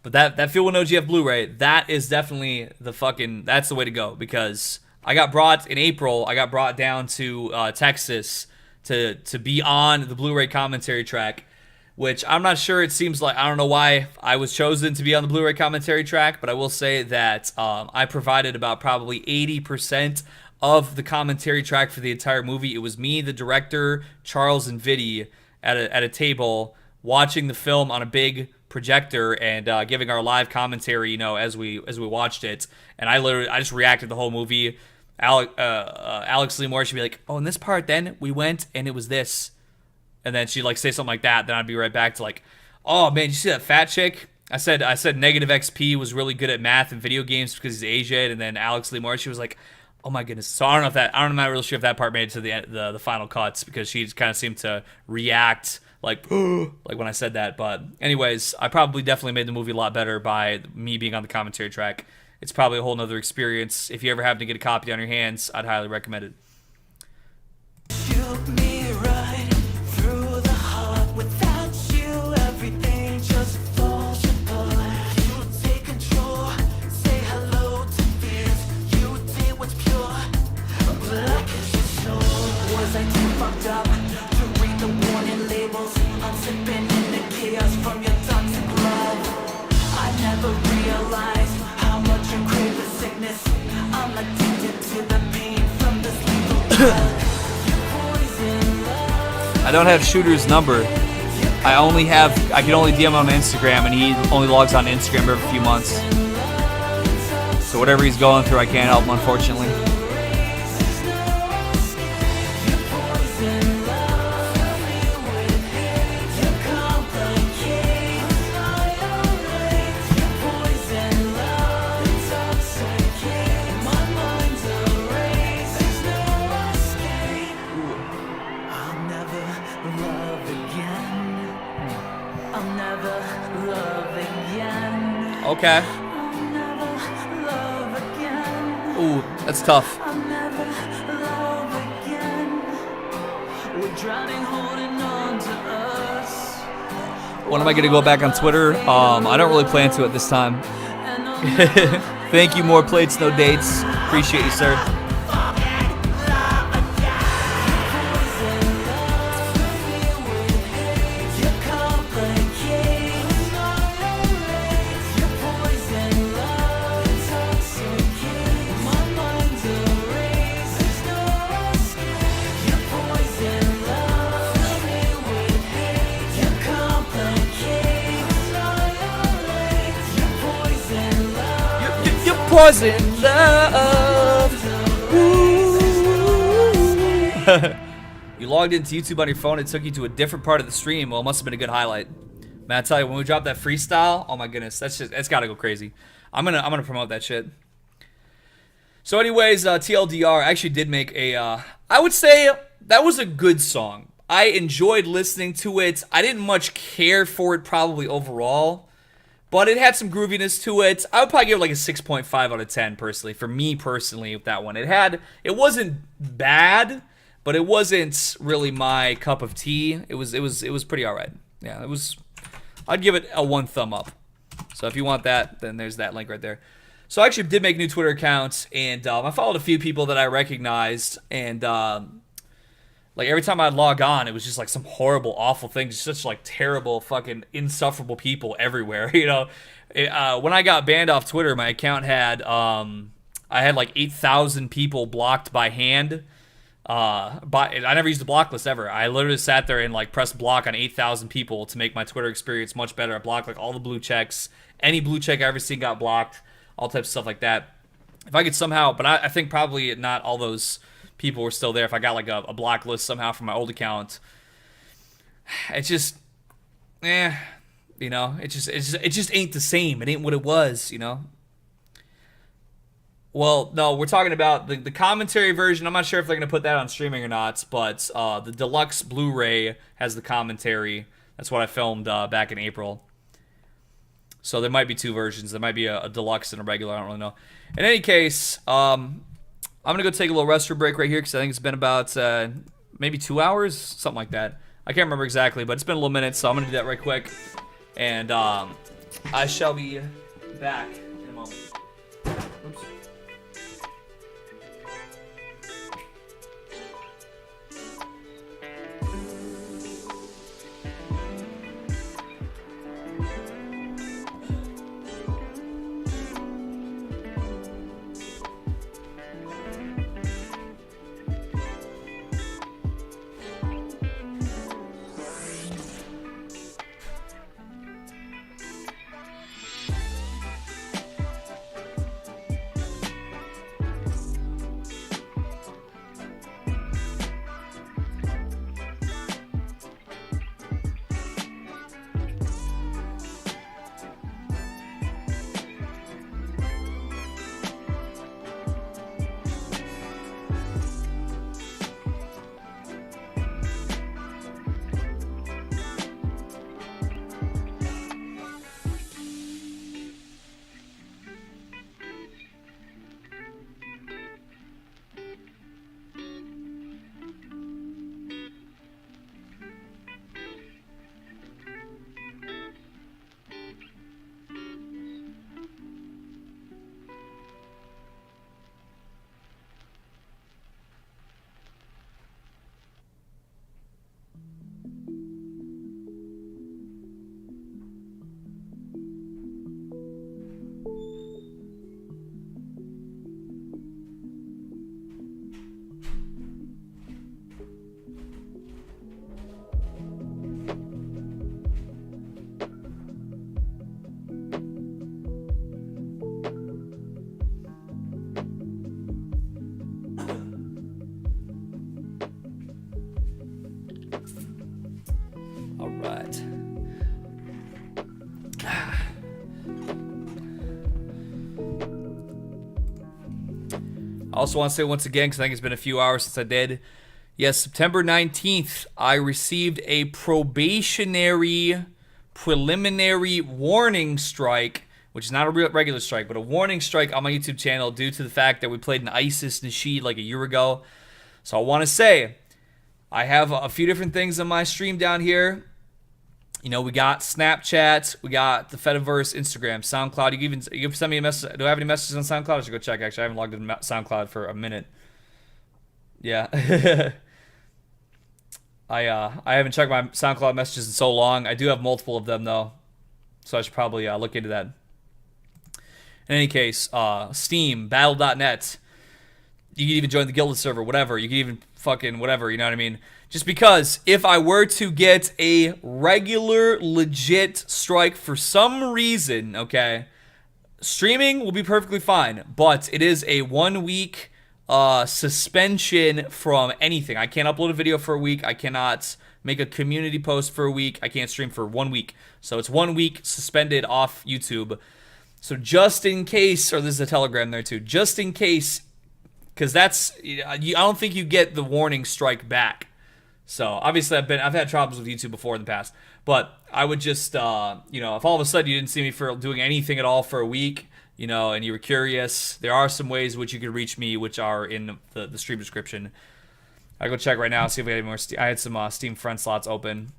But that Feel with No GF Blu-ray, that is definitely that's the way to go because I got brought down to Texas to be on the Blu-ray commentary track, which I'm not sure. It seems like I don't know why I was chosen to be on the Blu-ray commentary track, but I will say that I provided about probably 80% of the commentary track for the entire movie. It was me, the director, Charles, and Viddy at a table watching the film on a big projector and giving our live commentary, you know, as we watched it. And I just reacted the whole movie. Alex Lee she'd be like, oh, in this part then we went and it was this, and then she'd like say something like that, then I'd be right back to like, oh man, you see that fat chick? I said Negative XP was really good at math and video games because he's Asian, and then Alex Lee she was like, oh my goodness. So I'm not really sure if that part made it to the final cuts because she kind of seemed to react like like when I said that. But anyways, I probably definitely made the movie a lot better by me being on the commentary track. It's probably a whole nother experience. If you ever happen to get a copy on your hands, I'd highly recommend it. Shoot me right through the heart. Without you, everything just falls apart. You take control, say hello to fears. You did what's pure, black as your soul. Was I too fucked up to read the warning labels? I'm sipping in the chaos from your toxic love. I never realized how much you crave the sickness. I'm addicted to the pain from this lethal drug. I don't have Shooter's number. I can only DM him on Instagram, and he only logs on Instagram every few months. So whatever he's going through, I can't help him, unfortunately. Okay. Ooh, that's tough. When am I gonna go back on Twitter? I don't really plan to at this time. Thank you, More Plates, No Dates. Appreciate you, sir. Poison love. You logged into YouTube on your phone. It took you to a different part of the stream. Well, it must have been a good highlight. Man, I tell you, when we drop that freestyle, oh my goodness, it's got to go crazy. I'm gonna promote that shit. So, anyways, TLDR, I actually did make a. I would say that was a good song. I enjoyed listening to it. I didn't much care for it probably overall. But it had some grooviness to it. I would probably give it like a 6.5 out of 10 personally. For me personally, with that one. It wasn't bad, but it wasn't really my cup of tea. It was pretty alright. Yeah, I'd give it a 1 thumb up. So if you want that, then there's that link right there. So I actually did make a new Twitter account, and I followed a few people that I recognized, and like every time I'd log on, it was just like some horrible, awful things. Such like terrible, fucking insufferable people everywhere. You know, when I got banned off Twitter, my account had I had like 8,000 people blocked by hand, But I never used the block list ever. I literally sat there and like pressed block on 8,000 people to make my Twitter experience much better. I blocked like all the blue checks. Any blue check I ever seen got blocked. All types of stuff like that. If I could somehow, but I think probably not all those people were still there. If I got like a block list somehow from my old account, it's just, you know, it just ain't the same. It ain't what it was, you know. Well, no, we're talking about the commentary version. I'm not sure if they're going to put that on streaming or not, but the deluxe Blu-ray has the commentary. That's what I filmed back in April. So there might be two versions. There might be a deluxe and a regular. I don't really know. In any case, I'm going to go take a little restroom break right here because I think it's been about maybe 2 hours, something like that. I can't remember exactly, but it's been a little minute, so I'm going to do that right quick. And I shall be back in a moment. Oops. I also want to say once again, because I think it's been a few hours since I did. Yes, September 19th, I received a preliminary warning strike, which is not a regular strike, but a warning strike on my YouTube channel due to the fact that we played an ISIS Nasheed like a year ago. So I want to say, I have a few different things on my stream down here. You know, we got Snapchat, we got the Fediverse, Instagram, SoundCloud. You can send me a message. Do I have any messages on SoundCloud? I should go check, actually. I haven't logged in SoundCloud for a minute. Yeah. I haven't checked my SoundCloud messages in so long. I do have multiple of them, though. So I should probably look into that. In any case, Steam, Battle.net. You can even join the Guilded server, whatever. You can even fucking whatever, you know what I mean? Just because if I were to get a regular, legit strike for some reason, okay, streaming will be perfectly fine, but it is a 1 week suspension from anything. I can't upload a video for a week. I cannot make a community post for a week. I can't stream for 1 week. So it's 1 week suspended off YouTube. So just in case, or there's a Telegram there too, just in case, because that's, I don't think you get the warning strike back. So obviously I've had problems with YouTube before in the past, but I would just, you know, if all of a sudden you didn't see me for doing anything at all for a week, you know, and you were curious, there are some ways which you can reach me, which are in the stream description. I go check right now, see if we had any more. I had some Steam friend slots open.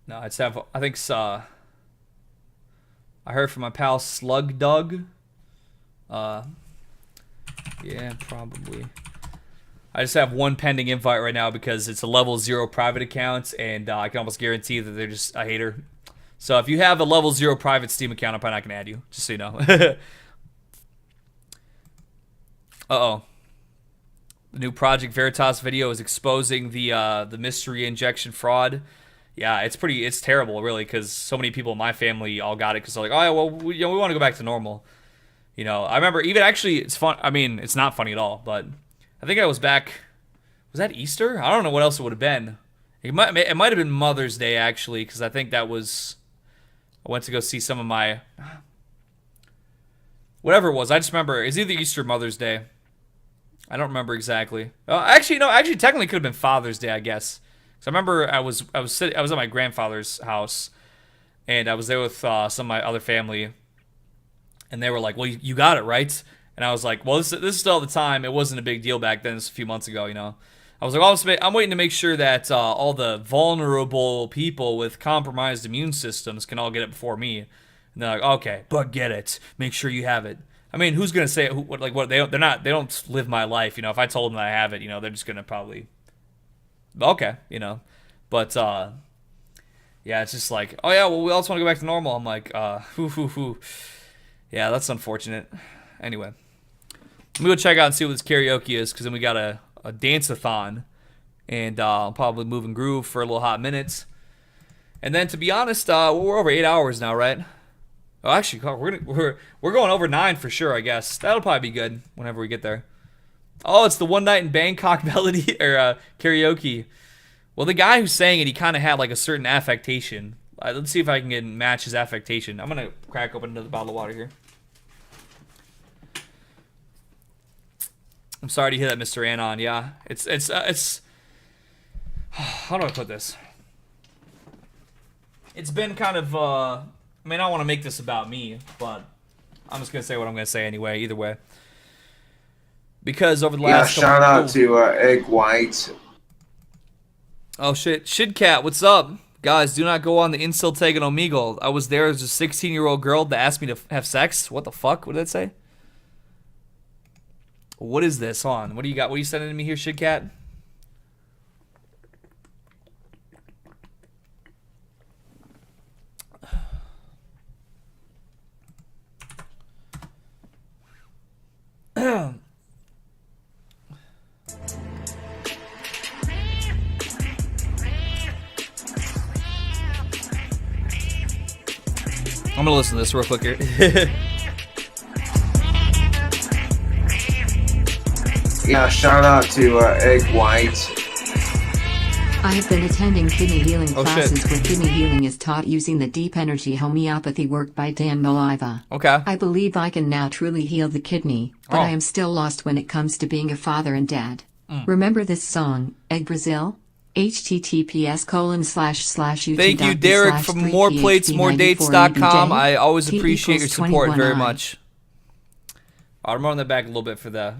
No, I just have, I think, I heard from my pal Slug Dug. Yeah, probably. I just have one pending invite right now because it's a level 0 private account, and I can almost guarantee that they're just a hater. So if you have a level 0 private Steam account, I'm probably not going to add you, just so you know. Uh-oh. The new Project Veritas video is exposing the mystery injection fraud. Yeah, it's terrible, really, because so many people in my family all got it because they're like, oh, yeah, well, we want to go back to normal. You know, I remember even actually, it's fun. I mean, it's not funny at all, but I think I was back. Was that Easter? I don't know what else it would have been. It might have been Mother's Day, actually, because I think that was. I went to go see some of my. Whatever it was, I just remember it's either Easter or Mother's Day. I don't remember exactly. Actually, technically it could have been Father's Day, I guess. So I remember I was at my grandfather's house, and I was there with some of my other family. And they were like, well, you got it, right? And I was like, well, this is still the time. It wasn't a big deal back then. It's a few months ago, you know. I was like, well, I'm waiting to make sure that all the vulnerable people with compromised immune systems can all get it before me. And they're like, okay, but get it. Make sure you have it. I mean, who's gonna say it? They don't live my life, you know. If I told them that I have it, you know, they're just gonna probably, okay, you know. But yeah, it's just like, oh yeah, well, we also want to go back to normal. I'm like, yeah, that's unfortunate. Anyway, let me go check out and see what this karaoke is, because then we got a dance-a-thon, and I'll probably move and groove for a little hot minute. And then, to be honest, we're over 8 hours now, right? Oh, actually, we're going over 9 for sure, I guess. That'll probably be good whenever we get there. Oh, it's the One Night in Bangkok melody or karaoke. Well, the guy who sang it, he kind of had like a certain affectation. Let's see if I can match his affectation. I'm gonna crack open another bottle of water here. I'm sorry to hear that, Mr. Anon. Yeah, it's. How do I put this? It's been kind of. I mean, I don't want to make this about me, but I'm just gonna say what I'm gonna say anyway. Either way, because over the last. Yeah, shout out to Egg White. Oh shit, Shidcat, what's up? Guys, do not go on the incel tag on Omegle. I was there as a 16-year-old girl that asked me to have sex. What the fuck? What did that say? What is this? Hold on. What do you got? What are you sending to me here, Shitcat? I'm gonna listen to this real quick here. Yeah, shout out to Egg White. I have been attending kidney healing Oh, classes shit. where kidney healing is taught using the deep energy homeopathy work by Dan Maliva. Okay. I believe I can now truly heal the kidney, but Oh. I am still lost when it comes to being a father and dad. Remember this song, Egg Brazil? https://youtube.com/3PHP94EBJ. Thank you, Derek, from moreplatesmoredates.com. I always appreciate your support very much. I'll run that back a little bit for the.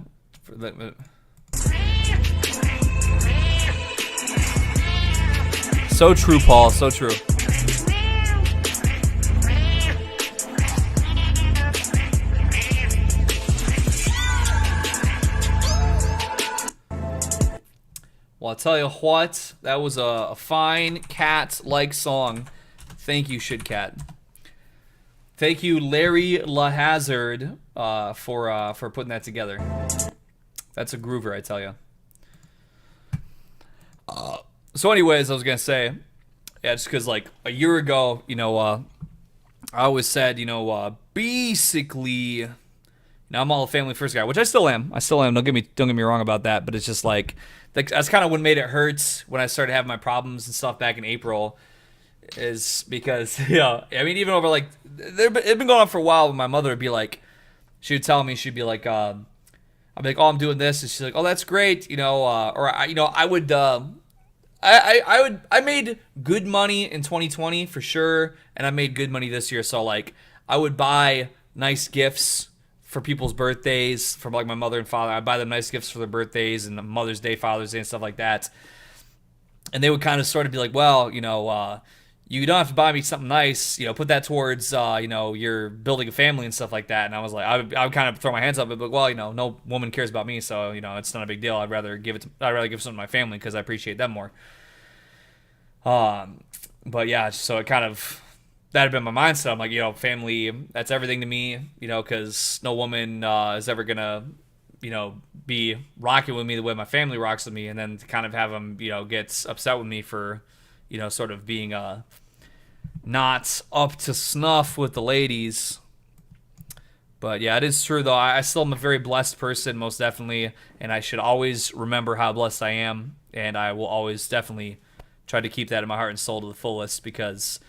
So true, Paul. So true. Well, I'll tell you what, that was a fine cat-like song. Thank you, Shitcat. Thank you, Larry LaHazard, for putting that together. That's a groover, I tell you. So anyways, I was going to say, yeah, just because, like, a year ago, you know, I always said, you know, basically, now I'm all a family first guy, which I still am. Don't get me wrong about that, but it's just like, that's kind of what made it hurt when I started having my problems and stuff back in April, is because, you know, I mean, even over, like, it'd been going on for a while, when my mother would be like, she would tell me, she'd be like, I'd be like, oh, I'm doing this, and she's like, oh, that's great, you know, or, you know, I would, I made good money in 2020 for sure, and I made good money this year, so, like, I would buy nice gifts for people's birthdays, for like my mother and father. I'd buy them nice gifts for their birthdays and Mother's Day, Father's Day, and stuff like that. And they would kind of sort of be like, well, you know, you don't have to buy me something nice, you know, put that towards, you know, you're building a family and stuff like that. And I was like, I would kind of throw my hands up, but well, you know, no woman cares about me, so, you know, it's not a big deal. I'd rather give something to my family because I appreciate them more. But yeah, so it kind of, that had been my mindset. I'm like, you know, family, that's everything to me, you know, because no woman is ever gonna be rocking with me the way my family rocks with me, and then to kind of have him, gets upset with me for, sort of being not up to snuff with the ladies. But yeah, it is true though. I still am a very blessed person, most definitely, and I should always remember how blessed I am, and I will always definitely try to keep that in my heart and soul to the fullest, because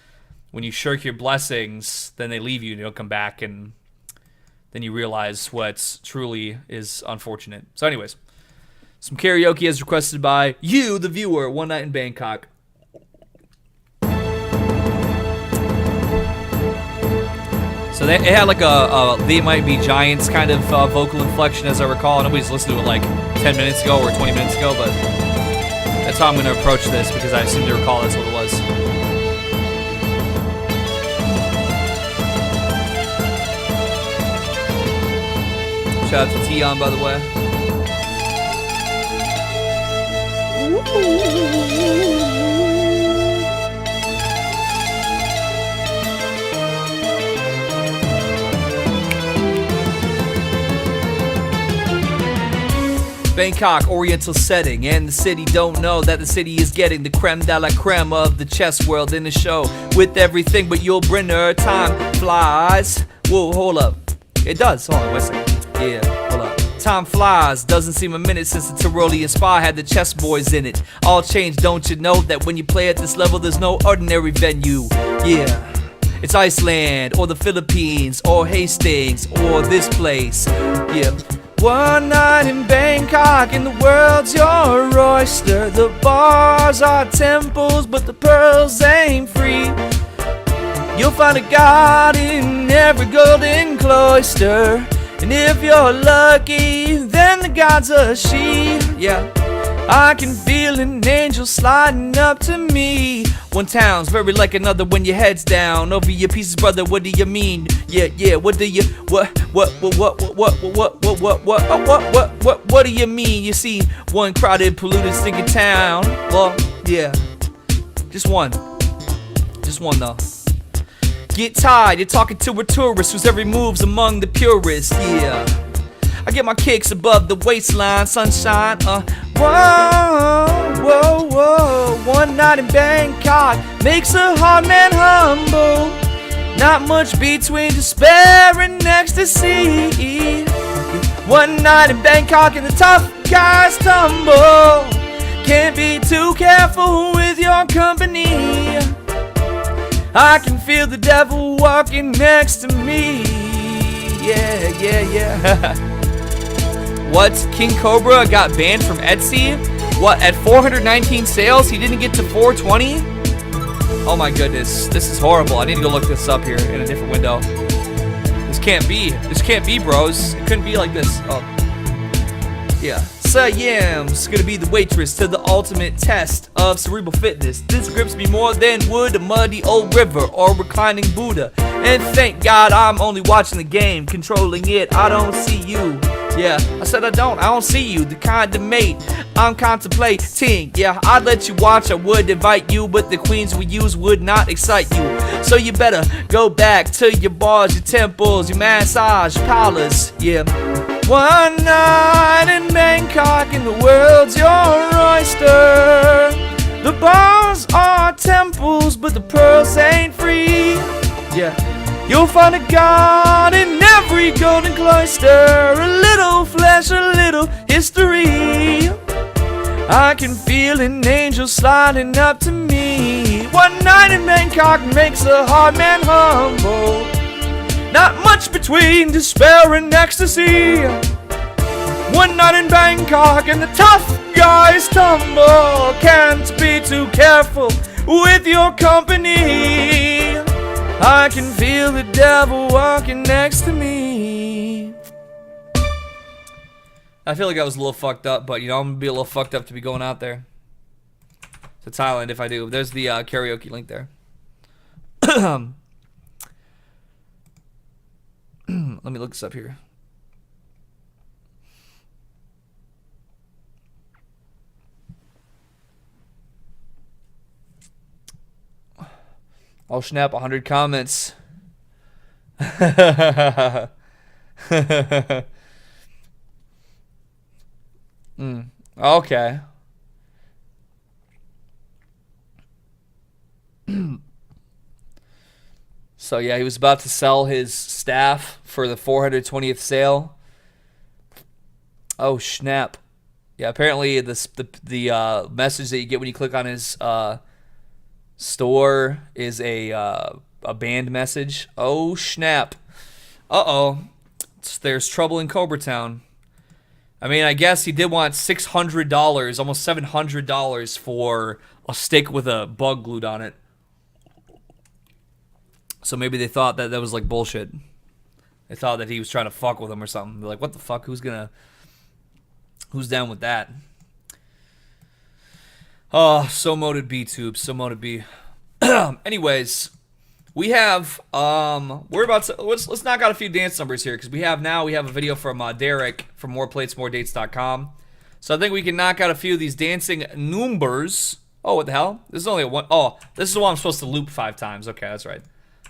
when you shirk your blessings, then they leave you and you don't come back, and then you realize what truly is unfortunate. So anyways, some karaoke as requested by you, the viewer, One Night in Bangkok. So it had like a They Might Be Giants kind of vocal inflection, as I recall. Nobody's listened to it like 10 minutes ago or 20 minutes ago, but that's how I'm going to approach this, because I seem to recall that's what it was. Shout out to Tion, by the way. Bangkok, oriental setting, and the city don't know that the city is getting the creme de la creme of the chess world in the show. With everything but Yul Brynner, time flies. Whoa, hold up. It does. Hold on, wait a second. Yeah, hold up. Time flies, doesn't seem a minute since the Tyrolean Spa had the chess boys in it. All changed, don't you know that when you play at this level, there's no ordinary venue. Yeah, it's Iceland, or the Philippines, or Hastings, or this place. Yeah. One night in Bangkok and the world's your oyster. The bars are temples, but the pearls ain't free. You'll find a god in every golden cloister, and if you're lucky, then the god's a she. Yeah, I can feel an angel sliding up to me. One town's very like another when your head's down over your pieces, brother. What do you mean? Yeah. What do you what do you mean? You see one crowded, polluted, stinking town. Well, yeah, just one though. Get tired, you're talking to a tourist whose every move's among the purists. Yeah, I get my kicks above the waistline, sunshine. Whoa. One night in Bangkok makes a hard man humble. Not much between despair and ecstasy. One night in Bangkok and the tough guys tumble. Can't be too careful with your company. I can feel the devil walking next to me. Yeah. What? King Cobra got banned from Etsy? What, at 419 sales, he didn't get to 420? Oh my goodness, this is horrible. I need to go look this up here in a different window. This can't be, bros. It couldn't be like this. Oh, yeah. Siam's gonna be the waitress to the ultimate test of cerebral fitness. This grips me more than would a muddy old river or reclining Buddha. And thank God I'm only watching the game, controlling it. I don't see you. Yeah, I said I don't see you, the kind of mate I'm contemplating. Yeah, I'd let you watch, I would invite you, but the queens we use would not excite you. So you better go back to your bars, your temples, your massage parlors. Yeah, one night in Bangkok and the world's your oyster. The bars are temples, but the pearls ain't free. Yeah, you'll find a god in every golden cloister. A little flesh, a little history. I can feel an angel sliding up to me. One night in Bangkok makes a hard man humble. Not much between despair and ecstasy. One night in Bangkok and the tough guys tumble. Can't be too careful with your company. I can feel the devil walking next to me. I feel like I was a little fucked up, but I'm gonna be a little fucked up to be going out there to Thailand if I do. There's the karaoke link there. Let me look this up here. Oh snap, 100 comments. Okay. So yeah, he was about to sell his staff for the 420th sale. Oh snap! Yeah, apparently the message that you get when you click on his store is a banned message. Oh snap! There's trouble in Cobra Town. I mean, I guess he did want $600, almost $700 for a stick with a bug glued on it. So maybe they thought that was like bullshit. They thought that he was trying to fuck with them or something. They're like, what the fuck? Who's down with that? Oh, so moted B-tube, so moted B. Anyways, we have we're about to let's knock out a few dance numbers here because we have a video from Derek from moreplatesmoredates.com. So I think we can knock out a few of these dancing numbers. Oh, what the hell? This is only a one. Oh, this is the one I'm supposed to loop 5 times. Okay, that's right.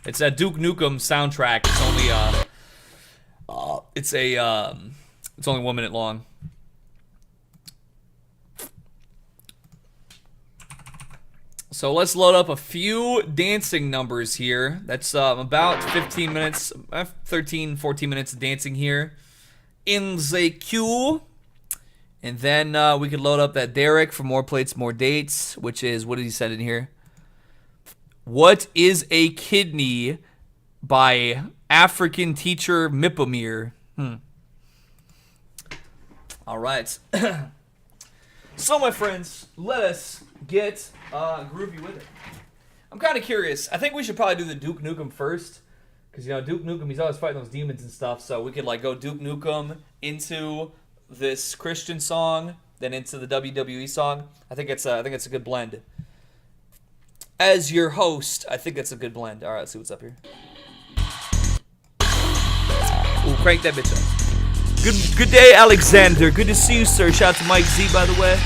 It's a Duke Nukem soundtrack. It's only it's only 1 minute long. So let's load up a few dancing numbers here. That's about 15 minutes, 13, 14 minutes of dancing here in the queue. And then we could load up that Derek for More Plates, More Dates, which is, what did he send in here? What is a Kidney by African teacher Mipamir. All right. So, my friends, let us get groovy with it. I'm kind of curious. I think we should probably do the Duke Nukem first. Because, you know, Duke Nukem, he's always fighting those demons and stuff. So we could, like, go Duke Nukem into this Christian song, then into the WWE song. I think it's a good blend. As your host, I think that's a good blend. All right, let's see what's up here. Ooh, crank that bitch up. Good day, Alexander. Good to see you, sir. Shout out to Mike Z, by the way.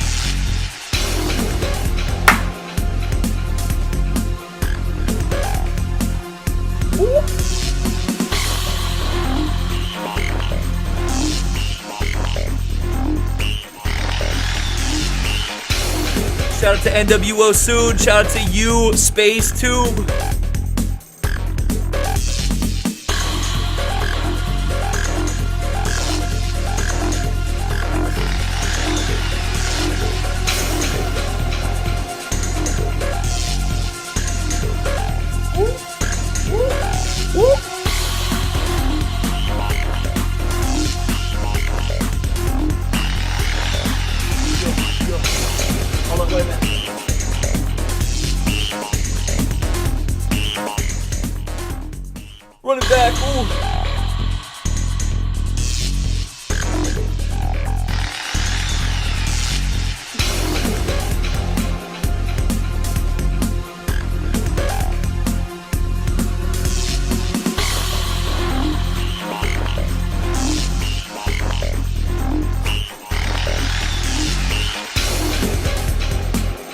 Woo. Shout out to NWO Soon. Shout out to you, Space Tube. Run it back, ooh.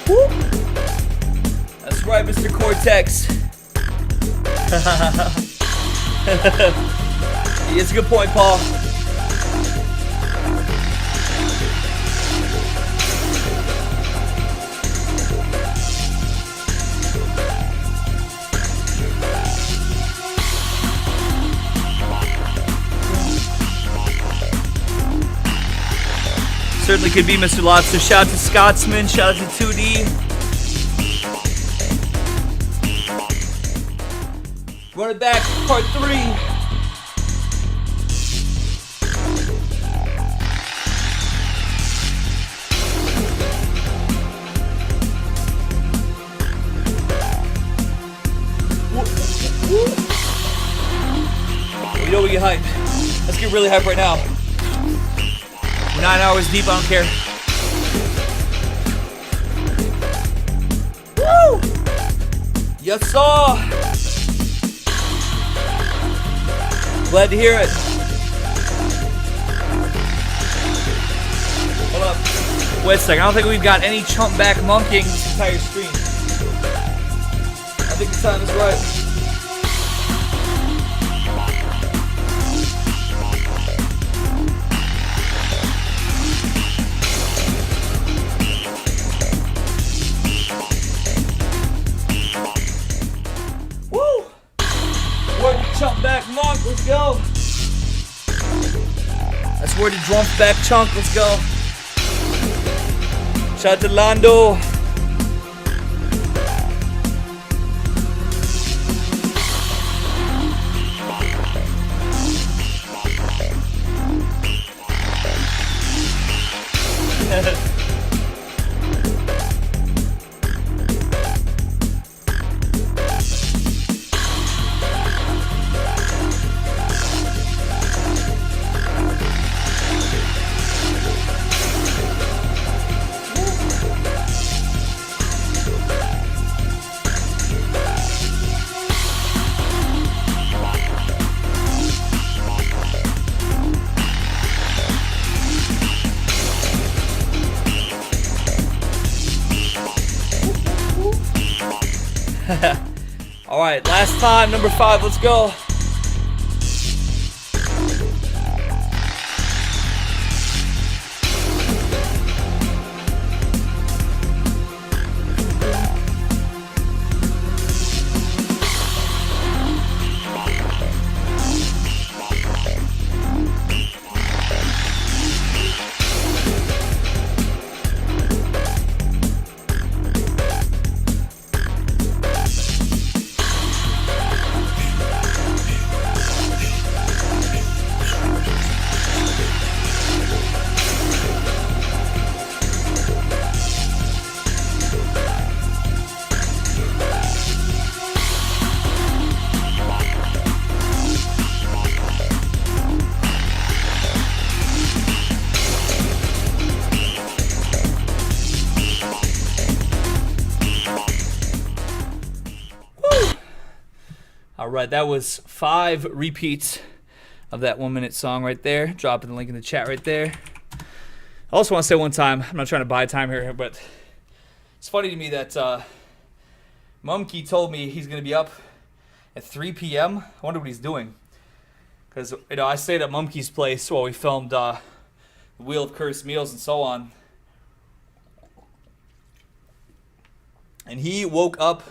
Woo. That's right, Mr. Cortex. It's a good point, Paul. Certainly could be Mr. Lobster. Shout out to Scotsman. Shout out to 2D. Run it back, part 3. You know we get hyped. Let's get really hyped right now. We're 9 hours deep, I don't care. Woo! Yes, sir! Glad to hear it. Hold up. Wait a second. I don't think we've got any chump back monkeying this entire stream. I think the time is right. for the drum back chunk. Let's go. Shout out to Lando. All right, last time, number 5. Let's go. Alright, that was 5 repeats of that 1-minute song right there. Dropping the link in the chat right there. I also want to say one time, I'm not trying to buy time here, but it's funny to me that Mumkey told me he's going to be up at 3 p.m. I wonder what he's doing. Because, you know, I stayed at Mumkey's place while we filmed the Wheel of Cursed Meals and so on. And he woke up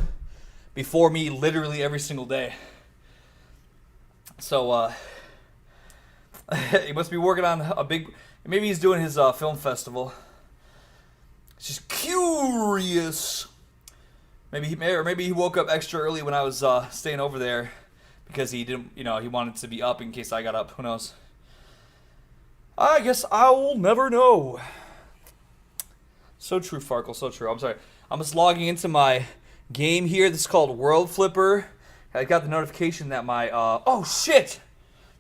before me literally every single day. So, he must be working on a big... Maybe he's doing his film festival. It's just curious. Maybe he woke up extra early when I was staying over there because he didn't, you know, he wanted to be up in case I got up. Who knows? I guess I'll never know. So true, Farkle. So true. I'm sorry. I'm just logging into my game here. This is called World Flipper. I got the notification that my oh shit,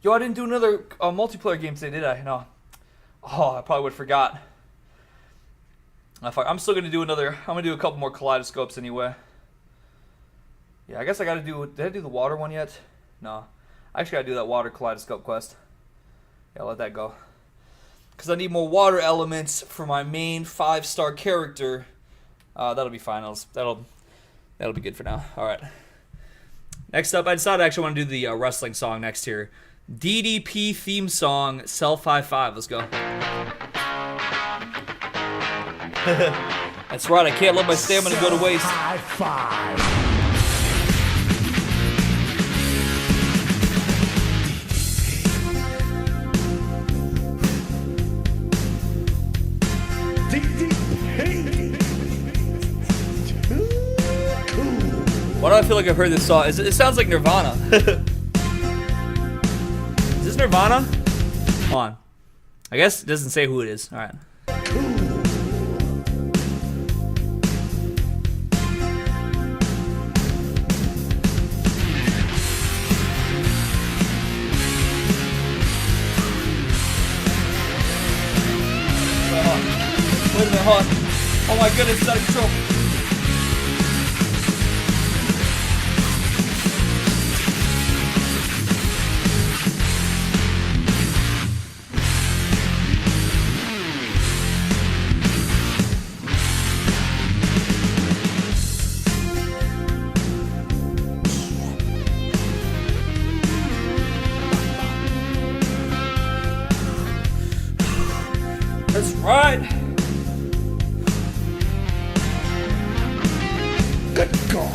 yo, I didn't do another multiplayer game today, did I? No. Oh, I probably would have forgot. I'm still gonna do another. I'm gonna do a couple more kaleidoscopes anyway. Yeah, I guess I gotta do. Did I do the water one yet? No. I actually gotta do that water kaleidoscope quest. Yeah, I'll let that go. Because I need more water elements for my main 5-star character. That'll be fine. That'll be good for now. All right. Next up, I decided I actually want to do the wrestling song next here. DDP theme song, Self High Five. Let's go. That's right. I can't let my stamina go to waste. High five. Why do I feel like I've heard this song? It sounds like Nirvana. Is this Nirvana? Come on. I guess it doesn't say who it is. All right. Wait a minute, hold on. Oh my goodness, it's out of control. That's right. Good call.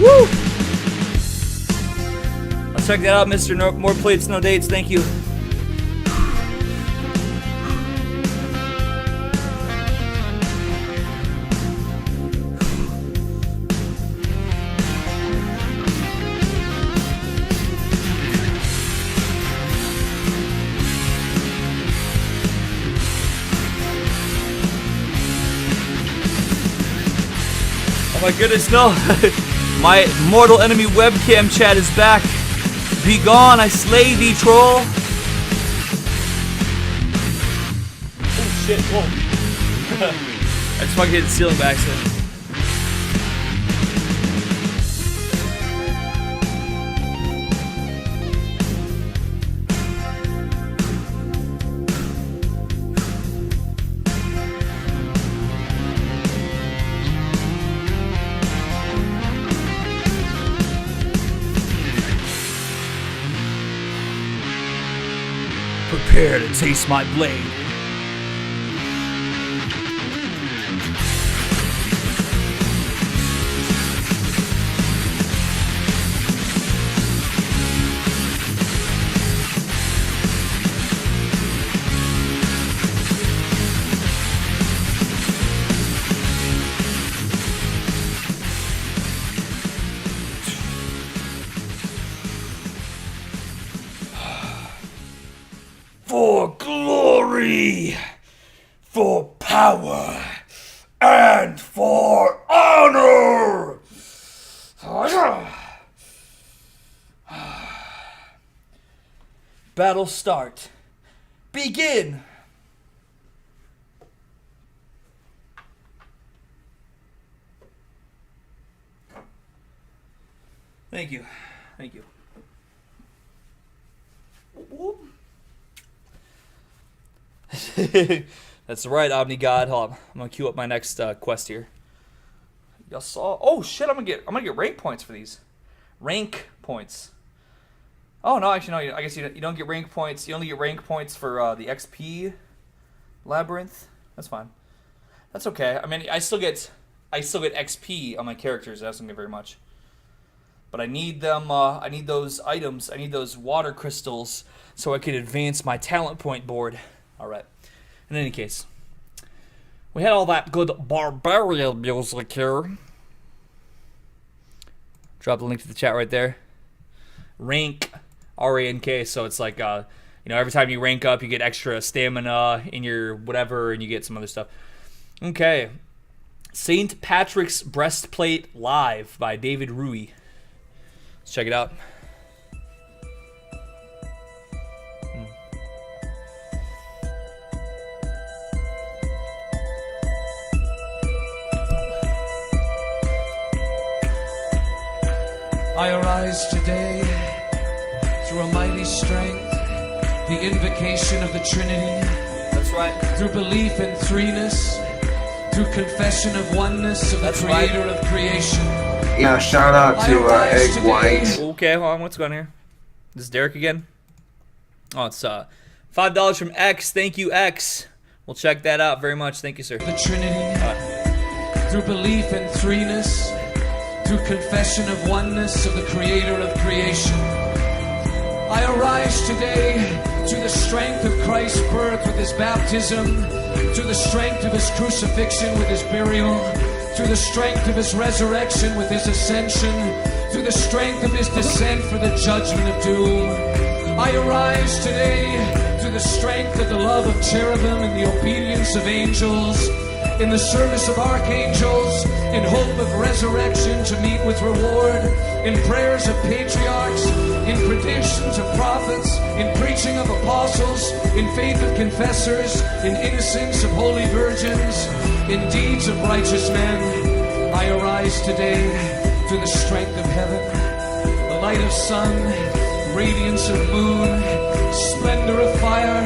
Woo! Let's check that out, Mr. No More Plates, No Dates. Thank you. Oh my goodness, no. My mortal enemy webcam chat is back. Be gone, I slay thee, troll. Oh shit, whoa. I just fucking hit the ceiling by accident. Prepare to taste my blade. For glory, for power, and for honor. Battle start. Begin. Thank you. Thank you. That's right, Omni God. Hold on. I'm gonna queue up my next quest here. Y'all saw? Oh shit! I'm gonna get rank points for these. Rank points. Oh no, actually no. I guess you don't get rank points. You only get rank points for the XP labyrinth. That's fine. That's okay. I mean, I still get XP on my characters. That doesn't get very much. But I need them. I need those items. I need those water crystals so I can advance my talent point board. All right. In any case, we had all that good barbarian music here. Drop the link to the chat right there. Rank, R-A-N-K. So it's like, every time you rank up, you get extra stamina in your whatever, and you get some other stuff. Okay. St. Patrick's Breastplate Live by David Rui. Let's check it out. I arise today through a mighty strength, the invocation of the Trinity. That's right. Through belief in threeness, through confession of oneness of the Creator of creation. Yeah, shout out to Egg White. Okay, hold on. What's going on here? This is Derek again. Oh, it's $5 from X. Thank you, X. We'll check that out very much. Thank you, sir. The Trinity. Through belief in threeness, through confession of oneness of the Creator of creation. I arise today to the strength of Christ's birth with his baptism, to the strength of his crucifixion with his burial, to the strength of his resurrection with his ascension, to the strength of his descent for the judgment of doom. I arise today to the strength of the love of cherubim and the obedience of angels, in the service of archangels, in hope of resurrection to meet with reward, in prayers of patriarchs, in predictions of prophets, in preaching of apostles, in faith of confessors, in innocence of holy virgins, in deeds of righteous men. I arise today to the strength of heaven, the light of sun, radiance of moon, splendor of fire,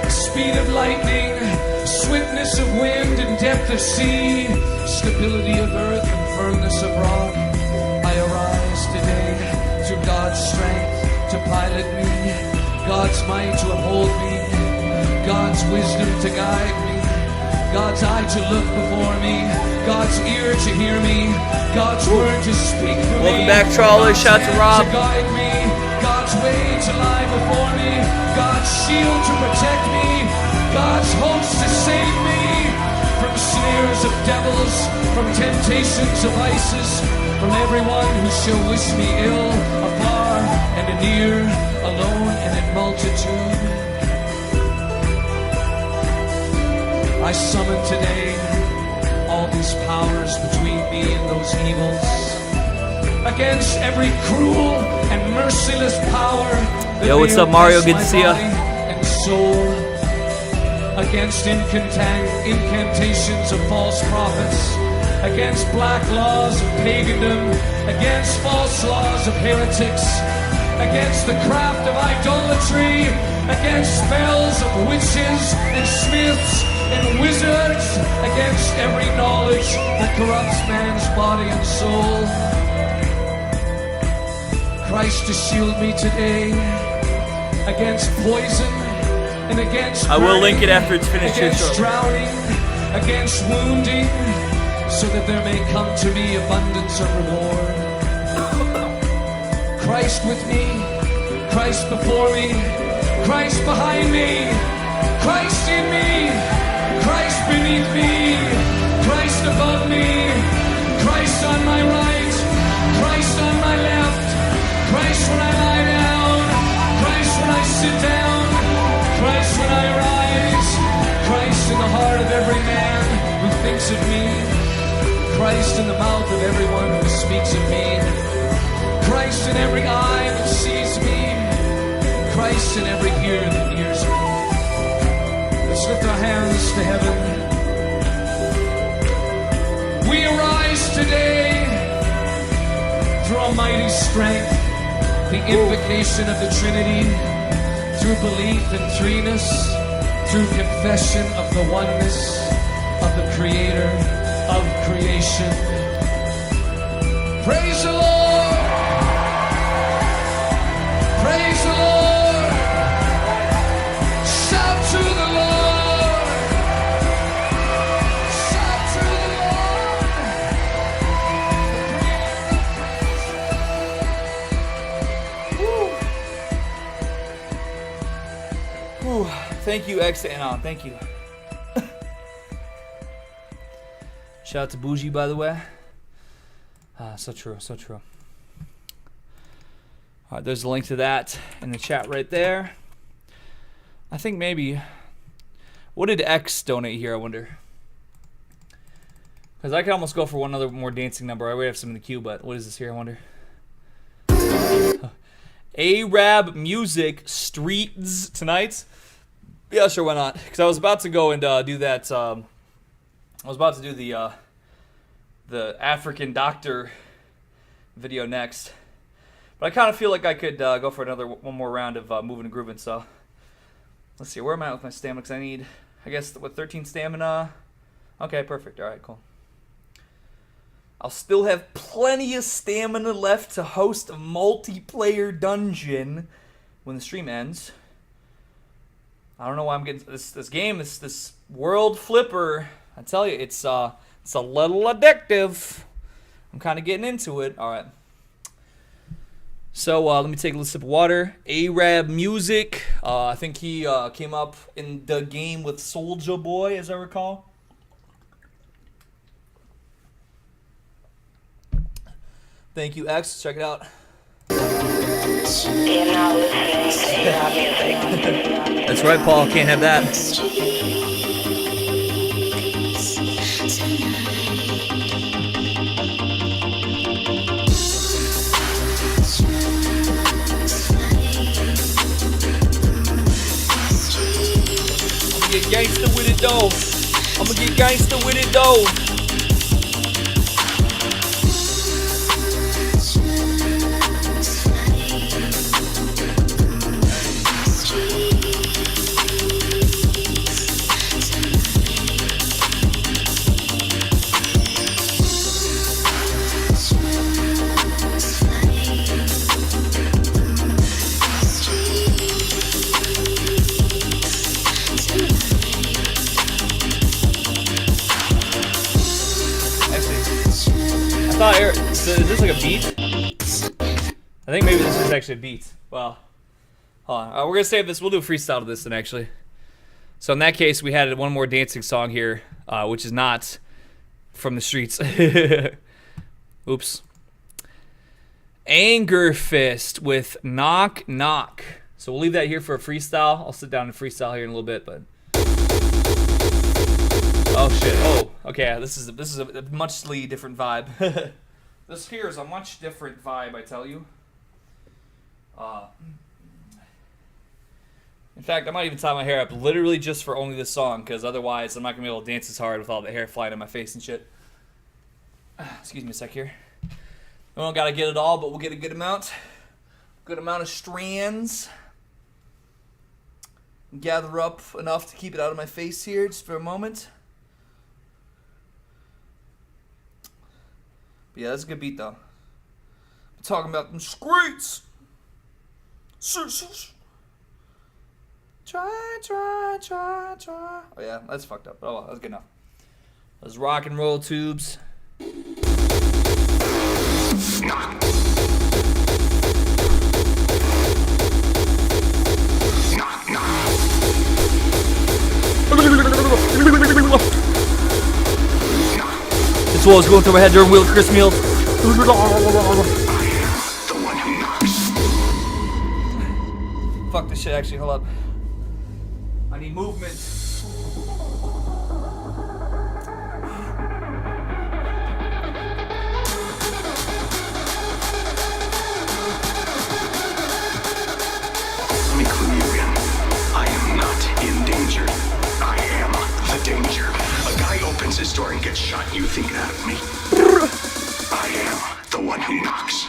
speed of lightning, swiftness of wind and depth of sea, stability of earth and firmness of rock. I arise today to God's strength to pilot me, God's might to uphold me, God's wisdom to guide me, God's eye to look before me, God's ear to hear me, God's word to speak for me. Welcome back, trawlers. Shout to Rob. To guide me, God's way to lie before me, God's shield to protect me, God's host to save me from snares of devils, from temptations of ISIS, from everyone who shall wish me ill, afar and anear, alone and in multitude. I summon today all these powers between me and those evils, against every cruel and merciless power. Yo, what's up, Mario? Good to see ya. And soul, against incantations of false prophets, against black laws of pagandom, against false laws of heretics, against the craft of idolatry, against spells of witches and smiths and wizards, against every knowledge that corrupts man's body and soul. Christ to shield me today against poison and against I will burning, link it after it's finished here against shortly. drowning, against wounding, so that there may come to me abundance of reward. Christ with me, Christ before me, Christ behind me, Christ in me, Christ beneath me, Christ above me, Christ on my right, Christ on my left, Christ when I lie down, Christ when I sit down, Christ when I rise, Christ in the heart of every man who thinks of me, Christ in the mouth of everyone who speaks of me, Christ in every eye that sees me, Christ in every ear that hears me. Let's lift our hands to heaven. We arise today through almighty strength, the invocation of the Trinity, through belief in threeness, through confession of the oneness of the Creator of creation. Praise the Lord! Praise the Lord! Shout to the Lord! Shout to the Lord! Whew. Thank you, XMR. Thank you. Shout out to Bougie, by the way. So true, so true. All right, there's a link to that in the chat right there. I think maybe... What did X donate here, I wonder? Because I could almost go for one other more dancing number. I already have some in the queue, but what is this here, I wonder? Arab Music Streets tonight? Yeah, sure, why not? Because I was about to go and do that... I was about to do the African doctor video next, but I kind of feel like I could go for one more round of moving and grooving. So let's see, where am I with my stamina? Because I need, I guess, what, 13 stamina? Okay, perfect. All right, cool. I'll still have plenty of stamina left to host a multiplayer dungeon when the stream ends. I don't know why I'm getting this game, this world flipper. I tell you, it's a little addictive. I'm kind of getting into it. All right. So let me take a little sip of water. Arab Music. I think he came up in the game with Soulja Boy, as I recall. Thank you, X. Check it out. That's right, Paul. Can't have that. Get gangsta with it though. I'ma get gangsta with it though. thought, is this like a beat? I think maybe this is actually a beat. Well, hold on. We're gonna save this. We'll do a freestyle to this then, actually. So in that case, we had one more dancing song here, which is not from the streets. Oops. Anger Fist with Knock Knock. So we'll leave that here for a freestyle. I'll sit down and freestyle here in a little bit, but. Oh shit! Oh, okay. This is a muchly different vibe. This here is a much different vibe, I tell you. In fact, I might even tie my hair up literally just for only this song, because otherwise I'm not gonna be able to dance as hard with all the hair flying in my face and shit. Excuse me a sec here. We don't gotta get it all, but we'll get a good amount. Good amount of strands. Gather up enough to keep it out of my face here just for a moment. But yeah, that's a good beat though. I'm talking about them streets. Try. Oh yeah, that's fucked up. Oh well, that's good enough. Those rock and roll tubes. This was going through my head during Wheel Chris meals. Fuck this shit, actually, hold up. I need movement. Let me clue you in. I am not in danger. I am the danger. A guy opens his door and gets shot. You think that of me? I am the one who knocks.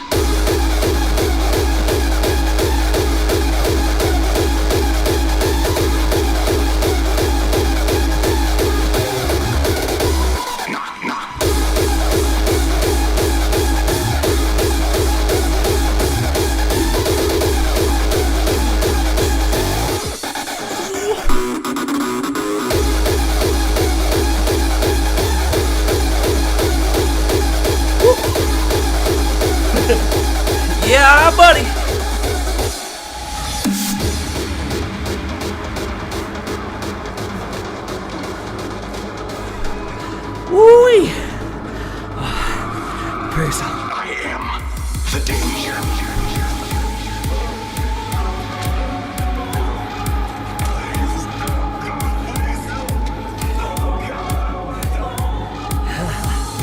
Yeah, buddy. Woo-wee. Praise God. I am the danger.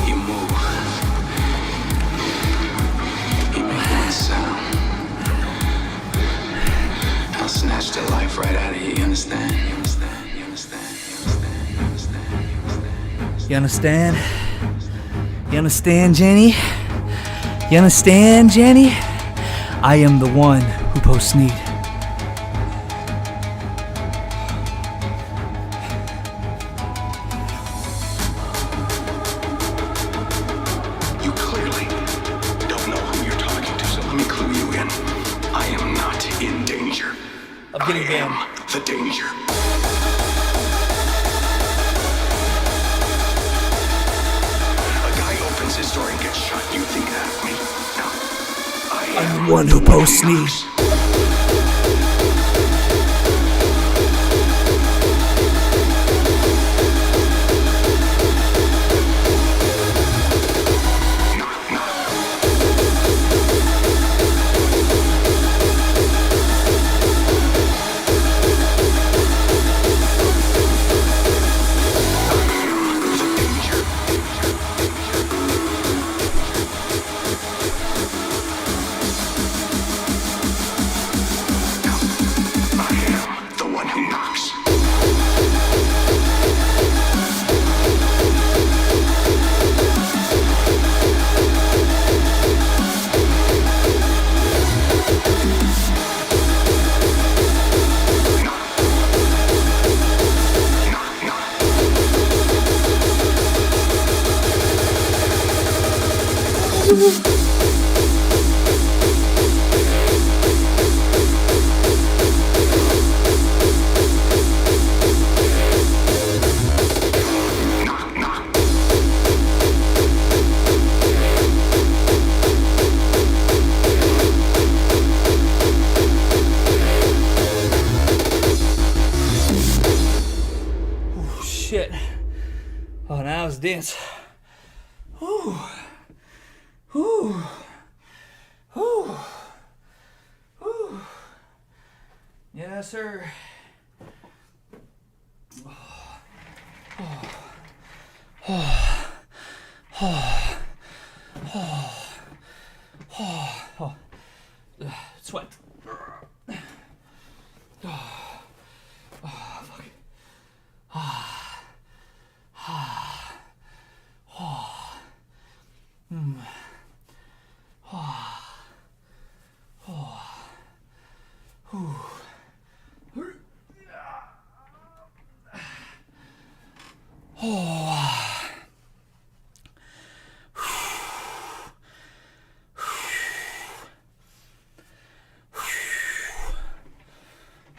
You move. You make one sound. I'll snatch the life right out of you. You understand? You understand? You understand? You understand? You understand? You understand? You understand, Jenny? You understand, Jenny? I am the one who posts NEET. You clearly don't know who you're talking to, so let me clue you in. I am not in danger. I'm getting banned. I am the danger. A guy opens his door and gets shot. You think that of me? No. I'm the one who posts NEET. seconds. Whew. Whew. Whew. Whew. Yes, sir. Sweat.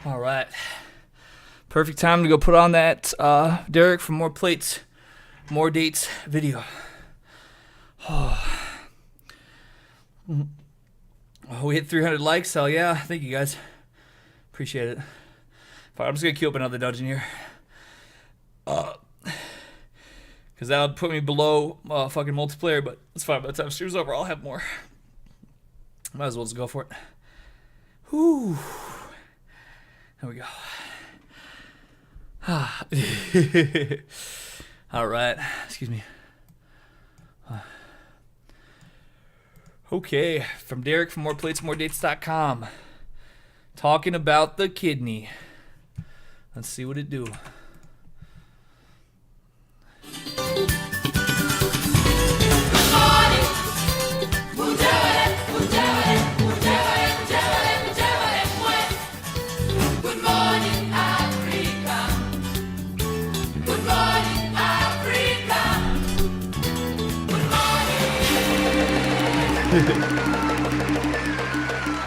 All right. Perfect time to go put on that Derek from More Plates, More Dates video. Oh, we hit 300 likes. Hell yeah. Thank you guys. Appreciate it. Fine, I'm just going to queue up another dungeon here. Because that would put me below fucking multiplayer, but it's fine. By the time stream's over, I'll have more. Might as well just go for it. Whew. There we go. All right. Excuse me. Okay. From Derek from MorePlatesMoreDates.com. Talking about the kidney. Let's see what it do.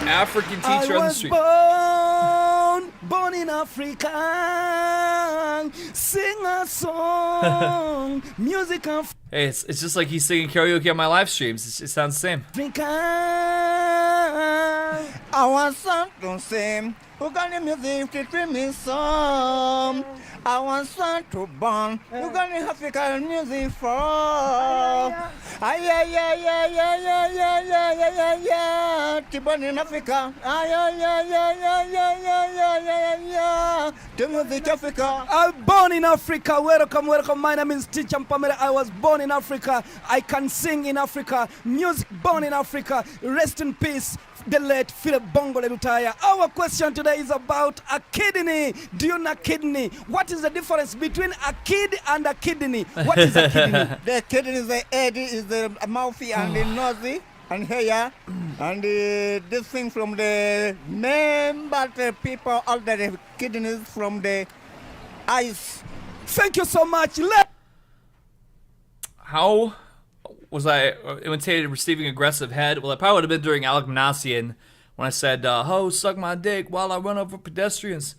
African teacher on the street. Born in Africa, sing a song, music of Hey, it's just like he's singing karaoke on my live streams. It sounds the same. Africa. I want something to sing. Who got the music to bring me some? I want something to burn. Who got the African music for? Yeah, to burn in Africa. Yeah. To music Africa. I'm born in Africa. Welcome. My name is Teacher Pamela. I was born in Africa. I can sing in Africa. Music born in Africa. Rest in peace, the late Philip Bongo Lutaya. Our question today is about a kidney. Do you know a kidney? What is the difference between a kid and a kidney? What is a kidney? The kidney is the head, is the mouthy and the nosy and hair, and this thing from the main, but people all the kidneys from the eyes. Thank you so much. How was I imitated receiving aggressive head? Well, it probably would have been during Alec Manassian when I said, ho, suck my dick while I run over pedestrians.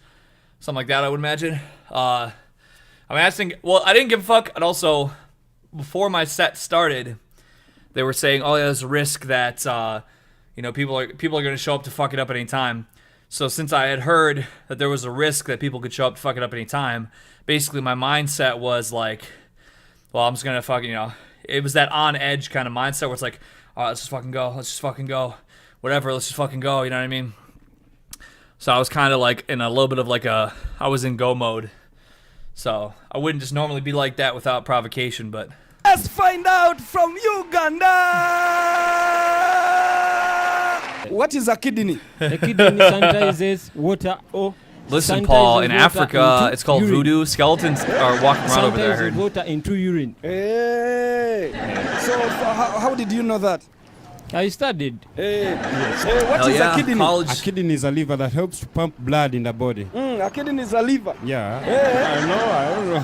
Something like that, I would imagine. I'm asking, well, I didn't give a fuck. And also, before my set started, they were saying, oh, yeah, there's a risk that, people are going to show up to fuck it up at any time. So since I had heard that there was a risk that people could show up to fuck it up at any time, basically my mindset was like, well, I'm just going to fucking, it was that on-edge kind of mindset where it's like, all right, let's just fucking go. Whatever, let's just fucking go, you know what I mean? So I was kind of like in a little bit of like I was in go mode. So I wouldn't just normally be like that without provocation, but... Let's find out from Uganda. What is a kidney? A kidney sanitizes water or... Listen, Paul, in Africa, it's called urine. voodoo. Skeletons are walking around over there, I heard. Water into urine. Hey. So how did you know that? I studied. What is a kidney? A kidney is a liver that helps to pump blood in the body. A kidney is a liver. Yeah. I know.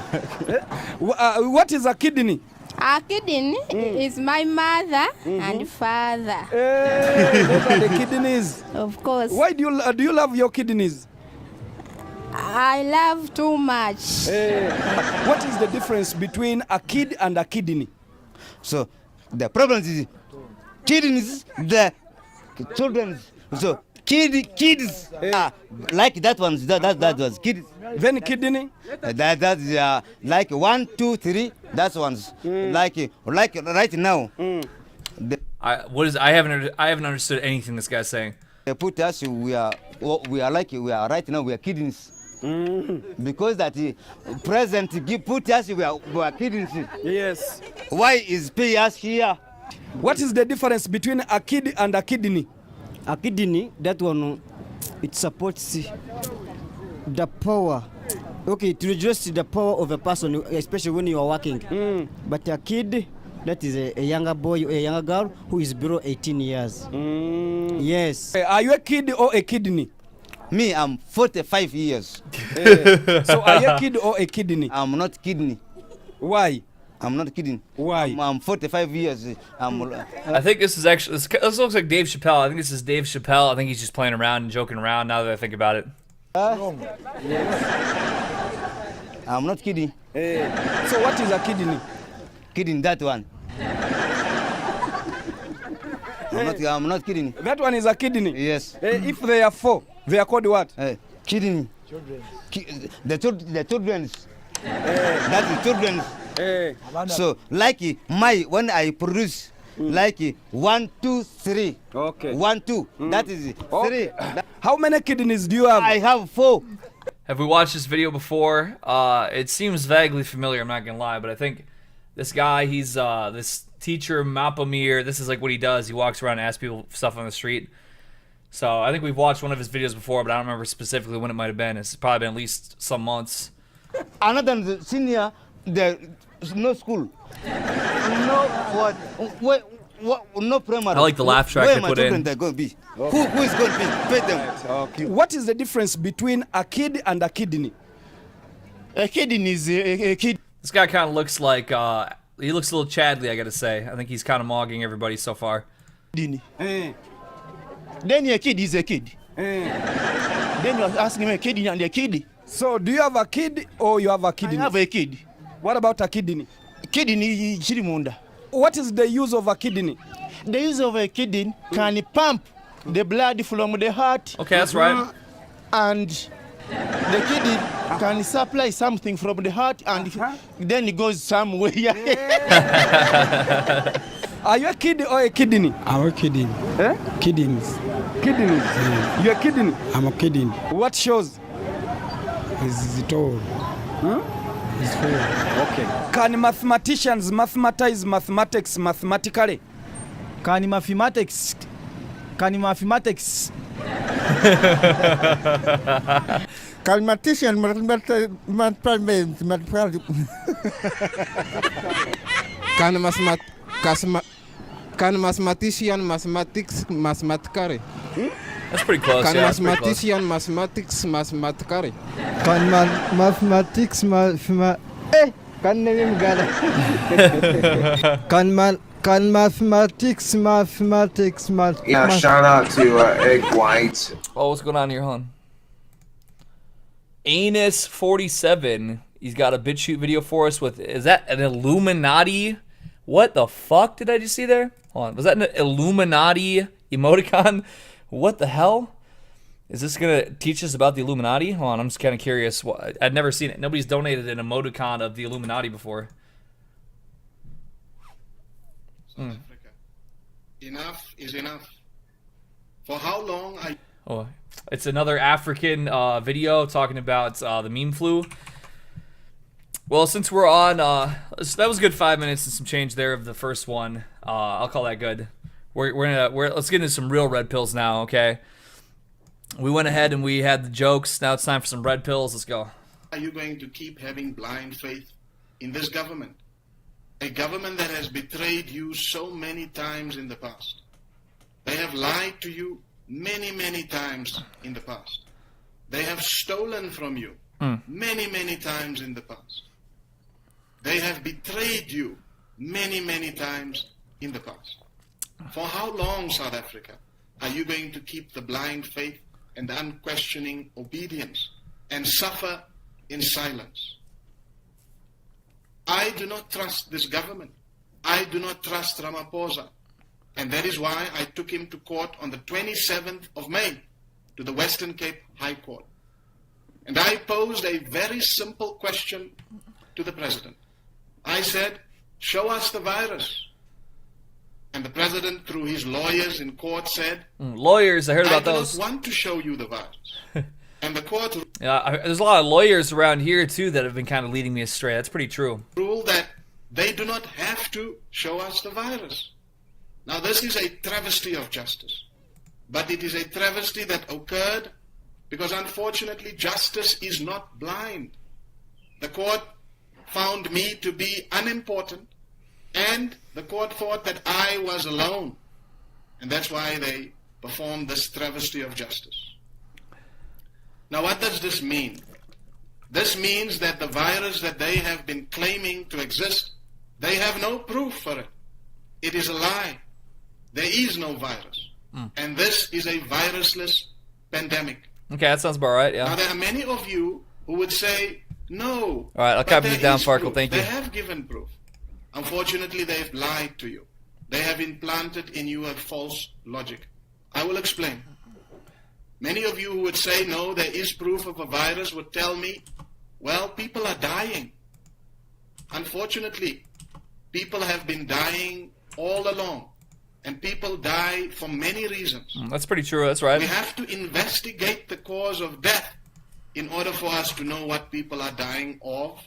What is a kidney? A kidney is my mother and father. Those are the kidneys. Of course. Why do you love your kidneys? I love too much. What is the difference between a kid and a kidney? So the problem is kidneys, the children. So Kids. Like that one. That was kids. Then kidney. That's like 1, 2, 3. That one's like right now. I haven't understood anything this guy's saying. They put us. We are right now. We are kidneys. Because that present put us. We are kidneys. Yes. Why is pay us here? What is the difference between a kid and a kidney? A kidney, that one, it supports the power. Okay, to reduce the power of a person, especially when you are working. But a kid, that is a younger boy or a younger girl who is below 18 years. Yes. Are you a kid or a kidney? Me, I'm 45 years. So are you a kid or a kidney? I'm not kidney. Why? I'm not kidding. Why? I'm 45 years. I think this is actually, this looks like Dave Chappelle. I think this is Dave Chappelle. I think he's just playing around and joking around now that I think about it. I'm not kidding. So what is a kidney? Kidding, that one. I'm not kidding. That one is a kidney? Yes. If they are 4, they are called what? Kidding. The children's. That's the children's. So like when I produce like 1, 2, 3. Okay. 1, 2. That is 3. How many kidneys do you have? I have 4. Have we watched this video before? It seems vaguely familiar, I'm not gonna lie, but I think this guy, he's this teacher, Mapamir. This is like what he does. He walks around and asks people stuff on the street. So I think we've watched one of his videos before, but I don't remember specifically when it might have been. It's probably been at least some months. Another senior, there's no school. No what? No primary. I like the laugh track they put in. Where going to be? Who is going to be? Pay them. Okay. What is the difference between a kid and a kidney? A kidney is a kid. This guy kind of looks like, he looks a little Chadley, I gotta say. I think he's kind of mogging everybody so far. Then a kid is a kid. Then you're asking me a kidney and a kid. So do you have a kid or you have a kidney? I have a kid. What about a kidney? Kidney chirimunda. What is the use of a kidney? The use of a kidney can pump the blood from the heart. Okay, that's right. And the kidney can supply something from the heart and then it goes somewhere. Are you a kid or a kidney? I'm a kidney. Kidneys. Kidneys? You're a kidney? I'm a kidney. What shows? It's tall. It's full. Okay. Can mathematicians mathematize mathematics mathematically? Can mathematics? Can mathematics? Can mathematician mathematics mathematically? That's pretty close. Can mathematician mathematics mathematically? Can mathematics Can mathematics Yeah, shout out to Egg White. Oh, what's going on here, hon? Anus47. He's got a BitChute video for us with, is that an Illuminati? What the fuck did I just see there? Hold on, was that an Illuminati emoticon? What the hell? Is this gonna teach us about the Illuminati? Hold on, I'm just kind of curious. I'd never seen it. Nobody's donated an emoticon of the Illuminati before. South Africa. Enough is enough. For how long I... Oh, it's another African video talking about the meme flu. Well, since we're on, that was a good 5 minutes and some change there of the first one. I'll call that good. Let's get into some real red pills now, okay? We went ahead and we had the jokes. Now it's time for some red pills. Let's go. Are you going to keep having blind faith in this government? A government that has betrayed you so many times in the past. They have lied to you many, many times in the past. They have stolen from you many, many times in the past. They have betrayed you many, many times in the past. For how long, South Africa, are you going to keep the blind faith and the unquestioning obedience and suffer in silence? I do not trust this government. I do not trust Ramaphosa. And that is why I took him to court on the 27th of May to the Western Cape High Court. And I posed a very simple question to the president. I said, show us the virus. And the president, through his lawyers in court, said, lawyers, I heard about those. I do not want to show you the virus. And the court there's a lot of lawyers around here, too, that have been kind of leading me astray. That's pretty true. ruled that they do not have to show us the virus. Now, this is a travesty of justice. But it is a travesty that occurred because, unfortunately, justice is not blind. The court found me to be unimportant, and the court thought that I was alone. And that's why they performed this travesty of justice. Now, what does this mean? This means that the virus that they have been claiming to exist, they have no proof for it. It is a lie. There is no virus. And this is a virusless pandemic. Okay, that sounds about right, yeah. Now, there are many of you who would say, no. All right, I'll copy it down, Farkle. Thank you. They have given proof. Unfortunately, they've lied to you. They have implanted in you a false logic. I will explain. Many of you who would say, no, there is proof of a virus would tell me, well, people are dying. Unfortunately, people have been dying all along. And people die for many reasons. That's pretty true, that's right. We have to investigate the cause of death in order for us to know what people are dying of.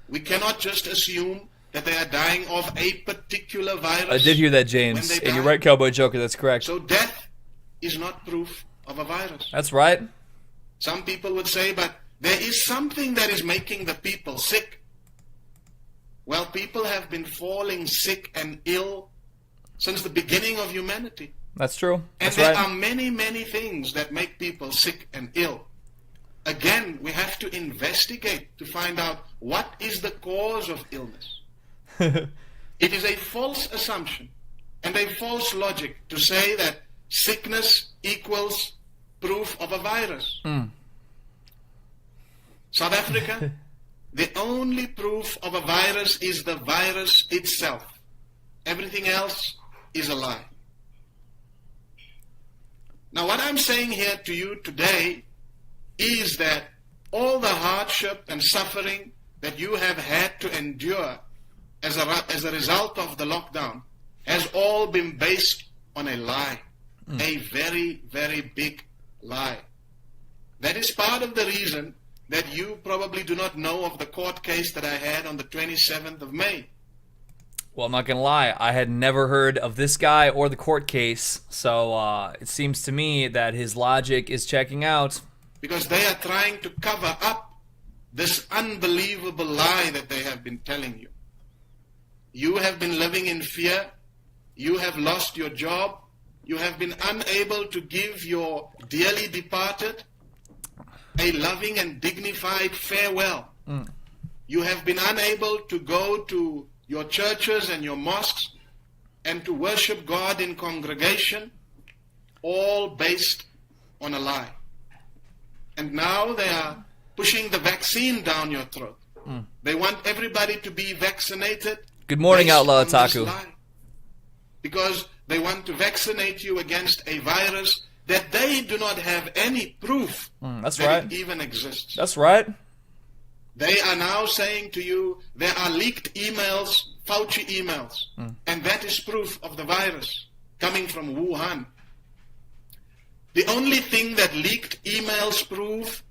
We cannot just assume that they are dying of a particular virus. I did hear that, James. And you're right, Cowboy Joker, that's correct. So death is not proof of a virus. That's right. Some people would say, but there is something that is making the people sick. Well, people have been falling sick and ill since the beginning of humanity. That's true. That's and there right. are many, many things that make people sick and ill. Again, we have to investigate to find out what is the cause of illness. It is a false assumption and a false logic to say that sickness equals proof of a virus. South Africa, the only proof of a virus is the virus itself. Everything else is a lie. Now, what I'm saying here to you today is that all the hardship and suffering that you have had to endure as a result of the lockdown has all been based on a lie. A very, very big lie. That is part of the reason that you probably do not know of the court case that I had on the 27th of May. Well, I'm not going to lie. I had never heard of this guy or the court case, so it seems to me that his logic is checking out. Because they are trying to cover up this unbelievable lie that they have been telling you. You have been living in fear. You have lost your job. You have been unable to give your dearly departed a loving and dignified farewell. You have been unable to go to your churches and your mosques and to worship God in congregation, all based on a lie. And now they are pushing the vaccine down your throat. They want everybody to be vaccinated. Good morning, based Outlaw on this Otaku. lie. Because they want to vaccinate you against a virus that they do not have any proof That's that right. it even exists. That's right. They are now saying to you there are leaked emails, Fauci emails, and that is proof of the virus coming from Wuhan. The only thing that leaked emails prove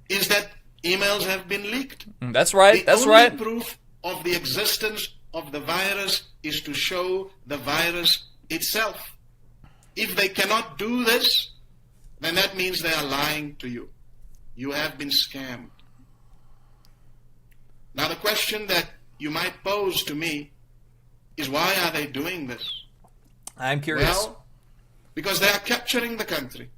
is that emails have been leaked. That's right. That's The right. only proof of the existence of the virus is to show the virus itself. If they cannot do this, then that means they are lying to you. You have been scammed. Now the question that you might pose to me is, why are they doing this? I'm curious. Well, because they are capturing the country.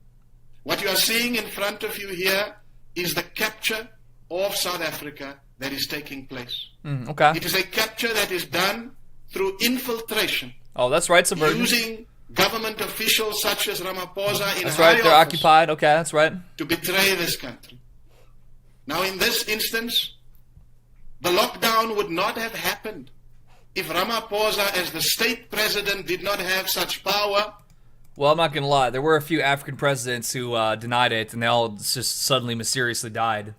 What you are seeing in front of you here is the capture of South Africa that is taking place. Okay. It is a capture that is done through infiltration. Oh, that's right, subversion. Using government officials such as Ramaphosa in That's high right, they're office occupied. Okay, that's right. to betray this country. Now, in this instance, the lockdown would not have happened if Ramaphosa, as the state president, did not have such power Well, I'm not gonna lie. There were a few African presidents who denied it, and they all just suddenly mysteriously died.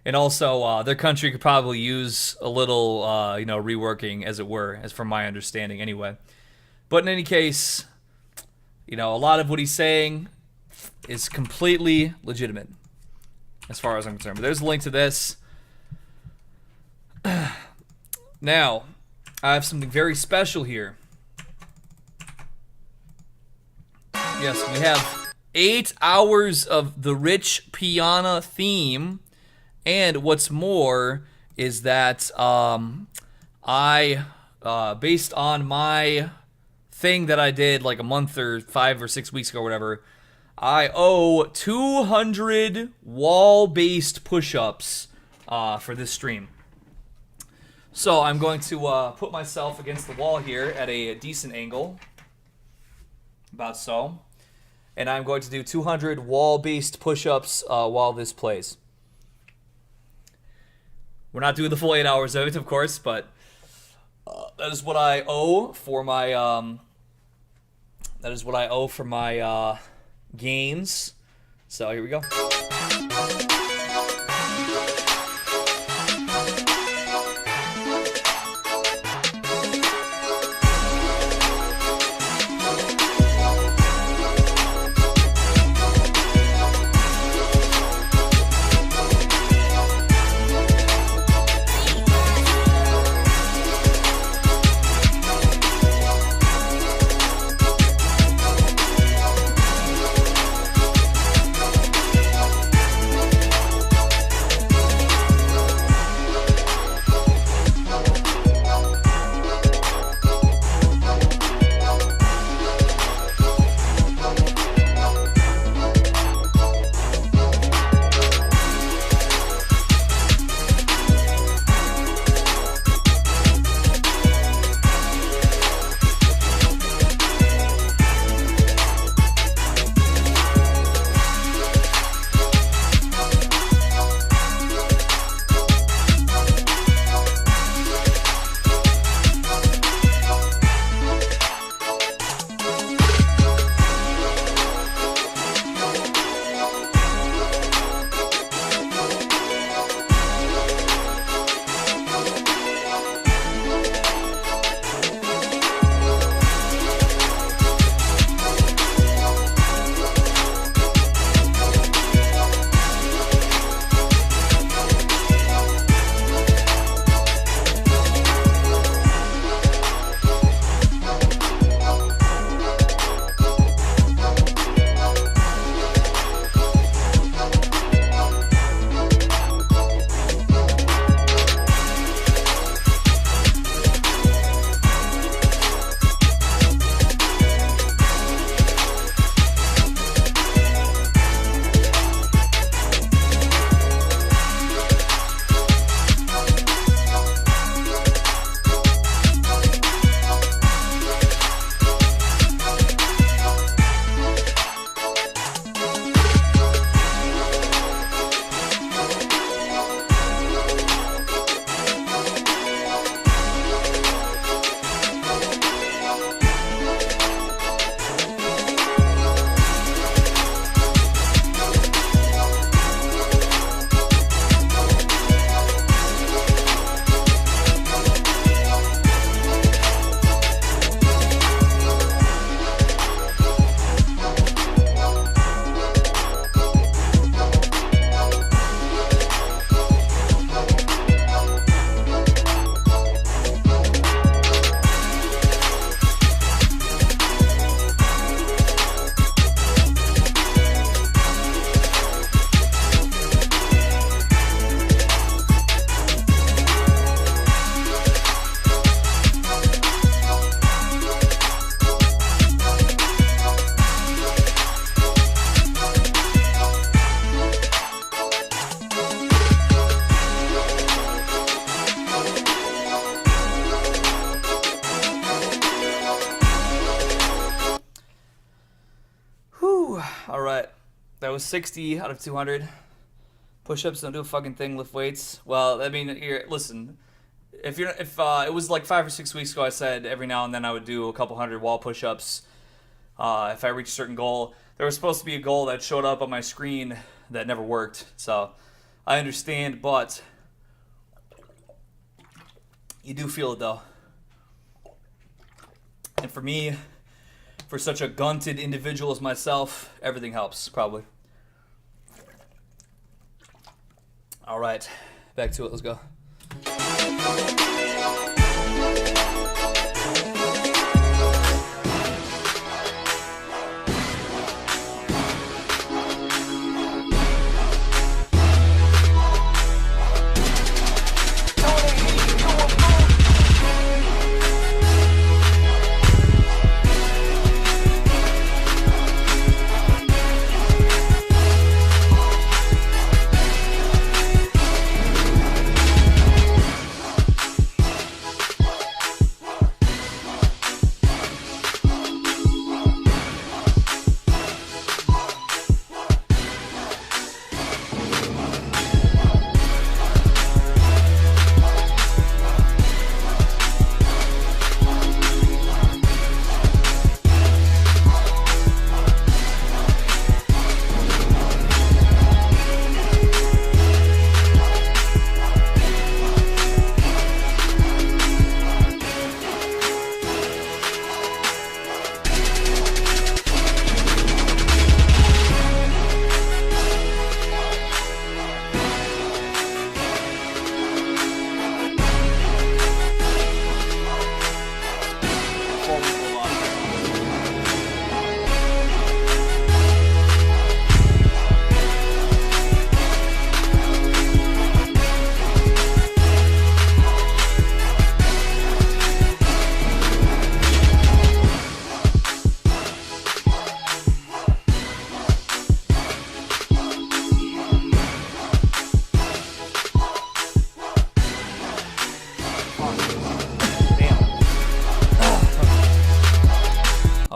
And also, their country could probably use a little, reworking, as it were, as from my understanding, anyway. But in any case, a lot of what he's saying is completely legitimate, as far as I'm concerned. But there's a link to this. Now, I have something very special here. Yes, we have 8 hours of the Rich Piana theme. And what's more is that I, based on my thing that I did like a month or 5 or 6 weeks ago or whatever, I owe 200 wall-based push-ups for this stream. So I'm going to put myself against the wall here at a decent angle, about so, and I'm going to do 200 wall-based push-ups while this plays. We're not doing the full 8 hours of it, of course, but that is what I owe for my gains. So here we go. Alright. That was 60 out of 200. Push-ups don't do a fucking thing, lift weights. Well, I mean, here, listen. If it was like 5 or 6 weeks ago, I said every now and then I would do a couple hundred wall push-ups. if I reach a certain goal. There was supposed to be a goal that showed up on my screen that never worked. So I understand, but you do feel it though. And for me, for such a gunted individual as myself, everything helps, probably. All right, back to it. Let's go.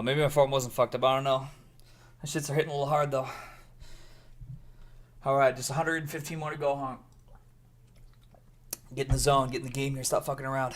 Maybe my form wasn't fucked up, I don't know. My shits are hitting a little hard though. Alright, just 115 more to go, huh? Get in the zone, get in the game here, stop fucking around.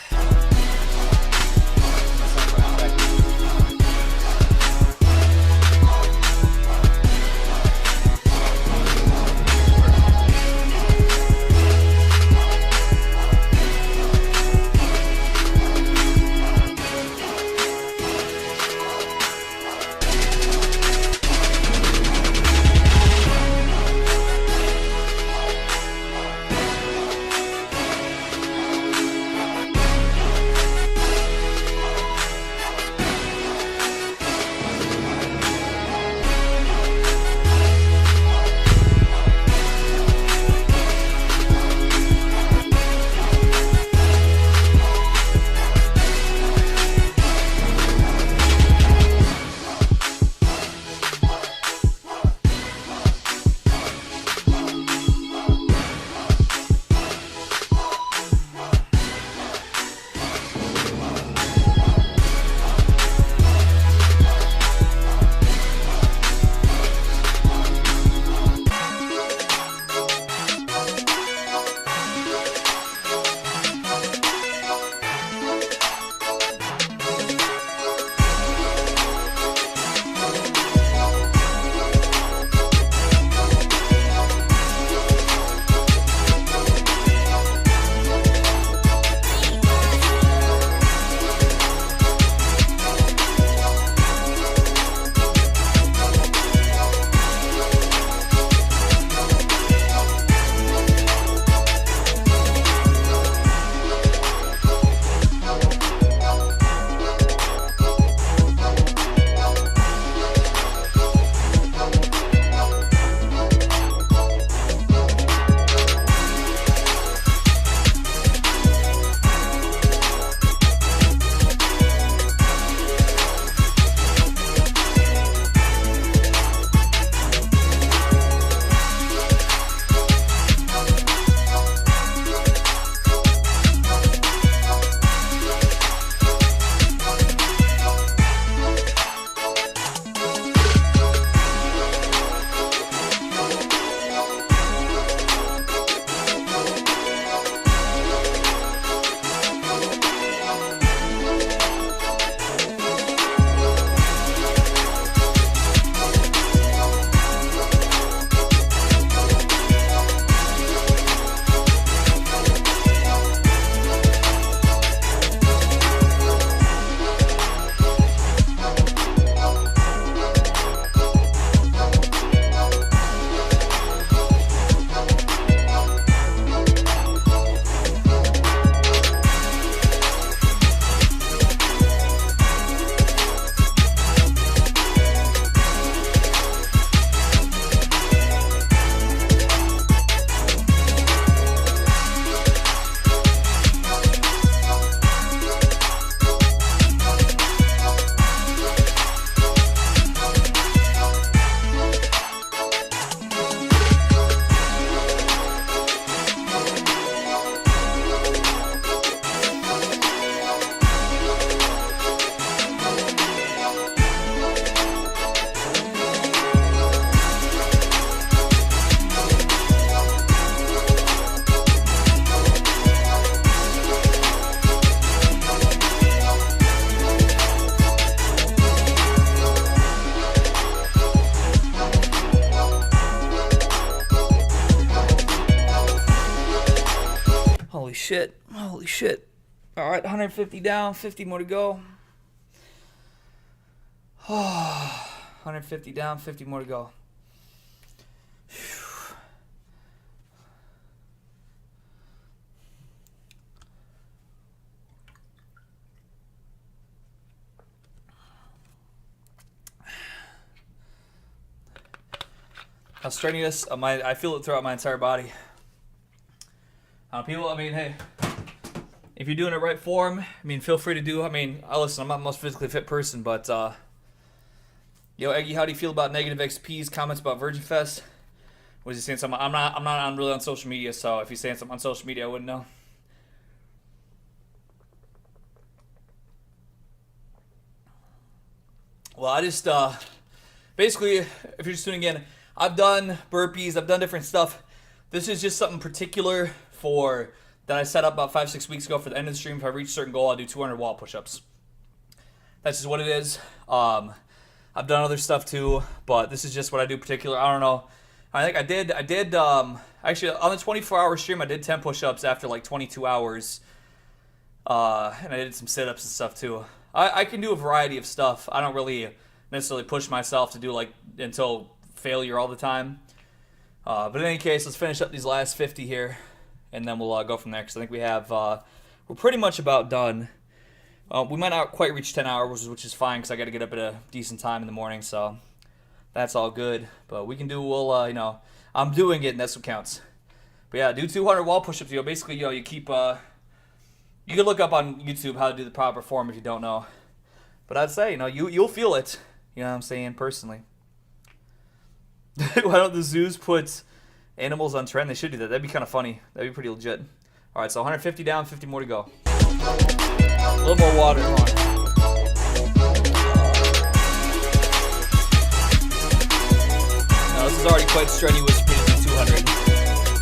shit. Holy shit. All right, 150 down, 50 more to go. 150 down, 50 more to go. How strenuous? I feel it throughout my entire body. People, I mean, hey, if you're doing it right form, I mean, feel free to do. I mean, listen, I'm not the most physically fit person, but yo, Eggy, how do you feel about negative XP's comments about Virgin Fest? Was he saying something? I'm not really on social media, so if he's saying something on social media, I wouldn't know. Well, I just basically, if you're just tuning in, I've done burpees, I've done different stuff. This is just something particular for that I set up about 5-6 weeks ago for the end of the stream. If I reach a certain goal, I'll do 200 wall push-ups. That's just what it is. I've done other stuff too, but this is just what I do particular. I don't know. I think I did actually on the 24-hour stream, I did 10 push-ups after like 22 hours. And I did some sit-ups and stuff too. I can do a variety of stuff. I don't really necessarily push myself to do like until failure all the time. But in any case, let's finish up these last 50 here, and then we'll go from there, because I think we have, we're pretty much about done. We might not quite reach 10 hours, which is fine, because I got to get up at a decent time in the morning, so that's all good. But we can do, you know, I'm doing it, and that's what counts. But yeah, do 200 wall push-ups. Basically, you keep, you can look up on YouTube how to do the proper form if you don't know. But I'd say, you'll feel it, you know what I'm saying, personally. Why don't the zoos put animals on trend? They should do that. That'd be kind of funny. That'd be pretty legit. All right, so 150 down, 50 more to go. A little more water. Come on. Now, this is already quite strenuous for me to do 200.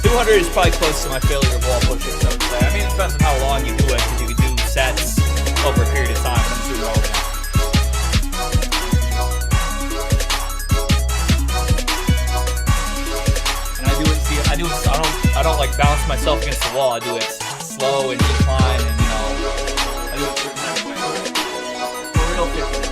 200 is probably close to my failure of wall push-ups, I would say. I mean, it depends on how long you do it, because you can do sets over a period of time. I'm doing it all right now. I don't like bounce myself against the wall. I do it slow and decline, and I do it a certain type of way. For real 50.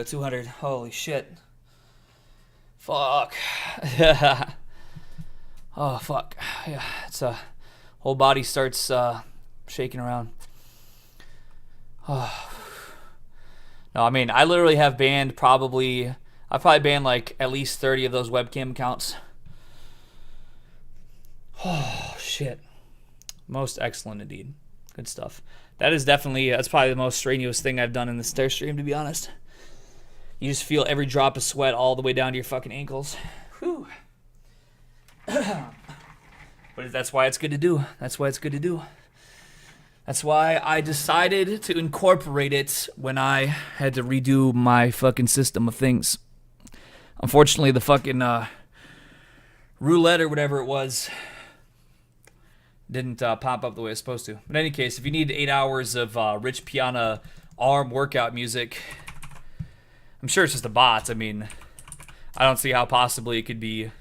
at 200. Holy shit. Fuck. Oh, fuck. Yeah, it's whole body starts shaking around. Oh. No, I mean, I literally have banned I've probably banned like at least 30 of those webcam accounts. Oh, shit. Most excellent indeed. Good stuff. That's probably the most strenuous thing I've done in this entire stream, to be honest. You just feel every drop of sweat all the way down to your fucking ankles. Whew. But that's why it's good to do. That's why it's good to do. That's why I decided to incorporate it when I had to redo my fucking system of things. Unfortunately, the fucking roulette or whatever it was didn't pop up the way it's supposed to. But in any case, if you need 8 hours of Rich Piana arm workout music, I'm sure it's just a bot. I mean, I don't see how possibly it could be.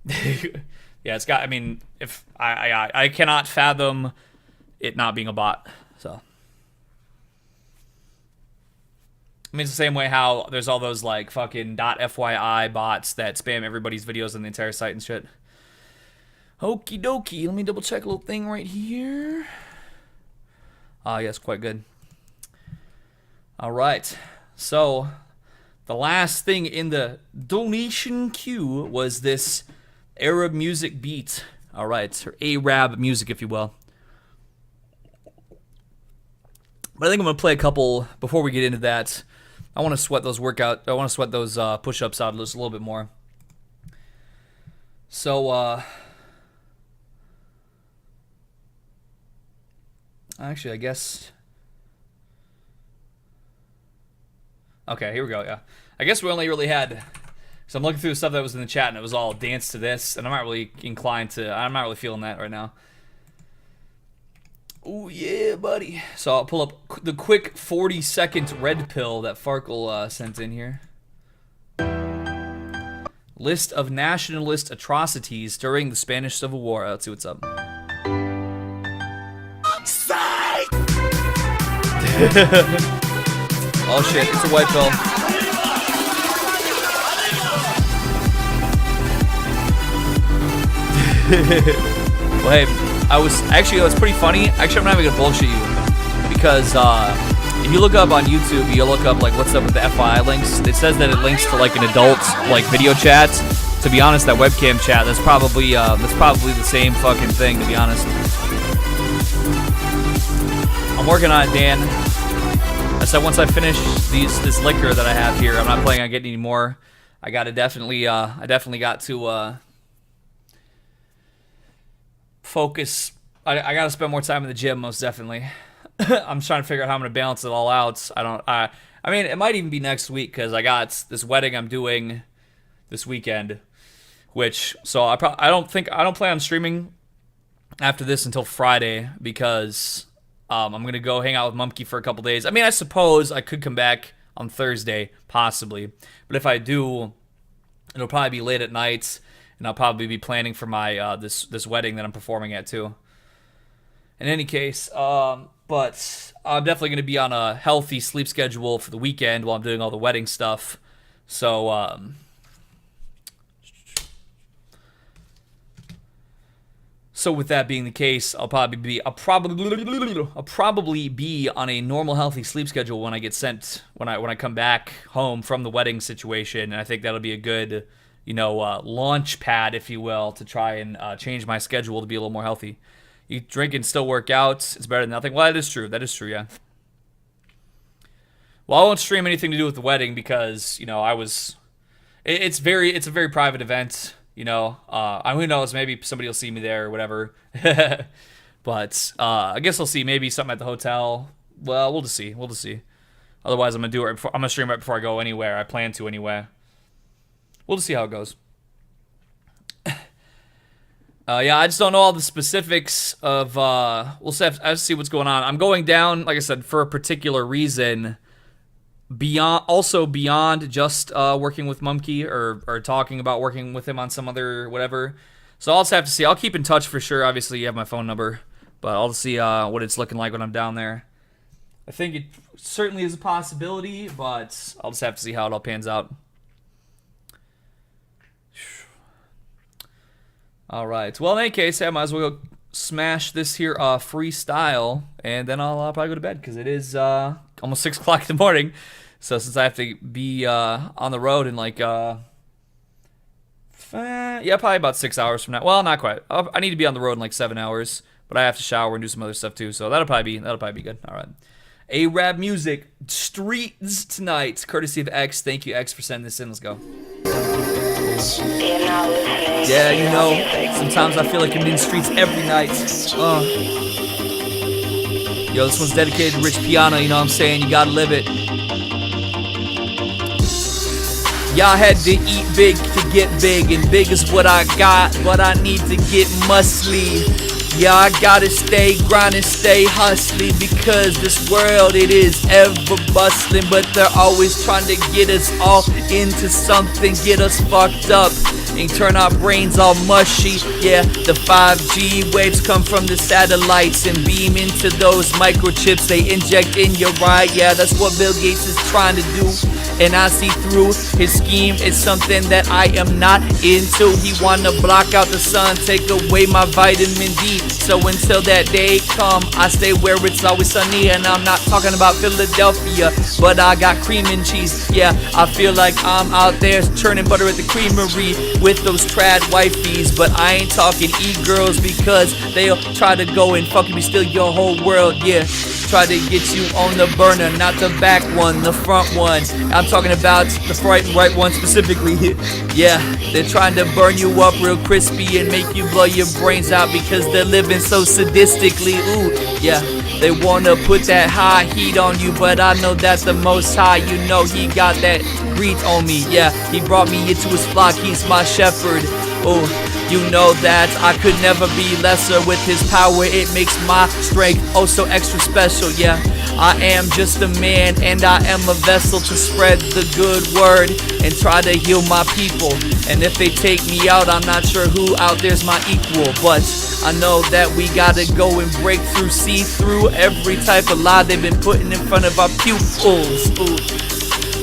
Yeah, it's got. I mean, if I cannot fathom it not being a bot. So, I mean, it's the same way how there's all those like fucking .fyi bots that spam everybody's videos on the entire site and shit. Okie dokie. Let me double check a little thing right here. Ah, yes, quite good. All right. So, the last thing in the donation queue was this Arab music beat. All right, or Arab music, if you will. But I think I'm gonna play a couple before we get into that. I want to sweat those push-ups out just a little bit more. So, actually, I guess. Okay, here we go. Yeah, I guess we only really had. So I'm looking through the stuff that was in the chat, and it was all dance to this, and I'm not really feeling that right now. Oh yeah, buddy. So I'll pull up the quick 40-second red pill that Farkle sent in here. List of nationalist atrocities during the Spanish Civil War. Let's see what's up. Oh shit, it's a white pill. Well, hey, it's pretty funny. Actually, I'm not even gonna bullshit you, because if you look up on YouTube, you look up like what's up with the FYI links. It says that it links to like an adult like video chat. To be honest, that webcam chat, that's probably the same fucking thing. To be honest, I'm working on it, Dan. I said once I finish this liquor that I have here, I'm not planning on getting any more. I definitely got to focus. I got to spend more time in the gym, most definitely. I'm trying to figure out how I'm going to balance it all out. I mean, it might even be next week, because I got this wedding I'm doing this weekend, so I don't plan on streaming after this until Friday, because I'm going to go hang out with Mumkey for a couple days. I mean, I suppose I could come back on Thursday, possibly. But if I do, it'll probably be late at night, and I'll probably be planning for my this wedding that I'm performing at too. In any case, but I'm definitely going to be on a healthy sleep schedule for the weekend while I'm doing all the wedding stuff. So, so with that being the case, I'll probably be on a normal healthy sleep schedule when I get sent when I come back home from the wedding situation, and I think that'll be a good, launch pad, if you will, to try and change my schedule to be a little more healthy. You drink and still work out, it's better than nothing. Well, that is true, yeah. Well, I won't stream anything to do with the wedding because, it's a very private event, who knows, maybe somebody will see me there or whatever. But I guess I'll see, maybe something at the hotel. Well, we'll just see. Otherwise, I'm gonna stream right before I go anywhere. I plan to anyway. We'll just see how it goes. Yeah, I just don't know all the specifics of, we'll have to see what's going on. I'm going down, like I said, for a particular reason, beyond just working with Mumkey or talking about working with him on some other whatever. So I'll just have to see. I'll keep in touch for sure. Obviously, you have my phone number, but I'll see what it's looking like when I'm down there. I think it certainly is a possibility, but I'll just have to see how it all pans out. All right. Well, in any case, I might as well go smash this here freestyle, and then I'll probably go to bed because it is almost 6 o'clock in the morning. So since I have to be on the road in like yeah, probably about 6 hours from now. Well, not quite. I need to be on the road in like 7 hours, but I have to shower and do some other stuff too. So that'll probably be good. All right. Arab music streets tonight, courtesy of X. Thank you, X, for sending this in. Let's go. Yeah, you know, sometimes I feel like I'm in the streets every night. Yo, this one's dedicated to Rich Piano, you know what I'm saying? You gotta live it. Y'all had to eat big to get big, and big is what I got, but I need to get muscly. Yeah, I gotta stay grinding, stay hustling, because this world, it is ever bustling, but they're always trying to get us all into something, get us fucked up, and turn our brains all mushy. Yeah, the 5G waves come from the satellites and beam into those microchips they inject in your eye. Yeah, that's what Bill Gates is trying to do, and I see through his scheme. It's something that I am not into. He wanna block out the sun, take away my vitamin D. So until that day come, I stay where it's always sunny. And I'm not talking about Philadelphia, but I got cream and cheese. Yeah, I feel like I'm out there churning butter at the creamery with those trad wifeys. But I ain't talking e-girls, because they'll try to go and fucking steal your whole world. Yeah, try to get you on the burner, not the back one, the front one. I'm talking about the right one specifically. Yeah, they're trying to burn you up real crispy and make you blow your brains out because they're living so sadistically. Ooh, yeah, they wanna put that high heat on you, but I know that the Most High, you know, he got that greed on me. Yeah, he brought me into his flock, he's my shepherd. Oh, you know that I could never be lesser with his power. It makes my strength oh so extra special. Yeah, I am just a man, and I am a vessel to spread the good word and try to heal my people. And if they take me out, I'm not sure who out there's my equal, but I know that we gotta go and break through, see through every type of lie they've been putting in front of our pupils. Ooh.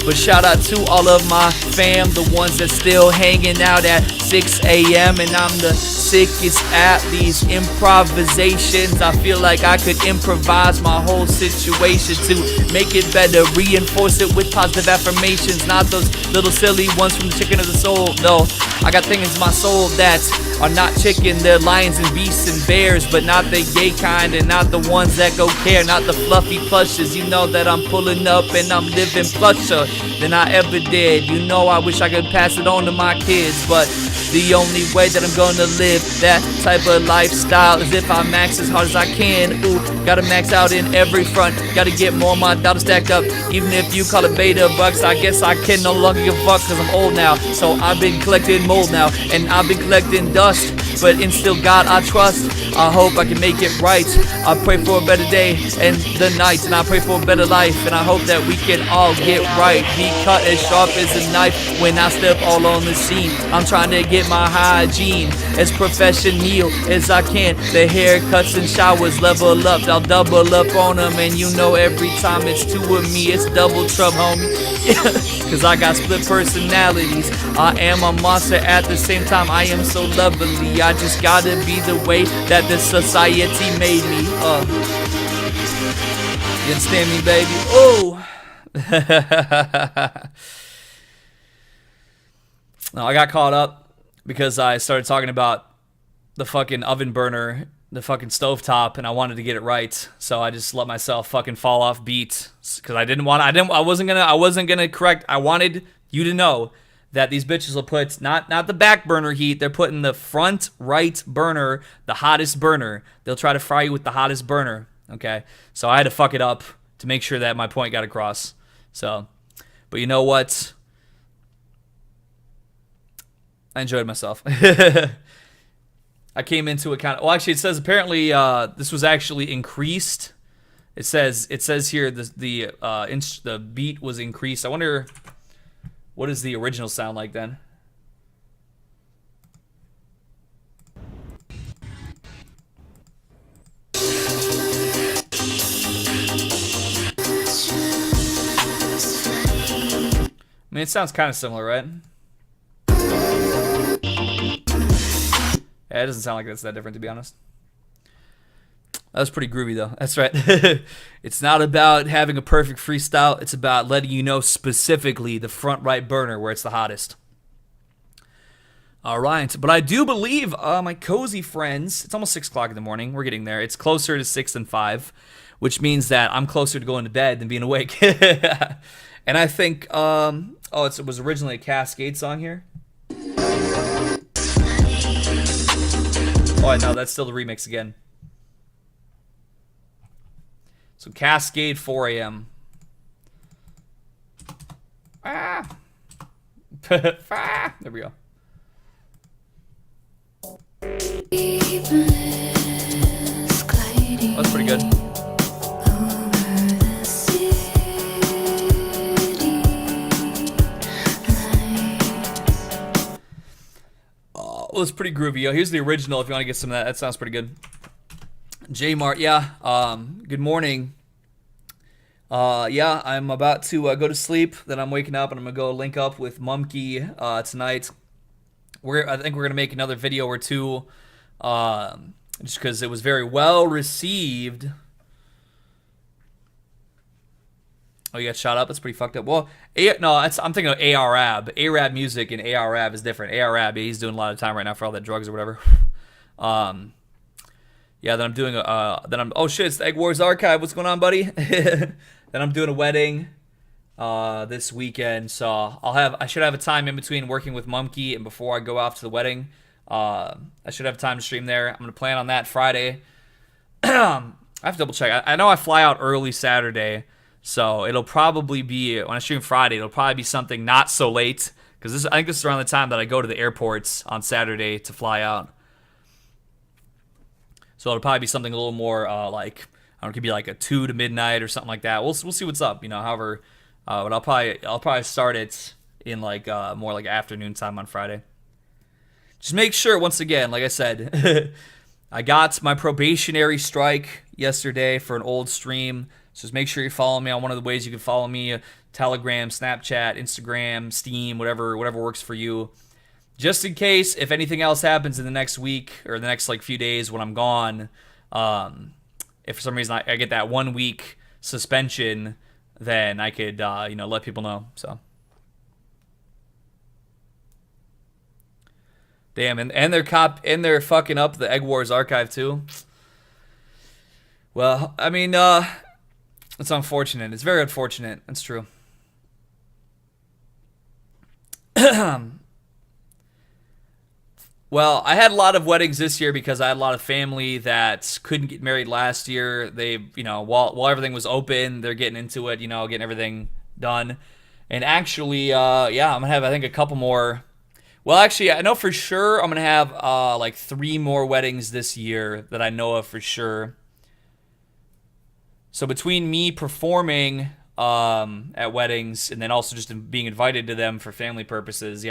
But shout out to all of my fam, the ones that still hanging out at 6 a.m. And I'm the sickest at these improvisations. I feel like I could improvise my whole situation to make it better, reinforce it with positive affirmations, not those little silly ones from the chicken of the soul. No, I got things in my soul that are not chicken, they're lions and beasts and bears, but not the gay kind, and not the ones that go care, not the fluffy plushes. You know that I'm pulling up and I'm living plusher than I ever did. You know I wish I could pass it on to my kids, but the only way that I'm gonna live that type of lifestyle is if I max as hard as I can. Ooh, gotta max out in every front, gotta get more of my dollars stacked up. Even if you call it beta bucks, I guess I can no longer give a fuck, cause I'm old now. So I've been collecting mold now, and I've been collecting dust, but in still God I trust. I hope I can make it right. I pray for a better day and the night, and I pray for a better life, and I hope that we can all get right. Be cut as sharp as a knife when I step all on the scene. I'm trying to get my hygiene as professional as I can. The haircuts and showers level up, I'll double up on them, and you know every time it's two of me, it's double trouble, homie. Cause I got split personalities. I am a monster at the same time. I am so lovely. I just gotta be the way that the society made me. You understand me, baby? Oh. No, I got caught up because I started talking about the fucking oven burner, the fucking stovetop, and I wanted to get it right. So I just let myself fucking fall off beat because I wasn't gonna correct. I wanted you to know that these bitches will put not the back burner heat, they're putting the front right burner, the hottest burner. They'll try to fry you with the hottest burner. Okay, so I had to fuck it up to make sure that my point got across. So, but you know what? I enjoyed myself. I came into it kind of. Well, actually, it says apparently this was actually increased. It says here the beat was increased. I wonder what does the original sound like then. mean, it sounds kind of similar, right? Yeah, it doesn't sound like that's that different, to be honest. That was pretty groovy, though. That's right. It's not about having a perfect freestyle. It's about letting you know specifically the front right burner where it's the hottest. All right. But I do believe my cozy friends, it's almost 6 o'clock in the morning. We're getting there. It's closer to 6 than 5, which means that I'm closer to going to bed than being awake. And I think, it was originally a Cascade song here. Oh, no, that's still the remix again. So Cascade 4 a.m. Ah. There we go. That's pretty good. Well, it's pretty groovy. Yo, here's the original if you want to get some of that. That sounds pretty good. J Mart, yeah. Good morning. Yeah, I'm about to go to sleep. Then I'm waking up and I'm gonna go link up with Mumkey tonight. I think we're gonna make another video or two, just because it was very well received. Oh, you got shot up? That's pretty fucked up. Well, I'm thinking of ARAB. ARAB music and ARAB is different. ARAB, he's doing a lot of time right now for all that drugs or whatever. Yeah, then I'm doing oh shit, it's the Egg Wars Archive. What's going on, buddy? Then I'm doing a wedding this weekend, so I should have a time in between working with Mumkey and before I go off to the wedding. I should have time to stream there. I'm gonna plan on that Friday. I have to double check. I know I fly out early Saturday, so it'll probably be when I stream Friday. It'll probably be something not so late because I think this is around the time that I go to the airports on Saturday to fly out. So it'll probably be something a little more like, I don't know, it could be like a 2 to midnight or something like that. We'll see what's up, you know. However, but I'll probably start it in like more like afternoon time on Friday. Just make sure, once again, like I said, I got my probationary strike yesterday for an old stream. So just make sure you follow me on one of the ways you can follow me: Telegram, Snapchat, Instagram, Steam, whatever works for you. Just in case, if anything else happens in the next week or the next like few days when I'm gone, if for some reason I get that 1 week suspension, then I could let people know. So, damn, and they're fucking up the Egg Wars Archive too. Well, I mean, it's unfortunate. It's very unfortunate. That's true. Well, I had a lot of weddings this year because I had a lot of family that couldn't get married last year. They, while everything was open, they're getting into it, getting everything done. And actually, I'm going to have, I think, a couple more. Well, actually, I know for sure I'm going to have like 3 more weddings this year that I know of for sure. So between me performing at weddings and then also just being invited to them for family purposes,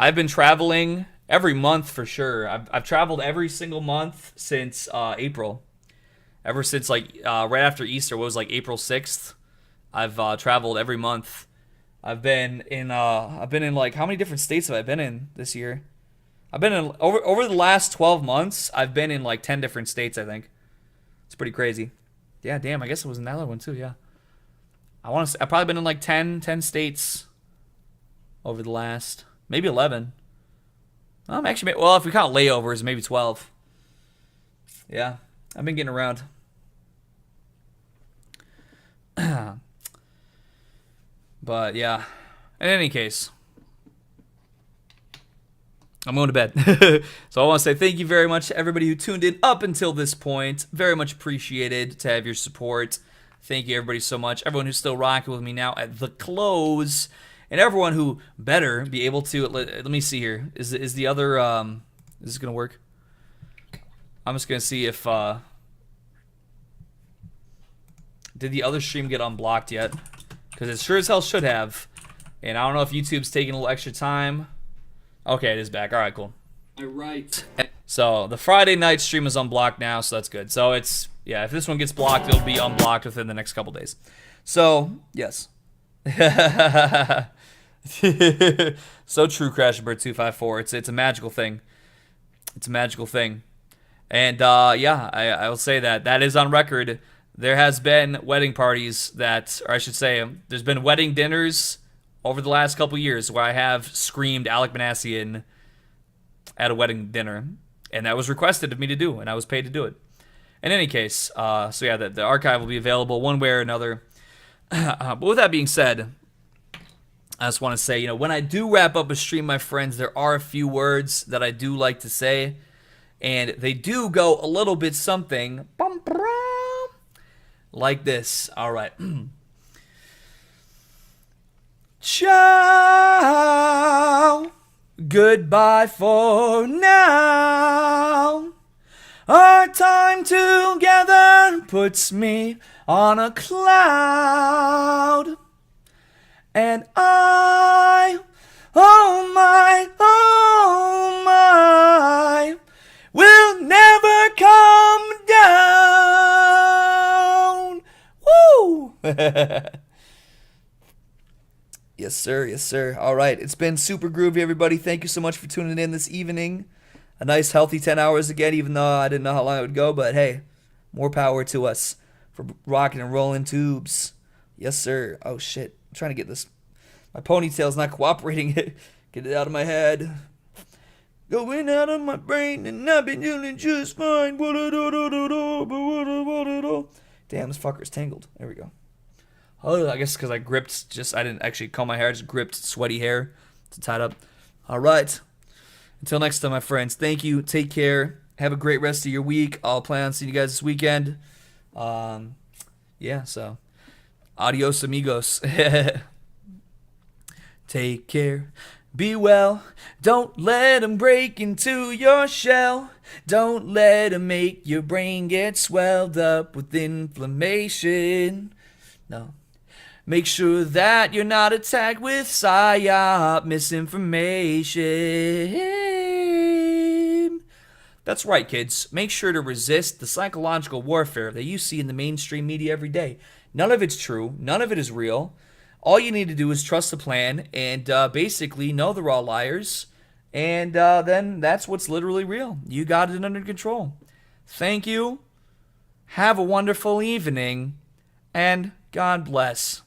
I've been traveling every month for sure. I've traveled every single month since April. Ever since like right after Easter, what was like April 6th, I've traveled every month. I've been in like, how many different states have I been in this year? I've been in over the last 12 months, I've been in like 10 different states, I think. It's pretty crazy. Yeah, damn, I guess it was in that other one too, yeah. I've probably been in like 10 states over the last, maybe 11. Actually, well, if we count layovers, maybe 12. Yeah, I've been getting around. But yeah, in any case, I'm going to bed. So I want to say thank you very much to everybody who tuned in up until this point. Very much appreciated to have your support. Thank you, everybody, so much. Everyone who's still rocking with me now at the close. And everyone who better be able to, let me see here. Is the other, is this going to work? I'm just going to see if, did the other stream get unblocked yet? Because it sure as hell should have. And I don't know if YouTube's taking a little extra time. Okay, it is back. All right, cool. All right. So the Friday night stream is unblocked now, so that's good. So it's, yeah, if this one gets blocked, it'll be unblocked within the next couple days. So, yes. So true, CrashBird254. It's a magical thing. It's a magical thing. And yeah, I will say that is on record. There has been wedding parties that, or I should say, there's been wedding dinners over the last couple years where I have screamed Alec Manassian at a wedding dinner, and that was requested of me to do, and I was paid to do it. In any case, so yeah, the archive will be available one way or another. But with that being said, I just want to say, when I do wrap up a stream, my friends, there are a few words that I do like to say, and they do go a little bit something like this. All right. Ciao. Goodbye for now. Our time together puts me on a cloud. And I, oh my, will never come down. Woo! Yes, sir. Yes, sir. All right. It's been super groovy, everybody. Thank you so much for tuning in this evening. A nice, healthy 10 hours again, even though I didn't know how long it would go. But, hey, more power to us for rocking and rolling tubes. Yes, sir. Oh, shit. I'm trying to get this. My ponytail's not cooperating. Get it out of my head. Going out of my brain, and I've been doing just fine. Damn, this fucker's tangled. There we go. Oh, I guess because I didn't actually comb my hair. I just gripped sweaty hair to tie it up. All right. Until next time, my friends. Thank you. Take care. Have a great rest of your week. I'll plan on seeing you guys this weekend. Yeah, so adios, amigos. Take care. Be well. Don't let them break into your shell. Don't let them make your brain get swelled up with inflammation. No. Make sure that you're not attacked with PSYOP misinformation. That's right, kids. Make sure to resist the psychological warfare that you see in the mainstream media every day. None of it's true. None of it is real. All you need to do is trust the plan and basically know they're all liars. And then that's what's literally real. You got it under control. Thank you. Have a wonderful evening. And God bless.